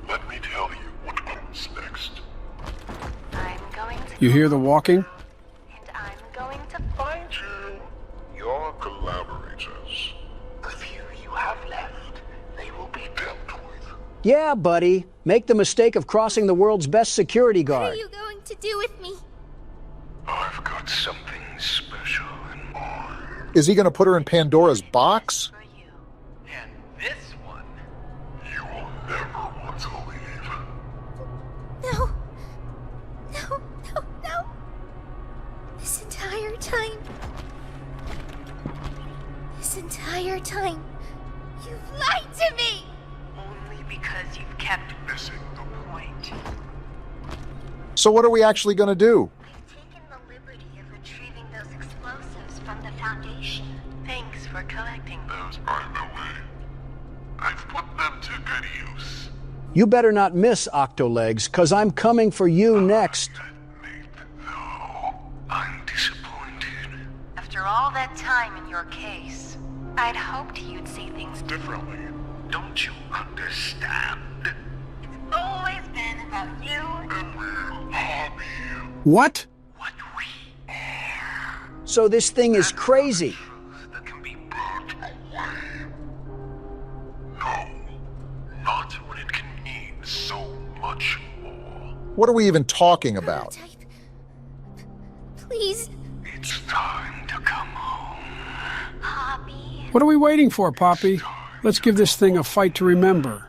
Let me tell you what comes next. I'm going to. You hear the walking? And I'm going to find you. Your collaborators. The few you have left, they will be dealt with. Yeah, buddy. Make the mistake of crossing the world's best security What guard. are you going to do with me? I've got something special in mind. Is he going to put her in Pandora's box? And this one, you will never want to leave. No. No, no, no. This entire time. This entire time. You've lied to me! Only because you've kept Missing the point. So what are we actually going to do? I've taken the liberty of retrieving those explosives from the Foundation. Thanks for collecting them. Those are the way. I've put them to good use. You better not miss, Octolegs, cause I'm coming for you next. I'm disappointed. After all that time in your case, I'd hoped you'd see things Differently. Don't you understand? It's always been about you And we'll harm you. What? So this thing is crazy. That can be brought away. No. Not when it can mean so much more. What are we even talking about? Please. It's time to come home. Poppy. What are we waiting for, Poppy? Let's give this thing a fight to remember.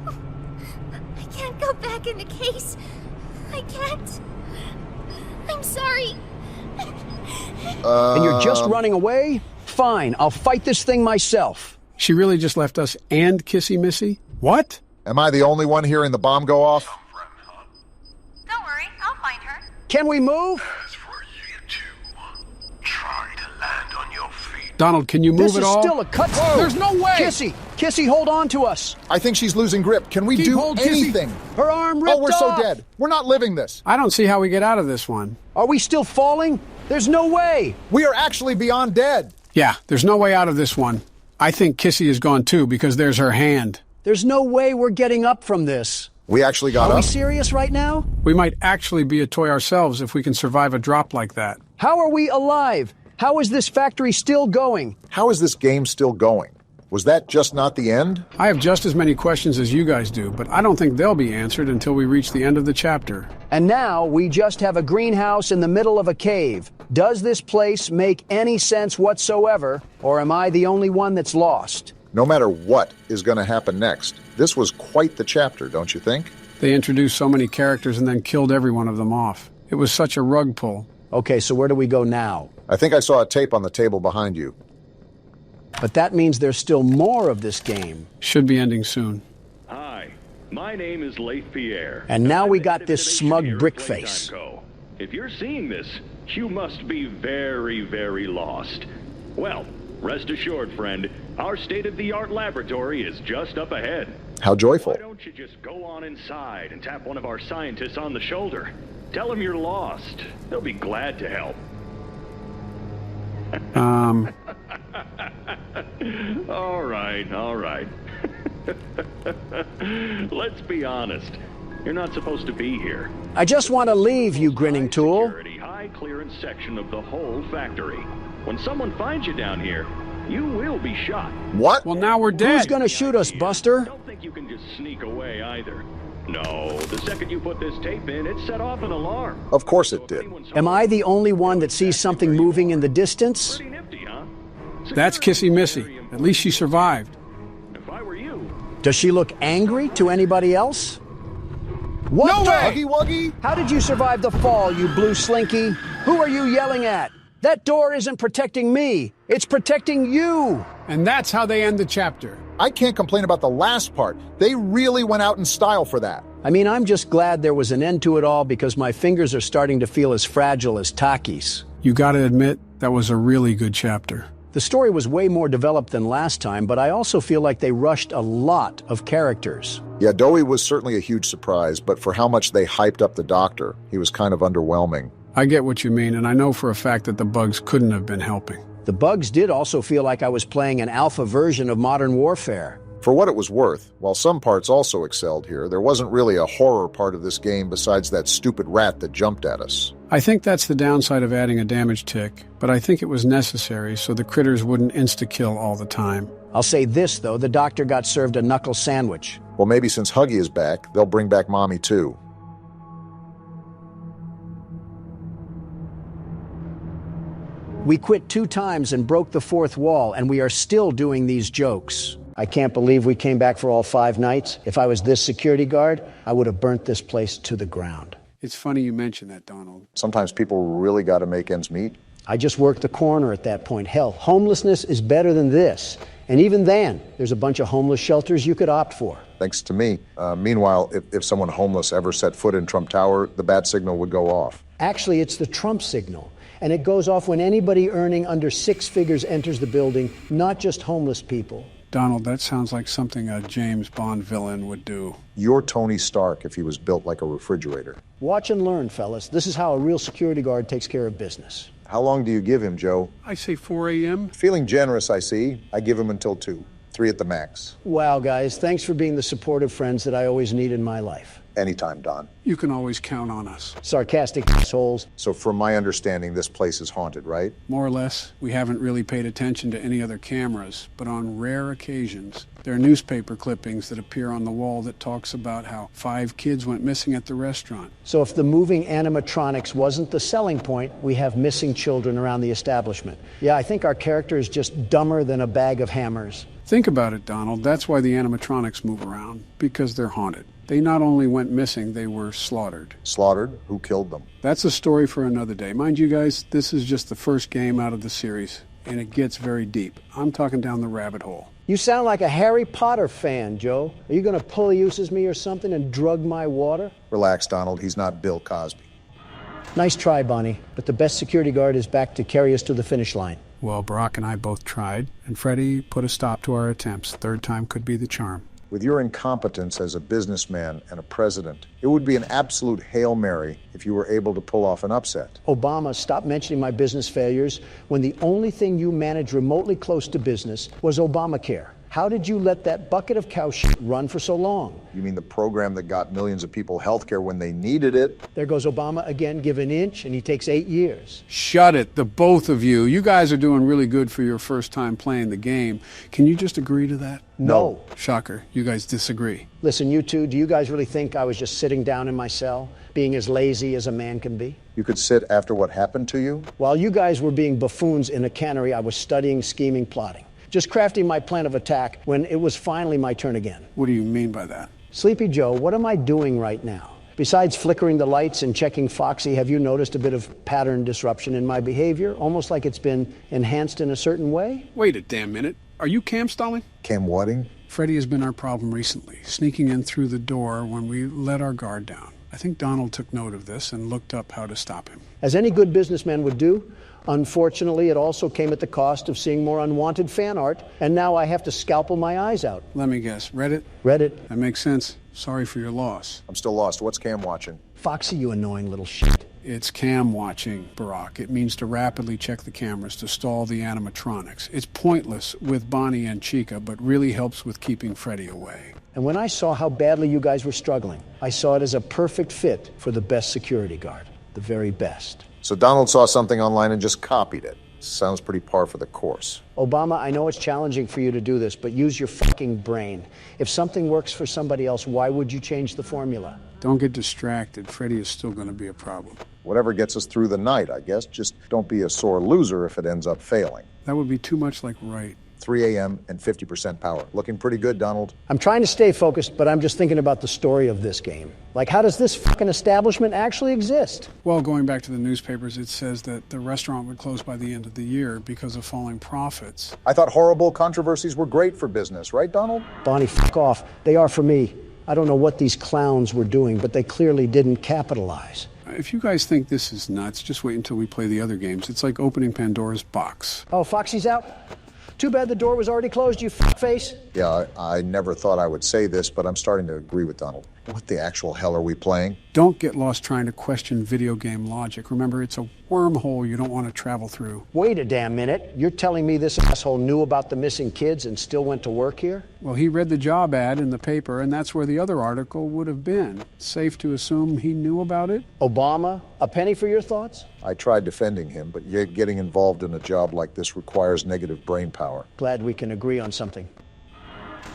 I can't go back in the case. I can't. I'm sorry. And you're just running away? Fine, I'll fight this thing myself. She really just left us and Kissy Missy? What? Am I the only one hearing the bomb go off? Don't worry, I'll find her. Can we move? As for you two, try to land on your feet. Donald, can you move This at is all? still a cut. Whoa. There's no way! Kissy, hold on to us. I think she's losing grip. Can we Keep do hold, Kissy. anything? Her arm ripped Oh, we're off. so dead. We're not living this. I don't see how we get out of this one. Are we still falling? There's no way. We are actually beyond dead. Yeah, there's no way out of this one. I think Kissy is gone too because there's her hand. There's no way we're getting up from this. We actually got Are we up. serious right now? We might actually be a toy ourselves if we can survive a drop like that. How are we alive? How is this factory still going? How is this game still going? Was that just not the end? I have just as many questions as you guys do, but I don't think they'll be answered until we reach the end of the chapter. And now we just have a greenhouse in the middle of a cave. Does this place make any sense whatsoever, or am I the only one that's lost? No matter what is going to happen next, this was quite the chapter, don't you think? They introduced so many characters and then killed every one of them off. It was such a rug pull. Okay, so where do we go now? I think I saw a tape on the table behind you. But that means there's still more of this game. Should be ending soon. Hi, my name is Leif Pierre. And now we I'm got the this innovation smug here at brick Playtime face. Co. If you're seeing this, you must be very, very lost. Well, rest assured, friend, our state-of-the-art laboratory is just up ahead. How joyful. Why don't you just go on inside and tap one of our scientists on the shoulder? Tell them you're lost. They'll be glad to help. All right. Let's be honest. You're not supposed to be here. I just want to leave, you grinning tool. Security, high clearance section of the whole factory. When someone finds you down here, you will be shot. What? Well, now we're dead. Who's gonna shoot us, Buster? Don't think you can just sneak away either. No, the second you put this tape in, it set off an alarm. Of course it did. Am I the only one that sees something moving in the distance? Pretty nifty, huh? That's Kissy Missy. At least she survived. If I were you, Does she look angry to anybody else? What No the- way! Huggy Wuggy? How did you survive the fall, you blue slinky? Who are you yelling at? That door isn't protecting me. It's protecting you. And that's how they end the chapter. I can't complain about the last part. They really went out in style for that. I mean, I'm just glad there was an end to it all because my fingers are starting to feel as fragile as Taki's. You gotta admit, that was a really good chapter. The story was way more developed than last time, but I also feel like they rushed a lot of characters. Yeah, Dowie was certainly a huge surprise, but for how much they hyped up the Doctor, he was kind of underwhelming. I get what you mean, and I know for a fact that the bugs couldn't have been helping. The bugs did also feel like I was playing an alpha version of Modern Warfare. For what it was worth, while some parts also excelled here, there wasn't really a horror part of this game besides that stupid rat that jumped at us. I think that's the downside of adding a damage tick, but I think it was necessary so the critters wouldn't insta-kill all the time. I'll say this, though, the Doctor got served a knuckle sandwich. Well, maybe since Huggy is back, they'll bring back Mommy too. We quit 2 times and broke the 4th wall, and we are still doing these jokes. I can't believe we came back for all 5 nights. If I was this security guard, I would have burnt this place to the ground. It's funny you mention that, Donald. Sometimes people really got to make ends meet. I just worked the corner at that point. Hell, homelessness is better than this. And even then, there's a bunch of homeless shelters you could opt for. Thanks to me. Meanwhile, if someone homeless ever set foot in Trump Tower, the bat signal would go off. Actually, it's the Trump signal. And it goes off when anybody earning under 6 figures enters the building, not just homeless people. Donald, that sounds like something a James Bond villain would do. You're Tony Stark if he was built like a refrigerator. Watch and learn, fellas. This is how a real security guard takes care of business. How long do you give him, Joe? I say 4 a.m. Feeling generous, I see. I give him until 2. 3 at the max. Wow, guys, thanks for being the supportive friends that I always need in my life. Anytime, Don. You can always count on us. Sarcastic assholes. So from my understanding, this place is haunted, right? More or less. We haven't really paid attention to any other cameras, but on rare occasions, there are newspaper clippings that appear on the wall that talks about how 5 kids went missing at the restaurant. So if the moving animatronics wasn't the selling point, we have missing children around the establishment. Yeah, I think our character is just dumber than a bag of hammers. Think about it, Donald. That's why the animatronics move around, because they're haunted. They not only went missing, they were slaughtered. Slaughtered? Who killed them? That's a story for another day. Mind you guys, this is just the first game out of the series, and it gets very deep. I'm talking down the rabbit hole. You sound like a Harry Potter fan, Joe. Are you going to polyuses me or something and drug my water? Relax, Donald. He's not Bill Cosby. Nice try, Bonnie, but the best security guard is back to carry us to the finish line. Well, Barack and I both tried, and Freddie put a stop to our attempts. 3rd time could be the charm. With your incompetence as a businessman and a president, it would be an absolute Hail Mary if you were able to pull off an upset. Obama, stop mentioning my business failures when the only thing you managed remotely close to business was Obamacare. How did you let that bucket of cow shit run for so long? You mean the program that got millions of people health care when they needed it? There goes Obama again, give an inch, and he takes 8 years. Shut it, the both of you. You guys are doing really good for your first time playing the game. Can you just agree to that? No. Shocker, you guys disagree. Listen, you two, do you guys really think I was just sitting down in my cell, being as lazy as a man can be? You could sit after what happened to you? While you guys were being buffoons in a cannery, I was studying, scheming, plotting. Just crafting my plan of attack when it was finally my turn again. What do you mean by that? Sleepy Joe, what am I doing right now? Besides flickering the lights and checking Foxy, have you noticed a bit of pattern disruption in my behavior? Almost like it's been enhanced in a certain way? Wait a damn minute. Are you cam stalling? Cam whatting? Freddie has been our problem recently, sneaking in through the door when we let our guard down. I think Donald took note of this and looked up how to stop him. As any good businessman would do, unfortunately, it also came at the cost of seeing more unwanted fan art, and now I have to scalpel my eyes out. Let me guess, Reddit? Reddit. That makes sense. Sorry for your loss. I'm still lost. What's Cam watching? Foxy, you annoying little shit. It's cam watching, Barack. It means to rapidly check the cameras to stall the animatronics. It's pointless with Bonnie and Chica, but really helps with keeping Freddie away. And when I saw how badly you guys were struggling, I saw it as a perfect fit for the best security guard. The very best. So Donald saw something online and just copied it. Sounds pretty par for the course. Obama, I know it's challenging for you to do this, but use your fucking brain. If something works for somebody else, why would you change the formula? Don't get distracted. Freddie is still going to be a problem. Whatever gets us through the night, I guess. Just don't be a sore loser if it ends up failing. That would be too much like right. 3 a.m. and 50% power. Looking pretty good, Donald. I'm trying to stay focused, but I'm just thinking about the story of this game. Like, how does this fucking establishment actually exist? Well, going back to the newspapers, it says that the restaurant would close by the end of the year because of falling profits. I thought horrible controversies were great for business, right, Donald? Bonnie, fuck off. They are for me. I don't know what these clowns were doing, but they clearly didn't capitalize. If you guys think this is nuts, just wait until we play the other games. It's like opening Pandora's box. Oh, Foxy's out? Too bad the door was already closed, you fuckface. Yeah, I never thought I would say this, but I'm starting to agree with Donald. What the actual hell are we playing? Don't get lost trying to question video game logic. Remember, it's a wormhole you don't want to travel through. Wait a damn minute. You're telling me this asshole knew about the missing kids and still went to work here? Well, he read the job ad in the paper, and that's where the other article would have been. Safe to assume he knew about it? Obama, a penny for your thoughts? I tried defending him, but yet getting involved in a job like this requires negative brain power. Glad we can agree on something.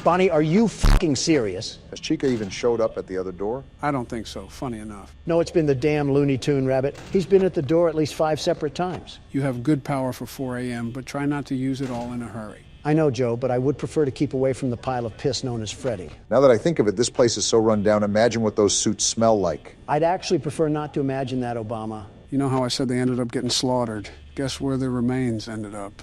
Bonnie, are you fucking serious? Has Chica even showed up at the other door? I don't think so, funny enough. No, it's been the damn Looney Tune rabbit. He's been at the door at least 5 separate times. You have good power for 4 a.m., but try not to use it all in a hurry. I know, Joe, but I would prefer to keep away from the pile of piss known as Freddy. Now that I think of it, this place is so run down. Imagine what those suits smell like. I'd actually prefer not to imagine that, Obama. You know how I said they ended up getting slaughtered? Guess where their remains ended up?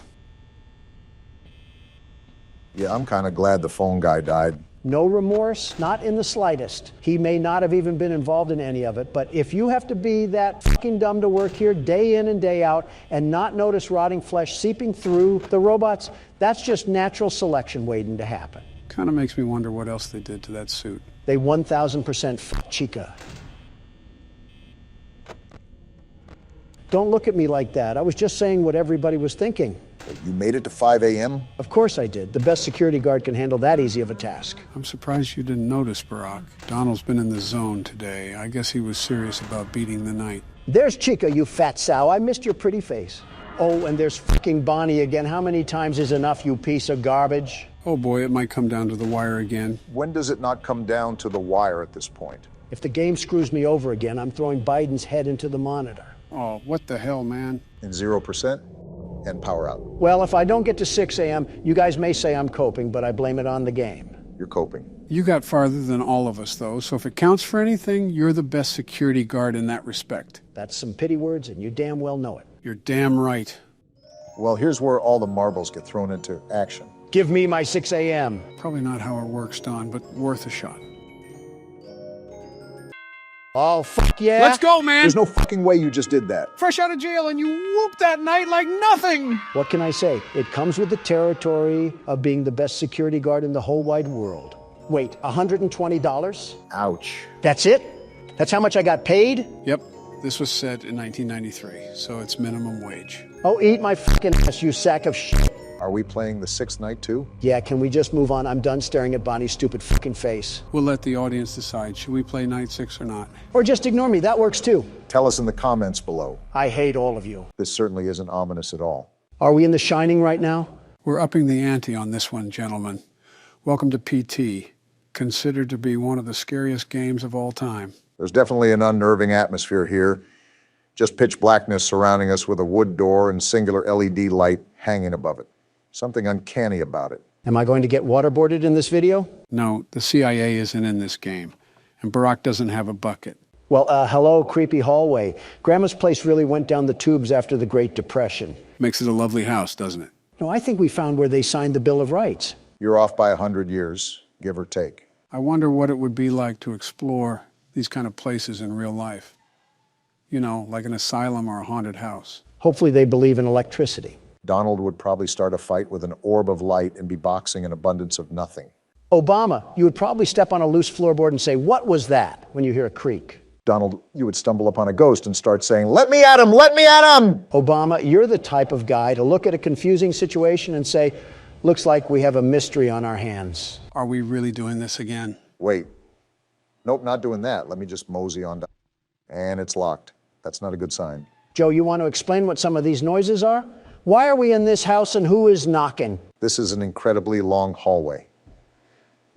Yeah, I'm kind of glad the phone guy died. No remorse, not in the slightest. He may not have even been involved in any of it, but if you have to be that fucking dumb to work here day in and day out and not notice rotting flesh seeping through the robots, that's just natural selection waiting to happen. Kind of makes me wonder what else they did to that suit. They 1,000% fucked Chica. Don't look at me like that. I was just saying what everybody was thinking. You made it to 5 a.m.? Of course I did. The best security guard can handle that easy of a task. I'm surprised you didn't notice, Barack. Donald's been in the zone today. I guess he was serious about beating the night. There's Chica, you fat sow. I missed your pretty face. Oh, and there's fucking Bonnie again. How many times is enough, you piece of garbage? Oh boy, it might come down to the wire again. When does it not come down to the wire at this point? If the game screws me over again, I'm throwing Biden's head into the monitor. Oh, what the hell, man? In 0%? And power out. Well, if I don't get to 6 a.m., you guys may say I'm coping, but I blame it on the game. You're coping. You got farther than all of us, though, so if it counts for anything, you're the best security guard in that respect. That's some pity words, and you damn well know it. You're damn right. Well, here's where all the marbles get thrown into action. Give me my 6 a.m. Probably not how it works, Don, but worth a shot. Oh, fuck yeah. Let's go, man. There's no fucking way you just did that. Fresh out of jail and you whooped that night like nothing. What can I say? It comes with the territory of being the best security guard in the whole wide world. Wait, $120? Ouch. That's it? That's how much I got paid? Yep. This was set in 1993, so it's minimum wage. Oh, eat my fucking ass, you sack of shit. Are we playing the 6th night too? Yeah, can we just move on? I'm done staring at Bonnie's stupid fucking face. We'll let the audience decide. Should we play night 6 or not? Or just ignore me. That works too. Tell us in the comments below. I hate all of you. This certainly isn't ominous at all. Are we in The Shining right now? We're upping the ante on this one, gentlemen. Welcome to PT, considered to be one of the scariest games of all time. There's definitely an unnerving atmosphere here. Just pitch blackness surrounding us with a wood door and singular LED light hanging above it. Something uncanny about it. Am I going to get waterboarded in this video? No, the CIA isn't in this game, and Barack doesn't have a bucket. Well, hello, creepy hallway. Grandma's place really went down the tubes after the Great Depression. Makes it a lovely house, doesn't it? No, I think we found where they signed the Bill of Rights. You're off by 100 years, give or take. I wonder what it would be like to explore these kind of places in real life. You know, like an asylum or a haunted house. Hopefully they believe in electricity. Donald would probably start a fight with an orb of light and be boxing an abundance of nothing. Obama, you would probably step on a loose floorboard and say, "What was that?" when you hear a creak. Donald, you would stumble upon a ghost and start saying, "Let me at him! Let me at him!" Obama, you're the type of guy to look at a confusing situation and say, "Looks like we have a mystery on our hands." Are we really doing this again? Wait. Nope, not doing that. Let me just mosey on down. And it's locked. That's not a good sign. Joe, you want to explain what some of these noises are? Why are we in this house and who is knocking? This is an incredibly long hallway.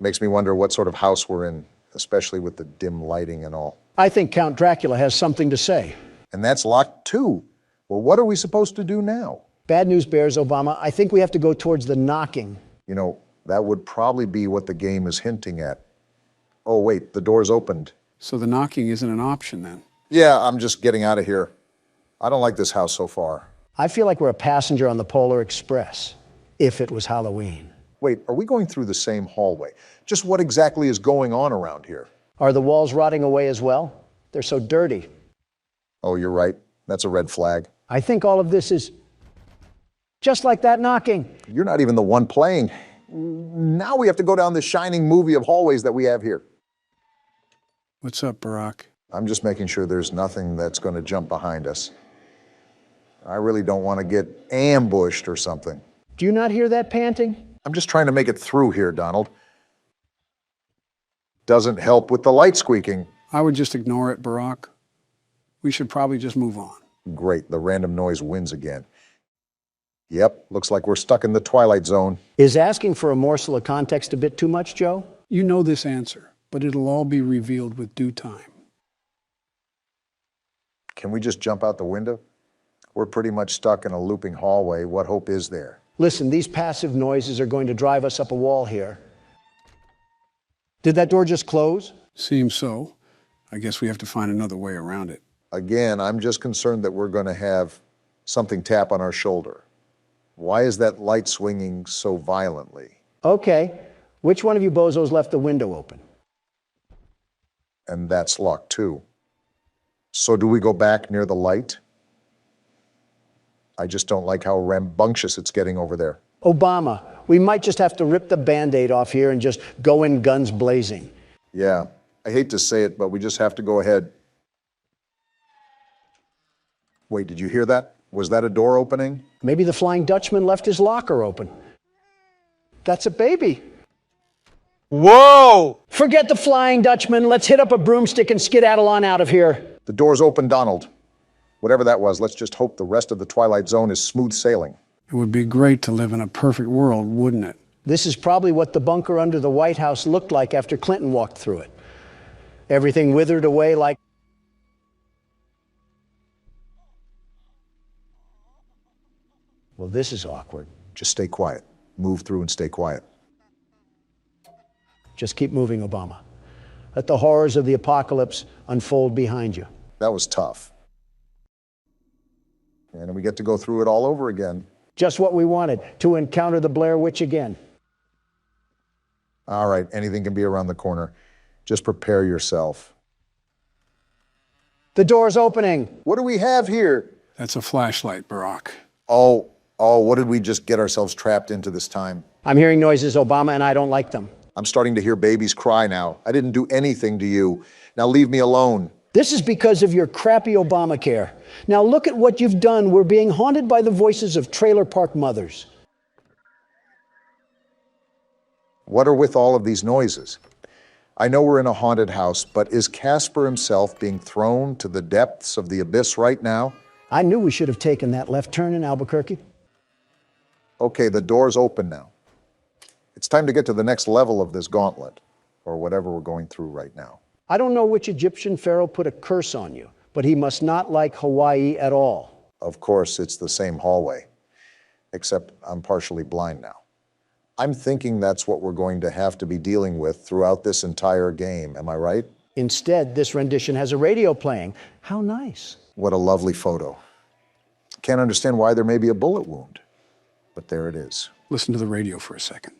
Makes me wonder what sort of house we're in, especially with the dim lighting and all. I think Count Dracula has something to say. And that's locked too. Well, what are we supposed to do now? Bad news bears, Obama. I think we have to go towards the knocking. You know, that would probably be what the game is hinting at. Oh, wait, the door's opened. So the knocking isn't an option then? Yeah, I'm just getting out of here. I don't like this house so far. I feel like we're a passenger on the Polar Express, if it was Halloween. Wait, are we going through the same hallway? Just what exactly is going on around here? Are the walls rotting away as well? They're so dirty. Oh, you're right. That's a red flag. I think all of this is just like that knocking. You're not even the one playing. Now we have to go down this shining movie of hallways that we have here. What's up, Barack? I'm just making sure there's nothing that's going to jump behind us. I really don't want to get ambushed or something. Do you not hear that panting? I'm just trying to make it through here, Donald. Doesn't help with the light squeaking. I would just ignore it, Barack. We should probably just move on. Great, the random noise wins again. Yep, looks like we're stuck in the Twilight Zone. Is asking for a morsel of context a bit too much, Joe? You know this answer, but it'll all be revealed with due time. Can we just jump out the window? We're pretty much stuck in a looping hallway. What hope is there? Listen, these passive noises are going to drive us up a wall here. Did that door just close? Seems so. I guess we have to find another way around it. Again, I'm just concerned that we're going to have something tap on our shoulder. Why is that light swinging so violently? Okay. Which one of you bozos left the window open? And that's locked too. So do we go back near the light? I just don't like how rambunctious it's getting over there. Obama, we might just have to rip the Band-Aid off here and just go in guns blazing. Yeah, I hate to say it, but we just have to go ahead. Wait, did you hear that? Was that a door opening? Maybe the Flying Dutchman left his locker open. That's a baby. Whoa! Forget the Flying Dutchman. Let's hit up a broomstick and skedaddle on out of here. The door's open, Donald. Whatever that was, let's just hope the rest of the Twilight Zone is smooth sailing. It would be great to live in a perfect world, wouldn't it? This is probably what the bunker under the White House looked like after Clinton walked through it. Everything withered away like... Well, this is awkward. Just stay quiet. Move through and stay quiet. Just keep moving, Obama. Let the horrors of the apocalypse unfold behind you. That was tough. And we get to go through it all over again. Just what we wanted, to encounter the Blair Witch again. All right, anything can be around the corner. Just prepare yourself. The door's opening. What do we have here? That's a flashlight, Barack. Oh, what did we just get ourselves trapped into this time? I'm hearing noises, Obama, and I don't like them. I'm starting to hear babies cry now. I didn't do anything to you. Now leave me alone. This is because of your crappy Obamacare. Now look at what you've done. We're being haunted by the voices of trailer park mothers. What are with all of these noises? I know we're in a haunted house, but is Casper himself being thrown to the depths of the abyss right now? I knew we should have taken that left turn in Albuquerque. Okay, the door's open now. It's time to get to the next level of this gauntlet, or whatever we're going through right now. I don't know which Egyptian pharaoh put a curse on you, but he must not like Hawaii at all. Of course, it's the same hallway, except I'm partially blind now. I'm thinking that's what we're going to have to be dealing with throughout this entire game. Am I right? Instead, this rendition has a radio playing. How nice. What a lovely photo. Can't understand why there may be a bullet wound, but there it is. Listen to the radio for a second.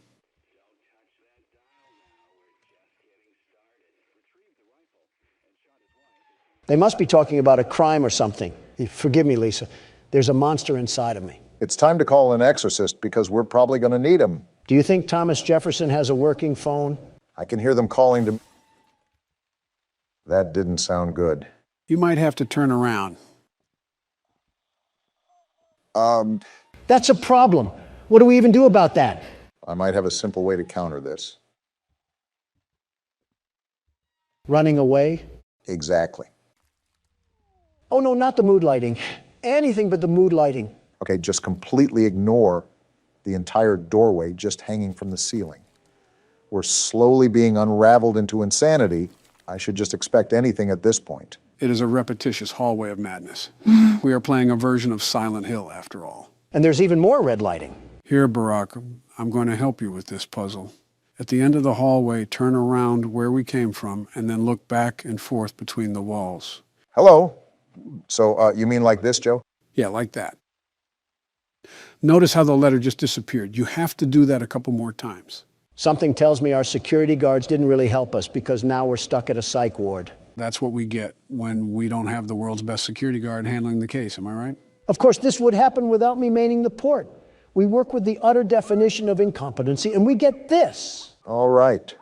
They must be talking about a crime or something. Forgive me, Lisa. There's a monster inside of me. It's time to call an exorcist because we're probably going to need him. Do you think Thomas Jefferson has a working phone? I can hear them calling to... That didn't sound good. You might have to turn around. That's a problem. What do we even do about that? I might have a simple way to counter this. Running away? Exactly. Oh, no, not the mood lighting. Anything but the mood lighting. Okay, just completely ignore the entire doorway just hanging from the ceiling. We're slowly being unraveled into insanity. I should just expect anything at this point. It is a repetitious hallway of madness. We are playing a version of Silent Hill, after all. And there's even more red lighting. Here, Barack, I'm going to help you with this puzzle. At the end of the hallway, turn around where we came from and then look back and forth between the walls. Hello? So, you mean like this, Joe? Yeah, like that. Notice how the letter just disappeared. You have to do that a couple more times. Something tells me our security guards didn't really help us because now we're stuck at a psych ward. That's what we get when we don't have the world's best security guard handling the case, am I right? Of course, this would happen without me manning the port. We work with the utter definition of incompetency, and we get this. All right.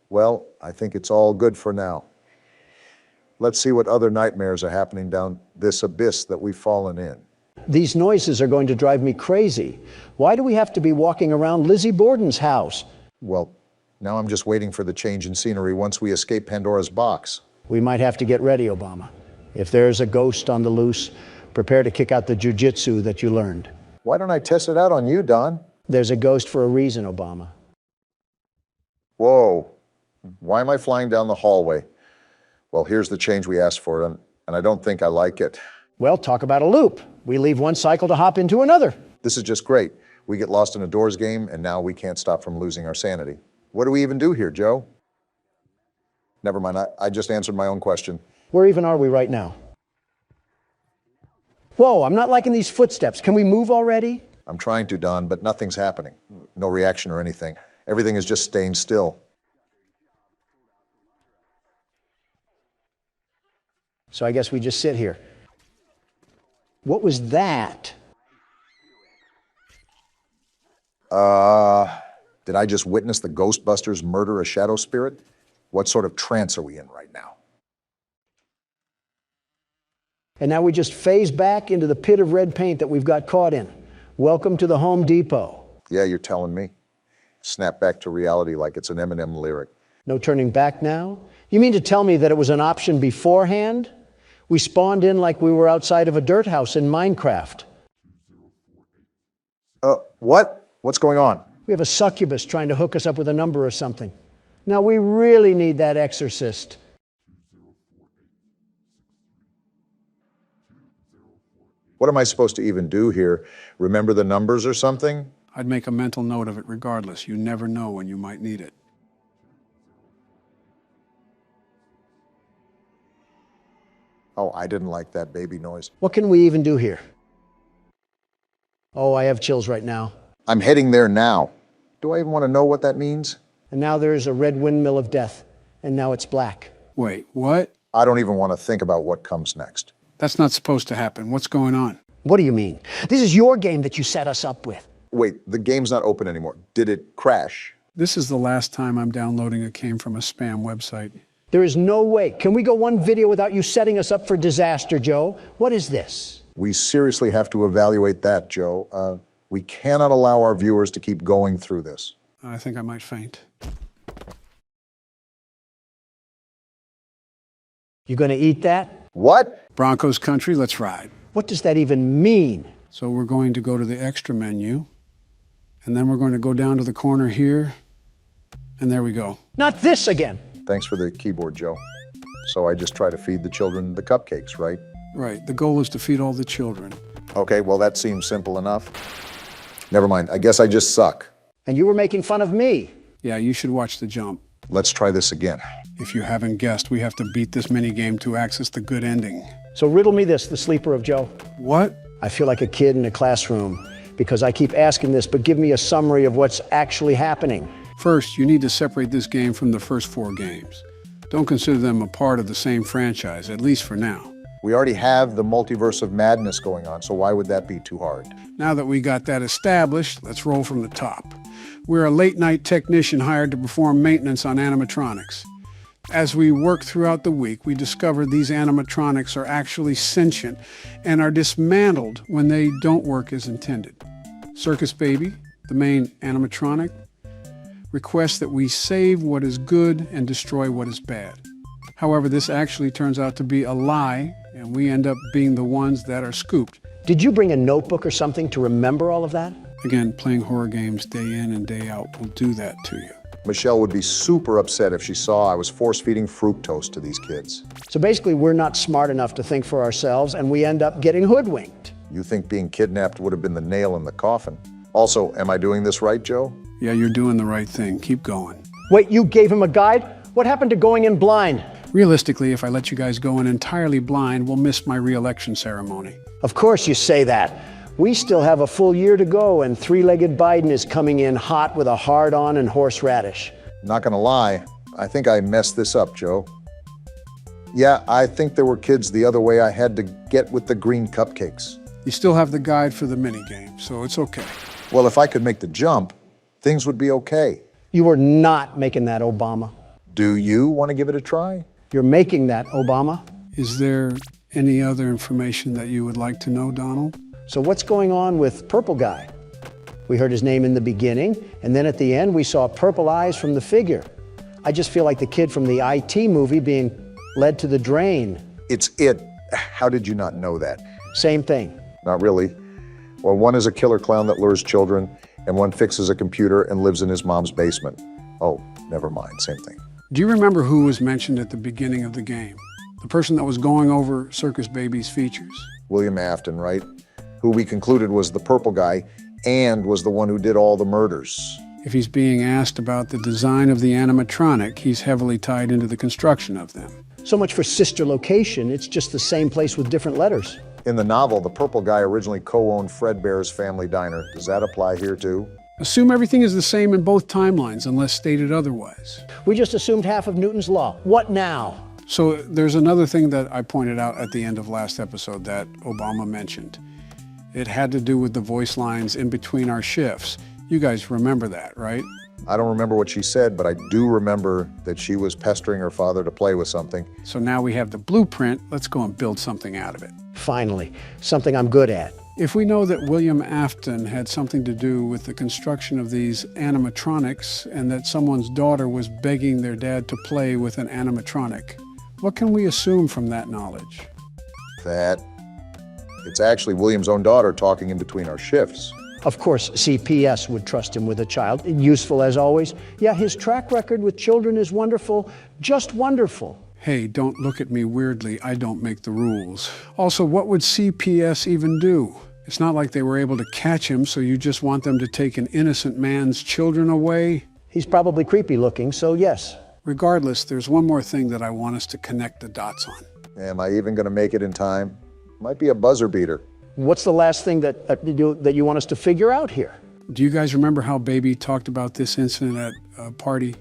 Well, I think it's all good for now. Let's see what other nightmares are happening down this abyss that we've fallen in. These noises are going to drive me crazy. Why do we have to be walking around Lizzie Borden's house? Well, now I'm just waiting for the change in scenery once we escape Pandora's box. We might have to get ready, Obama. If there's a ghost on the loose, prepare to kick out the jujitsu that you learned. Why don't I test it out on you, Don? There's a ghost for a reason, Obama. Whoa. Why am I flying down the hallway? Well, here's the change we asked for, and I don't think I like it. Well, talk about a loop. We leave one cycle to hop into another. This is just great. We get lost in a doors game, and now we can't stop from losing our sanity. What do we even do here, Joe? Never mind, I just answered my own question. Where even are we right now? Whoa, I'm not liking these footsteps. Can we move already? I'm trying to, Don, but nothing's happening. No reaction or anything. Everything is just staying still. So I guess we just sit here. What was that? Did I just witness the Ghostbusters murder a shadow spirit? What sort of trance are we in right now? And now we just phase back into the pit of red paint that we've got caught in. Welcome to the Home Depot. Yeah, you're telling me. Snap back to reality like it's an Eminem lyric. No turning back now? You mean to tell me that it was an option beforehand? We spawned in like we were outside of a dirt house in Minecraft. What? What's going on? We have a succubus trying to hook us up with a number or something. Now we really need that exorcist. What am I supposed to even do here? Remember the numbers or something? I'd make a mental note of it regardless. You never know when you might need it. Oh, I didn't like that baby noise. What can we even do here? Oh, I have chills right now. I'm heading there now. Do I even want to know what that means? And now there is a red windmill of death, and now it's black. Wait, what? I don't even want to think about what comes next. That's not supposed to happen. What's going on? What do you mean? This is your game that you set us up with. Wait, the game's not open anymore. Did it crash? This is the last time I'm downloading a game from a spam website. There is no way. Can we go one video without you setting us up for disaster, Joe? What is this? We seriously have to evaluate that, Joe. We cannot allow our viewers to keep going through this. I think I might faint. You gonna eat that? What? Broncos country, let's ride. What does that even mean? So we're going to go to the extra menu, and then we're going to go down to the corner here, and there we go. Not this again. Thanks for the keyboard, Joe. So I just try to feed the children the cupcakes, right? Right. The goal is to feed all the children. Okay, well, that seems simple enough. Never mind. I guess I just suck. And you were making fun of me. Yeah, you should watch The Jump. Let's try this again. If you haven't guessed, we have to beat this minigame to access the good ending. So riddle me this, the sleeper of Joe. What? I feel like a kid in a classroom because I keep asking this, but give me a summary of what's actually happening. First, you need to separate this game from the first 4 games. Don't consider them a part of the same franchise, at least for now. We already have the multiverse of madness going on, so why would that be too hard? Now that we got that established, let's roll from the top. We're a late-night technician hired to perform maintenance on animatronics. As we work throughout the week, we discover these animatronics are actually sentient and are dismantled when they don't work as intended. Circus Baby, the main animatronic, requests that we save what is good and destroy what is bad. However, this actually turns out to be a lie, and we end up being the ones that are scooped. Did you bring a notebook or something to remember all of that? Again, playing horror games day in and day out will do that to you. Michelle would be super upset if she saw I was force-feeding fructose to these kids. So basically, we're not smart enough to think for ourselves, and we end up getting hoodwinked. You think being kidnapped would have been the nail in the coffin? Also, am I doing this right, Joe? Yeah, you're doing the right thing. Keep going. Wait, you gave him a guide? What happened to going in blind? Realistically, if I let you guys go in entirely blind, we'll miss my re-election ceremony. Of course you say that. We still have a full year to go, and three-legged Biden is coming in hot with a hard-on and horseradish. Not gonna lie, I think I messed this up, Joe. Yeah, I think there were kids the other way I had to get with the green cupcakes. You still have the guide for the minigame, so it's okay. Well, if I could make the jump, things would be okay. You were not making that, Obama. Do you want to give it a try? You're making that, Obama. Is there any other information that you would like to know, Donald? So what's going on with Purple Guy? We heard his name in the beginning, and then at the end we saw purple eyes from the figure. I just feel like the kid from the IT movie being led to the drain. It's it. How did you not know that? Same thing. Not really. Well, one is a killer clown that lures children, and one fixes a computer and lives in his mom's basement. Oh, never mind, same thing. Do you remember who was mentioned at the beginning of the game? The person that was going over Circus Baby's features? William Afton, right? Who we concluded was the purple guy and was the one who did all the murders. If he's being asked about the design of the animatronic, he's heavily tied into the construction of them. So much for sister location, it's just the same place with different letters. In the novel, the purple guy originally co-owned Fredbear's Family Diner. Does that apply here too? Assume everything is the same in both timelines unless stated otherwise. We just assumed half of Newton's law. What now? So there's another thing that I pointed out at the end of last episode that Obama mentioned. It had to do with the voice lines in between our shifts. You guys remember that, right? I don't remember what she said, but I do remember that she was pestering her father to play with something. So now we have the blueprint. Let's go and build something out of it. Finally, something I'm good at. If we know that William Afton had something to do with the construction of these animatronics and that someone's daughter was begging their dad to play with an animatronic, what can we assume from that knowledge? That it's actually William's own daughter talking in between our shifts. Of course, CPS would trust him with a child. Useful as always. Yeah, his track record with children is wonderful, just wonderful. Hey, don't look at me weirdly. I don't make the rules. Also, what would CPS even do? It's not like they were able to catch him, so you just want them to take an innocent man's children away? He's probably creepy looking, so yes. Regardless, there's one more thing that I want us to connect the dots on. Am I even going to make it in time? Might be a buzzer beater. What's the last thing that you want us to figure out here? Do you guys remember how Baby talked about this incident at a party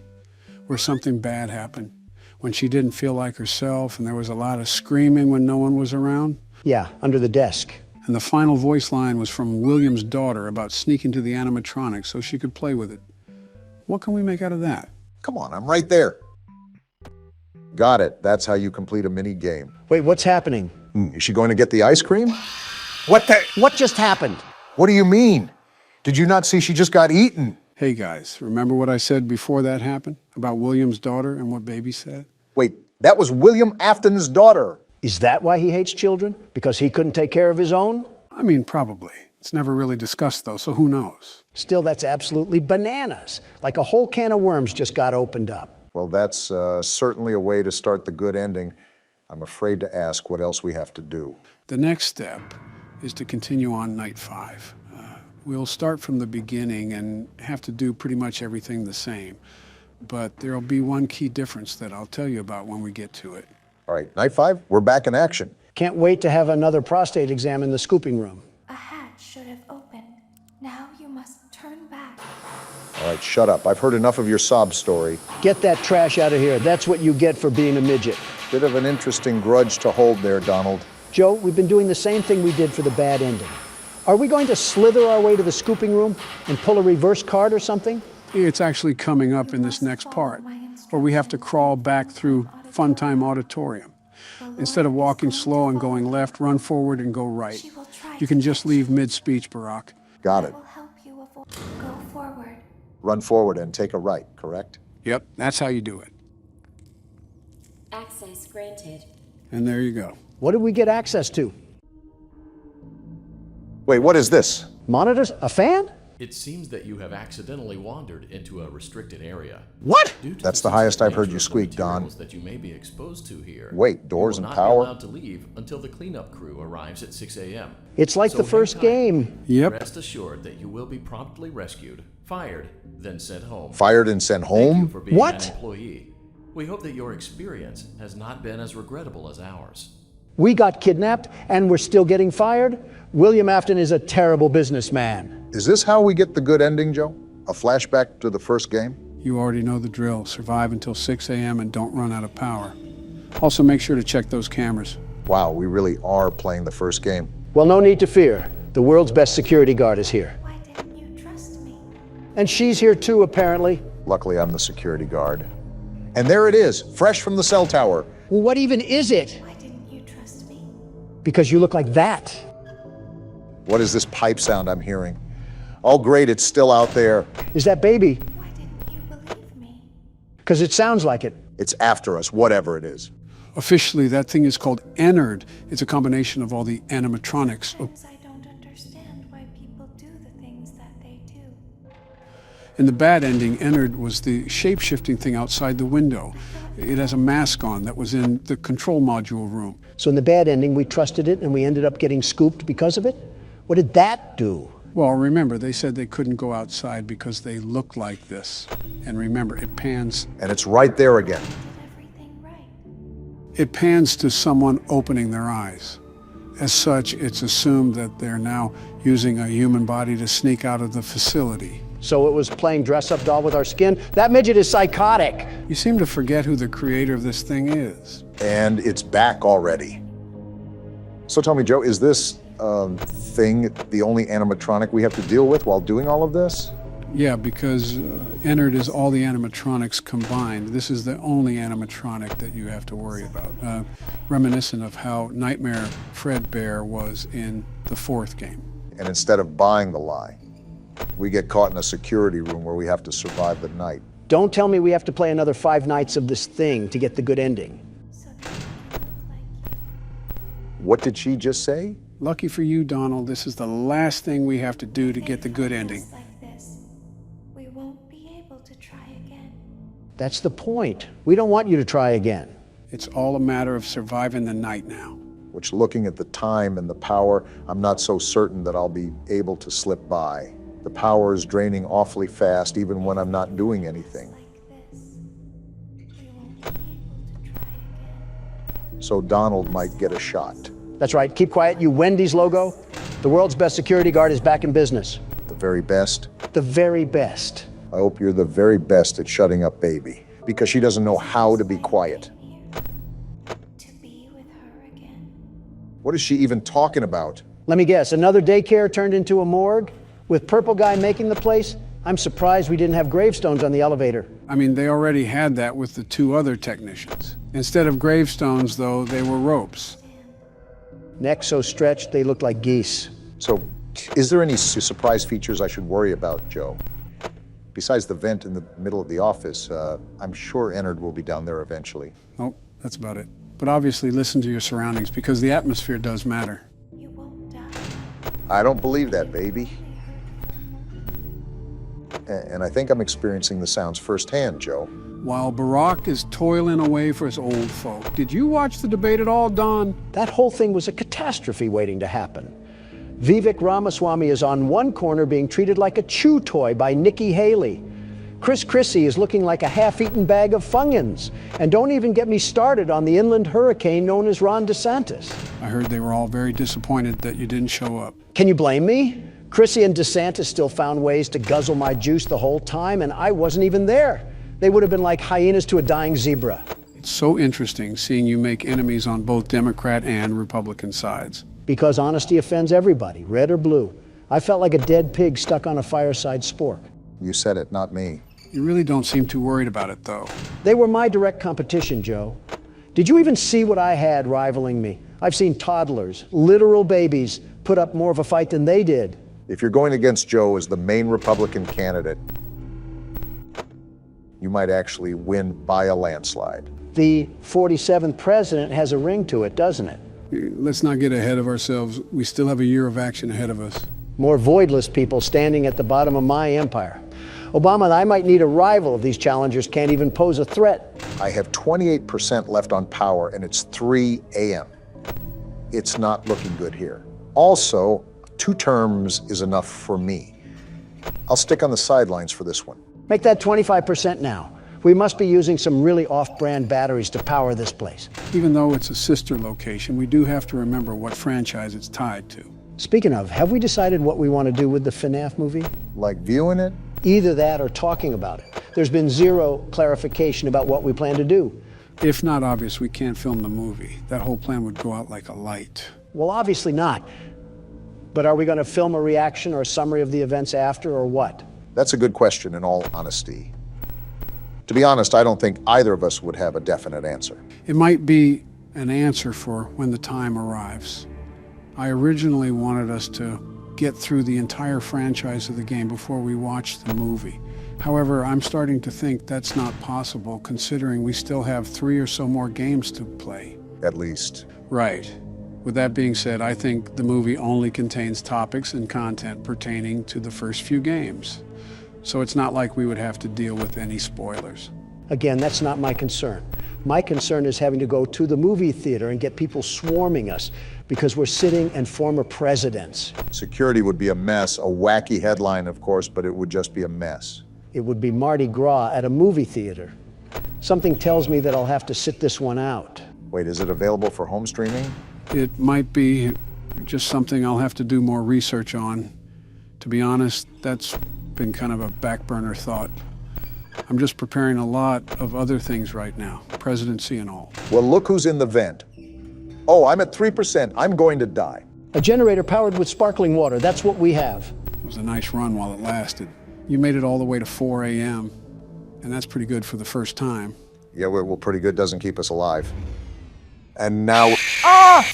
where something bad happened? When she didn't feel like herself and there was a lot of screaming when no one was around? Yeah, under the desk. And the final voice line was from William's daughter about sneaking to the animatronics so she could play with it. What can we make out of that? Come on, I'm right there. Got it. That's how you complete a mini game. Wait, what's happening? Is she going to get the ice cream? What just happened? What do you mean? Did you not see she just got eaten? Hey guys, remember what I said before that happened? About William's daughter and what Baby said? Wait, that was William Afton's daughter. Is that why he hates children? Because he couldn't take care of his own? I mean, probably. It's never really discussed though, so who knows? Still, that's absolutely bananas. Like a whole can of worms just got opened up. Well, that's certainly a way to start the good ending. I'm afraid to ask what else we have to do. The next step is to continue on night 5. We'll start from the beginning and have to do pretty much everything the same. But there'll be one key difference that I'll tell you about when we get to it. All right, night 5, we're back in action. Can't wait to have another prostate exam in the scooping room. A hatch should have opened. Now you must turn back. All right, shut up. I've heard enough of your sob story. Get that trash out of here. That's what you get for being a midget. Bit of an interesting grudge to hold there, Donald. Joe, we've been doing the same thing we did for the bad ending. Are we going to slither our way to the scooping room and pull a reverse card or something? It's actually coming up in this next part, where we have to crawl back through Funtime Auditorium. Instead of walking slow and going left, run forward and go right. You can just leave mid-speech, Barack. Got it. Go forward. Run forward and take a right, correct? Yep, that's how you do it. Access granted. And there you go. What did we get access to? Wait, what is this? Monitors? A fan? It seems that you have accidentally wandered into a restricted area. What? Due to That's the highest I've heard you nature of the squeak, Don. materials that you may be exposed to here. Wait, doors you and will power? not be allowed to leave until the cleanup crew arrives at 6 a.m. It's like So the first hang tight. game. Yep. Rest assured that you will be promptly rescued, fired, then sent home. Fired and sent Thank home? you for being What? an employee. We hope that your experience has not been as regrettable as ours. We got kidnapped and we're still getting fired? William Afton is a terrible businessman. Is this how we get the good ending, Joe? A flashback to the first game? You already know the drill. Survive until 6 a.m. and don't run out of power. Also, make sure to check those cameras. Wow, we really are playing the first game. Well, no need to fear. The world's best security guard is here. Why didn't you trust me? And she's here too, apparently. Luckily, I'm the security guard. And there it is, fresh from the cell tower. Well, what even is it? Why didn't you trust me? Because you look like that. What is this pipe sound I'm hearing? Oh, great, it's still out there. Is that baby? Why didn't you believe me? Because it sounds like it. It's after us, whatever it is. Officially, that thing is called Ennard. It's a combination of all the animatronics. I don't understand why people do the things that they do. In the bad ending, Ennard was the shape-shifting thing outside the window. It has a mask on that was in the control module room. So in the bad ending, we trusted it and we ended up getting scooped because of it? What did that do? Well, remember, they said they couldn't go outside because they look like this. And remember, it pans. And it's right there again. It pans to someone opening their eyes. As such, it's assumed that they're now using a human body to sneak out of the facility. So it was playing dress-up doll with our skin? That midget is psychotic. You seem to forget who the creator of this thing is. And it's back already. So tell me, Joe, is this thing the only animatronic we have to deal with while doing all of this? Yeah, because Ennard is all the animatronics combined. This is the only animatronic that you have to worry about. Reminiscent of how Nightmare Fredbear was in the fourth game. And instead of buying the lie, we get caught in a security room where we have to survive the night. Don't tell me we have to play another 5 nights of this thing to get the good ending. What did she just say? Lucky for you, Donald, this is the last thing we have to do to get the good ending. Like this, we won't be able to try again. That's the point. We don't want you to try again. It's all a matter of surviving the night now. Which, looking at the time and the power, I'm not so certain that I'll be able to slip by. The power is draining awfully fast, even when I'm not doing anything. So Donald might get a shot. That's right. Keep quiet, you Wendy's logo. The world's best security guard is back in business. The very best? The very best. I hope you're the very best at shutting up Baby, because she doesn't know how to be quiet. What is she even talking about? Let me guess, another daycare turned into a morgue? With Purple Guy making the place? I'm surprised we didn't have gravestones on the elevator. I mean, they already had that with the 2 other technicians. Instead of gravestones, though, they were ropes. Necks so stretched, they looked like geese. So, is there any surprise features I should worry about, Joe? Besides the vent in the middle of the office, I'm sure Ennard will be down there eventually. Oh, that's about it. But obviously listen to your surroundings, because the atmosphere does matter. I don't believe that, baby. And I think I'm experiencing the sounds firsthand, Joe. While Barack is toiling away for his old folk. Did you watch the debate at all, Don? That whole thing was a catastrophe waiting to happen. Vivek Ramaswamy is on one corner being treated like a chew toy by Nikki Haley. Chris Christie is looking like a half-eaten bag of Funyuns. And don't even get me started on the inland hurricane known as Ron DeSantis. I heard they were all very disappointed that you didn't show up. Can you blame me? Christie and DeSantis still found ways to guzzle my juice the whole time, and I wasn't even there. They would have been like hyenas to a dying zebra. It's so interesting seeing you make enemies on both Democrat and Republican sides. Because honesty offends everybody, red or blue. I felt like a dead pig stuck on a fireside spork. You said it, not me. You really don't seem too worried about it, though. They were my direct competition, Joe. Did you even see what I had rivaling me? I've seen toddlers, literal babies, put up more of a fight than they did. If you're going against Joe as the main Republican candidate, you might actually win by a landslide. The 47th president has a ring to it, doesn't it? Let's not get ahead of ourselves. We still have a year of action ahead of us. More voidless people standing at the bottom of my empire. Obama, I might need a rival if these challengers can't even pose a threat. I have 28% left on power, and it's 3 a.m. It's not looking good here. Also, 2 terms is enough for me. I'll stick on the sidelines for this one. Make that 25% now. We must be using some really off-brand batteries to power this place. Even though it's a sister location, we do have to remember what franchise it's tied to. Speaking of, have we decided what we want to do with the FNAF movie? Like viewing it? Either that or talking about it. There's been zero clarification about what we plan to do. If not obvious, we can't film the movie. That whole plan would go out like a light. Well, obviously not. But are we going to film a reaction or a summary of the events after, or what? That's a good question, in all honesty. To be honest, I don't think either of us would have a definite answer. It might be an answer for when the time arrives. I originally wanted us to get through the entire franchise of the game before we watched the movie. However, I'm starting to think that's not possible, considering we still have 3 or so more games to play. At least. Right. With that being said, I think the movie only contains topics and content pertaining to the first few games. So it's not like we would have to deal with any spoilers. Again, that's not my concern. My concern is having to go to the movie theater and get people swarming us because we're sitting and former presidents. Security would be a mess, a wacky headline, of course, but it would just be a mess. It would be Mardi Gras at a movie theater. Something tells me that I'll have to sit this one out. Wait, is it available for home streaming? It might be just something I'll have to do more research on. To be honest, that's been kind of a back burner thought. I'm just preparing a lot of other things right now, presidency and all. Well, look who's in the vent. Oh, I'm at 3%. I'm going to die. A generator powered with sparkling water. That's what we have. It was a nice run while it lasted. You made it all the way to 4 a.m., and that's pretty good for the first time. Yeah, well, pretty good doesn't keep us alive. And now... Ah!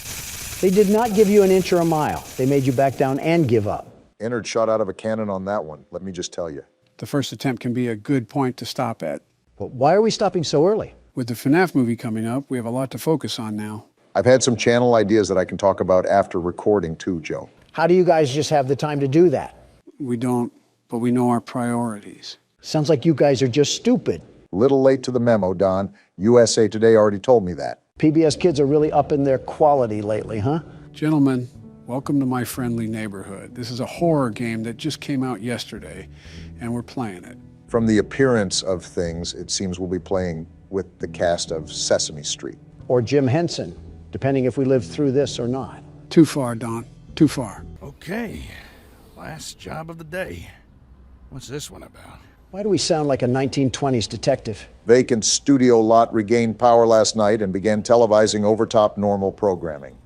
They did not give you an inch or a mile. They made you back down and give up. Innard shot out of a cannon on that one, let me just tell you. The first attempt can be a good point to stop at. But why are we stopping so early? With the FNAF movie coming up, we have a lot to focus on now. I've had some channel ideas that I can talk about after recording too, Joe. How do you guys just have the time to do that? We don't, but we know our priorities. Sounds like you guys are just stupid. Little late to the memo, Don. USA Today already told me that. PBS kids are really upping their quality lately, huh? Gentlemen, welcome to my friendly neighborhood. This is a horror game that just came out yesterday, and we're playing it. From the appearance of things, it seems we'll be playing with the cast of Sesame Street. Or Jim Henson, depending if we live through this or not. Too far, Don. Too far. Okay, last job of the day. What's this one about? Why do we sound like a 1920s detective? Vacant studio lot regained power last night and began televising overtop normal programming.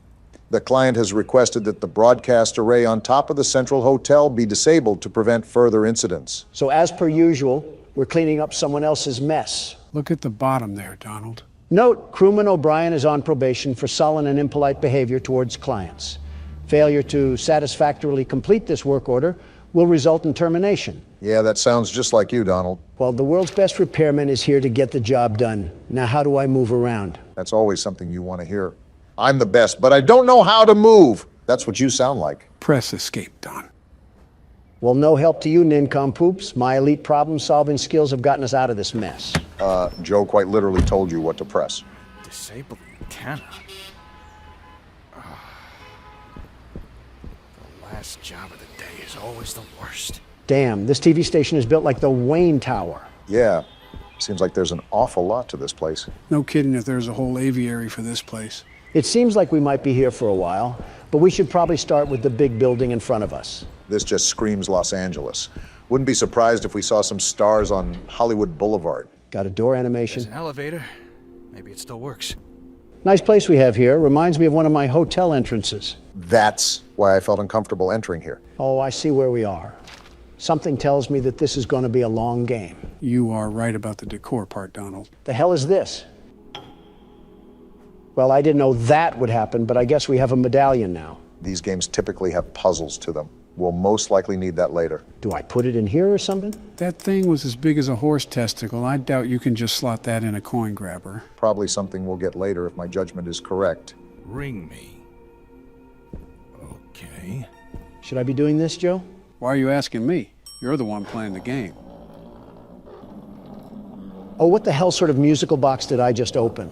The client has requested that the broadcast array on top of the Central Hotel be disabled to prevent further incidents. So as per usual, we're cleaning up someone else's mess. Look at the bottom there, Donald. Note, crewman O'Brien is on probation for sullen and impolite behavior towards clients. Failure to satisfactorily complete this work order will result in termination. Yeah, that sounds just like you, Donald. Well, the world's best repairman is here to get the job done. Now, how do I move around? That's always something you want to hear. I'm the best, but I don't know how to move. That's what you sound like. Press escape, Don. Well, no help to you, nincompoops. My elite problem-solving skills have gotten us out of this mess. Joe quite literally told you what to press. Disable the antenna. The last job of the day is always the worst. Damn, this TV station is built like the Wayne Tower. Yeah, seems like there's an awful lot to this place. No kidding if there's a whole aviary for this place. It seems like we might be here for a while, but we should probably start with the big building in front of us. This just screams Los Angeles. Wouldn't be surprised if we saw some stars on Hollywood Boulevard. Got a door animation. There's an elevator. Maybe it still works. Nice place we have here. Reminds me of one of my hotel entrances. That's why I felt uncomfortable entering here. Oh, I see where we are. Something tells me that this is going to be a long game. You are right about the decor part, Donald. The hell is this? Well, I didn't know that would happen, but I guess we have a medallion now. These games typically have puzzles to them. We'll most likely need that later. Do I put it in here or something? That thing was as big as a horse testicle. I doubt you can just slot that in a coin grabber. Probably something we'll get later if my judgment is correct. Ring me. Okay. Should I be doing this, Joe? Why are you asking me? You're the one playing the game. Oh, what the hell sort of musical box did I just open?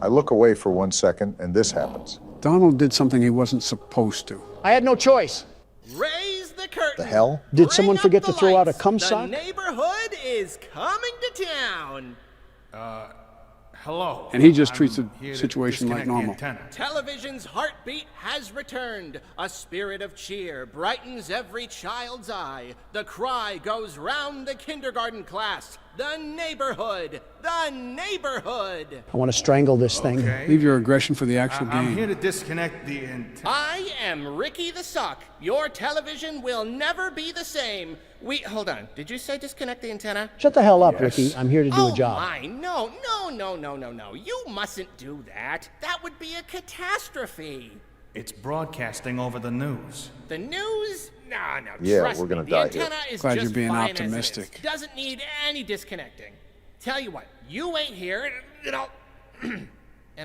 I look away for 1 second, and this happens. Donald did something he wasn't supposed to. I had no choice. Raise the curtain. The hell? Did someone forget to throw out a cum The sock? neighborhood is coming to town. Hello. And he just treats I'm the here to situation like disconnect the normal. antenna. Television's heartbeat has returned. A spirit of cheer brightens every child's eye. The cry goes round the kindergarten class. The neighborhood! The neighborhood! I want to strangle this thing. Leave your aggression for the actual I'm game. here to disconnect the antenna. I am Ricky the Sock. Your television will never be the same. Hold on. Did you say disconnect the antenna? Shut the hell up, Ricky. I'm here to do a job. Oh my, no. You mustn't do that. That would be a catastrophe. It's broadcasting over the news. The news? No. Yeah, trust we're gonna me. die The here. antenna is Glad just you're being fine as it optimistic. is. Doesn't need any disconnecting. Tell you what, you wait here, and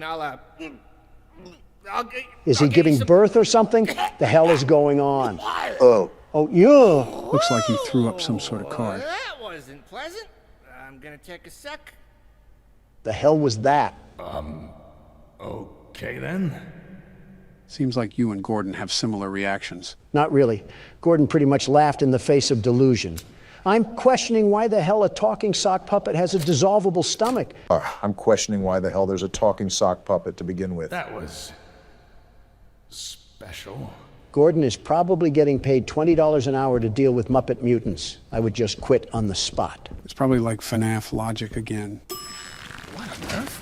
I'll Is he giving birth or something? The hell is going on? Oh. Oh, yeah. Looks like he threw up some sort of card. That wasn't pleasant. I'm gonna take a sec. The hell was that? Okay then. Seems like you and Gordon have similar reactions. Not really. Gordon pretty much laughed in the face of delusion. I'm questioning why the hell a talking sock puppet has a dissolvable stomach. I'm questioning why the hell there's a talking sock puppet to begin with. That was special. Gordon is probably getting paid $20 an hour to deal with Muppet mutants. I would just quit on the spot. It's probably like FNAF logic again. What on earth?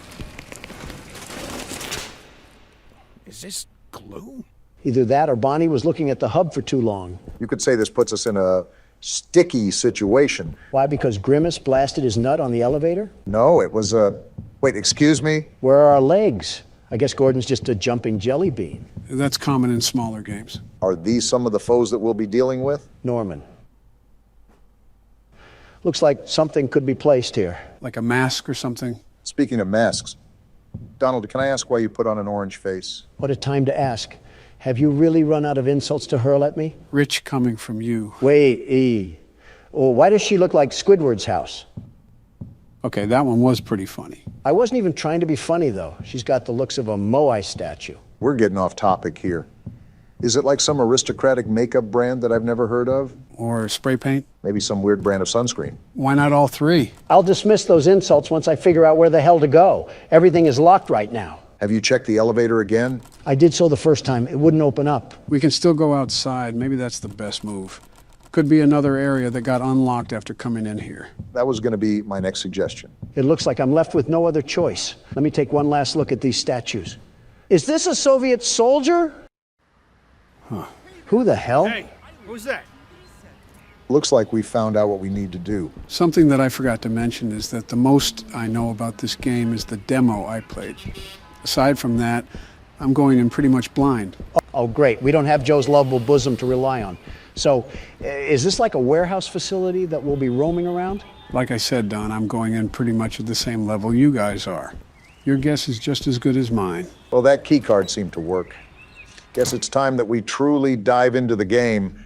Is this glue? Either that or Bonnie was looking at the hub for too long. You could say this puts us in a sticky situation. Why? Because Grimace blasted his nut on the elevator? No, it was a... Wait, excuse me? Where are our legs? I guess Gordon's just a jumping jelly bean. That's common in smaller games. Are these some of the foes that we'll be dealing with? Norman. Looks like something could be placed here. Like a mask or something? Speaking of masks, Donald, can I ask why you put on an orange face? What a time to ask. Have you really run out of insults to hurl at me? Rich coming from you. Wait, why does she look like Squidward's house? Okay, that one was pretty funny. I wasn't even trying to be funny, though. She's got the looks of a Moai statue. We're getting off topic here. Is it like some aristocratic makeup brand that I've never heard of? Or spray paint? Maybe some weird brand of sunscreen. Why not all three? I'll dismiss those insults once I figure out where the hell to go. Everything is locked right now. Have you checked the elevator again? I did so the first time. It wouldn't open up. We can still go outside. Maybe that's the best move. Could be another area that got unlocked after coming in here. That was going to be my next suggestion. It looks like I'm left with no other choice. Let me take one last look at these statues. Is this a Soviet soldier? Huh. Who the hell? Hey, who's that? Looks like we found out what we need to do. Something that I forgot to mention is that the most I know about this game is the demo I played. Aside from that, I'm going in pretty much blind. Oh, great. We don't have Joe's lovable bosom to rely on. So, is this like a warehouse facility that we'll be roaming around? Like I said, Don, I'm going in pretty much at the same level you guys are. Your guess is just as good as mine. Well, that key card seemed to work. Guess it's time that we truly dive into the game.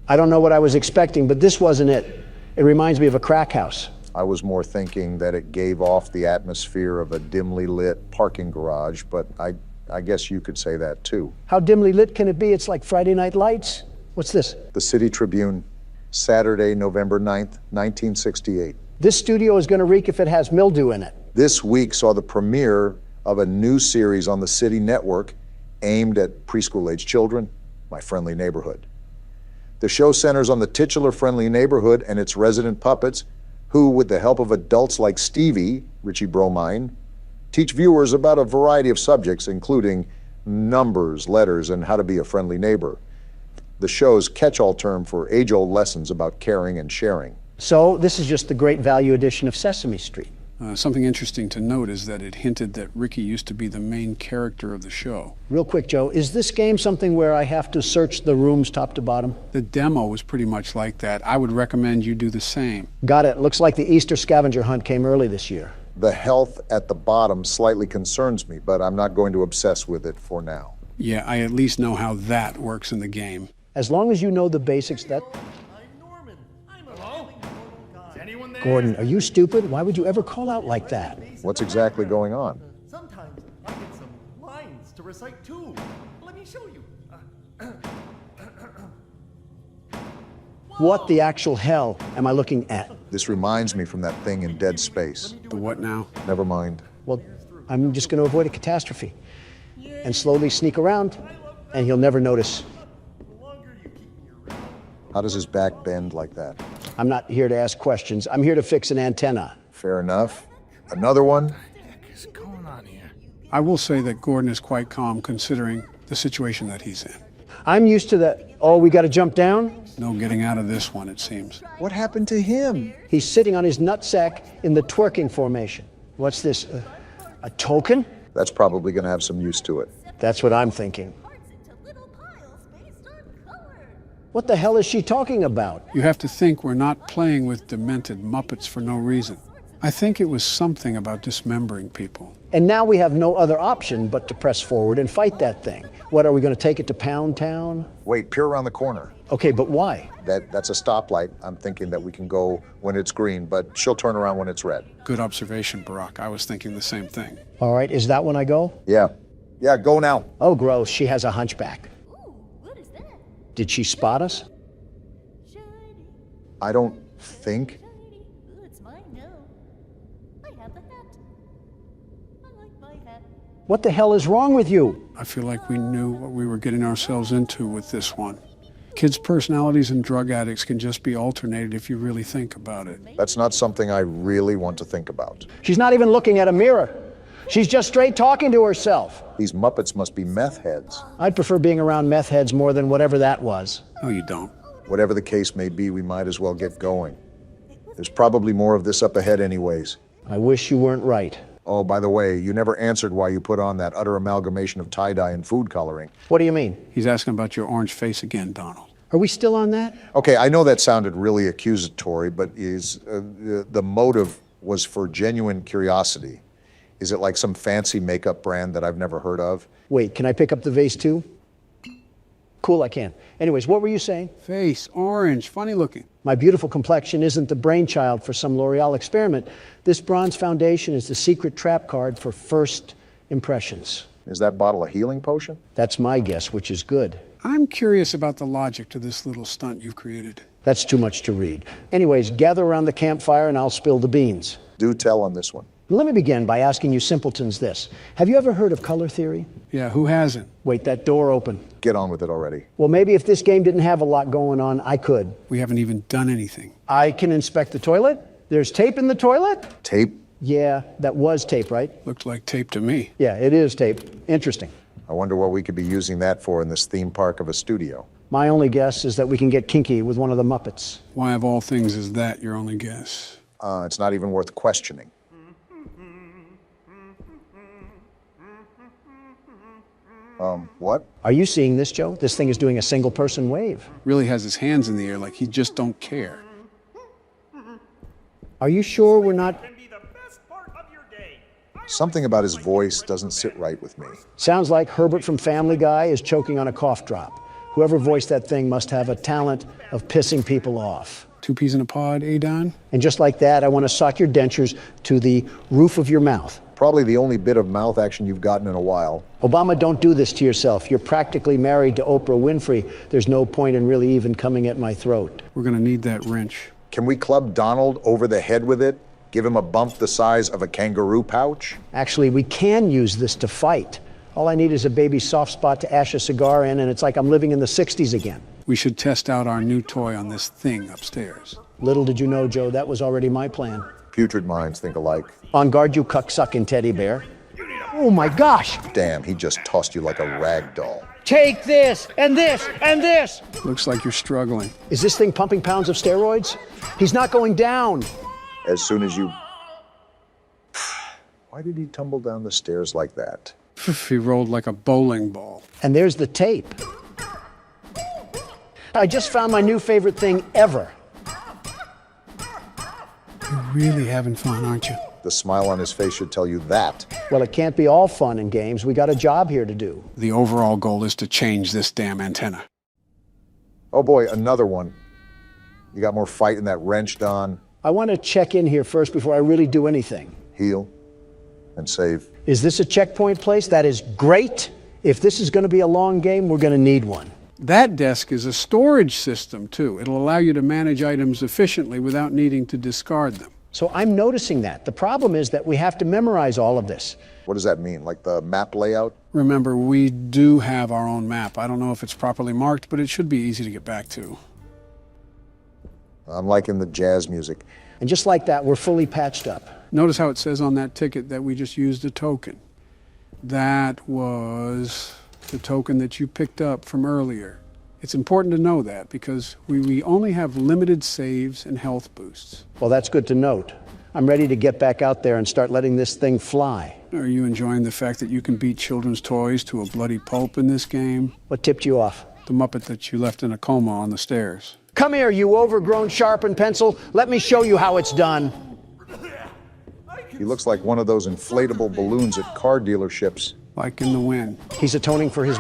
I don't know what I was expecting, but this wasn't it. It reminds me of a crack house. I was more thinking that it gave off the atmosphere of a dimly lit parking garage, but I guess you could say that too. How dimly lit can it be? It's like Friday Night Lights. What's this? The City Tribune, Saturday, November 9th, 1968. This studio is going to reek if it has mildew in it. This week saw the premiere of a new series on the City Network aimed at preschool-age children, My Friendly Neighborhood. The show centers on the titular friendly neighborhood and its resident puppets who, with the help of adults like Stevie, Richie Bromine, teach viewers about a variety of subjects, including numbers, letters, and how to be a friendly neighbor. The show's catch-all term for age-old lessons about caring and sharing. So this is just the great value edition of Sesame Street. Something interesting to note is that it hinted that Ricky used to be the main character of the show. Real quick, Joe, is this game something where I have to search the rooms top to bottom? The demo was pretty much like that. I would recommend you do the same. Got it. Looks like the Easter scavenger hunt came early this year. The health at the bottom slightly concerns me, but I'm not going to obsess with it for now. Yeah, I at least know how that works in the game. As long as you know the basics, that... Gordon, are you stupid? Why would you ever call out like that? What's exactly going on? Sometimes I get some lines to recite too. Let me show you. What the actual hell am I looking at? This reminds me from that thing in Dead Space. The what now? Never mind. Well, I'm just going to avoid a catastrophe and slowly sneak around, and he'll never notice. How does his back bend like that? I'm not here to ask questions. I'm here to fix an antenna. Fair enough. Another one? I will say that Gordon is quite calm considering the situation that he's in. I'm used to that. Oh, we got to jump down? No getting out of this one, it seems. What happened to him? He's sitting on his nutsack in the twerking formation. What's this, a token? That's probably going to have some use to it. That's what I'm thinking. What the hell is she talking about? You have to think we're not playing with demented Muppets for no reason. I think it was something about dismembering people. And now we have no other option but to press forward and fight that thing. What, are we going to take it to Pound Town? Wait, peer around the corner. Okay, but why? That's a stoplight. I'm thinking that we can go when it's green, but she'll turn around when it's red. Good observation, Barack. I was thinking the same thing. All right, is that when I go? Yeah. Yeah, go now. Oh, gross. She has a hunchback. Did she spot us? I don't think. What the hell is wrong with you? I feel like we knew what we were getting ourselves into with this one. Kids' personalities and drug addicts can just be alternated if you really think about it. That's not something I really want to think about. She's not even looking at a mirror. She's just straight talking to herself. These Muppets must be meth heads. I'd prefer being around meth heads more than whatever that was. No, you don't. Whatever the case may be, we might as well get going. There's probably more of this up ahead anyways. I wish you weren't right. Oh, by the way, you never answered why you put on that utter amalgamation of tie-dye and food coloring. What do you mean? He's asking about your orange face again, Donald. Are we still on that? Okay, I know that sounded really accusatory, but the motive was for genuine curiosity. Is it like some fancy makeup brand that I've never heard of? Wait, can I pick up the vase too? Cool, I can. Anyways, what were you saying? Face, orange, funny looking. My beautiful complexion isn't the brainchild for some L'Oreal experiment. This bronze foundation is the secret trap card for first impressions. Is that bottle a healing potion? That's my guess, which is good. I'm curious about the logic to this little stunt you've created. That's too much to read. Anyways, gather around the campfire and I'll spill the beans. Do tell on this one. Let me begin by asking you simpletons this. Have you ever heard of color theory? Yeah, who hasn't? Wait, that door open. Get on with it already. Well, maybe if this game didn't have a lot going on, I could. We haven't even done anything. I can inspect the toilet. There's tape in the toilet? Tape? Yeah, that was tape, right? Looked like tape to me. Yeah, it is tape. Interesting. I wonder what we could be using that for in this theme park of a studio. My only guess is that we can get kinky with one of the Muppets. Why of all things is that your only guess? It's not even worth questioning. What? Are you seeing this, Joe? This thing is doing a single-person wave. Really has his hands in the air like he just don't care. Are you sure we're not... Something about his voice doesn't sit right with me. Sounds like Herbert from Family Guy is choking on a cough drop. Whoever voiced that thing must have a talent of pissing people off. 2 peas in a pod, eh, Don? And just like that, I want to sock your dentures to the roof of your mouth. Probably the only bit of mouth action you've gotten in a while. Obama, don't do this to yourself. You're practically married to Oprah Winfrey. There's no point in really even coming at my throat. We're going to need that wrench. Can we club Donald over the head with it? Give him a bump the size of a kangaroo pouch? Actually, we can use this to fight. All I need is a baby soft spot to ash a cigar in, and it's like I'm living in the 60s again. We should test out our new toy on this thing upstairs. Little did you know, Joe, that was already my plan. Putrid minds think alike. On guard, you cuck-sucking teddy bear. Oh my gosh! Damn, he just tossed you like a rag doll. Take this, and this, and this! Looks like you're struggling. Is this thing pumping pounds of steroids? He's not going down. As soon as you... Why did he tumble down the stairs like that? He rolled like a bowling ball. And there's the tape. I just found my new favorite thing ever. You're really having fun, aren't you? The smile on his face should tell you that. Well, it can't be all fun and games. We got a job here to do. The overall goal is to change this damn antenna. Oh boy, another one. You got more fight in that wrench, Don. I want to check in here first before I really do anything. Heal and save. Is this a checkpoint place? That is great. If this is going to be a long game, we're going to need one. That desk is a storage system, too. It'll allow you to manage items efficiently without needing to discard them. So I'm noticing that. The problem is that we have to memorize all of this. What does that mean? Like the map layout? Remember, we do have our own map. I don't know if it's properly marked, but it should be easy to get back to. I'm liking the jazz music. And just like that, we're fully patched up. Notice how it says on that ticket that we just used a token. That was the token that you picked up from earlier. It's important to know that because we only have limited saves and health boosts. Well, that's good to note. I'm ready to get back out there and start letting this thing fly. Are you enjoying the fact that you can beat children's toys to a bloody pulp in this game? What tipped you off? The Muppet that you left in a coma on the stairs. Come here, you overgrown sharpened pencil. Let me show you how it's done. He looks like one of those inflatable balloons at car dealerships. Like in the wind. He's atoning for his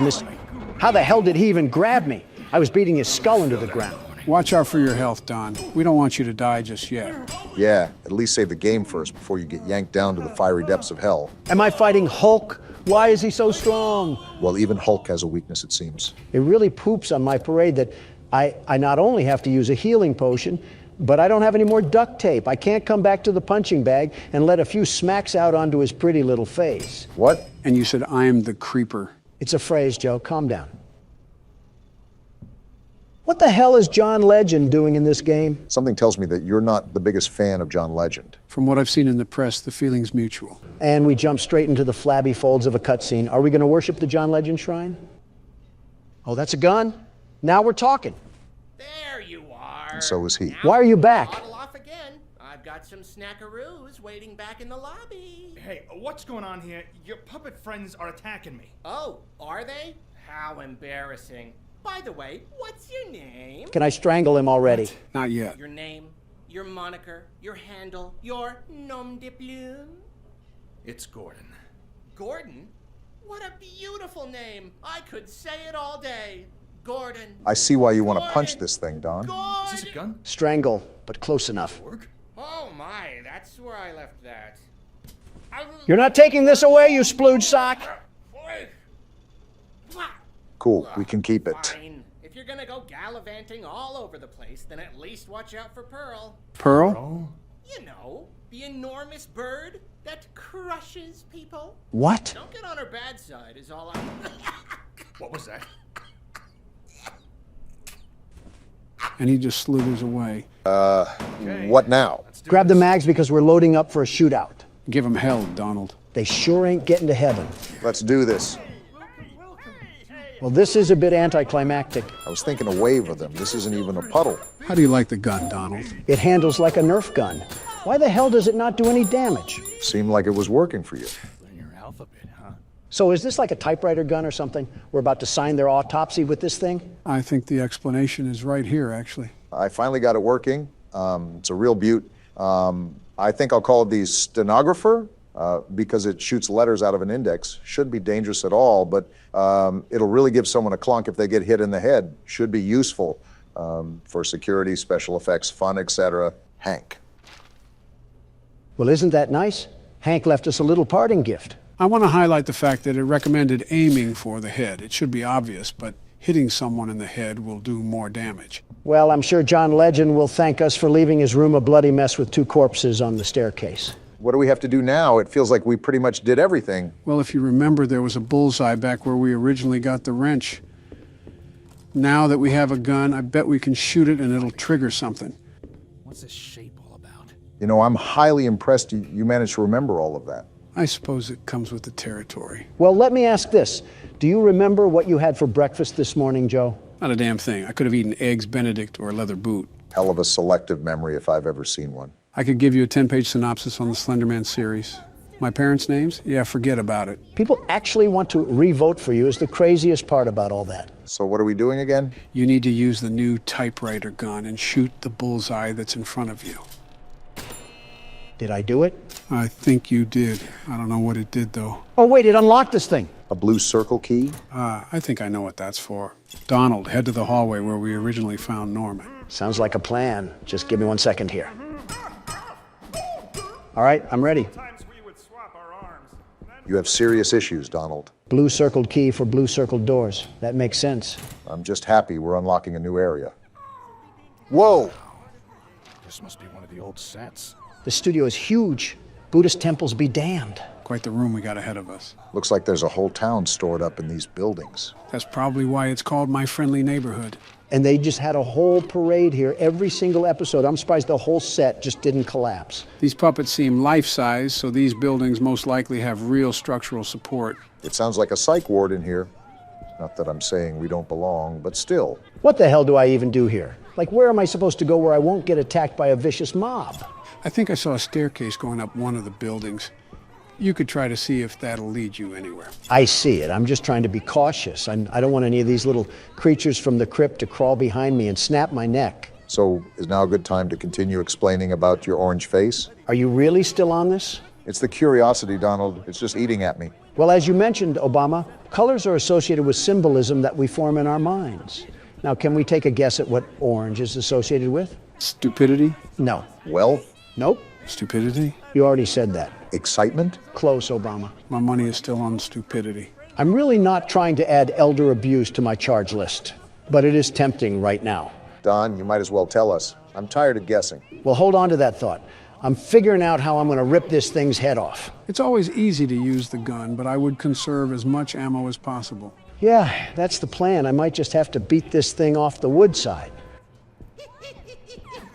How the hell did he even grab me? I was beating his skull into the ground. Watch out for your health, Don. We don't want you to die just yet. Yeah, at least save the game first before you get yanked down to the fiery depths of hell. Am I fighting Hulk? Why is he so strong? Well, even Hulk has a weakness, it seems. It really poops on my parade that I not only have to use a healing potion, but I don't have any more duct tape. I can't come back to the punching bag and let a few smacks out onto his pretty little face. What? And you said, I'm the creeper. It's a phrase, Joe. Calm down. What the hell is John Legend doing in this game? Something tells me that you're not the biggest fan of John Legend. From what I've seen in the press, the feeling's mutual. And we jump straight into the flabby folds of a cutscene. Are we going to worship the John Legend shrine? Oh, that's a gun? Now we're talking. There you are. And so is he. Now why are you back? Bottle off again. I've got some snackaroos waiting back in the lobby. Hey, what's going on here? Your puppet friends are attacking me. Oh, are they? How embarrassing. By the way, what's your name? Can I strangle him already? Not yet. Your name, your moniker, your handle, your nom de plume? It's Gordon. Gordon? What a beautiful name. I could say it all day. Gordon. I see why you want to punch this thing, Don. Gordon. Is this a gun? Strangle, but close enough. Oh my, that's where I left that. You're not taking this away, you splooge sock. Cool, we can keep it. Fine. If you're gonna go gallivanting all over the place, then at least watch out for Pearl. Pearl? You know, the enormous bird that crushes people. What? Don't get on her bad side is all I... What was that? And he just slithers away. What now? Grab the mags because we're loading up for a shootout. Give him hell, Donald. They sure ain't getting to heaven. Let's do this. Well, this is a bit anticlimactic. I was thinking a wave of them. This isn't even a puddle. How do you like the gun, Donald? It handles like a Nerf gun. Why the hell does it not do any damage? Seemed like it was working for you. Learn your alphabet, huh? So is this like a typewriter gun or something? We're about to sign their autopsy with this thing? I think the explanation is right here, actually. I finally got it working. It's a real beaut. I think I'll call it the stenographer because it shoots letters out of an index. Shouldn't be dangerous at all, but it'll really give someone a clunk if they get hit in the head. Should be useful for security, special effects, fun, etc. Hank. Well, isn't that nice? Hank left us a little parting gift. I want to highlight the fact that it recommended aiming for the head. It should be obvious, but hitting someone in the head will do more damage. Well, I'm sure John Legend will thank us for leaving his room a bloody mess with 2 corpses on the staircase. What do we have to do now? It feels like we pretty much did everything. Well, if you remember, there was a bullseye back where we originally got the wrench. Now that we have a gun, I bet we can shoot it and it'll trigger something. What's this shape all about? You know, I'm highly impressed you managed to remember all of that. I suppose it comes with the territory. Well, let me ask this. Do you remember what you had for breakfast this morning, Joe? Not a damn thing. I could have eaten eggs Benedict or a leather boot. Hell of a selective memory if I've ever seen one. I could give you a 10-page synopsis on the Slender Man series. My parents' names? Yeah, forget about it. People actually want to re-vote for you is the craziest part about all that. So what are we doing again? You need to use the new typewriter gun and shoot the bullseye that's in front of you. Did I do it? I think you did. I don't know what it did, though. Oh, wait, it unlocked this thing. A blue circle key? I think I know what that's for. Donald, head to the hallway where we originally found Norman. Sounds like a plan. Just give me 1 second here. All right, I'm ready. You have serious issues, Donald. Blue circled key for blue circled doors. That makes sense. I'm just happy we're unlocking a new area. Whoa! This must be one of the old sets. The studio is huge. Buddhist temples be damned. Quite the room we got ahead of us. Looks like there's a whole town stored up in these buildings. That's probably why it's called My Friendly Neighborhood. And they just had a whole parade here every single episode. I'm surprised the whole set just didn't collapse. These puppets seem life-size, so these buildings most likely have real structural support. It sounds like a psych ward in here. Not that I'm saying we don't belong, but still. What the hell do I even do here? Like, where am I supposed to go where I won't get attacked by a vicious mob? I think I saw a staircase going up one of the buildings. You could try to see if that'll lead you anywhere. I see it. I'm just trying to be cautious. I don't want any of these little creatures from the crypt to crawl behind me and snap my neck. So, is now a good time to continue explaining about your orange face? Are you really still on this? It's the curiosity, Donald. It's just eating at me. Well, as you mentioned, Obama, colors are associated with symbolism that we form in our minds. Now, can we take a guess at what orange is associated with? Stupidity? No. Wealth? Nope. Stupidity? You already said that. Excitement? Close, Obama. My money is still on stupidity. I'm really not trying to add elder abuse to my charge list, but it is tempting right now. Don, you might as well tell us. I'm tired of guessing. Well, hold on to that thought. I'm figuring out how I'm going to rip this thing's head off. It's always easy to use the gun, but I would conserve as much ammo as possible. Yeah, that's the plan. I might just have to beat this thing off the wood side.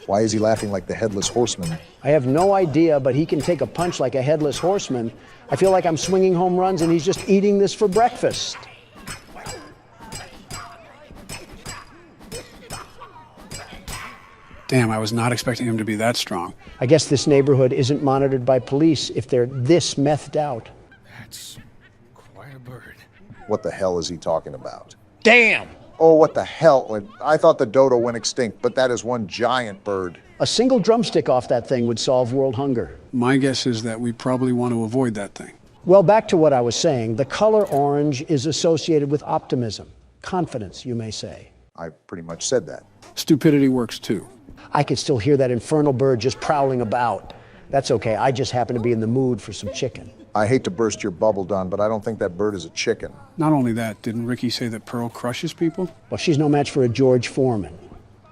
Why is he laughing like the Headless Horseman? I have no idea, but he can take a punch like a Headless Horseman. I feel like I'm swinging home runs and he's just eating this for breakfast. Damn, I was not expecting him to be that strong. I guess this neighborhood isn't monitored by police if they're this methed out. That's quite a bird. What the hell is he talking about? Damn! Oh, what the hell? I thought the dodo went extinct, but that is one giant bird. A single drumstick off that thing would solve world hunger. My guess is that we probably want to avoid that thing. Well, back to what I was saying. The color orange is associated with optimism, confidence, you may say. I pretty much said that. Stupidity works too. I could still hear that infernal bird just prowling about. That's okay, I just happen to be in the mood for some chicken. I hate to burst your bubble, Don, but I don't think that bird is a chicken. Not only that, didn't Ricky say that Pearl crushes people? Well, she's no match for a George Foreman.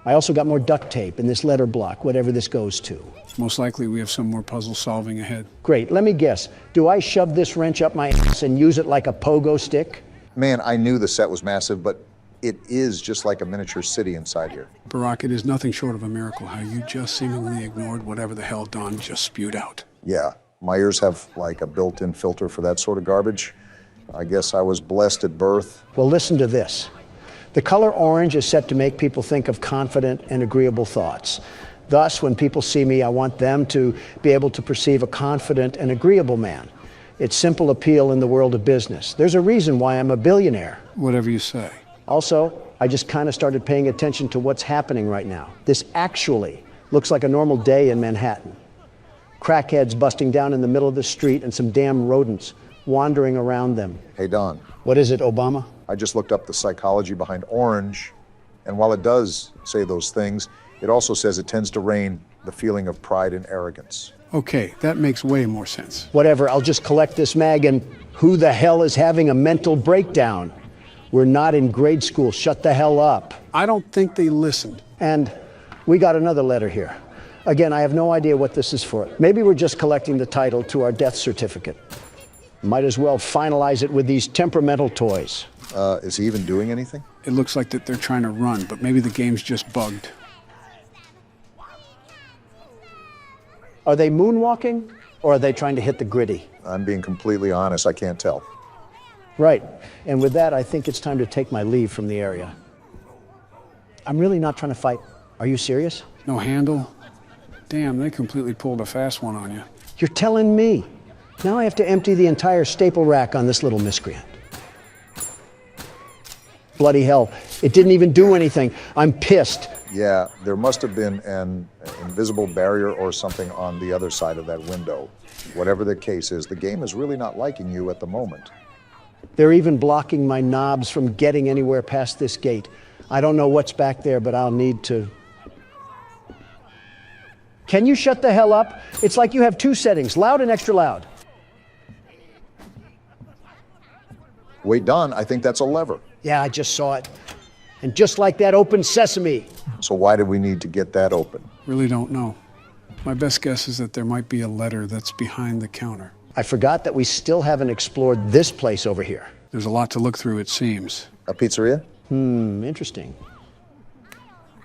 I also got more duct tape in this letter block, whatever this goes to. Most likely we have some more puzzle solving ahead. Great, let me guess. Do I shove this wrench up my ass and use it like a pogo stick? Man, I knew the set was massive, but it is just like a miniature city inside here. Barack, it is nothing short of a miracle how you just seemingly ignored whatever the hell Don just spewed out. Yeah, my ears have like a built-in filter for that sort of garbage. I guess I was blessed at birth. Well, listen to this. The color orange is set to make people think of confident and agreeable thoughts. Thus, when people see me, I want them to be able to perceive a confident and agreeable man. It's simple appeal in the world of business. There's a reason why I'm a billionaire. Whatever you say. Also, I just kind of started paying attention to what's happening right now. This actually looks like a normal day in Manhattan. Crackheads busting down in the middle of the street and some damn rodents wandering around them. Hey, Don. What is it, Obama? I just looked up the psychology behind orange, and while it does say those things, it also says it tends to reign the feeling of pride and arrogance. Okay, that makes way more sense. Whatever, I'll just collect this mag and who the hell is having a mental breakdown? We're not in grade school, shut the hell up. I don't think they listened. And we got another letter here. Again, I have no idea what this is for. Maybe we're just collecting the title to our death certificate. Might as well finalize it with these temperamental toys. Is he even doing anything? It looks like that they're trying to run, but maybe the game's just bugged. Are they moonwalking, or are they trying to hit the gritty? I'm being completely honest, I can't tell. Right, and with that, I think it's time to take my leave from the area. I'm really not trying to fight. Are you serious? No handle? Damn, they completely pulled a fast one on you. You're telling me. Now I have to empty the entire staple rack on this little miscreant. Bloody hell. It didn't even do anything. I'm pissed. Yeah, there must have been an invisible barrier or something on the other side of that window. Whatever the case is, the game is really not liking you at the moment. They're even blocking my knobs from getting anywhere past this gate. I don't know what's back there, but I'll need to. Can you shut the hell up? It's like you have two settings, loud and extra loud. Wait, Don, I think that's a lever. Yeah, I just saw it. And just like that, open sesame. So why did we need to get that open? Really don't know. My best guess is that there might be a letter that's behind the counter. I forgot that we still haven't explored this place over here. There's a lot to look through, it seems. A pizzeria? Interesting.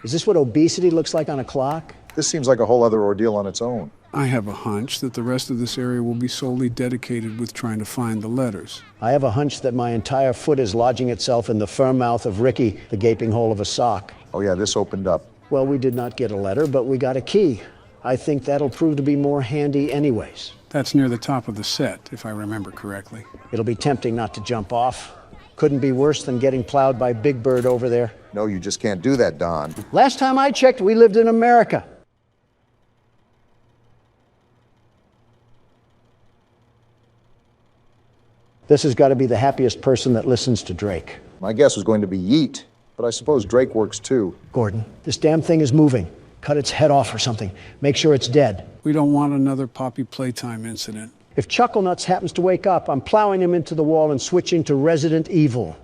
Is this what obesity looks like on a clock? This seems like a whole other ordeal on its own. I have a hunch that the rest of this area will be solely dedicated with trying to find the letters. I have a hunch that my entire foot is lodging itself in the firm mouth of Ricky, the gaping hole of a sock. Oh yeah, this opened up. Well, we did not get a letter, but we got a key. I think that'll prove to be more handy anyways. That's near the top of the set, if I remember correctly. It'll be tempting not to jump off. Couldn't be worse than getting plowed by Big Bird over there. No, you just can't do that, Don. Last time I checked, we lived in America. This has got to be the happiest person that listens to Drake. My guess was going to be Yeet, but I suppose Drake works too. Gordon, this damn thing is moving. Cut its head off or something. Make sure it's dead. We don't want another Poppy Playtime incident. If Chucklenuts happens to wake up, I'm plowing him into the wall and switching to Resident Evil.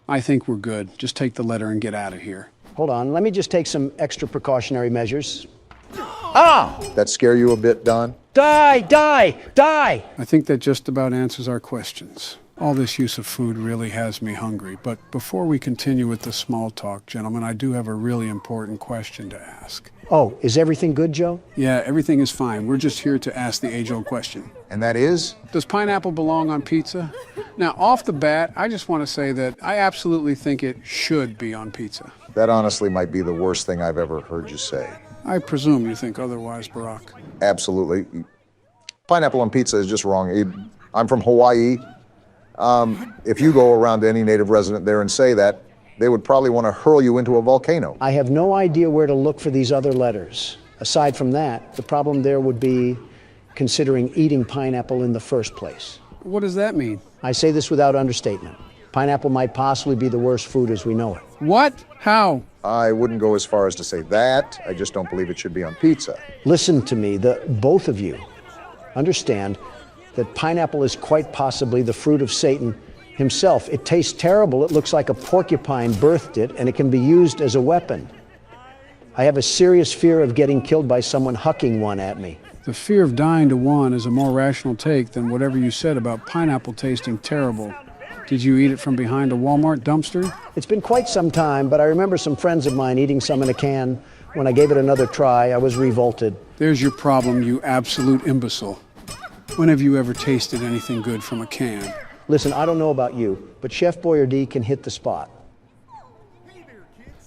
I think we're good. Just take the letter and get out of here. Hold on, let me just take some extra precautionary measures. Ah! That scare you a bit, Don? Die! Die! Die! I think that just about answers our questions. All this use of food really has me hungry, but before we continue with the small talk, gentlemen, I do have a really important question to ask. Oh, is everything good, Joe? Yeah, everything is fine. We're just here to ask the age-old question. And that is? Does pineapple belong on pizza? Now, off the bat, I just want to say that I absolutely think it should be on pizza. That honestly might be the worst thing I've ever heard you say. I presume you think otherwise, Barack. Absolutely. Pineapple on pizza is just wrong. I'm from Hawaii. If you go around to any native resident there and say that, they would probably want to hurl you into a volcano. I have no idea where to look for these other letters. Aside from that, the problem there would be considering eating pineapple in the first place. What does that mean? I say this without understatement. Pineapple might possibly be the worst food as we know it. What? How? I wouldn't go as far as to say that. I just don't believe it should be on pizza. Listen to me, both of you understand that pineapple is quite possibly the fruit of Satan himself. It tastes terrible. It looks like a porcupine birthed it, and it can be used as a weapon. I have a serious fear of getting killed by someone hucking one at me. The fear of dying to one is a more rational take than whatever you said about pineapple tasting terrible. Did you eat it from behind a Walmart dumpster? It's been quite some time, but I remember some friends of mine eating some in a can. When I gave it another try, I was revolted. There's your problem, you absolute imbecile. When have you ever tasted anything good from a can? Listen, I don't know about you, but Chef Boyardee can hit the spot.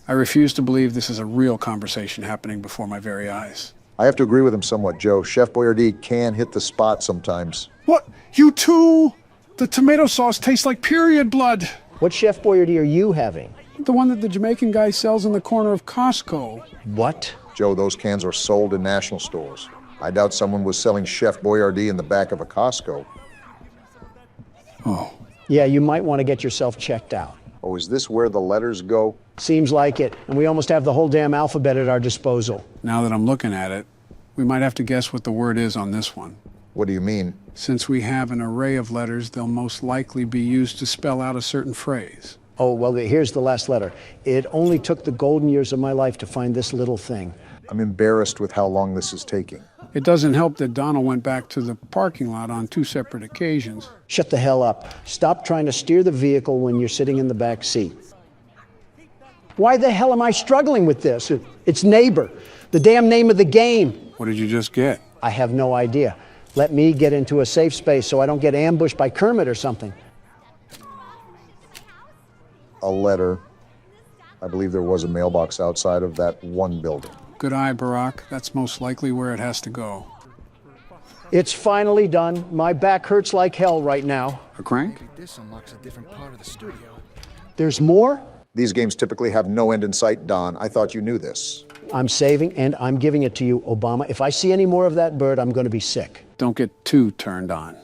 I refuse to believe this is a real conversation happening before my very eyes. I have to agree with him somewhat, Joe. Chef Boyardee can hit the spot sometimes. What? You too? The tomato sauce tastes like period blood. What Chef Boyardee are you having? The one that the Jamaican guy sells in the corner of Costco. What? Joe, those cans are sold in national stores. I doubt someone was selling Chef Boyardee in the back of a Costco. Oh. Yeah, you might want to get yourself checked out. Oh, is this where the letters go? Seems like it, and we almost have the whole damn alphabet at our disposal. Now that I'm looking at it, we might have to guess what the word is on this one. What do you mean? Since we have an array of letters, they'll most likely be used to spell out a certain phrase. Oh, well, here's the last letter. It only took the golden years of my life to find this little thing. I'm embarrassed with how long this is taking. It doesn't help that Donald went back to the parking lot on 2 separate occasions. Shut the hell up. Stop trying to steer the vehicle when you're sitting in the back seat. Why the hell am I struggling with this? It's Neighbor, the damn name of the game. What did you just get? I have no idea. Let me get into a safe space so I don't get ambushed by Kermit or something. A letter. I believe there was a mailbox outside of that one building. Good eye, Barack. That's most likely where it has to go. It's finally done. My back hurts like hell right now. A crank? Maybe this unlocks a different part of the studio. There's more? These games typically have no end in sight, Don. I thought you knew this. I'm saving and I'm giving it to you, Obama. If I see any more of that bird, I'm going to be sick. Don't get too turned on.